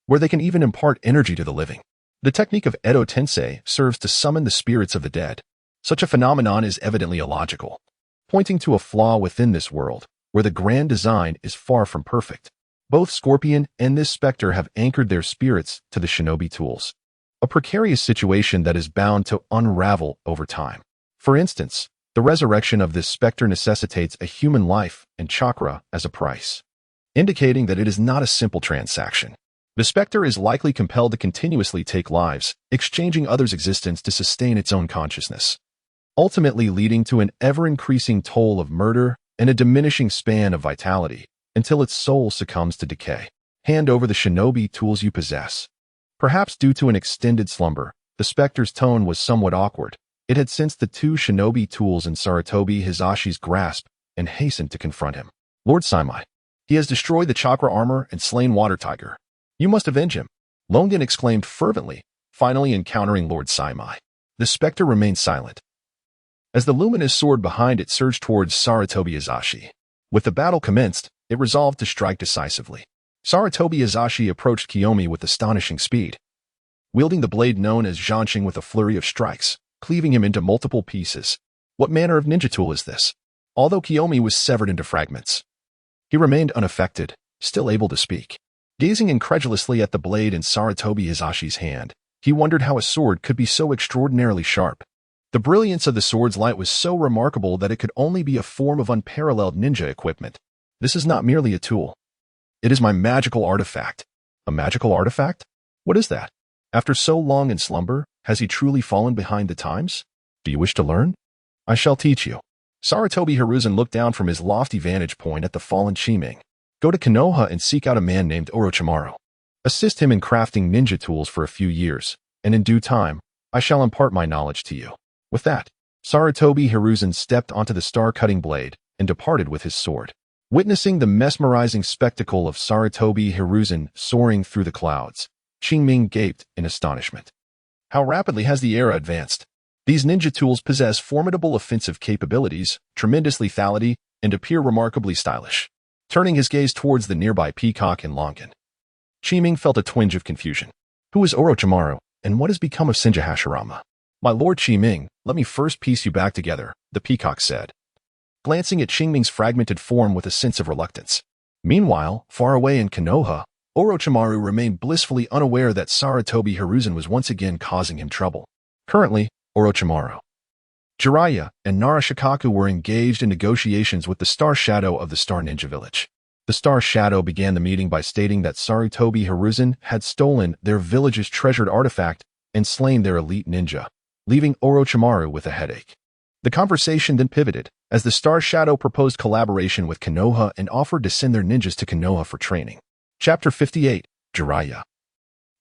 A: where they can even impart energy to the living. The technique of Edo Tensei serves to summon the spirits of the dead. Such a phenomenon is evidently illogical, pointing to a flaw within this world, where the grand design is far from perfect. Both Scorpion and this specter have anchored their spirits to the shinobi tools, a precarious situation that is bound to unravel over time. For instance, the resurrection of this specter necessitates a human life and chakra as a price, indicating that it is not a simple transaction. The specter is likely compelled to continuously take lives, exchanging others' existence to sustain its own consciousness, ultimately leading to an ever-increasing toll of murder and a diminishing span of vitality, until its soul succumbs to decay. Hand over the shinobi tools you possess. Perhaps due to an extended slumber, the specter's tone was somewhat awkward. It had sensed the two shinobi tools in Sarutobi Hizashi's grasp and hastened to confront him. "Lord Saimai, he has destroyed the chakra armor and slain Water Tiger. You must avenge him," Longan exclaimed fervently, finally encountering Lord Saimai. The specter remained silent, as the luminous sword behind it surged towards Sarutobi Hizashi. With the battle commenced, it resolved to strike decisively. Sarutobi Hizashi approached Kiyomi with astonishing speed, wielding the blade known as Zhanshing with a flurry of strikes, cleaving him into multiple pieces. What manner of ninja tool is this? Although Kiyomi was severed into fragments, he remained unaffected, still able to speak. Gazing incredulously at the blade in Sarutobi Hizashi's hand, he wondered how a sword could be so extraordinarily sharp. The brilliance of the sword's light was so remarkable that it could only be a form of unparalleled ninja equipment. "This is not merely a tool. It is my magical artifact." "A magical artifact? What is that? After so long in slumber, has he truly fallen behind the times? Do you wish to learn? I shall teach you." Sarutobi Hiruzen looked down from his lofty vantage point at the fallen Chiming. "Go to Konoha and seek out a man named Orochimaru. Assist him in crafting ninja tools for a few years, and in due time, I shall impart my knowledge to you." With that, Sarutobi Hiruzen stepped onto the star-cutting blade and departed with his sword. Witnessing the mesmerizing spectacle of Sarutobi Hiruzen soaring through the clouds, Qingming gaped in astonishment. How rapidly has the era advanced? These ninja tools possess formidable offensive capabilities, tremendous lethality, and appear remarkably stylish. Turning his gaze towards the nearby Peacock and Longan, Qingming felt a twinge of confusion. Who is Orochimaru, and what has become of Senja Hashirama? "My lord Qingming, let me first piece you back together," the Peacock said, glancing at Qingming's fragmented form with a sense of reluctance. Meanwhile, far away in Konoha, Orochimaru remained blissfully unaware that Sarutobi Hiruzen was once again causing him trouble. Currently, Orochimaru, Jiraiya, and Narashikaku were engaged in negotiations with the Star Shadow of the Star Ninja Village. The Star Shadow began the meeting by stating that Sarutobi Hiruzen had stolen their village's treasured artifact and slain their elite ninja, leaving Orochimaru with a headache. The conversation then pivoted, as the Star Shadow proposed collaboration with Konoha and offered to send their ninjas to Konoha for training. Chapter 58, Jiraiya.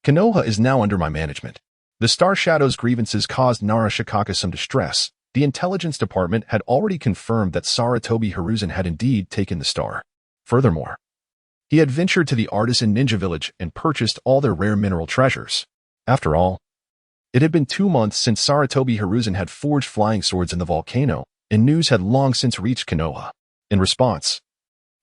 A: Konoha is now under my management. The Star Shadow's grievances caused Naruto some distress. The intelligence department had already confirmed that Sarutobi Hiruzen had indeed taken the star. Furthermore, he had ventured to the artisan ninja village and purchased all their rare mineral treasures. After all, it had been 2 months since Sarutobi Hiruzen had forged flying swords in the volcano, and news had long since reached Konoha. In response,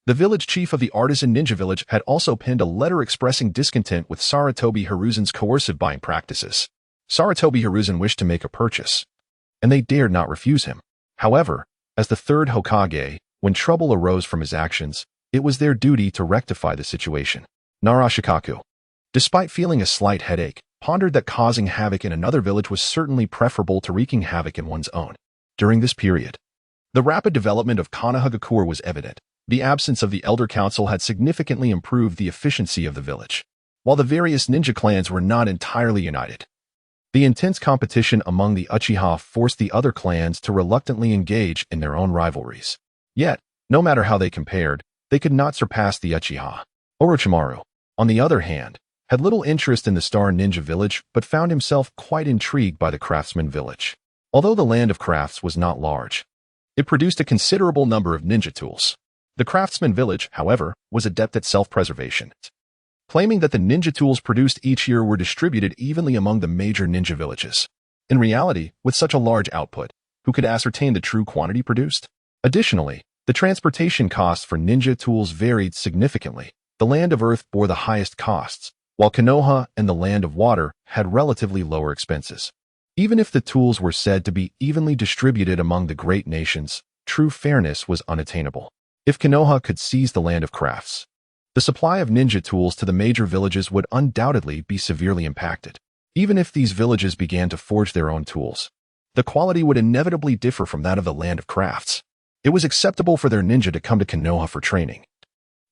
A: the village chief of the artisan ninja village had also penned a letter expressing discontent with Sarutobi Hiruzen's coercive buying practices. Sarutobi Hiruzen wished to make a purchase, and they dared not refuse him. However, as the third Hokage, when trouble arose from his actions, it was their duty to rectify the situation. Naruto, despite feeling a slight headache, pondered that causing havoc in another village was certainly preferable to wreaking havoc in one's own. During this period, the rapid development of Konoha was evident. The absence of the Elder Council had significantly improved the efficiency of the village. While the various ninja clans were not entirely united, the intense competition among the Uchiha forced the other clans to reluctantly engage in their own rivalries. Yet, no matter how they compared, they could not surpass the Uchiha. Orochimaru, on the other hand, had little interest in the Star Ninja village but found himself quite intrigued by the Craftsman village. Although the land of crafts was not large, it produced a considerable number of ninja tools. The Craftsman village, however, was adept at self-preservation, claiming that the ninja tools produced each year were distributed evenly among the major ninja villages. In reality, with such a large output, who could ascertain the true quantity produced? Additionally, the transportation costs for ninja tools varied significantly. The Land of Earth bore the highest costs, while Konoha and the Land of Water had relatively lower expenses. Even if the tools were said to be evenly distributed among the great nations, true fairness was unattainable. If Konoha could seize the Land of Crafts, the supply of ninja tools to the major villages would undoubtedly be severely impacted. Even if these villages began to forge their own tools, the quality would inevitably differ from that of the Land of Crafts. It was acceptable for their ninja to come to Konoha for training,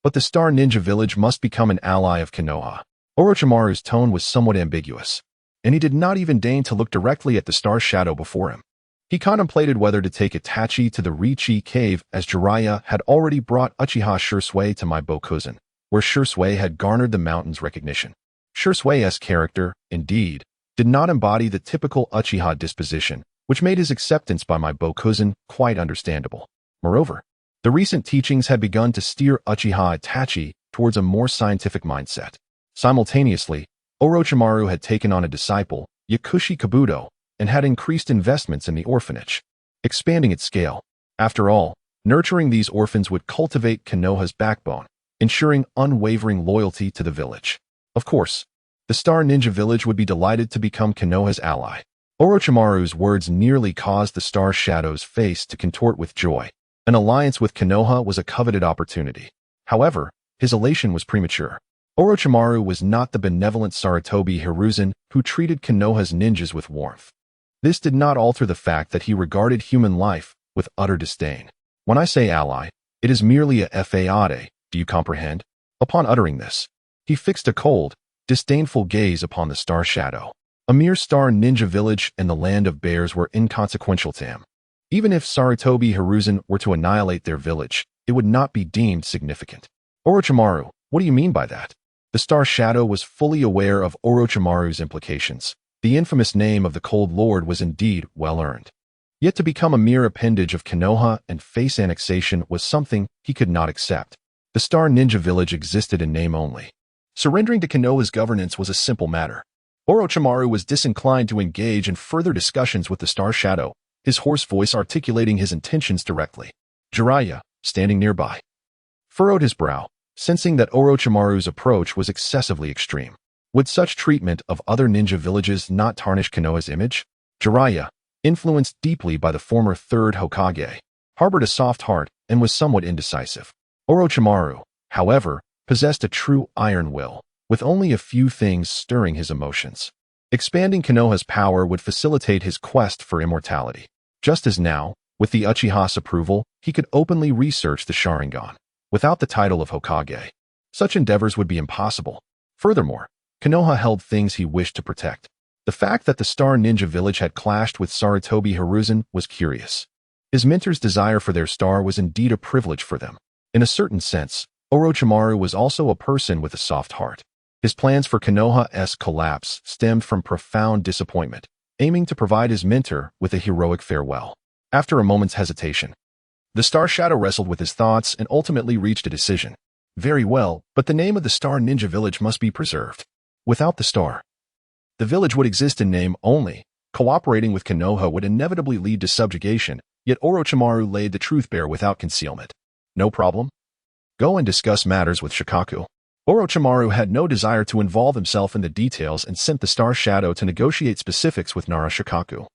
A: but the Star Ninja village must become an ally of Konoha. Orochimaru's tone was somewhat ambiguous, and he did not even deign to look directly at the Star Shadow before him. He contemplated whether to take Itachi to the Riichi cave, as Jiraiya had already brought Uchiha Shisui to my Bokuzen, where Shisui had garnered the mountain's recognition. Shisui's character, indeed, did not embody the typical Uchiha disposition, which made his acceptance by my Bokuzen quite understandable. Moreover, the recent teachings had begun to steer Uchiha Itachi towards a more scientific mindset. Simultaneously, Orochimaru had taken on a disciple, Yakushi Kabuto, and had increased investments in the orphanage, expanding its scale. After all, nurturing these orphans would cultivate Konoha's backbone, ensuring unwavering loyalty to the village. Of course, the Star Ninja village would be delighted to become Konoha's ally. Orochimaru's words nearly caused the Star Shadow's face to contort with joy. An alliance with Konoha was a coveted opportunity. However, his elation was premature. Orochimaru was not the benevolent Sarutobi Hiruzen who treated Konoha's ninjas with warmth. This did not alter the fact that he regarded human life with utter disdain. When I say ally, it is merely a fade, do you comprehend? Upon uttering this, he fixed a cold, disdainful gaze upon the Star Shadow. A mere Star Ninja village and the Land of Bears were inconsequential to him. Even if Sarutobi Hiruzen were to annihilate their village, it would not be deemed significant. Orochimaru, what do you mean by that? The Star Shadow was fully aware of Orochimaru's implications. The infamous name of the Cold Lord was indeed well earned. Yet to become a mere appendage of Konoha and face annexation was something he could not accept. The Star Ninja village existed in name only. Surrendering to Konoha's governance was a simple matter. Orochimaru was disinclined to engage in further discussions with the Star Shadow, his hoarse voice articulating his intentions directly. Jiraiya, standing nearby, furrowed his brow, sensing that Orochimaru's approach was excessively extreme. Would such treatment of other ninja villages not tarnish Konoha's image? Jiraiya, influenced deeply by the former third Hokage, harbored a soft heart and was somewhat indecisive. Orochimaru, however, possessed a true iron will, with only a few things stirring his emotions. Expanding Konoha's power would facilitate his quest for immortality. Just as now, with the Uchiha's approval, he could openly research the Sharingan. Without the title of Hokage, such endeavors would be impossible. Furthermore, Konoha held things he wished to protect. The fact that the Star Ninja Village had clashed with Sarutobi Hiruzen was curious. His mentor's desire for their star was indeed a privilege for them. In a certain sense, Orochimaru was also a person with a soft heart. His plans for Konoha's collapse stemmed from profound disappointment, aiming to provide his mentor with a heroic farewell. After a moment's hesitation, the Star Shadow wrestled with his thoughts and ultimately reached a decision. Very well, but the name of the Star Ninja Village must be preserved. Without the star, the village would exist in name only. Cooperating with Konoha would inevitably lead to subjugation, yet Orochimaru laid the truth bare without concealment. No problem. Go and discuss matters with Shikaku. Orochimaru had no desire to involve himself in the details and sent the Star Shadow to negotiate specifics with Nara Shikaku.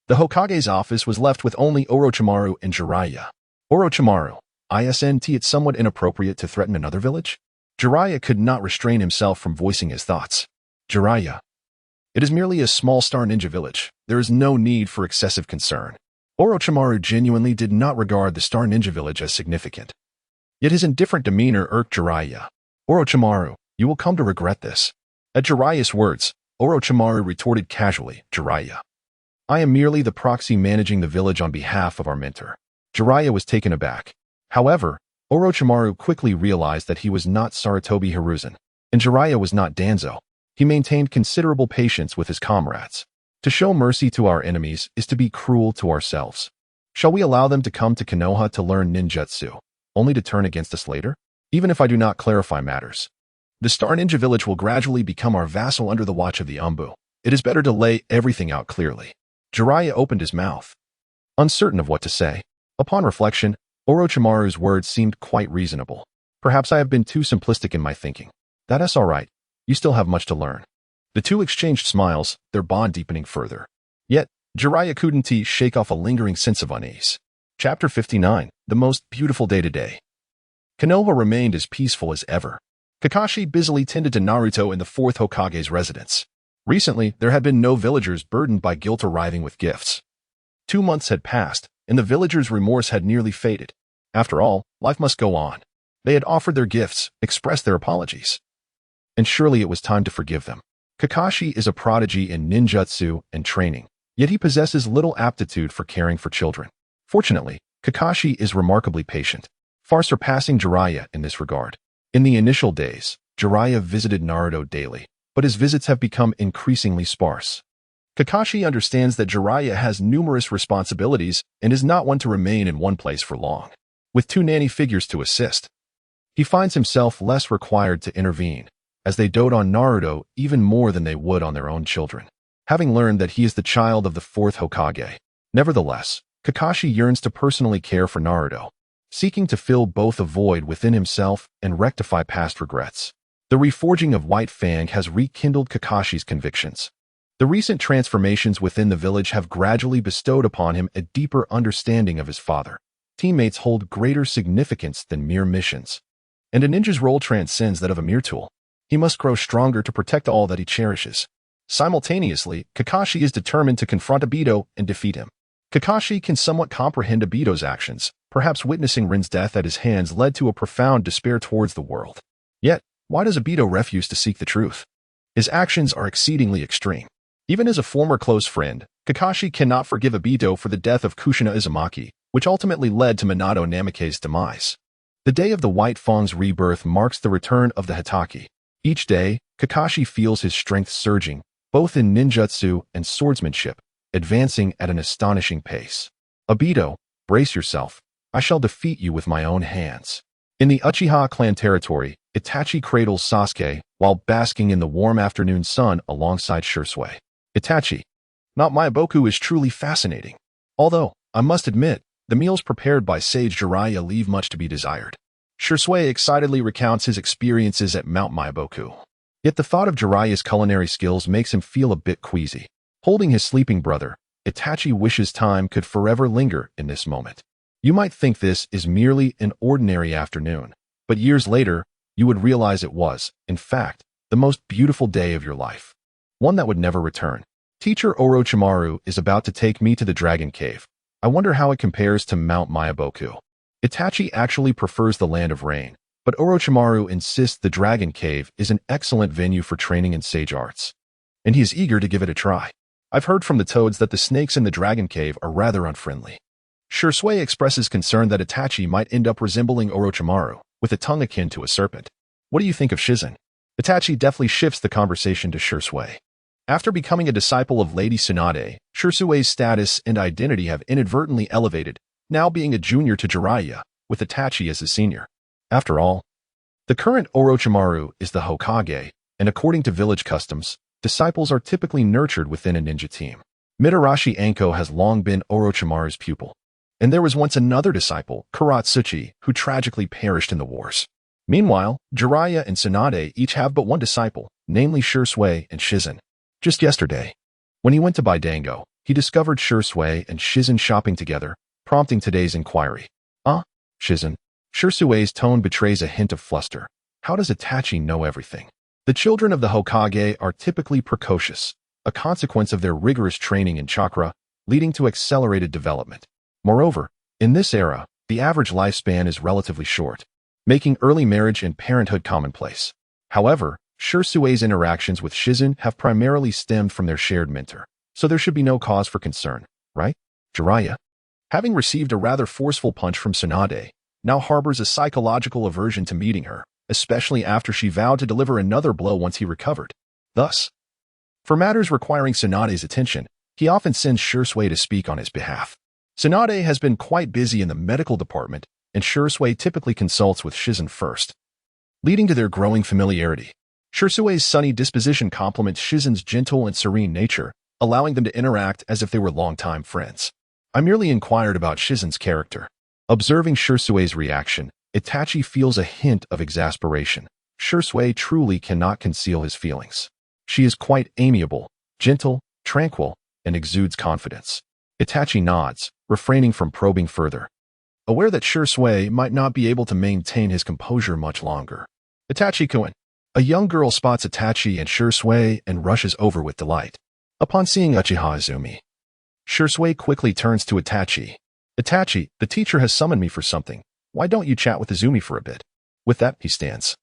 A: The Hokage's office was left with only Orochimaru and Jiraiya. Orochimaru, isn't it somewhat inappropriate to threaten another village? Jiraiya could not restrain himself from voicing his thoughts. Jiraiya. It is merely a small Star Ninja village. There is no need for excessive concern. Orochimaru genuinely did not regard the Star Ninja village as significant. Yet his indifferent demeanor irked Jiraiya. Orochimaru, you will come to regret this. At Jiraiya's words, Orochimaru retorted casually, Jiraiya. I am merely the proxy managing the village on behalf of our mentor. Jiraiya was taken aback. However, Orochimaru quickly realized that he was not Sarutobi Hiruzen, and Jiraiya was not Danzo. He maintained considerable patience with his comrades. To show mercy to our enemies is to be cruel to ourselves. Shall we allow them to come to Konoha to learn ninjutsu, only to turn against us later? Even if I do not clarify matters, the Star Ninja Village will gradually become our vassal under the watch of the Umbu. It is better to lay everything out clearly. Jiraiya opened his mouth, uncertain of what to say. Upon reflection, Orochimaru's words seemed quite reasonable. Perhaps I have been too simplistic in my thinking. That's all right. You still have much to learn. The two exchanged smiles, their bond deepening further. Yet, Jiraiya couldn't shake off a lingering sense of unease. Chapter 59, The Most Beautiful Day Today. Konoha remained as peaceful as ever. Kakashi busily tended to Naruto in the fourth Hokage's residence. Recently, there had been no villagers burdened by guilt arriving with gifts. 2 months had passed, and the villagers' remorse had nearly faded. After all, life must go on. They had offered their gifts, expressed their apologies. And surely it was time to forgive them. Kakashi is a prodigy in ninjutsu and training, yet he possesses little aptitude for caring for children. Fortunately, Kakashi is remarkably patient, far surpassing Jiraiya in this regard. In the initial days, Jiraiya visited Naruto daily, but his visits have become increasingly sparse. Kakashi understands that Jiraiya has numerous responsibilities and is not one to remain in one place for long. With 2 nanny figures to assist, he finds himself less required to intervene, as they dote on Naruto even more than they would on their own children, having learned that he is the child of the fourth Hokage. Nevertheless, Kakashi yearns to personally care for Naruto, seeking to fill both a void within himself and rectify past regrets. The reforging of White Fang has rekindled Kakashi's convictions. The recent transformations within the village have gradually bestowed upon him a deeper understanding of his father. Teammates hold greater significance than mere missions, and a ninja's role transcends that of a mere tool. He must grow stronger to protect all that he cherishes. Simultaneously, Kakashi is determined to confront Obito and defeat him. Kakashi can somewhat comprehend Obito's actions. Perhaps witnessing Rin's death at his hands led to a profound despair towards the world. Yet, why does Obito refuse to seek the truth? His actions are exceedingly extreme. Even as a former close friend, Kakashi cannot forgive Obito for the death of Kushina Izumaki, which ultimately led to Minato Namake's demise. The day of the White Fang's rebirth marks the return of the Hitaki. Each day, Kakashi feels his strength surging, both in ninjutsu and swordsmanship, advancing at an astonishing pace. Obito, brace yourself. I shall defeat you with my own hands. In the Uchiha clan territory, Itachi cradles Sasuke while basking in the warm afternoon sun alongside Shisui. Itachi. Not Maiboku is truly fascinating. Although, I must admit, the meals prepared by Sage Jiraiya leave much to be desired. Shisui excitedly recounts his experiences at Mount Maiboku. Yet the thought of Jiraiya's culinary skills makes him feel a bit queasy. Holding his sleeping brother, Itachi wishes time could forever linger in this moment. You might think this is merely an ordinary afternoon, but years later, you would realize it was, in fact, the most beautiful day of your life. One that would never return. Teacher Orochimaru is about to take me to the Dragon Cave. I wonder how it compares to Mount Maiboku. Itachi actually prefers the Land of Rain, but Orochimaru insists the Dragon Cave is an excellent venue for training in sage arts. and he is eager to give it a try. I've heard from the toads that the snakes in the dragon cave are rather unfriendly. Shursui expresses concern that Itachi might end up resembling Orochimaru, with a tongue akin to a serpent. What do you think of Shizen? Itachi deftly shifts the conversation to Shursui. After becoming a disciple of Lady Tsunade, Shursui's status and identity have inadvertently elevated, now being a junior to Jiraiya, with Itachi as his senior. After all, the current Orochimaru is the Hokage, and according to village customs, disciples are typically nurtured within a ninja team. Mitarashi Anko has long been Orochimaru's pupil, and there was once another disciple, Karatsuchi, who tragically perished in the wars. Meanwhile, Jiraiya and Tsunade each have but one disciple, namely Shursui and Shizen. Just yesterday, when he went to buy dango, he discovered Shursui and Shizen shopping together, prompting today's inquiry. Shizen. Shursui's tone betrays a hint of fluster. How does Itachi know everything? The children of the Hokage are typically precocious, a consequence of their rigorous training in chakra, leading to accelerated development. Moreover, in this era, the average lifespan is relatively short, making early marriage and parenthood commonplace. However, Shursui's interactions with Shizen have primarily stemmed from their shared mentor, so there should be no cause for concern, right? Jiraiya, having received a rather forceful punch from Tsunade, now harbors a psychological aversion to meeting her, especially after she vowed to deliver another blow once he recovered. Thus, for matters requiring Tsunade's attention, he often sends Shursui to speak on his behalf. Tsunade has been quite busy in the medical department, and Shursui typically consults with Shizen first, leading to their growing familiarity. Shursui's sunny disposition complements Shizen's gentle and serene nature, allowing them to interact as if they were longtime friends. I merely inquired about Shizen's character. Observing Shursui's reaction, Itachi feels a hint of exasperation. Shursui truly cannot conceal his feelings. She is quite amiable, gentle, tranquil, and exudes confidence. Itachi nods, refraining from probing further, aware that Shursui might not be able to maintain his composure much longer. Itachi-kun. A young girl spots Itachi and Shursui and rushes over with delight. Upon seeing Uchiha Izumi, Shursui quickly turns to Itachi. Itachi, the teacher has summoned me for something. Why don't you chat with Izumi for a bit? With that, he stands,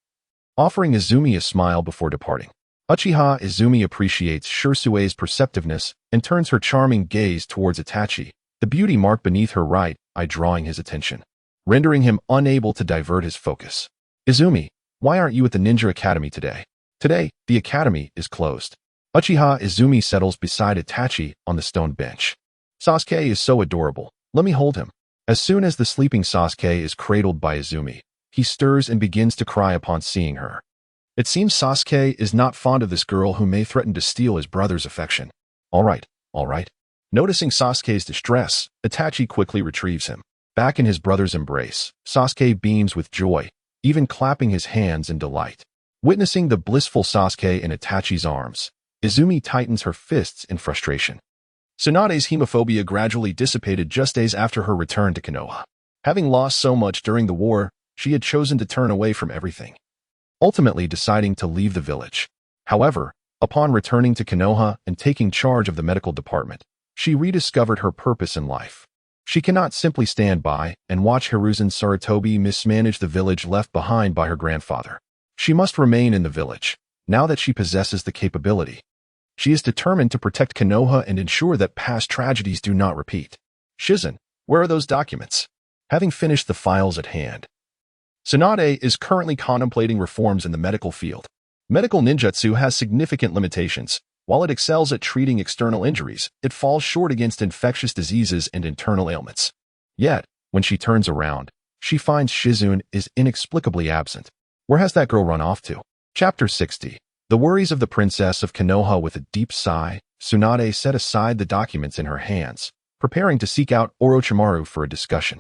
A: offering Izumi a smile before departing. Uchiha Izumi appreciates Shursui's perceptiveness and turns her charming gaze towards Itachi, the beauty mark beneath her right eye drawing his attention, rendering him unable to divert his focus. Izumi, why aren't you at the Ninja Academy today? Today, the academy is closed. Uchiha Izumi settles beside Itachi on the stone bench. Sasuke is so adorable. Let me hold him. As soon as the sleeping Sasuke is cradled by Izumi, he stirs and begins to cry upon seeing her. It seems Sasuke is not fond of this girl who may threaten to steal his brother's affection. All right. Noticing Sasuke's distress, Itachi quickly retrieves him. Back in his brother's embrace, Sasuke beams with joy, even clapping his hands in delight. Witnessing the blissful Sasuke in Itachi's arms, Izumi tightens her fists in frustration. Tsunade's hemophobia gradually dissipated just days after her return to Konoha. Having lost so much during the war, she had chosen to turn away from everything, ultimately deciding to leave the village. However, upon returning to Konoha and taking charge of the medical department, she rediscovered her purpose in life. She cannot simply stand by and watch Hiruzen Sarutobi mismanage the village left behind by her grandfather. She must remain in the village, now that she possesses the capability. She is determined to protect Konoha and ensure that past tragedies do not repeat. Shizen, where are those documents? Having finished the files at hand, Tsunade is currently contemplating reforms in the medical field. Medical ninjutsu has significant limitations. While it excels at treating external injuries, it falls short against infectious diseases and internal ailments. Yet, when she turns around, she finds Shizen is inexplicably absent. Where has that girl run off to? Chapter 60. The worries of the princess of Konoha. With a deep sigh, Tsunade set aside the documents in her hands, preparing to seek out Orochimaru for a discussion.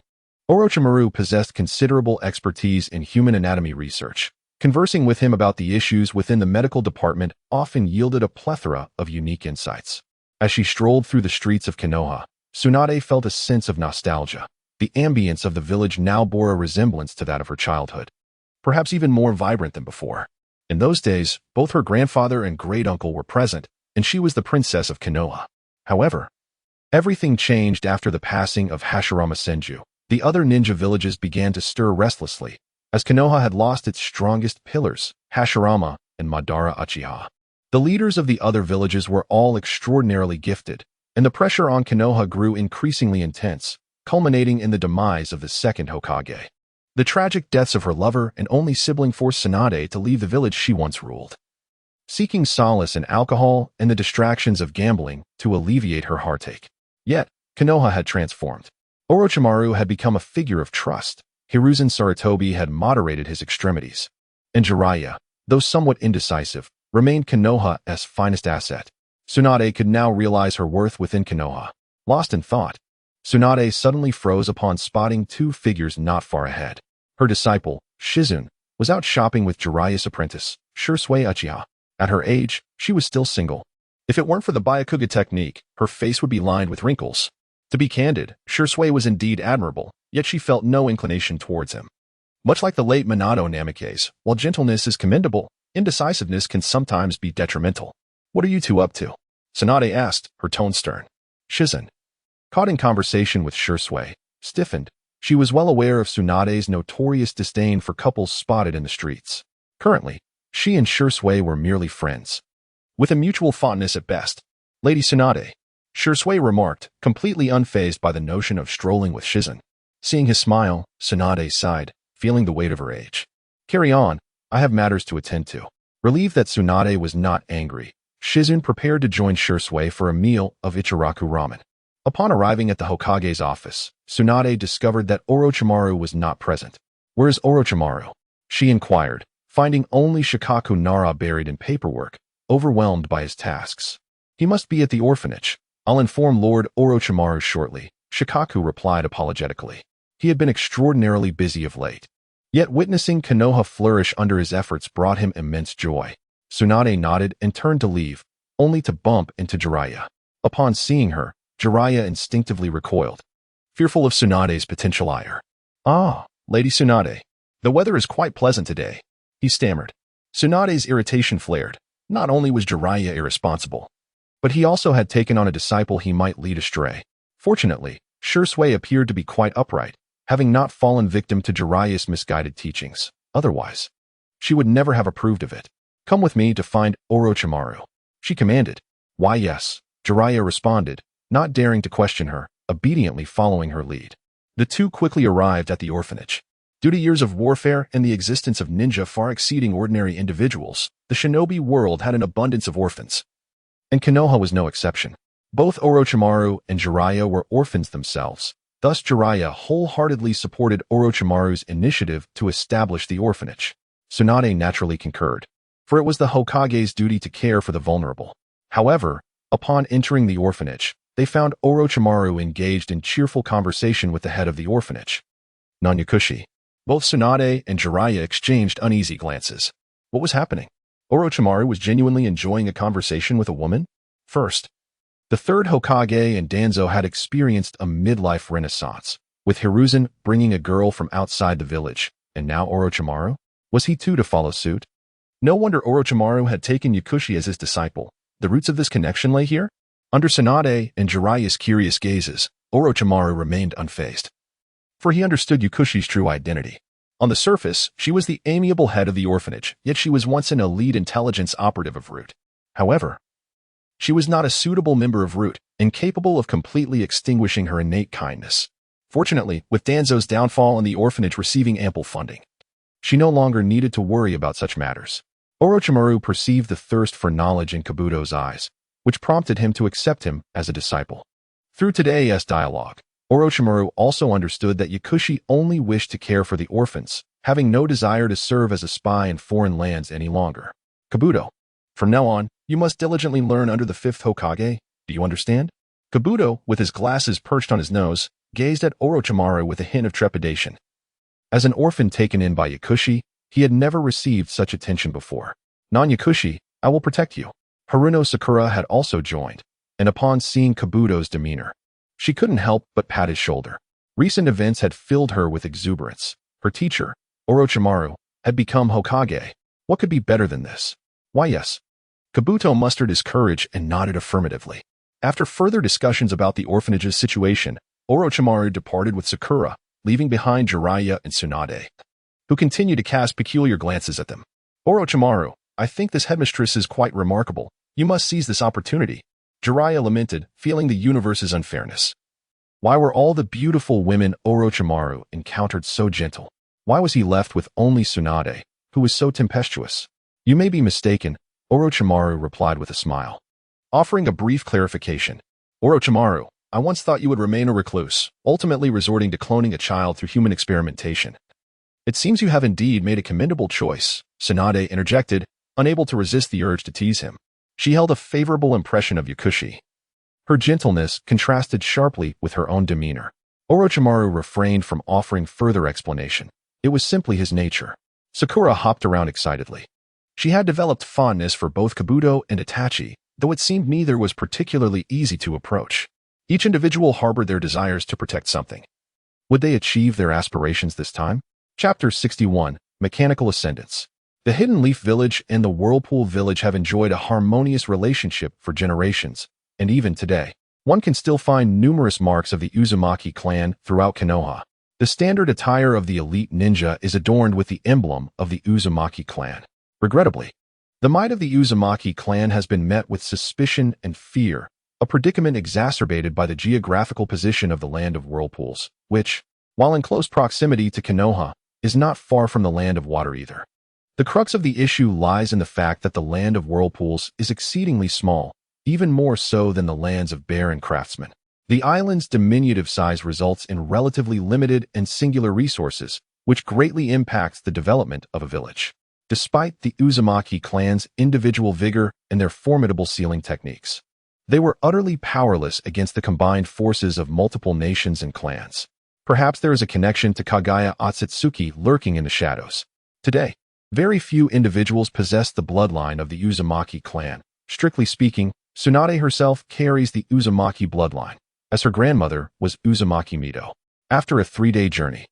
A: Orochimaru possessed considerable expertise in human anatomy research. Conversing with him about the issues within the medical department often yielded a plethora of unique insights. As she strolled through the streets of Konoha, Tsunade felt a sense of nostalgia. The ambience of the village now bore a resemblance to that of her childhood, perhaps even more vibrant than before. In those days, both her grandfather and great-uncle were present, and she was the princess of Konoha. However, everything changed after the passing of Hashirama Senju. The other ninja villages began to stir restlessly, as Konoha had lost its strongest pillars, Hashirama and Madara Uchiha. The leaders of the other villages were all extraordinarily gifted, and the pressure on Konoha grew increasingly intense, culminating in the demise of the second Hokage. The tragic deaths of her lover and only sibling forced Tsunade to leave the village she once ruled, seeking solace in alcohol and the distractions of gambling to alleviate her heartache. Yet, Konoha had transformed. Orochimaru had become a figure of trust. Hiruzen Sarutobi had moderated his extremities. And Jiraiya, though somewhat indecisive, remained Konoha's finest asset. Tsunade could now realize her worth within Konoha. Lost in thought, Tsunade suddenly froze upon spotting two figures not far ahead. Her disciple, Shizune, was out shopping with Jiraiya's apprentice, Shursui Uchiha. At her age, she was still single. If it weren't for the Byakuga technique, her face would be lined with wrinkles. To be candid, Shursui was indeed admirable, yet she felt no inclination towards him. Much like the late Minato Namikaze, while gentleness is commendable, indecisiveness can sometimes be detrimental. "What are you two up to?" Tsunade asked, her tone stern. Shizune, caught in conversation with Shursui, stiffened. She was well aware of Tsunade's notorious disdain for couples spotted in the streets. Currently, she and Shursui were merely friends, with a mutual fondness at best. "Lady Tsunade," Shursui remarked, completely unfazed by the notion of strolling with Shizune. Seeing his smile, Tsunade sighed, feeling the weight of her age. "Carry on, I have matters to attend to." Relieved that Tsunade was not angry, Shizune prepared to join Shursui for a meal of Ichiraku ramen. Upon arriving at the Hokage's office, Tsunade discovered that Orochimaru was not present. "Where is Orochimaru?" she inquired, finding only Shikaku Nara buried in paperwork, overwhelmed by his tasks. "He must be at the orphanage. I'll inform Lord Orochimaru shortly," Shikaku replied apologetically. He had been extraordinarily busy of late. Yet witnessing Konoha flourish under his efforts brought him immense joy. Tsunade nodded and turned to leave, only to bump into Jiraiya. Upon seeing her, Jiraiya instinctively recoiled, fearful of Tsunade's potential ire. "Ah, Lady Tsunade, the weather is quite pleasant today," he stammered. Tsunade's irritation flared. Not only was Jiraiya irresponsible, but he also had taken on a disciple he might lead astray. Fortunately, Shursui appeared to be quite upright, having not fallen victim to Jiraiya's misguided teachings. Otherwise, she would never have approved of it. "Come with me to find Orochimaru," she commanded. "Why, yes," Jiraiya responded, not daring to question her, obediently following her lead. The two quickly arrived at the orphanage. Due to years of warfare and the existence of ninja far exceeding ordinary individuals, the shinobi world had an abundance of orphans. And Konoha was no exception. Both Orochimaru and Jiraiya were orphans themselves. Thus Jiraiya wholeheartedly supported Orochimaru's initiative to establish the orphanage. Tsunade naturally concurred, for it was the Hokage's duty to care for the vulnerable. However, upon entering the orphanage, they found Orochimaru engaged in cheerful conversation with the head of the orphanage, Nanyakushi. Both Tsunade and Jiraiya exchanged uneasy glances. What was happening? Orochimaru was genuinely enjoying a conversation with a woman? First, the third Hokage and Danzo had experienced a midlife renaissance, with Hiruzen bringing a girl from outside the village, and now Orochimaru? Was he too to follow suit? No wonder Orochimaru had taken Yakushi as his disciple. The roots of this connection lay here? Under Tsunade and Jiraiya's curious gazes, Orochimaru remained unfazed, for he understood Yakushi's true identity. On the surface, she was the amiable head of the orphanage, yet she was once an elite intelligence operative of Root. However, she was not a suitable member of Root, incapable of completely extinguishing her innate kindness. Fortunately, with Danzo's downfall and the orphanage receiving ample funding, she no longer needed to worry about such matters. Orochimaru perceived the thirst for knowledge in Kabuto's eyes, which prompted him to accept him as a disciple. Through today's dialogue, Orochimaru also understood that Yakushi only wished to care for the orphans, having no desire to serve as a spy in foreign lands any longer. "Kabuto, from now on, you must diligently learn under the fifth Hokage. Do you understand?" Kabuto, with his glasses perched on his nose, gazed at Orochimaru with a hint of trepidation. As an orphan taken in by Yakushi, he had never received such attention before. "Non-Yakushi, I will protect you." Haruno Sakura had also joined, and upon seeing Kabuto's demeanor, she couldn't help but pat his shoulder. Recent events had filled her with exuberance. Her teacher, Orochimaru, had become Hokage. What could be better than this? Why, yes. Kabuto mustered his courage and nodded affirmatively. After further discussions about the orphanage's situation, Orochimaru departed with Sakura, leaving behind Jiraiya and Tsunade, who continued to cast peculiar glances at them. "Orochimaru, I think this headmistress is quite remarkable. You must seize this opportunity. Jiraiya lamented, feeling the universe's unfairness. Why were all the beautiful women Orochimaru encountered so gentle? Why was he left with only Tsunade, who was so tempestuous? You may be mistaken, Orochimaru replied with a smile. Offering a brief clarification. Orochimaru, I once thought you would remain a recluse, ultimately resorting to cloning a child through human experimentation. It seems you have indeed made a commendable choice, Tsunade interjected, unable to resist the urge to tease him. She held a favorable impression of Yakushi. Her gentleness contrasted sharply with her own demeanor. Orochimaru refrained from offering further explanation. It was simply his nature. Sakura hopped around excitedly. She had developed fondness for both Kabuto and Itachi, though it seemed neither was particularly easy to approach. Each individual harbored their desires to protect something. Would they achieve their aspirations this time? Chapter 61, Mechanical Ascendance. The Hidden Leaf Village and the Whirlpool Village have enjoyed a harmonious relationship for generations, and even today, one can still find numerous marks of the Uzumaki clan throughout Konoha. The standard attire of the elite ninja is adorned with the emblem of the Uzumaki clan. Regrettably, the might of the Uzumaki clan has been met with suspicion and fear, a predicament exacerbated by the geographical position of the Land of Whirlpools, which, while in close proximity to Konoha, is not far from the Land of Water either. The crux of the issue lies in the fact that the Land of Whirlpools is exceedingly small, even more so than the lands of Bear and Craftsman. The island's diminutive size results in relatively limited and singular resources, which greatly impacts the development of a village. Despite the Uzumaki clan's individual vigor and their formidable sealing techniques, they were utterly powerless against the combined forces of multiple nations and clans. Perhaps there is a connection to Kagaya Otsutsuki lurking in the shadows. Today, very few individuals possess the bloodline of the Uzumaki clan. Strictly speaking, Tsunade herself carries the Uzumaki bloodline, as her grandmother was Uzumaki Mido. After a 3-day journey,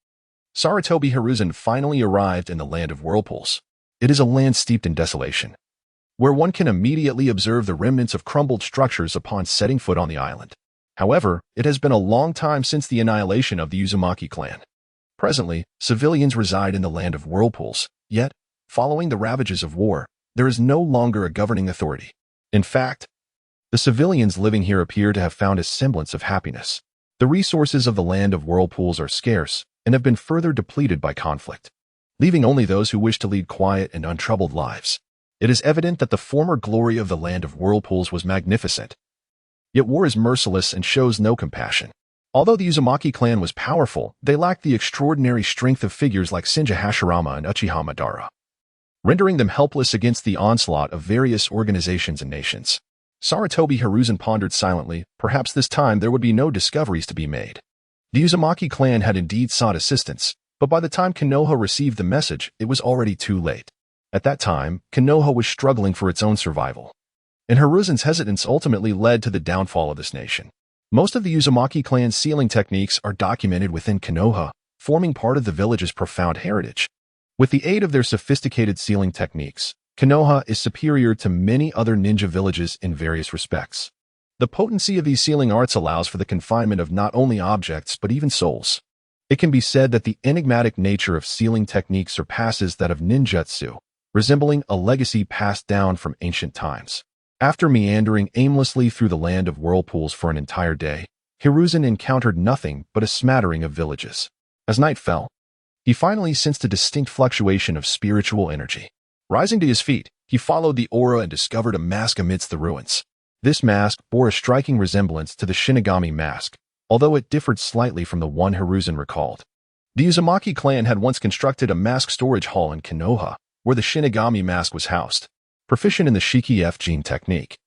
A: Sarutobi Hiruzen finally arrived in the Land of Whirlpools. It is a land steeped in desolation, where one can immediately observe the remnants of crumbled structures upon setting foot on the island. However, it has been a long time since the annihilation of the Uzumaki clan. Presently, civilians reside in the Land of Whirlpools, yet, following the ravages of war, there is no longer a governing authority. In fact, the civilians living here appear to have found a semblance of happiness. The resources of the Land of Whirlpools are scarce and have been further depleted by conflict, leaving only those who wish to lead quiet and untroubled lives. It is evident that the former glory of the Land of Whirlpools was magnificent. Yet war is merciless and shows no compassion. Although the Uzumaki clan was powerful, they lacked the extraordinary strength of figures like Shinja Hashirama and Uchiha Madara, rendering them helpless against the onslaught of various organizations and nations. Sarutobi Hiruzen pondered silently. Perhaps this time there would be no discoveries to be made. The Uzumaki clan had indeed sought assistance, but by the time Konoha received the message, it was already too late. At that time, Konoha was struggling for its own survival, and Hiruzen's hesitance ultimately led to the downfall of this nation. Most of the Uzumaki clan's sealing techniques are documented within Konoha, forming part of the village's profound heritage. With the aid of their sophisticated sealing techniques, Konoha is superior to many other ninja villages in various respects. The potency of these sealing arts allows for the confinement of not only objects but even souls. It can be said that the enigmatic nature of sealing techniques surpasses that of ninjutsu, resembling a legacy passed down from ancient times. After meandering aimlessly through the Land of Whirlpools for an entire day, Hiruzen encountered nothing but a smattering of villages. As night fell, he finally sensed a distinct fluctuation of spiritual energy. Rising to his feet, he followed the aura and discovered a mask amidst the ruins. This mask bore a striking resemblance to the Shinigami mask, although it differed slightly from the one Hiruzen recalled. The Uzumaki clan had once constructed a mask storage hall in Konoha, where the Shinigami mask was housed. Proficient in the Shiki F gene technique,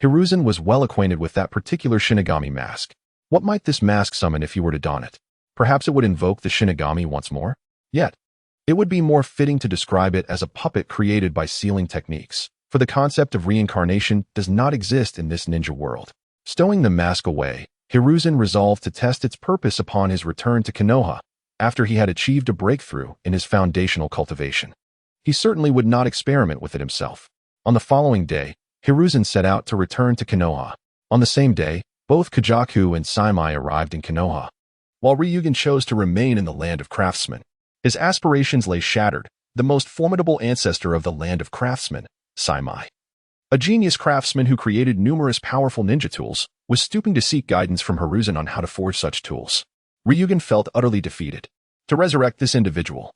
A: Hiruzen was well acquainted with that particular Shinigami mask. What might this mask summon if he were to don it? Perhaps it would invoke the Shinigami once more? Yet, it would be more fitting to describe it as a puppet created by sealing techniques, for the concept of reincarnation does not exist in this ninja world. Stowing the mask away, Hiruzen resolved to test its purpose upon his return to Konoha, after he had achieved a breakthrough in his foundational cultivation. He certainly would not experiment with it himself. On the following day, Hiruzen set out to return to Konoha. On the same day, both Kajaku and Saimai arrived in Konoha, while Ryugen chose to remain in the Land of Craftsmen. His aspirations lay shattered, the most formidable ancestor of the land of craftsmen, Saimai. A genius craftsman who created numerous powerful ninja tools, was stooping to seek guidance from Hiruzen on how to forge such tools. Ryugen felt utterly defeated. To resurrect this individual,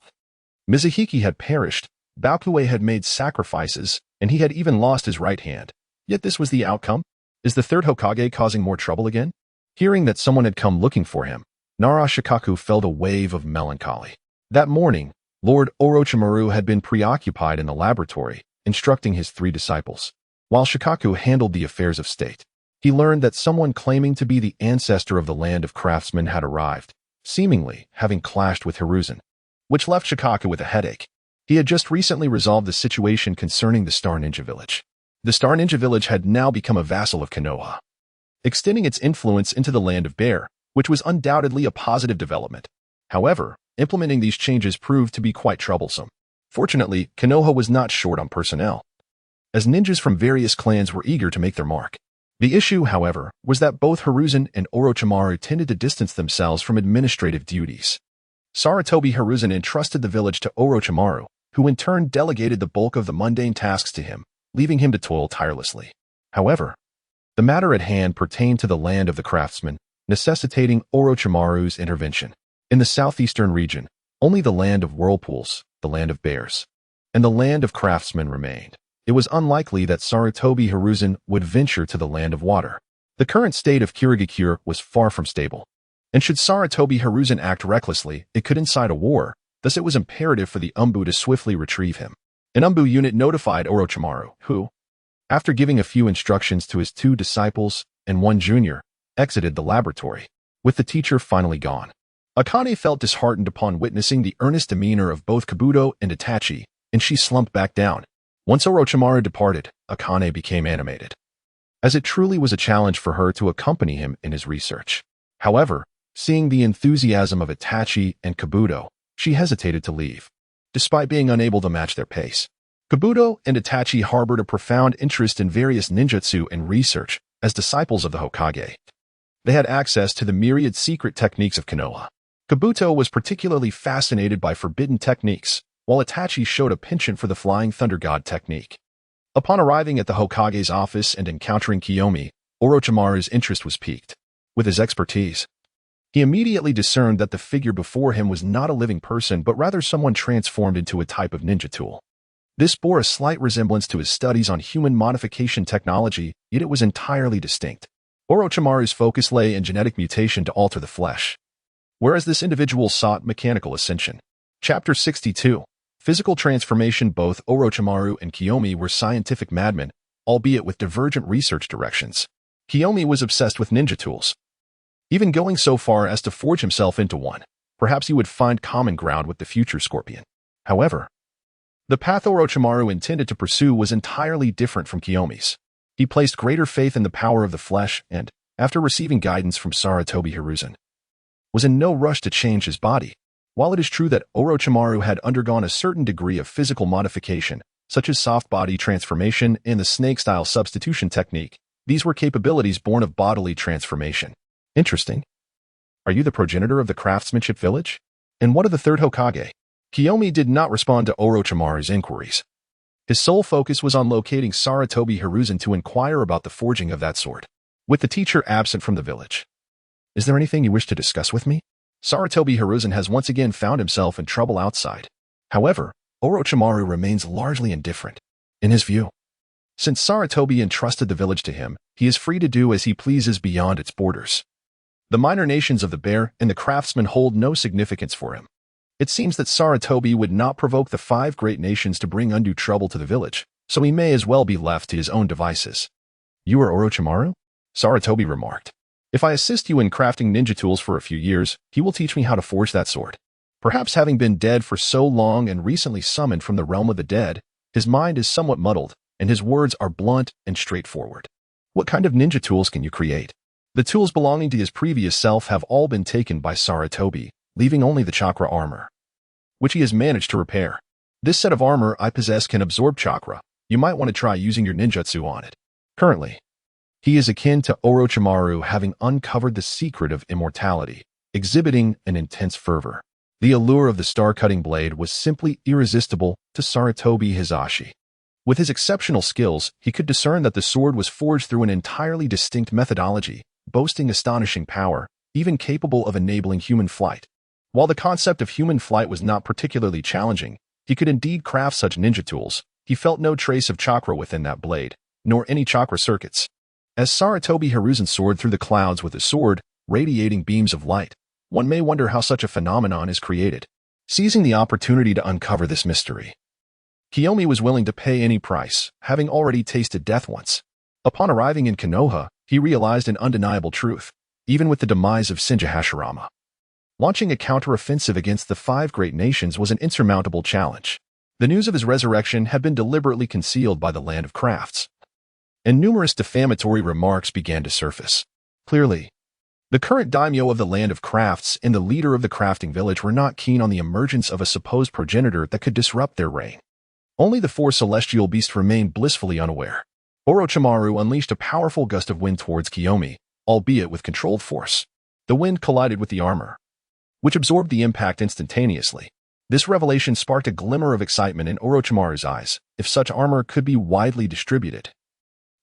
A: Mizuhiki had perished, Bakue had made sacrifices, and he had even lost his right hand. Yet this was the outcome? Is the third Hokage causing more trouble again? Hearing that someone had come looking for him, Nara Shikaku felt a wave of melancholy. That morning, Lord Orochimaru had been preoccupied in the laboratory, instructing his 3 disciples. While Shikaku handled the affairs of state, he learned that someone claiming to be the ancestor of the land of craftsmen had arrived, seemingly having clashed with Hiruzen, which left Shikaku with a headache. He had just recently resolved the situation concerning the Star Ninja Village. The Star Ninja Village had now become a vassal of Konoha, extending its influence into the land of Bear, which was undoubtedly a positive development. However, implementing these changes proved to be quite troublesome. Fortunately, Konoha was not short on personnel, as ninjas from various clans were eager to make their mark. The issue, however, was that both Hiruzen and Orochimaru tended to distance themselves from administrative duties. Sarutobi Hiruzen entrusted the village to Orochimaru, who in turn delegated the bulk of the mundane tasks to him, leaving him to toil tirelessly. However, the matter at hand pertained to the land of the craftsmen, necessitating Orochimaru's intervention. In the southeastern region, only the land of whirlpools, the land of bears, and the land of craftsmen remained. It was unlikely that Sarutobi Hiruzen would venture to the land of water. The current state of Kirigakure was far from stable, and should Sarutobi Hiruzen act recklessly, it could incite a war. Thus it was imperative for the Umbu to swiftly retrieve him. An Umbu unit notified Orochimaru, who, after giving a few instructions to his 2 disciples and 1 junior, exited the laboratory, with the teacher finally gone. Akane felt disheartened upon witnessing the earnest demeanor of both Kabuto and Itachi, and she slumped back down. Once Orochimaru departed, Akane became animated, as it truly was a challenge for her to accompany him in his research. However, seeing the enthusiasm of Itachi and Kabuto, she hesitated to leave, despite being unable to match their pace. Kabuto and Itachi harbored a profound interest in various ninjutsu and research as disciples of the Hokage. They had access to the myriad secret techniques of Konoha. Kabuto was particularly fascinated by forbidden techniques, while Itachi showed a penchant for the Flying Thunder God technique. Upon arriving at the Hokage's office and encountering Kiyomi, Orochimaru's interest was piqued. With his expertise, he immediately discerned that the figure before him was not a living person but rather someone transformed into a type of ninja tool. This bore a slight resemblance to his studies on human modification technology, yet it was entirely distinct. Orochimaru's focus lay in genetic mutation to alter the flesh, whereas this individual sought mechanical ascension. Chapter 62. Physical transformation. Both Orochimaru and Kiyomi were scientific madmen, albeit with divergent research directions. Kiyomi was obsessed with ninja tools, even going so far as to forge himself into one. Perhaps he would find common ground with the future Scorpion. However, the path Orochimaru intended to pursue was entirely different from Kiyomi's. He placed greater faith in the power of the flesh and, after receiving guidance from Sarutobi Hiruzen, was in no rush to change his body. While it is true that Orochimaru had undergone a certain degree of physical modification, such as soft body transformation and the snake-style substitution technique, these were capabilities born of bodily transformation. Interesting. Are you the progenitor of the craftsmanship village? And what of the third Hokage? Kiyomi did not respond to Orochimaru's inquiries. His sole focus was on locating Sarutobi Hiruzen to inquire about the forging of that sword. With the teacher absent from the village, is there anything you wish to discuss with me? Sarutobi Hiruzen has once again found himself in trouble outside. However, Orochimaru remains largely indifferent. In his view, since Sarutobi entrusted the village to him, he is free to do as he pleases beyond its borders. The minor nations of the Bear and the Craftsmen hold no significance for him. It seems that Sarutobi would not provoke the 5 great nations to bring undue trouble to the village, so he may as well be left to his own devices. You are Orochimaru? Sarutobi remarked. If I assist you in crafting ninja tools for a few years, he will teach me how to forge that sword. Perhaps having been dead for so long and recently summoned from the realm of the dead, his mind is somewhat muddled, and his words are blunt and straightforward. What kind of ninja tools can you create? The tools belonging to his previous self have all been taken by Sarutobi, leaving only the chakra armor, which he has managed to repair. This set of armor I possess can absorb chakra. You might want to try using your ninjutsu on it. Currently, he is akin to Orochimaru, having uncovered the secret of immortality, exhibiting an intense fervor. The allure of the star-cutting blade was simply irresistible to Sarutobi Hiruzen. With his exceptional skills, he could discern that the sword was forged through an entirely distinct methodology, boasting astonishing power, even capable of enabling human flight. While the concept of human flight was not particularly challenging, he could indeed craft such ninja tools. He felt no trace of chakra within that blade, nor any chakra circuits. As Sarutobi Hiruzen soared through the clouds with his sword, radiating beams of light, one may wonder how such a phenomenon is created. Seizing the opportunity to uncover this mystery, Kiyomi was willing to pay any price, having already tasted death once. Upon arriving in Konoha, he realized an undeniable truth, even with the demise of Shinja Hashirama. Launching a counter-offensive against the 5 great nations was an insurmountable challenge. The news of his resurrection had been deliberately concealed by the land of crafts, and numerous defamatory remarks began to surface. Clearly, the current daimyo of the land of crafts and the leader of the crafting village were not keen on the emergence of a supposed progenitor that could disrupt their reign. Only the 4 celestial beasts remained blissfully unaware. Orochimaru unleashed a powerful gust of wind towards Kiyomi, albeit with controlled force. The wind collided with the armor, which absorbed the impact instantaneously. This revelation sparked a glimmer of excitement in Orochimaru's eyes. If such armor could be widely distributed,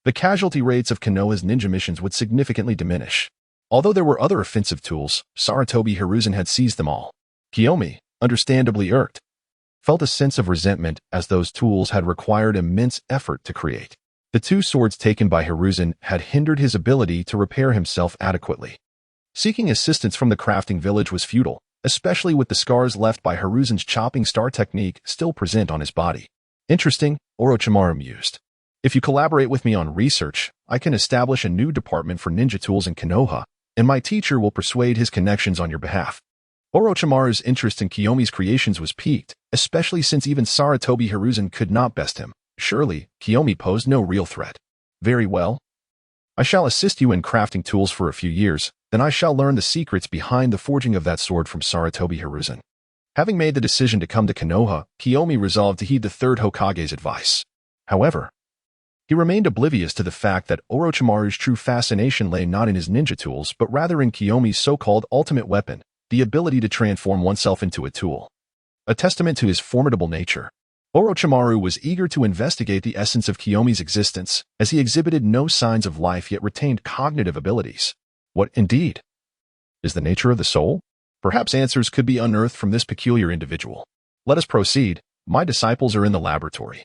A: the casualty rates of Konoha's ninja missions would significantly diminish. Although there were other offensive tools, Sarutobi Hiruzen had seized them all. Kiyomi, understandably irked, felt a sense of resentment as those tools had required immense effort to create. The 2 swords taken by Hiruzen had hindered his ability to repair himself adequately. Seeking assistance from the crafting village was futile, especially with the scars left by Hiruzen's chopping star technique still present on his body. Interesting, Orochimaru mused. If you collaborate with me on research, I can establish a new department for ninja tools in Konoha, and my teacher will persuade his connections on your behalf. Orochimaru's interest in Kiyomi's creations was piqued, especially since even Sarutobi Hiruzen could not best him. Surely, Kiyomi posed no real threat. Very well. I shall assist you in crafting tools for a few years, then I shall learn the secrets behind the forging of that sword from Sarutobi Hiruzen. Having made the decision to come to Konoha, Kiyomi resolved to heed the 3rd Hokage's advice. However, he remained oblivious to the fact that Orochimaru's true fascination lay not in his ninja tools but rather in Kiyomi's so-called ultimate weapon, the ability to transform oneself into a tool. A testament to his formidable nature, Orochimaru was eager to investigate the essence of Kiyomi's existence, as he exhibited no signs of life yet retained cognitive abilities. What, indeed, is the nature of the soul? Perhaps answers could be unearthed from this peculiar individual. Let us proceed. My disciples are in the laboratory,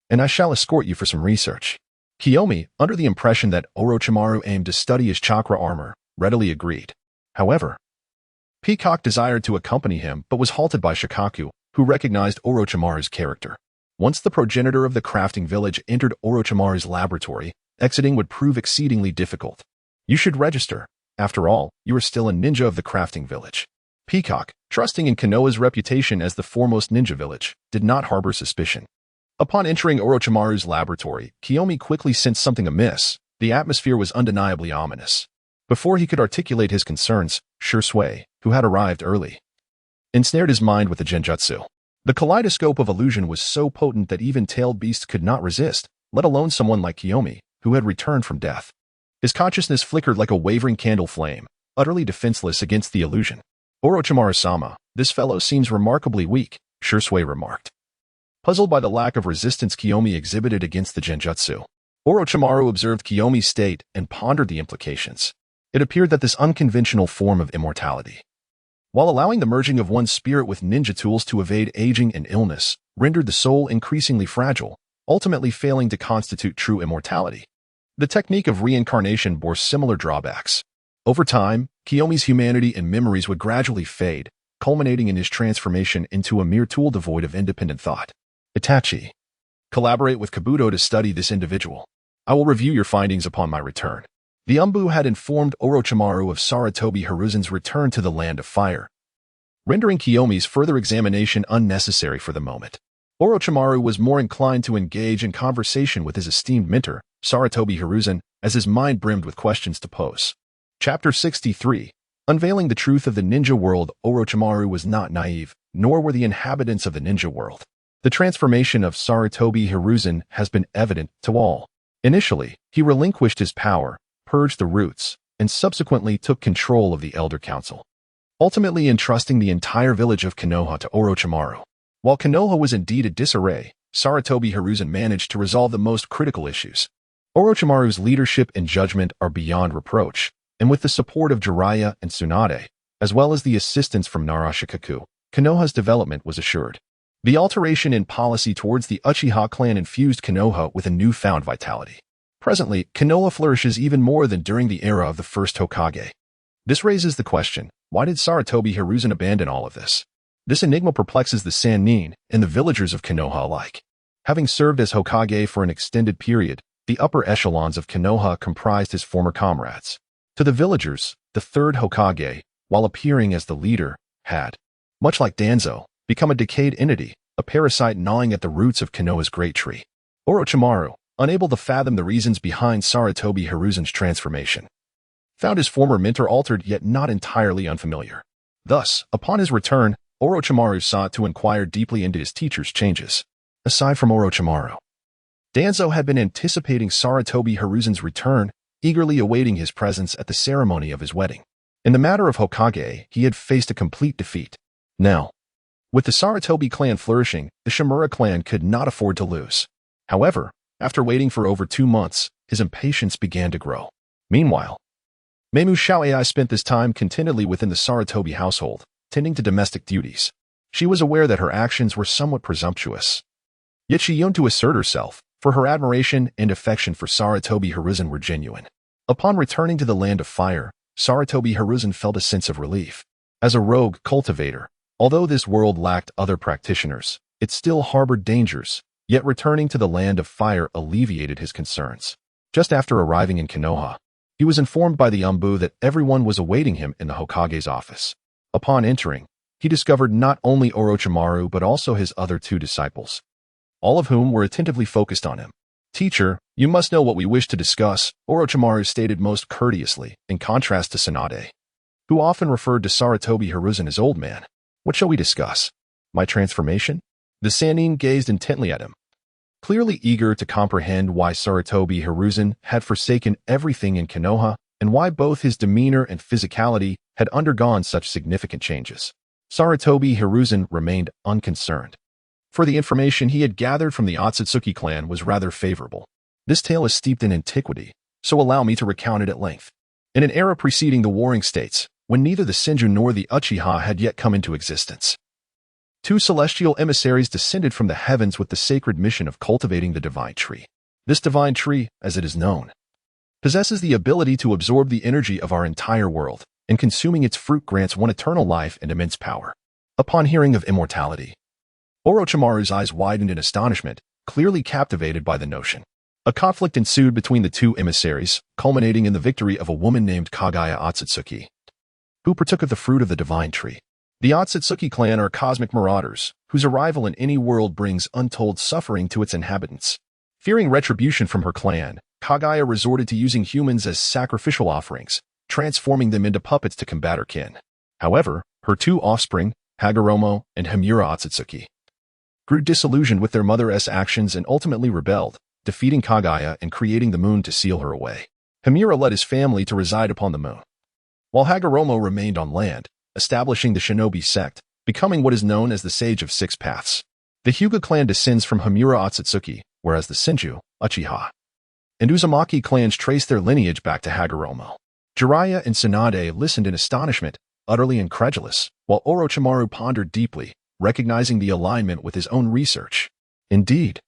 A: and I shall escort you for some research. Kiyomi, under the impression that Orochimaru aimed to study his chakra armor, readily agreed. However, Peacock desired to accompany him but was halted by Shikaku, who recognized Orochimaru's character. Once the progenitor of the crafting village entered Orochimaru's laboratory, exiting would prove exceedingly difficult. You should register. After all, you are still a ninja of the crafting village. Peacock, trusting in Konoha's reputation as the foremost ninja village, did not harbor suspicion. Upon entering Orochimaru's laboratory, Kiyomi quickly sensed something amiss. The atmosphere was undeniably ominous. Before he could articulate his concerns, Shursui, who had arrived early, ensnared his mind with the genjutsu. The kaleidoscope of illusion was so potent that even tailed beasts could not resist, let alone someone like Kiyomi, who had returned from death. His consciousness flickered like a wavering candle flame, utterly defenseless against the illusion. Orochimaru-sama, this fellow seems remarkably weak, Shursui remarked. Puzzled by the lack of resistance Kiyomi exhibited against the genjutsu, Orochimaru observed Kiyomi's state and pondered the implications. It appeared that this unconventional form of immortality, while allowing the merging of one's spirit with ninja tools to evade aging and illness, rendered the soul increasingly fragile, ultimately failing to constitute true immortality. The technique of reincarnation bore similar drawbacks. Over time, Kiyomi's humanity and memories would gradually fade, culminating in his transformation into a mere tool devoid of independent thought. Itachi, collaborate with Kabuto to study this individual. I will review your findings upon my return. The Umbu had informed Orochimaru of Sarutobi Hiruzen's return to the Land of Fire, rendering Kiyomi's further examination unnecessary for the moment. Orochimaru was more inclined to engage in conversation with his esteemed mentor, Sarutobi Hiruzen, as his mind brimmed with questions to pose. Chapter 63. Unveiling the truth of the ninja world. Orochimaru was not naive, nor were the inhabitants of the ninja world. The transformation of Sarutobi Hiruzen has been evident to all. Initially, he relinquished his power, purged the roots, and subsequently took control of the Elder Council. ultimately entrusting the entire village of Konoha to Orochimaru. While Konoha was indeed a disarray, Sarutobi Hiruzen managed to resolve the most critical issues. Orochimaru's leadership and judgment are beyond reproach, and with the support of Jiraiya and Tsunade, as well as the assistance from Naruto, Konoha's development was assured. The alteration in policy towards the Uchiha clan infused Konoha with a newfound vitality. Presently, Konoha flourishes even more than during the era of the first Hokage. This raises the question, why did Sarutobi Hiruzen abandon all of this? This enigma perplexes the Sannin and the villagers of Konoha alike. Having served as Hokage for an extended period, the upper echelons of Konoha comprised his former comrades. To the villagers, the third Hokage, while appearing as the leader, had, much like Danzo, become a decayed entity, a parasite gnawing at the roots of Konoha's great tree. Orochimaru, unable to fathom the reasons behind Sarutobi Hiruzen's transformation, found his former mentor altered yet not entirely unfamiliar. Thus, upon his return, Orochimaru sought to inquire deeply into his teacher's changes. Aside from Orochimaru, Danzo had been anticipating Sarutobi Hiruzen's return, eagerly awaiting his presence at the ceremony of his wedding. In the matter of Hokage, he had faced a complete defeat. Now, with the Sarutobi clan flourishing, the Shimura clan could not afford to lose. However, after waiting for over 2 months, his impatience began to grow. Meanwhile, Meimu Xiaoai spent this time contentedly within the Sarutobi household, tending to domestic duties. She was aware that her actions were somewhat presumptuous. Yet she yearned to assert herself, for her admiration and affection for Sarutobi Hiruzen were genuine. Upon returning to the land of fire, Sarutobi Hiruzen felt a sense of relief. As a rogue cultivator, although this world lacked other practitioners, it still harbored dangers, yet returning to the land of fire alleviated his concerns. Just after arriving in Konoha, he was informed by the Umbu that everyone was awaiting him in the Hokage's office. Upon entering, he discovered not only Orochimaru but also his other 2 disciples, all of whom were attentively focused on him. "Teacher, you must know what we wish to discuss," Orochimaru stated most courteously, in contrast to Tsunade, who often referred to Sarutobi Hiruzen as old man. "What shall we discuss? My transformation?" The Sannin gazed intently at him, clearly eager to comprehend why Sarutobi Hiruzen had forsaken everything in Konoha and why both his demeanor and physicality had undergone such significant changes. Sarutobi Hiruzen remained unconcerned, for the information he had gathered from the Otsutsuki clan was rather favorable. This tale is steeped in antiquity, so allow me to recount it at length. In an era preceding the Warring States, when neither the Senju nor the Uchiha had yet come into existence, 2 celestial emissaries descended from the heavens with the sacred mission of cultivating the divine tree. This divine tree, as it is known, possesses the ability to absorb the energy of our entire world, and consuming its fruit grants one eternal life and immense power. Upon hearing of immortality, Orochimaru's eyes widened in astonishment, clearly captivated by the notion. A conflict ensued between the 2 emissaries, culminating in the victory of a woman named Kaguya Otsutsuki, who partook of the fruit of the divine tree. The Otsutsuki clan are cosmic marauders, whose arrival in any world brings untold suffering to its inhabitants. Fearing retribution from her clan, Kaguya resorted to using humans as sacrificial offerings, transforming them into puppets to combat her kin. However, her 2 offspring, Hagoromo and Himura Otsutsuki, grew disillusioned with their mother's actions and ultimately rebelled, defeating Kaguya and creating the moon to seal her away. Himura led his family to reside upon the moon, while Hagoromo remained on land, establishing the shinobi sect, becoming what is known as the Sage of 6 Paths. The Hyuga clan descends from Himura Otsutsuki, whereas the Senju, Uchiha, and Uzumaki clans trace their lineage back to Hagoromo. Jiraiya and Tsunade listened in astonishment, utterly incredulous, while Orochimaru pondered deeply, recognizing the alignment with his own research. Indeed,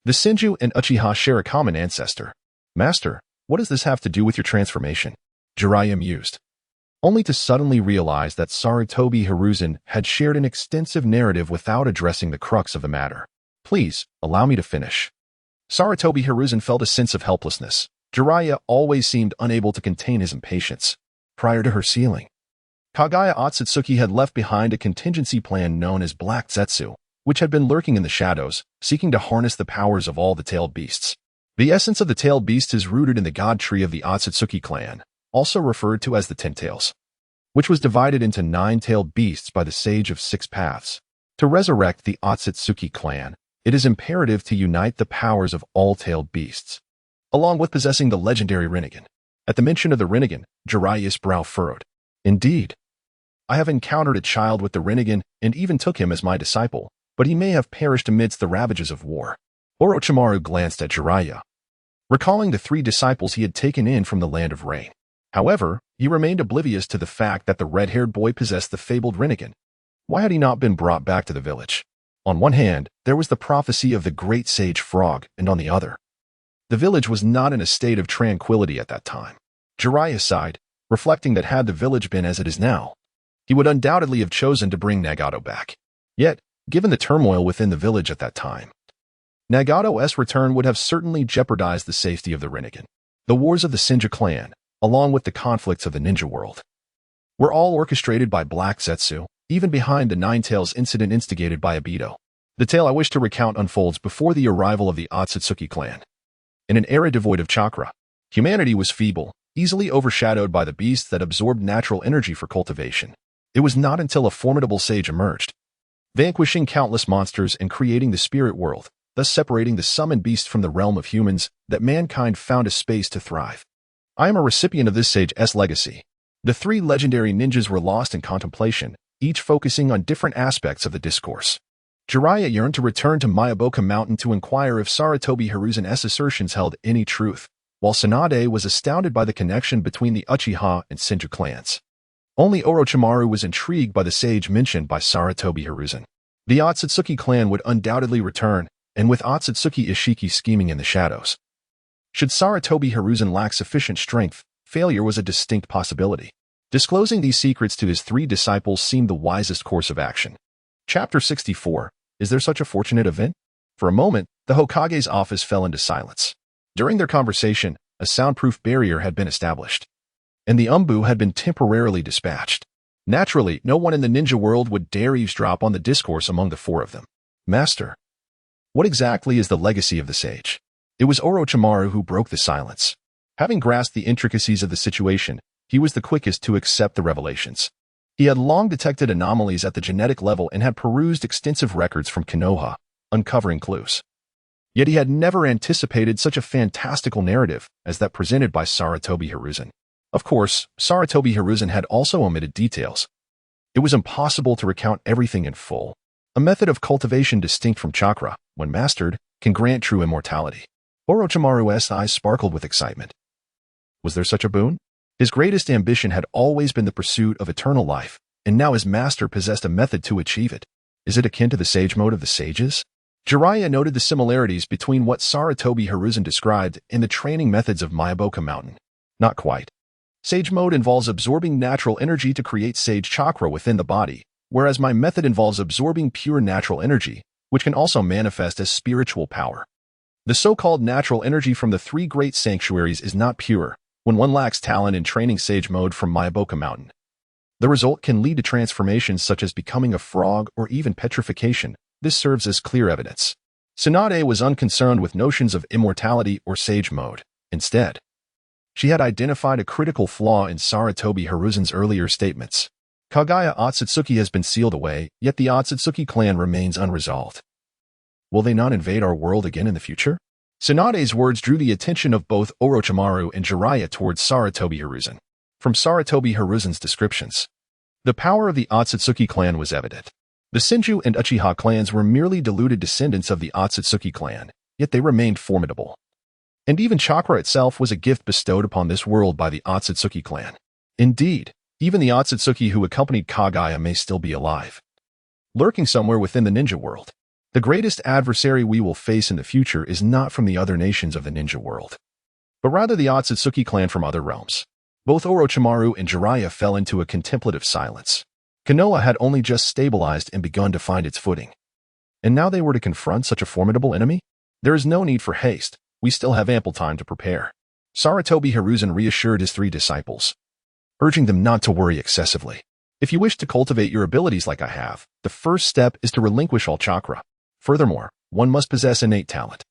A: the Senju and Uchiha share a common ancestor. "Master, what does this have to do with your transformation?" Jiraiya mused, only to suddenly realize that Sarutobi Hiruzen had shared an extensive narrative without addressing the crux of the matter. "Please, allow me to finish." Sarutobi Hiruzen felt a sense of helplessness. Jiraiya always seemed unable to contain his impatience. Prior to her sealing, Kaguya Otsutsuki had left behind a contingency plan known as Black Zetsu, which had been lurking in the shadows, seeking to harness the powers of all the tailed beasts. The essence of the tailed beast is rooted in the god tree of the Otsutsuki clan, also referred to as the Ten Tails, which was divided into 9 tailed beasts by the Sage of 6 Paths. To resurrect the Otsutsuki clan, it is imperative to unite the powers of all tailed beasts, along with possessing the legendary Rinnegan. At the mention of the Rinnegan, Jiraiya's brow furrowed. Indeed, I have encountered a child with the Rinnegan and even took him as my disciple, but he may have perished amidst the ravages of war. Orochimaru glanced at Jiraiya, recalling the 3 disciples he had taken in from the land of rain. However, he remained oblivious to the fact that the red-haired boy possessed the fabled Rinnegan. Why had he not been brought back to the village? On one hand, there was the prophecy of the great sage frog, and on the other, the village was not in a state of tranquility at that time. Jiraiya sighed, reflecting that had the village been as it is now, he would undoubtedly have chosen to bring Nagato back. Yet, given the turmoil within the village at that time, Nagato's return would have certainly jeopardized the safety of the Rinnegan. The wars of the Shinja clan, along with the conflicts of the ninja world, were all orchestrated by Black Zetsu, even behind the Nine Tails incident instigated by Obito. The tale I wish to recount unfolds before the arrival of the Otsutsuki clan. In an era devoid of chakra, humanity was feeble, easily overshadowed by the beasts that absorbed natural energy for cultivation. It was not until a formidable sage emerged, vanquishing countless monsters and creating the spirit world, thus separating the summoned beast from the realm of humans, that mankind found a space to thrive. I am a recipient of this sage's legacy. The 3 legendary ninjas were lost in contemplation, each focusing on different aspects of the discourse. Jiraiya yearned to return to Myaboka Mountain to inquire if Sarutobi Hiruzen's assertions held any truth, while Tsunade was astounded by the connection between the Uchiha and Shinja clans. Only Orochimaru was intrigued by the sage mentioned by Sarutobi Hiruzen. The Otsutsuki clan would undoubtedly return, and with Otsutsuki Ishiki scheming in the shadows, should Sarutobi Hiruzen lack sufficient strength, failure was a distinct possibility. Disclosing these secrets to his 3 disciples seemed the wisest course of action. Chapter 64. Is there such a fortunate event? For a moment, the Hokage's office fell into silence. During their conversation, a soundproof barrier had been established, and the Umbu had been temporarily dispatched. Naturally, no one in the ninja world would dare eavesdrop on the discourse among the 4 of them. Master, what exactly is the legacy of the sage? It was Orochimaru who broke the silence. Having grasped the intricacies of the situation, he was the quickest to accept the revelations. He had long detected anomalies at the genetic level and had perused extensive records from Konoha, uncovering clues. Yet he had never anticipated such a fantastical narrative as that presented by Sarutobi Hiruzen. Of course, Sarutobi Hiruzen had also omitted details. It was impossible to recount everything in full. A method of cultivation distinct from chakra, when mastered, can grant true immortality. Orochimaru's eyes sparkled with excitement. Was there such a boon? His greatest ambition had always been the pursuit of eternal life, and now his master possessed a method to achieve it. Is it akin to the sage mode of the sages? Jiraiya noted the similarities between what Sarutobi Hiruzen described and the training methods of Myaboka Mountain. Not quite. Sage mode involves absorbing natural energy to create sage chakra within the body, whereas my method involves absorbing pure natural energy, which can also manifest as spiritual power. The so-called natural energy from the 3 great sanctuaries is not pure when one lacks talent in training sage mode from Myaboka Mountain. The result can lead to transformations such as becoming a frog or even petrification. This serves as clear evidence. Tsunade was unconcerned with notions of immortality or sage mode. Instead, she had identified a critical flaw in Sarutobi Hiruzen's earlier statements. Kaguya Otsutsuki has been sealed away, yet the Otsutsuki clan remains unresolved. Will they not invade our world again in the future? Tsunade's words drew the attention of both Orochimaru and Jiraiya towards Sarutobi Hiruzen. From Sarutobi Hiruzen's descriptions, the power of the Otsutsuki clan was evident. The Senju and Uchiha clans were merely diluted descendants of the Otsutsuki clan, yet they remained formidable. And even chakra itself was a gift bestowed upon this world by the Otsutsuki clan. Indeed, even the Otsutsuki who accompanied Kaguya may still be alive, lurking somewhere within the ninja world. The greatest adversary we will face in the future is not from the other nations of the ninja world, but rather the Otsutsuki clan from other realms. Both Orochimaru and Jiraiya fell into a contemplative silence. Konoha had only just stabilized and begun to find its footing. And now they were to confront such a formidable enemy? There is no need for haste. We still have ample time to prepare. Sarutobi Hiruzen reassured his 3 disciples, urging them not to worry excessively. If you wish to cultivate your abilities like I have, the first step is to relinquish all chakra. Furthermore, one must possess innate talent.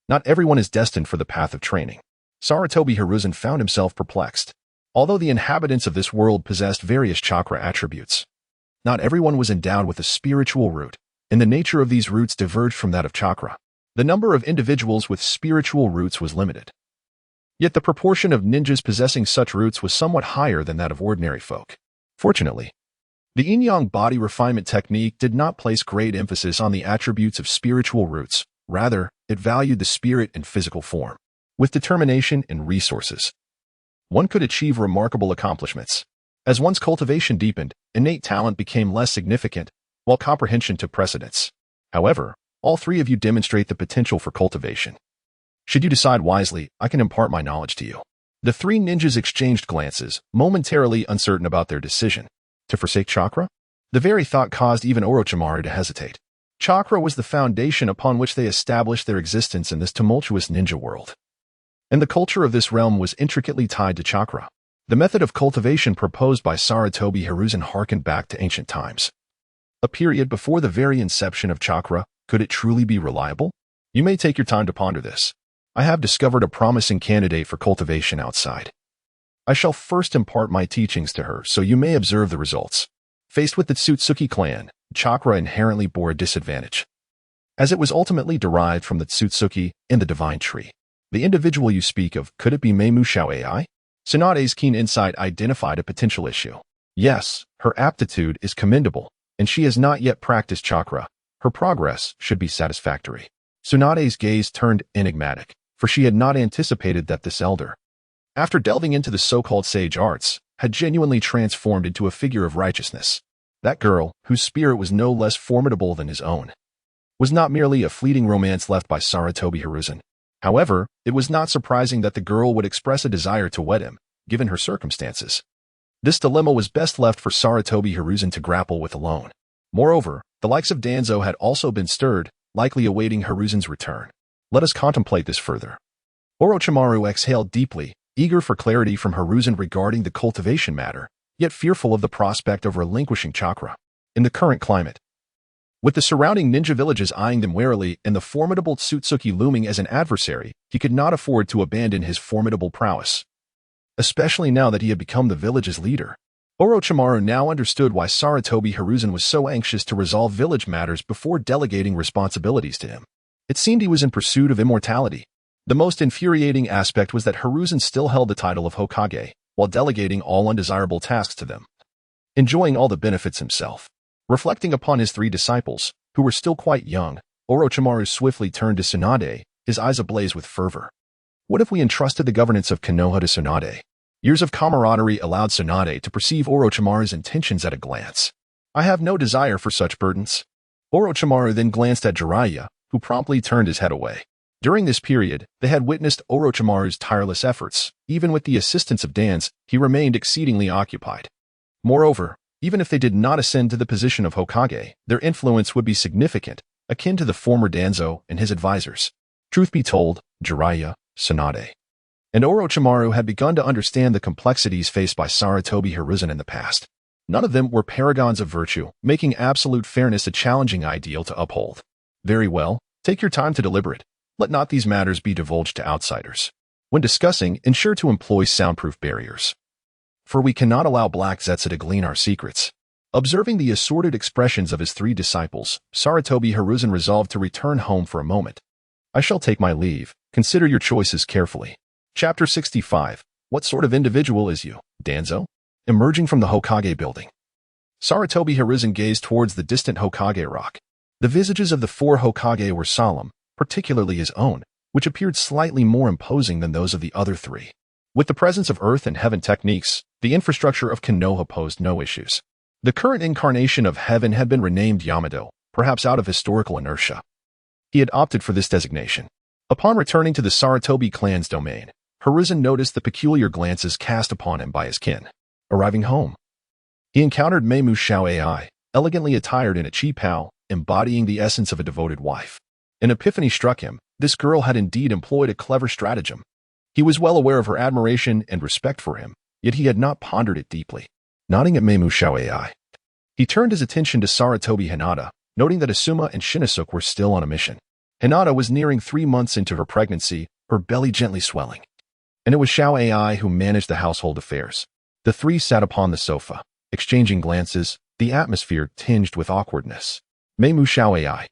A: Not everyone is destined for the path of training. Sarutobi Hiruzen found himself perplexed. Although the inhabitants of this world possessed various chakra attributes, not everyone was endowed with a spiritual root, and the nature of these roots diverged from that of chakra. The number of individuals with spiritual roots was limited. Yet the proportion of ninjas possessing such roots was somewhat higher than that of ordinary folk. Fortunately, The yin-yang body refinement technique did not place great emphasis on the attributes of spiritual roots. Rather, it valued the spirit and physical form. With determination and resources, one could achieve remarkable accomplishments. As one's cultivation deepened, innate talent became less significant, while comprehension took precedence. However, all three of you demonstrate the potential for cultivation. Should you decide wisely, I can impart my knowledge to you. The three ninjas exchanged glances, momentarily uncertain about their decision. To forsake chakra? The very thought caused even Orochimaru to hesitate. Chakra was the foundation upon which they established their existence in this tumultuous ninja world. And the culture of this realm was intricately tied to chakra. The method of cultivation proposed by Sarutobi Hiruzen harkened back to ancient times. A period before the very inception of chakra. Could it truly be reliable? You may take your time to ponder this. I have discovered a promising candidate for cultivation outside. I shall first impart my teachings to her so you may observe the results. Faced with the Tsutsuki clan, chakra inherently bore a disadvantage, as it was ultimately derived from the Tsutsuki in the divine tree. The individual you speak of, could it be Meimu Xiao AI? Tsunade's keen insight identified a potential issue. Yes, her aptitude is commendable, and she has not yet practiced chakra. Her progress should be satisfactory. Tsunade's gaze turned enigmatic, for she had not anticipated that this elder, after delving into the so-called sage arts, had genuinely transformed into a figure of righteousness. That girl, whose spirit was no less formidable than his own, was not merely a fleeting romance left by Sarutobi Hiruzen. However, it was not surprising that the girl would express a desire to wed him, given her circumstances. This dilemma was best left for Sarutobi Hiruzen to grapple with alone. Moreover, the likes of Danzo had also been stirred, likely awaiting Hiruzen's return. Let us contemplate this further. Orochimaru exhaled deeply, eager for clarity from Hiruzen regarding the cultivation matter, yet fearful of the prospect of relinquishing chakra. In the current climate, with the surrounding ninja villages eyeing them warily and the formidable Tsutsuki looming as an adversary, he could not afford to abandon his formidable prowess, especially now that he had become the village's leader. Orochimaru now understood why Sarutobi Hiruzen was so anxious to resolve village matters before delegating responsibilities to him. It seemed he was in pursuit of immortality. The most infuriating aspect was that Hiruzen still held the title of Hokage, while delegating all undesirable tasks to them, enjoying all the benefits himself. Reflecting upon his three disciples, who were still quite young, Orochimaru swiftly turned to Tsunade, his eyes ablaze with fervor. What if we entrusted the governance of Konoha to Tsunade? Years of camaraderie allowed Tsunade to perceive Orochimaru's intentions at a glance. I have no desire for such burdens. Orochimaru then glanced at Jiraiya, who promptly turned his head away. During this period, they had witnessed Orochimaru's tireless efforts. Even with the assistance of Danzo, he remained exceedingly occupied. Moreover, even if they did not ascend to the position of Hokage, their influence would be significant, akin to the former Danzo and his advisors. Truth be told, Jiraiya, Tsunade, and Orochimaru had begun to understand the complexities faced by Sarutobi Hiruzen in the past. None of them were paragons of virtue, making absolute fairness a challenging ideal to uphold. Very well, take your time to deliberate. Let not these matters be divulged to outsiders. When discussing, ensure to employ soundproof barriers, for we cannot allow Black Zetsu to glean our secrets. Observing the assorted expressions of his three disciples, Sarutobi Hiruzen resolved to return home for a moment. I shall take my leave. Consider your choices carefully. Chapter 65. What sort of individual is you, Danzo? Emerging from the Hokage building, Sarutobi Hiruzen gazed towards the distant Hokage rock. The visages of the four Hokage were solemn, particularly his own, which appeared slightly more imposing than those of the other three. With the presence of earth and heaven techniques, the infrastructure of Konoha posed no issues. The current incarnation of heaven had been renamed Yamato, perhaps out of historical inertia. He had opted for this designation. Upon returning to the Sarutobi clan's domain, Hiruzen noticed the peculiar glances cast upon him by his kin. Arriving home, he encountered Meimu Xiao AI, elegantly attired in a qipao, embodying the essence of a devoted wife. An epiphany struck him. This girl had indeed employed a clever stratagem. He was well aware of her admiration and respect for him, yet he had not pondered it deeply. Nodding at Meimu Xiao AI, he turned his attention to Sarutobi Hinata, noting that Asuma and Shinosuke were still on a mission. Hinata was nearing 3 months into her pregnancy, her belly gently swelling. And it was Xiao AI who managed the household affairs. The three sat upon the sofa, exchanging glances, the atmosphere tinged with awkwardness. Meimu Xiao AI,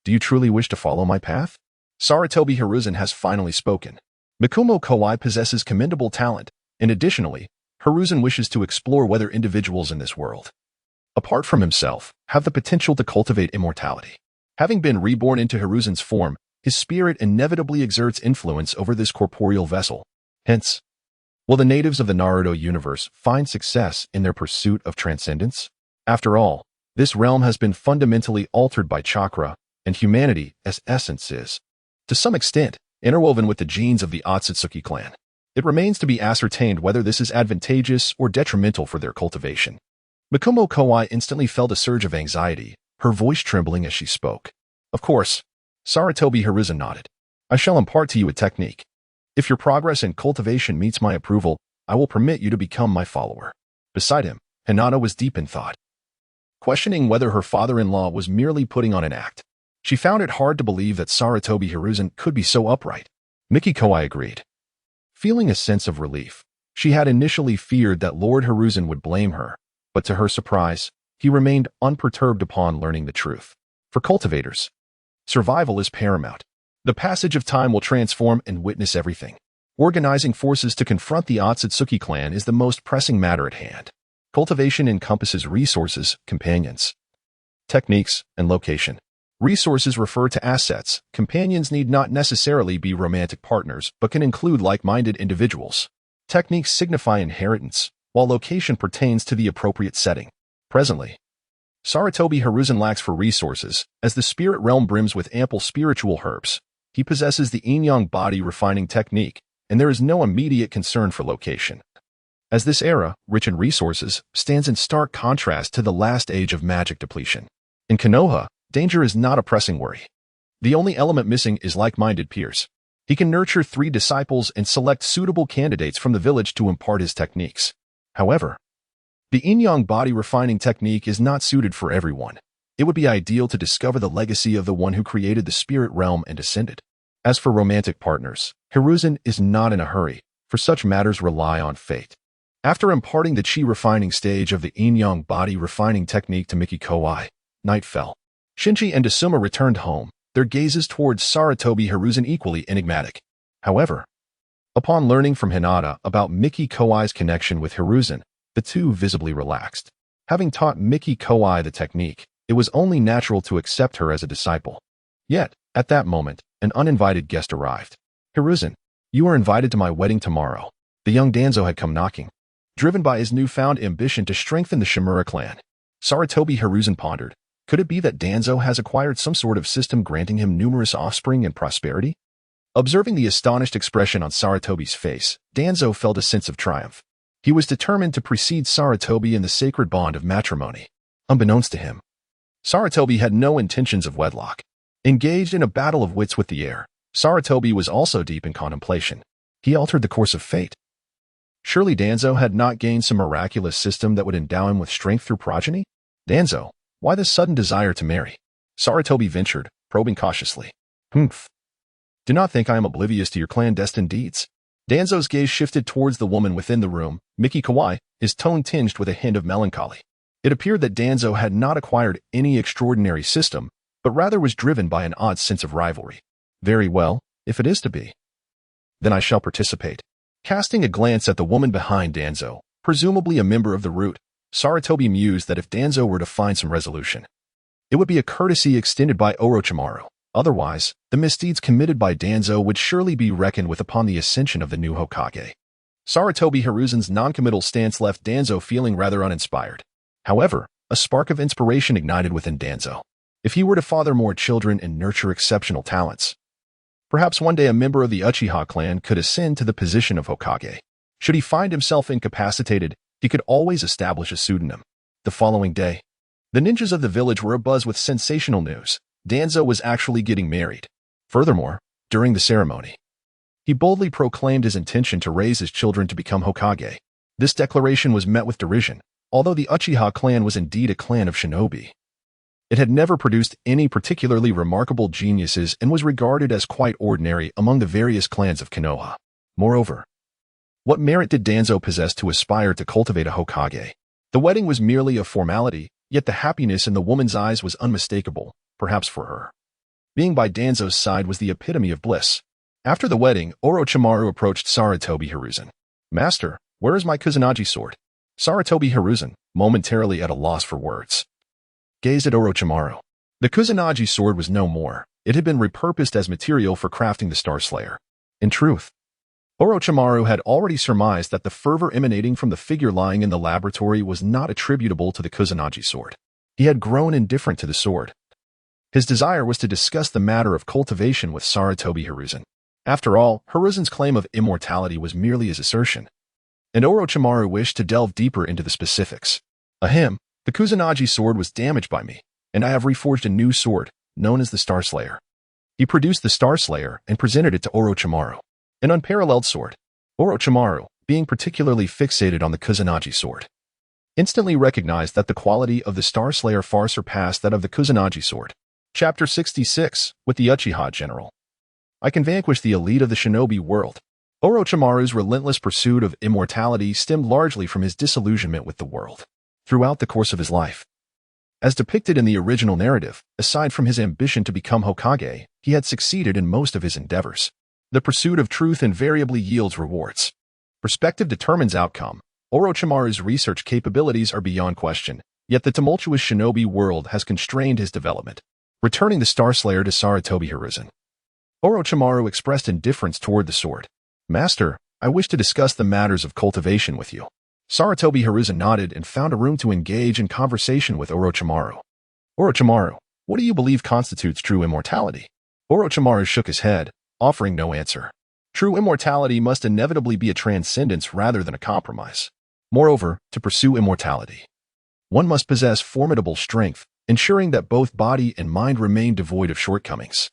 A: do you truly wish to follow my path? Sarutobi Hiruzen has finally spoken. Mikumo Kawai possesses commendable talent, and additionally, Hiruzen wishes to explore whether individuals in this world apart from himself, have the potential to cultivate immortality. Having been reborn into Hiruzen's form, his spirit inevitably exerts influence over this corporeal vessel. Hence, will the natives of the Naruto universe find success in their pursuit of transcendence? After all, this realm has been fundamentally altered by chakra, and humanity, as essence, is, to some extent, interwoven with the genes of the Otsutsuki clan. It remains to be ascertained whether this is advantageous or detrimental for their cultivation. Mikumo Kouai instantly felt a surge of anxiety, her voice trembling as she spoke. Of course, Sarutobi Hiruzen nodded. I shall impart to you a technique. If your progress in cultivation meets my approval, I will permit you to become my follower. Beside him, Hinata was deep in thought, questioning whether her father-in-law was merely putting on an act. She found it hard to believe that Sarutobi Hiruzen could be so upright. Miki Kouai agreed. Feeling a sense of relief, she had initially feared that Lord Hiruzen would blame her, but to her surprise, he remained unperturbed upon learning the truth. For cultivators, survival is paramount. The passage of time will transform and witness everything. Organizing forces to confront the Otsutsuki clan is the most pressing matter at hand. Cultivation encompasses resources, companions, techniques, and location. Resources refer to assets. Companions need not necessarily be romantic partners, but can include like-minded individuals. Techniques signify inheritance, while location pertains to the appropriate setting. Presently, Sarutobi Hiruzen lacks for resources, as the spirit realm brims with ample spiritual herbs. He possesses the yin-yang body refining technique, and there is no immediate concern for location. As this era, rich in resources, stands in stark contrast to the last age of magic depletion. In Konoha, danger is not a pressing worry. The only element missing is like-minded peers. He can nurture 3 disciples and select suitable candidates from the village to impart his techniques. However, the yin-yang body refining technique is not suited for everyone. It would be ideal to discover the legacy of the one who created the spirit realm and descended. As for romantic partners, Hiruzen is not in a hurry, for such matters rely on fate. After imparting the chi refining stage of the yin-yang body refining technique to Miki Kouai, night fell. Shinji and Asuma returned home, their gazes towards Sarutobi Hiruzen equally enigmatic. However, upon learning from Hinata about Miki Kouai's connection with Hiruzen, the two visibly relaxed. Having taught Miki Kouai the technique, it was only natural to accept her as a disciple. Yet, at that moment, an uninvited guest arrived. Hiruzen, you are invited to my wedding tomorrow. The young Danzo had come knocking. Driven by his newfound ambition to strengthen the Shimura clan, Sarutobi Hiruzen pondered, could it be that Danzo has acquired some sort of system granting him numerous offspring and prosperity? Observing the astonished expression on Sarutobi's face, Danzo felt a sense of triumph. He was determined to precede Sarutobi in the sacred bond of matrimony. Unbeknownst to him, Sarutobi had no intentions of wedlock. Engaged in a battle of wits with the air, Sarutobi was also deep in contemplation. He altered the course of fate. Surely Danzo had not gained some miraculous system that would endow him with strength through progeny? Danzo, why this sudden desire to marry? Sarutobi ventured, probing cautiously. Humph. Do not think I am oblivious to your clandestine deeds. Danzo's gaze shifted towards the woman within the room, Miki Kouai, his tone tinged with a hint of melancholy. It appeared that Danzo had not acquired any extraordinary system, but rather was driven by an odd sense of rivalry. Very well, if it is to be, then I shall participate. Casting a glance at the woman behind Danzo, presumably a member of the Root, Sarutobi mused that if Danzo were to find some resolution, it would be a courtesy extended by Orochimaru. Otherwise, the misdeeds committed by Danzo would surely be reckoned with upon the ascension of the new Hokage. Sarutobi Hiruzen's noncommittal stance left Danzo feeling rather uninspired. However, a spark of inspiration ignited within Danzo. If he were to father more children and nurture exceptional talents, perhaps one day a member of the Uchiha clan could ascend to the position of Hokage. Should he find himself incapacitated, he could always establish a pseudonym. The following day, the ninjas of the village were abuzz with sensational news. Danzo was actually getting married. Furthermore, during the ceremony, he boldly proclaimed his intention to raise his children to become Hokage. This declaration was met with derision. Although the Uchiha clan was indeed a clan of shinobi, it had never produced any particularly remarkable geniuses and was regarded as quite ordinary among the various clans of Konoha. Moreover, what merit did Danzo possess to aspire to cultivate a Hokage? The wedding was merely a formality, yet the happiness in the woman's eyes was unmistakable, perhaps for her. Being by Danzo's side was the epitome of bliss. After the wedding, Orochimaru approached Sarutobi Hiruzen. Master, where is my Kusanagi sword? Sarutobi Hiruzen, momentarily at a loss for words. Gazed at Orochimaru. The Kusanagi sword was no more. It had been repurposed as material for crafting the Star Slayer. In truth, Orochimaru had already surmised that the fervor emanating from the figure lying in the laboratory was not attributable to the Kusanagi sword. He had grown indifferent to the sword. His desire was to discuss the matter of cultivation with Sarutobi Hiruzen. After all, Hiruzen's claim of immortality was merely his assertion, and Orochimaru wished to delve deeper into the specifics. Ahem, the Kusanagi sword was damaged by me, and I have reforged a new sword, known as the Star Slayer. He produced the Star Slayer and presented it to Orochimaru. An unparalleled sword. Orochimaru, being particularly fixated on the Kusanagi sword, instantly recognized that the quality of the Star Slayer far surpassed that of the Kusanagi sword. Chapter 66, with the Uchiha General. I can vanquish the elite of the shinobi world. Orochimaru's relentless pursuit of immortality stemmed largely from his disillusionment with the world. Throughout the course of his life, as depicted in the original narrative, aside from his ambition to become Hokage, he had succeeded in most of his endeavors. The pursuit of truth invariably yields rewards. Perspective determines outcome. Orochimaru's research capabilities are beyond question, yet the tumultuous shinobi world has constrained his development. Returning the Star Slayer to Sarutobi Hiruzen, Orochimaru expressed indifference toward the sword. Master, I wish to discuss the matters of cultivation with you. Sarutobi Hiruzen nodded and found a room to engage in conversation with Orochimaru. Orochimaru, what do you believe constitutes true immortality? Orochimaru shook his head, offering no answer. True immortality must inevitably be a transcendence rather than a compromise. Moreover, to pursue immortality, one must possess formidable strength, ensuring that both body and mind remain devoid of shortcomings.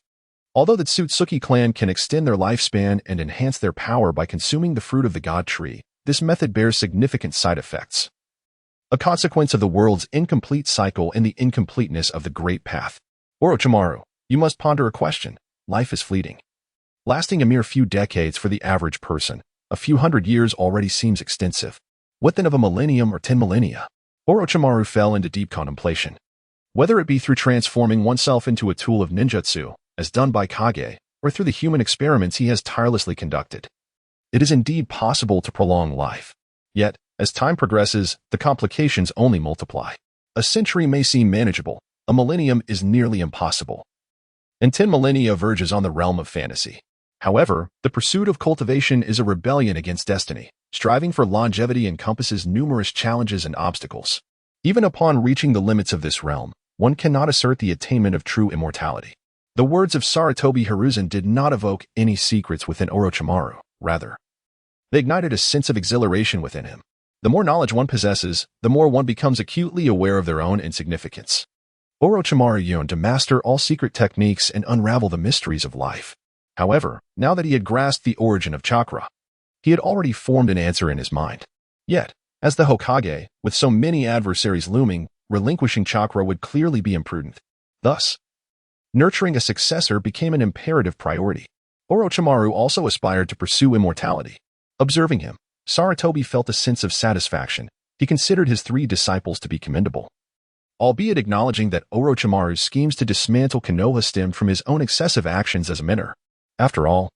A: Although the Tsutsuki clan can extend their lifespan and enhance their power by consuming the fruit of the God Tree, this method bears significant side effects. A consequence of the world's incomplete cycle and the incompleteness of the Great Path. Orochimaru, you must ponder a question. Life is fleeting, lasting a mere few decades for the average person. A few hundred years already seems extensive. What then of a millennium or 10 millennia? Orochimaru fell into deep contemplation. Whether it be through transforming oneself into a tool of ninjutsu, as done by Kage, or through the human experiments he has tirelessly conducted, it is indeed possible to prolong life. Yet, as time progresses, the complications only multiply. A century may seem manageable, a millennium is nearly impossible, and 10 millennia verges on the realm of fantasy. However, the pursuit of cultivation is a rebellion against destiny. Striving for longevity encompasses numerous challenges and obstacles. Even upon reaching the limits of this realm, one cannot assert the attainment of true immortality. The words of Sarutobi Hiruzen did not evoke any secrets within Orochimaru. Rather, they ignited a sense of exhilaration within him. The more knowledge one possesses, the more one becomes acutely aware of their own insignificance. Orochimaru yearned to master all secret techniques and unravel the mysteries of life. However, now that he had grasped the origin of chakra, he had already formed an answer in his mind. Yet, as the Hokage, with so many adversaries looming, relinquishing chakra would clearly be imprudent. Thus, nurturing a successor became an imperative priority. Orochimaru also aspired to pursue immortality. Observing him, Sarutobi felt a sense of satisfaction. He considered his 3 disciples to be commendable, albeit acknowledging that Orochimaru's schemes to dismantle Konoha stemmed from his own excessive actions as a mentor. After all,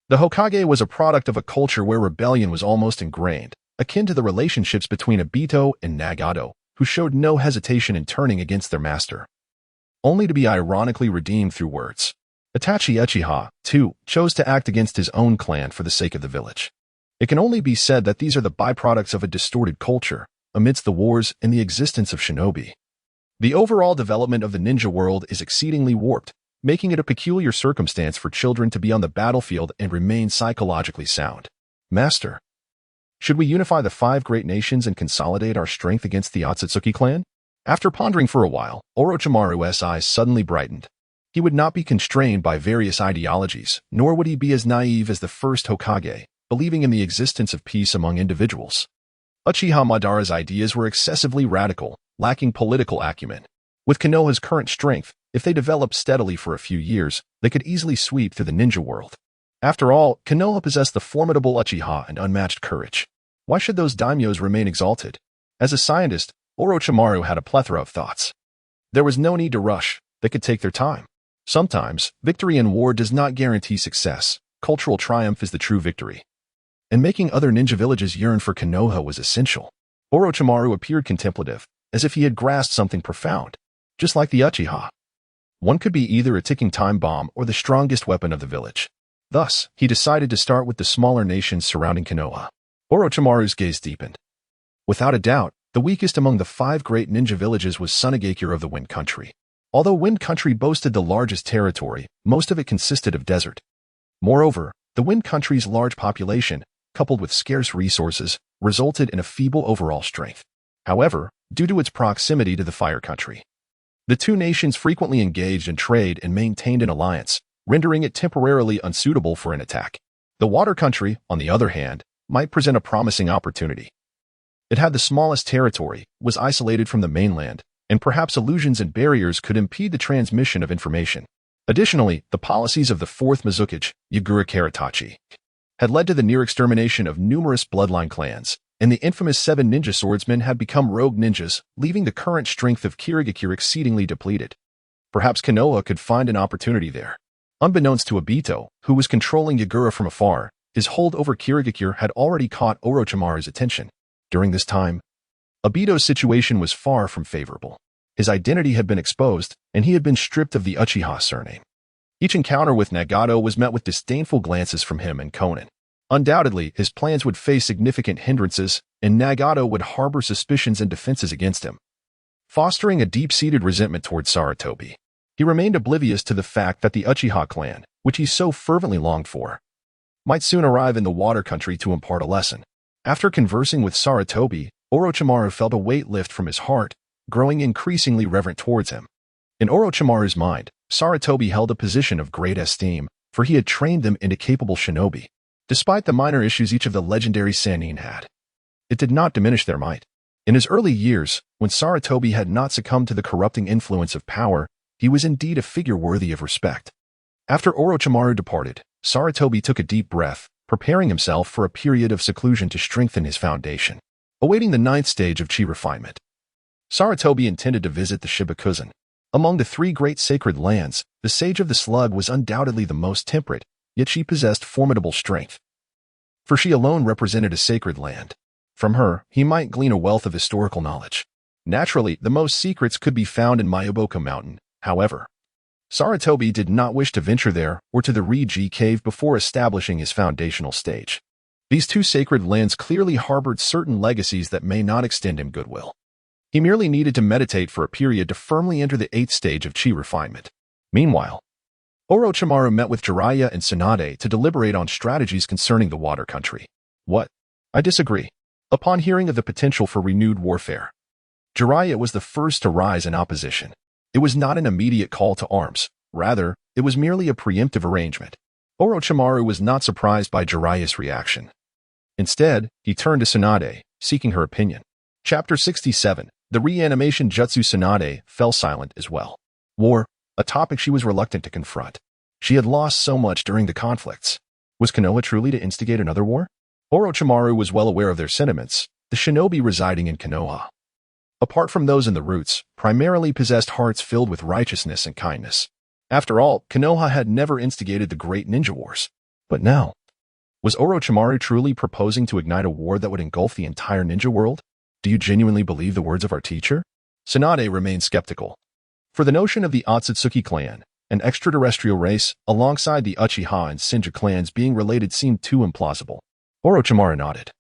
A: the Hokage was a product of a culture where rebellion was almost ingrained, akin to the relationships between Obito and Nagato, who showed no hesitation in turning against their master, only to be ironically redeemed through words. Itachi Uchiha, too, chose to act against his own clan for the sake of the village. It can only be said that these are the byproducts of a distorted culture, amidst the wars and the existence of shinobi. The overall development of the ninja world is exceedingly warped, making it a peculiar circumstance for children to be on the battlefield and remain psychologically sound. Master, should we unify the 5 great nations and consolidate our strength against the Otsutsuki clan? After pondering for a while, Orochimaru's eyes suddenly brightened. He would not be constrained by various ideologies, nor would he be as naive as the first Hokage, believing in the existence of peace among individuals. Uchiha Madara's ideas were excessively radical, lacking political acumen. With Konoha's current strength, if they developed steadily for a few years, they could easily sweep through the ninja world. After all, Konoha possessed the formidable Uchiha and unmatched courage. Why should those daimyos remain exalted? As a scientist, Orochimaru had a plethora of thoughts. There was no need to rush. They could take their time. Sometimes, victory in war does not guarantee success. Cultural triumph is the true victory. And making other ninja villages yearn for Konoha was essential. Orochimaru appeared contemplative, as if he had grasped something profound. Just like the Uchiha, one could be either a ticking time bomb or the strongest weapon of the village. Thus, he decided to start with the smaller nations surrounding Konoha. Orochimaru's gaze deepened. Without a doubt, the weakest among the 5 great ninja villages was Sunagakure of the Wind Country. Although Wind Country boasted the largest territory, most of it consisted of desert. Moreover, the Wind Country's large population, coupled with scarce resources, resulted in a feeble overall strength. However, due to its proximity to the Fire Country, the two nations frequently engaged in trade and maintained an alliance, rendering it temporarily unsuitable for an attack. The Water Country, on the other hand, might present a promising opportunity. It had the smallest territory, was isolated from the mainland, and perhaps illusions and barriers could impede the transmission of information. Additionally, the policies of the 4th Mizukage, Yagura Karatachi, had led to the near extermination of numerous bloodline clans, and the infamous 7 ninja swordsmen had become rogue ninjas, leaving the current strength of Kirigakure exceedingly depleted. Perhaps Konoha could find an opportunity there. Unbeknownst to Obito, who was controlling Yagura from afar, his hold over Kirigakure had already caught Orochimaru's attention. During this time, Obito's situation was far from favorable. His identity had been exposed, and he had been stripped of the Uchiha surname. Each encounter with Nagato was met with disdainful glances from him and Konan. Undoubtedly, his plans would face significant hindrances, and Nagato would harbor suspicions and defenses against him, fostering a deep-seated resentment towards Sarutobi. He remained oblivious to the fact that the Uchiha clan, which he so fervently longed for, might soon arrive in the Water Country to impart a lesson. After conversing with Sarutobi, Orochimaru felt a weight lift from his heart, growing increasingly reverent towards him. In Orochimaru's mind, Sarutobi held a position of great esteem, for he had trained them into capable shinobi. Despite the minor issues each of the legendary Sannin had, it did not diminish their might. In his early years, when Sarutobi had not succumbed to the corrupting influence of power, he was indeed a figure worthy of respect. After Orochimaru departed, Sarutobi took a deep breath, preparing himself for a period of seclusion to strengthen his foundation. Awaiting the 9th stage of chi refinement, Sarutobi intended to visit the Shibakuzen. Among the 3 great sacred lands, the Sage of the Slug was undoubtedly the most temperate, yet she possessed formidable strength. For she alone represented a sacred land. From her, he might glean a wealth of historical knowledge. Naturally, the most secrets could be found in Myoboku Mountain. However, Sarutobi did not wish to venture there or to the Riji Cave before establishing his foundational stage. These 2 sacred lands clearly harbored certain legacies that may not extend him goodwill. He merely needed to meditate for a period to firmly enter the 8th stage of chi refinement. Meanwhile, Orochimaru met with Jiraiya and Tsunade to deliberate on strategies concerning the Water Country. What? I disagree. Upon hearing of the potential for renewed warfare, Jiraiya was the first to rise in opposition. It was not an immediate call to arms. Rather, it was merely a preemptive arrangement. Orochimaru was not surprised by Jiraiya's reaction. Instead, he turned to Tsunade, seeking her opinion. Chapter 67. The reanimation jutsu. Tsunade fell silent as well. War, a topic she was reluctant to confront. She had lost so much during the conflicts. Was Konoha truly to instigate another war? Orochimaru was well aware of their sentiments, the shinobi residing in Konoha, apart from those in the roots, primarily possessed hearts filled with righteousness and kindness. After all, Konoha had never instigated the great ninja wars. But now, was Orochimaru truly proposing to ignite a war that would engulf the entire ninja world? Do you genuinely believe the words of our teacher? Tsunade remained skeptical. For the notion of the Otsutsuki clan, an extraterrestrial race, alongside the Uchiha and Senju clans being related seemed too implausible. Orochimaru nodded.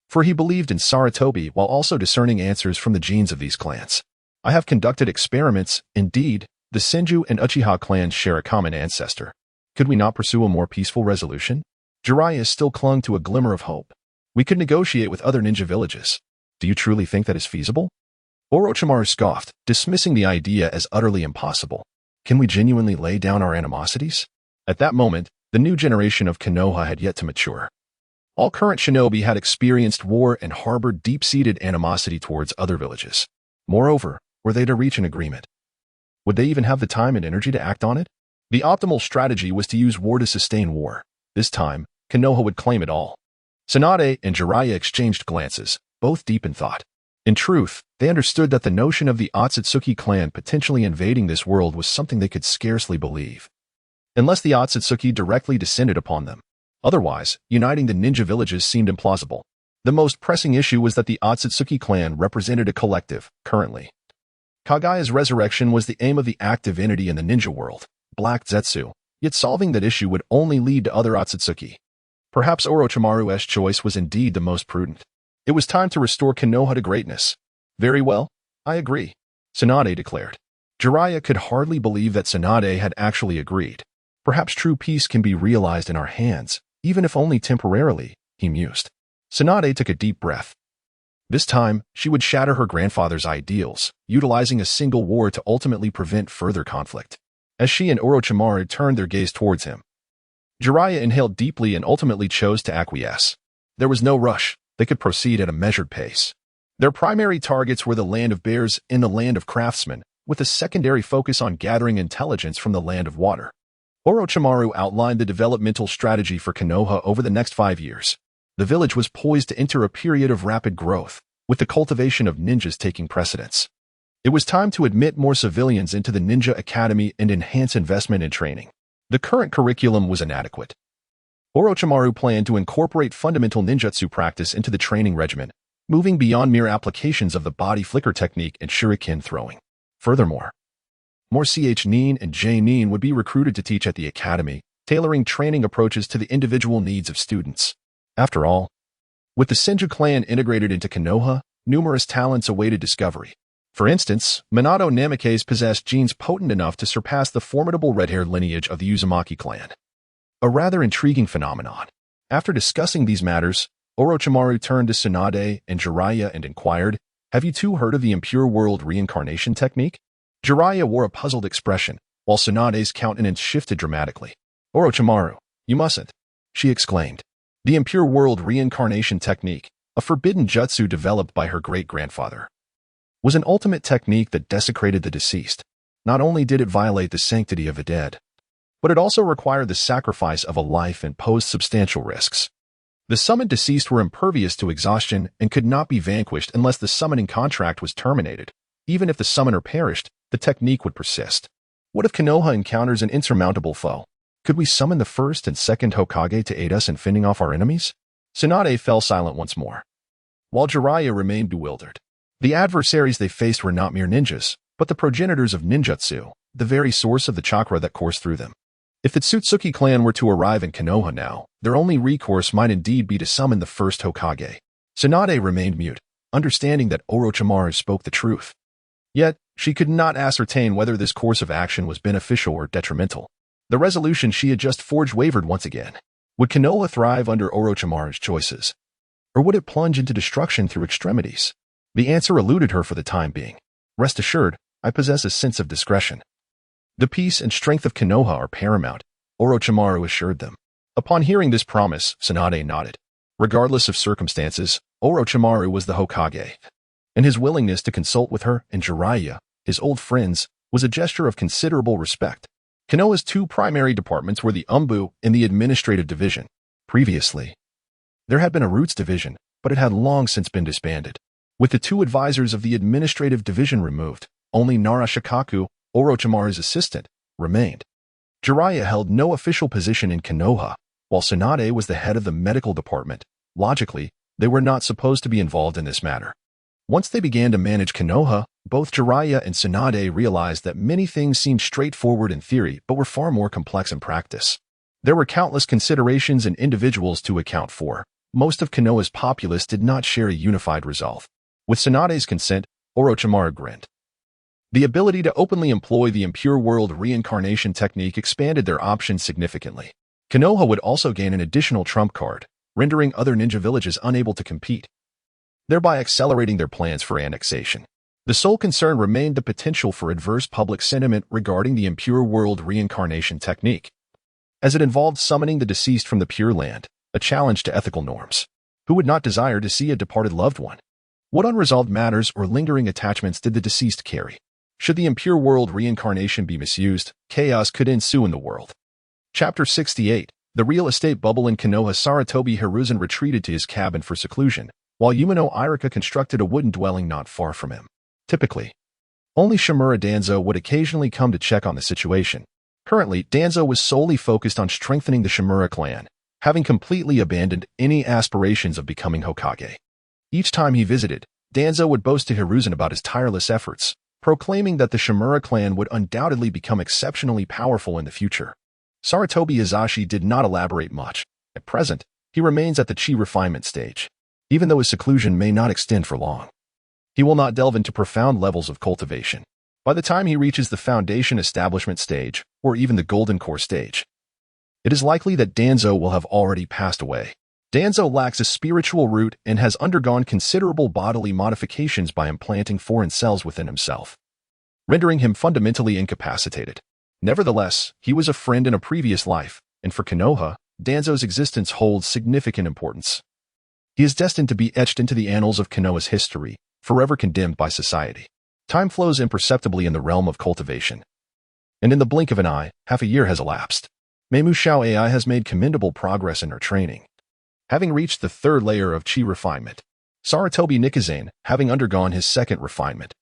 A: For he believed in Sarutobi while also discerning answers from the genes of these clans. I have conducted experiments. Indeed, the Senju and Uchiha clans share a common ancestor. Could we not pursue a more peaceful resolution? Jiraiya still clung to a glimmer of hope. We could negotiate with other ninja villages. Do you truly think that is feasible? Orochimaru scoffed, dismissing the idea as utterly impossible. Can we genuinely lay down our animosities? At that moment, the new generation of Konoha had yet to mature. All current shinobi had experienced war and harbored deep-seated animosity towards other villages. Moreover, were they to reach an agreement, would they even have the time and energy to act on it? The optimal strategy was to use war to sustain war. This time, Konoha would claim it all. Tsunade and Jiraiya exchanged glances, both deep in thought. In truth, they understood that the notion of the Otsutsuki clan potentially invading this world was something they could scarcely believe, unless the Otsutsuki directly descended upon them. Otherwise, uniting the ninja villages seemed implausible. The most pressing issue was that the Otsutsuki clan represented a collective, currently. Kagaya's resurrection was the aim of the active entity in the ninja world, Black Zetsu, yet solving that issue would only lead to other Otsutsuki. Perhaps Orochimaru's choice was indeed the most prudent. It was time to restore Konoha to greatness. Very well, I agree, Tsunade declared. Jiraiya could hardly believe that Tsunade had actually agreed. Perhaps true peace can be realized in our hands, even if only temporarily, he mused. Tsunade took a deep breath. This time, she would shatter her grandfather's ideals, utilizing a single war to ultimately prevent further conflict. As she and Orochimaru turned their gaze towards him, Jiraiya inhaled deeply and ultimately chose to acquiesce. There was no rush. They could proceed at a measured pace. Their primary targets were the land of bears and the land of craftsmen, with a secondary focus on gathering intelligence from the land of water. Orochimaru outlined the developmental strategy for Konoha over the next 5 years. The village was poised to enter a period of rapid growth, with the cultivation of ninjas taking precedence. It was time to admit more civilians into the ninja academy and enhance investment in training. The current curriculum was inadequate. Orochimaru planned to incorporate fundamental ninjutsu practice into the training regimen, moving beyond mere applications of the body flicker technique and shuriken throwing. Furthermore, more Nin and Nin would be recruited to teach at the academy, tailoring training approaches to the individual needs of students. After all, with the Senju clan integrated into Konoha, numerous talents awaited discovery. For instance, Minato Namikaze possessed genes potent enough to surpass the formidable red-haired lineage of the Uzumaki clan. A rather intriguing phenomenon. After discussing these matters, Orochimaru turned to Tsunade and Jiraiya and inquired, "Have you two heard of the impure world reincarnation technique?" Jiraiya wore a puzzled expression, while Tsunade's countenance shifted dramatically. "Orochimaru, you mustn't," she exclaimed. The impure world reincarnation technique, a forbidden jutsu developed by her great-grandfather, was an ultimate technique that desecrated the deceased. Not only did it violate the sanctity of the dead, but it also required the sacrifice of a life and posed substantial risks. The summoned deceased were impervious to exhaustion and could not be vanquished unless the summoning contract was terminated. Even if the summoner perished, the technique would persist. What if Konoha encounters an insurmountable foe? Could we summon the first and second Hokage to aid us in fending off our enemies? Tsunade fell silent once more, while Jiraiya remained bewildered. The adversaries they faced were not mere ninjas, but the progenitors of ninjutsu, the very source of the chakra that coursed through them. If the Tsutsuki clan were to arrive in Konoha now, their only recourse might indeed be to summon the first Hokage. Tsunade remained mute, understanding that Orochimaru spoke the truth. Yet, she could not ascertain whether this course of action was beneficial or detrimental. The resolution she had just forged wavered once again. Would Konoha thrive under Orochimaru's choices? Or would it plunge into destruction through extremities? The answer eluded her for the time being. Rest assured, I possess a sense of discretion. The peace and strength of Konoha are paramount, Orochimaru assured them. Upon hearing this promise, Tsunade nodded. Regardless of circumstances, Orochimaru was the Hokage, and his willingness to consult with her and Jiraiya, his old friends, was a gesture of considerable respect. Konoha's two primary departments were the Umbu and the Administrative Division. Previously, there had been a Roots Division, but it had long since been disbanded. With the two advisors of the Administrative Division removed, only Nara Shikaku, Orochimaru's assistant, remained. Jiraiya held no official position in Konoha, while Tsunade was the head of the medical department. Logically, they were not supposed to be involved in this matter. Once they began to manage Konoha, both Jiraiya and Tsunade realized that many things seemed straightforward in theory but were far more complex in practice. There were countless considerations and individuals to account for. Most of Konoha's populace did not share a unified resolve. With Tsunade's consent, Orochimaru grinned. The ability to openly employ the impure world reincarnation technique expanded their options significantly. Konoha would also gain an additional trump card, rendering other ninja villages unable to compete, thereby accelerating their plans for annexation. The sole concern remained the potential for adverse public sentiment regarding the impure world reincarnation technique, as it involved summoning the deceased from the Pure Land, a challenge to ethical norms. Who would not desire to see a departed loved one? What unresolved matters or lingering attachments did the deceased carry? Should the impure world reincarnation be misused, chaos could ensue in the world. Chapter 68. The real estate bubble in Konoha. Sarutobi Hiruzen retreated to his cabin for seclusion, while Umino Irika constructed a wooden dwelling not far from him. Typically, only Shimura Danzo would occasionally come to check on the situation. Currently, Danzo was solely focused on strengthening the Shimura clan, having completely abandoned any aspirations of becoming Hokage. Each time he visited, Danzo would boast to Hiruzen about his tireless efforts, proclaiming that the Shimura clan would undoubtedly become exceptionally powerful in the future. Sarutobi Hiruzen did not elaborate much. At present, he remains at the chi refinement stage, even though his seclusion may not extend for long. He will not delve into profound levels of cultivation. By the time he reaches the foundation establishment stage, or even the golden core stage, it is likely that Danzo will have already passed away. Danzo lacks a spiritual root and has undergone considerable bodily modifications by implanting foreign cells within himself, rendering him fundamentally incapacitated. Nevertheless, he was a friend in a previous life, and for Konoha, Danzo's existence holds significant importance. He is destined to be etched into the annals of Konoha's history, forever condemned by society. Time flows imperceptibly in the realm of cultivation, and in the blink of an eye, half a year has elapsed. Meimu Xiao AI has made commendable progress in her training, having reached the third layer of chi refinement. Sarutobi Hiruzen, having undergone his second refinement,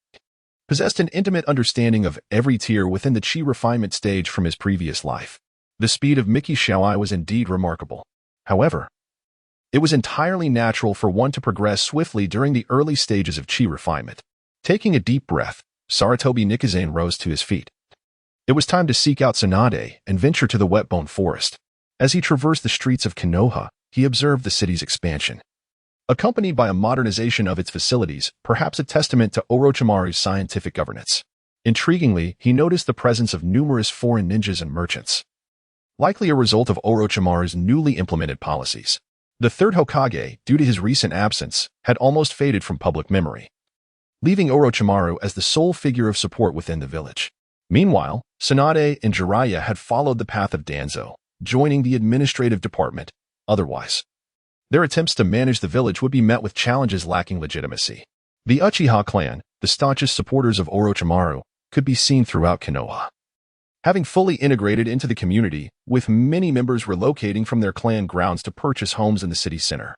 A: possessed an intimate understanding of every tier within the chi refinement stage from his previous life. The speed of Miki Xiaoai was indeed remarkable. However, it was entirely natural for one to progress swiftly during the early stages of chi refinement. Taking a deep breath, Sarutobi Hiruzen rose to his feet. It was time to seek out Tsunade and venture to the Wetbone Forest. As he traversed the streets of Konoha, he observed the city's expansion, accompanied by a modernization of its facilities, perhaps a testament to Orochimaru's scientific governance. Intriguingly, he noticed the presence of numerous foreign ninjas and merchants, likely a result of Orochimaru's newly implemented policies. The third Hokage, due to his recent absence, had almost faded from public memory, leaving Orochimaru as the sole figure of support within the village. Meanwhile, Tsunade and Jiraiya had followed the path of Danzo, joining the administrative department. Otherwise, their attempts to manage the village would be met with challenges lacking legitimacy. The Uchiha clan, the staunchest supporters of Orochimaru, could be seen throughout Konoha, having fully integrated into the community, with many members relocating from their clan grounds to purchase homes in the city center.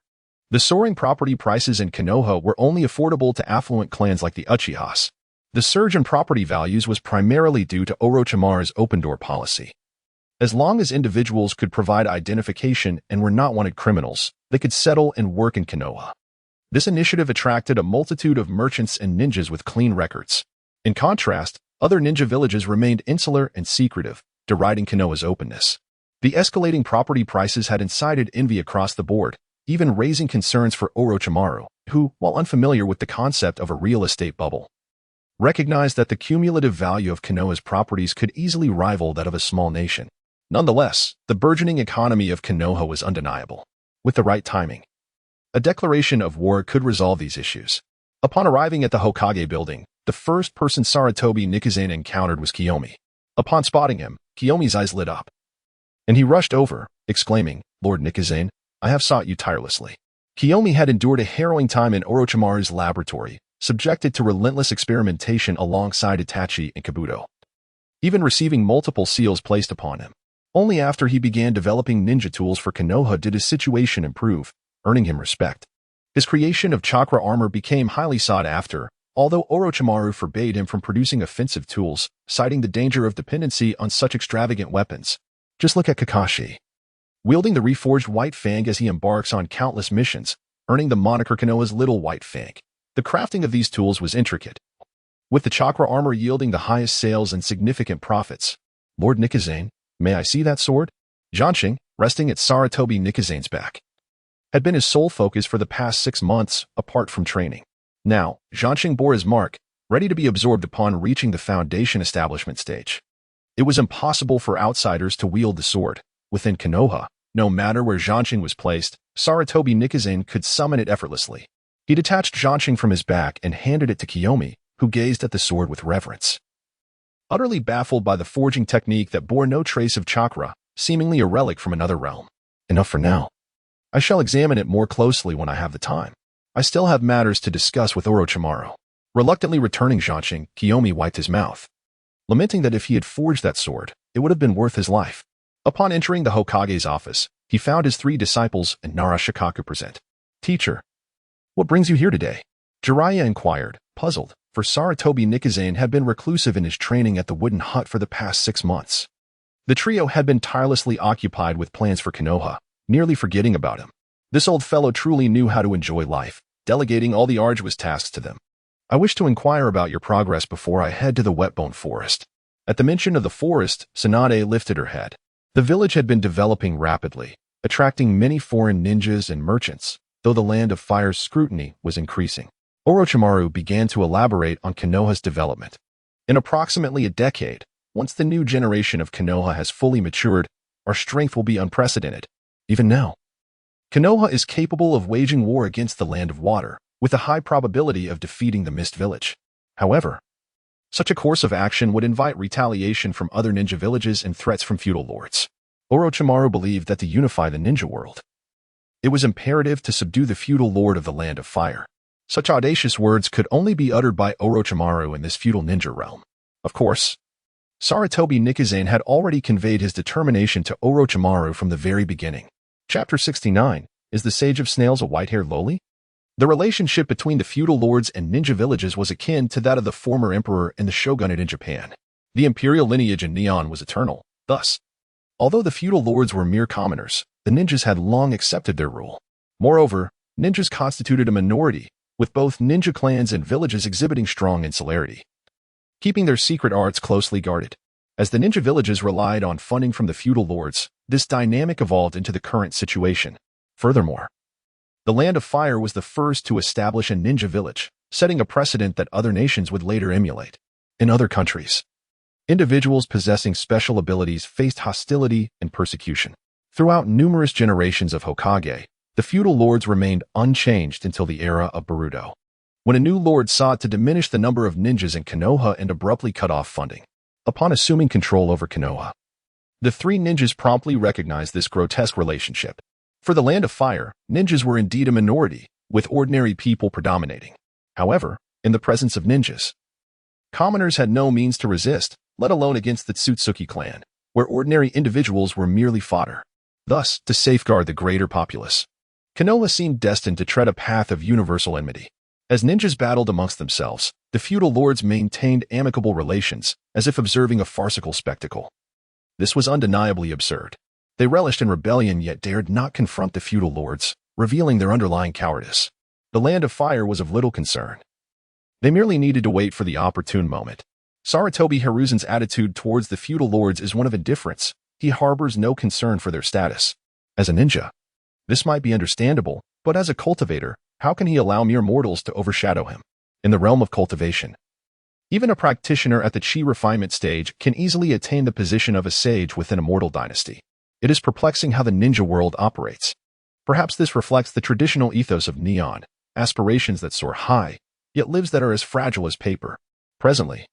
A: The soaring property prices in Konoha were only affordable to affluent clans like the Uchihas. The surge in property values was primarily due to Orochimaru's open-door policy. As long as individuals could provide identification and were not wanted criminals, they could settle and work in Konoha. This initiative attracted a multitude of merchants and ninjas with clean records. In contrast, other ninja villages remained insular and secretive, deriding Konoha's openness. The escalating property prices had incited envy across the board, even raising concerns for Orochimaru, who, while unfamiliar with the concept of a real estate bubble, recognized that the cumulative value of Konoha's properties could easily rival that of a small nation. Nonetheless, the burgeoning economy of Konoha was undeniable. With the right timing, a declaration of war could resolve these issues. Upon arriving at the Hokage building, the first person Sarutobi Hiruzen encountered was Kiyomi. Upon spotting him, Kiyomi's eyes lit up, and he rushed over, exclaiming, "Lord Hiruzen, I have sought you tirelessly." Kiyomi had endured a harrowing time in Orochimaru's laboratory, subjected to relentless experimentation alongside Itachi and Kabuto, even receiving multiple seals placed upon him. Only after he began developing ninja tools for Konoha did his situation improve, earning him respect. His creation of chakra armor became highly sought after, although Orochimaru forbade him from producing offensive tools, citing the danger of dependency on such extravagant weapons. Just look at Kakashi, wielding the reforged White Fang as he embarks on countless missions, earning the moniker Konoha's Little White Fang. The crafting of these tools was intricate, with the chakra armor yielding the highest sales and significant profits. "Lord Hiruzen, may I see that sword?" Jianxing, resting at Sarutobi Hiruzen's back, had been his sole focus for the past 6 months, apart from training. Now, Jianxing bore his mark, ready to be absorbed upon reaching the foundation establishment stage. It was impossible for outsiders to wield the sword. Within Konoha, no matter where Jianxing was placed, Sarutobi Hiruzen could summon it effortlessly. He detached Jianxing from his back and handed it to Kiyomi, who gazed at the sword with reverence, utterly baffled by the forging technique that bore no trace of chakra, seemingly a relic from another realm. "Enough for now. I shall examine it more closely when I have the time. I still have matters to discuss with Orochimaru." Reluctantly returning Jianxing, Kiyomi wiped his mouth, lamenting that if he had forged that sword, it would have been worth his life. Upon entering the Hokage's office, he found his 3 disciples and Nara Shikaku present. "Teacher, what brings you here today?" Jiraiya inquired, puzzled, for Sarutobi Hiruzen had been reclusive in his training at the wooden hut for the past 6 months. The trio had been tirelessly occupied with plans for Konoha, nearly forgetting about him. This old fellow truly knew how to enjoy life, delegating all the arduous tasks to them. I wish to inquire about your progress before I head to the Wetbone Forest. At the mention of the forest, Tsunade lifted her head. The village had been developing rapidly, attracting many foreign ninjas and merchants, though the Land of Fire's scrutiny was increasing. Orochimaru began to elaborate on Konoha's development. In approximately a decade, once the new generation of Konoha has fully matured, our strength will be unprecedented. Even now, Konoha is capable of waging war against the Land of Water, with a high probability of defeating the Mist Village. However, such a course of action would invite retaliation from other ninja villages and threats from feudal lords. Orochimaru believed that to unify the ninja world, it was imperative to subdue the feudal lord of the Land of Fire. Such audacious words could only be uttered by Orochimaru in this feudal ninja realm. Of course, Sarutobi Hiruzen had already conveyed his determination to Orochimaru from the very beginning. Chapter 69, Is the Sage of Snails a White-Haired Loli? The relationship between the feudal lords and ninja villages was akin to that of the former emperor and the shogunate in Japan. The imperial lineage in Neon was eternal. Thus, although the feudal lords were mere commoners, the ninjas had long accepted their rule. Moreover, ninjas constituted a minority, with both ninja clans and villages exhibiting strong insularity, keeping their secret arts closely guarded. As the ninja villages relied on funding from the feudal lords, this dynamic evolved into the current situation. Furthermore, the Land of Fire was the first to establish a ninja village, setting a precedent that other nations would later emulate. In other countries, individuals possessing special abilities faced hostility and persecution. Throughout numerous generations of Hokage, the feudal lords remained unchanged until the era of Boruto, when a new lord sought to diminish the number of ninjas in Konoha and abruptly cut off funding. Upon assuming control over Konoha, the three ninjas promptly recognized this grotesque relationship. For the Land of Fire, ninjas were indeed a minority, with ordinary people predominating. However, in the presence of ninjas, commoners had no means to resist, let alone against the Tsutsuki clan, where ordinary individuals were merely fodder. Thus, to safeguard the greater populace, Konoha seemed destined to tread a path of universal enmity. As ninjas battled amongst themselves, the feudal lords maintained amicable relations, as if observing a farcical spectacle. This was undeniably absurd. They relished in rebellion yet dared not confront the feudal lords, revealing their underlying cowardice. The Land of Fire was of little concern. They merely needed to wait for the opportune moment. Sarutobi Hiruzen's attitude towards the feudal lords is one of indifference. He harbors no concern for their status. As a ninja, this might be understandable, but as a cultivator, how can he allow mere mortals to overshadow him? In the realm of cultivation, even a practitioner at the chi refinement stage can easily attain the position of a sage within a mortal dynasty. It is perplexing how the ninja world operates. Perhaps this reflects the traditional ethos of Neon, aspirations that soar high, yet lives that are as fragile as paper. Presently,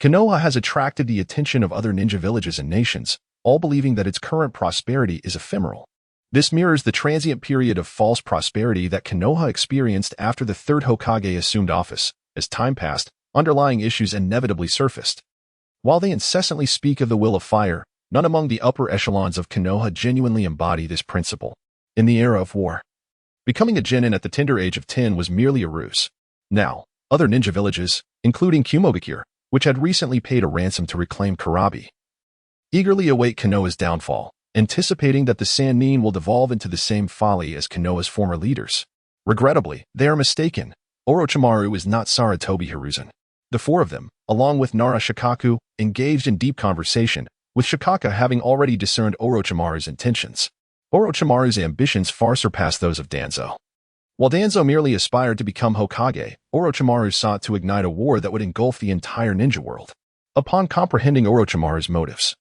A: Konoha has attracted the attention of other ninja villages and nations, all believing that its current prosperity is ephemeral. This mirrors the transient period of false prosperity that Konoha experienced after the third Hokage assumed office. As time passed, underlying issues inevitably surfaced. While they incessantly speak of the will of fire, none among the upper echelons of Konoha genuinely embody this principle. In the era of war, becoming a genin at the tender age of 10 was merely a ruse. Now, other ninja villages, including Kumogakure, which had recently paid a ransom to reclaim Karabi, eagerly await Konoha's downfall, anticipating that the Sannin will devolve into the same folly as Konoha's former leaders. Regrettably, they are mistaken. Orochimaru is not Sarutobi Hiruzen. The four of them, along with Nara Shikaku, engaged in deep conversation, with Shikaka having already discerned Orochimaru's intentions. Orochimaru's ambitions far surpassed those of Danzo. While Danzo merely aspired to become Hokage, Orochimaru sought to ignite a war that would engulf the entire ninja world. Upon comprehending Orochimaru's motives,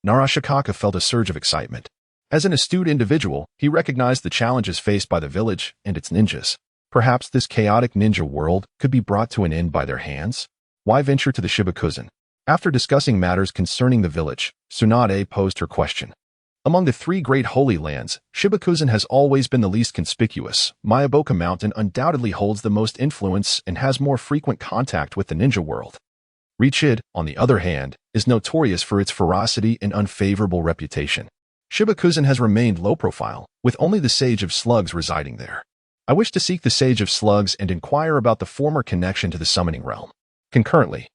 A: Nara Shikaka felt a surge of excitement. As an astute individual, he recognized the challenges faced by the village and its ninjas. Perhaps this chaotic ninja world could be brought to an end by their hands? Why venture to the Shibakuzen? After discussing matters concerning the village, Tsunade posed her question. Among the three great holy lands, Shibakuzen has always been the least conspicuous. Miyaboka Mountain undoubtedly holds the most influence and has more frequent contact with the ninja world. Richid, on the other hand, is notorious for its ferocity and unfavorable reputation. Shibakuzen has remained low profile, with only the Sage of Slugs residing there. I wish to seek the Sage of Slugs and inquire about the former connection to the summoning realm. Concurrently,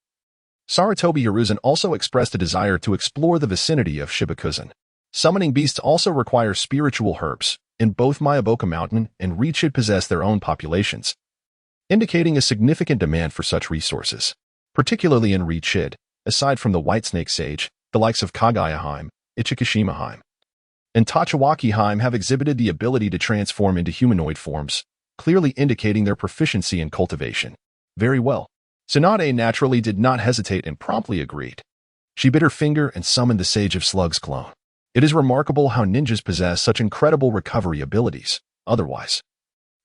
A: Sarutobi Hiruzen also expressed a desire to explore the vicinity of Shibakuzen. Summoning beasts also require spiritual herbs, and both Mayaboka Mountain and Reachid possess their own populations, indicating a significant demand for such resources, particularly in Reachid, aside from the Whitesnake Sage, the likes of Kagayaheim, Ichikishimaheim, and Tachiwakiheim have exhibited the ability to transform into humanoid forms, clearly indicating their proficiency in cultivation. Very well. Tsunade naturally did not hesitate and promptly agreed. She bit her finger and summoned the Sage of Slugs clone. It is remarkable how ninjas possess such incredible recovery abilities. Otherwise,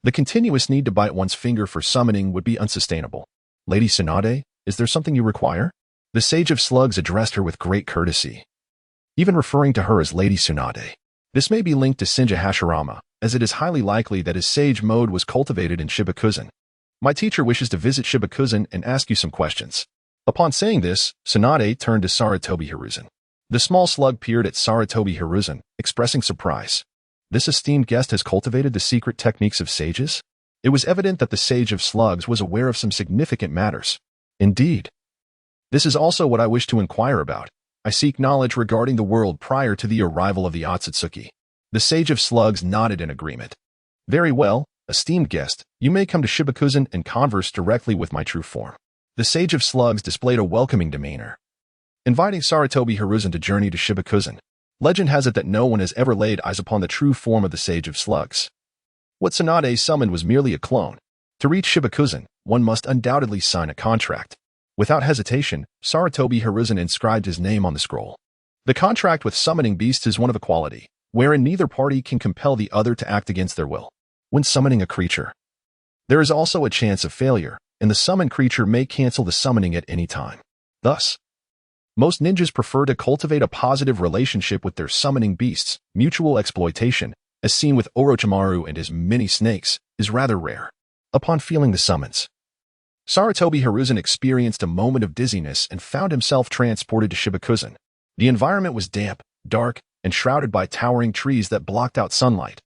A: the continuous need to bite one's finger for summoning would be unsustainable. Lady Tsunade, is there something you require? The Sage of Slugs addressed her with great courtesy, even referring to her as Lady Tsunade. This may be linked to Shinja Hashirama, as it is highly likely that his sage mode was cultivated in Shibakuzen. My teacher wishes to visit Shibakuzen and ask you some questions. Upon saying this, Tsunade turned to Sarutobi Hiruzen. The small slug peered at Sarutobi Hiruzen, expressing surprise. This esteemed guest has cultivated the secret techniques of sages? It was evident that the Sage of Slugs was aware of some significant matters. Indeed. This is also what I wish to inquire about. I seek knowledge regarding the world prior to the arrival of the Otsutsuki. The Sage of Slugs nodded in agreement. Very well, esteemed guest, you may come to Shibakuzen and converse directly with my true form. The Sage of Slugs displayed a welcoming demeanor, inviting Sarutobi Hiruzen to journey to Shibakuzen. Legend has it that no one has ever laid eyes upon the true form of the Sage of Slugs. What Tsunade summoned was merely a clone. To reach Shibakuzen, one must undoubtedly sign a contract. Without hesitation, Sarutobi Hiruzen inscribed his name on the scroll. The contract with summoning beasts is one of equality, wherein neither party can compel the other to act against their will. When summoning a creature, there is also a chance of failure, and the summoned creature may cancel the summoning at any time. Thus, most ninjas prefer to cultivate a positive relationship with their summoning beasts. Mutual exploitation, as seen with Orochimaru and his many snakes, is rather rare. Upon feeling the summons, Sarutobi Hiruzen experienced a moment of dizziness and found himself transported to Shibakuzen. The environment was damp, dark, and shrouded by towering trees that blocked out sunlight,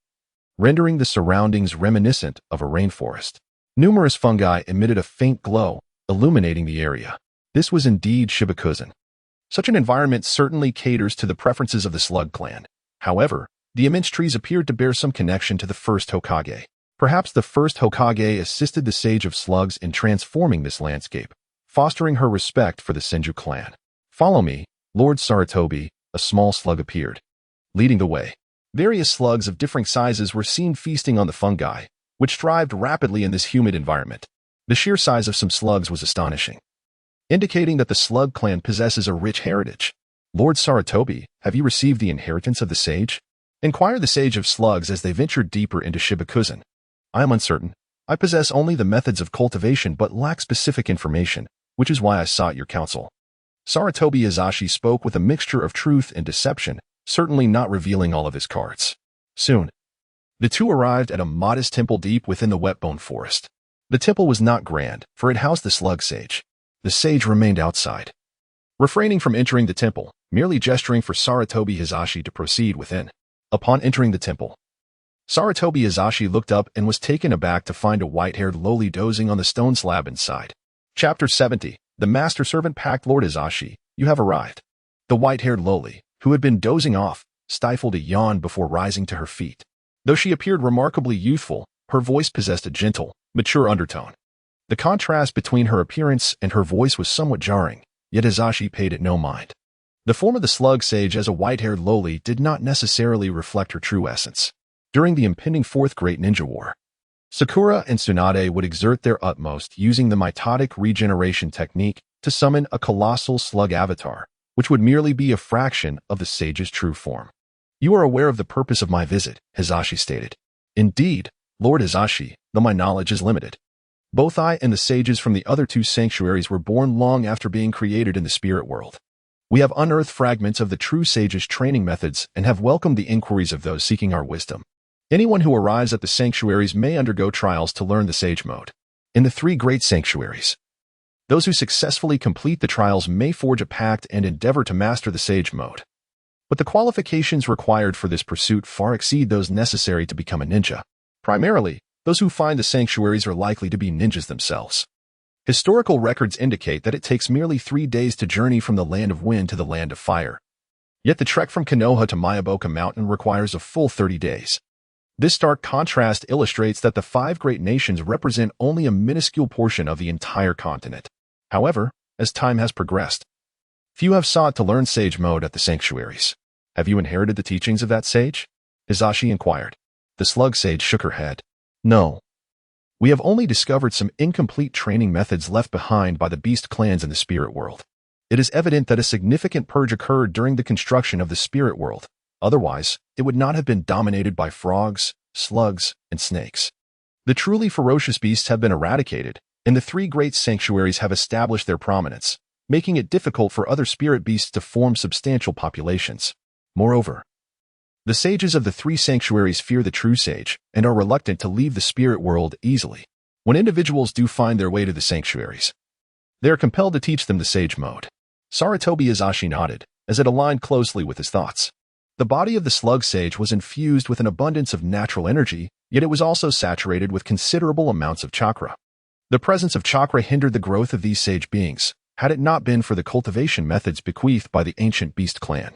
A: rendering the surroundings reminiscent of a rainforest. Numerous fungi emitted a faint glow, illuminating the area. This was indeed Shibakuzen. Such an environment certainly caters to the preferences of the Slug clan. However, the immense trees appeared to bear some connection to the first Hokage. Perhaps the first Hokage assisted the Sage of Slugs in transforming this landscape, fostering her respect for the Senju clan. Follow me, Lord Sarutobi. A small slug appeared, leading the way. Various slugs of differing sizes were seen feasting on the fungi, which thrived rapidly in this humid environment. The sheer size of some slugs was astonishing, indicating that the Slug clan possesses a rich heritage. Lord Sarutobi, have you received the inheritance of the sage? Inquired the Sage of Slugs as they ventured deeper into Shibakuzen. I am uncertain. I possess only the methods of cultivation but lack specific information, which is why I sought your counsel. Sarutobi Hizashi spoke with a mixture of truth and deception, certainly not revealing all of his cards. Soon, the two arrived at a modest temple deep within the Wetbone Forest. The temple was not grand, for it housed the Slug Sage. The sage remained outside, refraining from entering the temple, merely gesturing for Sarutobi Hizashi to proceed within. Upon entering the temple, Sarutobi Hizashi looked up and was taken aback to find a white-haired loli dozing on the stone slab inside. Chapter 70. The Master Servant packed. Lord Hizashi, you have arrived. The white-haired loli, who had been dozing off, stifled a yawn before rising to her feet. Though she appeared remarkably youthful, her voice possessed a gentle, mature undertone. The contrast between her appearance and her voice was somewhat jarring, yet Hizashi paid it no mind. The form of the Slug Sage as a white-haired loli did not necessarily reflect her true essence. During the impending Fourth Great Ninja War, Sakura and Tsunade would exert their utmost using the mitotic regeneration technique to summon a colossal slug avatar, which would merely be a fraction of the sage's true form. You are aware of the purpose of my visit, Hizashi stated. Indeed, Lord Hizashi, though my knowledge is limited. Both I and the sages from the other two sanctuaries were born long after being created in the spirit world. We have unearthed fragments of the true sage's training methods and have welcomed the inquiries of those seeking our wisdom. Anyone who arrives at the sanctuaries may undergo trials to learn the sage mode. In the three great sanctuaries, those who successfully complete the trials may forge a pact and endeavor to master the sage mode. But the qualifications required for this pursuit far exceed those necessary to become a ninja. Primarily, those who find the sanctuaries are likely to be ninjas themselves. Historical records indicate that it takes merely 3 days to journey from the land of wind to the land of fire. Yet the trek from Konoha to Mayaboka Mountain requires a full 30 days. This stark contrast illustrates that the 5 great nations represent only a minuscule portion of the entire continent. However, as time has progressed, few have sought to learn sage mode at the sanctuaries. Have you inherited the teachings of that sage? Hizashi inquired. The slug sage shook her head. No. We have only discovered some incomplete training methods left behind by the beast clans in the spirit world. It is evident that a significant purge occurred during the construction of the spirit world. Otherwise, it would not have been dominated by frogs, slugs, and snakes. The truly ferocious beasts have been eradicated, and the 3 great sanctuaries have established their prominence, making it difficult for other spirit beasts to form substantial populations. Moreover, the sages of the 3 sanctuaries fear the true sage and are reluctant to leave the spirit world easily. When individuals do find their way to the sanctuaries, they are compelled to teach them the sage mode. Sarutobi Hiruzen nodded, as it aligned closely with his thoughts. The body of the slug sage was infused with an abundance of natural energy, yet it was also saturated with considerable amounts of chakra. The presence of chakra hindered the growth of these sage beings, had it not been for the cultivation methods bequeathed by the ancient beast clan.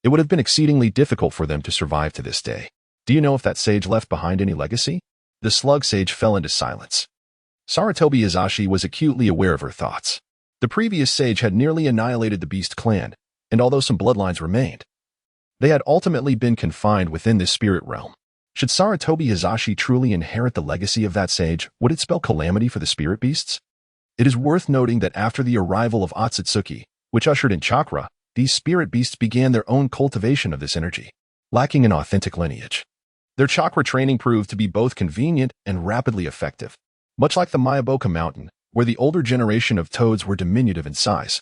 A: It would have been exceedingly difficult for them to survive to this day. Do you know if that sage left behind any legacy? The slug sage fell into silence. Sarutobi Hiruzen was acutely aware of her thoughts. The previous sage had nearly annihilated the beast clan, and although some bloodlines remained, they had ultimately been confined within this spirit realm. Should Sarutobi Hiruzen truly inherit the legacy of that sage, would it spell calamity for the spirit beasts? It is worth noting that after the arrival of Otsutsuki, which ushered in chakra, these spirit beasts began their own cultivation of this energy, lacking an authentic lineage. Their chakra training proved to be both convenient and rapidly effective. Much like the Mayaboka Mountain, where the older generation of toads were diminutive in size,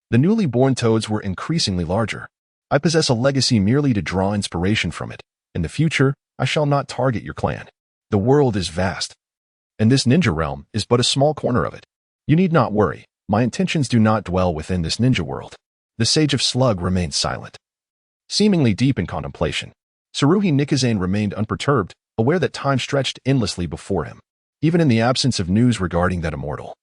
A: the newly born toads were increasingly larger. I possess a legacy merely to draw inspiration from it. In the future, I shall not target your clan. The world is vast, and this ninja realm is but a small corner of it. You need not worry, my intentions do not dwell within this ninja world. The Sage of Slug remained silent, seemingly deep in contemplation. Tsuruhi Nikizane remained unperturbed, aware that time stretched endlessly before him, even in the absence of news regarding that immortal.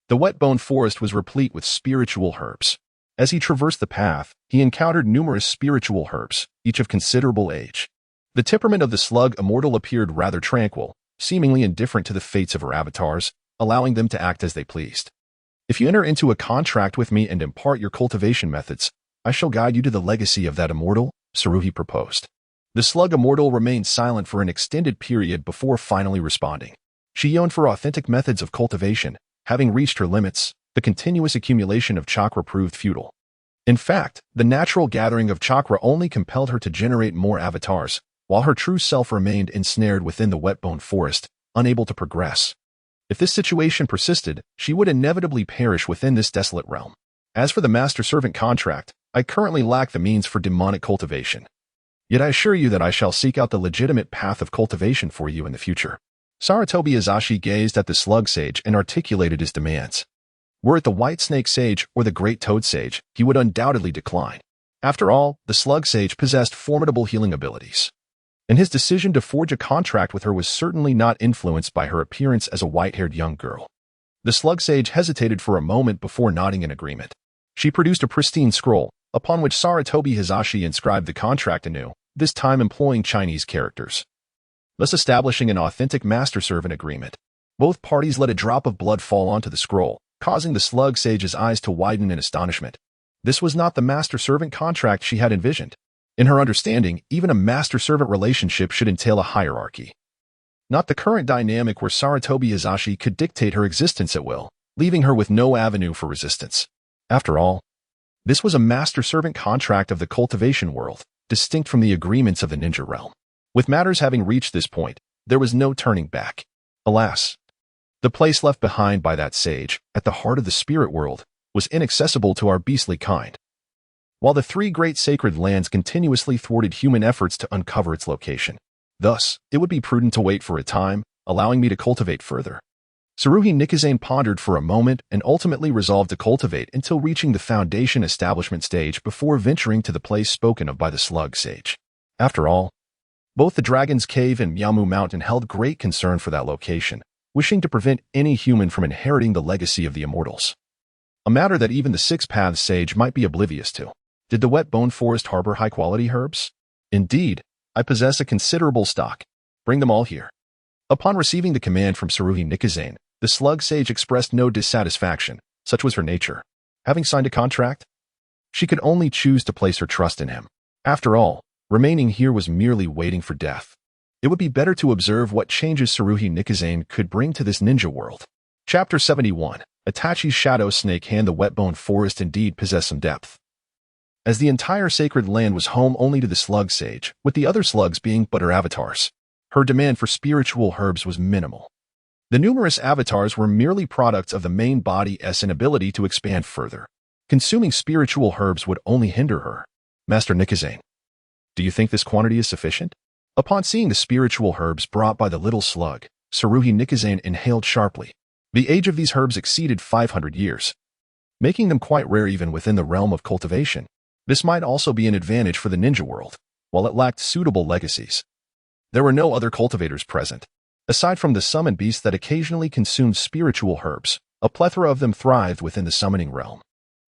A: The wet-bone forest was replete with spiritual herbs. As he traversed the path, he encountered numerous spiritual herbs, each of considerable age. The temperament of the slug immortal appeared rather tranquil, seemingly indifferent to the fates of her avatars, allowing them to act as they pleased. If you enter into a contract with me and impart your cultivation methods, I shall guide you to the legacy of that immortal, Tsuruhi proposed. The slug immortal remained silent for an extended period before finally responding. She yearned for authentic methods of cultivation. Having reached her limits, the continuous accumulation of chakra proved futile. In fact, the natural gathering of chakra only compelled her to generate more avatars, while her true self remained ensnared within the wet-bone forest, unable to progress. If this situation persisted, she would inevitably perish within this desolate realm. As for the master-servant contract, I currently lack the means for demonic cultivation. Yet I assure you that I shall seek out the legitimate path of cultivation for you in the future. Sarutobi Hiruzen gazed at the slug sage and articulated his demands. Were it the white snake sage or the great toad sage, he would undoubtedly decline. After all, the slug sage possessed formidable healing abilities, and his decision to forge a contract with her was certainly not influenced by her appearance as a white-haired young girl. The slug sage hesitated for a moment before nodding in agreement. She produced a pristine scroll, upon which Sarutobi Hiruzen inscribed the contract anew, this time employing Chinese characters, thus establishing an authentic master-servant agreement. Both parties let a drop of blood fall onto the scroll, causing the slug sage's eyes to widen in astonishment. This was not the master-servant contract she had envisioned. In her understanding, even a master-servant relationship should entail a hierarchy, not the current dynamic where Sarutobi Hiruzen could dictate her existence at will, leaving her with no avenue for resistance. After all, this was a master-servant contract of the cultivation world, distinct from the agreements of the ninja realm. With matters having reached this point, there was no turning back. Alas, the place left behind by that sage, at the heart of the spirit world, was inaccessible to our beastly kind. While the 3 great sacred lands continuously thwarted human efforts to uncover its location. Thus, it would be prudent to wait for a time, allowing me to cultivate further. Tsuruhi Nikizane pondered for a moment and ultimately resolved to cultivate until reaching the foundation establishment stage before venturing to the place spoken of by the slug sage. After all, both the Dragon's Cave and Miamu Mountain held great concern for that location, wishing to prevent any human from inheriting the legacy of the immortals. A matter that even the 6 Paths sage might be oblivious to. Did the wet bone forest harbor high-quality herbs? Indeed, I possess a considerable stock. Bring them all here. Upon receiving the command from Sarutobi Hiruzen, the slug sage expressed no dissatisfaction. Such was her nature. Having signed a contract, she could only choose to place her trust in him. After all, remaining here was merely waiting for death. It would be better to observe what changes Sarutobi Hiruzen could bring to this ninja world. Chapter 71. Itachi's shadow snake hand. The wetbone forest indeed possessed some depth, as the entire sacred land was home only to the slug sage, with the other slugs being but her avatars. Her demand for spiritual herbs was minimal. The numerous avatars were merely products of the main body's inability to expand further. Consuming spiritual herbs would only hinder her. Master Hiruzen, do you think this quantity is sufficient? Upon seeing the spiritual herbs brought by the little slug, Sarutobi Hiruzen inhaled sharply. The age of these herbs exceeded 500 years, making them quite rare even within the realm of cultivation. This might also be an advantage for the ninja world, while it lacked suitable legacies. There were no other cultivators present. Aside from the summoned beasts that occasionally consumed spiritual herbs, a plethora of them thrived within the summoning realm.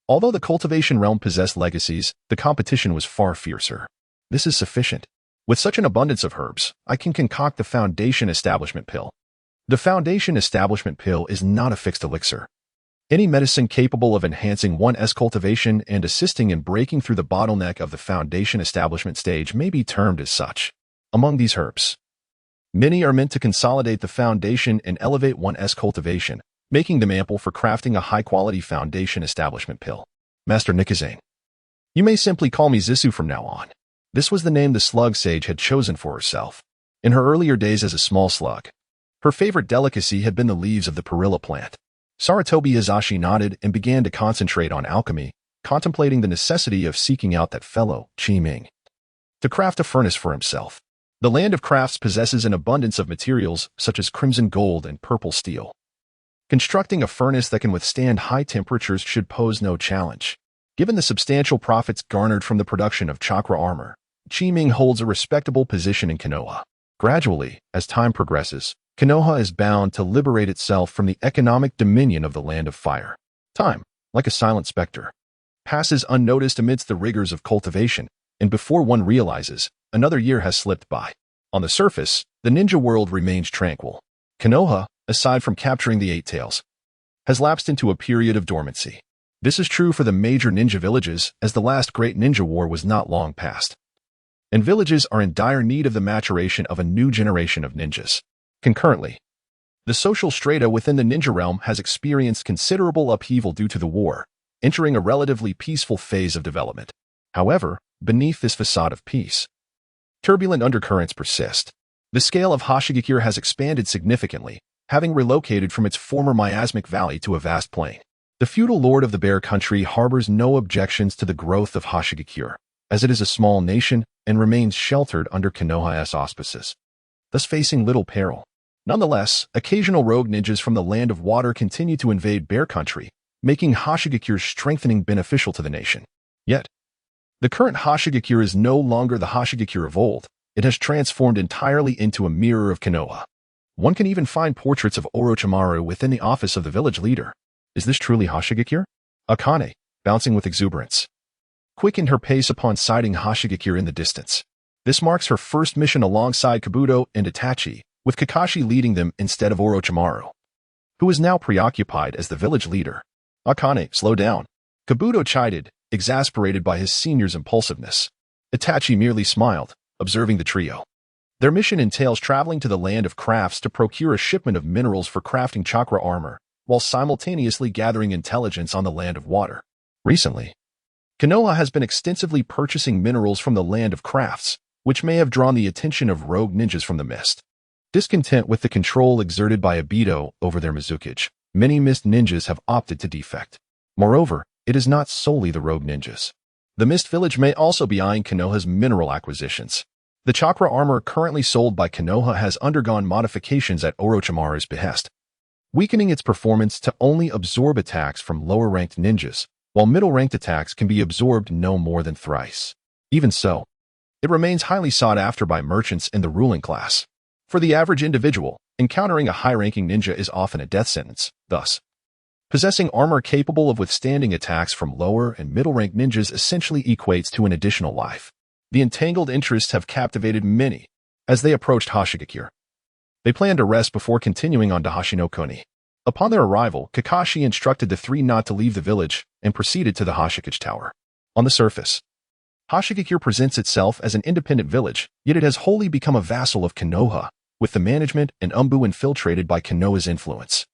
A: Although the cultivation realm possessed legacies, the competition was far fiercer. This is sufficient. With such an abundance of herbs, I can concoct the Foundation Establishment Pill. The Foundation Establishment Pill is not a fixed elixir. Any medicine capable of enhancing one's cultivation and assisting in breaking through the bottleneck of the Foundation Establishment stage may be termed as such. Among these herbs, many are meant to consolidate the foundation and elevate one's cultivation, making them ample for crafting a high-quality Foundation Establishment Pill. Master Hiruzen, you may simply call me Zisu from now on. This was the name the slug sage had chosen for herself. In her earlier days as a small slug, her favorite delicacy had been the leaves of the perilla plant. Sarutobi Hiruzen nodded and began to concentrate on alchemy, contemplating the necessity of seeking out that fellow, Qiming, to craft a furnace for himself. The land of crafts possesses an abundance of materials such as crimson gold and purple steel. Constructing a furnace that can withstand high temperatures should pose no challenge. Given the substantial profits garnered from the production of chakra armor, Qiming holds a respectable position in Konoha. Gradually, as time progresses, Konoha is bound to liberate itself from the economic dominion of the Land of Fire. Time, like a silent specter, passes unnoticed amidst the rigors of cultivation, and before one realizes, another year has slipped by. On the surface, the ninja world remains tranquil. Konoha, aside from capturing the Eight Tails, has lapsed into a period of dormancy. This is true for the major ninja villages, as the last great ninja war was not long past, and villages are in dire need of the maturation of a new generation of ninjas. Concurrently, the social strata within the ninja realm has experienced considerable upheaval due to the war, entering a relatively peaceful phase of development. However, beneath this facade of peace, turbulent undercurrents persist. The scale of Hashigakure has expanded significantly, having relocated from its former miasmic valley to a vast plain. The feudal lord of the Bear Country harbors no objections to the growth of Hashigakure, as it is a small nation and remains sheltered under Konoha's auspices, thus facing little peril. Nonetheless, occasional rogue ninjas from the Land of Water continue to invade Bear Country, making Hashigakure's strengthening beneficial to the nation. Yet, the current Hashigakure is no longer the Hashigakure of old. It has transformed entirely into a mirror of Konoha. One can even find portraits of Orochimaru within the office of the village leader. Is this truly Hashigakure? Akane, bouncing with exuberance, quickened her pace upon sighting Hashigakure in the distance. This marks her first mission alongside Kabuto and Itachi, with Kakashi leading them instead of Orochimaru, who is now preoccupied as the village leader. Akane, slow down. Kabuto chided, exasperated by his senior's impulsiveness. Itachi merely smiled, observing the trio. Their mission entails traveling to the Land of Crafts to procure a shipment of minerals for crafting chakra armor, while simultaneously gathering intelligence on the Land of Water. Recently, Konoha has been extensively purchasing minerals from the Land of Crafts, which may have drawn the attention of rogue ninjas from the mist. Discontent with the control exerted by Obito over their Mizukage, many mist ninjas have opted to defect. Moreover, it is not solely the rogue ninjas. The Mist Village may also be eyeing Konoha's mineral acquisitions. The chakra armor currently sold by Konoha has undergone modifications at Orochimaru's behest, weakening its performance to only absorb attacks from lower-ranked ninjas, while middle-ranked attacks can be absorbed no more than thrice. Even so, it remains highly sought after by merchants in the ruling class. For the average individual, encountering a high-ranking ninja is often a death sentence. Thus, Possessing armor capable of withstanding attacks from lower and middle-rank ninjas essentially equates to an additional life. The entangled interests have captivated many as they approached Hashigakure. They planned to rest before continuing on to Hashinokoni. Upon their arrival, Kakashi instructed the three not to leave the village and proceeded to the Hashikage Tower. On the surface, Hashigakure presents itself as an independent village, yet it has wholly become a vassal of Konoha, with the management and Umbu infiltrated by Konoha's influence.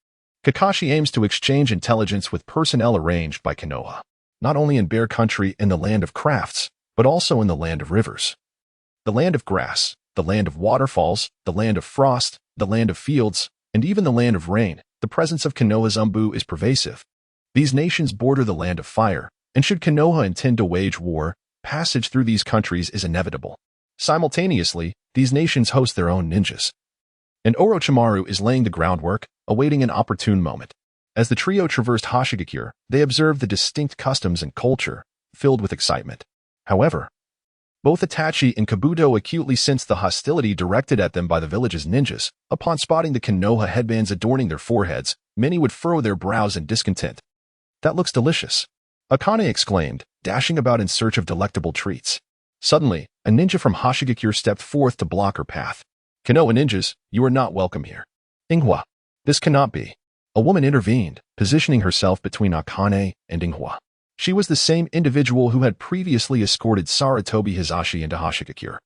A: Kakashi aims to exchange intelligence with personnel arranged by Konoha, not only in Bear Country and the Land of Crafts, but also in the Land of Rivers, the Land of Grass, the Land of Waterfalls, the Land of Frost, the Land of Fields, and even the Land of Rain. The presence of Konoha's Umbu is pervasive. These nations border the Land of Fire, and should Konoha intend to wage war, passage through these countries is inevitable. Simultaneously, these nations host their own ninjas. And Orochimaru is laying the groundwork, awaiting an opportune moment. As the trio traversed Hashigakure, they observed the distinct customs and culture, filled with excitement. However, both Itachi and Kabuto acutely sensed the hostility directed at them by the village's ninjas. Upon spotting the Konoha headbands adorning their foreheads, many would furrow their brows in discontent. "That looks delicious," Akane exclaimed, dashing about in search of delectable treats. Suddenly, a ninja from Hashigakure stepped forth to block her path. "Konoha ninjas, you are not welcome here." "Inghwa, this cannot be." A woman intervened, positioning herself between Akane and Inghwa. She was the same individual who had previously escorted Sarutobi Hiruzen into Hashigakure.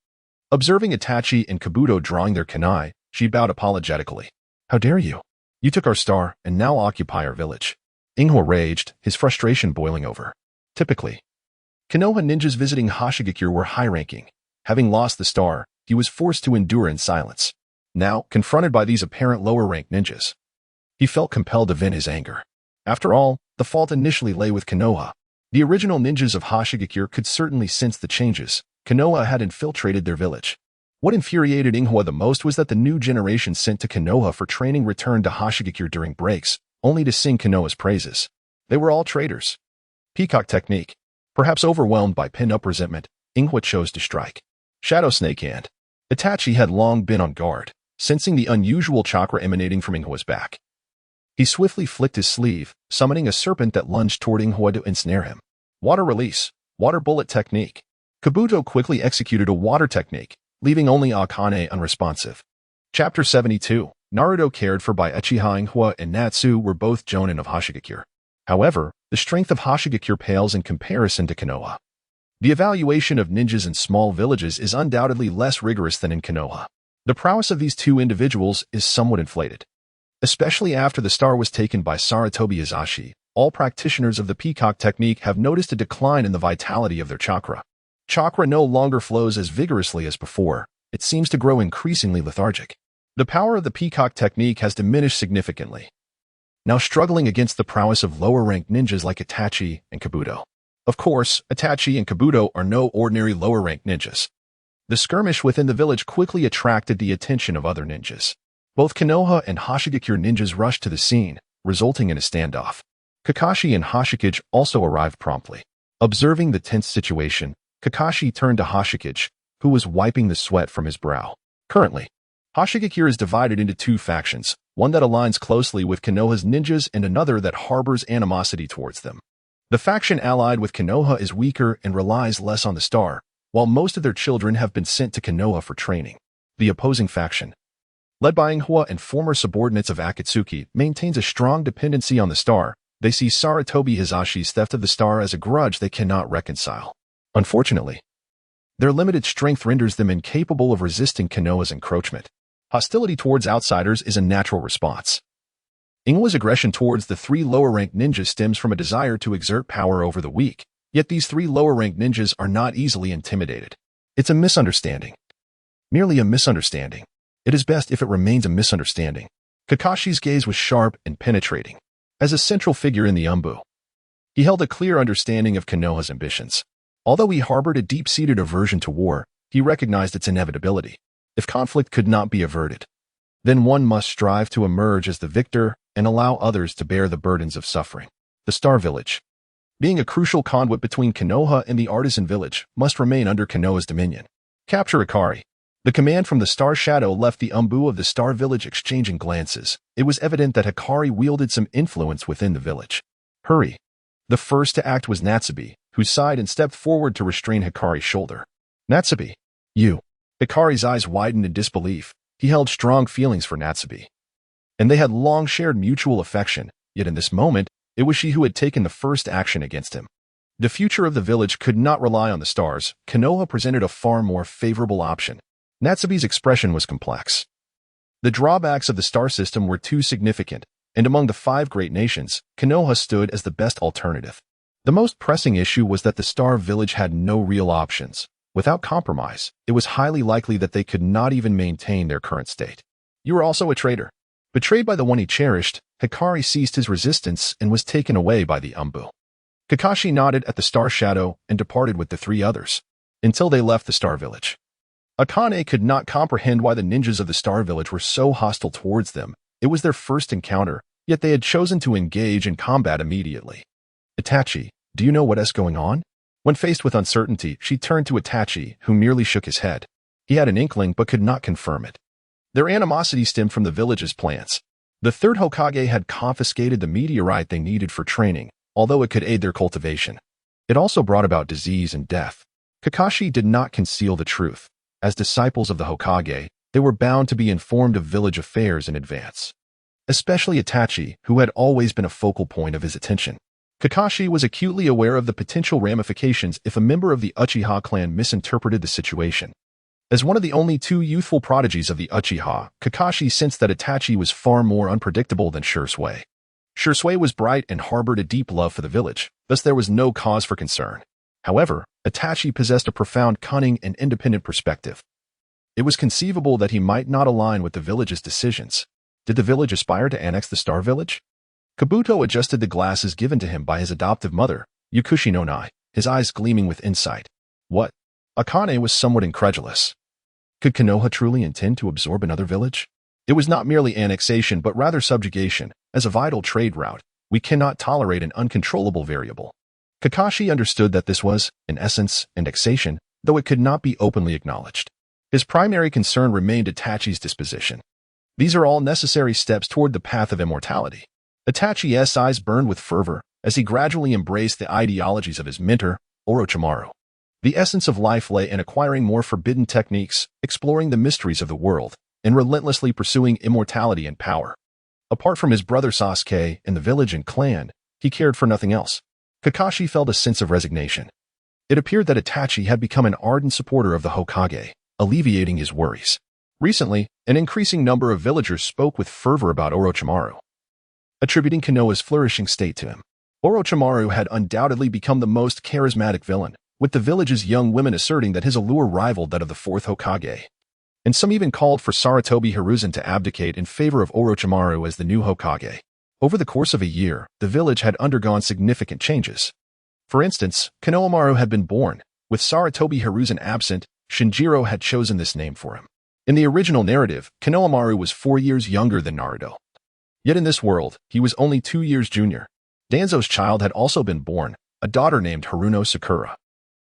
A: Observing Itachi and Kabuto drawing their kunai, she bowed apologetically. "How dare you? You took our star and now occupy our village." Inghwa raged, his frustration boiling over. Typically, Konoha ninjas visiting Hashigakure were high-ranking. Having lost the star, he was forced to endure in silence. Now, confronted by these apparent lower-ranked ninjas, he felt compelled to vent his anger. After all, the fault initially lay with Konoha. The original ninjas of Hashigakure could certainly sense the changes. Konoha had infiltrated their village. What infuriated Inghwa the most was that the new generation sent to Konoha for training returned to Hashigakure during breaks, only to sing Konoha's praises. They were all traitors. Peacock technique. Perhaps overwhelmed by pent-up resentment, Inghwa chose to strike. Shadow Snake Hand. Itachi had long been on guard, sensing the unusual chakra emanating from Inghwa's back. He swiftly flicked his sleeve, summoning a serpent that lunged toward Inghwa to ensnare him. Water release. Water bullet technique. Kabuto quickly executed a water technique, leaving only Akane unresponsive. Chapter 72. Naruto cared for by Uchiha. Inghwa and Natsu were both jonin of Hashigakure. However, the strength of Hashigakure pales in comparison to Konoha. The evaluation of ninjas in small villages is undoubtedly less rigorous than in Konoha. The prowess of these two individuals is somewhat inflated. Especially after the star was taken by Sarutobi Hiruzen, all practitioners of the peacock technique have noticed a decline in the vitality of their chakra. Chakra no longer flows as vigorously as before. It seems to grow increasingly lethargic. The power of the peacock technique has diminished significantly, now struggling against the prowess of lower-ranked ninjas like Itachi and Kabuto. Of course, Itachi and Kabuto are no ordinary lower-ranked ninjas. The skirmish within the village quickly attracted the attention of other ninjas. Both Konoha and Hashigakure ninjas rushed to the scene, resulting in a standoff. Kakashi and Hashikage also arrived promptly. Observing the tense situation, Kakashi turned to Hashikage, who was wiping the sweat from his brow. Currently, Hashigakure is divided into two factions, one that aligns closely with Konoha's ninjas and another that harbors animosity towards them. The faction allied with Konoha is weaker and relies less on the star, while most of their children have been sent to Konoha for training. The opposing faction, led by Inghwa and former subordinates of Akatsuki, maintains a strong dependency on the star. They see Sarutobi Hiruzen's theft of the star as a grudge they cannot reconcile. Unfortunately, their limited strength renders them incapable of resisting Konoha's encroachment. Hostility towards outsiders is a natural response. Inghwa's aggression towards the three lower-ranked ninjas stems from a desire to exert power over the weak, yet these three lower-ranked ninjas are not easily intimidated. It's a misunderstanding. Merely a misunderstanding. It is best if it remains a misunderstanding. Kakashi's gaze was sharp and penetrating. As a central figure in the Umbu, he held a clear understanding of Konoha's ambitions. Although he harbored a deep-seated aversion to war, he recognized its inevitability. If conflict could not be averted, then one must strive to emerge as the victor and allow others to bear the burdens of suffering. The Star Village, being a crucial conduit between Konoha and the artisan village, must remain under Konoha's dominion. Capture Ikari. The command from the Star Shadow left the Umbu of the Star Village exchanging glances. It was evident that Hikari wielded some influence within the village. Hurry. The first to act was Natsubi, who sighed and stepped forward to restrain Hikari's shoulder. Natsubi. You. Hikari's eyes widened in disbelief. He held strong feelings for Natsubi, and they had long shared mutual affection, yet in this moment, it was she who had taken the first action against him. The future of the village could not rely on the stars. Konoha presented a far more favorable option. Natsubi's expression was complex. The drawbacks of the star system were too significant, and among the 5 great nations, Konoha stood as the best alternative. The most pressing issue was that the star village had no real options. Without compromise, it was highly likely that they could not even maintain their current state. You were also a traitor. Betrayed by the one he cherished, Hikari ceased his resistance and was taken away by the Umbu. Kakashi nodded at the Star Shadow and departed with the 3 others, until they left the Star Village. Akane could not comprehend why the ninjas of the Star Village were so hostile towards them. It was their first encounter, yet they had chosen to engage in combat immediately. Itachi, do you know what is going on? When faced with uncertainty, she turned to Itachi, who merely shook his head. He had an inkling but could not confirm it. Their animosity stemmed from the village's plans. The 3rd Hokage had confiscated the meteorite they needed for training, although it could aid their cultivation. It also brought about disease and death. Kakashi did not conceal the truth. As disciples of the Hokage, they were bound to be informed of village affairs in advance. Especially Itachi, who had always been a focal point of his attention. Kakashi was acutely aware of the potential ramifications if a member of the Uchiha clan misinterpreted the situation. As one of the only 2 youthful prodigies of the Uchiha, Kakashi sensed that Itachi was far more unpredictable than Shisui. Shisui was bright and harbored a deep love for the village, thus there was no cause for concern. However, Itachi possessed a profound cunning and independent perspective. It was conceivable that he might not align with the village's decisions. Did the village aspire to annex the Star Village? Kabuto adjusted the glasses given to him by his adoptive mother, Yukushi no Nai, his eyes gleaming with insight. What? Akane was somewhat incredulous. Could Konoha truly intend to absorb another village? It was not merely annexation but rather subjugation. As a vital trade route, we cannot tolerate an uncontrollable variable. Kakashi understood that this was, in essence, annexation, though it could not be openly acknowledged. His primary concern remained Itachi's disposition. These are all necessary steps toward the path of immortality. Itachi's eyes burned with fervor as he gradually embraced the ideologies of his mentor, Orochimaru. The essence of life lay in acquiring more forbidden techniques, exploring the mysteries of the world, and relentlessly pursuing immortality and power. Apart from his brother Sasuke and the village and clan, he cared for nothing else. Kakashi felt a sense of resignation. It appeared that Itachi had become an ardent supporter of the Hokage, alleviating his worries. Recently, an increasing number of villagers spoke with fervor about Orochimaru, attributing Konoha's flourishing state to him. Orochimaru had undoubtedly become the most charismatic villain, with the village's young women asserting that his allure rivaled that of the 4th Hokage. And some even called for Sarutobi Hiruzen to abdicate in favor of Orochimaru as the new Hokage. Over the course of a year, the village had undergone significant changes. For instance, Konohamaru had been born. With Sarutobi Hiruzen absent, Shinjiro had chosen this name for him. In the original narrative, Konohamaru was 4 years younger than Naruto. Yet in this world, he was only 2 years junior. Danzo's child had also been born, a daughter named Haruno Sakura.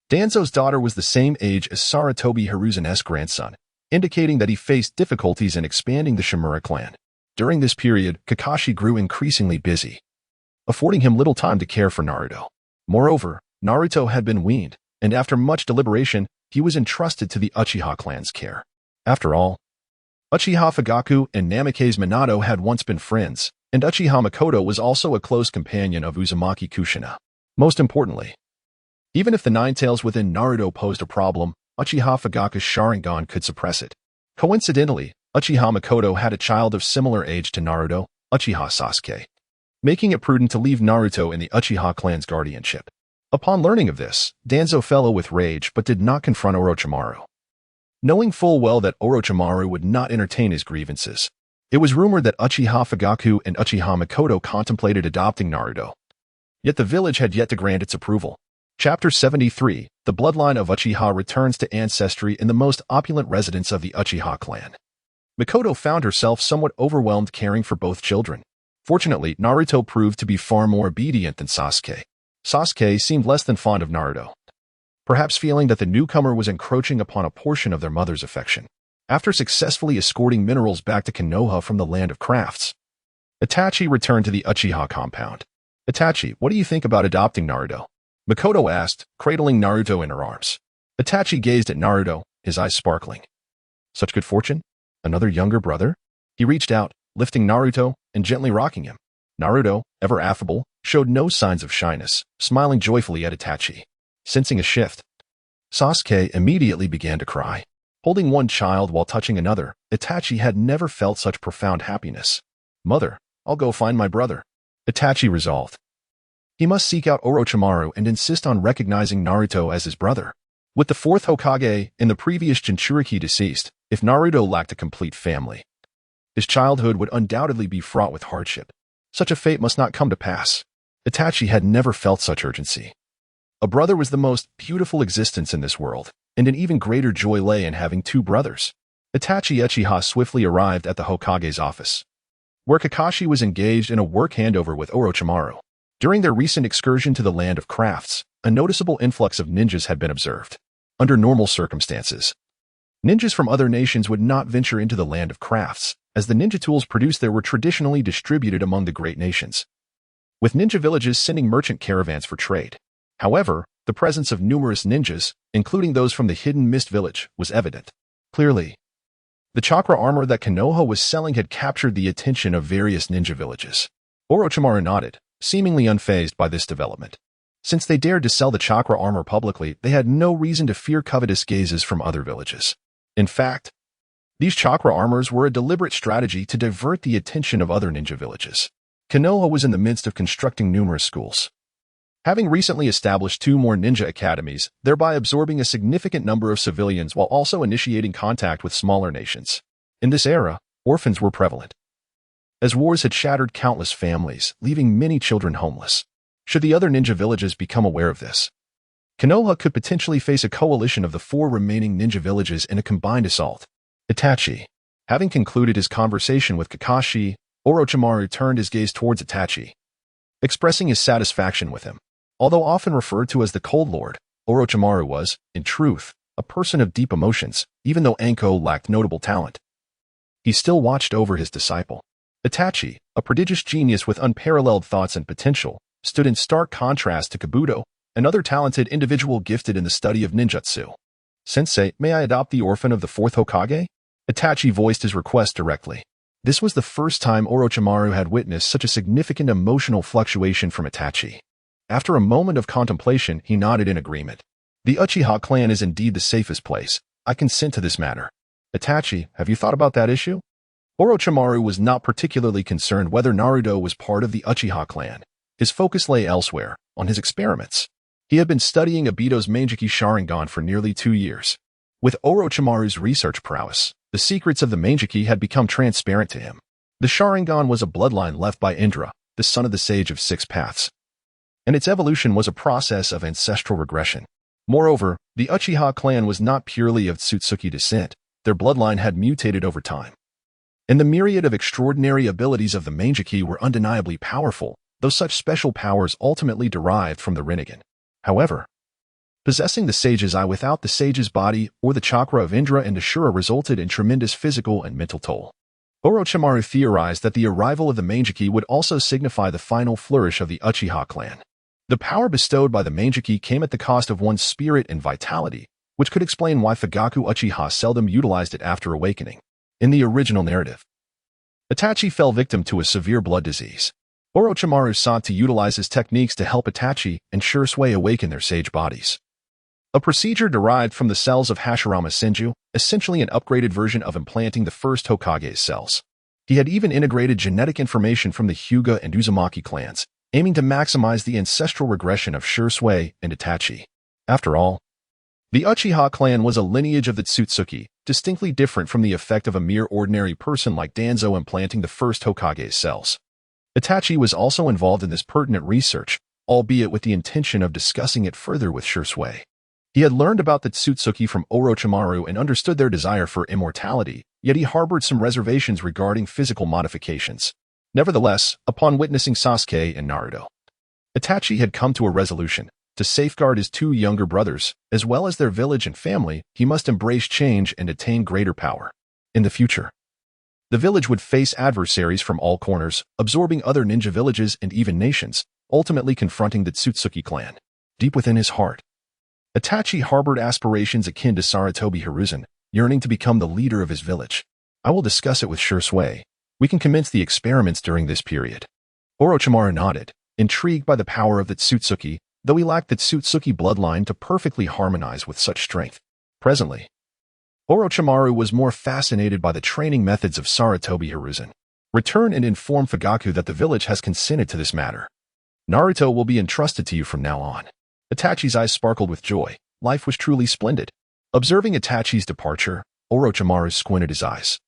A: Danzo's daughter was the same age as Sarutobi Hiruzen's grandson, indicating that he faced difficulties in expanding the Shimura clan. During this period, Kakashi grew increasingly busy, affording him little time to care for Naruto. Moreover, Naruto had been weaned, and after much deliberation, he was entrusted to the Uchiha clan's care. After all, Uchiha Fugaku and Namikaze Minato had once been friends, and Uchiha Makoto was also a close companion of Uzumaki Kushina. Most importantly, even if the Nine Tails within Naruto posed a problem, Uchiha Fugaku's Sharingan could suppress it. Coincidentally, Uchiha Makoto had a child of similar age to Naruto, Uchiha Sasuke, making it prudent to leave Naruto in the Uchiha clan's guardianship. Upon learning of this, Danzo fell with rage but did not confront Orochimaru, knowing full well that Orochimaru would not entertain his grievances. It was rumored that Uchiha Fugaku and Uchiha Makoto contemplated adopting Naruto. Yet the village had yet to grant its approval. Chapter 73, The Bloodline of Uchiha returns to ancestry in the most opulent residence of the Uchiha clan. Makoto found herself somewhat overwhelmed caring for both children. Fortunately, Naruto proved to be far more obedient than Sasuke. Sasuke seemed less than fond of Naruto, perhaps feeling that the newcomer was encroaching upon a portion of their mother's affection. After successfully escorting minerals back to Konoha from the land of crafts, Itachi returned to the Uchiha compound. "Itachi, what do you think about adopting Naruto?" Makoto asked, cradling Naruto in her arms. Itachi gazed at Naruto, his eyes sparkling. Such good fortune? Another younger brother? He reached out, lifting Naruto and gently rocking him. Naruto, ever affable, showed no signs of shyness, smiling joyfully at Itachi. Sensing a shift, Sasuke immediately began to cry. Holding one child while touching another, Itachi had never felt such profound happiness. "Mother, I'll go find my brother," Itachi resolved. He must seek out Orochimaru and insist on recognizing Naruto as his brother. With the fourth Hokage in the previous Jinchuriki deceased, if Naruto lacked a complete family, his childhood would undoubtedly be fraught with hardship. Such a fate must not come to pass. Itachi had never felt such urgency. A brother was the most beautiful existence in this world, and an even greater joy lay in having two brothers. Itachi Uchiha swiftly arrived at the Hokage's office, where Kakashi was engaged in a work handover with Orochimaru. During their recent excursion to the land of crafts, a noticeable influx of ninjas had been observed. Under normal circumstances, ninjas from other nations would not venture into the land of crafts, as the ninja tools produced there were traditionally distributed among the great nations, with ninja villages sending merchant caravans for trade. However, the presence of numerous ninjas, including those from the hidden mist village, was evident. Clearly, the chakra armor that Konoha was selling had captured the attention of various ninja villages. Orochimaru nodded, seemingly unfazed by this development. Since they dared to sell the chakra armor publicly, they had no reason to fear covetous gazes from other villages. In fact, these chakra armors were a deliberate strategy to divert the attention of other ninja villages. Konoha was in the midst of constructing numerous schools, having recently established 2 more ninja academies, thereby absorbing a significant number of civilians while also initiating contact with smaller nations. In this era, orphans were prevalent, as wars had shattered countless families, leaving many children homeless. Should the other ninja villages become aware of this, Konoha could potentially face a coalition of the 4 remaining ninja villages in a combined assault. Itachi. Having concluded his conversation with Kakashi, Orochimaru turned his gaze towards Itachi, expressing his satisfaction with him. Although often referred to as the Cold Lord, Orochimaru was, in truth, a person of deep emotions, even though Anko lacked notable talent. He still watched over his disciple. Itachi, a prodigious genius with unparalleled thoughts and potential, stood in stark contrast to Kabuto, another talented individual gifted in the study of ninjutsu. "Sensei, may I adopt the orphan of the 4th Hokage?" Itachi voiced his request directly. This was the first time Orochimaru had witnessed such a significant emotional fluctuation from Itachi. After a moment of contemplation, he nodded in agreement. "The Uchiha clan is indeed the safest place. I consent to this matter." "Itachi, have you thought about that issue?" Orochimaru was not particularly concerned whether Naruto was part of the Uchiha clan. His focus lay elsewhere, on his experiments. He had been studying Obito's Manjiki Sharingan for nearly 2 years. With Orochimaru's research prowess, the secrets of the Manjiki had become transparent to him. The Sharingan was a bloodline left by Indra, the son of the Sage of 6 Paths, and its evolution was a process of ancestral regression. Moreover, the Uchiha clan was not purely of Tsutsuki descent. Their bloodline had mutated over time, and the myriad of extraordinary abilities of the Manjiki were undeniably powerful, though such special powers ultimately derived from the Rinnegan. However, possessing the Sage's eye without the Sage's body or the chakra of Indra and Ashura resulted in tremendous physical and mental toll. Orochimaru theorized that the arrival of the Manjiki would also signify the final flourish of the Uchiha clan. The power bestowed by the Manjiki came at the cost of one's spirit and vitality, which could explain why Fugaku Uchiha seldom utilized it after awakening. In the original narrative, Itachi fell victim to a severe blood disease. Orochimaru sought to utilize his techniques to help Itachi and Shursui awaken their sage bodies. A procedure derived from the cells of Hashirama Senju, essentially an upgraded version of implanting the first Hokage's cells. He had even integrated genetic information from the Hyuga and Uzumaki clans, aiming to maximize the ancestral regression of Shursui and Itachi. After all, the Uchiha clan was a lineage of the Tsutsuki, distinctly different from the effect of a mere ordinary person like Danzo implanting the first Hokage's cells. Itachi was also involved in this pertinent research, albeit with the intention of discussing it further with Shursui. He had learned about the Tsutsuki from Orochimaru and understood their desire for immortality, yet he harbored some reservations regarding physical modifications. Nevertheless, upon witnessing Sasuke and Naruto, Itachi had come to a resolution. To safeguard his 2 younger brothers, as well as their village and family, he must embrace change and attain greater power. In the future, the village would face adversaries from all corners, absorbing other ninja villages and even nations, ultimately confronting the Tsutsuki clan. Deep within his heart, Itachi harbored aspirations akin to Sarutobi Hiruzen, yearning to become the leader of his village. I will discuss it with sure sway. We can commence the experiments during this period. Orochimaru nodded, intrigued by the power of the Tsutsuki, though he lacked the Tsutsuki bloodline to perfectly harmonize with such strength. Presently, Orochimaru was more fascinated by the training methods of Sarutobi Hiruzen. Return and inform Fugaku that the village has consented to this matter. Naruto will be entrusted to you from now on. Itachi's eyes sparkled with joy. Life was truly splendid. Observing Itachi's departure, Orochimaru squinted his eyes,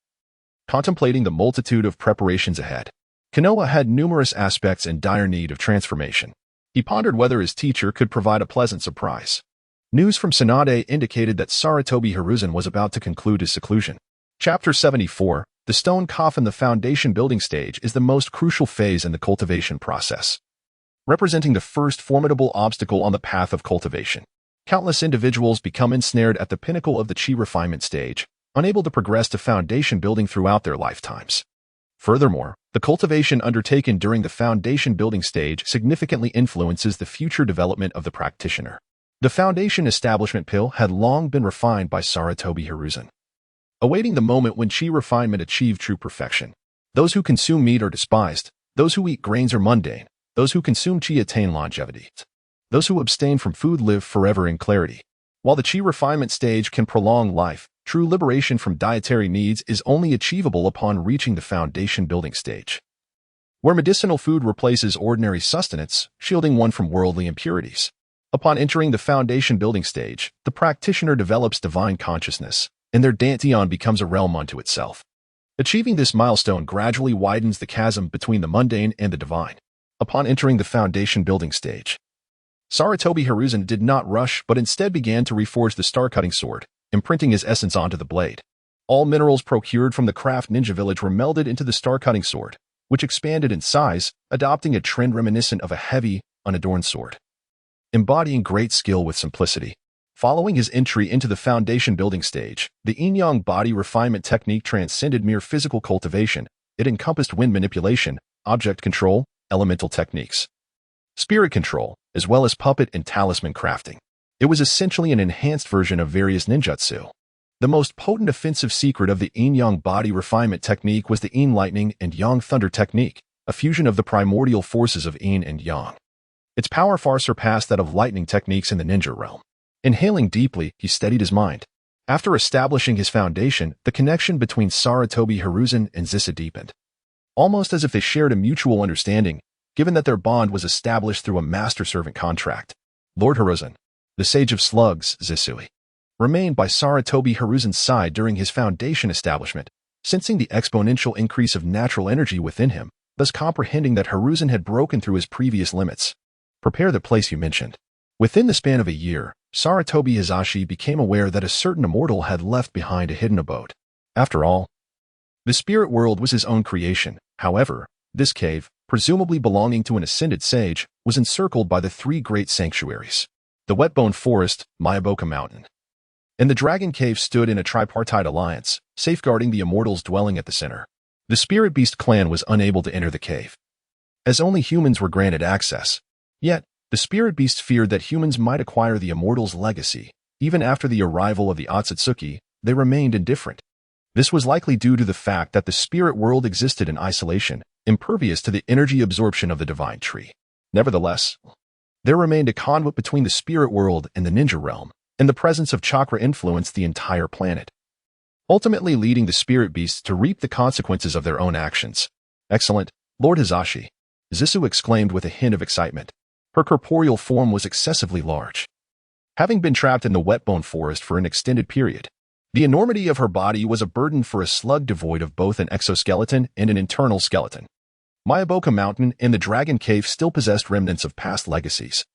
A: contemplating the multitude of preparations ahead. Konoha had numerous aspects in dire need of transformation. He pondered whether his teacher could provide a pleasant surprise. News from Tsunade indicated that Sarutobi Hiruzen was about to conclude his seclusion. Chapter 74, The Stone Coffin. The foundation building stage is the most crucial phase in the cultivation process, representing the first formidable obstacle on the path of cultivation. Countless individuals become ensnared at the pinnacle of the chi refinement stage, unable to progress to foundation building throughout their lifetimes. Furthermore, the cultivation undertaken during the foundation building stage significantly influences the future development of the practitioner. The foundation establishment pill had long been refined by Sarutobi Hiruzen, awaiting the moment when chi refinement achieved true perfection. Those who consume meat are despised, those who eat grains are mundane, those who consume chi attain longevity. Those who abstain from food live forever in clarity. While the chi refinement stage can prolong life, true liberation from dietary needs is only achievable upon reaching the foundation building stage, where medicinal food replaces ordinary sustenance, shielding one from worldly impurities. Upon entering the foundation building stage, the practitioner develops divine consciousness, and their dantian becomes a realm unto itself. Achieving this milestone gradually widens the chasm between the mundane and the divine. Upon entering the foundation building stage, Sarutobi Hiruzen did not rush but instead began to reforge the star-cutting sword, imprinting his essence onto the blade. All minerals procured from the craft ninja village were melded into the star-cutting sword, which expanded in size, adopting a trend reminiscent of a heavy, unadorned sword, embodying great skill with simplicity. Following his entry into the foundation building stage, the yin-yang body refinement technique transcended mere physical cultivation. It encompassed wind manipulation, object control, elemental techniques, spirit control, as well as puppet and talisman crafting. It was essentially an enhanced version of various ninjutsu. The most potent offensive secret of the yin-yang body refinement technique was the yin lightning and yang thunder technique, a fusion of the primordial forces of yin and yang. Its power far surpassed that of lightning techniques in the ninja realm. Inhaling deeply, he steadied his mind. After establishing his foundation, the connection between Sarutobi Hiruzen and Zissa deepened, almost as if they shared a mutual understanding, given that their bond was established through a master-servant contract. Lord Hiruzen, the Sage of Slugs, Zissui, remained by Sarutobi Hiruzen's side during his foundation establishment, sensing the exponential increase of natural energy within him, thus comprehending that Hiruzen had broken through his previous limits. Prepare the place you mentioned. Within the span of a year, Sarutobi Hizashi became aware that a certain immortal had left behind a hidden abode. After all, the spirit world was his own creation. However, this cave, presumably belonging to an ascended sage, was encircled by the three great sanctuaries. The Wetbone Forest, Mayaboka Mountain, and the Dragon Cave stood in a tripartite alliance, safeguarding the immortals dwelling at the center. The Spirit Beast clan was unable to enter the cave, as only humans were granted access. Yet, the Spirit Beast feared that humans might acquire the immortals' legacy. Even after the arrival of the Otsutsuki, they remained indifferent. This was likely due to the fact that the spirit world existed in isolation, impervious to the energy absorption of the divine tree. Nevertheless, there remained a conduit between the spirit world and the ninja realm, and the presence of chakra influenced the entire planet, ultimately leading the spirit beasts to reap the consequences of their own actions. Excellent, Lord Hizashi, Zissou exclaimed with a hint of excitement. Her corporeal form was excessively large. Having been trapped in the Wetbone Forest for an extended period, the enormity of her body was a burden for a slug devoid of both an exoskeleton and an internal skeleton. Mayaboka Mountain and the Dragon Cave still possessed remnants of past legacies,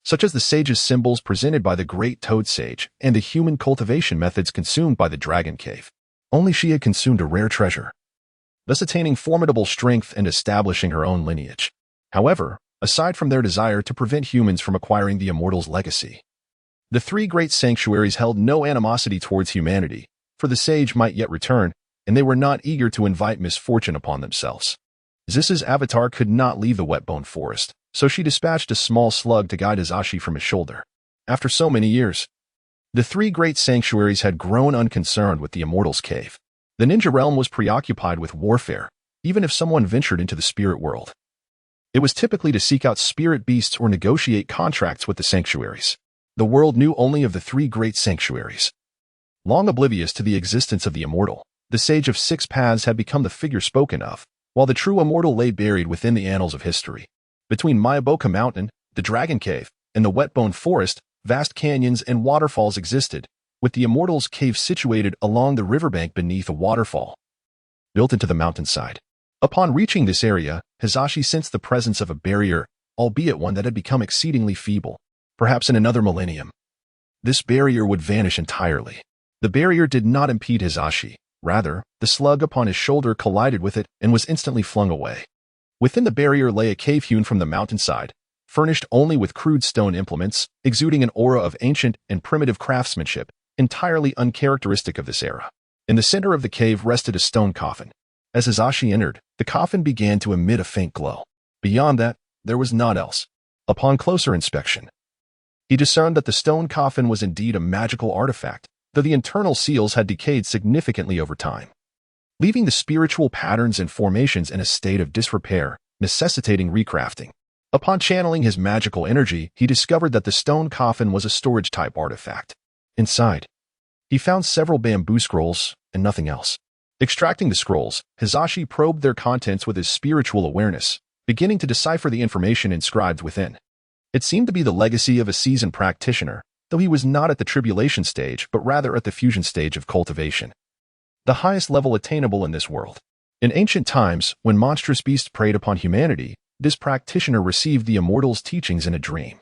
A: such as the sage's symbols presented by the Great Toad Sage and the human cultivation methods consumed by the Dragon Cave. Only she had consumed a rare treasure, thus attaining formidable strength and establishing her own lineage. However, aside from their desire to prevent humans from acquiring the immortal's legacy, the three great sanctuaries held no animosity towards humanity, for the sage might yet return, and they were not eager to invite misfortune upon themselves. Zisu's avatar could not leave the wet-bone forest, so she dispatched a small slug to guide Hizashi from his shoulder. After so many years, the three great sanctuaries had grown unconcerned with the Immortal's cave. The ninja realm was preoccupied with warfare, even if someone ventured into the spirit world. It was typically to seek out spirit beasts or negotiate contracts with the sanctuaries. The world knew only of the three great sanctuaries. Long oblivious to the existence of the Immortal, the Sage of Six Paths had become the figure spoken of, while the true Immortal lay buried within the annals of history. Between Mayaboka Mountain, the Dragon Cave, and the Wetbone Forest, vast canyons and waterfalls existed, with the Immortal's cave situated along the riverbank beneath a waterfall built into the mountainside. Upon reaching this area, Hizashi sensed the presence of a barrier, albeit one that had become exceedingly feeble. Perhaps in another millennium, this barrier would vanish entirely. The barrier did not impede Hizashi. Rather, the slug upon his shoulder collided with it and was instantly flung away. Within the barrier lay a cave hewn from the mountainside, furnished only with crude stone implements, exuding an aura of ancient and primitive craftsmanship, entirely uncharacteristic of this era. In the center of the cave rested a stone coffin. As Hizashi entered, the coffin began to emit a faint glow. Beyond that, there was naught else. Upon closer inspection, he discerned that the stone coffin was indeed a magical artifact, though the internal seals had decayed significantly over time, leaving the spiritual patterns and formations in a state of disrepair, necessitating recrafting. Upon channeling his magical energy, he discovered that the stone coffin was a storage-type artifact. Inside, he found several bamboo scrolls and nothing else. Extracting the scrolls, Hizashi probed their contents with his spiritual awareness, beginning to decipher the information inscribed within. It seemed to be the legacy of a seasoned practitioner, though he was not at the tribulation stage but rather at the fusion stage of cultivation, the highest level attainable in this world. In ancient times, when monstrous beasts preyed upon humanity, this practitioner received the Immortal's teachings in a dream,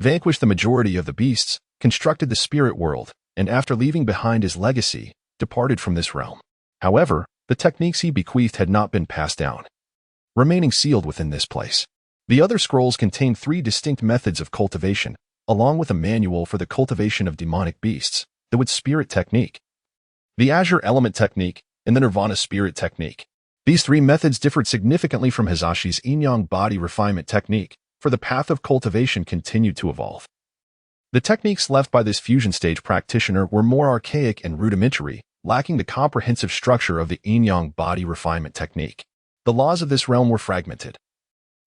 A: vanquished the majority of the beasts, constructed the spirit world, and after leaving behind his legacy, departed from this realm. However, the techniques he bequeathed had not been passed down, remaining sealed within this place. The other scrolls contained 3 distinct methods of cultivation, along with a manual for the cultivation of demonic beasts, the Wood Spirit Technique, the Azure Element Technique, and the Nirvana Spirit Technique. These 3 methods differed significantly from Hizashi's Yin-Yang Body Refinement Technique, for the path of cultivation continued to evolve. The techniques left by this fusion stage practitioner were more archaic and rudimentary, lacking the comprehensive structure of the Yin-Yang Body Refinement Technique. The laws of this realm were fragmented,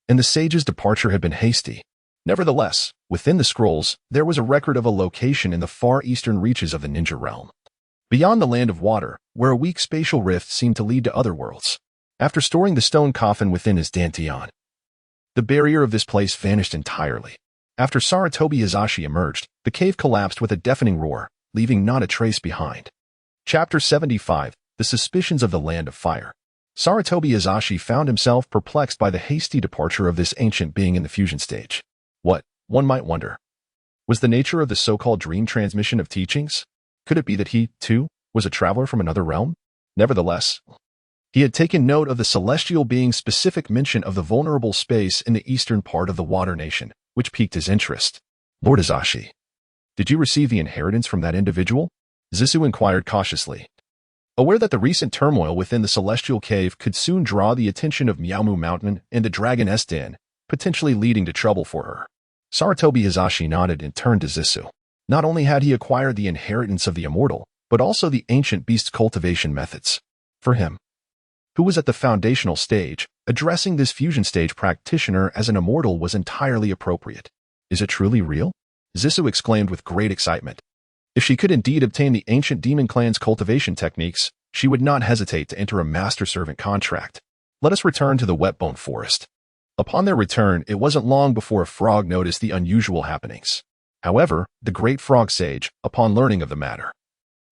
A: and the sage's departure had been hasty. Nevertheless, within the scrolls, there was a record of a location in the far eastern reaches of the ninja realm, beyond the land of water, where a weak spatial rift seemed to lead to other worlds. After storing the stone coffin within his dantian, the barrier of this place vanished entirely. After Sarutobi Hizashi emerged, the cave collapsed with a deafening roar, leaving not a trace behind. Chapter 75, The Suspicions of the Land of Fire. Sarutobi Hizashi found himself perplexed by the hasty departure of this ancient being in the fusion stage. What, one might wonder, was the nature of the so-called dream transmission of teachings? Could it be that he, too, was a traveler from another realm? Nevertheless, he had taken note of the celestial being's specific mention of the vulnerable space in the eastern part of the Water Nation, which piqued his interest. Lord Hizashi, did you receive the inheritance from that individual? Zisu inquired cautiously, aware that the recent turmoil within the celestial cave could soon draw the attention of Miaomu Mountain and the Dragon's Den, potentially leading to trouble for her. Sarutobi Hizashi nodded and turned to Zisu. Not only had he acquired the inheritance of the Immortal, but also the ancient beast's cultivation methods. For him, who was at the foundational stage, addressing this fusion stage practitioner as an Immortal was entirely appropriate. Is it truly real? Zisu exclaimed with great excitement. If she could indeed obtain the ancient demon clan's cultivation techniques, she would not hesitate to enter a master-servant contract. Let us return to the Wetbone Forest. Upon their return, it wasn't long before a frog noticed the unusual happenings. However, the great frog sage, upon learning of the matter,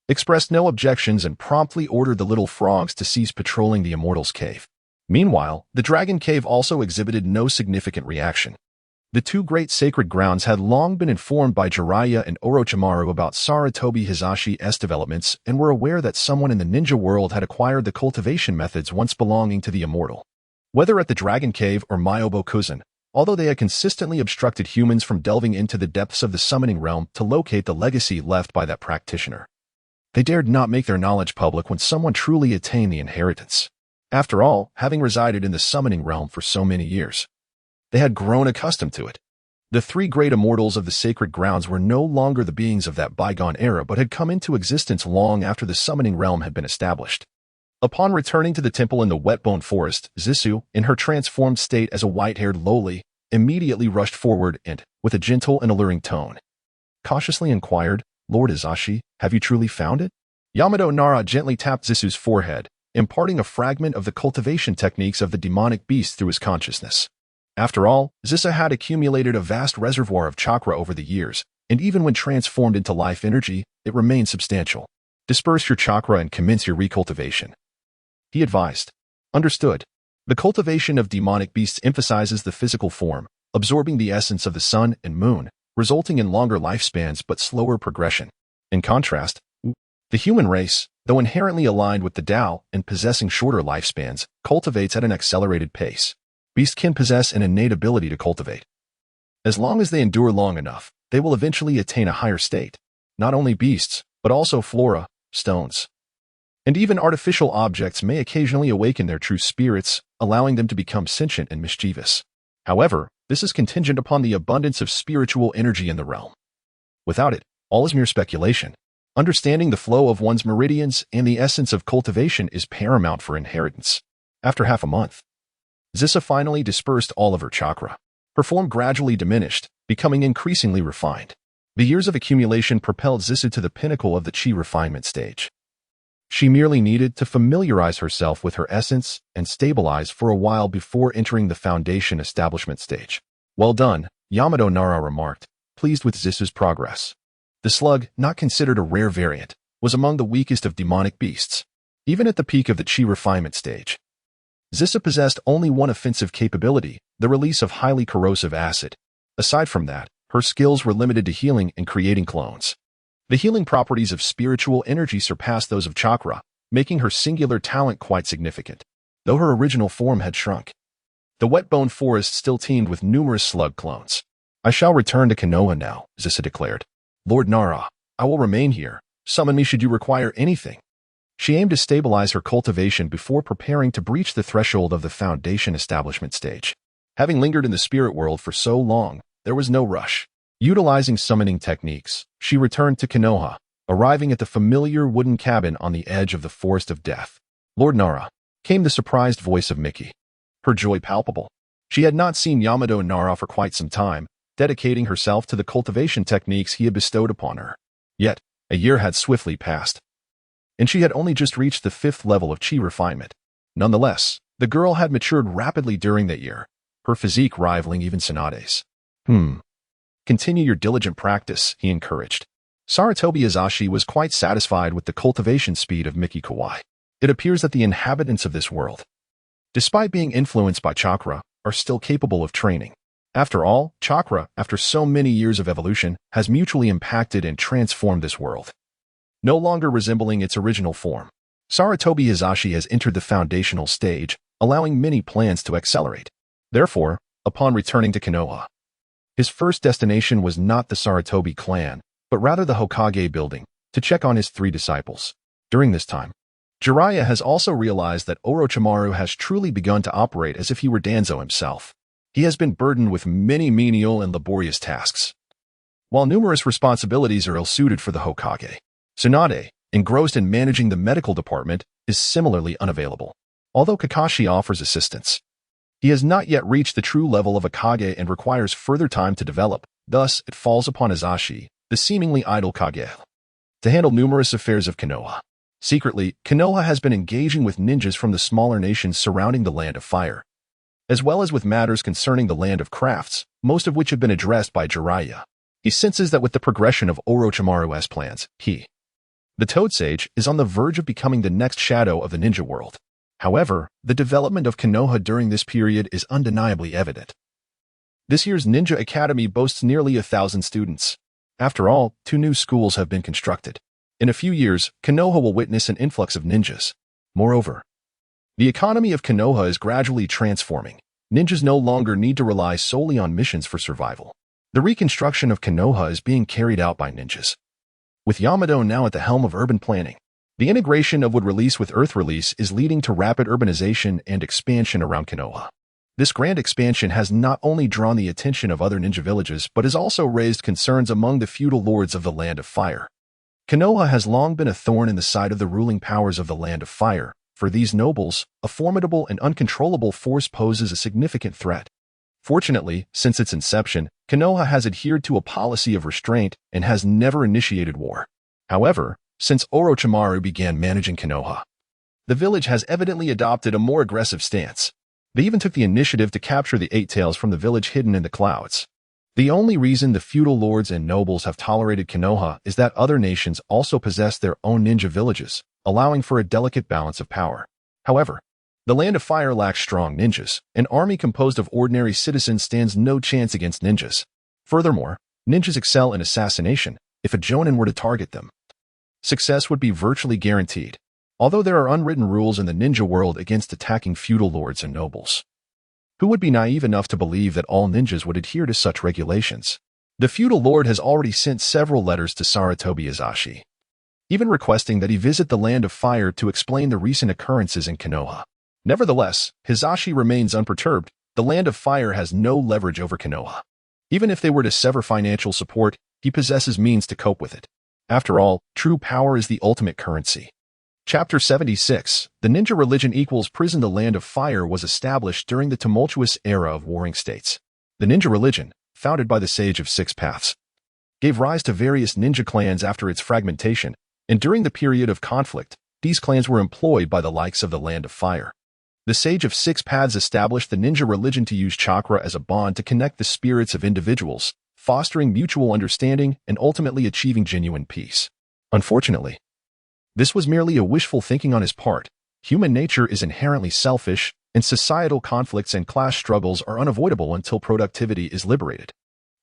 A: expressed no objections and promptly ordered the little frogs to cease patrolling the Immortal's cave. Meanwhile, the Dragon Cave also exhibited no significant reaction. The 2 great sacred grounds had long been informed by Jiraiya and Orochimaru about Sarutobi Hizashi's developments and were aware that someone in the ninja world had acquired the cultivation methods once belonging to the Immortal. Whether at the Dragon Cave or Mayabokuzen, although they had consistently obstructed humans from delving into the depths of the summoning realm to locate the legacy left by that practitioner, They dared not make their knowledge public when someone truly attained the inheritance. After all, having resided in the summoning realm for so many years, they had grown accustomed to it. The three great immortals of the sacred grounds were no longer the beings of that bygone era but had come into existence long after the summoning realm had been established. Upon returning to the temple in the wet-bone forest, Zisu, in her transformed state as a white-haired loli, immediately rushed forward and, with a gentle and alluring tone, cautiously inquired, "Lord Izashi, have you truly found it?" Yamato Nara gently tapped Zisu's forehead, imparting a fragment of the cultivation techniques of the demonic beast through his consciousness. After all, Zisa had accumulated a vast reservoir of chakra over the years, and even when transformed into life energy, it remained substantial. Disperse your chakra and commence your recultivation, he advised. Understood. The cultivation of demonic beasts emphasizes the physical form, absorbing the essence of the sun and moon, resulting in longer lifespans but slower progression. In contrast, the human race, though inherently aligned with the Tao and possessing shorter lifespans, cultivates at an accelerated pace. Beasts can possess an innate ability to cultivate. As long as they endure long enough, they will eventually attain a higher state. Not only beasts, but also flora, stones, and even artificial objects may occasionally awaken their true spirits, allowing them to become sentient and mischievous. However, this is contingent upon the abundance of spiritual energy in the realm. Without it, all is mere speculation. Understanding the flow of one's meridians and the essence of cultivation is paramount for inheritance. After half a month, Zisa finally dispersed all of her chakra. Her form gradually diminished, becoming increasingly refined. The years of accumulation propelled Zisa to the pinnacle of the chi refinement stage. She merely needed to familiarize herself with her essence and stabilize for a while before entering the foundation establishment stage. Well done, Yamato Nara remarked, pleased with Zisu's progress. The slug, not considered a rare variant, was among the weakest of demonic beasts. Even at the peak of the chi refinement stage, Zisa possessed only one offensive capability, the release of highly corrosive acid. Aside from that, her skills were limited to healing and creating clones. The healing properties of spiritual energy surpassed those of chakra, making her singular talent quite significant, though her original form had shrunk. The wet-bone forest still teemed with numerous slug clones. I shall return to Konoha now, Zisa declared. Lord Nara, I will remain here. Summon me should you require anything. She aimed to stabilize her cultivation before preparing to breach the threshold of the foundation establishment stage. Having lingered in the spirit world for so long, there was no rush. Utilizing summoning techniques, she returned to Konoha, arriving at the familiar wooden cabin on the edge of the Forest of Death. Lord Nara, came the surprised voice of Miki. Her joy palpable. She had not seen Yamato Nara for quite some time, dedicating herself to the cultivation techniques he had bestowed upon her. Yet, a year had swiftly passed, and she had only just reached the 5th level of chi refinement. Nonetheless, the girl had matured rapidly during that year, her physique rivaling even Tsunade's. Continue your diligent practice, he encouraged. Sarutobi Hiruzen was quite satisfied with the cultivation speed of Miki Kawai. It appears that the inhabitants of this world, despite being influenced by chakra, are still capable of training. After all, chakra, after so many years of evolution, has mutually impacted and transformed this world, no longer resembling its original form. Sarutobi Hiruzen has entered the foundational stage, allowing many plans to accelerate. Therefore, upon returning to Konoha, his first destination was not the Sarutobi clan, but rather the Hokage building, to check on his 3 disciples. During this time, Jiraiya has also realized that Orochimaru has truly begun to operate as if he were Danzo himself. He has been burdened with many menial and laborious tasks, while numerous responsibilities are ill-suited for the Hokage. Tsunade, engrossed in managing the medical department, is similarly unavailable. Although Kakashi offers assistance, he has not yet reached the true level of a Kage and requires further time to develop. Thus, it falls upon Hizashi, the seemingly idle Kage, to handle numerous affairs of Konoha. Secretly, Konoha has been engaging with ninjas from the smaller nations surrounding the Land of Fire, as well as with matters concerning the Land of Crafts, most of which have been addressed by Jiraiya. He senses that with the progression of Orochimaru as plans, the Toad Sage, is on the verge of becoming the next shadow of the ninja world. However, the development of Konoha during this period is undeniably evident. This year's Ninja Academy boasts nearly 1,000 students. After all, 2 new schools have been constructed. In a few years, Konoha will witness an influx of ninjas. Moreover, the economy of Konoha is gradually transforming. Ninjas no longer need to rely solely on missions for survival. The reconstruction of Konoha is being carried out by ninjas. With Yamato now at the helm of urban planning, the integration of wood release with earth release is leading to rapid urbanization and expansion around Konoha. This grand expansion has not only drawn the attention of other ninja villages but has also raised concerns among the feudal lords of the Land of Fire. Konoha has long been a thorn in the side of the ruling powers of the Land of Fire. For these nobles, a formidable and uncontrollable force poses a significant threat. Fortunately, since its inception, Konoha has adhered to a policy of restraint and has never initiated war. However, since Orochimaru began managing Konoha, the village has evidently adopted a more aggressive stance. They even took the initiative to capture the Eight Tails from the village hidden in the clouds. The only reason the feudal lords and nobles have tolerated Konoha is that other nations also possess their own ninja villages, allowing for a delicate balance of power. However, the Land of Fire lacks strong ninjas. An army composed of ordinary citizens stands no chance against ninjas. Furthermore, ninjas excel in assassination. If a jonin were to target them, success would be virtually guaranteed, although there are unwritten rules in the ninja world against attacking feudal lords and nobles. Who would be naive enough to believe that all ninjas would adhere to such regulations? The feudal lord has already sent several letters to Sarutobi Hiruzen, even requesting that he visit the Land of Fire to explain the recent occurrences in Konoha. Nevertheless, Hiruzen remains unperturbed. The Land of Fire has no leverage over Konoha. Even if they were to sever financial support, he possesses means to cope with it. After all, true power is the ultimate currency. Chapter 76, The Ninja Religion equals Prison. The Land of Fire was established during the tumultuous era of warring states. The ninja religion, founded by the Sage of Six Paths, gave rise to various ninja clans after its fragmentation, and during the period of conflict, these clans were employed by the likes of the Land of Fire. The Sage of Six Paths established the ninja religion to use chakra as a bond to connect the spirits of individuals, fostering mutual understanding and ultimately achieving genuine peace. Unfortunately, this was merely a wishful thinking on his part. Human nature is inherently selfish, and societal conflicts and class struggles are unavoidable until productivity is liberated.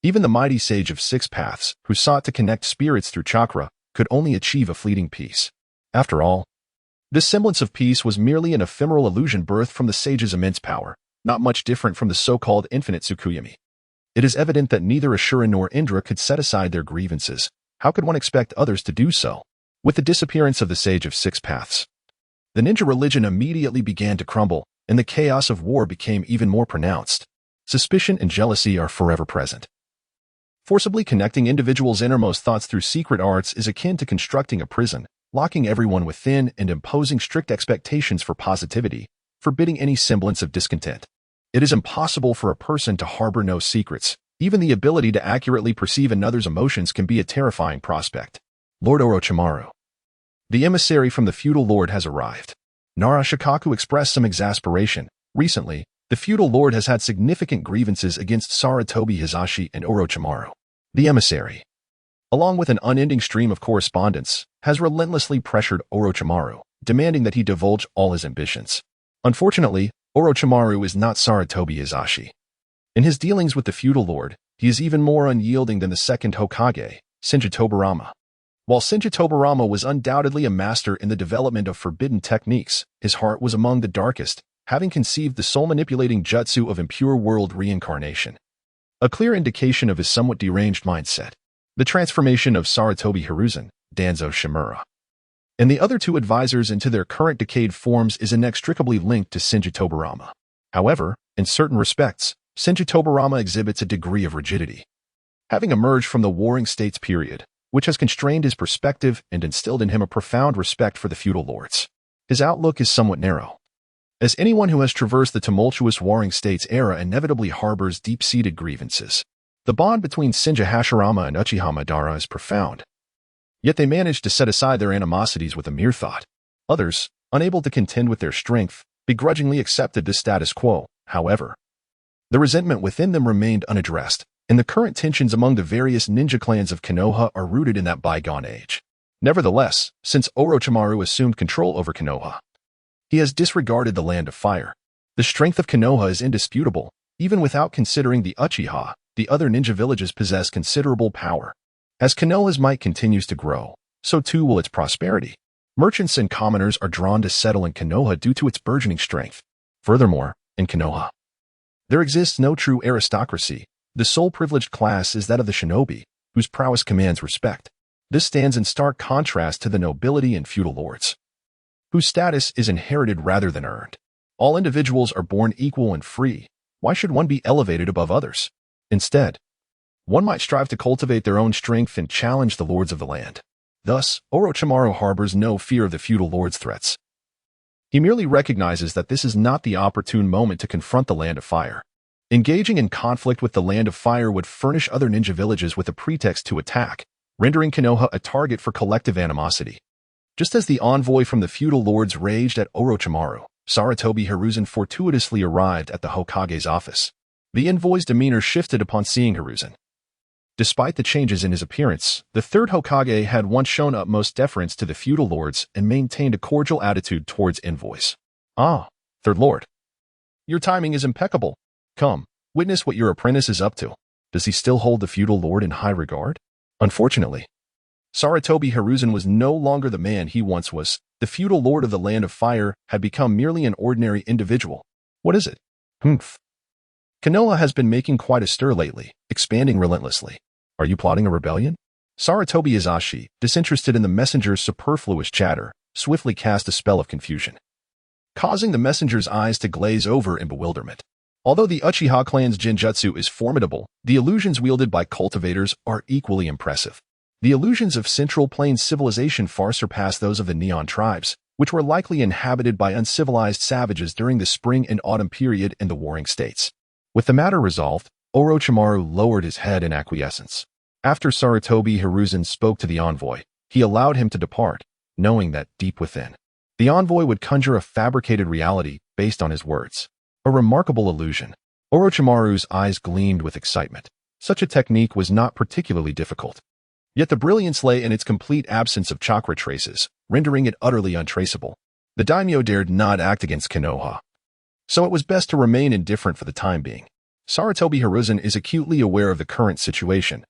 A: Even the mighty Sage of Six Paths, who sought to connect spirits through chakra, could only achieve a fleeting peace. After all, this semblance of peace was merely an ephemeral illusion birthed from the sage's immense power, not much different from the so-called infinite Tsukuyomi. It is evident that neither Ashura nor Indra could set aside their grievances. How could one expect others to do so? With the disappearance of the Sage of Six Paths, the ninja religion immediately began to crumble, and the chaos of war became even more pronounced. Suspicion and jealousy are forever present. Forcibly connecting individuals' innermost thoughts through secret arts is akin to constructing a prison, locking everyone within and imposing strict expectations for positivity, forbidding any semblance of discontent. It is impossible for a person to harbor no secrets. Even the ability to accurately perceive another's emotions can be a terrifying prospect. Lord Orochimaru, the emissary from the feudal lord, has arrived. Nara Shikaku expressed some exasperation. Recently, the feudal lord has had significant grievances against Sarutobi Hiruzen and Orochimaru. The emissary, along with an unending stream of correspondence, has relentlessly pressured Orochimaru, demanding that he divulge all his ambitions. Unfortunately, Orochimaru is not Sarutobi Hiruzen. In his dealings with the feudal lord, he is even more unyielding than the second Hokage, Shinji Tobarama. While Shinji Tobarama was undoubtedly a master in the development of forbidden techniques, his heart was among the darkest, having conceived the soul-manipulating jutsu of impure world reincarnation. A clear indication of his somewhat deranged mindset. The transformation of Sarutobi Hiruzen, Danzo Shimura, and the other two advisors into their current decayed forms is inextricably linked to Shinji Tobarama. However, in certain respects, Shinji Tobarama exhibits a degree of rigidity. Having emerged from the Warring States period, which has constrained his perspective and instilled in him a profound respect for the feudal lords, his outlook is somewhat narrow. As anyone who has traversed the tumultuous Warring States era inevitably harbors deep-seated grievances, the bond between Shinji Hashirama and Uchiha Madara is profound. Yet they manage to set aside their animosities with a mere thought. Others, unable to contend with their strength, begrudgingly accepted the status quo. However, the resentment within them remained unaddressed, and the current tensions among the various ninja clans of Konoha are rooted in that bygone age. Nevertheless, since Orochimaru assumed control over Konoha, he has disregarded the Land of Fire. The strength of Konoha is indisputable. Even without considering the Uchiha, the other ninja villages possess considerable power. As Konoha's might continues to grow, so too will its prosperity. Merchants and commoners are drawn to settle in Konoha due to its burgeoning strength. Furthermore, in Konoha, there exists no true aristocracy. The sole privileged class is that of the shinobi, whose prowess commands respect. This stands in stark contrast to the nobility and feudal lords, whose status is inherited rather than earned. All individuals are born equal and free. Why should one be elevated above others? Instead, one might strive to cultivate their own strength and challenge the lords of the land. Thus, Orochimaru harbors no fear of the feudal lord's threats. He merely recognizes that this is not the opportune moment to confront the Land of Fire. Engaging in conflict with the Land of Fire would furnish other ninja villages with a pretext to attack, rendering Konoha a target for collective animosity. Just as the envoy from the feudal lords raged at Orochimaru, Sarutobi Hiruzen fortuitously arrived at the Hokage's office. The envoy's demeanor shifted upon seeing Hiruzen. Despite the changes in his appearance, the third Hokage had once shown utmost deference to the feudal lords and maintained a cordial attitude towards envoys. "Ah, Third Lord. Your timing is impeccable. Come, witness what your apprentice is up to. Does he still hold the feudal lord in high regard?" Unfortunately, Sarutobi Hiruzen was no longer the man he once was. The feudal lord of the Land of Fire had become merely an ordinary individual. What is it? Konoha has been making quite a stir lately, expanding relentlessly. Are you plotting a rebellion? Sarutobi Hizashi, disinterested in the messenger's superfluous chatter, swiftly cast a spell of confusion, causing the messenger's eyes to glaze over in bewilderment. Although the Uchiha clan's genjutsu is formidable, the illusions wielded by cultivators are equally impressive. The illusions of Central Plains civilization far surpass those of the Neon tribes, which were likely inhabited by uncivilized savages during the spring and autumn period in the warring states. With the matter resolved, Orochimaru lowered his head in acquiescence. After Sarutobi Hiruzen spoke to the envoy, he allowed him to depart, knowing that deep within, the envoy would conjure a fabricated reality based on his words. A remarkable illusion. Orochimaru's eyes gleamed with excitement. Such a technique was not particularly difficult. Yet the brilliance lay in its complete absence of chakra traces, rendering it utterly untraceable. The daimyo dared not act against Konoha, so it was best to remain indifferent for the time being. Sarutobi Hiruzen is acutely aware of the current situation.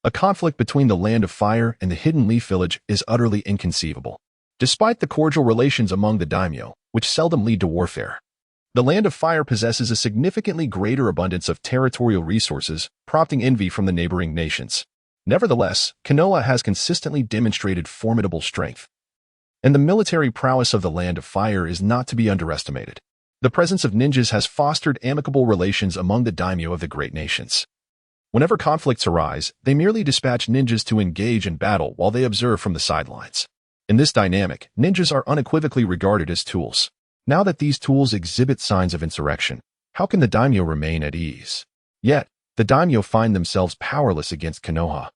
A: A conflict between the Land of Fire and the Hidden Leaf Village is utterly inconceivable. Despite the cordial relations among the daimyo, which seldom lead to warfare, the Land of Fire possesses a significantly greater abundance of territorial resources, prompting envy from the neighboring nations. Nevertheless, Konoha has consistently demonstrated formidable strength, and the military prowess of the Land of Fire is not to be underestimated. The presence of ninjas has fostered amicable relations among the daimyo of the great nations. Whenever conflicts arise, they merely dispatch ninjas to engage in battle while they observe from the sidelines. In this dynamic, ninjas are unequivocally regarded as tools. Now that these tools exhibit signs of insurrection, how can the daimyo remain at ease? Yet, the daimyo find themselves powerless against Konoha,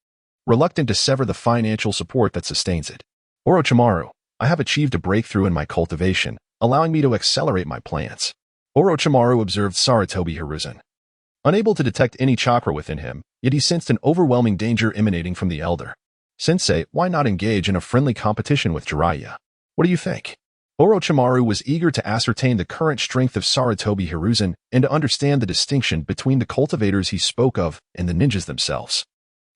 A: reluctant to sever the financial support that sustains it. Orochimaru, I have achieved a breakthrough in my cultivation, allowing me to accelerate my plans. Orochimaru observed Sarutobi Hiruzen. Unable to detect any chakra within him, yet he sensed an overwhelming danger emanating from the elder. Sensei, why not engage in a friendly competition with Jiraiya? What do you think? Orochimaru was eager to ascertain the current strength of Sarutobi Hiruzen and to understand the distinction between the cultivators he spoke of and the ninjas themselves.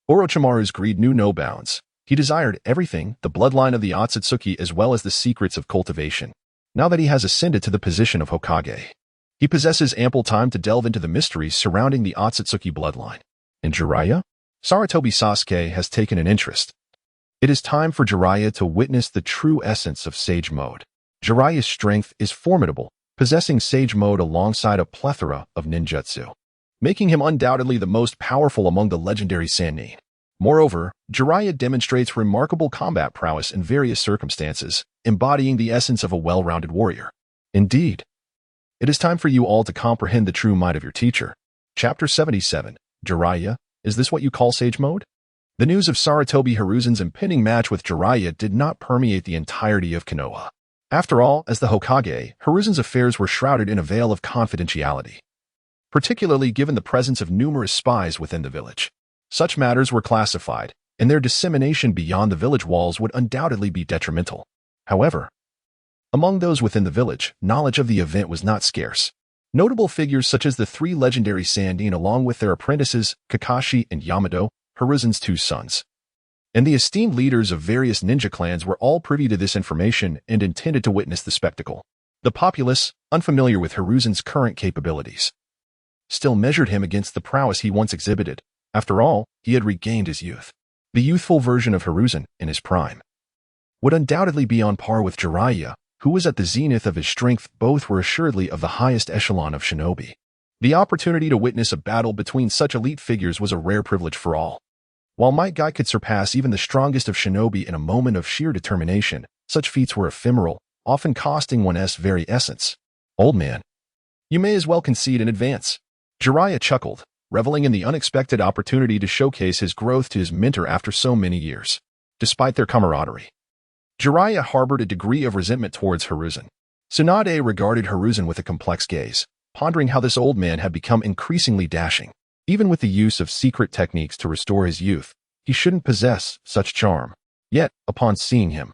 A: Orochimaru's greed knew no bounds. He desired everything, the bloodline of the Otsutsuki as well as the secrets of cultivation. Now that he has ascended to the position of Hokage, he possesses ample time to delve into the mysteries surrounding the Otsutsuki bloodline. And Jiraiya? Sarutobi Sasuke has taken an interest. It is time for Jiraiya to witness the true essence of Sage Mode. Jiraiya's strength is formidable, possessing Sage Mode alongside a plethora of ninjutsu, making him undoubtedly the most powerful among the legendary Sannin. Moreover, Jiraiya demonstrates remarkable combat prowess in various circumstances, embodying the essence of a well-rounded warrior. Indeed, it is time for you all to comprehend the true might of your teacher. Chapter 77. Jiraiya, is this what you call Sage Mode? The news of Sarutobi Hiruzen's impending match with Jiraiya did not permeate the entirety of Konoha. After all, as the Hokage, Hiruzen's affairs were shrouded in a veil of confidentiality, particularly given the presence of numerous spies within the village. Such matters were classified, and their dissemination beyond the village walls would undoubtedly be detrimental. However, among those within the village, knowledge of the event was not scarce. Notable figures such as the three legendary Sannin along with their apprentices, Kakashi and Yamato, Hiruzen's two sons, and the esteemed leaders of various ninja clans were all privy to this information and intended to witness the spectacle. The populace, unfamiliar with Hiruzen's current capabilities, still measured him against the prowess he once exhibited. After all, he had regained his youth. The youthful version of Hiruzen, in his prime, would undoubtedly be on par with Jiraiya, who was at the zenith of his strength. Both were assuredly of the highest echelon of shinobi. The opportunity to witness a battle between such elite figures was a rare privilege for all. While Might Guy could surpass even the strongest of shinobi in a moment of sheer determination, such feats were ephemeral, often costing one's very essence. Old man, you may as well concede in advance. Jiraiya chuckled, reveling in the unexpected opportunity to showcase his growth to his mentor after so many years. Despite their camaraderie, Jiraiya harbored a degree of resentment towards Hiruzen. Tsunade regarded Hiruzen with a complex gaze, pondering how this old man had become increasingly dashing. Even with the use of secret techniques to restore his youth, he shouldn't possess such charm. Yet, upon seeing him,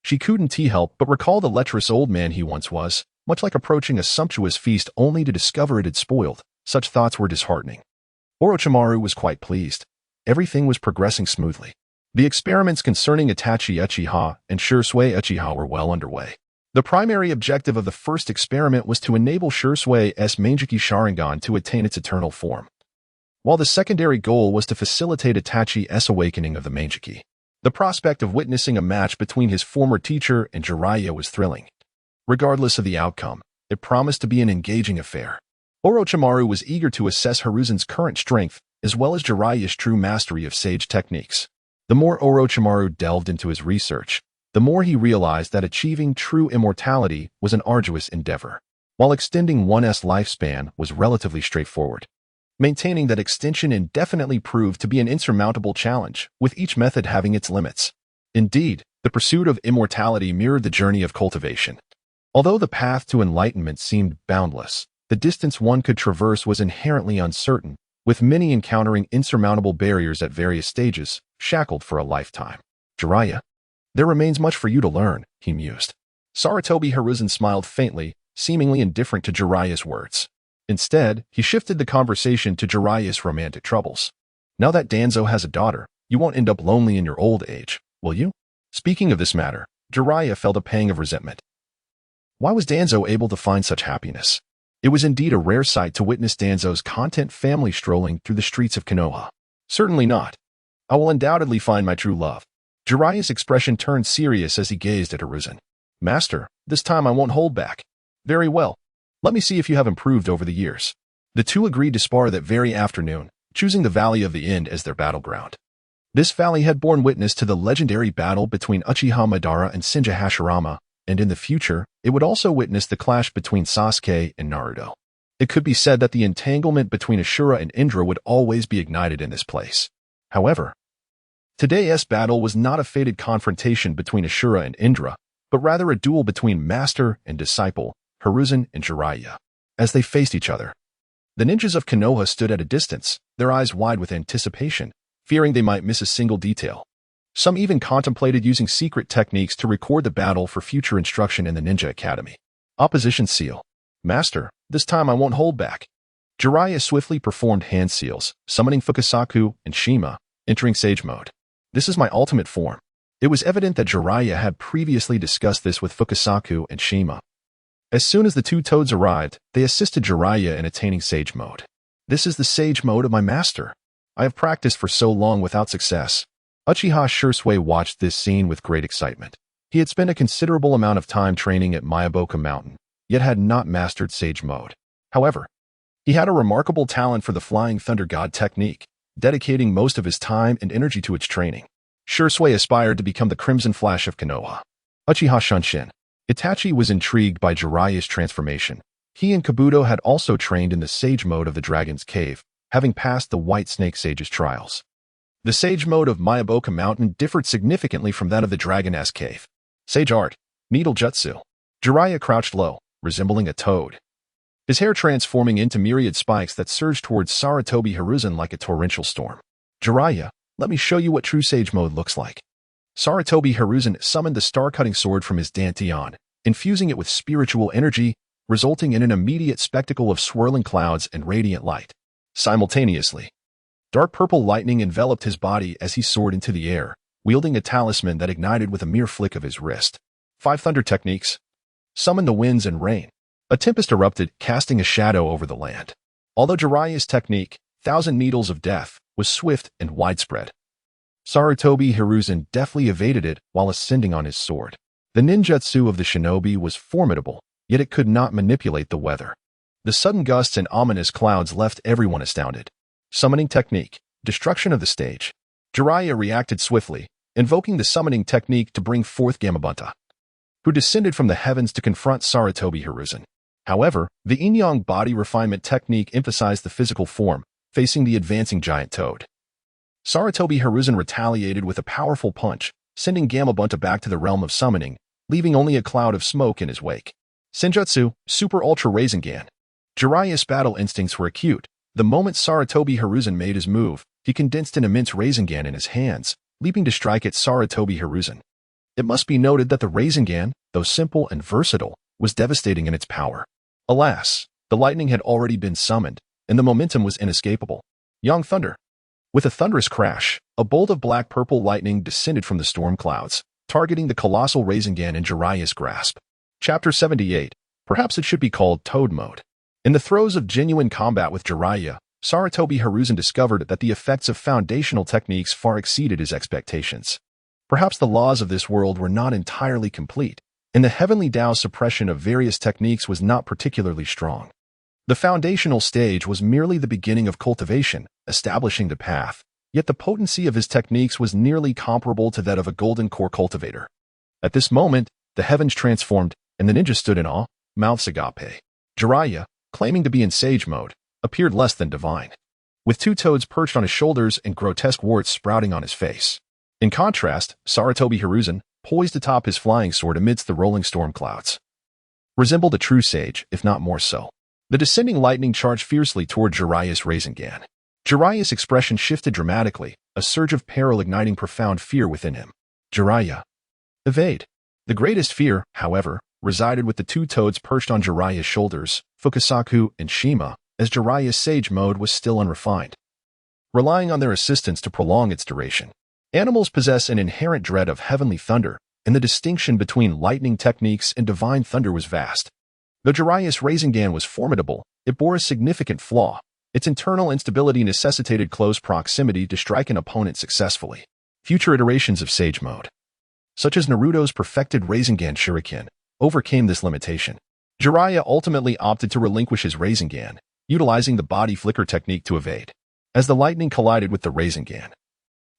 A: she couldn't help but recall the lecherous old man he once was, much like approaching a sumptuous feast only to discover it had spoiled. Such thoughts were disheartening. Orochimaru was quite pleased. Everything was progressing smoothly. The experiments concerning Itachi Uchiha and Shisui Uchiha were well underway. The primary objective of the first experiment was to enable Shisui's Manjiki Sharingan to attain its eternal form, while the secondary goal was to facilitate Itachi's awakening of the Manjiki. The prospect of witnessing a match between his former teacher and Jiraiya was thrilling. Regardless of the outcome, it promised to be an engaging affair. Orochimaru was eager to assess Hiruzen's current strength, as well as Jiraiya's true mastery of sage techniques. The more Orochimaru delved into his research, the more he realized that achieving true immortality was an arduous endeavor, while extending one's lifespan was relatively straightforward. Maintaining that extension indefinitely proved to be an insurmountable challenge, with each method having its limits. Indeed, the pursuit of immortality mirrored the journey of cultivation. Although the path to enlightenment seemed boundless, the distance one could traverse was inherently uncertain, with many encountering insurmountable barriers at various stages, shackled for a lifetime. Jiraiya, there remains much for you to learn, he mused. Sarutobi Hiruzen smiled faintly, seemingly indifferent to Jiraiya's words. Instead, he shifted the conversation to Jiraiya's romantic troubles. Now that Danzo has a daughter, you won't end up lonely in your old age, will you? Speaking of this matter, Jiraiya felt a pang of resentment. Why was Danzo able to find such happiness? It was indeed a rare sight to witness Danzo's content family strolling through the streets of Konoha. Certainly not. I will undoubtedly find my true love. Jiraiya's expression turned serious as he gazed at Hiruzen. Master, this time I won't hold back. Very well. Let me see if you have improved over the years. The two agreed to spar that very afternoon, choosing the Valley of the End as their battleground. This valley had borne witness to the legendary battle between Uchiha Madara and Shinja Hashirama, and in the future, it would also witness the clash between Sasuke and Naruto. It could be said that the entanglement between Ashura and Indra would always be ignited in this place. However, today's battle was not a fated confrontation between Ashura and Indra, but rather a duel between master and disciple, Hiruzen and Jiraiya. As they faced each other, the ninjas of Konoha stood at a distance, their eyes wide with anticipation, fearing they might miss a single detail. Some even contemplated using secret techniques to record the battle for future instruction in the Ninja Academy. Opposition seal. Master, this time I won't hold back. Jiraiya swiftly performed hand seals, summoning Fukasaku and Shima, entering Sage mode. This is my ultimate form. It was evident that Jiraiya had previously discussed this with Fukasaku and Shima. As soon as the two toads arrived, they assisted Jiraiya in attaining Sage mode. This is the Sage mode of my master. I have practiced for so long without success. Uchiha Shisui watched this scene with great excitement. He had spent a considerable amount of time training at Miyaboka Mountain, yet had not mastered Sage mode. However, he had a remarkable talent for the Flying Thunder God technique, dedicating most of his time and energy to its training. Shisui aspired to become the Crimson Flash of Konoha. Uchiha Shunshin. Itachi was intrigued by Jiraiya's transformation. He and Kabuto had also trained in the Sage mode of the Dragon's Cave, having passed the White Snake Sage's trials. The Sage mode of Miyaboka Mountain differed significantly from that of the Dragon's Cave. Sage Art, Needle Jutsu. Jiraiya crouched low, resembling a toad, his hair transforming into myriad spikes that surged towards Sarutobi Hiruzen like a torrential storm. Jiraiya, let me show you what true Sage mode looks like. Sarutobi Hiruzen summoned the star-cutting sword from his dantian, infusing it with spiritual energy, resulting in an immediate spectacle of swirling clouds and radiant light. Simultaneously, dark purple lightning enveloped his body as he soared into the air, wielding a talisman that ignited with a mere flick of his wrist. 5 thunder techniques. Summon the winds and rain. A tempest erupted, casting a shadow over the land. Although Jiraiya's technique, 1,000 Needles of Death, was swift and widespread, Sarutobi Hiruzen deftly evaded it while ascending on his sword. The ninjutsu of the shinobi was formidable, yet it could not manipulate the weather. The sudden gusts and ominous clouds left everyone astounded. Summoning technique. Destruction of the stage. Jiraiya reacted swiftly, invoking the summoning technique to bring forth Gamabunta, who descended from the heavens to confront Sarutobi Hiruzen. However, the yin-yang body refinement technique emphasized the physical form, facing the advancing giant toad. Sarutobi Hiruzen retaliated with a powerful punch, sending Gamabunta back to the realm of summoning, leaving only a cloud of smoke in his wake. Senjutsu, Super Ultra Rasengan. Jiraiya's battle instincts were acute. The moment Sarutobi Hiruzen made his move, he condensed an immense Rasengan in his hands, leaping to strike at Sarutobi Hiruzen. It must be noted that the Rasengan, though simple and versatile, was devastating in its power. Alas, the lightning had already been summoned, and the momentum was inescapable. Young Thunder. With a thunderous crash, a bolt of black-purple lightning descended from the storm clouds, targeting the colossal Rasengan in Jiraiya's grasp. Chapter 78. Perhaps it should be called Toad Mode. In the throes of genuine combat with Jiraiya, Sarutobi Hiruzen discovered that the effects of foundational techniques far exceeded his expectations. Perhaps the laws of this world were not entirely complete, and the heavenly Tao's suppression of various techniques was not particularly strong. The foundational stage was merely the beginning of cultivation, establishing the path, yet the potency of his techniques was nearly comparable to that of a golden core cultivator. At this moment, the heavens transformed, and the ninja stood in awe, mouths agape. Jiraiya, claiming to be in sage mode, appeared less than divine, with two toads perched on his shoulders and grotesque warts sprouting on his face. In contrast, Sarutobi Hiruzen, poised atop his flying sword amidst the rolling storm clouds, resembled a true sage, if not more so. The descending lightning charged fiercely toward Jiraiya's Rasengan. Jiraiya's expression shifted dramatically, a surge of peril igniting profound fear within him. Jiraiya. Evade. The greatest fear, however, resided with the two toads perched on Jiraiya's shoulders, Fukasaku and Shima, as Jiraiya's sage mode was still unrefined, relying on their assistance to prolong its duration. Animals possess an inherent dread of heavenly thunder, and the distinction between lightning techniques and divine thunder was vast. Though Jiraiya's Rasengan was formidable, it bore a significant flaw. Its internal instability necessitated close proximity to strike an opponent successfully. Future iterations of sage mode, such as Naruto's perfected Rasengan Shuriken, overcame this limitation. Jiraiya ultimately opted to relinquish his Rasengan, utilizing the body flicker technique to evade. As the lightning collided with the Rasengan,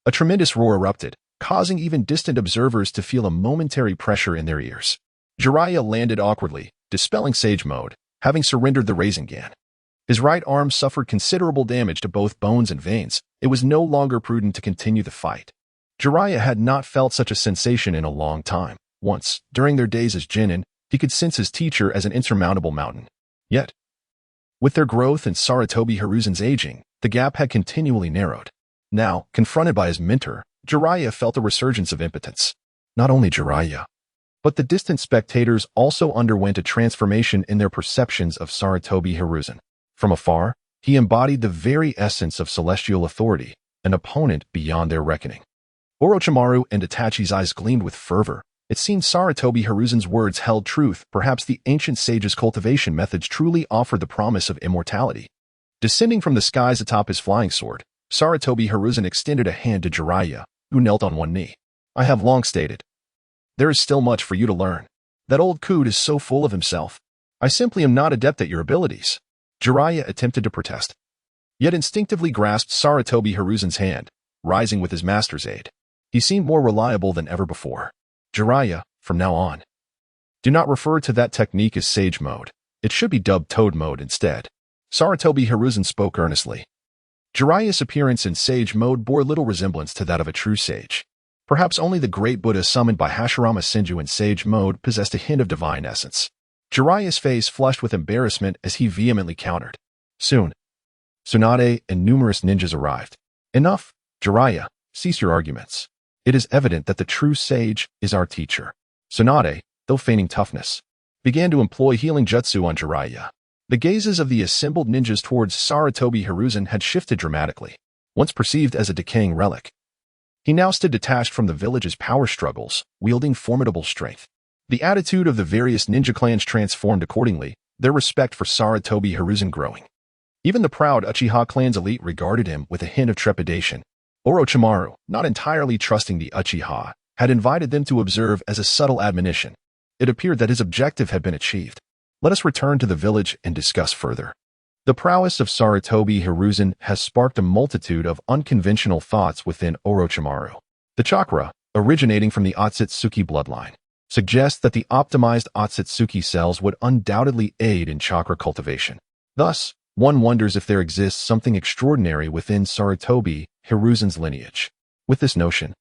A: a tremendous roar erupted, causing even distant observers to feel a momentary pressure in their ears. Jiraiya landed awkwardly, dispelling sage mode, having surrendered the Rasengan. His right arm suffered considerable damage to both bones and veins. It was no longer prudent to continue the fight. Jiraiya had not felt such a sensation in a long time. Once, during their days as genin, he could sense his teacher as an insurmountable mountain. Yet, with their growth and Sarutobi Hiruzen's aging, the gap had continually narrowed. Now, confronted by his mentor, Jiraiya felt a resurgence of impotence. Not only Jiraiya, but the distant spectators also underwent a transformation in their perceptions of Sarutobi Hiruzen. From afar, he embodied the very essence of celestial authority, an opponent beyond their reckoning. Orochimaru and Itachi's eyes gleamed with fervor. It seemed Sarutobi Hiruzen's words held truth. Perhaps the ancient sage's cultivation methods truly offered the promise of immortality. Descending from the skies atop his flying sword, Sarutobi Hiruzen extended a hand to Jiraiya, who knelt on one knee. I have long stated, there is still much for you to learn. That old coot is so full of himself. I simply am not adept at your abilities. Jiraiya attempted to protest, yet instinctively grasped Sarutobi Hiruzen's hand, rising with his master's aid. He seemed more reliable than ever before. Jiraiya, from now on, do not refer to that technique as sage mode. It should be dubbed toad mode instead. Sarutobi Hiruzen spoke earnestly. Jiraiya's appearance in sage mode bore little resemblance to that of a true sage. Perhaps only the great Buddha summoned by Hashirama Senju in sage mode possessed a hint of divine essence. Jiraiya's face flushed with embarrassment as he vehemently countered. Soon, Tsunade and numerous ninjas arrived. Enough, Jiraiya, cease your arguments. It is evident that the true sage is our teacher. Tsunade, though feigning toughness, began to employ healing jutsu on Jiraiya. The gazes of the assembled ninjas towards Sarutobi Hiruzen had shifted dramatically. Once perceived as a decaying relic, he now stood detached from the village's power struggles, wielding formidable strength. The attitude of the various ninja clans transformed accordingly, their respect for Sarutobi Hiruzen growing. Even the proud Uchiha clan's elite regarded him with a hint of trepidation. Orochimaru, not entirely trusting the Uchiha, had invited them to observe as a subtle admonition. It appeared that his objective had been achieved. Let us return to the village and discuss further. The prowess of Sarutobi Hiruzen has sparked a multitude of unconventional thoughts within Orochimaru. The chakra, originating from the Otsutsuki bloodline, suggests that the optimized Otsutsuki cells would undoubtedly aid in chakra cultivation. Thus, one wonders if there exists something extraordinary within Sarutobi Hiruzen's lineage. With this notion,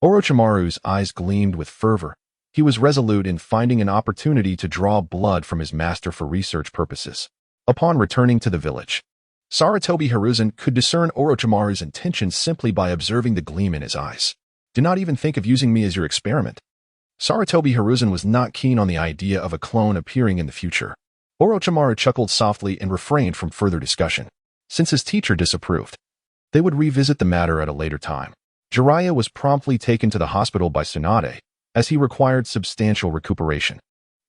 A: Orochimaru's eyes gleamed with fervor. He was resolute in finding an opportunity to draw blood from his master for research purposes. Upon returning to the village, Sarutobi Hiruzen could discern Orochimaru's intentions simply by observing the gleam in his eyes. Do not even think of using me as your experiment. Sarutobi Hiruzen was not keen on the idea of a clone appearing in the future. Orochimaru chuckled softly and refrained from further discussion. Since his teacher disapproved, they would revisit the matter at a later time. Jiraiya was promptly taken to the hospital by Tsunade, as he required substantial recuperation.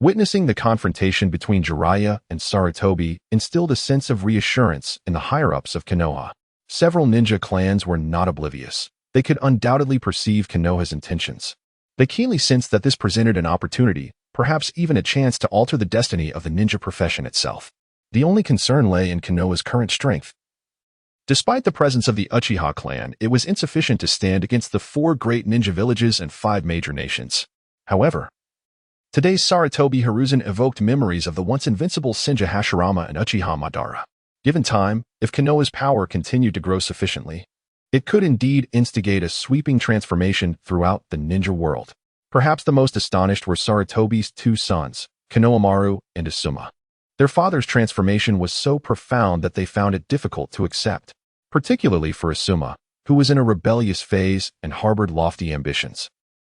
A: Witnessing the confrontation between Jiraiya and Sarutobi instilled a sense of reassurance in the higher-ups of Konoha. Several ninja clans were not oblivious. They could undoubtedly perceive Konoha's intentions. They keenly sensed that this presented an opportunity, perhaps even a chance to alter the destiny of the ninja profession itself. The only concern lay in Konoha's current strength. Despite the presence of the Uchiha clan, it was insufficient to stand against the 4 great ninja villages and 5 major nations. However, today's Sarutobi Hiruzen evoked memories of the once invincible Senju Hashirama and Uchiha Madara. Given time, if Konoha's power continued to grow sufficiently, it could indeed instigate a sweeping transformation throughout the ninja world. Perhaps the most astonished were Sarutobi's 2 sons, Konohamaru and Asuma. Their father's transformation was so profound that they found it difficult to accept, particularly for Asuma, who was in a rebellious phase and harbored lofty ambitions.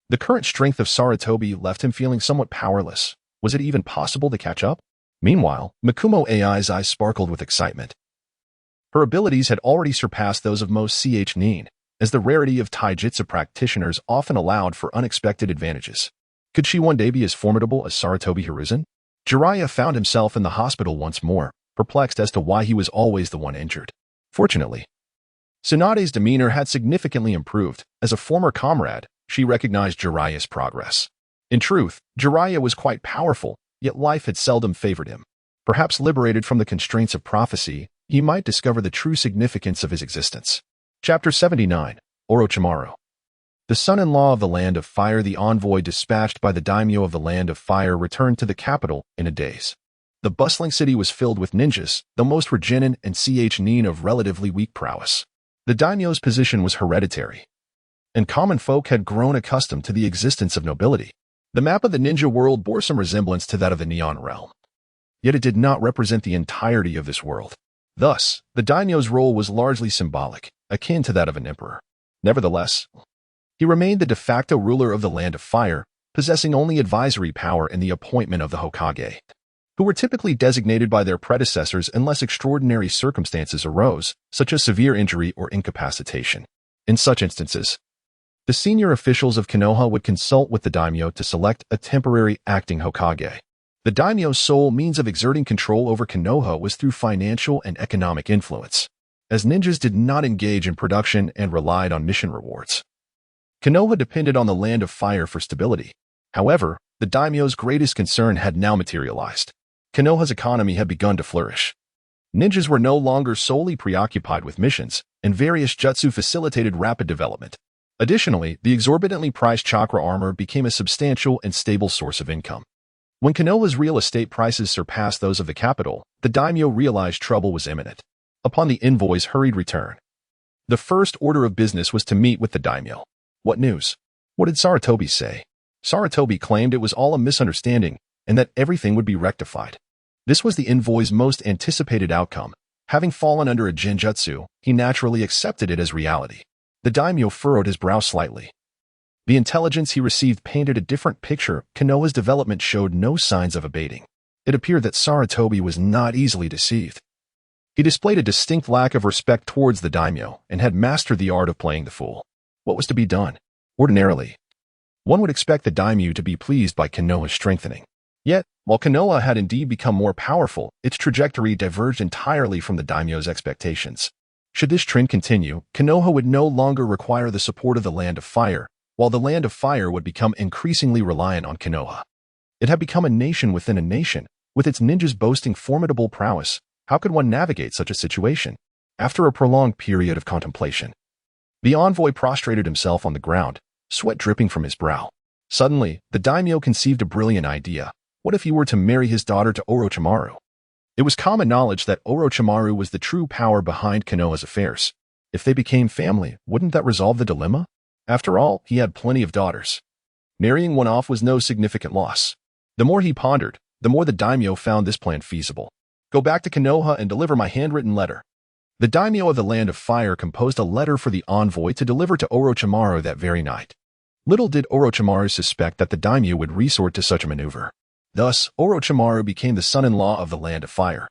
A: The current strength of Sarutobi left him feeling somewhat powerless. Was it even possible to catch up? Meanwhile, Mikumo AI's eyes sparkled with excitement. Her abilities had already surpassed those of most nin, as the rarity of taijutsu practitioners often allowed for unexpected advantages. Could she one day be as formidable as Sarutobi Hiruzen? Jiraiya found himself in the hospital once more, perplexed as to why he was always the one injured. Fortunately, Tsunade's demeanor had significantly improved. As a former comrade, she recognized Jiraiya's progress. In truth, Jiraiya was quite powerful, yet life had seldom favored him. Perhaps liberated from the constraints of prophecy, he might discover the true significance of his existence. Chapter 79, Orochimaru. The son-in-law of the Land of Fire, the envoy dispatched by the daimyo of the Land of Fire, returned to the capital in a daze. The bustling city was filled with ninjas, though most were genin and nin of relatively weak prowess. The daimyo's position was hereditary, and common folk had grown accustomed to the existence of nobility. The map of the ninja world bore some resemblance to that of the Neon Realm, yet it did not represent the entirety of this world. Thus, the daimyo's role was largely symbolic, akin to that of an emperor. Nevertheless, he remained the de facto ruler of the Land of Fire, possessing only advisory power in the appointment of the Hokage, who were typically designated by their predecessors unless extraordinary circumstances arose, such as severe injury or incapacitation. In such instances, the senior officials of Konoha would consult with the daimyo to select a temporary acting Hokage. The daimyo's sole means of exerting control over Konoha was through financial and economic influence, as ninjas did not engage in production and relied on mission rewards. Konoha depended on the Land of Fire for stability. However, the daimyo's greatest concern had now materialized. Konoha's economy had begun to flourish. Ninjas were no longer solely preoccupied with missions, and various jutsu facilitated rapid development. Additionally, the exorbitantly priced chakra armor became a substantial and stable source of income. When Konoha's real estate prices surpassed those of the capital, the daimyo realized trouble was imminent. Upon the envoy's hurried return, the first order of business was to meet with the daimyo. What news? What did Sarutobi say? Sarutobi claimed it was all a misunderstanding and that everything would be rectified. This was the envoy's most anticipated outcome. Having fallen under a genjutsu, he naturally accepted it as reality. The daimyo furrowed his brow slightly. The intelligence he received painted a different picture. Konoha's development showed no signs of abating. It appeared that Sarutobi was not easily deceived. He displayed a distinct lack of respect towards the daimyo and had mastered the art of playing the fool. What was to be done? Ordinarily, one would expect the daimyo to be pleased by Konoha's strengthening. Yet, while Konoha had indeed become more powerful, its trajectory diverged entirely from the daimyo's expectations. Should this trend continue, Konoha would no longer require the support of the Land of Fire, while the Land of Fire would become increasingly reliant on Konoha. It had become a nation within a nation, with its ninjas boasting formidable prowess. How could one navigate such a situation? After a prolonged period of contemplation, the envoy prostrated himself on the ground, sweat dripping from his brow. Suddenly, the daimyo conceived a brilliant idea. What if he were to marry his daughter to Orochimaru? It was common knowledge that Orochimaru was the true power behind Konoha's affairs. If they became family, wouldn't that resolve the dilemma? After all, he had plenty of daughters. Marrying one off was no significant loss. The more he pondered, the more the daimyo found this plan feasible. Go back to Konoha and deliver my handwritten letter. The daimyo of the Land of Fire composed a letter for the envoy to deliver to Orochimaru that very night. Little did Orochimaru suspect that the daimyo would resort to such a maneuver. Thus, Orochimaru became the son-in-law of the Land of Fire.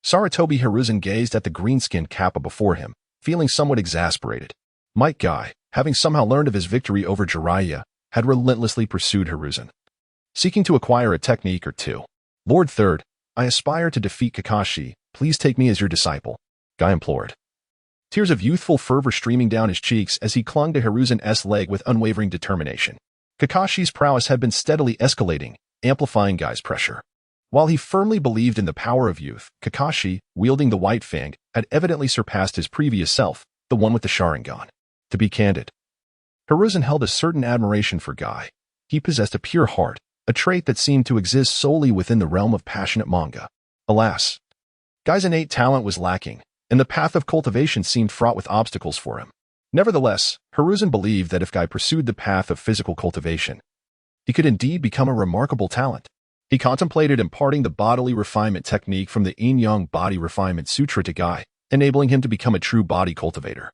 A: Sarutobi Hiruzen gazed at the green-skinned kappa before him, feeling somewhat exasperated. Might Guy, having somehow learned of his victory over Jiraiya, had relentlessly pursued Hiruzen, seeking to acquire a technique or two. Lord Third, I aspire to defeat Kakashi. Please take me as your disciple, Guy implored. Tears of youthful fervor streaming down his cheeks as he clung to Hiruzen's leg with unwavering determination. Kakashi's prowess had been steadily escalating, amplifying Guy's pressure. While he firmly believed in the power of youth, Kakashi, wielding the White Fang, had evidently surpassed his previous self, the one with the Sharingan. To be candid, Hiruzen held a certain admiration for Guy. He possessed a pure heart, a trait that seemed to exist solely within the realm of passionate manga. Alas, Guy's innate talent was lacking, and the path of cultivation seemed fraught with obstacles for him. Nevertheless, Hiruzen believed that if Guy pursued the path of physical cultivation, he could indeed become a remarkable talent. He contemplated imparting the bodily refinement technique from the Yin-Yang Body Refinement Sutra to Guy, enabling him to become a true body cultivator.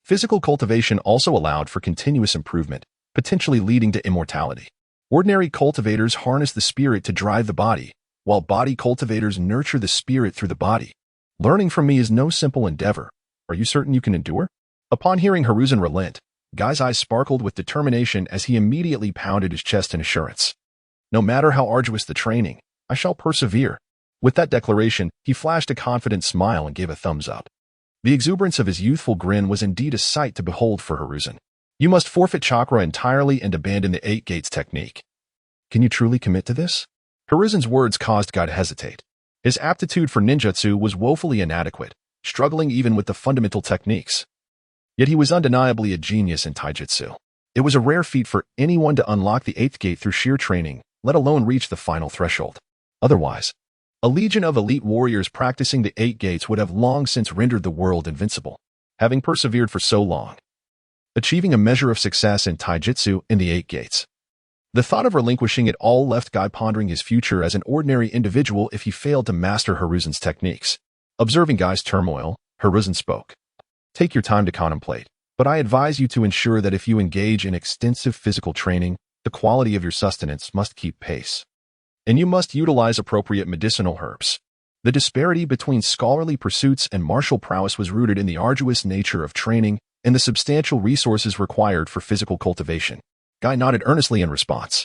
A: Physical cultivation also allowed for continuous improvement, potentially leading to immortality. Ordinary cultivators harness the spirit to drive the body, while body cultivators nurture the spirit through the body. Learning from me is no simple endeavor. Are you certain you can endure? Upon hearing Hiruzen relent, Guy's eyes sparkled with determination as he immediately pounded his chest in assurance. No matter how arduous the training, I shall persevere. With that declaration, he flashed a confident smile and gave a thumbs up. The exuberance of his youthful grin was indeed a sight to behold for Hiruzen. You must forfeit chakra entirely and abandon the 8 gates technique. Can you truly commit to this? Hiruzen's words caused Guy to hesitate. His aptitude for ninjutsu was woefully inadequate, struggling even with the fundamental techniques. Yet he was undeniably a genius in taijutsu. It was a rare feat for anyone to unlock the 8th gate through sheer training, let alone reach the final threshold. Otherwise, a legion of elite warriors practicing the 8 gates would have long since rendered the world invincible. Having persevered for so long, achieving a measure of success in taijutsu in the 8 gates, the thought of relinquishing it all left Guy pondering his future as an ordinary individual if he failed to master Hiruzen's techniques. Observing Guy's turmoil, Hiruzen spoke. Take your time to contemplate, but I advise you to ensure that if you engage in extensive physical training, the quality of your sustenance must keep pace. And you must utilize appropriate medicinal herbs. The disparity between scholarly pursuits and martial prowess was rooted in the arduous nature of training and the substantial resources required for physical cultivation. Guy nodded earnestly in response.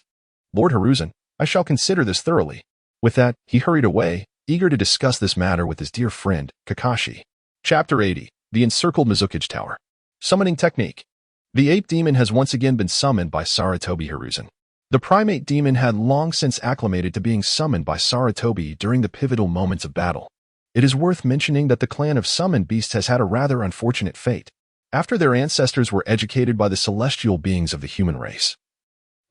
A: Lord Hiruzen, I shall consider this thoroughly. With that, he hurried away, eager to discuss this matter with his dear friend, Kakashi. Chapter 80. The Encircled Mizukage Tower. Summoning Technique. The ape demon has once again been summoned by Sarutobi Hiruzen. The primate demon had long since acclimated to being summoned by Sarutobi during the pivotal moments of battle. It is worth mentioning that the clan of summoned beasts has had a rather unfortunate fate. After their ancestors were educated by the celestial beings of the human race,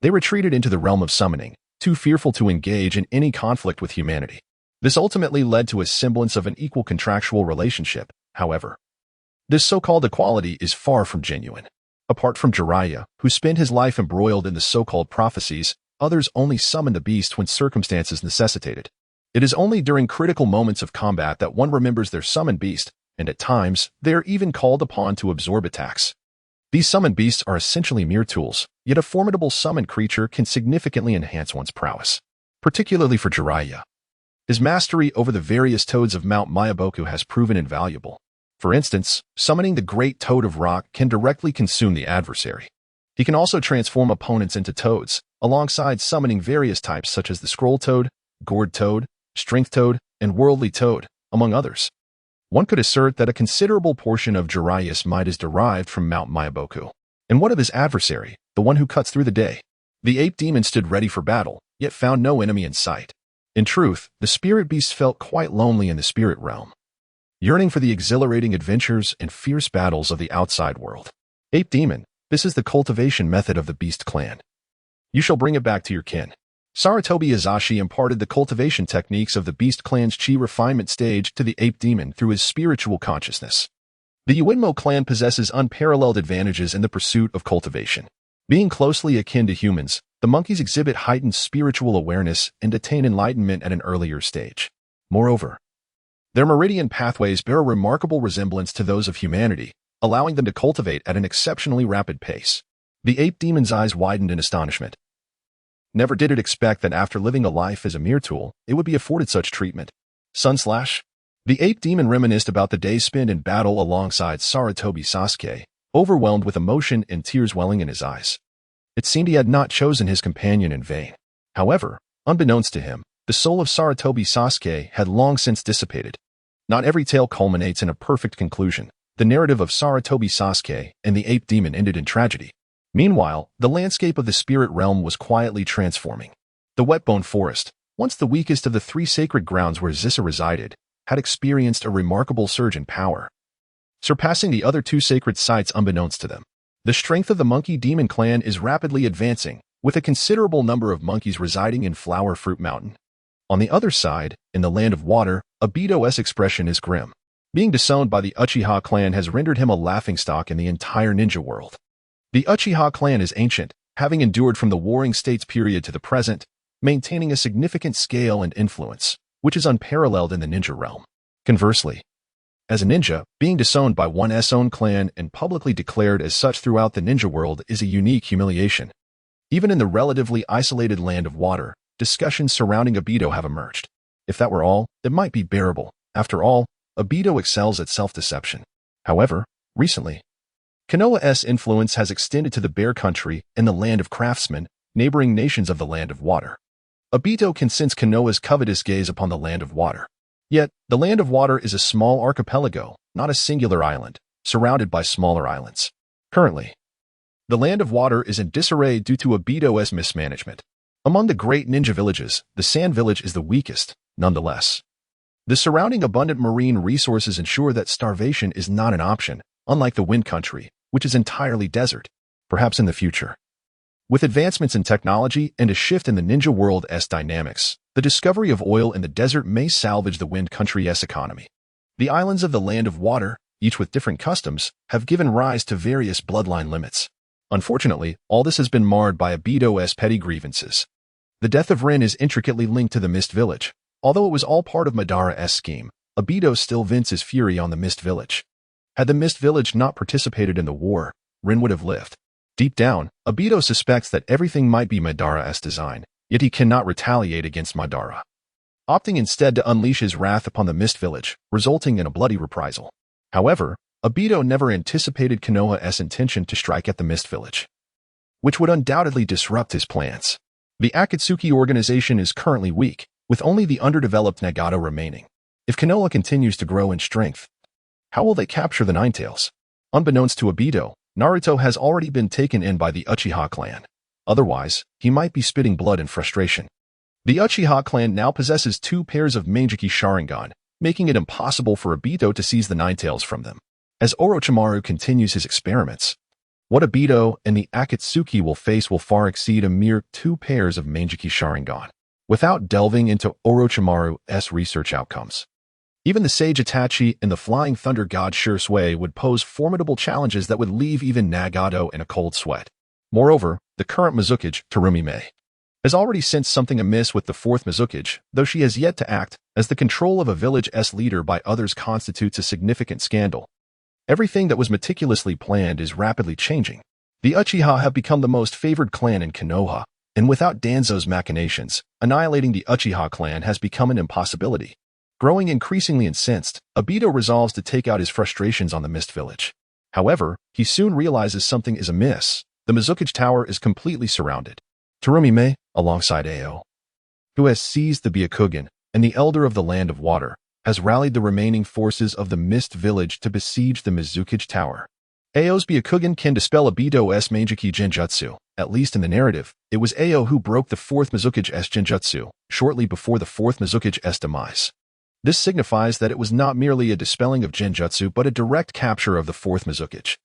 A: they retreated into the realm of summoning, too fearful to engage in any conflict with humanity. This ultimately led to a semblance of an equal contractual relationship, however. This so-called equality is far from genuine. Apart from Jiraiya, who spent his life embroiled in the so-called prophecies, others only summon the beast when circumstances necessitated. It is only during critical moments of combat that one remembers their summoned beast, and at times, they are even called upon to absorb attacks. These summoned beasts are essentially mere tools, yet a formidable summoned creature can significantly enhance one's prowess. Particularly for Jiraiya. His mastery over the various toads of Mount Miyaboku has proven invaluable. For instance, summoning the Great Toad of Rock can directly consume the adversary. He can also transform opponents into toads, alongside summoning various types such as the Scroll Toad, Gourd Toad, Strength Toad, and Worldly Toad, among others. One could assert that a considerable portion of Jiraiya's might is derived from Mount Myaboku, and one of his adversary, the one who cuts through the day. The ape demon stood ready for battle, yet found no enemy in sight. In truth, the spirit beast felt quite lonely in the spirit realm, yearning for the exhilarating adventures and fierce battles of the outside world. Ape demon, this is the cultivation method of the beast clan. You shall bring it back to your kin. Sarutobi Hiruzen imparted the cultivation techniques of the beast clan's chi refinement stage to the ape demon through his spiritual consciousness. The Uinmo clan possesses unparalleled advantages in the pursuit of cultivation. Being closely akin to humans, the monkeys exhibit heightened spiritual awareness and attain enlightenment at an earlier stage. Moreover, their meridian pathways bear a remarkable resemblance to those of humanity, allowing them to cultivate at an exceptionally rapid pace. The ape demon's eyes widened in astonishment. Never did it expect that after living a life as a mere tool, it would be afforded such treatment. The ape demon reminisced about the days spent in battle alongside Sarutobi Sasuke, overwhelmed with emotion and tears welling in his eyes. It seemed he had not chosen his companion in vain. However, unbeknownst to him, the soul of Sarutobi Sasuke had long since dissipated. Not every tale culminates in a perfect conclusion. The narrative of Sarutobi Sasuke and the ape demon ended in tragedy. Meanwhile, the landscape of the spirit realm was quietly transforming. The Wetbone Forest, once the weakest of the three sacred grounds where Zissa resided, had experienced a remarkable surge in power, surpassing the other two sacred sites unbeknownst to them. The strength of the Monkey Demon clan is rapidly advancing, with a considerable number of monkeys residing in Flower Fruit Mountain. On the other side, in the Land of Water, Obito's expression is grim. Being disowned by the Uchiha clan has rendered him a laughingstock in the entire ninja world. The Uchiha clan is ancient, having endured from the Warring States period to the present, maintaining a significant scale and influence, which is unparalleled in the ninja realm. Conversely, as a ninja, being disowned by one's own clan and publicly declared as such throughout the ninja world is a unique humiliation. Even in the relatively isolated Land of Water, discussions surrounding Obito have emerged. If that were all, it might be bearable. After all, Obito excels at self-deception. However, recently, Konoha's influence has extended to the Bear Country and the Land of Craftsmen, neighboring nations of the Land of Water. Obito can sense Konoha's covetous gaze upon the Land of Water. Yet, the Land of Water is a small archipelago, not a singular island, surrounded by smaller islands. Currently, the Land of Water is in disarray due to Obito's mismanagement. Among the great ninja villages, the Sand Village is the weakest, nonetheless. The surrounding abundant marine resources ensure that starvation is not an option, unlike the Wind Country, which is entirely desert. Perhaps in the future, with advancements in technology and a shift in the ninja world's dynamics, the discovery of oil in the desert may salvage the Wind Country's economy. The islands of the Land of Water, each with different customs, have given rise to various bloodline limits. Unfortunately, all this has been marred by Obito's petty grievances. The death of Rin is intricately linked to the Mist Village. Although it was all part of Madara's scheme, Obito still vents his fury on the Mist Village. Had the Mist Village not participated in the war, Rin would have lived. Deep down, Obito suspects that everything might be Madara's design, yet he cannot retaliate against Madara, opting instead to unleash his wrath upon the Mist Village, resulting in a bloody reprisal. However, Obito never anticipated Konoha's intention to strike at the Mist Village, which would undoubtedly disrupt his plans. The Akatsuki organization is currently weak, with only the underdeveloped Nagato remaining. If Konoha continues to grow in strength, how will they capture the Ninetales? Unbeknownst to Obito, Naruto has already been taken in by the Uchiha clan. Otherwise, he might be spitting blood in frustration. The Uchiha clan now possesses 2 pairs of Manjiki Sharingan, making it impossible for Obito to seize the Ninetales from them. As Orochimaru continues his experiments, what Obito and the Akatsuki will face will far exceed a mere 2 pairs of Manjiki Sharingan. Without delving into Orochimaru's research outcomes, even the Sage Itachi and the Flying Thunder God Shursui would pose formidable challenges that would leave even Nagato in a cold sweat. Moreover, the current Mizukage, Terumi-me, has already sensed something amiss with the 4th Mizukage, though she has yet to act, as the control of a village's leader by others constitutes a significant scandal. Everything that was meticulously planned is rapidly changing. The Uchiha have become the most favored clan in Konoha, and without Danzo's machinations, annihilating the Uchiha clan has become an impossibility. Growing increasingly incensed, Obito resolves to take out his frustrations on the Mist Village. However, he soon realizes something is amiss. The Mizukage Tower is completely surrounded. Terumi-me, alongside Ao, who has seized the Byakugan, and the Elder of the Land of Water, has rallied the remaining forces of the Mist Village to besiege the Mizukage Tower. Ao's Byakugan can dispel Obito's Meijiki Genjutsu. At least in the narrative, it was Ao who broke the 4th Mizukage's Genjutsu, shortly before the 4th Mizukage's demise. This signifies that it was not merely a dispelling of Genjutsu but a direct capture of the 4th Mizukage.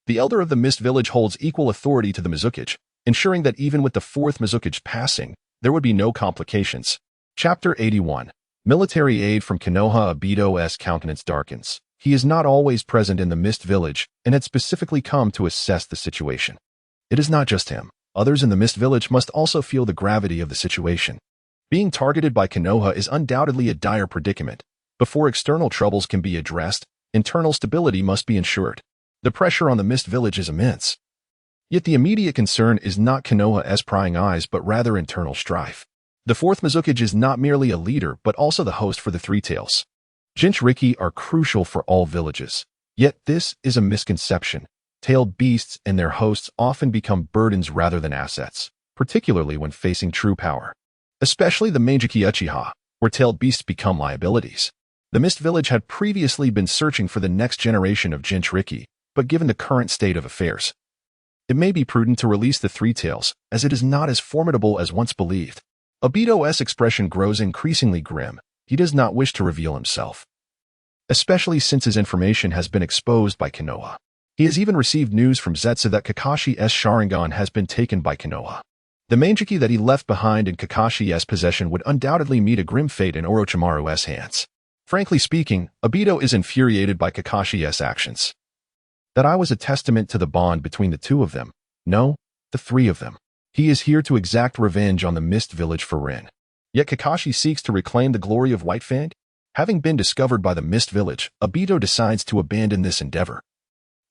A: The Elder of the Mist Village holds equal authority to the Mizukage, ensuring that even with the 4th Mizukage passing, there would be no complications. Chapter 81. Military aid from Konoha. Obito's countenance darkens. He is not always present in the Mist Village and had specifically come to assess the situation. It is not just him. Others in the Mist Village must also feel the gravity of the situation. Being targeted by Konoha is undoubtedly a dire predicament. Before external troubles can be addressed, internal stability must be ensured. The pressure on the Mist Village is immense. Yet the immediate concern is not Konoha's prying eyes but rather internal strife. The 4th Mizukage is not merely a leader but also the host for the Three Tails. Jinchuriki are crucial for all villages. Yet this is a misconception. Tailed beasts and their hosts often become burdens rather than assets, particularly when facing true power. Especially the Meijiki Uchiha, where tailed beasts become liabilities. The Mist Village had previously been searching for the next generation of Jinchuriki, but given the current state of affairs, it may be prudent to release the Three Tails, as it is not as formidable as once believed. Obito's expression grows increasingly grim. He does not wish to reveal himself, especially since his information has been exposed by Konoha. He has even received news from Zetsu that Kakashi's Sharingan has been taken by Konoha. The Meijiki that he left behind in Kakashi's possession would undoubtedly meet a grim fate in Orochimaru's hands. Frankly speaking, Obito is infuriated by Kakashi's actions. That I was a testament to the bond between the two of them. No, the three of them. He is here to exact revenge on the Mist Village for Rin. Yet Kakashi seeks to reclaim the glory of White Fang? Having been discovered by the Mist Village, Obito decides to abandon this endeavor.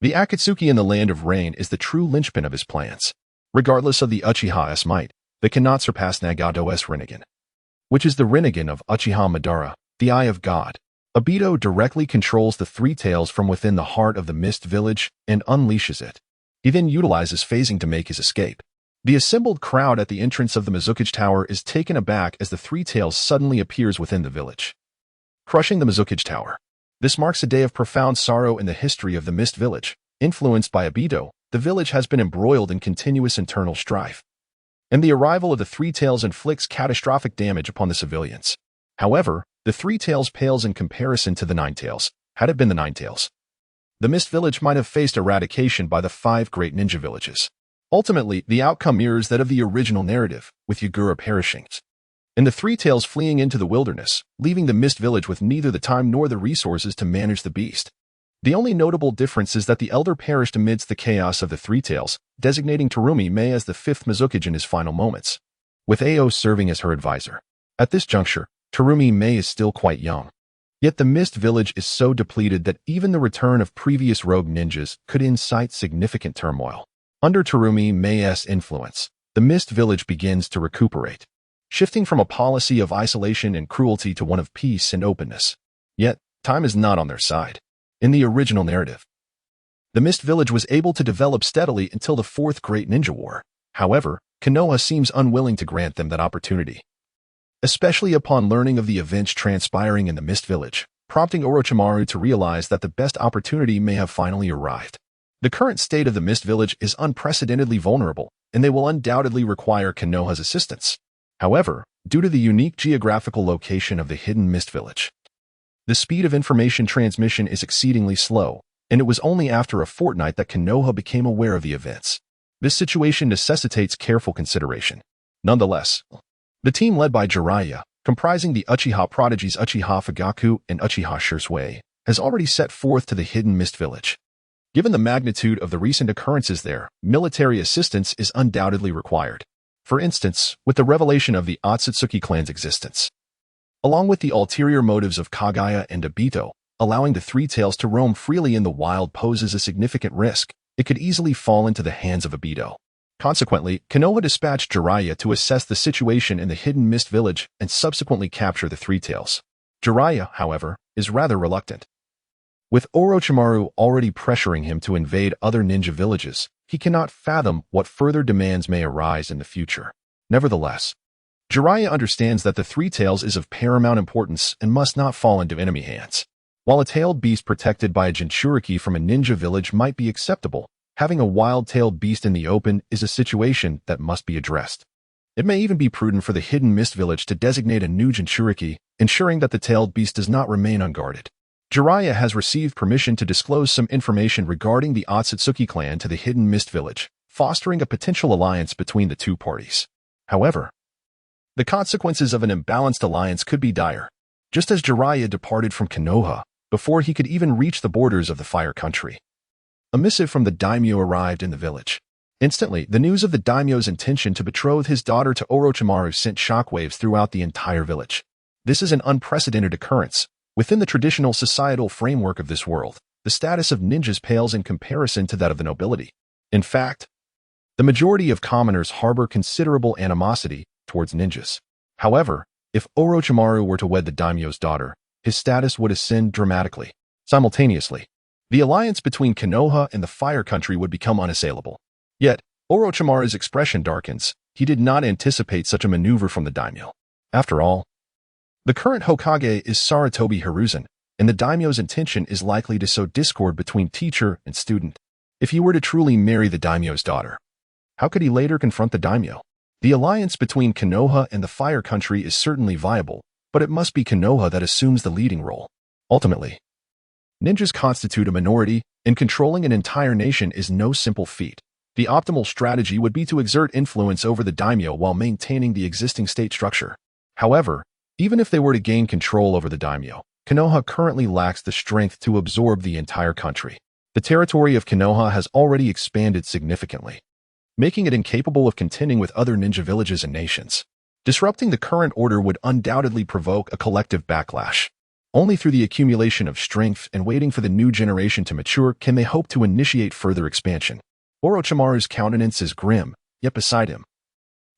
A: The Akatsuki in the Land of Rain is the true linchpin of his plans. Regardless of the Uchiha's might, they cannot surpass Nagato's Rinnegan, which is the Rinnegan of Uchiha Madara, the Eye of God. Obito directly controls the Three Tails from within the heart of the Mist Village and unleashes it. He then utilizes phasing to make his escape. The assembled crowd at the entrance of the Mizukage Tower is taken aback as the Three Tails suddenly appears within the village, crushing the Mizukage Tower. This marks a day of profound sorrow in the history of the Mist Village. Influenced by Obito, the village has been embroiled in continuous internal strife, and the arrival of the Three Tails inflicts catastrophic damage upon the civilians. However, the Three Tails pales in comparison to the Nine Tails. Had it been the Nine Tails, the Mist Village might have faced eradication by the 5 great ninja villages. Ultimately, the outcome mirrors that of the original narrative, with Yagura perishing, and the Three Tails fleeing into the wilderness, leaving the Mist Village with neither the time nor the resources to manage the beast. The only notable difference is that the Elder perished amidst the chaos of the Three Tails, designating Terumi Mei as the 5th Mizukage in his final moments, with Ao serving as her advisor. At this juncture, Terumi Mei is still quite young. Yet the Mist Village is so depleted that even the return of previous rogue ninjas could incite significant turmoil. Under Terumi Mei's influence, the Mist Village begins to recuperate, shifting from a policy of isolation and cruelty to one of peace and openness. Yet, time is not on their side. In the original narrative, the Mist Village was able to develop steadily until the 4th Great Ninja War. However, Konoha seems unwilling to grant them that opportunity, especially upon learning of the events transpiring in the Mist Village, prompting Orochimaru to realize that the best opportunity may have finally arrived. The current state of the Mist Village is unprecedentedly vulnerable, and they will undoubtedly require Konoha's assistance. However, due to the unique geographical location of the hidden Mist Village, the speed of information transmission is exceedingly slow, and it was only after a fortnight that Konoha became aware of the events. This situation necessitates careful consideration. Nonetheless, the team led by Jiraiya, comprising the Uchiha prodigies Uchiha Fugaku and Uchiha Shisui, has already set forth to the hidden Mist Village. Given the magnitude of the recent occurrences there, military assistance is undoubtedly required. For instance, with the revelation of the Otsutsuki clan's existence, along with the ulterior motives of Kaguya and Obito, allowing the Three Tails to roam freely in the wild poses a significant risk. It could easily fall into the hands of Obito. Consequently, Konoha dispatched Jiraiya to assess the situation in the hidden Mist Village and subsequently capture the Three Tails. Jiraiya, however, is rather reluctant. With Orochimaru already pressuring him to invade other ninja villages, he cannot fathom what further demands may arise in the future. Nevertheless, Jiraiya understands that the three tails is of paramount importance and must not fall into enemy hands. While a tailed beast protected by a Jinchuriki from a ninja village might be acceptable, having a wild-tailed beast in the open is a situation that must be addressed. It may even be prudent for the Hidden Mist village to designate a new Jinchuriki, ensuring that the tailed beast does not remain unguarded. Jiraiya has received permission to disclose some information regarding the Otsutsuki clan to the Hidden Mist village, fostering a potential alliance between the two parties. However, the consequences of an imbalanced alliance could be dire. Just as Jiraiya departed from Konoha, before he could even reach the borders of the Fire Country, a missive from the daimyo arrived in the village. Instantly, the news of the daimyo's intention to betroth his daughter to Orochimaru sent shockwaves throughout the entire village. This is an unprecedented occurrence. Within the traditional societal framework of this world, the status of ninjas pales in comparison to that of the nobility. In fact, the majority of commoners harbor considerable animosity towards ninjas. However, if Orochimaru were to wed the daimyo's daughter, his status would ascend dramatically. Simultaneously, the alliance between Konoha and the Fire Country would become unassailable. Yet, Orochimaru's expression darkens. He did not anticipate such a maneuver from the daimyo. After all, the current Hokage is Sarutobi Hiruzen, and the daimyo's intention is likely to sow discord between teacher and student. If he were to truly marry the daimyo's daughter, how could he later confront the daimyo? The alliance between Konoha and the Fire Country is certainly viable, but it must be Konoha that assumes the leading role. Ultimately, ninjas constitute a minority, and controlling an entire nation is no simple feat. The optimal strategy would be to exert influence over the daimyo while maintaining the existing state structure. However, even if they were to gain control over the daimyo, Konoha currently lacks the strength to absorb the entire country. The territory of Konoha has already expanded significantly, making it incapable of contending with other ninja villages and nations. Disrupting the current order would undoubtedly provoke a collective backlash. Only through the accumulation of strength and waiting for the new generation to mature can they hope to initiate further expansion. Orochimaru's countenance is grim, yet beside him,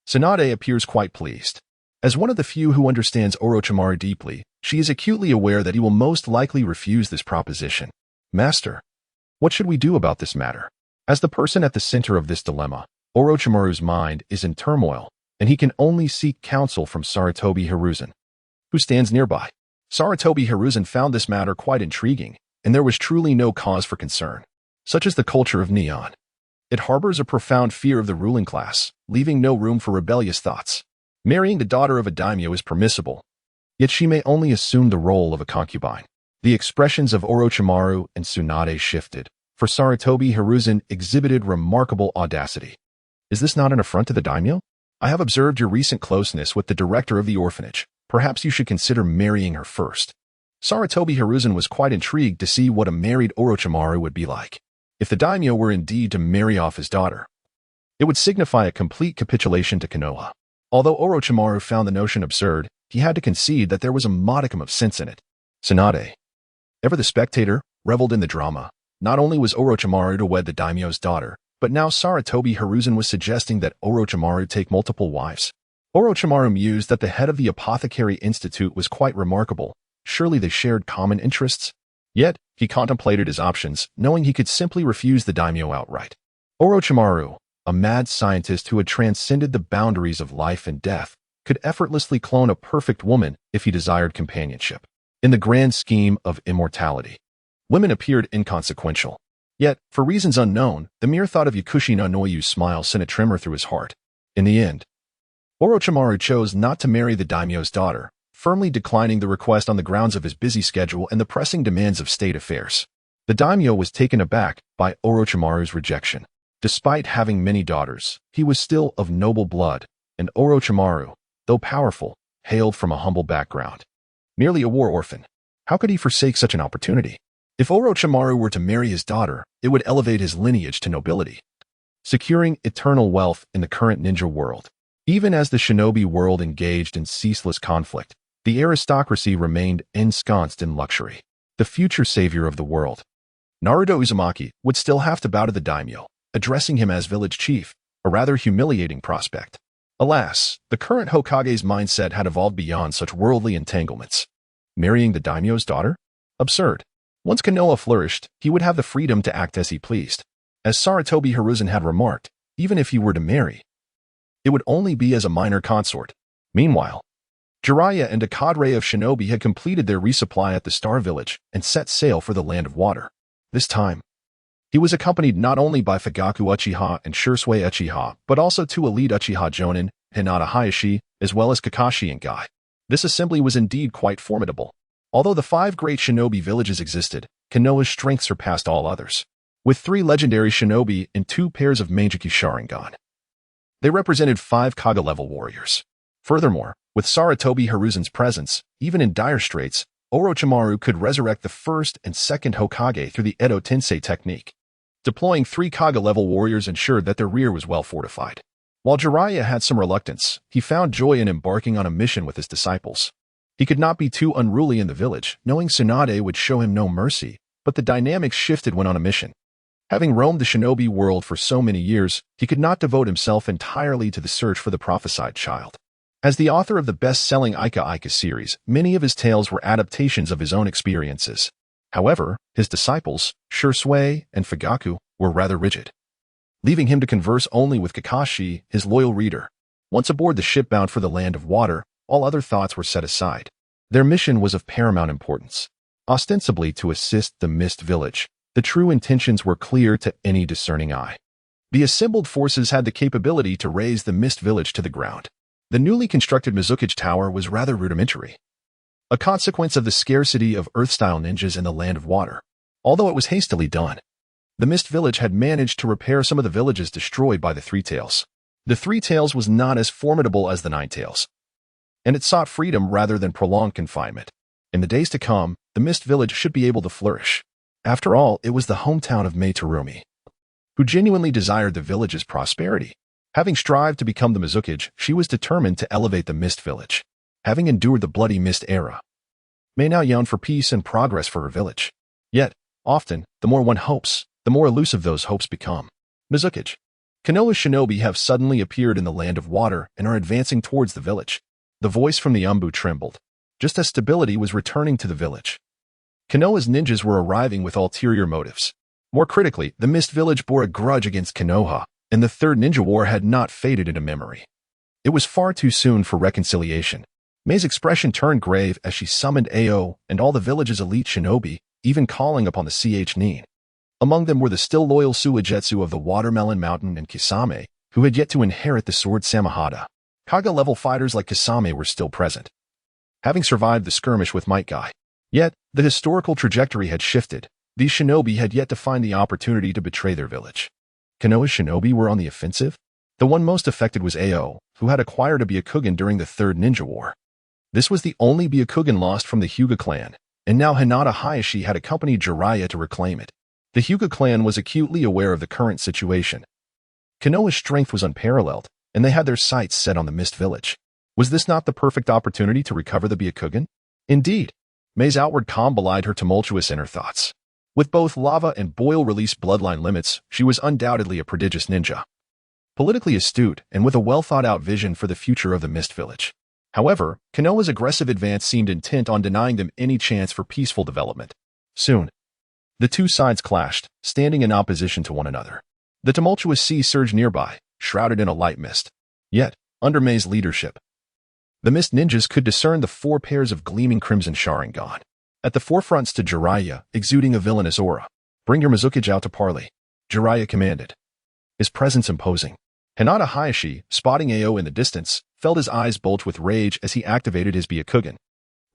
A: Tsunade appears quite pleased. As one of the few who understands Orochimaru deeply, she is acutely aware that he will most likely refuse this proposition. Master, what should we do about this matter? As the person at the center of this dilemma, Orochimaru's mind is in turmoil, and he can only seek counsel from Sarutobi Hiruzen, who stands nearby. Sarutobi Hiruzen found this matter quite intriguing, and there was truly no cause for concern. Such is the culture of Neon. It harbors a profound fear of the ruling class, leaving no room for rebellious thoughts. Marrying the daughter of a daimyo is permissible, yet she may only assume the role of a concubine. The expressions of Orochimaru and Tsunade shifted, for Sarutobi Hiruzen exhibited remarkable audacity. Is this not an affront to the daimyo? I have observed your recent closeness with the director of the orphanage. Perhaps you should consider marrying her first. Sarutobi Hiruzen was quite intrigued to see what a married Orochimaru would be like. If the daimyo were indeed to marry off his daughter, it would signify a complete capitulation to Konoha. Although Orochimaru found the notion absurd, he had to concede that there was a modicum of sense in it. Tsunade, ever the spectator, reveled in the drama. Not only was Orochimaru to wed the daimyo's daughter, but now Sarutobi Hiruzen was suggesting that Orochimaru take multiple wives. Orochimaru mused that the head of the Apothecary Institute was quite remarkable. Surely they shared common interests? Yet, he contemplated his options, knowing he could simply refuse the daimyo outright. Orochimaru, a mad scientist who had transcended the boundaries of life and death, could effortlessly clone a perfect woman if he desired companionship. In the grand scheme of immortality, women appeared inconsequential. Yet, for reasons unknown, the mere thought of Yakushi no Noyu's smile sent a tremor through his heart. In the end, Orochimaru chose not to marry the daimyo's daughter, firmly declining the request on the grounds of his busy schedule and the pressing demands of state affairs. The daimyo was taken aback by Orochimaru's rejection. Despite having many daughters, he was still of noble blood, and Orochimaru, though powerful, hailed from a humble background. Merely a war orphan, how could he forsake such an opportunity? If Orochimaru were to marry his daughter, it would elevate his lineage to nobility, securing eternal wealth in the current ninja world. Even as the shinobi world engaged in ceaseless conflict, the aristocracy remained ensconced in luxury. The future savior of the world, Naruto Uzumaki, would still have to bow to the daimyo, addressing him as village chief, a rather humiliating prospect. Alas, the current Hokage's mindset had evolved beyond such worldly entanglements. Marrying the daimyo's daughter? Absurd. Once Konoha flourished, he would have the freedom to act as he pleased. As Sarutobi Hiruzen had remarked, even if he were to marry, it would only be as a minor consort. Meanwhile, Jiraiya and a cadre of shinobi had completed their resupply at the Star Village and set sail for the Land of Water. This time, he was accompanied not only by Fugaku Uchiha and Shursui Uchiha, but also two elite Uchiha Jonin, Hinata Hayashi, as well as Kakashi and Gai. This assembly was indeed quite formidable. Although the 5 great shinobi villages existed, Konoha's strength surpassed all others. With 3 legendary shinobi and 2 pairs of Mangekyou Sharingan, they represented 5 Kage-level warriors. Furthermore, with Sarutobi Hiruzen's presence, even in dire straits, Orochimaru could resurrect the first and second Hokage through the Edo Tensei technique. Deploying 3 Kage-level warriors ensured that their rear was well fortified. While Jiraiya had some reluctance, he found joy in embarking on a mission with his disciples. He could not be too unruly in the village, knowing Tsunade would show him no mercy, but the dynamics shifted when on a mission. Having roamed the shinobi world for so many years, he could not devote himself entirely to the search for the prophesied child. As the author of the best-selling Ika Ika series, many of his tales were adaptations of his own experiences. However, his disciples, Shursui and Fugaku, were rather rigid, leaving him to converse only with Kakashi, his loyal reader. Once aboard the ship bound for the Land of Water, all other thoughts were set aside. Their mission was of paramount importance. Ostensibly to assist the Mist Village, the true intentions were clear to any discerning eye. The assembled forces had the capability to raise the Mist Village to the ground. The newly constructed Mizukage Tower was rather rudimentary, a consequence of the scarcity of Earth-style ninjas in the Land of Water. Although it was hastily done, the Mist Village had managed to repair some of the villages destroyed by the Three Tails. The Three Tails was not as formidable as the Nine Tails, and it sought freedom rather than prolonged confinement. In the days to come, the Mist Village should be able to flourish. After all, it was the hometown of Mei Terumi, who genuinely desired the village's prosperity. Having strived to become the Mizukage, she was determined to elevate the Mist Village. Having endured the bloody Mist era, Mei now yearned for peace and progress for her village. Yet, often, the more one hopes, the more elusive those hopes become. Mizukage. Konoha's shinobi have suddenly appeared in the Land of Water and are advancing towards the village. The voice from the Umbu trembled, just as stability was returning to the village. Konoha's ninjas were arriving with ulterior motives. More critically, the Mist Village bore a grudge against Konoha, and the Third Ninja War had not faded into memory. It was far too soon for reconciliation. Mei's expression turned grave as she summoned Ao and all the village's elite shinobi, even calling upon the CH Nin. Among them were the still loyal Suigetsu of the Watermelon Mountain and Kisame, who had yet to inherit the sword Samahada. Kage-level fighters like Kisame were still present, having survived the skirmish with Might Guy. Yet, the historical trajectory had shifted. These shinobi had yet to find the opportunity to betray their village. Konoha's shinobi were on the offensive. The one most affected was Ao, who had acquired a Byakugan during the Third Ninja War. This was the only Byakugan lost from the Hyuga clan, and now Hinata Hayashi had accompanied Jiraiya to reclaim it. The Hyuga clan was acutely aware of the current situation. Konoha's strength was unparalleled, and they had their sights set on the Mist Village. Was this not the perfect opportunity to recover the Byakugan? Indeed, Mei's outward calm belied her tumultuous inner thoughts. With both lava and boil-release bloodline limits, she was undoubtedly a prodigious ninja, politically astute and with a well-thought-out vision for the future of the Mist Village. However, Konoha's aggressive advance seemed intent on denying them any chance for peaceful development. Soon, the two sides clashed, standing in opposition to one another. The tumultuous sea surged nearby, shrouded in a light mist. Yet, under Mei's leadership, the Mist Ninjas could discern the 4 pairs of gleaming crimson Sharingan. At the forefront stood Jiraiya, exuding a villainous aura. "Bring your Mizukage out to parley," Jiraiya commanded, his presence imposing. Hinata Hayashi, spotting Ao in the distance, felt his eyes bulge with rage as he activated his Byakugan.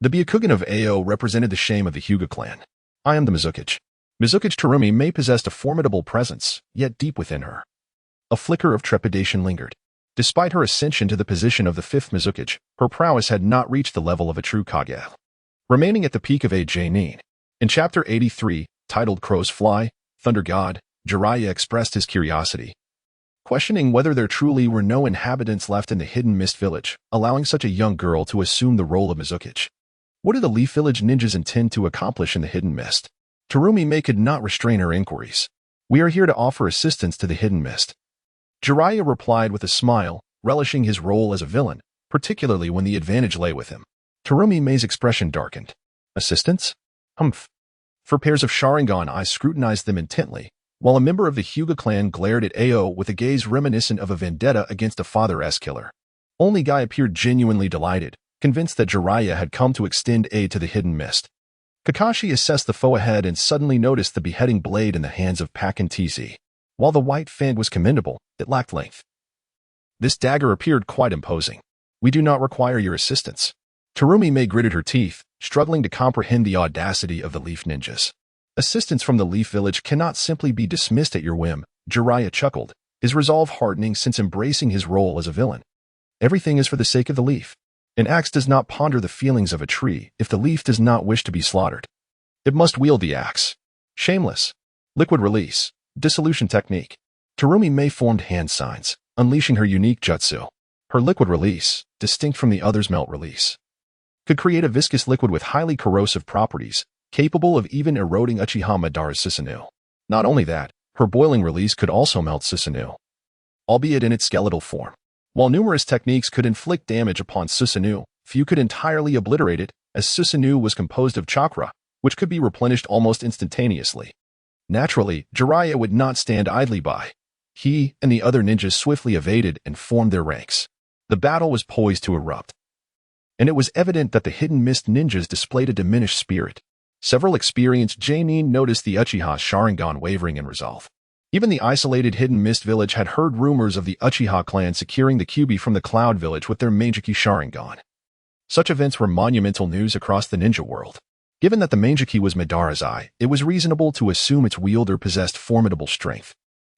A: The Byakugan of Ao represented the shame of the Hyuga clan. "I am the Mizukage." Mizukage Terumi may possessed a formidable presence, yet deep within her, a flicker of trepidation lingered. Despite her ascension to the position of the 5th Mizukage, her prowess had not reached the level of a true Kage. Remaining at the peak of AJ Nin. In Chapter 83, titled Crows Fly, Thunder God, Jiraiya expressed his curiosity, questioning whether there truly were no inhabitants left in the hidden Mist Village, allowing such a young girl to assume the role of Mizukage. What do the Leaf Village ninjas intend to accomplish in the hidden mist? Terumi Mei could not restrain her inquiries. "We are here to offer assistance to the hidden mist." Jiraiya replied with a smile, relishing his role as a villain, particularly when the advantage lay with him. Terumi Mei's expression darkened. "Assistance? Humph." 4 pairs of Sharingan eyes scrutinized them intently, while a member of the Hyuga clan glared at Ao with a gaze reminiscent of a vendetta against a father-s killer. Only Guy appeared genuinely delighted, convinced that Jiraiya had come to extend aid to the hidden mist. Kakashi assessed the foe ahead and suddenly noticed the beheading blade in the hands of Pakin TZ. While the white fang was commendable, it lacked length. This dagger appeared quite imposing. We do not require your assistance. Terumi May gritted her teeth, struggling to comprehend the audacity of the Leaf Ninjas. Assistance from the Leaf Village cannot simply be dismissed at your whim, Jiraiya chuckled, his resolve hardening since embracing his role as a villain. Everything is for the sake of the leaf. An axe does not ponder the feelings of a tree if the leaf does not wish to be slaughtered. It must wield the axe. Shameless. Liquid release. Dissolution technique. Terumi May formed hand signs, unleashing her unique jutsu. Her liquid release, distinct from the other's melt release, could create a viscous liquid with highly corrosive properties, capable of even eroding Uchiha Madara's Susanoo. Not only that, her boiling release could also melt Susanoo, albeit in its skeletal form. While numerous techniques could inflict damage upon Susanoo, few could entirely obliterate it, as Susanoo was composed of chakra, which could be replenished almost instantaneously. Naturally, Jiraiya would not stand idly by. He and the other ninjas swiftly evaded and formed their ranks. The battle was poised to erupt, and it was evident that the hidden mist ninjas displayed a diminished spirit. Several experienced Genin noticed the Uchiha Sharingan wavering in resolve. Even the isolated hidden mist village had heard rumors of the Uchiha clan securing the Kyuubi from the Cloud Village with their Mangekyou Sharingan. Such events were monumental news across the ninja world. Given that the Mangekyou was Madara's eye, it was reasonable to assume its wielder possessed formidable strength.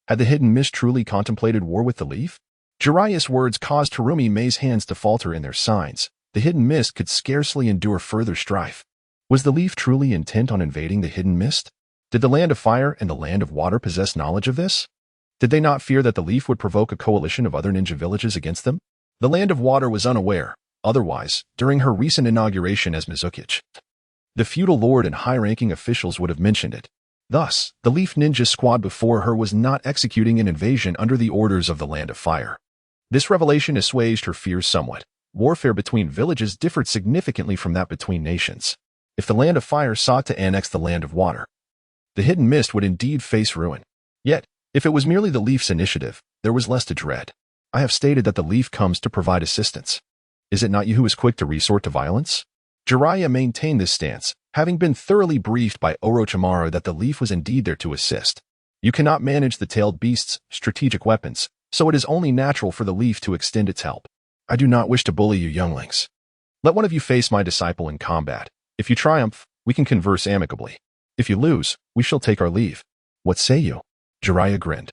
A: Had the hidden mist truly contemplated war with the leaf? Jiraiya's words caused Terumi May's hands to falter in their signs. The hidden mist could scarcely endure further strife. Was the leaf truly intent on invading the hidden mist? Did the land of fire and the land of water possess knowledge of this? Did they not fear that the leaf would provoke a coalition of other ninja villages against them? The land of water was unaware. Otherwise, during her recent inauguration as Mizukage, the feudal lord and high-ranking officials would have mentioned it. Thus, the Leaf Ninja squad before her was not executing an invasion under the orders of the Land of Fire. This revelation assuaged her fears somewhat. Warfare between villages differed significantly from that between nations. If the Land of Fire sought to annex the Land of Water, the Hidden Mist would indeed face ruin. Yet, if it was merely the Leaf's initiative, there was less to dread. I have stated that the Leaf comes to provide assistance. Is it not you who is quick to resort to violence? Jiraiya maintained this stance, having been thoroughly briefed by Orochimaru that the Leaf was indeed there to assist. You cannot manage the tailed beast's strategic weapons, so it is only natural for the Leaf to extend its help. I do not wish to bully you younglings. Let one of you face my disciple in combat. If you triumph, we can converse amicably. If you lose, we shall take our leave. What say you? Jiraiya grinned.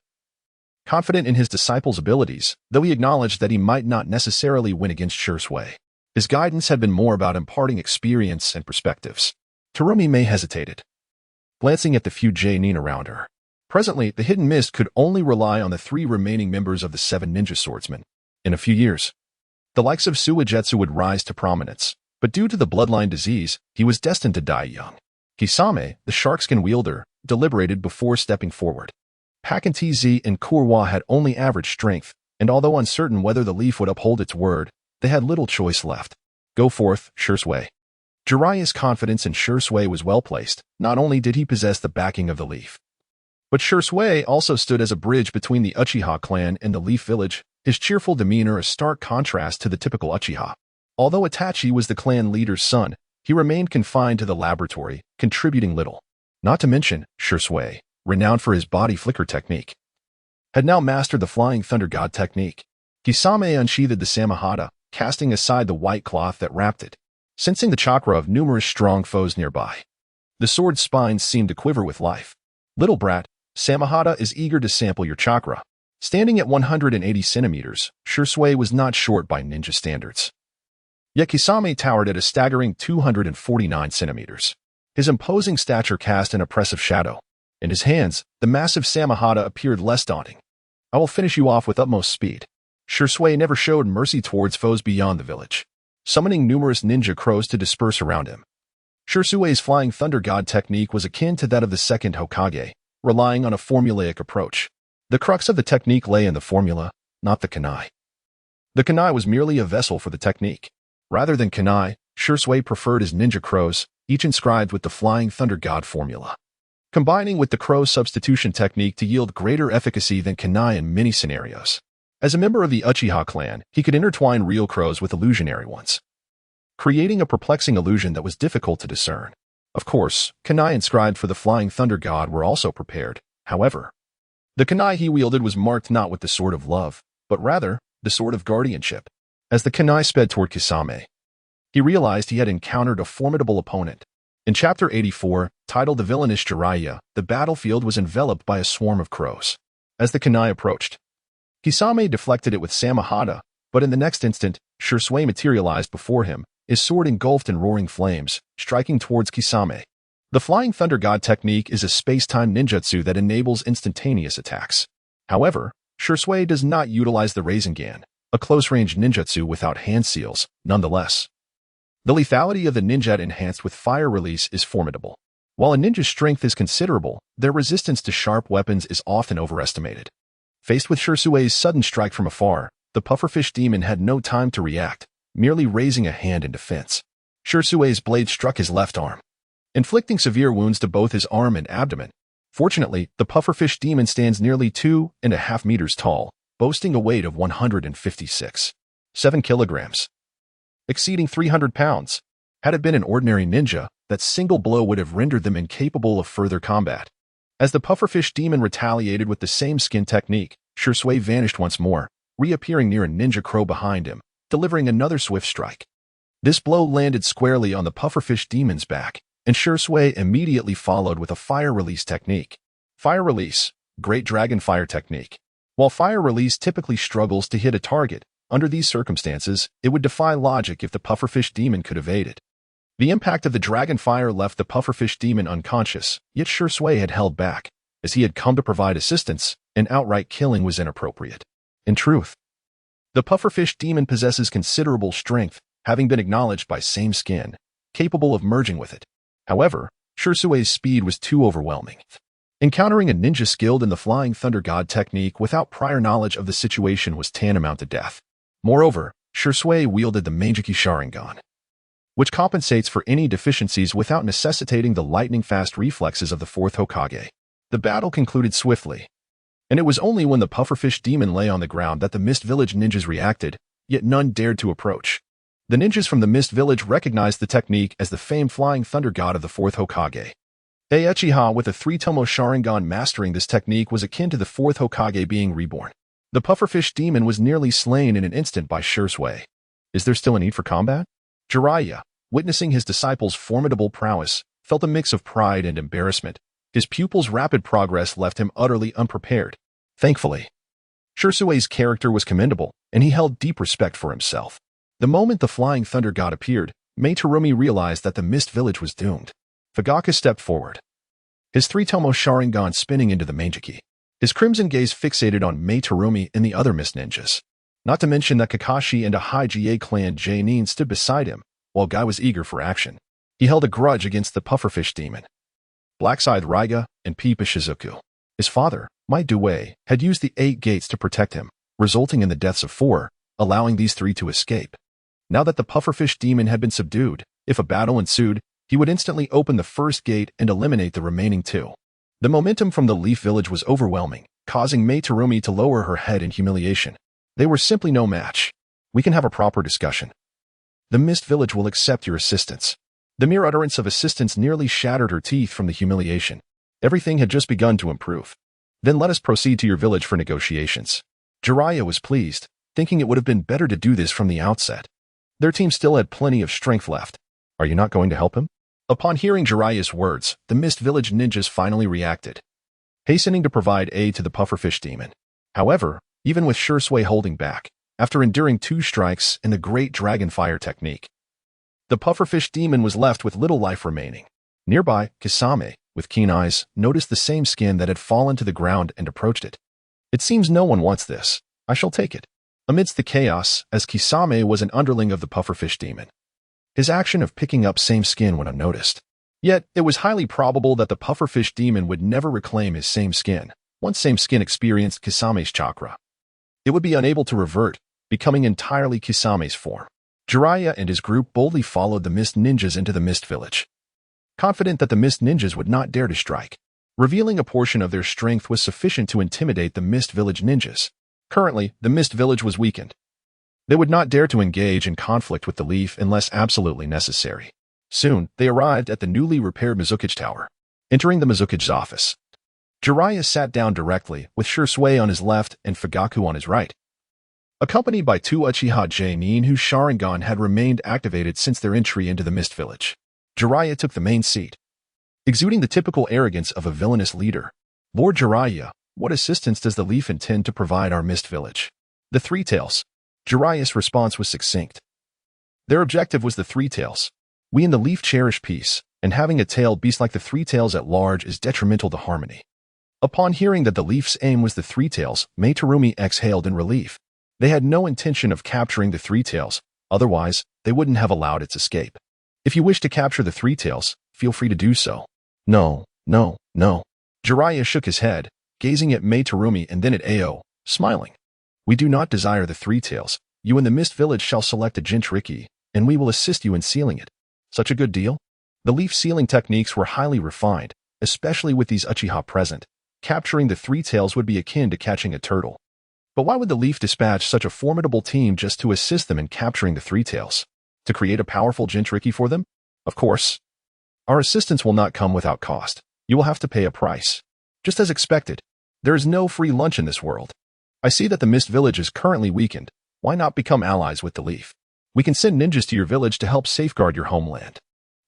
A: Confident in his disciple's abilities, though he acknowledged that he might not necessarily win against Shui. His guidance had been more about imparting experience and perspectives. Terumi May hesitated, glancing at the few Genin around her. Presently, the Hidden Mist could only rely on the 3 remaining members of the 7 ninja swordsmen. In a few years, the likes of Suigetsu would rise to prominence, but due to the bloodline disease, he was destined to die young. Kisame, the sharkskin wielder, deliberated before stepping forward. Pakin TZ and Kurwa had only average strength, and although uncertain whether the Leaf would uphold its word, they had little choice left. Go forth, Shui. Jiraiya's confidence in Shui was well placed. Not only did he possess the backing of the Leaf, but Shui also stood as a bridge between the Uchiha clan and the Leaf village, his cheerful demeanor a stark contrast to the typical Uchiha. Although Itachi was the clan leader's son, he remained confined to the laboratory, contributing little. Not to mention, Shui, renowned for his body flicker technique, had now mastered the Flying Thunder God technique. Kisame unsheathed the Samahata, casting aside the white cloth that wrapped it, sensing the chakra of numerous strong foes nearby. The sword's spines seemed to quiver with life. Little brat, Samahata is eager to sample your chakra. Standing at 180 centimeters, Shui was not short by ninja standards. Yet Kisame towered at a staggering 249 centimeters. His imposing stature cast an oppressive shadow. In his hands, the massive Samahata appeared less daunting. I will finish you off with utmost speed. Shui never showed mercy towards foes beyond the village, summoning numerous ninja crows to disperse around him. Shui's Flying Thunder God technique was akin to that of the second Hokage, relying on a formulaic approach. The crux of the technique lay in the formula, not the kunai. The kunai was merely a vessel for the technique. Rather than kunai, Shui preferred his ninja crows, each inscribed with the Flying Thunder God formula, combining with the crow substitution technique to yield greater efficacy than kunai in many scenarios. As a member of the Uchiha clan, he could intertwine real crows with illusionary ones, creating a perplexing illusion that was difficult to discern. Of course, kunai inscribed for the flying thunder god were also prepared. However, the kunai he wielded was marked not with the sword of love, but rather the sword of guardianship. As the kunai sped toward Kisame, he realized he had encountered a formidable opponent. In Chapter 84, titled The Villainous Jiraiya, the battlefield was enveloped by a swarm of crows. As the kunai approached, Kisame deflected it with Samahata, but in the next instant, Shursui materialized before him, his sword engulfed in roaring flames, striking towards Kisame. The Flying Thunder God technique is a space-time ninjutsu that enables instantaneous attacks. However, Shursui does not utilize the Rasengan, a close-range ninjutsu without hand seals, nonetheless. The lethality of the ninja enhanced with fire release is formidable. While a ninja's strength is considerable, their resistance to sharp weapons is often overestimated. Faced with Shursui's sudden strike from afar, the pufferfish demon had no time to react, merely raising a hand in defense. Shursui's blade struck his left arm, inflicting severe wounds to both his arm and abdomen. Fortunately, the pufferfish demon stands nearly 2.5 meters tall, boasting a weight of 156.7 kilograms, exceeding 300 pounds. Had it been an ordinary ninja, that single blow would have rendered them incapable of further combat. As the pufferfish demon retaliated with the same skin technique, Shursui vanished once more, reappearing near a ninja crow behind him, delivering another swift strike. This blow landed squarely on the pufferfish demon's back, and Shursui immediately followed with a fire release technique. Fire release, Great Dragon Fire technique. While fire release typically struggles to hit a target, under these circumstances, it would defy logic if the pufferfish demon could evade it. The impact of the dragon fire left the pufferfish demon unconscious, yet Shursui had held back. As he had come to provide assistance, and outright killing was inappropriate. In truth, the pufferfish demon possesses considerable strength, having been acknowledged by same skin, capable of merging with it. However, Shursui's speed was too overwhelming. Encountering a ninja skilled in the Flying Thunder God technique without prior knowledge of the situation was tantamount to death. Moreover, Shursui wielded the Manjiki Sharingan, which compensates for any deficiencies without necessitating the lightning-fast reflexes of the fourth Hokage. The battle concluded swiftly, and it was only when the pufferfish demon lay on the ground that the Mist Village ninjas reacted, yet none dared to approach. The ninjas from the Mist Village recognized the technique as the famed Flying Thunder God of the fourth Hokage. Uchiha with a 3-tomo Sharingan mastering this technique was akin to the fourth Hokage being reborn. The pufferfish demon was nearly slain in an instant by Shursui. Is there still a need for combat? Jiraiya, witnessing his disciple's formidable prowess, felt a mix of pride and embarrassment. His pupil's rapid progress left him utterly unprepared. Thankfully, Shursui's character was commendable, and he held deep respect for himself. The moment the Flying Thunder God appeared, Mei-Terumi realized that the Mist Village was doomed. Fugaka stepped forward, his 3-tomo Sharingan spinning into the Manjiki, his crimson gaze fixated on Mei-Terumi and the other Mist ninjas. Not to mention that Kakashi and a Hokage clan Jainin stood beside him, while Guy was eager for action. He held a grudge against the pufferfish demon, Black-Scythe Raiga, and Pipa Shizuku. His father, Mai Due, had used the 8 gates to protect him, resulting in the deaths of 4, allowing these 3 to escape. Now that the pufferfish demon had been subdued, if a battle ensued, he would instantly open the first gate and eliminate the remaining 2. The momentum from the Leaf Village was overwhelming, causing Mei-Terumi to lower her head in humiliation. They were simply no match. We can have a proper discussion. The Mist Village will accept your assistance. The mere utterance of assistance nearly shattered her teeth from the humiliation. Everything had just begun to improve. Then let us proceed to your village for negotiations. Jiraiya was pleased, thinking it would have been better to do this from the outset. Their team still had plenty of strength left. Are you not going to help him? Upon hearing Jiraiya's words, the Mist Village ninjas finally reacted, hastening to provide aid to the pufferfish demon. However, even with Shursui holding back, after enduring 2 strikes in the Great Dragon Fire technique, the pufferfish demon was left with little life remaining. Nearby, Kisame, with keen eyes, noticed the same skin that had fallen to the ground and approached it. It seems no one wants this. I shall take it. Amidst the chaos, as Kisame was an underling of the pufferfish demon, his action of picking up same skin went unnoticed. Yet, it was highly probable that the pufferfish demon would never reclaim his same skin. Once same skin experienced Kisame's chakra, it would be unable to revert, becoming entirely Kisame's form. Jiraiya and his group boldly followed the Mist Ninjas into the Mist Village, confident that the Mist Ninjas would not dare to strike. Revealing a portion of their strength was sufficient to intimidate the Mist Village ninjas. Currently, the Mist Village was weakened. They would not dare to engage in conflict with the Leaf unless absolutely necessary. Soon, they arrived at the newly repaired Mizukage Tower. Entering the Mizukage's office, Jiraiya sat down directly, with Shursui on his left and Fugaku on his right. Accompanied by two Uchiha Genin whose Sharingan had remained activated since their entry into the Mist Village, Jiraiya took the main seat. Exuding the typical arrogance of a villainous leader, "Lord Jiraiya, what assistance does the Leaf intend to provide our Mist Village?" The Three Tails. Jiraiya's response was succinct. Their objective was the Three Tails. We in the Leaf cherish peace, and having a tailed beast like the Three Tails at large is detrimental to harmony. Upon hearing that the Leaf's aim was the Three Tails, Meitarumi exhaled in relief. They had no intention of capturing the Three Tails, otherwise, they wouldn't have allowed its escape. If you wish to capture the Three Tails, feel free to do so. No. Jiraiya shook his head, gazing at Meitarumi and then at Ao, smiling. We do not desire the Three Tails. You and the Mist Village shall select a Jinchuriki, and we will assist you in sealing it. Such a good deal? The Leaf sealing techniques were highly refined, especially with these Uchiha present. Capturing the Three Tails would be akin to catching a turtle. But why would the Leaf dispatch such a formidable team just to assist them in capturing the Three Tails? To create a powerful Jinchuriki for them? Of course. Our assistance will not come without cost. You will have to pay a price. Just as expected, there is no free lunch in this world. I see that the Mist Village is currently weakened. Why not become allies with the Leaf? We can send ninjas to your village to help safeguard your homeland.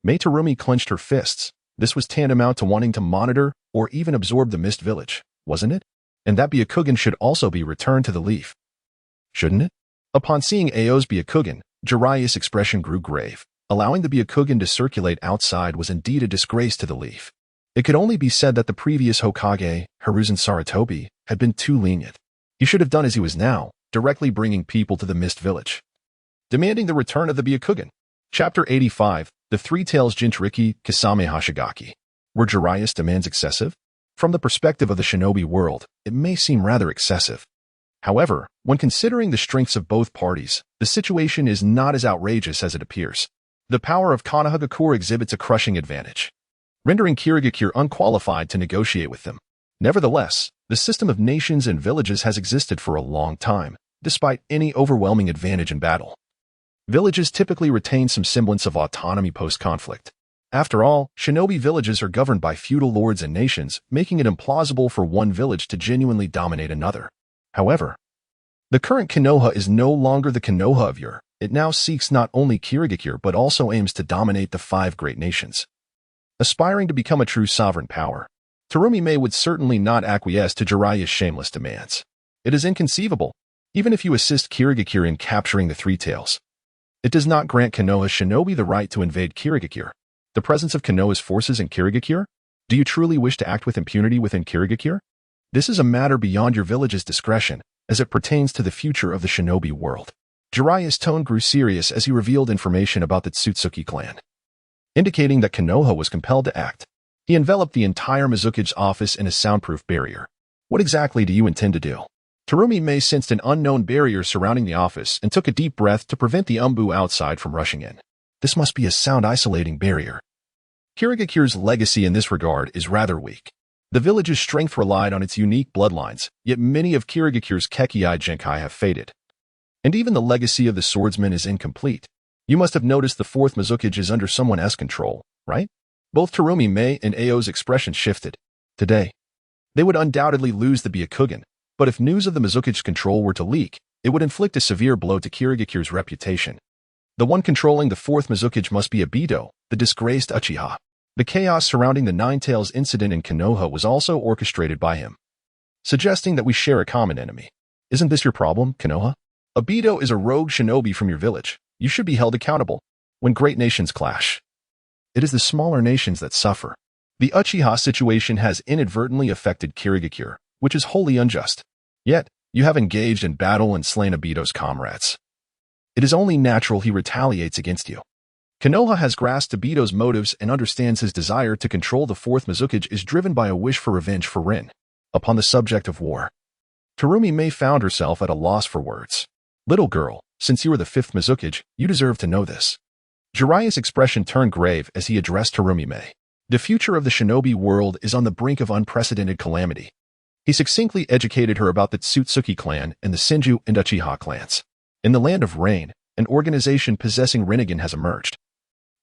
A: Meitarumi clenched her fists. This was tantamount to wanting to monitor or even absorb the Mist Village, wasn't it? And that Byakugan should also be returned to the Leaf. Shouldn't it? Upon seeing Ao's Byakugan, Jiraiya's expression grew grave. Allowing the Byakugan to circulate outside was indeed a disgrace to the Leaf. It could only be said that the previous Hokage, Hiruzen Sarutobi, had been too lenient. He should have done as he was now, directly bringing people to the Mist Village. Demanding the return of the Byakugan. Chapter 85, The Three Tails Jinchuriki Kisame Hashigaki. Were Jiraiya's demands excessive? From the perspective of the shinobi world, it may seem rather excessive. However, when considering the strengths of both parties, the situation is not as outrageous as it appears. The power of Konoha exhibits a crushing advantage, rendering Kirigakure unqualified to negotiate with them. Nevertheless, the system of nations and villages has existed for a long time, despite any overwhelming advantage in battle. Villages typically retain some semblance of autonomy post-conflict. After all, shinobi villages are governed by feudal lords and nations, making it implausible for one village to genuinely dominate another. However, the current Konoha is no longer the Konoha of yore. It now seeks not only Kirigakure but also aims to dominate the five great nations. Aspiring to become a true sovereign power, Terumi would certainly not acquiesce to Jiraiya's shameless demands. It is inconceivable, even if you assist Kirigakure in capturing the Three Tails. It does not grant Konoha's shinobi the right to invade Kirigakure. The presence of Konoha's forces in Kirigakure? Do you truly wish to act with impunity within Kirigakure? This is a matter beyond your village's discretion, as it pertains to the future of the shinobi world. Jiraiya's tone grew serious as he revealed information about the Tsutsuki clan, indicating that Konoha was compelled to act. He enveloped the entire Mizukage's office in a soundproof barrier. What exactly do you intend to do? Terumi sensed an unknown barrier surrounding the office and took a deep breath to prevent the umbu outside from rushing in. This must be a sound-isolating barrier. Kirigakure's legacy in this regard is rather weak. The village's strength relied on its unique bloodlines, yet many of Kirigakure's Kekkei Genkai have faded. And even the legacy of the swordsman is incomplete. You must have noticed the fourth Mizukage is under someone else's control, right? Both Terumi and Ao's expression shifted. Today, they would undoubtedly lose the Byakugan, but if news of the Mizukage's control were to leak, it would inflict a severe blow to Kirigakure's reputation. The one controlling the fourth Mizukage must be Abido, the disgraced Uchiha. The chaos surrounding the Nine Tails incident in Konoha was also orchestrated by him, suggesting that we share a common enemy. Isn't this your problem, Konoha? Abido is a rogue shinobi from your village. You should be held accountable. When great nations clash, it is the smaller nations that suffer. The Uchiha situation has inadvertently affected Kirigakure, which is wholly unjust. Yet, you have engaged in battle and slain Abido's comrades. It is only natural he retaliates against you. Konoha has grasped Abido's motives and understands his desire to control the fourth Mizukage is driven by a wish for revenge for Rin. Upon the subject of war, Terumi found herself at a loss for words. Little girl, since you are the fifth Mizukage, you deserve to know this. Jiraiya's expression turned grave as he addressed Terumi. The future of the shinobi world is on the brink of unprecedented calamity. He succinctly educated her about the Tsutsuki clan and the Senju and Uchiha clans. In the Land of Rain, an organization possessing Rinnegan has emerged.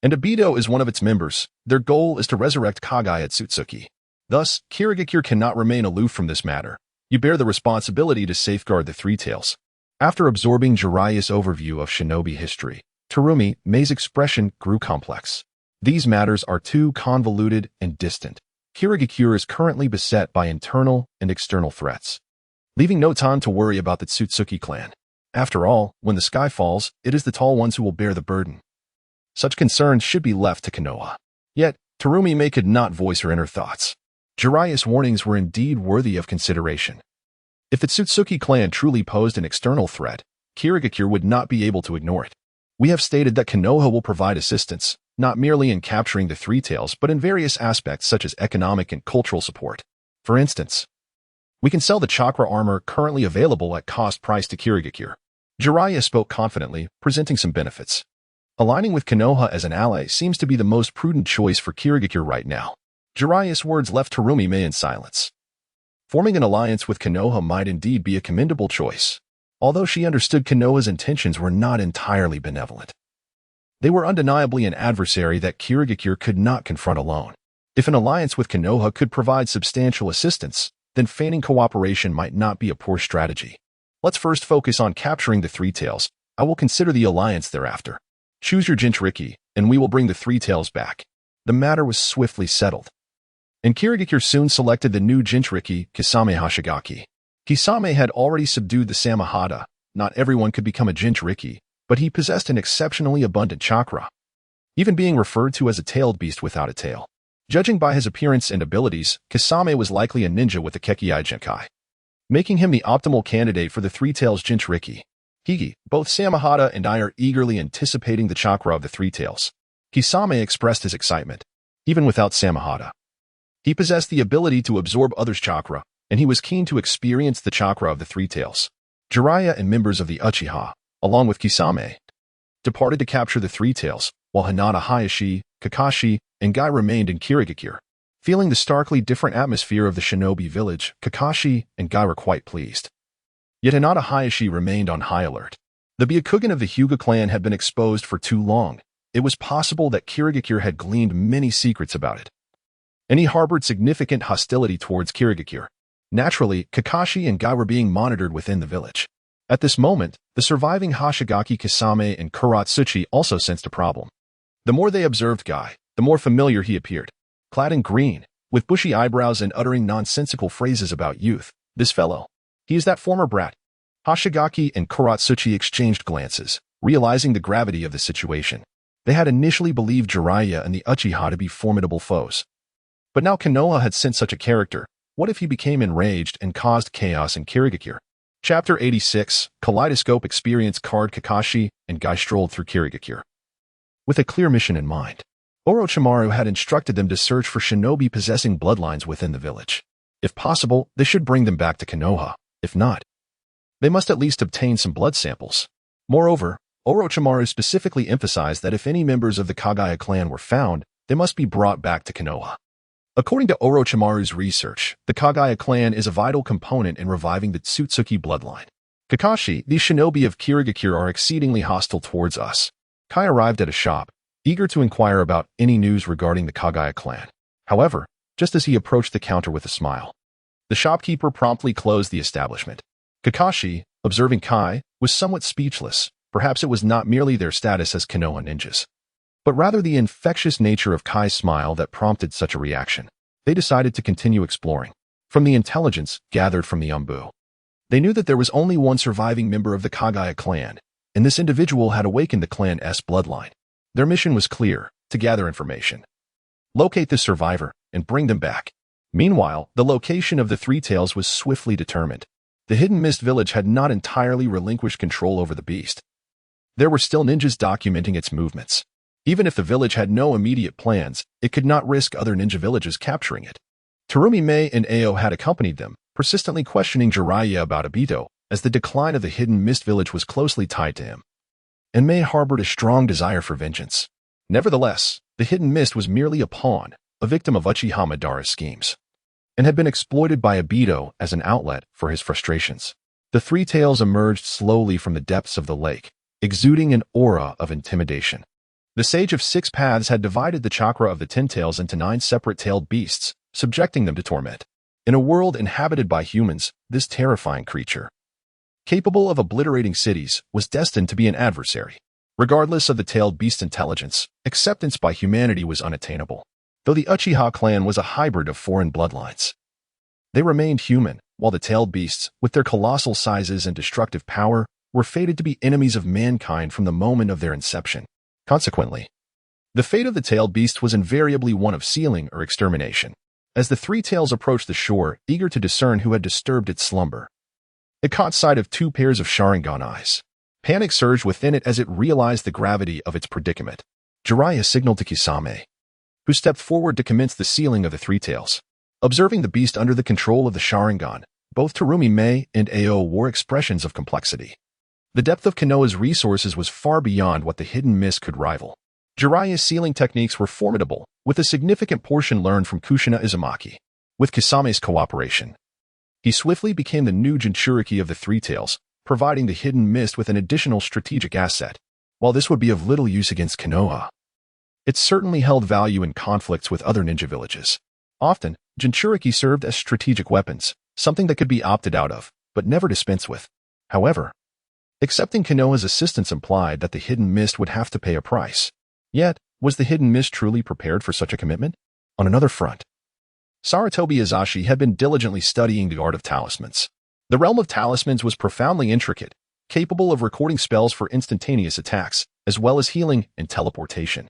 A: And Obito is one of its members. Their goal is to resurrect Kage at Tsutsuki. Thus, Kirigakure cannot remain aloof from this matter. You bear the responsibility to safeguard the Three Tails. After absorbing Jiraiya's overview of shinobi history, Terumi Mei's expression grew complex. These matters are too convoluted and distant. Kirigakure is currently beset by internal and external threats, leaving no time to worry about the Tsutsuki clan. After all, when the sky falls, it is the tall ones who will bear the burden. Such concerns should be left to Konoha. Yet, Terumi Mei could not voice her inner thoughts. Jiraiya's warnings were indeed worthy of consideration. If the Tsutsuki clan truly posed an external threat, Kirigakure would not be able to ignore it. We have stated that Konoha will provide assistance, not merely in capturing the Three Tails but in various aspects such as economic and cultural support. For instance, we can sell the chakra armor currently available at cost price to Kirigakure. Jiraiya spoke confidently, presenting some benefits. Aligning with Konoha as an ally seems to be the most prudent choice for Kirigakure right now. Jiraiya's words left Terumi Mei in silence. Forming an alliance with Konoha might indeed be a commendable choice, although she understood Konoha's intentions were not entirely benevolent. They were undeniably an adversary that Kirigakure could not confront alone. If an alliance with Konoha could provide substantial assistance, then feigning cooperation might not be a poor strategy. Let's first focus on capturing the Three Tails. I will consider the alliance thereafter. Choose your Jinchuriki, and we will bring the Three Tails back. The matter was swiftly settled. And Kirigakure soon selected the new Jinchuriki, Kisame Hashigaki. Kisame had already subdued the Samahata. Not everyone could become a Jinchuriki, but he possessed an exceptionally abundant chakra, even being referred to as a tailed beast without a tail. Judging by his appearance and abilities, Kisame was likely a ninja with the Kekkei Genkai, making him the optimal candidate for the Three Tails Jinchuriki. Higi, both Samahata and I are eagerly anticipating the chakra of the Three Tails. Kisame expressed his excitement. Even without Samahata, he possessed the ability to absorb others' chakra, and he was keen to experience the chakra of the Three Tails. Jiraiya and members of the Uchiha, along with Kisame, departed to capture the Three Tails, while Hinata Hayashi, Kakashi, and Guy remained in Kirigakure. Feeling the starkly different atmosphere of the shinobi village, Kakashi and Guy were quite pleased. Yet Hinata Hayashi remained on high alert. The Byakugan of the Hyuga clan had been exposed for too long. It was possible that Kirigakure had gleaned many secrets about it, and he harbored significant hostility towards Kirigakure. Naturally, Kakashi and Guy were being monitored within the village. At this moment, the surviving Hashigaki Kisame and Kuratsuchi also sensed a problem. The more they observed Guy, the more familiar he appeared. Clad in green, with bushy eyebrows and uttering nonsensical phrases about youth. This fellow. He is that former brat. Hashigaki and Kuratsuchi exchanged glances, realizing the gravity of the situation. They had initially believed Jiraiya and the Uchiha to be formidable foes. But now Konoha had sent such a character. What if he became enraged and caused chaos in Kirigakure? Chapter 86, Kaleidoscope Experience Card. Kakashi and Guy strolled through Kirigakure with a clear mission in mind. Orochimaru had instructed them to search for shinobi possessing bloodlines within the village. If possible, they should bring them back to Konoha. If not, they must at least obtain some blood samples. Moreover, Orochimaru specifically emphasized that if any members of the Kage clan were found, they must be brought back to Konoha. According to Orochimaru's research, the Kage clan is a vital component in reviving the Tsutsuki bloodline. Kakashi, these shinobi of Kirigakure are exceedingly hostile towards us. Kai arrived at a shop, eager to inquire about any news regarding the Kage clan. However, just as he approached the counter with a smile, the shopkeeper promptly closed the establishment. Kakashi, observing Kai, was somewhat speechless. Perhaps it was not merely their status as Konoha ninjas, but rather the infectious nature of Kai's smile that prompted such a reaction. They decided to continue exploring. From the intelligence gathered from the Umbu, they knew that there was only one surviving member of the Kage clan, and this individual had awakened the clan's bloodline. Their mission was clear: to gather information, locate the survivor, and bring them back. Meanwhile, the location of the Three Tails was swiftly determined. The Hidden Mist village had not entirely relinquished control over the beast. There were still ninjas documenting its movements. Even if the village had no immediate plans, it could not risk other ninja villages capturing it. Terumi Mei and Ao had accompanied them, persistently questioning Jiraiya about Obito, as the decline of the Hidden Mist village was closely tied to him, and Mei harbored a strong desire for vengeance. Nevertheless, the Hidden Mist was merely a pawn, a victim of Uchiha Madara's schemes. and had been exploited by Obito as an outlet for his frustrations. The three tails emerged slowly from the depths of the lake, exuding an aura of intimidation. The Sage of Six Paths had divided the chakra of the Ten Tails into 9 separate tailed beasts, subjecting them to torment. In a world inhabited by humans, this terrifying creature, capable of obliterating cities, was destined to be an adversary. Regardless of the tailed beast's intelligence, acceptance by humanity was unattainable. Though the Uchiha clan was a hybrid of foreign bloodlines, they remained human, while the tailed beasts, with their colossal sizes and destructive power, were fated to be enemies of mankind from the moment of their inception. Consequently, the fate of the tailed beast was invariably one of sealing or extermination. As the three tails approached the shore, eager to discern who had disturbed its slumber, it caught sight of 2 pairs of Sharingan eyes. Panic surged within it as it realized the gravity of its predicament. Jiraiya signaled to Kisame, who stepped forward to commence the sealing of the three tails. Observing the beast under the control of the Sharingan, both Terumi Mei and Ao wore expressions of complexity. The depth of Konoha's resources was far beyond what the hidden mist could rival. Jiraiya's sealing techniques were formidable, with a significant portion learned from Kushina Izumaki. With Kisame's cooperation, he swiftly became the new Jinchuriki of the Three Tails, providing the hidden mist with an additional strategic asset. While this would be of little use against Konoha, it certainly held value in conflicts with other ninja villages. Often, Jinchuriki served as strategic weapons, something that could be opted out of, but never dispensed with. However, accepting Konoha's assistance implied that the hidden mist would have to pay a price. Yet, was the hidden mist truly prepared for such a commitment? On another front, Sarutobi Hiruzen had been diligently studying the art of talismans. The realm of talismans was profoundly intricate, capable of recording spells for instantaneous attacks, as well as healing and teleportation.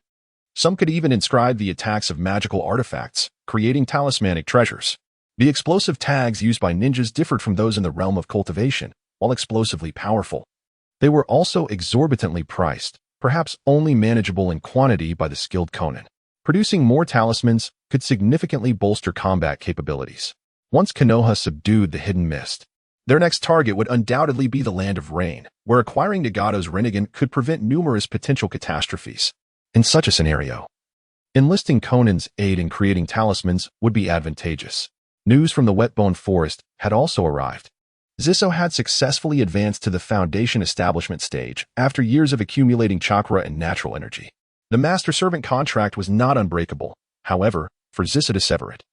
A: Some could even inscribe the attacks of magical artifacts, creating talismanic treasures. The explosive tags used by ninjas differed from those in the realm of cultivation, while explosively powerful. They were also exorbitantly priced, perhaps only manageable in quantity by the skilled Konin. Producing more talismans could significantly bolster combat capabilities. Once Konoha subdued the hidden mist, their next target would undoubtedly be the Land of Rain, where acquiring Nagato's Rinnegan could prevent numerous potential catastrophes. In such a scenario, enlisting Konin's aid in creating talismans would be advantageous. News from the Wetbone Forest had also arrived. Zisso had successfully advanced to the Foundation establishment stage after years of accumulating chakra and natural energy. The master-servant contract was not unbreakable, however, for Zisso to sever it.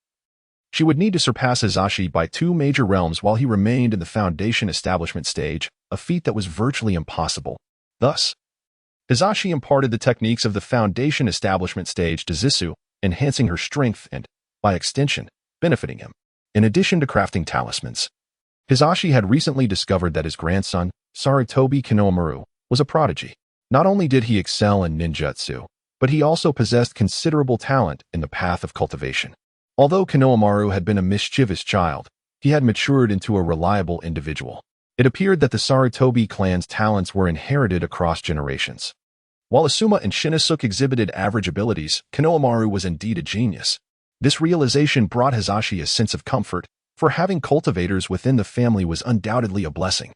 A: She would need to surpass Hizashi by 2 major realms while he remained in the Foundation establishment stage, a feat that was virtually impossible. Thus, Hizashi imparted the techniques of the Foundation establishment stage to Zisso, enhancing her strength and, by extension, benefiting him. In addition to crafting talismans, Hizashi had recently discovered that his grandson, Sarutobi Hiruzen, was a prodigy. Not only did he excel in ninjutsu, but he also possessed considerable talent in the path of cultivation. Although Orochimaru had been a mischievous child, he had matured into a reliable individual. It appeared that the Sarutobi clan's talents were inherited across generations. While Asuma and Shinosuke exhibited average abilities, Orochimaru was indeed a genius. This realization brought Hizashi a sense of comfort, for having cultivators within the family was undoubtedly a blessing.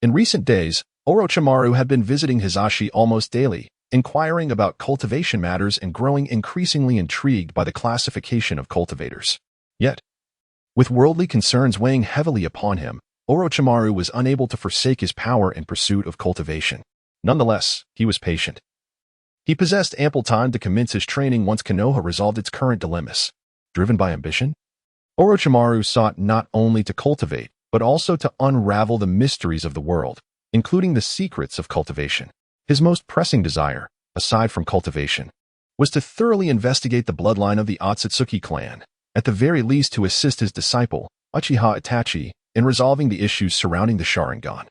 A: In recent days, Orochimaru had been visiting Hizashi almost daily, inquiring about cultivation matters and growing increasingly intrigued by the classification of cultivators. Yet, with worldly concerns weighing heavily upon him, Orochimaru was unable to forsake his power in pursuit of cultivation. Nonetheless, he was patient. He possessed ample time to commence his training once Konoha resolved its current dilemmas. Driven by ambition, Orochimaru sought not only to cultivate, but also to unravel the mysteries of the world, including the secrets of cultivation. His most pressing desire, aside from cultivation, was to thoroughly investigate the bloodline of the Otsutsuki clan, at the very least to assist his disciple, Uchiha Itachi, in resolving the issues surrounding the Sharingan.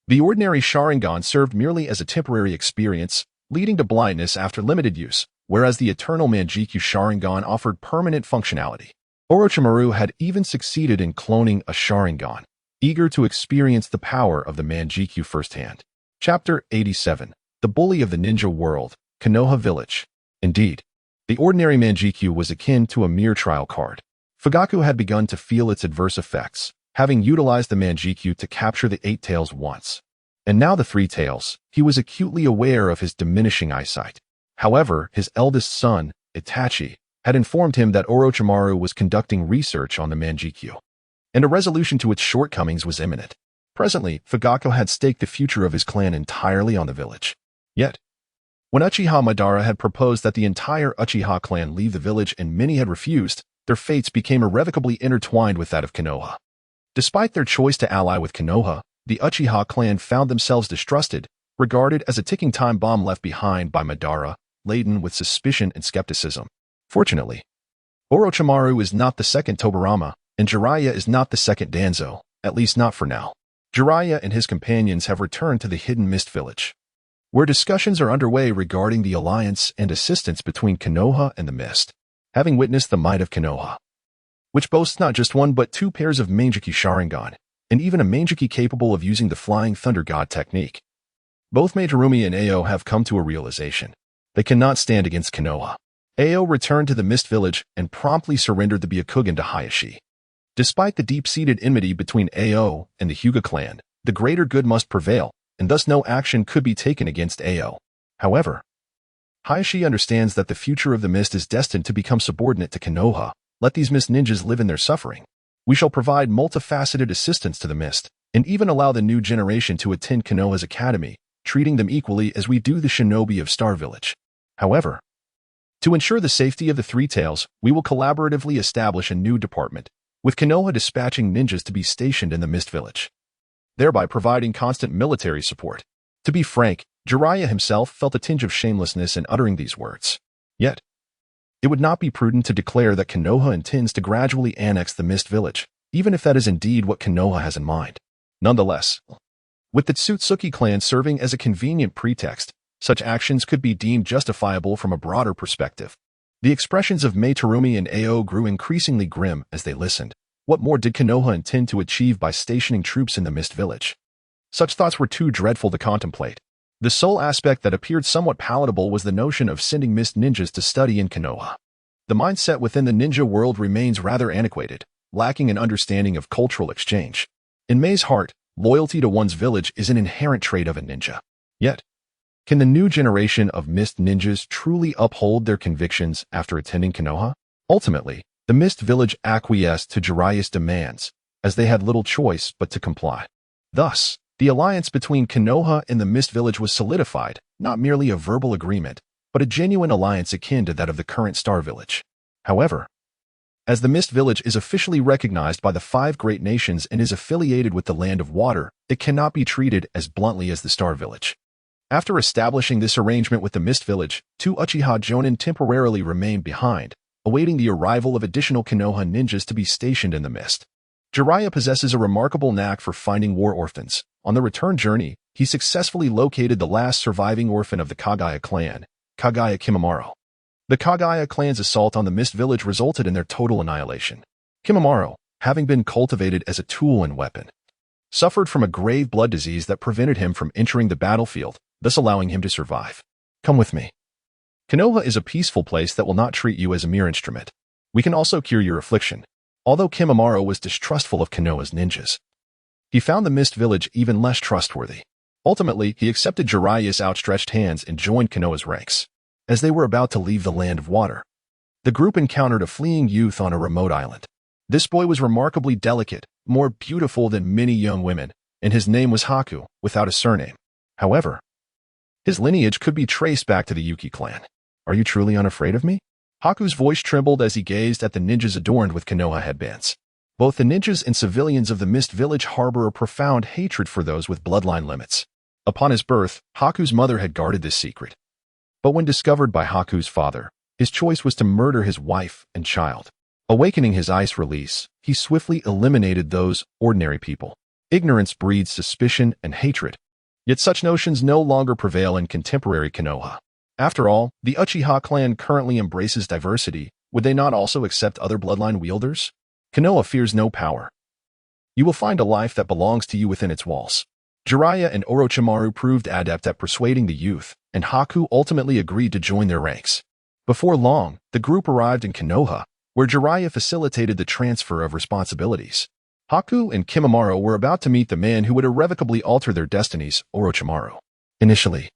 A: The ordinary Sharingan served merely as a temporary experience, leading to blindness after limited use, whereas the eternal Manjikyu Sharingan offered permanent functionality. Orochimaru had even succeeded in cloning a Sharingan, eager to experience the power of the Manjikyu firsthand. Chapter 87. The Bully of the Ninja World, Konoha Village. Indeed, the ordinary Manjikyu was akin to a mere trial card. Fugaku had begun to feel its adverse effects, having utilized the Manjikyu to capture the 8 tails once. And now the 3 tails, he was acutely aware of his diminishing eyesight. However, his eldest son, Itachi, had informed him that Orochimaru was conducting research on the Manjikyo, and a resolution to its shortcomings was imminent. Presently, Fugaku had staked the future of his clan entirely on the village. Yet, when Uchiha Madara had proposed that the entire Uchiha clan leave the village and many had refused, their fates became irrevocably intertwined with that of Konoha. Despite their choice to ally with Konoha, the Uchiha clan found themselves distrusted, regarded as a ticking time bomb left behind by Madara, laden with suspicion and skepticism. Fortunately, Orochimaru is not the second Tobirama, and Jiraiya is not the second Danzo, at least not for now. Jiraiya and his companions have returned to the Hidden Mist Village, where discussions are underway regarding the alliance and assistance between Konoha and the Mist. Having witnessed the might of Konoha, which boasts not just one but two pairs of Manjiki Sharingan, and even a Manjiki capable of using the Flying Thunder God technique, both Meiterumi and Ao have come to a realization. They cannot stand against Konoha. Ao returned to the Mist Village and promptly surrendered the Byakugan to Hayashi. Despite the deep-seated enmity between Ao and the Hyuga clan, the greater good must prevail, and thus no action could be taken against Ao. However, Hayashi understands that the future of the Mist is destined to become subordinate to Konoha. Let these Mist ninjas live in their suffering. We shall provide multifaceted assistance to the Mist, and even allow the new generation to attend Konoha's academy, treating them equally as we do the shinobi of Star Village. However, to ensure the safety of the Three Tails, we will collaboratively establish a new department, with Konoha dispatching ninjas to be stationed in the Mist Village, thereby providing constant military support. To be frank, Jiraiya himself felt a tinge of shamelessness in uttering these words. Yet, it would not be prudent to declare that Konoha intends to gradually annex the Mist Village, even if that is indeed what Konoha has in mind. Nonetheless, with the Tsutsuki clan serving as a convenient pretext, such actions could be deemed justifiable from a broader perspective. The expressions of Meiterumi and Ao grew increasingly grim as they listened. What more did Konoha intend to achieve by stationing troops in the Mist Village? Such thoughts were too dreadful to contemplate. The sole aspect that appeared somewhat palatable was the notion of sending Mist ninjas to study in Konoha. The mindset within the ninja world remains rather antiquated, lacking an understanding of cultural exchange. In Mei's heart, loyalty to one's village is an inherent trait of a ninja. Yet, can the new generation of Mist ninjas truly uphold their convictions after attending Konoha? Ultimately, the Mist Village acquiesced to Jiraiya's demands, as they had little choice but to comply. Thus, the alliance between Konoha and the Mist Village was solidified, not merely a verbal agreement, but a genuine alliance akin to that of the current Star Village. However, as the Mist Village is officially recognized by the 5 great nations and is affiliated with the Land of Water, it cannot be treated as bluntly as the Star Village. After establishing this arrangement with the Mist Village, 2 Uchiha Jonin temporarily remained behind, awaiting the arrival of additional Konoha ninjas to be stationed in the Mist. Jiraiya possesses a remarkable knack for finding war orphans. On the return journey, he successfully located the last surviving orphan of the Kagaya clan, Kagaya Kimimaro. The Kagaya clan's assault on the Mist Village resulted in their total annihilation. Kimimaro, having been cultivated as a tool and weapon, suffered from a grave blood disease that prevented him from entering the battlefield, thus allowing him to survive. Come with me. Konoha is a peaceful place that will not treat you as a mere instrument. We can also cure your affliction. Although Kimimaro was distrustful of Konoha's ninjas, he found the Mist Village even less trustworthy. Ultimately, he accepted Jiraiya's outstretched hands and joined Konoha's ranks. As they were about to leave the Land of Water, the group encountered a fleeing youth on a remote island. This boy was remarkably delicate, more beautiful than many young women, and his name was Haku, without a surname. However, his lineage could be traced back to the Yuki clan. Are you truly unafraid of me? Haku's voice trembled as he gazed at the ninjas adorned with Konoha headbands. Both the ninjas and civilians of the Mist Village harbor a profound hatred for those with bloodline limits. Upon his birth, Haku's mother had guarded this secret. But when discovered by Haku's father, his choice was to murder his wife and child. Awakening his ice release, he swiftly eliminated those ordinary people. Ignorance breeds suspicion and hatred. Yet such notions no longer prevail in contemporary Konoha. After all, the Uchiha clan currently embraces diversity. Would they not also accept other bloodline wielders? Konoha fears no power. You will find a life that belongs to you within its walls. Jiraiya and Orochimaru proved adept at persuading the youth, and Haku ultimately agreed to join their ranks. Before long, the group arrived in Konoha, where Jiraiya facilitated the transfer of responsibilities. Haku and Kimimaro were about to meet the man who would irrevocably alter their destinies, Orochimaru. Initially,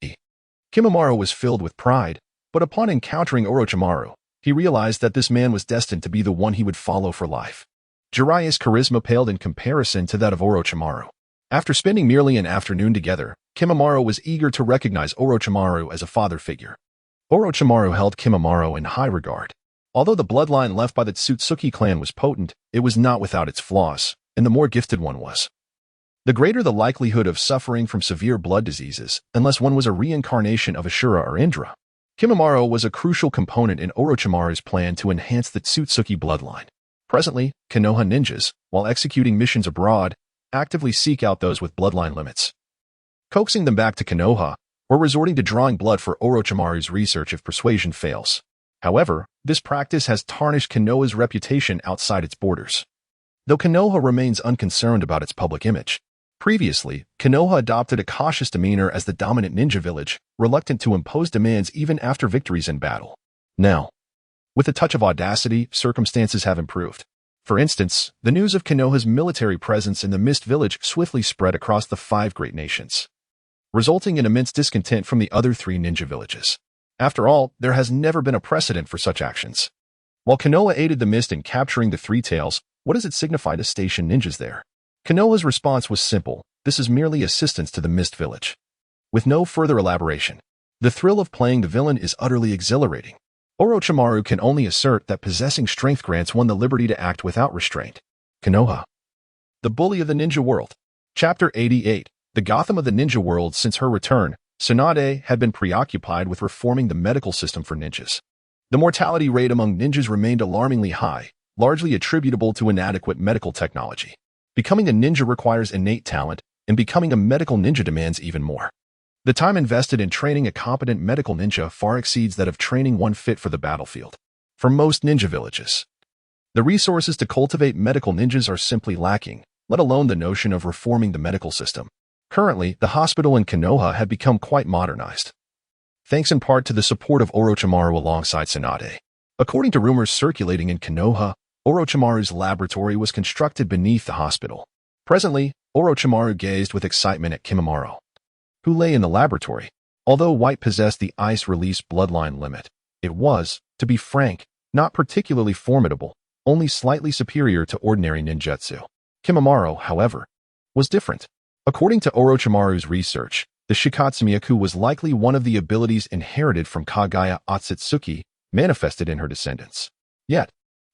A: Kimimaro was filled with pride, but upon encountering Orochimaru, He realized that this man was destined to be the one he would follow for life. Jiraiya's charisma paled in comparison to that of Orochimaru. After spending merely an afternoon together, Kimimaro was eager to recognize Orochimaru as a father figure. Orochimaru held Kimimaro in high regard. Although the bloodline left by the Tsutsuki clan was potent, it was not without its flaws, and the more gifted one was, the greater the likelihood of suffering from severe blood diseases, unless one was a reincarnation of Ashura or Indra. Kimimaro was a crucial component in Orochimaru's plan to enhance the Tsutsuki bloodline. Presently, Konoha ninjas, while executing missions abroad, actively seek out those with bloodline limits, coaxing them back to Konoha, or resorting to drawing blood for Orochimaru's research if persuasion fails. However, this practice has tarnished Konoha's reputation outside its borders, though Konoha remains unconcerned about its public image. Previously, Konoha adopted a cautious demeanor as the dominant ninja village, reluctant to impose demands even after victories in battle. Now, with a touch of audacity, circumstances have improved. For instance, the news of Konoha's military presence in the Mist Village swiftly spread across the 5 great nations, resulting in immense discontent from the other 3 ninja villages. After all, there has never been a precedent for such actions. While Konoha aided the Mist in capturing the 3 Tails, what does it signify to station ninjas there? Konoha's response was simple: this is merely assistance to the Mist Village. With no further elaboration, the thrill of playing the villain is utterly exhilarating. Orochimaru can only assert that possessing strength grants one the liberty to act without restraint. Konoha, the bully of the ninja world. Chapter 88. The Gotham of the ninja world. Since her return, Tsunade had been preoccupied with reforming the medical system for ninjas. The mortality rate among ninjas remained alarmingly high, largely attributable to inadequate medical technology. Becoming a ninja requires innate talent, and becoming a medical ninja demands even more. The time invested in training a competent medical ninja far exceeds that of training one fit for the battlefield. For most ninja villages, the resources to cultivate medical ninjas are simply lacking, let alone the notion of reforming the medical system. Currently, the hospital in Konoha had become quite modernized, thanks in part to the support of Orochimaru alongside Tsunade. According to rumors circulating in Konoha, Orochimaru's laboratory was constructed beneath the hospital. Presently, Orochimaru gazed with excitement at Kimimaro, who lay in the laboratory. Although White possessed the ice-release bloodline limit, it was, to be frank, not particularly formidable, only slightly superior to ordinary ninjutsu. Kimimaro, however, was different. According to Orochimaru's research, the Shikatsumiyaku was likely one of the abilities inherited from Kagaya Otsutsuki, manifested in her descendants. Yet,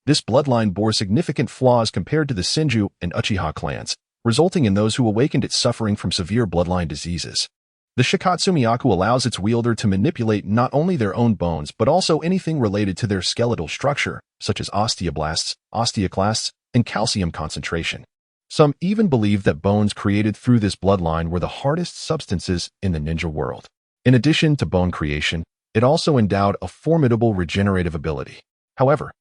A: this bloodline bore significant flaws compared to the Senju and Uchiha clans, resulting in those who awakened it suffering from severe bloodline diseases. The Shikatsumiyaku allows its wielder to manipulate not only their own bones but also anything related to their skeletal structure, such as osteoblasts, osteoclasts, and calcium concentration. Some even believe that bones created through this bloodline were the hardest substances in the ninja world. In addition to bone creation, it also endowed a formidable regenerative ability. However,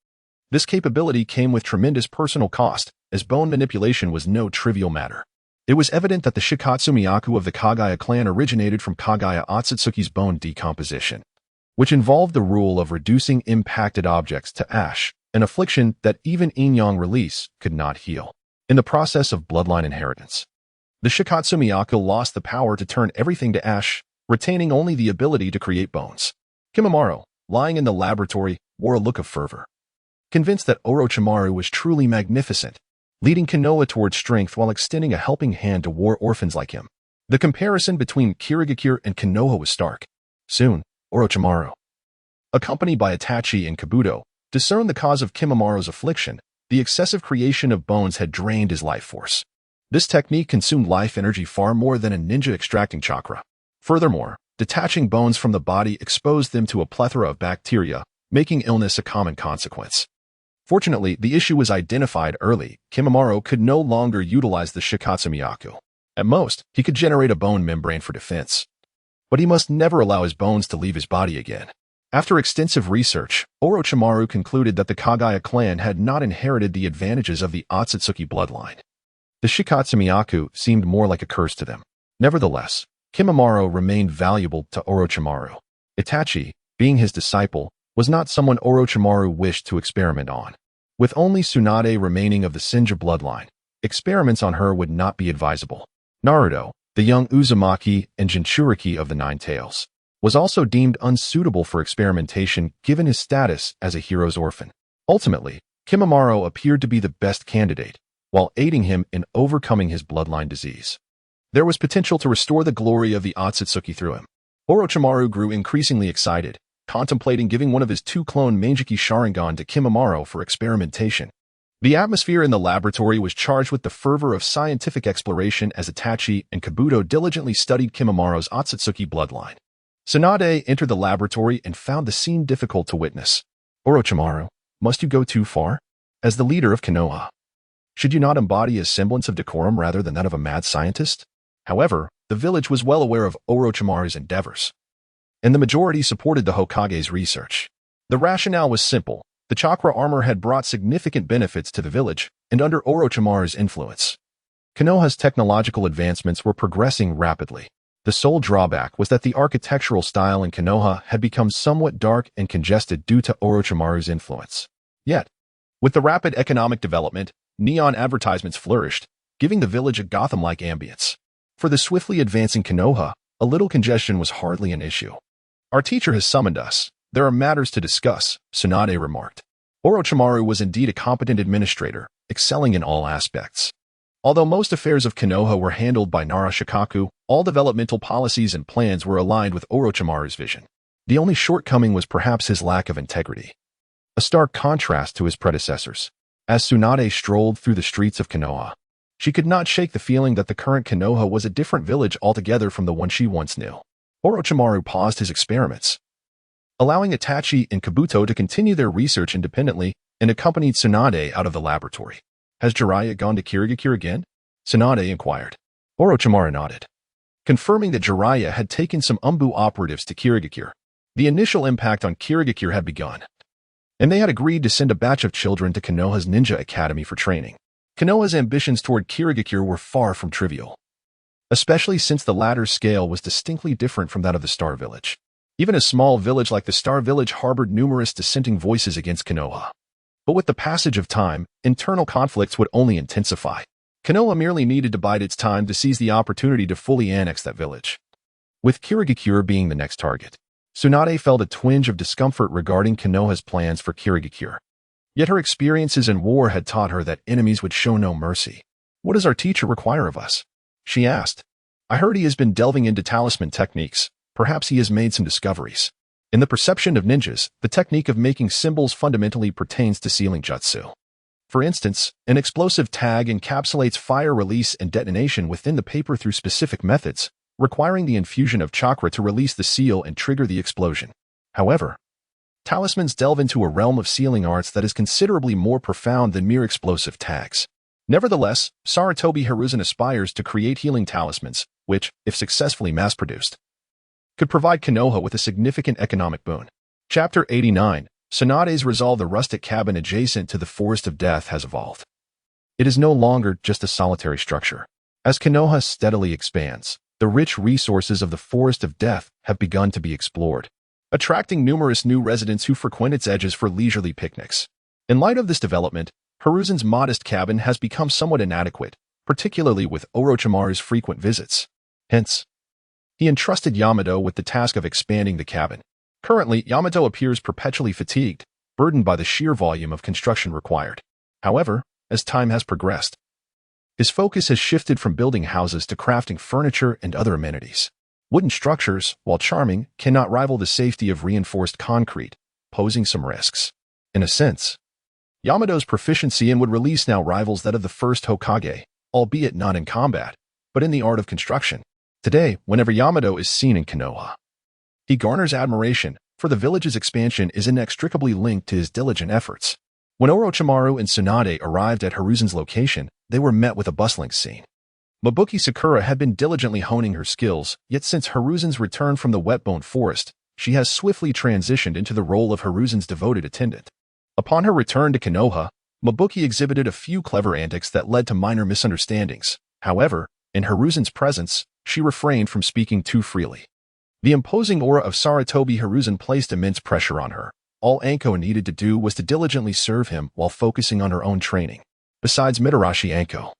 A: this capability came with tremendous personal cost, as bone manipulation was no trivial matter. It was evident that the Shikatsumiyaku of the Kagaya clan originated from Kagaya Otsutsuki's bone decomposition, which involved the rule of reducing impacted objects to ash, an affliction that even Yin-Yang release could not heal. In the process of bloodline inheritance, the Shikatsumiyaku lost the power to turn everything to ash, retaining only the ability to create bones. Kimimaro, lying in the laboratory, wore a look of fervor, convinced that Orochimaru was truly magnificent, leading Konoha toward strength while extending a helping hand to war orphans like him. The comparison between Kirigakure and Konoha was stark. Soon, Orochimaru, accompanied by Itachi and Kabuto, discerned the cause of Kimimaro's affliction. The excessive creation of bones had drained his life force. This technique consumed life energy far more than a ninja extracting chakra. Furthermore, detaching bones from the body exposed them to a plethora of bacteria, making illness a common consequence. Fortunately, the issue was identified early. Kimimaro could no longer utilize the Shikatsumiyaku. At most, he could generate a bone membrane for defense. But he must never allow his bones to leave his body again. After extensive research, Orochimaru concluded that the Kagaya clan had not inherited the advantages of the Otsutsuki bloodline. The Shikatsumiyaku seemed more like a curse to them. Nevertheless, Kimimaro remained valuable to Orochimaru. Itachi, being his disciple, was not someone Orochimaru wished to experiment on. With only Tsunade remaining of the Senju bloodline, experiments on her would not be advisable. Naruto, the young Uzumaki and Jinchuriki of the Nine Tails, was also deemed unsuitable for experimentation given his status as a hero's orphan. Ultimately, Kimimaro appeared to be the best candidate, while aiding him in overcoming his bloodline disease. There was potential to restore the glory of the Otsutsuki through him. Orochimaru grew increasingly excited, contemplating giving one of his 2 clone Manjiki Sharingan to Kimimaro for experimentation. The atmosphere in the laboratory was charged with the fervor of scientific exploration as Itachi and Kabuto diligently studied Kimimaro's Otsutsuki bloodline. Tsunade entered the laboratory and found the scene difficult to witness. Orochimaru, must you go too far? As the leader of Konoha, should you not embody a semblance of decorum rather than that of a mad scientist? However, the village was well aware of Orochimaru's endeavors, and the majority supported the Hokage's research. The rationale was simple. The chakra armor had brought significant benefits to the village, and under Orochimaru's influence, Konoha's technological advancements were progressing rapidly. The sole drawback was that the architectural style in Konoha had become somewhat dark and congested due to Orochimaru's influence. Yet, with the rapid economic development, neon advertisements flourished, giving the village a Gotham-like ambience. For the swiftly advancing Konoha, a little congestion was hardly an issue. Our teacher has summoned us. There are matters to discuss, Tsunade remarked. Orochimaru was indeed a competent administrator, excelling in all aspects. Although most affairs of Konoha were handled by Nara Shikaku, all developmental policies and plans were aligned with Orochimaru's vision. The only shortcoming was perhaps his lack of integrity, a stark contrast to his predecessors. As Tsunade strolled through the streets of Konoha, she could not shake the feeling that the current Konoha was a different village altogether from the one she once knew. Orochimaru paused his experiments, allowing Itachi and Kabuto to continue their research independently, and accompanied Tsunade out of the laboratory. Has Jiraiya gone to Kirigakure again? Tsunade inquired. Orochimaru nodded, confirming that Jiraiya had taken some Umbu operatives to Kirigakure. The initial impact on Kirigakure had begun, and they had agreed to send a batch of children to Konoha's ninja academy for training. Konoha's ambitions toward Kirigakure were far from trivial, especially since the latter's scale was distinctly different from that of the Star Village. Even a small village like the Star Village harbored numerous dissenting voices against Konoha. But with the passage of time, internal conflicts would only intensify. Konoha merely needed to bide its time to seize the opportunity to fully annex that village, with Kirigakure being the next target. Tsunade felt a twinge of discomfort regarding Konoha's plans for Kirigakure. Yet her experiences in war had taught her that enemies would show no mercy. What does our teacher require of us? She asked. I heard he has been delving into talisman techniques. Perhaps he has made some discoveries. In the perception of ninjas, the technique of making symbols fundamentally pertains to sealing jutsu. For instance, an explosive tag encapsulates fire release and detonation within the paper through specific methods, requiring the infusion of chakra to release the seal and trigger the explosion. However, talismans delve into a realm of sealing arts that is considerably more profound than mere explosive tags. Nevertheless, Sarutobi Hiruzen aspires to create healing talismans, which, if successfully mass-produced, could provide Konoha with a significant economic boon. Chapter 89. Tsunade's resolve. The rustic cabin adjacent to the Forest of Death has evolved. It is no longer just a solitary structure. As Konoha steadily expands, the rich resources of the Forest of Death have begun to be explored, attracting numerous new residents who frequent its edges for leisurely picnics. In light of this development, Hiruzen's modest cabin has become somewhat inadequate, particularly with Orochimaru's frequent visits. Hence, he entrusted Yamato with the task of expanding the cabin. Currently, Yamato appears perpetually fatigued, burdened by the sheer volume of construction required. However, as time has progressed, his focus has shifted from building houses to crafting furniture and other amenities. Wooden structures, while charming, cannot rival the safety of reinforced concrete, posing some risks. In a sense, Yamato's proficiency in wood release now rivals that of the first Hokage, albeit not in combat, but in the art of construction. Today, whenever Yamato is seen in Konoha, he garners admiration, for the village's expansion is inextricably linked to his diligent efforts. When Orochimaru and Tsunade arrived at Hiruzen's location, they were met with a bustling scene. Mabuki Sakura had been diligently honing her skills, yet since Hiruzen's return from the Wetbone Forest, she has swiftly transitioned into the role of Hiruzen's devoted attendant. Upon her return to Konoha, Mabuki exhibited a few clever antics that led to minor misunderstandings. However, in Hiruzen's presence, she refrained from speaking too freely. The imposing aura of Sarutobi Hiruzen placed immense pressure on her. All Anko needed to do was to diligently serve him while focusing on her own training. Besides Mitarashi Anko,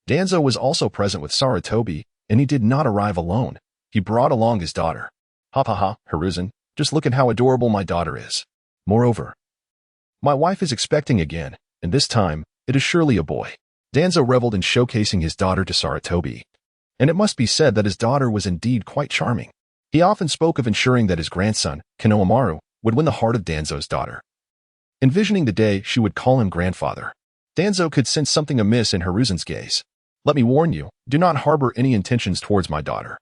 A: Danzo was also present with Sarutobi, and he did not arrive alone. He brought along his daughter, Ha ha ha, Hiruzen, just look at how adorable my daughter is. Moreover, my wife is expecting again, and this time, it is surely a boy. Danzo reveled in showcasing his daughter to Sarutobi. And it must be said that his daughter was indeed quite charming. He often spoke of ensuring that his grandson, Konoha, would win the heart of Danzo's daughter. Envisioning the day she would call him grandfather, Danzo could sense something amiss in Hiruzen's gaze. Let me warn you, do not harbor any intentions towards my daughter.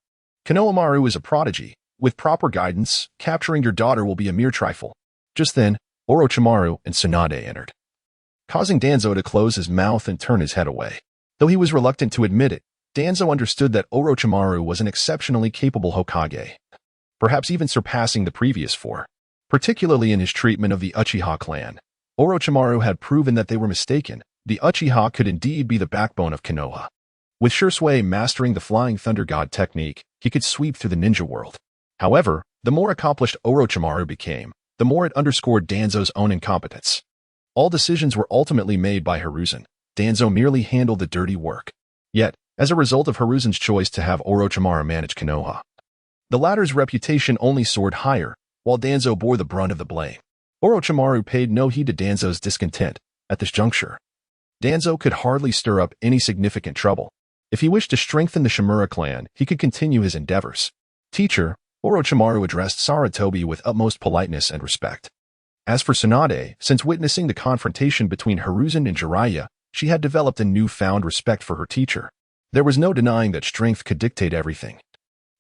A: Konoha is a prodigy. With proper guidance, capturing your daughter will be a mere trifle. Just then, Orochimaru and Tsunade entered, causing Danzo to close his mouth and turn his head away. Though he was reluctant to admit it, Danzo understood that Orochimaru was an exceptionally capable Hokage, perhaps even surpassing the previous four. Particularly in his treatment of the Uchiha clan, Orochimaru had proven that they were mistaken. The Uchiha could indeed be the backbone of Konoha. With Shursui mastering the Flying Thunder God technique, he could sweep through the ninja world. However, the more accomplished Orochimaru became, the more it underscored Danzo's own incompetence. All decisions were ultimately made by Hiruzen. Danzo merely handled the dirty work. Yet, as a result of Hiruzen's choice to have Orochimaru manage Konoha, the latter's reputation only soared higher, while Danzo bore the brunt of the blame. Orochimaru paid no heed to Danzo's discontent. At this juncture, Danzo could hardly stir up any significant trouble. If he wished to strengthen the Shimura clan, he could continue his endeavors. Teacher, Orochimaru addressed Sarutobi with utmost politeness and respect. As for Tsunade, since witnessing the confrontation between Hiruzen and Jiraiya, she had developed a newfound respect for her teacher. There was no denying that strength could dictate everything.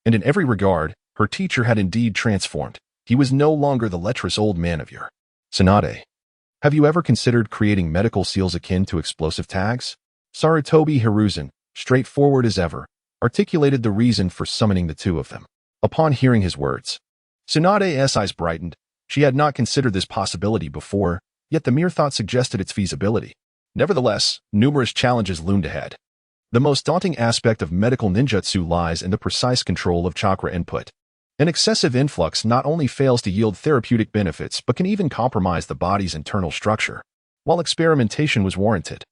A: And in every regard, her teacher had indeed transformed. He was no longer the lecherous old man of yore. Tsunade, have you ever considered creating medical seals akin to explosive tags? Sarutobi Hiruzen, straightforward as ever, articulated the reason for summoning the two of them. Upon hearing his words, Tsunade's eyes brightened. She had not considered this possibility before, yet the mere thought suggested its feasibility. Nevertheless, numerous challenges loomed ahead. The most daunting aspect of medical ninjutsu lies in the precise control of chakra input. An excessive influx not only fails to yield therapeutic benefits but can even compromise the body's internal structure. While experimentation was warranted,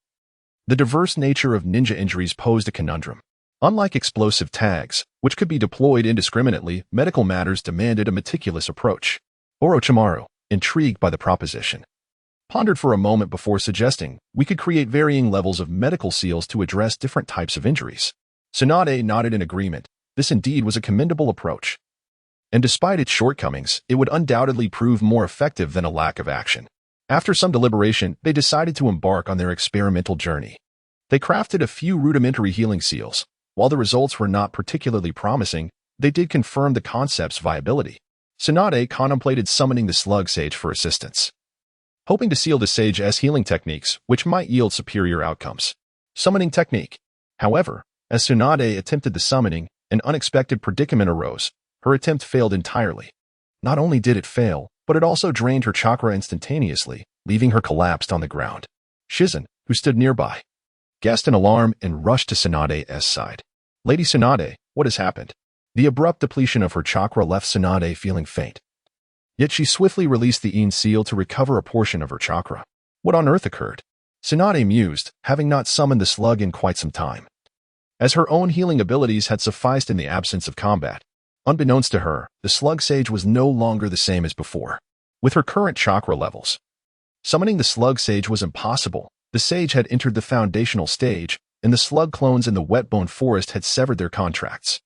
A: the diverse nature of ninja injuries posed a conundrum. Unlike explosive tags, which could be deployed indiscriminately, medical matters demanded a meticulous approach. Orochimaru, intrigued by the proposition, pondered for a moment before suggesting we could create varying levels of medical seals to address different types of injuries. Tsunade nodded in agreement. This indeed was a commendable approach. And despite its shortcomings, it would undoubtedly prove more effective than a lack of action. After some deliberation, they decided to embark on their experimental journey. They crafted a few rudimentary healing seals. While the results were not particularly promising, they did confirm the concept's viability. Tsunade contemplated summoning the slug sage for assistance, hoping to seal the sage's healing techniques, which might yield superior outcomes. Summoning technique. However, as Tsunade attempted the summoning, an unexpected predicament arose. Her attempt failed entirely. Not only did it fail, but it also drained her chakra instantaneously, leaving her collapsed on the ground. Shizen, who stood nearby, guessed in alarm and rushed to Tsunade's side. Lady Tsunade, what has happened? The abrupt depletion of her chakra left Tsunade feeling faint. Yet she swiftly released the seal to recover a portion of her chakra. What on earth occurred? Tsunade mused, having not summoned the slug in quite some time, as her own healing abilities had sufficed in the absence of combat. Unbeknownst to her, the slug sage was no longer the same as before. With her current chakra levels, summoning the slug sage was impossible. The sage had entered the foundational stage, and the slug clones in the wet-bone forest had severed their contracts,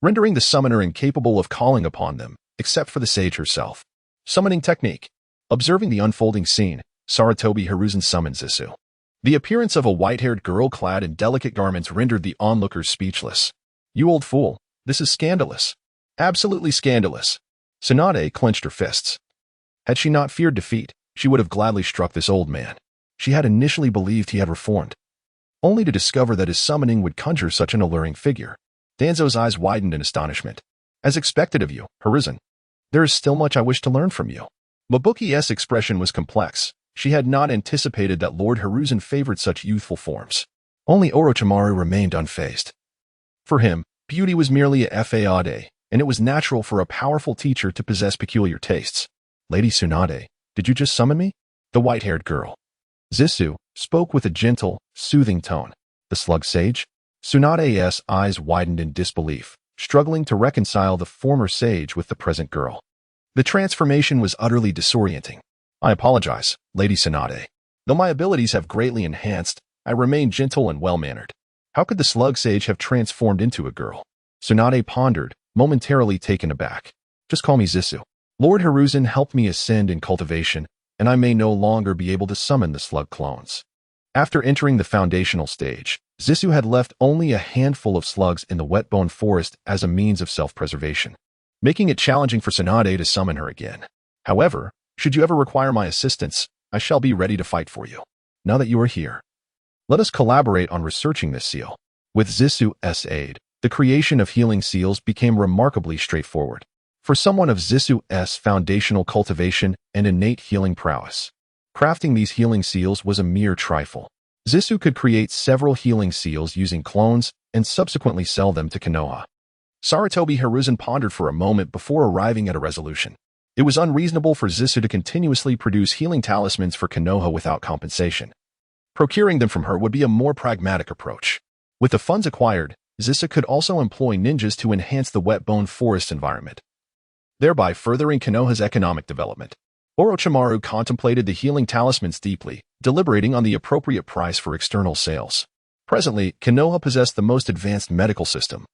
A: rendering the summoner incapable of calling upon them, except for the sage herself. Summoning technique. Observing the unfolding scene, Sarutobi Hiruzen summoned Zissou. The appearance of a white-haired girl clad in delicate garments rendered the onlookers speechless. You old fool. This is scandalous. Absolutely scandalous. Tsunade clenched her fists. Had she not feared defeat, she would have gladly struck this old man. She had initially believed he had reformed, only to discover that his summoning would conjure such an alluring figure. Danzo's eyes widened in astonishment. As expected of you, Hiruzen. There is still much I wish to learn from you. Mabuki's expression was complex. She had not anticipated that Lord Hiruzen favored such youthful forms. Only Orochimaru remained unfazed. For him, beauty was merely a fade, and it was natural for a powerful teacher to possess peculiar tastes. Lady Tsunade, did you just summon me? The white-haired girl, Zissou, spoke with a gentle, soothing tone. The slug sage? Tsunade's eyes widened in disbelief. struggling to reconcile the former sage with the present girl. The transformation was utterly disorienting. I apologize, Lady Tsunade. Though my abilities have greatly enhanced, I remain gentle and well-mannered. How could the slug sage have transformed into a girl? Tsunade pondered, momentarily taken aback. Just call me Zissou. Lord Hiruzen helped me ascend in cultivation, and I may no longer be able to summon the slug clones. After entering the foundational stage, Zissou had left only a handful of slugs in the wet-bone forest as a means of self-preservation, making it challenging for Tsunade to summon her again. However, should you ever require my assistance, I shall be ready to fight for you. Now that you are here, let us collaborate on researching this seal. With Zissou's aid, the creation of healing seals became remarkably straightforward. For someone of Zissou's foundational cultivation and innate healing prowess, crafting these healing seals was a mere trifle. Zissou could create several healing seals using clones and subsequently sell them to Konoha. Sarutobi Hiruzen pondered for a moment before arriving at a resolution. It was unreasonable for Zissou to continuously produce healing talismans for Konoha without compensation. Procuring them from her would be a more pragmatic approach. With the funds acquired, Zissou could also employ ninjas to enhance the wet-bone forest environment, thereby furthering Konoha's economic development. Orochimaru contemplated the healing talismans deeply, deliberating on the appropriate price for external sales. Presently, Konoha possessed the most advanced medical system.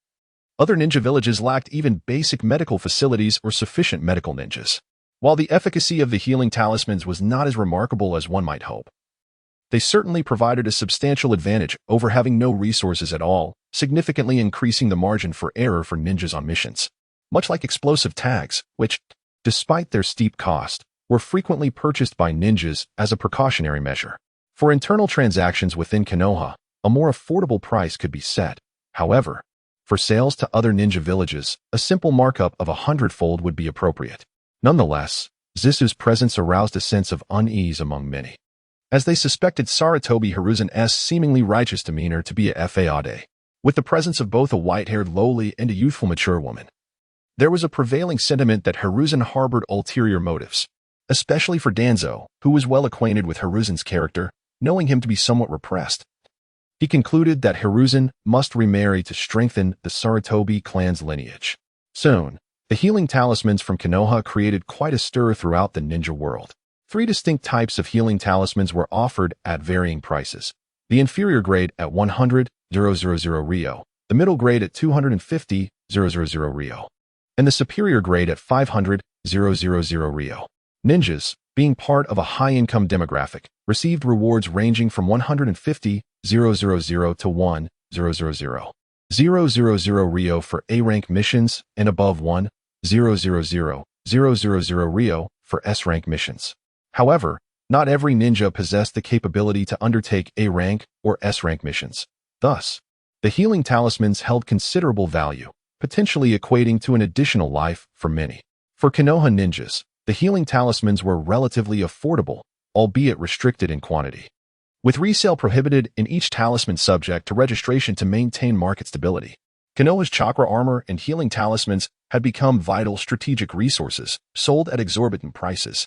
A: Other ninja villages lacked even basic medical facilities or sufficient medical ninjas. While the efficacy of the healing talismans was not as remarkable as one might hope, they certainly provided a substantial advantage over having no resources at all, significantly increasing the margin for error for ninjas on missions. Much like explosive tags, which, despite their steep cost, were frequently purchased by ninjas as a precautionary measure. For internal transactions within Konoha, a more affordable price could be set. However, for sales to other ninja villages, a simple markup of 100-fold would be appropriate. Nonetheless, Zissou's presence aroused a sense of unease among many, as they suspected Sarutobi Hiruzen's seemingly righteous demeanor to be a fade, with the presence of both a white-haired lowly and a youthful mature woman. There was a prevailing sentiment that Hiruzen harbored ulterior motives, especially for Danzo, who was well acquainted with Hiruzen's character, knowing him to be somewhat repressed. He concluded that Hiruzen must remarry to strengthen the Sarutobi clan's lineage. Soon, the healing talismans from Konoha created quite a stir throughout the ninja world. 3 distinct types of healing talismans were offered at varying prices. The inferior grade at 100,000 Ryo, the middle grade at 250,000 Ryo, and the superior grade at 500,000 Ryo. Ninjas, being part of a high-income demographic, received rewards ranging from 150,000 to 1,000 Ryo for A-rank missions and above 1,000 Ryo for S-rank missions. However, not every ninja possessed the capability to undertake A-rank or S-rank missions. Thus, the healing talismans held considerable value, potentially equating to an additional life for many. For Konoha ninjas, the healing talismans were relatively affordable, albeit restricted in quantity, with resale prohibited in each talisman subject to registration to maintain market stability. Konoha's chakra armor and healing talismans had become vital strategic resources, sold at exorbitant prices.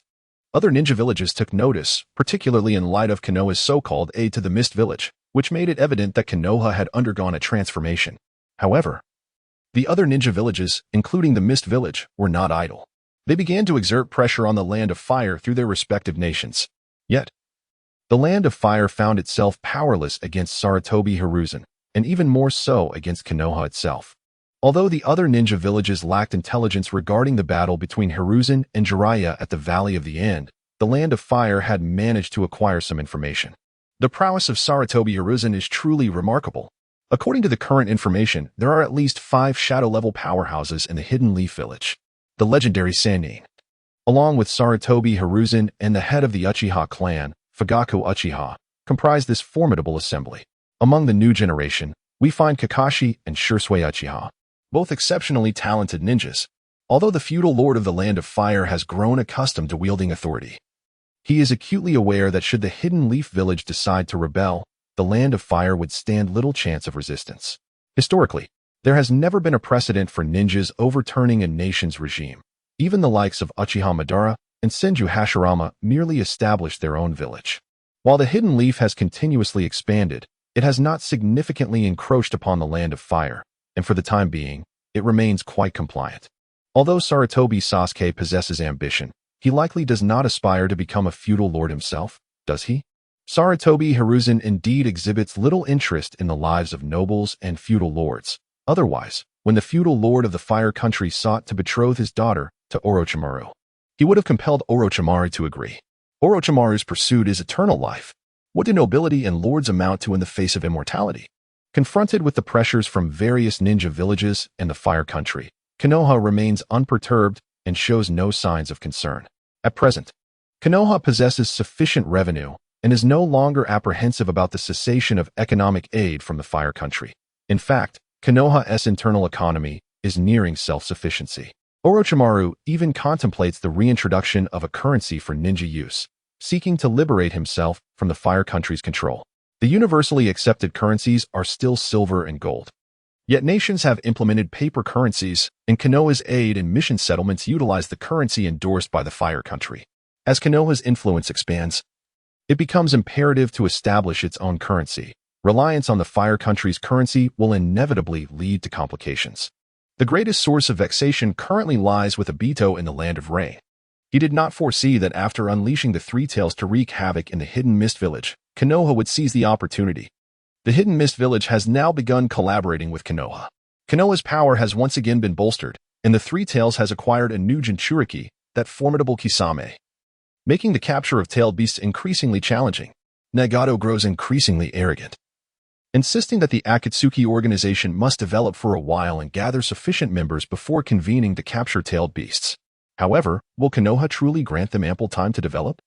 A: Other ninja villages took notice, particularly in light of Konoha's so-called aid to the Mist Village, which made it evident that Konoha had undergone a transformation. However, the other ninja villages, including the Mist Village, were not idle. They began to exert pressure on the Land of Fire through their respective nations. Yet, the Land of Fire found itself powerless against Sarutobi Hiruzen, and even more so against Konoha itself. Although the other ninja villages lacked intelligence regarding the battle between Hiruzen and Jiraiya at the Valley of the End, the Land of Fire had managed to acquire some information. The prowess of Sarutobi Hiruzen is truly remarkable. According to the current information, there are at least 5 shadow-level powerhouses in the Hidden Leaf Village. The legendary Sannin, along with Sarutobi Hiruzen and the head of the Uchiha clan, Fugaku Uchiha, comprise this formidable assembly. Among the new generation, we find Kakashi and Shursui Uchiha, both exceptionally talented ninjas. Although the feudal lord of the Land of Fire has grown accustomed to wielding authority, he is acutely aware that should the Hidden Leaf Village decide to rebel, the Land of Fire would stand little chance of resistance. Historically, there has never been a precedent for ninjas overturning a nation's regime. Even the likes of Uchiha Madara and Senju Hashirama merely established their own village. While the Hidden Leaf has continuously expanded, it has not significantly encroached upon the Land of Fire, and for the time being, it remains quite compliant. Although Sarutobi Sasuke possesses ambition, he likely does not aspire to become a feudal lord himself, does he? Sarutobi Hiruzen indeed exhibits little interest in the lives of nobles and feudal lords. Otherwise, when the feudal lord of the Fire Country sought to betroth his daughter to Orochimaru, he would have compelled Orochimaru to agree. Orochimaru's pursuit is eternal life. What do nobility and lords amount to in the face of immortality? Confronted with the pressures from various ninja villages and the Fire Country, Konoha remains unperturbed and shows no signs of concern. At present, Konoha possesses sufficient revenue and is no longer apprehensive about the cessation of economic aid from the Fire Country. In fact, Konoha's internal economy is nearing self-sufficiency. Orochimaru even contemplates the reintroduction of a currency for ninja use, seeking to liberate himself from the Fire Country's control. The universally accepted currencies are still silver and gold. Yet nations have implemented paper currencies, and Konoha's aid and mission settlements utilize the currency endorsed by the Fire Country. As Konoha's influence expands, it becomes imperative to establish its own currency. Reliance on the Fire Country's currency will inevitably lead to complications. The greatest source of vexation currently lies with Obito in the Land of Rain. He did not foresee that after unleashing the Three Tails to wreak havoc in the Hidden Mist Village, Konoha would seize the opportunity. The Hidden Mist Village has now begun collaborating with Konoha. Konoha's power has once again been bolstered, and the Three Tails has acquired a new Jinchuriki, that formidable Kisame, making the capture of tailed beasts increasingly challenging. Nagato grows increasingly arrogant, insisting that the Akatsuki organization must develop for a while and gather sufficient members before convening to capture tailed beasts. However, will Konoha truly grant them ample time to develop?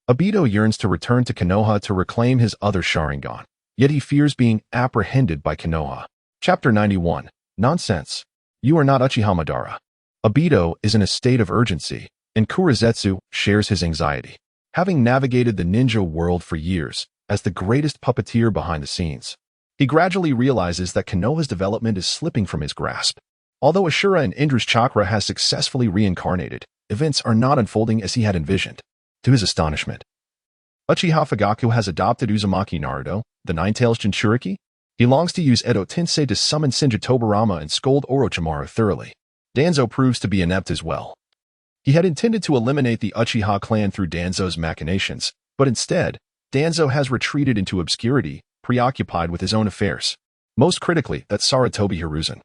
A: Obito yearns to return to Konoha to reclaim his other Sharingan, yet he fears being apprehended by Konoha. Chapter 91. Nonsense. You are not Uchiha Madara. Obito is in a state of urgency, and Kurizetsu shares his anxiety. Having navigated the ninja world for years, as the greatest puppeteer behind the scenes, he gradually realizes that Konoha's development is slipping from his grasp. Although Ashura and Indra's chakra has successfully reincarnated, events are not unfolding as he had envisioned. To his astonishment, Uchiha Fugaku has adopted Uzumaki Naruto, the Nine-Tails Jinchuriki. He longs to use Edo Tensei to summon Senju Tobirama and scold Orochimaru thoroughly. Danzo proves to be inept as well. He had intended to eliminate the Uchiha clan through Danzo's machinations, but instead, Danzo has retreated into obscurity, preoccupied with his own affairs. Most critically, that Sarutobi Hiruzen,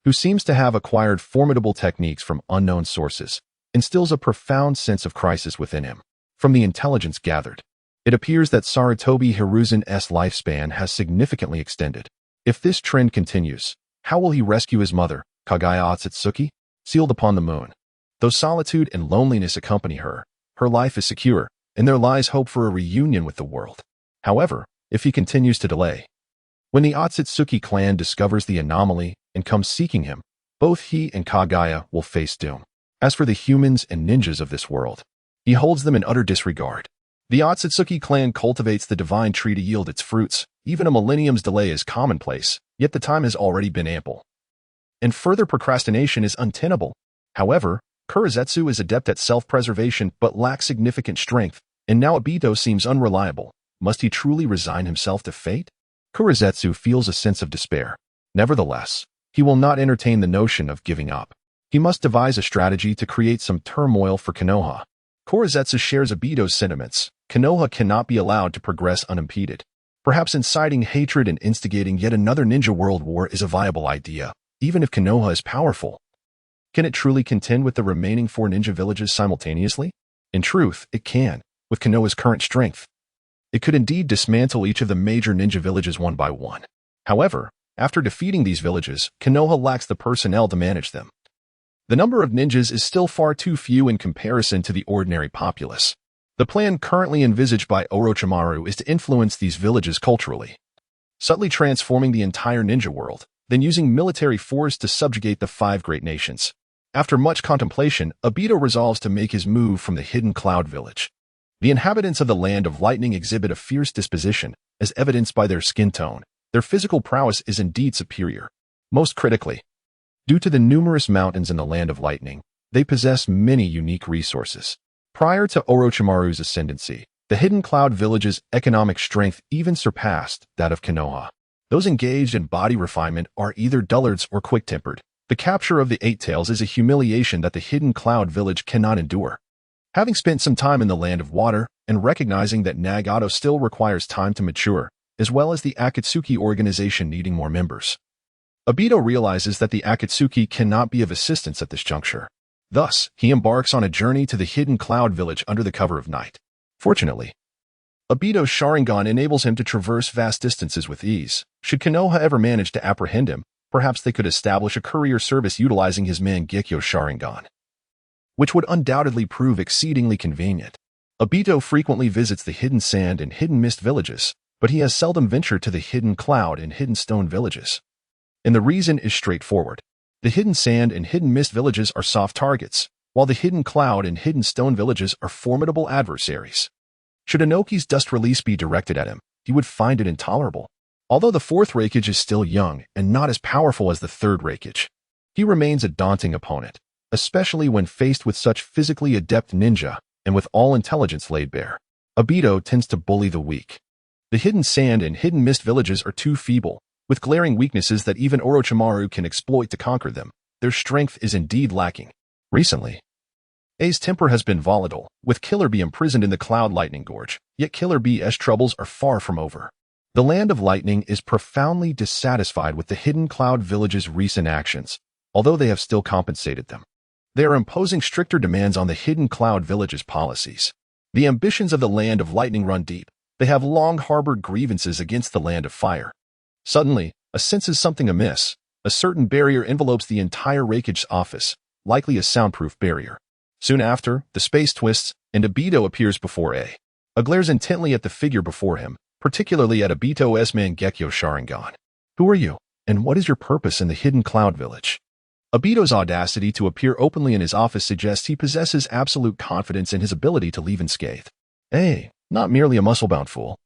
A: who seems to have acquired formidable techniques from unknown sources, instills a profound sense of crisis within him. From the intelligence gathered, it appears that Sarutobi Hiruzen's lifespan has significantly extended. If this trend continues, how will he rescue his mother, Kagaya Otsutsuki? Sealed upon the moon. Though solitude and loneliness accompany her, her life is secure, and there lies hope for a reunion with the world. However, if he continues to delay, when the Otsutsuki clan discovers the anomaly and comes seeking him, both he and Kagaya will face doom. As for the humans and ninjas of this world, he holds them in utter disregard. The Otsutsuki clan cultivates the divine tree to yield its fruits. Even a millennium's delay is commonplace, yet the time has already been ample, and further procrastination is untenable. However, Kurizetsu is adept at self-preservation but lacks significant strength, and now Obito seems unreliable. Must he truly resign himself to fate? Kurizetsu feels a sense of despair. Nevertheless, he will not entertain the notion of giving up. He must devise a strategy to create some turmoil for Konoha. Kurizetsu shares Obito's sentiments. Konoha cannot be allowed to progress unimpeded. Perhaps inciting hatred and instigating yet another ninja world war is a viable idea, even if Konoha is powerful. Can it truly contend with the remaining 4 ninja villages simultaneously? In truth, it can, with Konoha's current strength. It could indeed dismantle each of the major ninja villages one by one. However, after defeating these villages, Konoha lacks the personnel to manage them. The number of ninjas is still far too few in comparison to the ordinary populace. The plan currently envisaged by Orochimaru is to influence these villages culturally, subtly transforming the entire ninja world, then using military force to subjugate the 5 great nations. After much contemplation, Obito resolves to make his move from the Hidden Cloud Village. The inhabitants of the Land of Lightning exhibit a fierce disposition, as evidenced by their skin tone. Their physical prowess is indeed superior. Most critically, due to the numerous mountains in the Land of Lightning, they possess many unique resources. Prior to Orochimaru's ascendancy, the Hidden Cloud Village's economic strength even surpassed that of Konoha. Those engaged in body refinement are either dullards or quick-tempered. The The capture of the Eight Tails is a humiliation that the hidden cloud village cannot endure. Having spent some time in the land of water, and recognizing that Nagato still requires time to mature, as well as the Akatsuki organization needing more members, Obito realizes that the Akatsuki cannot be of assistance at this juncture. Thus, he embarks on a journey to the hidden cloud village under the cover of night. Fortunately, Obito's Sharingan enables him to traverse vast distances with ease. Should Konoha ever manage to apprehend him, perhaps they could establish a courier service utilizing his Mangekyo Sharingan, which would undoubtedly prove exceedingly convenient. Obito frequently visits the hidden sand and hidden mist villages, but he has seldom ventured to the hidden cloud and hidden stone villages. And the reason is straightforward. The hidden sand and hidden mist villages are soft targets, while the hidden cloud and hidden stone villages are formidable adversaries. Should Inoki's dust release be directed at him, he would find it intolerable. Although the fourth Reikage is still young and not as powerful as the third Reikage, he remains a daunting opponent, especially when faced with such physically adept ninja and with all intelligence laid bare. Obito tends to bully the weak. The hidden sand and hidden mist villages are too feeble, with glaring weaknesses that even Orochimaru can exploit to conquer them. Their strength is indeed lacking. Recently, A's temper has been volatile, with Killer Bee imprisoned in the Cloud Lightning Gorge, yet Killer Bee's troubles are far from over. The Land of Lightning is profoundly dissatisfied with the Hidden Cloud Village's recent actions, although they have still compensated them. They are imposing stricter demands on the Hidden Cloud Village's policies. The ambitions of the Land of Lightning run deep. They have long harbored grievances against the Land of Fire. Suddenly, A senses something amiss. A certain barrier envelopes the entire Reikage's office, likely a soundproof barrier. Soon after, the space twists, and Obito appears before A. Glares intently at the figure before him, particularly at Obito's Mangekyo Sharingan. Who are you, and what is your purpose in the Hidden Cloud Village? Obito's audacity to appear openly in his office suggests he possesses absolute confidence in his ability to leave unscathed. A, not merely a muscle-bound fool,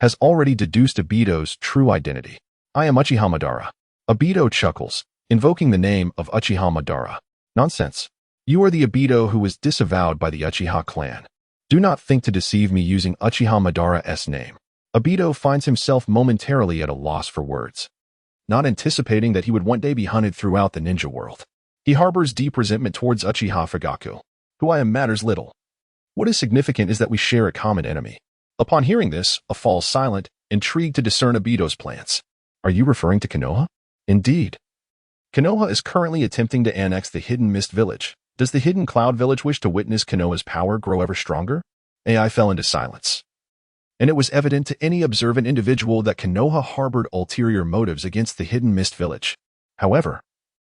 A: has already deduced Obito's true identity. I am Uchiha Madara. Obito chuckles, invoking the name of Uchiha Madara. Nonsense. You are the Obito who was disavowed by the Uchiha clan. Do not think to deceive me using Uchiha Madara's name. Obito finds himself momentarily at a loss for words, not anticipating that he would one day be hunted throughout the ninja world. He harbors deep resentment towards Uchiha Fugaku, who I am matters little. What is significant is that we share a common enemy. Upon hearing this, A falls silent, intrigued to discern Obito's plans. Are you referring to Konoha? Indeed. Konoha is currently attempting to annex the Hidden Mist Village. Does the Hidden Cloud Village wish to witness Konoha's power grow ever stronger? AI fell into silence, and it was evident to any observant individual that Konoha harbored ulterior motives against the Hidden Mist Village. However,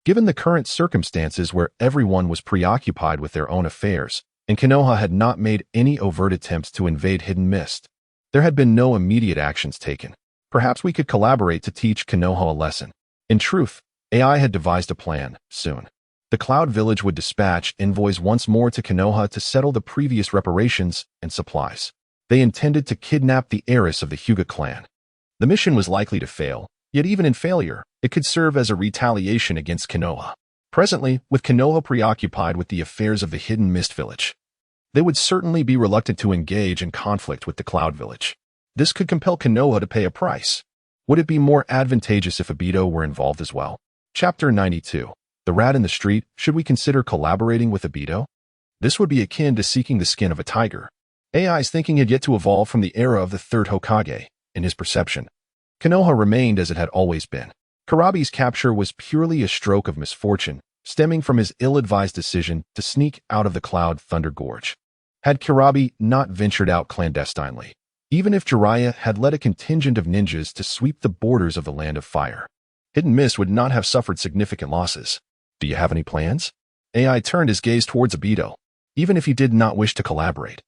A: given the current circumstances where everyone was preoccupied with their own affairs, and Konoha had not made any overt attempts to invade Hidden Mist, there had been no immediate actions taken. Perhaps we could collaborate to teach Konoha a lesson. In truth, AI had devised a plan. Soon, the Cloud Village would dispatch envoys once more to Konoha to settle the previous reparations and supplies. They intended to kidnap the heiress of the Hyuga clan. The mission was likely to fail, yet even in failure, it could serve as a retaliation against Konoha. Presently, with Konoha preoccupied with the affairs of the Hidden Mist Village, they would certainly be reluctant to engage in conflict with the Cloud Village. This could compel Konoha to pay a price. Would it be more advantageous if Obito were involved as well? Chapter 92. The Rat in the Street. Should we consider collaborating with Obito? This would be akin to seeking the skin of a tiger. AI's thinking had yet to evolve from the era of the third Hokage. In his perception, Konoha remained as it had always been. Kurabi's capture was purely a stroke of misfortune, stemming from his ill-advised decision to sneak out of the Cloud Thunder Gorge. Had Kurabi not ventured out clandestinely, even if Jiraiya had led a contingent of ninjas to sweep the borders of the Land of Fire, Hidden Mist would not have suffered significant losses. Do you have any plans? AI turned his gaze towards Obito, even if he did not wish to collaborate.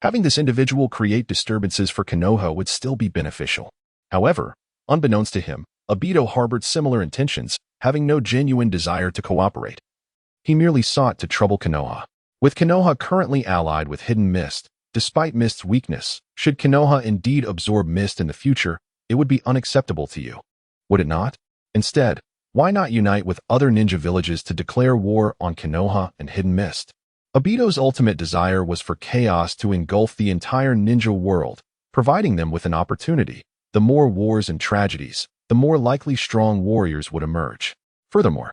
A: Having this individual create disturbances for Konoha would still be beneficial. However, unbeknownst to him, Obito harbored similar intentions, having no genuine desire to cooperate. He merely sought to trouble Konoha. With Konoha currently allied with Hidden Mist, despite Mist's weakness, should Konoha indeed absorb Mist in the future, it would be unacceptable to you. Would it not? Instead, why not unite with other ninja villages to declare war on Konoha and Hidden Mist? Obito's ultimate desire was for chaos to engulf the entire ninja world, providing them with an opportunity. The more wars and tragedies, the more likely strong warriors would emerge. Furthermore,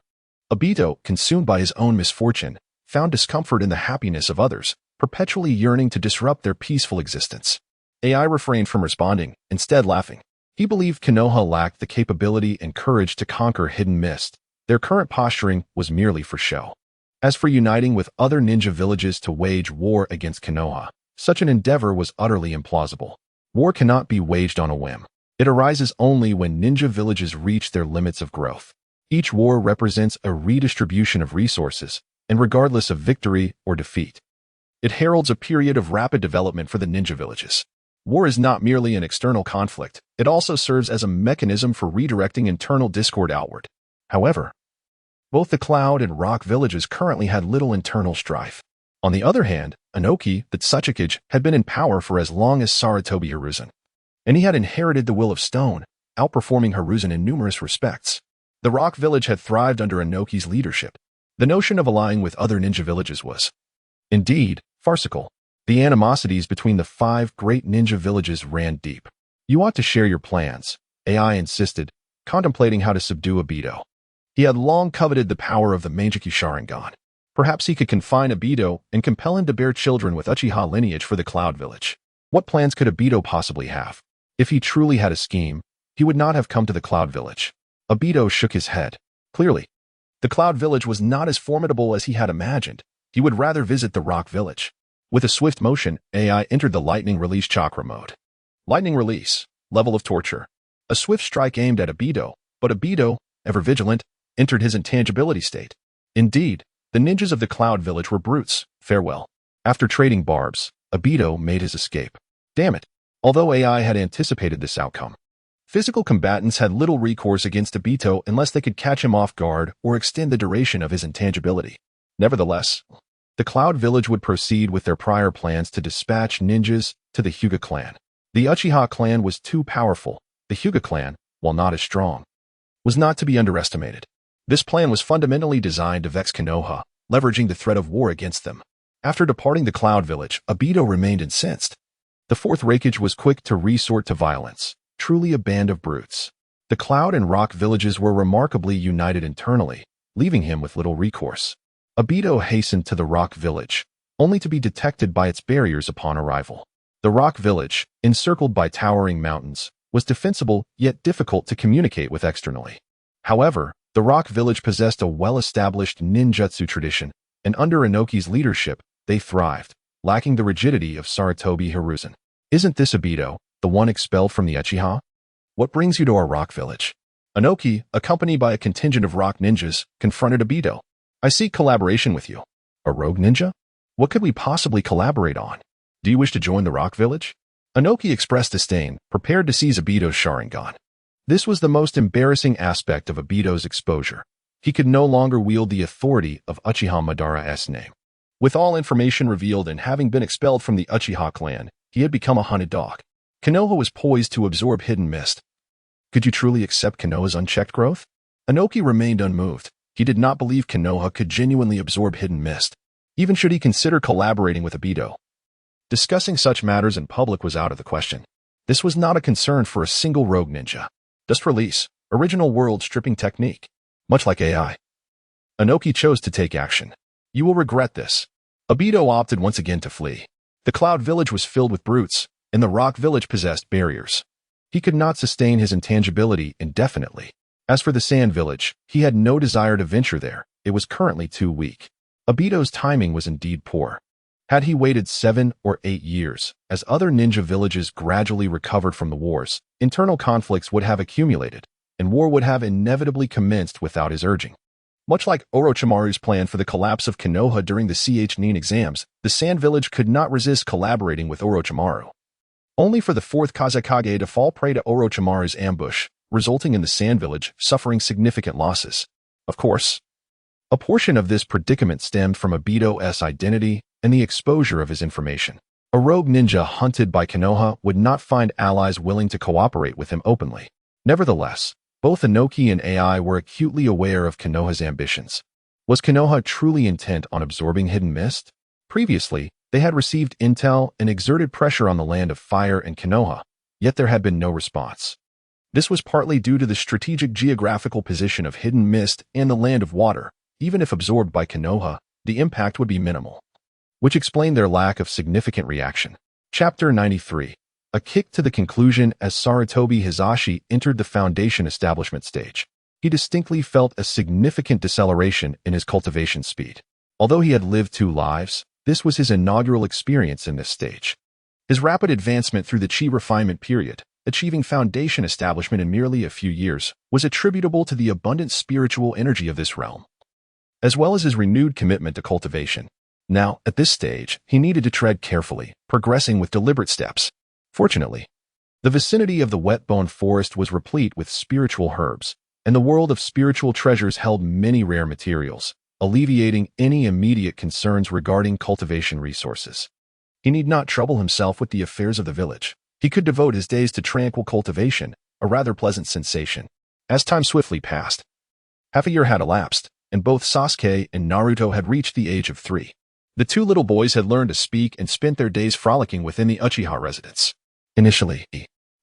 A: Obito, consumed by his own misfortune, found discomfort in the happiness of others, perpetually yearning to disrupt their peaceful existence. AI refrained from responding, instead laughing. He believed Konoha lacked the capability and courage to conquer hidden mist. Their current posturing was merely for show. As for uniting with other ninja villages to wage war against Konoha, such an endeavor was utterly implausible. War cannot be waged on a whim. It arises only when ninja villages reach their limits of growth. Each war represents a redistribution of resources, and regardless of victory or defeat, it heralds a period of rapid development for the ninja villages. War is not merely an external conflict, it also serves as a mechanism for redirecting internal discord outward. However, both the Cloud and Rock villages currently had little internal strife. On the other hand, Inoki, the Tsuchikage, had been in power for as long as Sarutobi Hiruzen, and he had inherited the Will of Stone, outperforming Hiruzen in numerous respects. The Rock village had thrived under Inoki's leadership. The notion of allying with other ninja villages was, indeed, farcical. The animosities between the 5 great ninja villages ran deep. You ought to share your plans, AI insisted, contemplating how to subdue Obito. He had long coveted the power of the Mangekyou Sharingan. Perhaps he could confine Obito and compel him to bear children with Uchiha lineage for the Cloud Village. What plans could Obito possibly have? If he truly had a scheme, he would not have come to the Cloud Village. Obito shook his head. Clearly, the Cloud Village was not as formidable as he had imagined. He would rather visit the Rock Village. With a swift motion, AI entered the lightning release chakra mode. Lightning release, level of torture. A swift strike aimed at Obito, but Obito, ever vigilant, entered his intangibility state. Indeed, the ninjas of the Cloud Village were brutes. Farewell. After trading barbs, Obito made his escape. Damn it. Although AI had anticipated this outcome, physical combatants had little recourse against Obito unless they could catch him off guard or extend the duration of his intangibility. Nevertheless, the Cloud Village would proceed with their prior plans to dispatch ninjas to the Hyuga clan. The Uchiha clan was too powerful. The Hyuga clan, while not as strong, was not to be underestimated. This plan was fundamentally designed to vex Konoha, leveraging the threat of war against them. After departing the Cloud Village, Obito remained incensed. The Fourth Raikage was quick to resort to violence, truly a band of brutes. The Cloud and Rock villages were remarkably united internally, leaving him with little recourse. Obito hastened to the Rock village, only to be detected by its barriers upon arrival. The Rock village, encircled by towering mountains, was defensible yet difficult to communicate with externally. However, the Rock village possessed a well-established ninjutsu tradition, and under Inoki's leadership, they thrived, lacking the rigidity of Sarutobi Hiruzen. Isn't this Obito, the one expelled from the Uchiha? What brings you to our Rock village? Inoki, accompanied by a contingent of Rock ninjas, confronted Obito. I seek collaboration with you. A rogue ninja? What could we possibly collaborate on? Do you wish to join the Rock village? Inoki expressed disdain, prepared to seize Obito's Sharingan. This was the most embarrassing aspect of Obito's exposure. He could no longer wield the authority of Uchiha Madara's name. With all information revealed and having been expelled from the Uchiha clan, he had become a hunted dog. Konoha was poised to absorb hidden mist. Could you truly accept Konoha's unchecked growth? Inoki remained unmoved. He did not believe Konoha could genuinely absorb hidden mist, even should he consider collaborating with Obito. Discussing such matters in public was out of the question. This was not a concern for a single rogue ninja. Just release, original world stripping technique. Much like AI. Inoki chose to take action. You will regret this. Obito opted once again to flee. The Cloud Village was filled with brutes, and the Rock Village possessed barriers. He could not sustain his intangibility indefinitely. As for the Sand Village, he had no desire to venture there. It was currently too weak. Obito's timing was indeed poor. Had he waited 7 or 8 years, as other ninja villages gradually recovered from the wars, internal conflicts would have accumulated, and war would have inevitably commenced without his urging. Much like Orochimaru's plan for the collapse of Konoha during the Nin exams, the Sand Village could not resist collaborating with Orochimaru. Only for the 4th Kazekage to fall prey to Orochimaru's ambush, resulting in the Sand Village suffering significant losses. Of course, a portion of this predicament stemmed from Obito's identity and the exposure of his information. A rogue ninja hunted by Konoha would not find allies willing to cooperate with him openly. Nevertheless, both Inoki and AI were acutely aware of Konoha's ambitions. Was Konoha truly intent on absorbing hidden mist? Previously, they had received intel and exerted pressure on the land of fire and Konoha, yet there had been no response. This was partly due to the strategic geographical position of hidden mist and the land of water, even if absorbed by Konoha, the impact would be minimal, which explained their lack of significant reaction. Chapter 93. A kick to the conclusion. As Sarutobi Hiruzen entered the Foundation establishment stage, he distinctly felt a significant deceleration in his cultivation speed. Although he had lived 2 lives, this was his inaugural experience in this stage. His rapid advancement through the chi refinement period, achieving Foundation establishment in merely a few years, was attributable to the abundant spiritual energy of this realm, as well as his renewed commitment to cultivation. Now, at this stage, he needed to tread carefully, progressing with deliberate steps. Fortunately, the vicinity of the wet-bone forest was replete with spiritual herbs, and the world of spiritual treasures held many rare materials, alleviating any immediate concerns regarding cultivation resources. He need not trouble himself with the affairs of the village. He could devote his days to tranquil cultivation, a rather pleasant sensation. As time swiftly passed, half a year had elapsed, and both Sasuke and Naruto had reached the age of 3. The 2 little boys had learned to speak and spent their days frolicking within the Uchiha residence. Initially,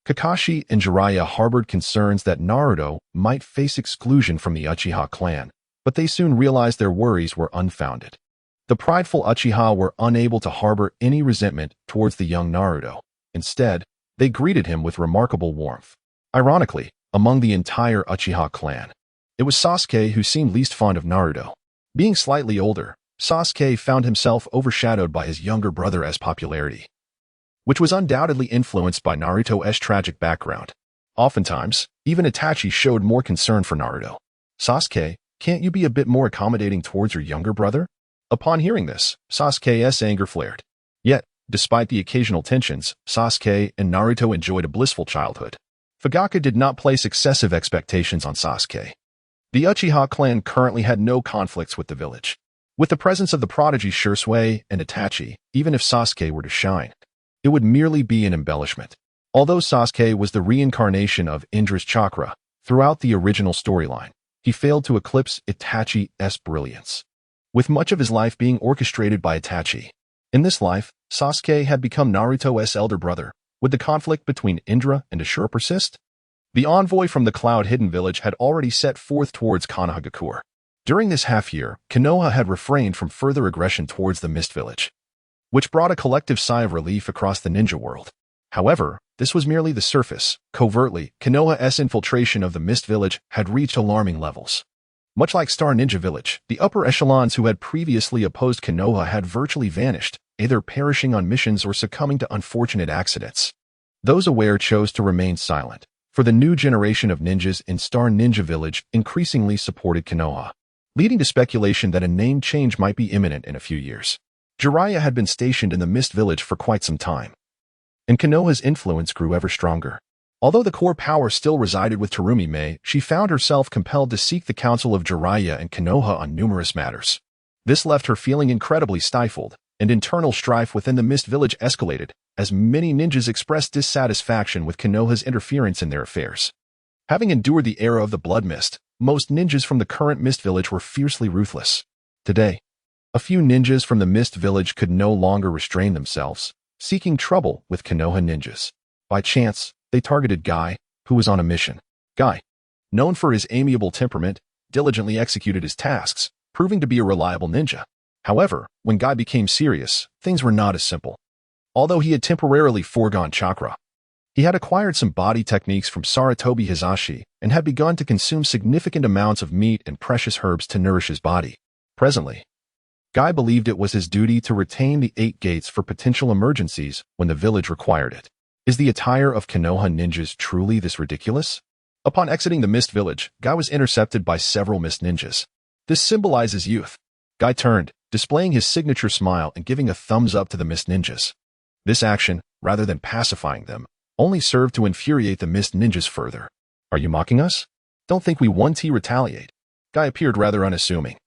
A: Kakashi and Jiraiya harbored concerns that Naruto might face exclusion from the Uchiha clan, but they soon realized their worries were unfounded. The prideful Uchiha were unable to harbor any resentment towards the young Naruto. Instead, they greeted him with remarkable warmth. Ironically, among the entire Uchiha clan, it was Sasuke who seemed least fond of Naruto. Being slightly older, Sasuke found himself overshadowed by his younger brother's popularity, which was undoubtedly influenced by Naruto's tragic background. Oftentimes, even Itachi showed more concern for Naruto. "Sasuke, can't you be a bit more accommodating towards your younger brother?" Upon hearing this, Sasuke's anger flared. Yet, despite the occasional tensions, Sasuke and Naruto enjoyed a blissful childhood. Hokage did not place excessive expectations on Sasuke. The Uchiha clan currently had no conflicts with the village. With the presence of the prodigy Shisui and Itachi, even if Sasuke were to shine, it would merely be an embellishment. Although Sasuke was the reincarnation of Indra's chakra throughout the original storyline, he failed to eclipse Itachi's brilliance, with much of his life being orchestrated by Itachi. In this life, Sasuke had become Naruto's elder brother. Would the conflict between Indra and Ashura persist? The envoy from the Cloud-Hidden Village had already set forth towards Konoha. During this half-year, Konoha had refrained from further aggression towards the Mist Village, which brought a collective sigh of relief across the ninja world. However, this was merely the surface. Covertly, Konoha's infiltration of the Mist Village had reached alarming levels. Much like Star Ninja Village, the upper echelons who had previously opposed Konoha had virtually vanished, either perishing on missions or succumbing to unfortunate accidents. Those aware chose to remain silent, for the new generation of ninjas in Star Ninja Village increasingly supported Konoha, leading to speculation that a name change might be imminent in a few years. Jiraiya had been stationed in the Mist Village for quite some time, and Konoha's influence grew ever stronger. Although the core power still resided with Terumi Mei, she found herself compelled to seek the counsel of Jiraiya and Konoha on numerous matters. This left her feeling incredibly stifled, and internal strife within the Mist Village escalated, as many ninjas expressed dissatisfaction with Konoha's interference in their affairs. Having endured the era of the Blood Mist, most ninjas from the current Mist Village were fiercely ruthless. Today, a few ninjas from the Mist Village could no longer restrain themselves, seeking trouble with Konoha ninjas. By chance, they targeted Guy, who was on a mission. Guy, known for his amiable temperament, diligently executed his tasks, proving to be a reliable ninja. However, when Guy became serious, things were not as simple. Although he had temporarily foregone chakra, he had acquired some body techniques from Sarutobi Hiruzen and had begun to consume significant amounts of meat and precious herbs to nourish his body. Presently, Guy believed it was his duty to retain the 8 gates for potential emergencies when the village required it. Is the attire of Konoha ninjas truly this ridiculous? Upon exiting the Mist Village, Guy was intercepted by several Mist ninjas. This symbolizes youth. Guy turned, displaying his signature smile and giving a thumbs up to the Mist ninjas. This action, rather than pacifying them, only served to infuriate the Mist ninjas further. "Are you mocking us? Don't think we want to retaliate." Guy appeared rather unassuming.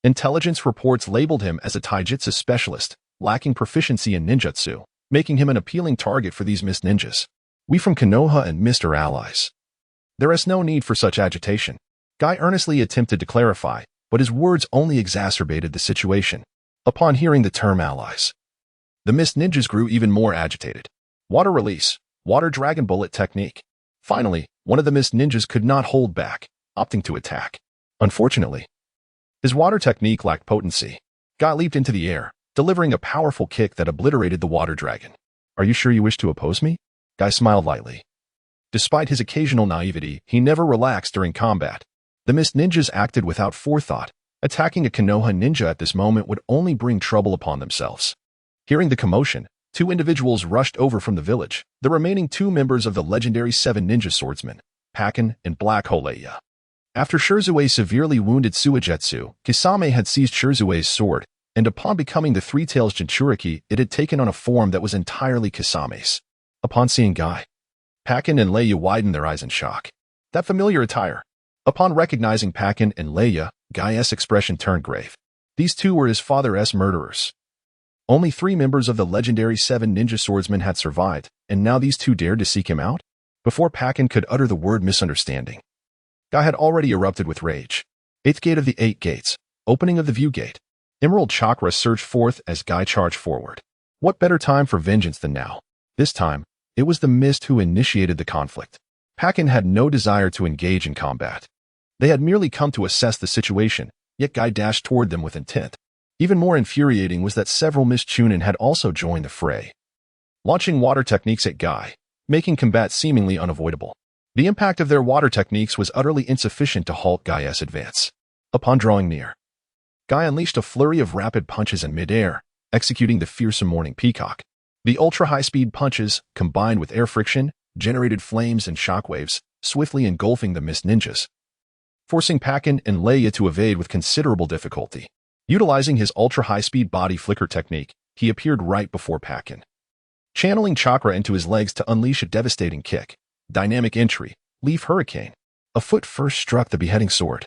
A: Intelligence reports labeled him as a taijutsu specialist, lacking proficiency in ninjutsu, making him an appealing target for these Mist ninjas. "We from Konoha and Mist are allies. There is no need for such agitation." Guy earnestly attempted to clarify, but his words only exacerbated the situation. Upon hearing the term allies, the Mist ninjas grew even more agitated. Water release, water dragon bullet technique. Finally, one of the Mist ninjas could not hold back, opting to attack. Unfortunately, His water technique lacked potency. Guy leaped into the air, delivering a powerful kick that obliterated the water dragon. "Are you sure you wish to oppose me?" Guy smiled lightly. Despite his occasional naivety, he never relaxed during combat. The mist ninjas acted without forethought. Attacking a Konoha ninja at this moment would only bring trouble upon themselves. Hearing the commotion, two individuals rushed over from the village, the remaining two members of the legendary 7 ninja swordsmen, Pakken and Black Holeya. After Shirzuei severely wounded Suigetsu, Kisame had seized Shirzuei's sword, and upon becoming the Three-Tails Jinchuriki, it had taken on a form that was entirely Kisame's. Upon seeing Guy, Pakken and Leia widened their eyes in shock. That familiar attire. Upon recognizing Pakken and Leia, Guy's expression turned grave. These two were his father's murderers. Only 3 members of the legendary 7 ninja swordsmen had survived, and now these two dared to seek him out? Before Pakken could utter the word misunderstanding, Guy had already erupted with rage. 8th gate of the 8 gates, opening of the view gate. Emerald chakra surged forth as Guy charged forward. What better time for vengeance than now? This time, it was the mist who initiated the conflict. Pakken had no desire to engage in combat. They had merely come to assess the situation, yet Guy dashed toward them with intent. Even more infuriating was that several Mist Chunin had also joined the fray, launching water techniques at Guy, making combat seemingly unavoidable. The impact of their water techniques was utterly insufficient to halt Guy's advance. Upon drawing near, Guy unleashed a flurry of rapid punches in midair, executing the fearsome morning peacock. The ultra-high-speed punches, combined with air friction, generated flames and shockwaves, swiftly engulfing the Mist Ninjas, forcing Pakken and Leia to evade with considerable difficulty. Utilizing his ultra-high-speed body flicker technique, he appeared right before Pakken, channeling chakra into his legs to unleash a devastating kick. Dynamic entry, Leaf Hurricane. A foot first struck the beheading sword,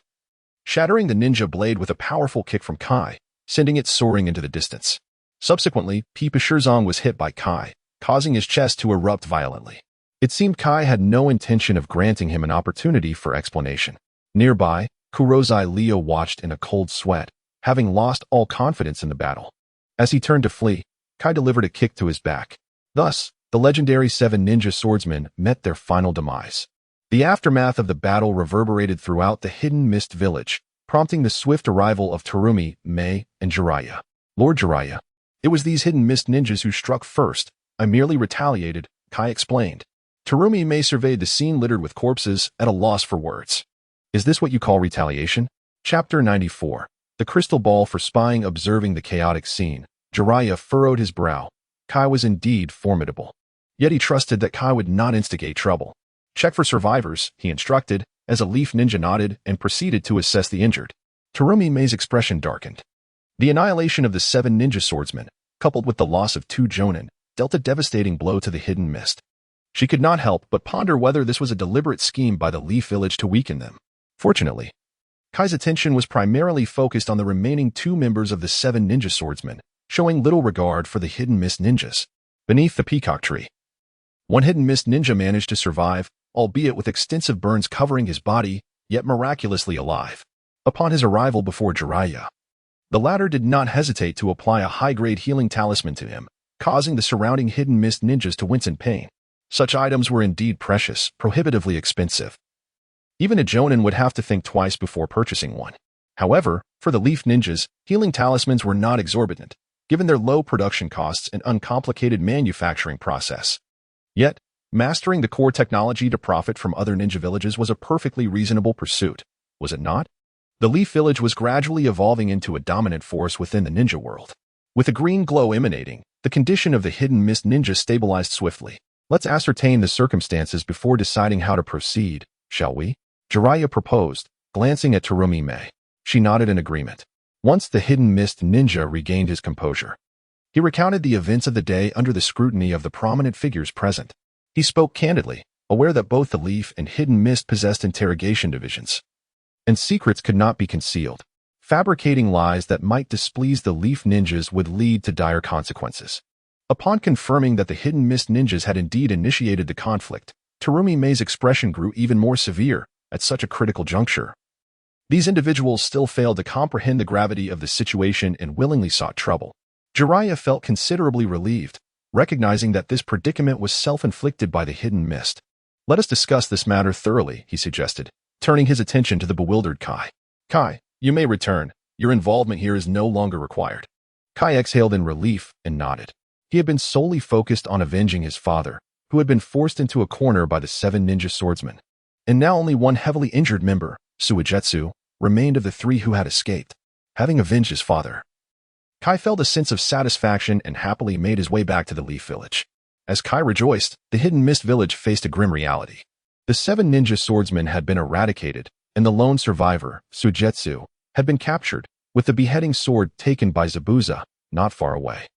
A: shattering the ninja blade with a powerful kick from Kai, sending it soaring into the distance. Subsequently, Pipa Shirzong was hit by Kai, causing his chest to erupt violently. It seemed Kai had no intention of granting him an opportunity for explanation. Nearby, Kurozai Leo watched in a cold sweat, having lost all confidence in the battle. As he turned to flee, Kai delivered a kick to his back. Thus, the legendary 7 ninja swordsmen met their final demise. The aftermath of the battle reverberated throughout the hidden mist village, prompting the swift arrival of Terumi, Mei, and Jiraiya. Lord Jiraiya. It was these hidden mist ninjas who struck first. I merely retaliated, Kai explained. Terumi Mei surveyed the scene littered with corpses, at a loss for words. Is this what you call retaliation? Chapter 94. The crystal ball for spying. Observing the chaotic scene, Jiraiya furrowed his brow. Kai was indeed formidable. Yet he trusted that Kai would not instigate trouble. Check for survivors, he instructed, as a leaf ninja nodded and proceeded to assess the injured. Terumi Mei's expression darkened. The annihilation of the 7 ninja swordsmen, coupled with the loss of 2 jonin, dealt a devastating blow to the hidden mist. She could not help but ponder whether this was a deliberate scheme by the Leaf Village to weaken them. Fortunately, Kai's attention was primarily focused on the remaining 2 members of the 7 ninja swordsmen, showing little regard for the hidden mist ninjas. Beneath the peacock tree, one hidden mist ninja managed to survive, albeit with extensive burns covering his body, yet miraculously alive. Upon his arrival before Jiraiya, the latter did not hesitate to apply a high-grade healing talisman to him, causing the surrounding hidden mist ninjas to wince in pain. Such items were indeed precious, prohibitively expensive. Even a jonin would have to think twice before purchasing one. However, for the leaf ninjas, healing talismans were not exorbitant, given their low production costs and uncomplicated manufacturing process. Yet, mastering the core technology to profit from other ninja villages was a perfectly reasonable pursuit, was it not? The Leaf Village was gradually evolving into a dominant force within the ninja world. With a green glow emanating, the condition of the hidden mist ninja stabilized swiftly. Let's ascertain the circumstances before deciding how to proceed, shall we? Jiraiya proposed, glancing at Terumi Mei. She nodded in agreement. Once the hidden mist ninja regained his composure, he recounted the events of the day under the scrutiny of the prominent figures present. He spoke candidly, aware that both the Leaf and Hidden Mist possessed interrogation divisions, and secrets could not be concealed. Fabricating lies that might displease the Leaf ninjas would lead to dire consequences. Upon confirming that the Hidden Mist ninjas had indeed initiated the conflict, Terumi Mei's expression grew even more severe at such a critical juncture. These individuals still failed to comprehend the gravity of the situation and willingly sought trouble. Jiraiya felt considerably relieved, recognizing that this predicament was self-inflicted by the hidden mist. Let us discuss this matter thoroughly, he suggested, turning his attention to the bewildered Kai. Kai, you may return. Your involvement here is no longer required." Kai exhaled in relief and nodded. He had been solely focused on avenging his father, who had been forced into a corner by the 7 ninja swordsmen. And now only one heavily injured member, Suigetsu, remained of the 3 who had escaped. Having avenged his father, Kai felt a sense of satisfaction and happily made his way back to the Leaf Village. As Kai rejoiced, the Hidden Mist Village faced a grim reality. The 7 ninja swordsmen had been eradicated, and the lone survivor, Suigetsu, had been captured, with the beheading sword taken by Zabuza, not far away.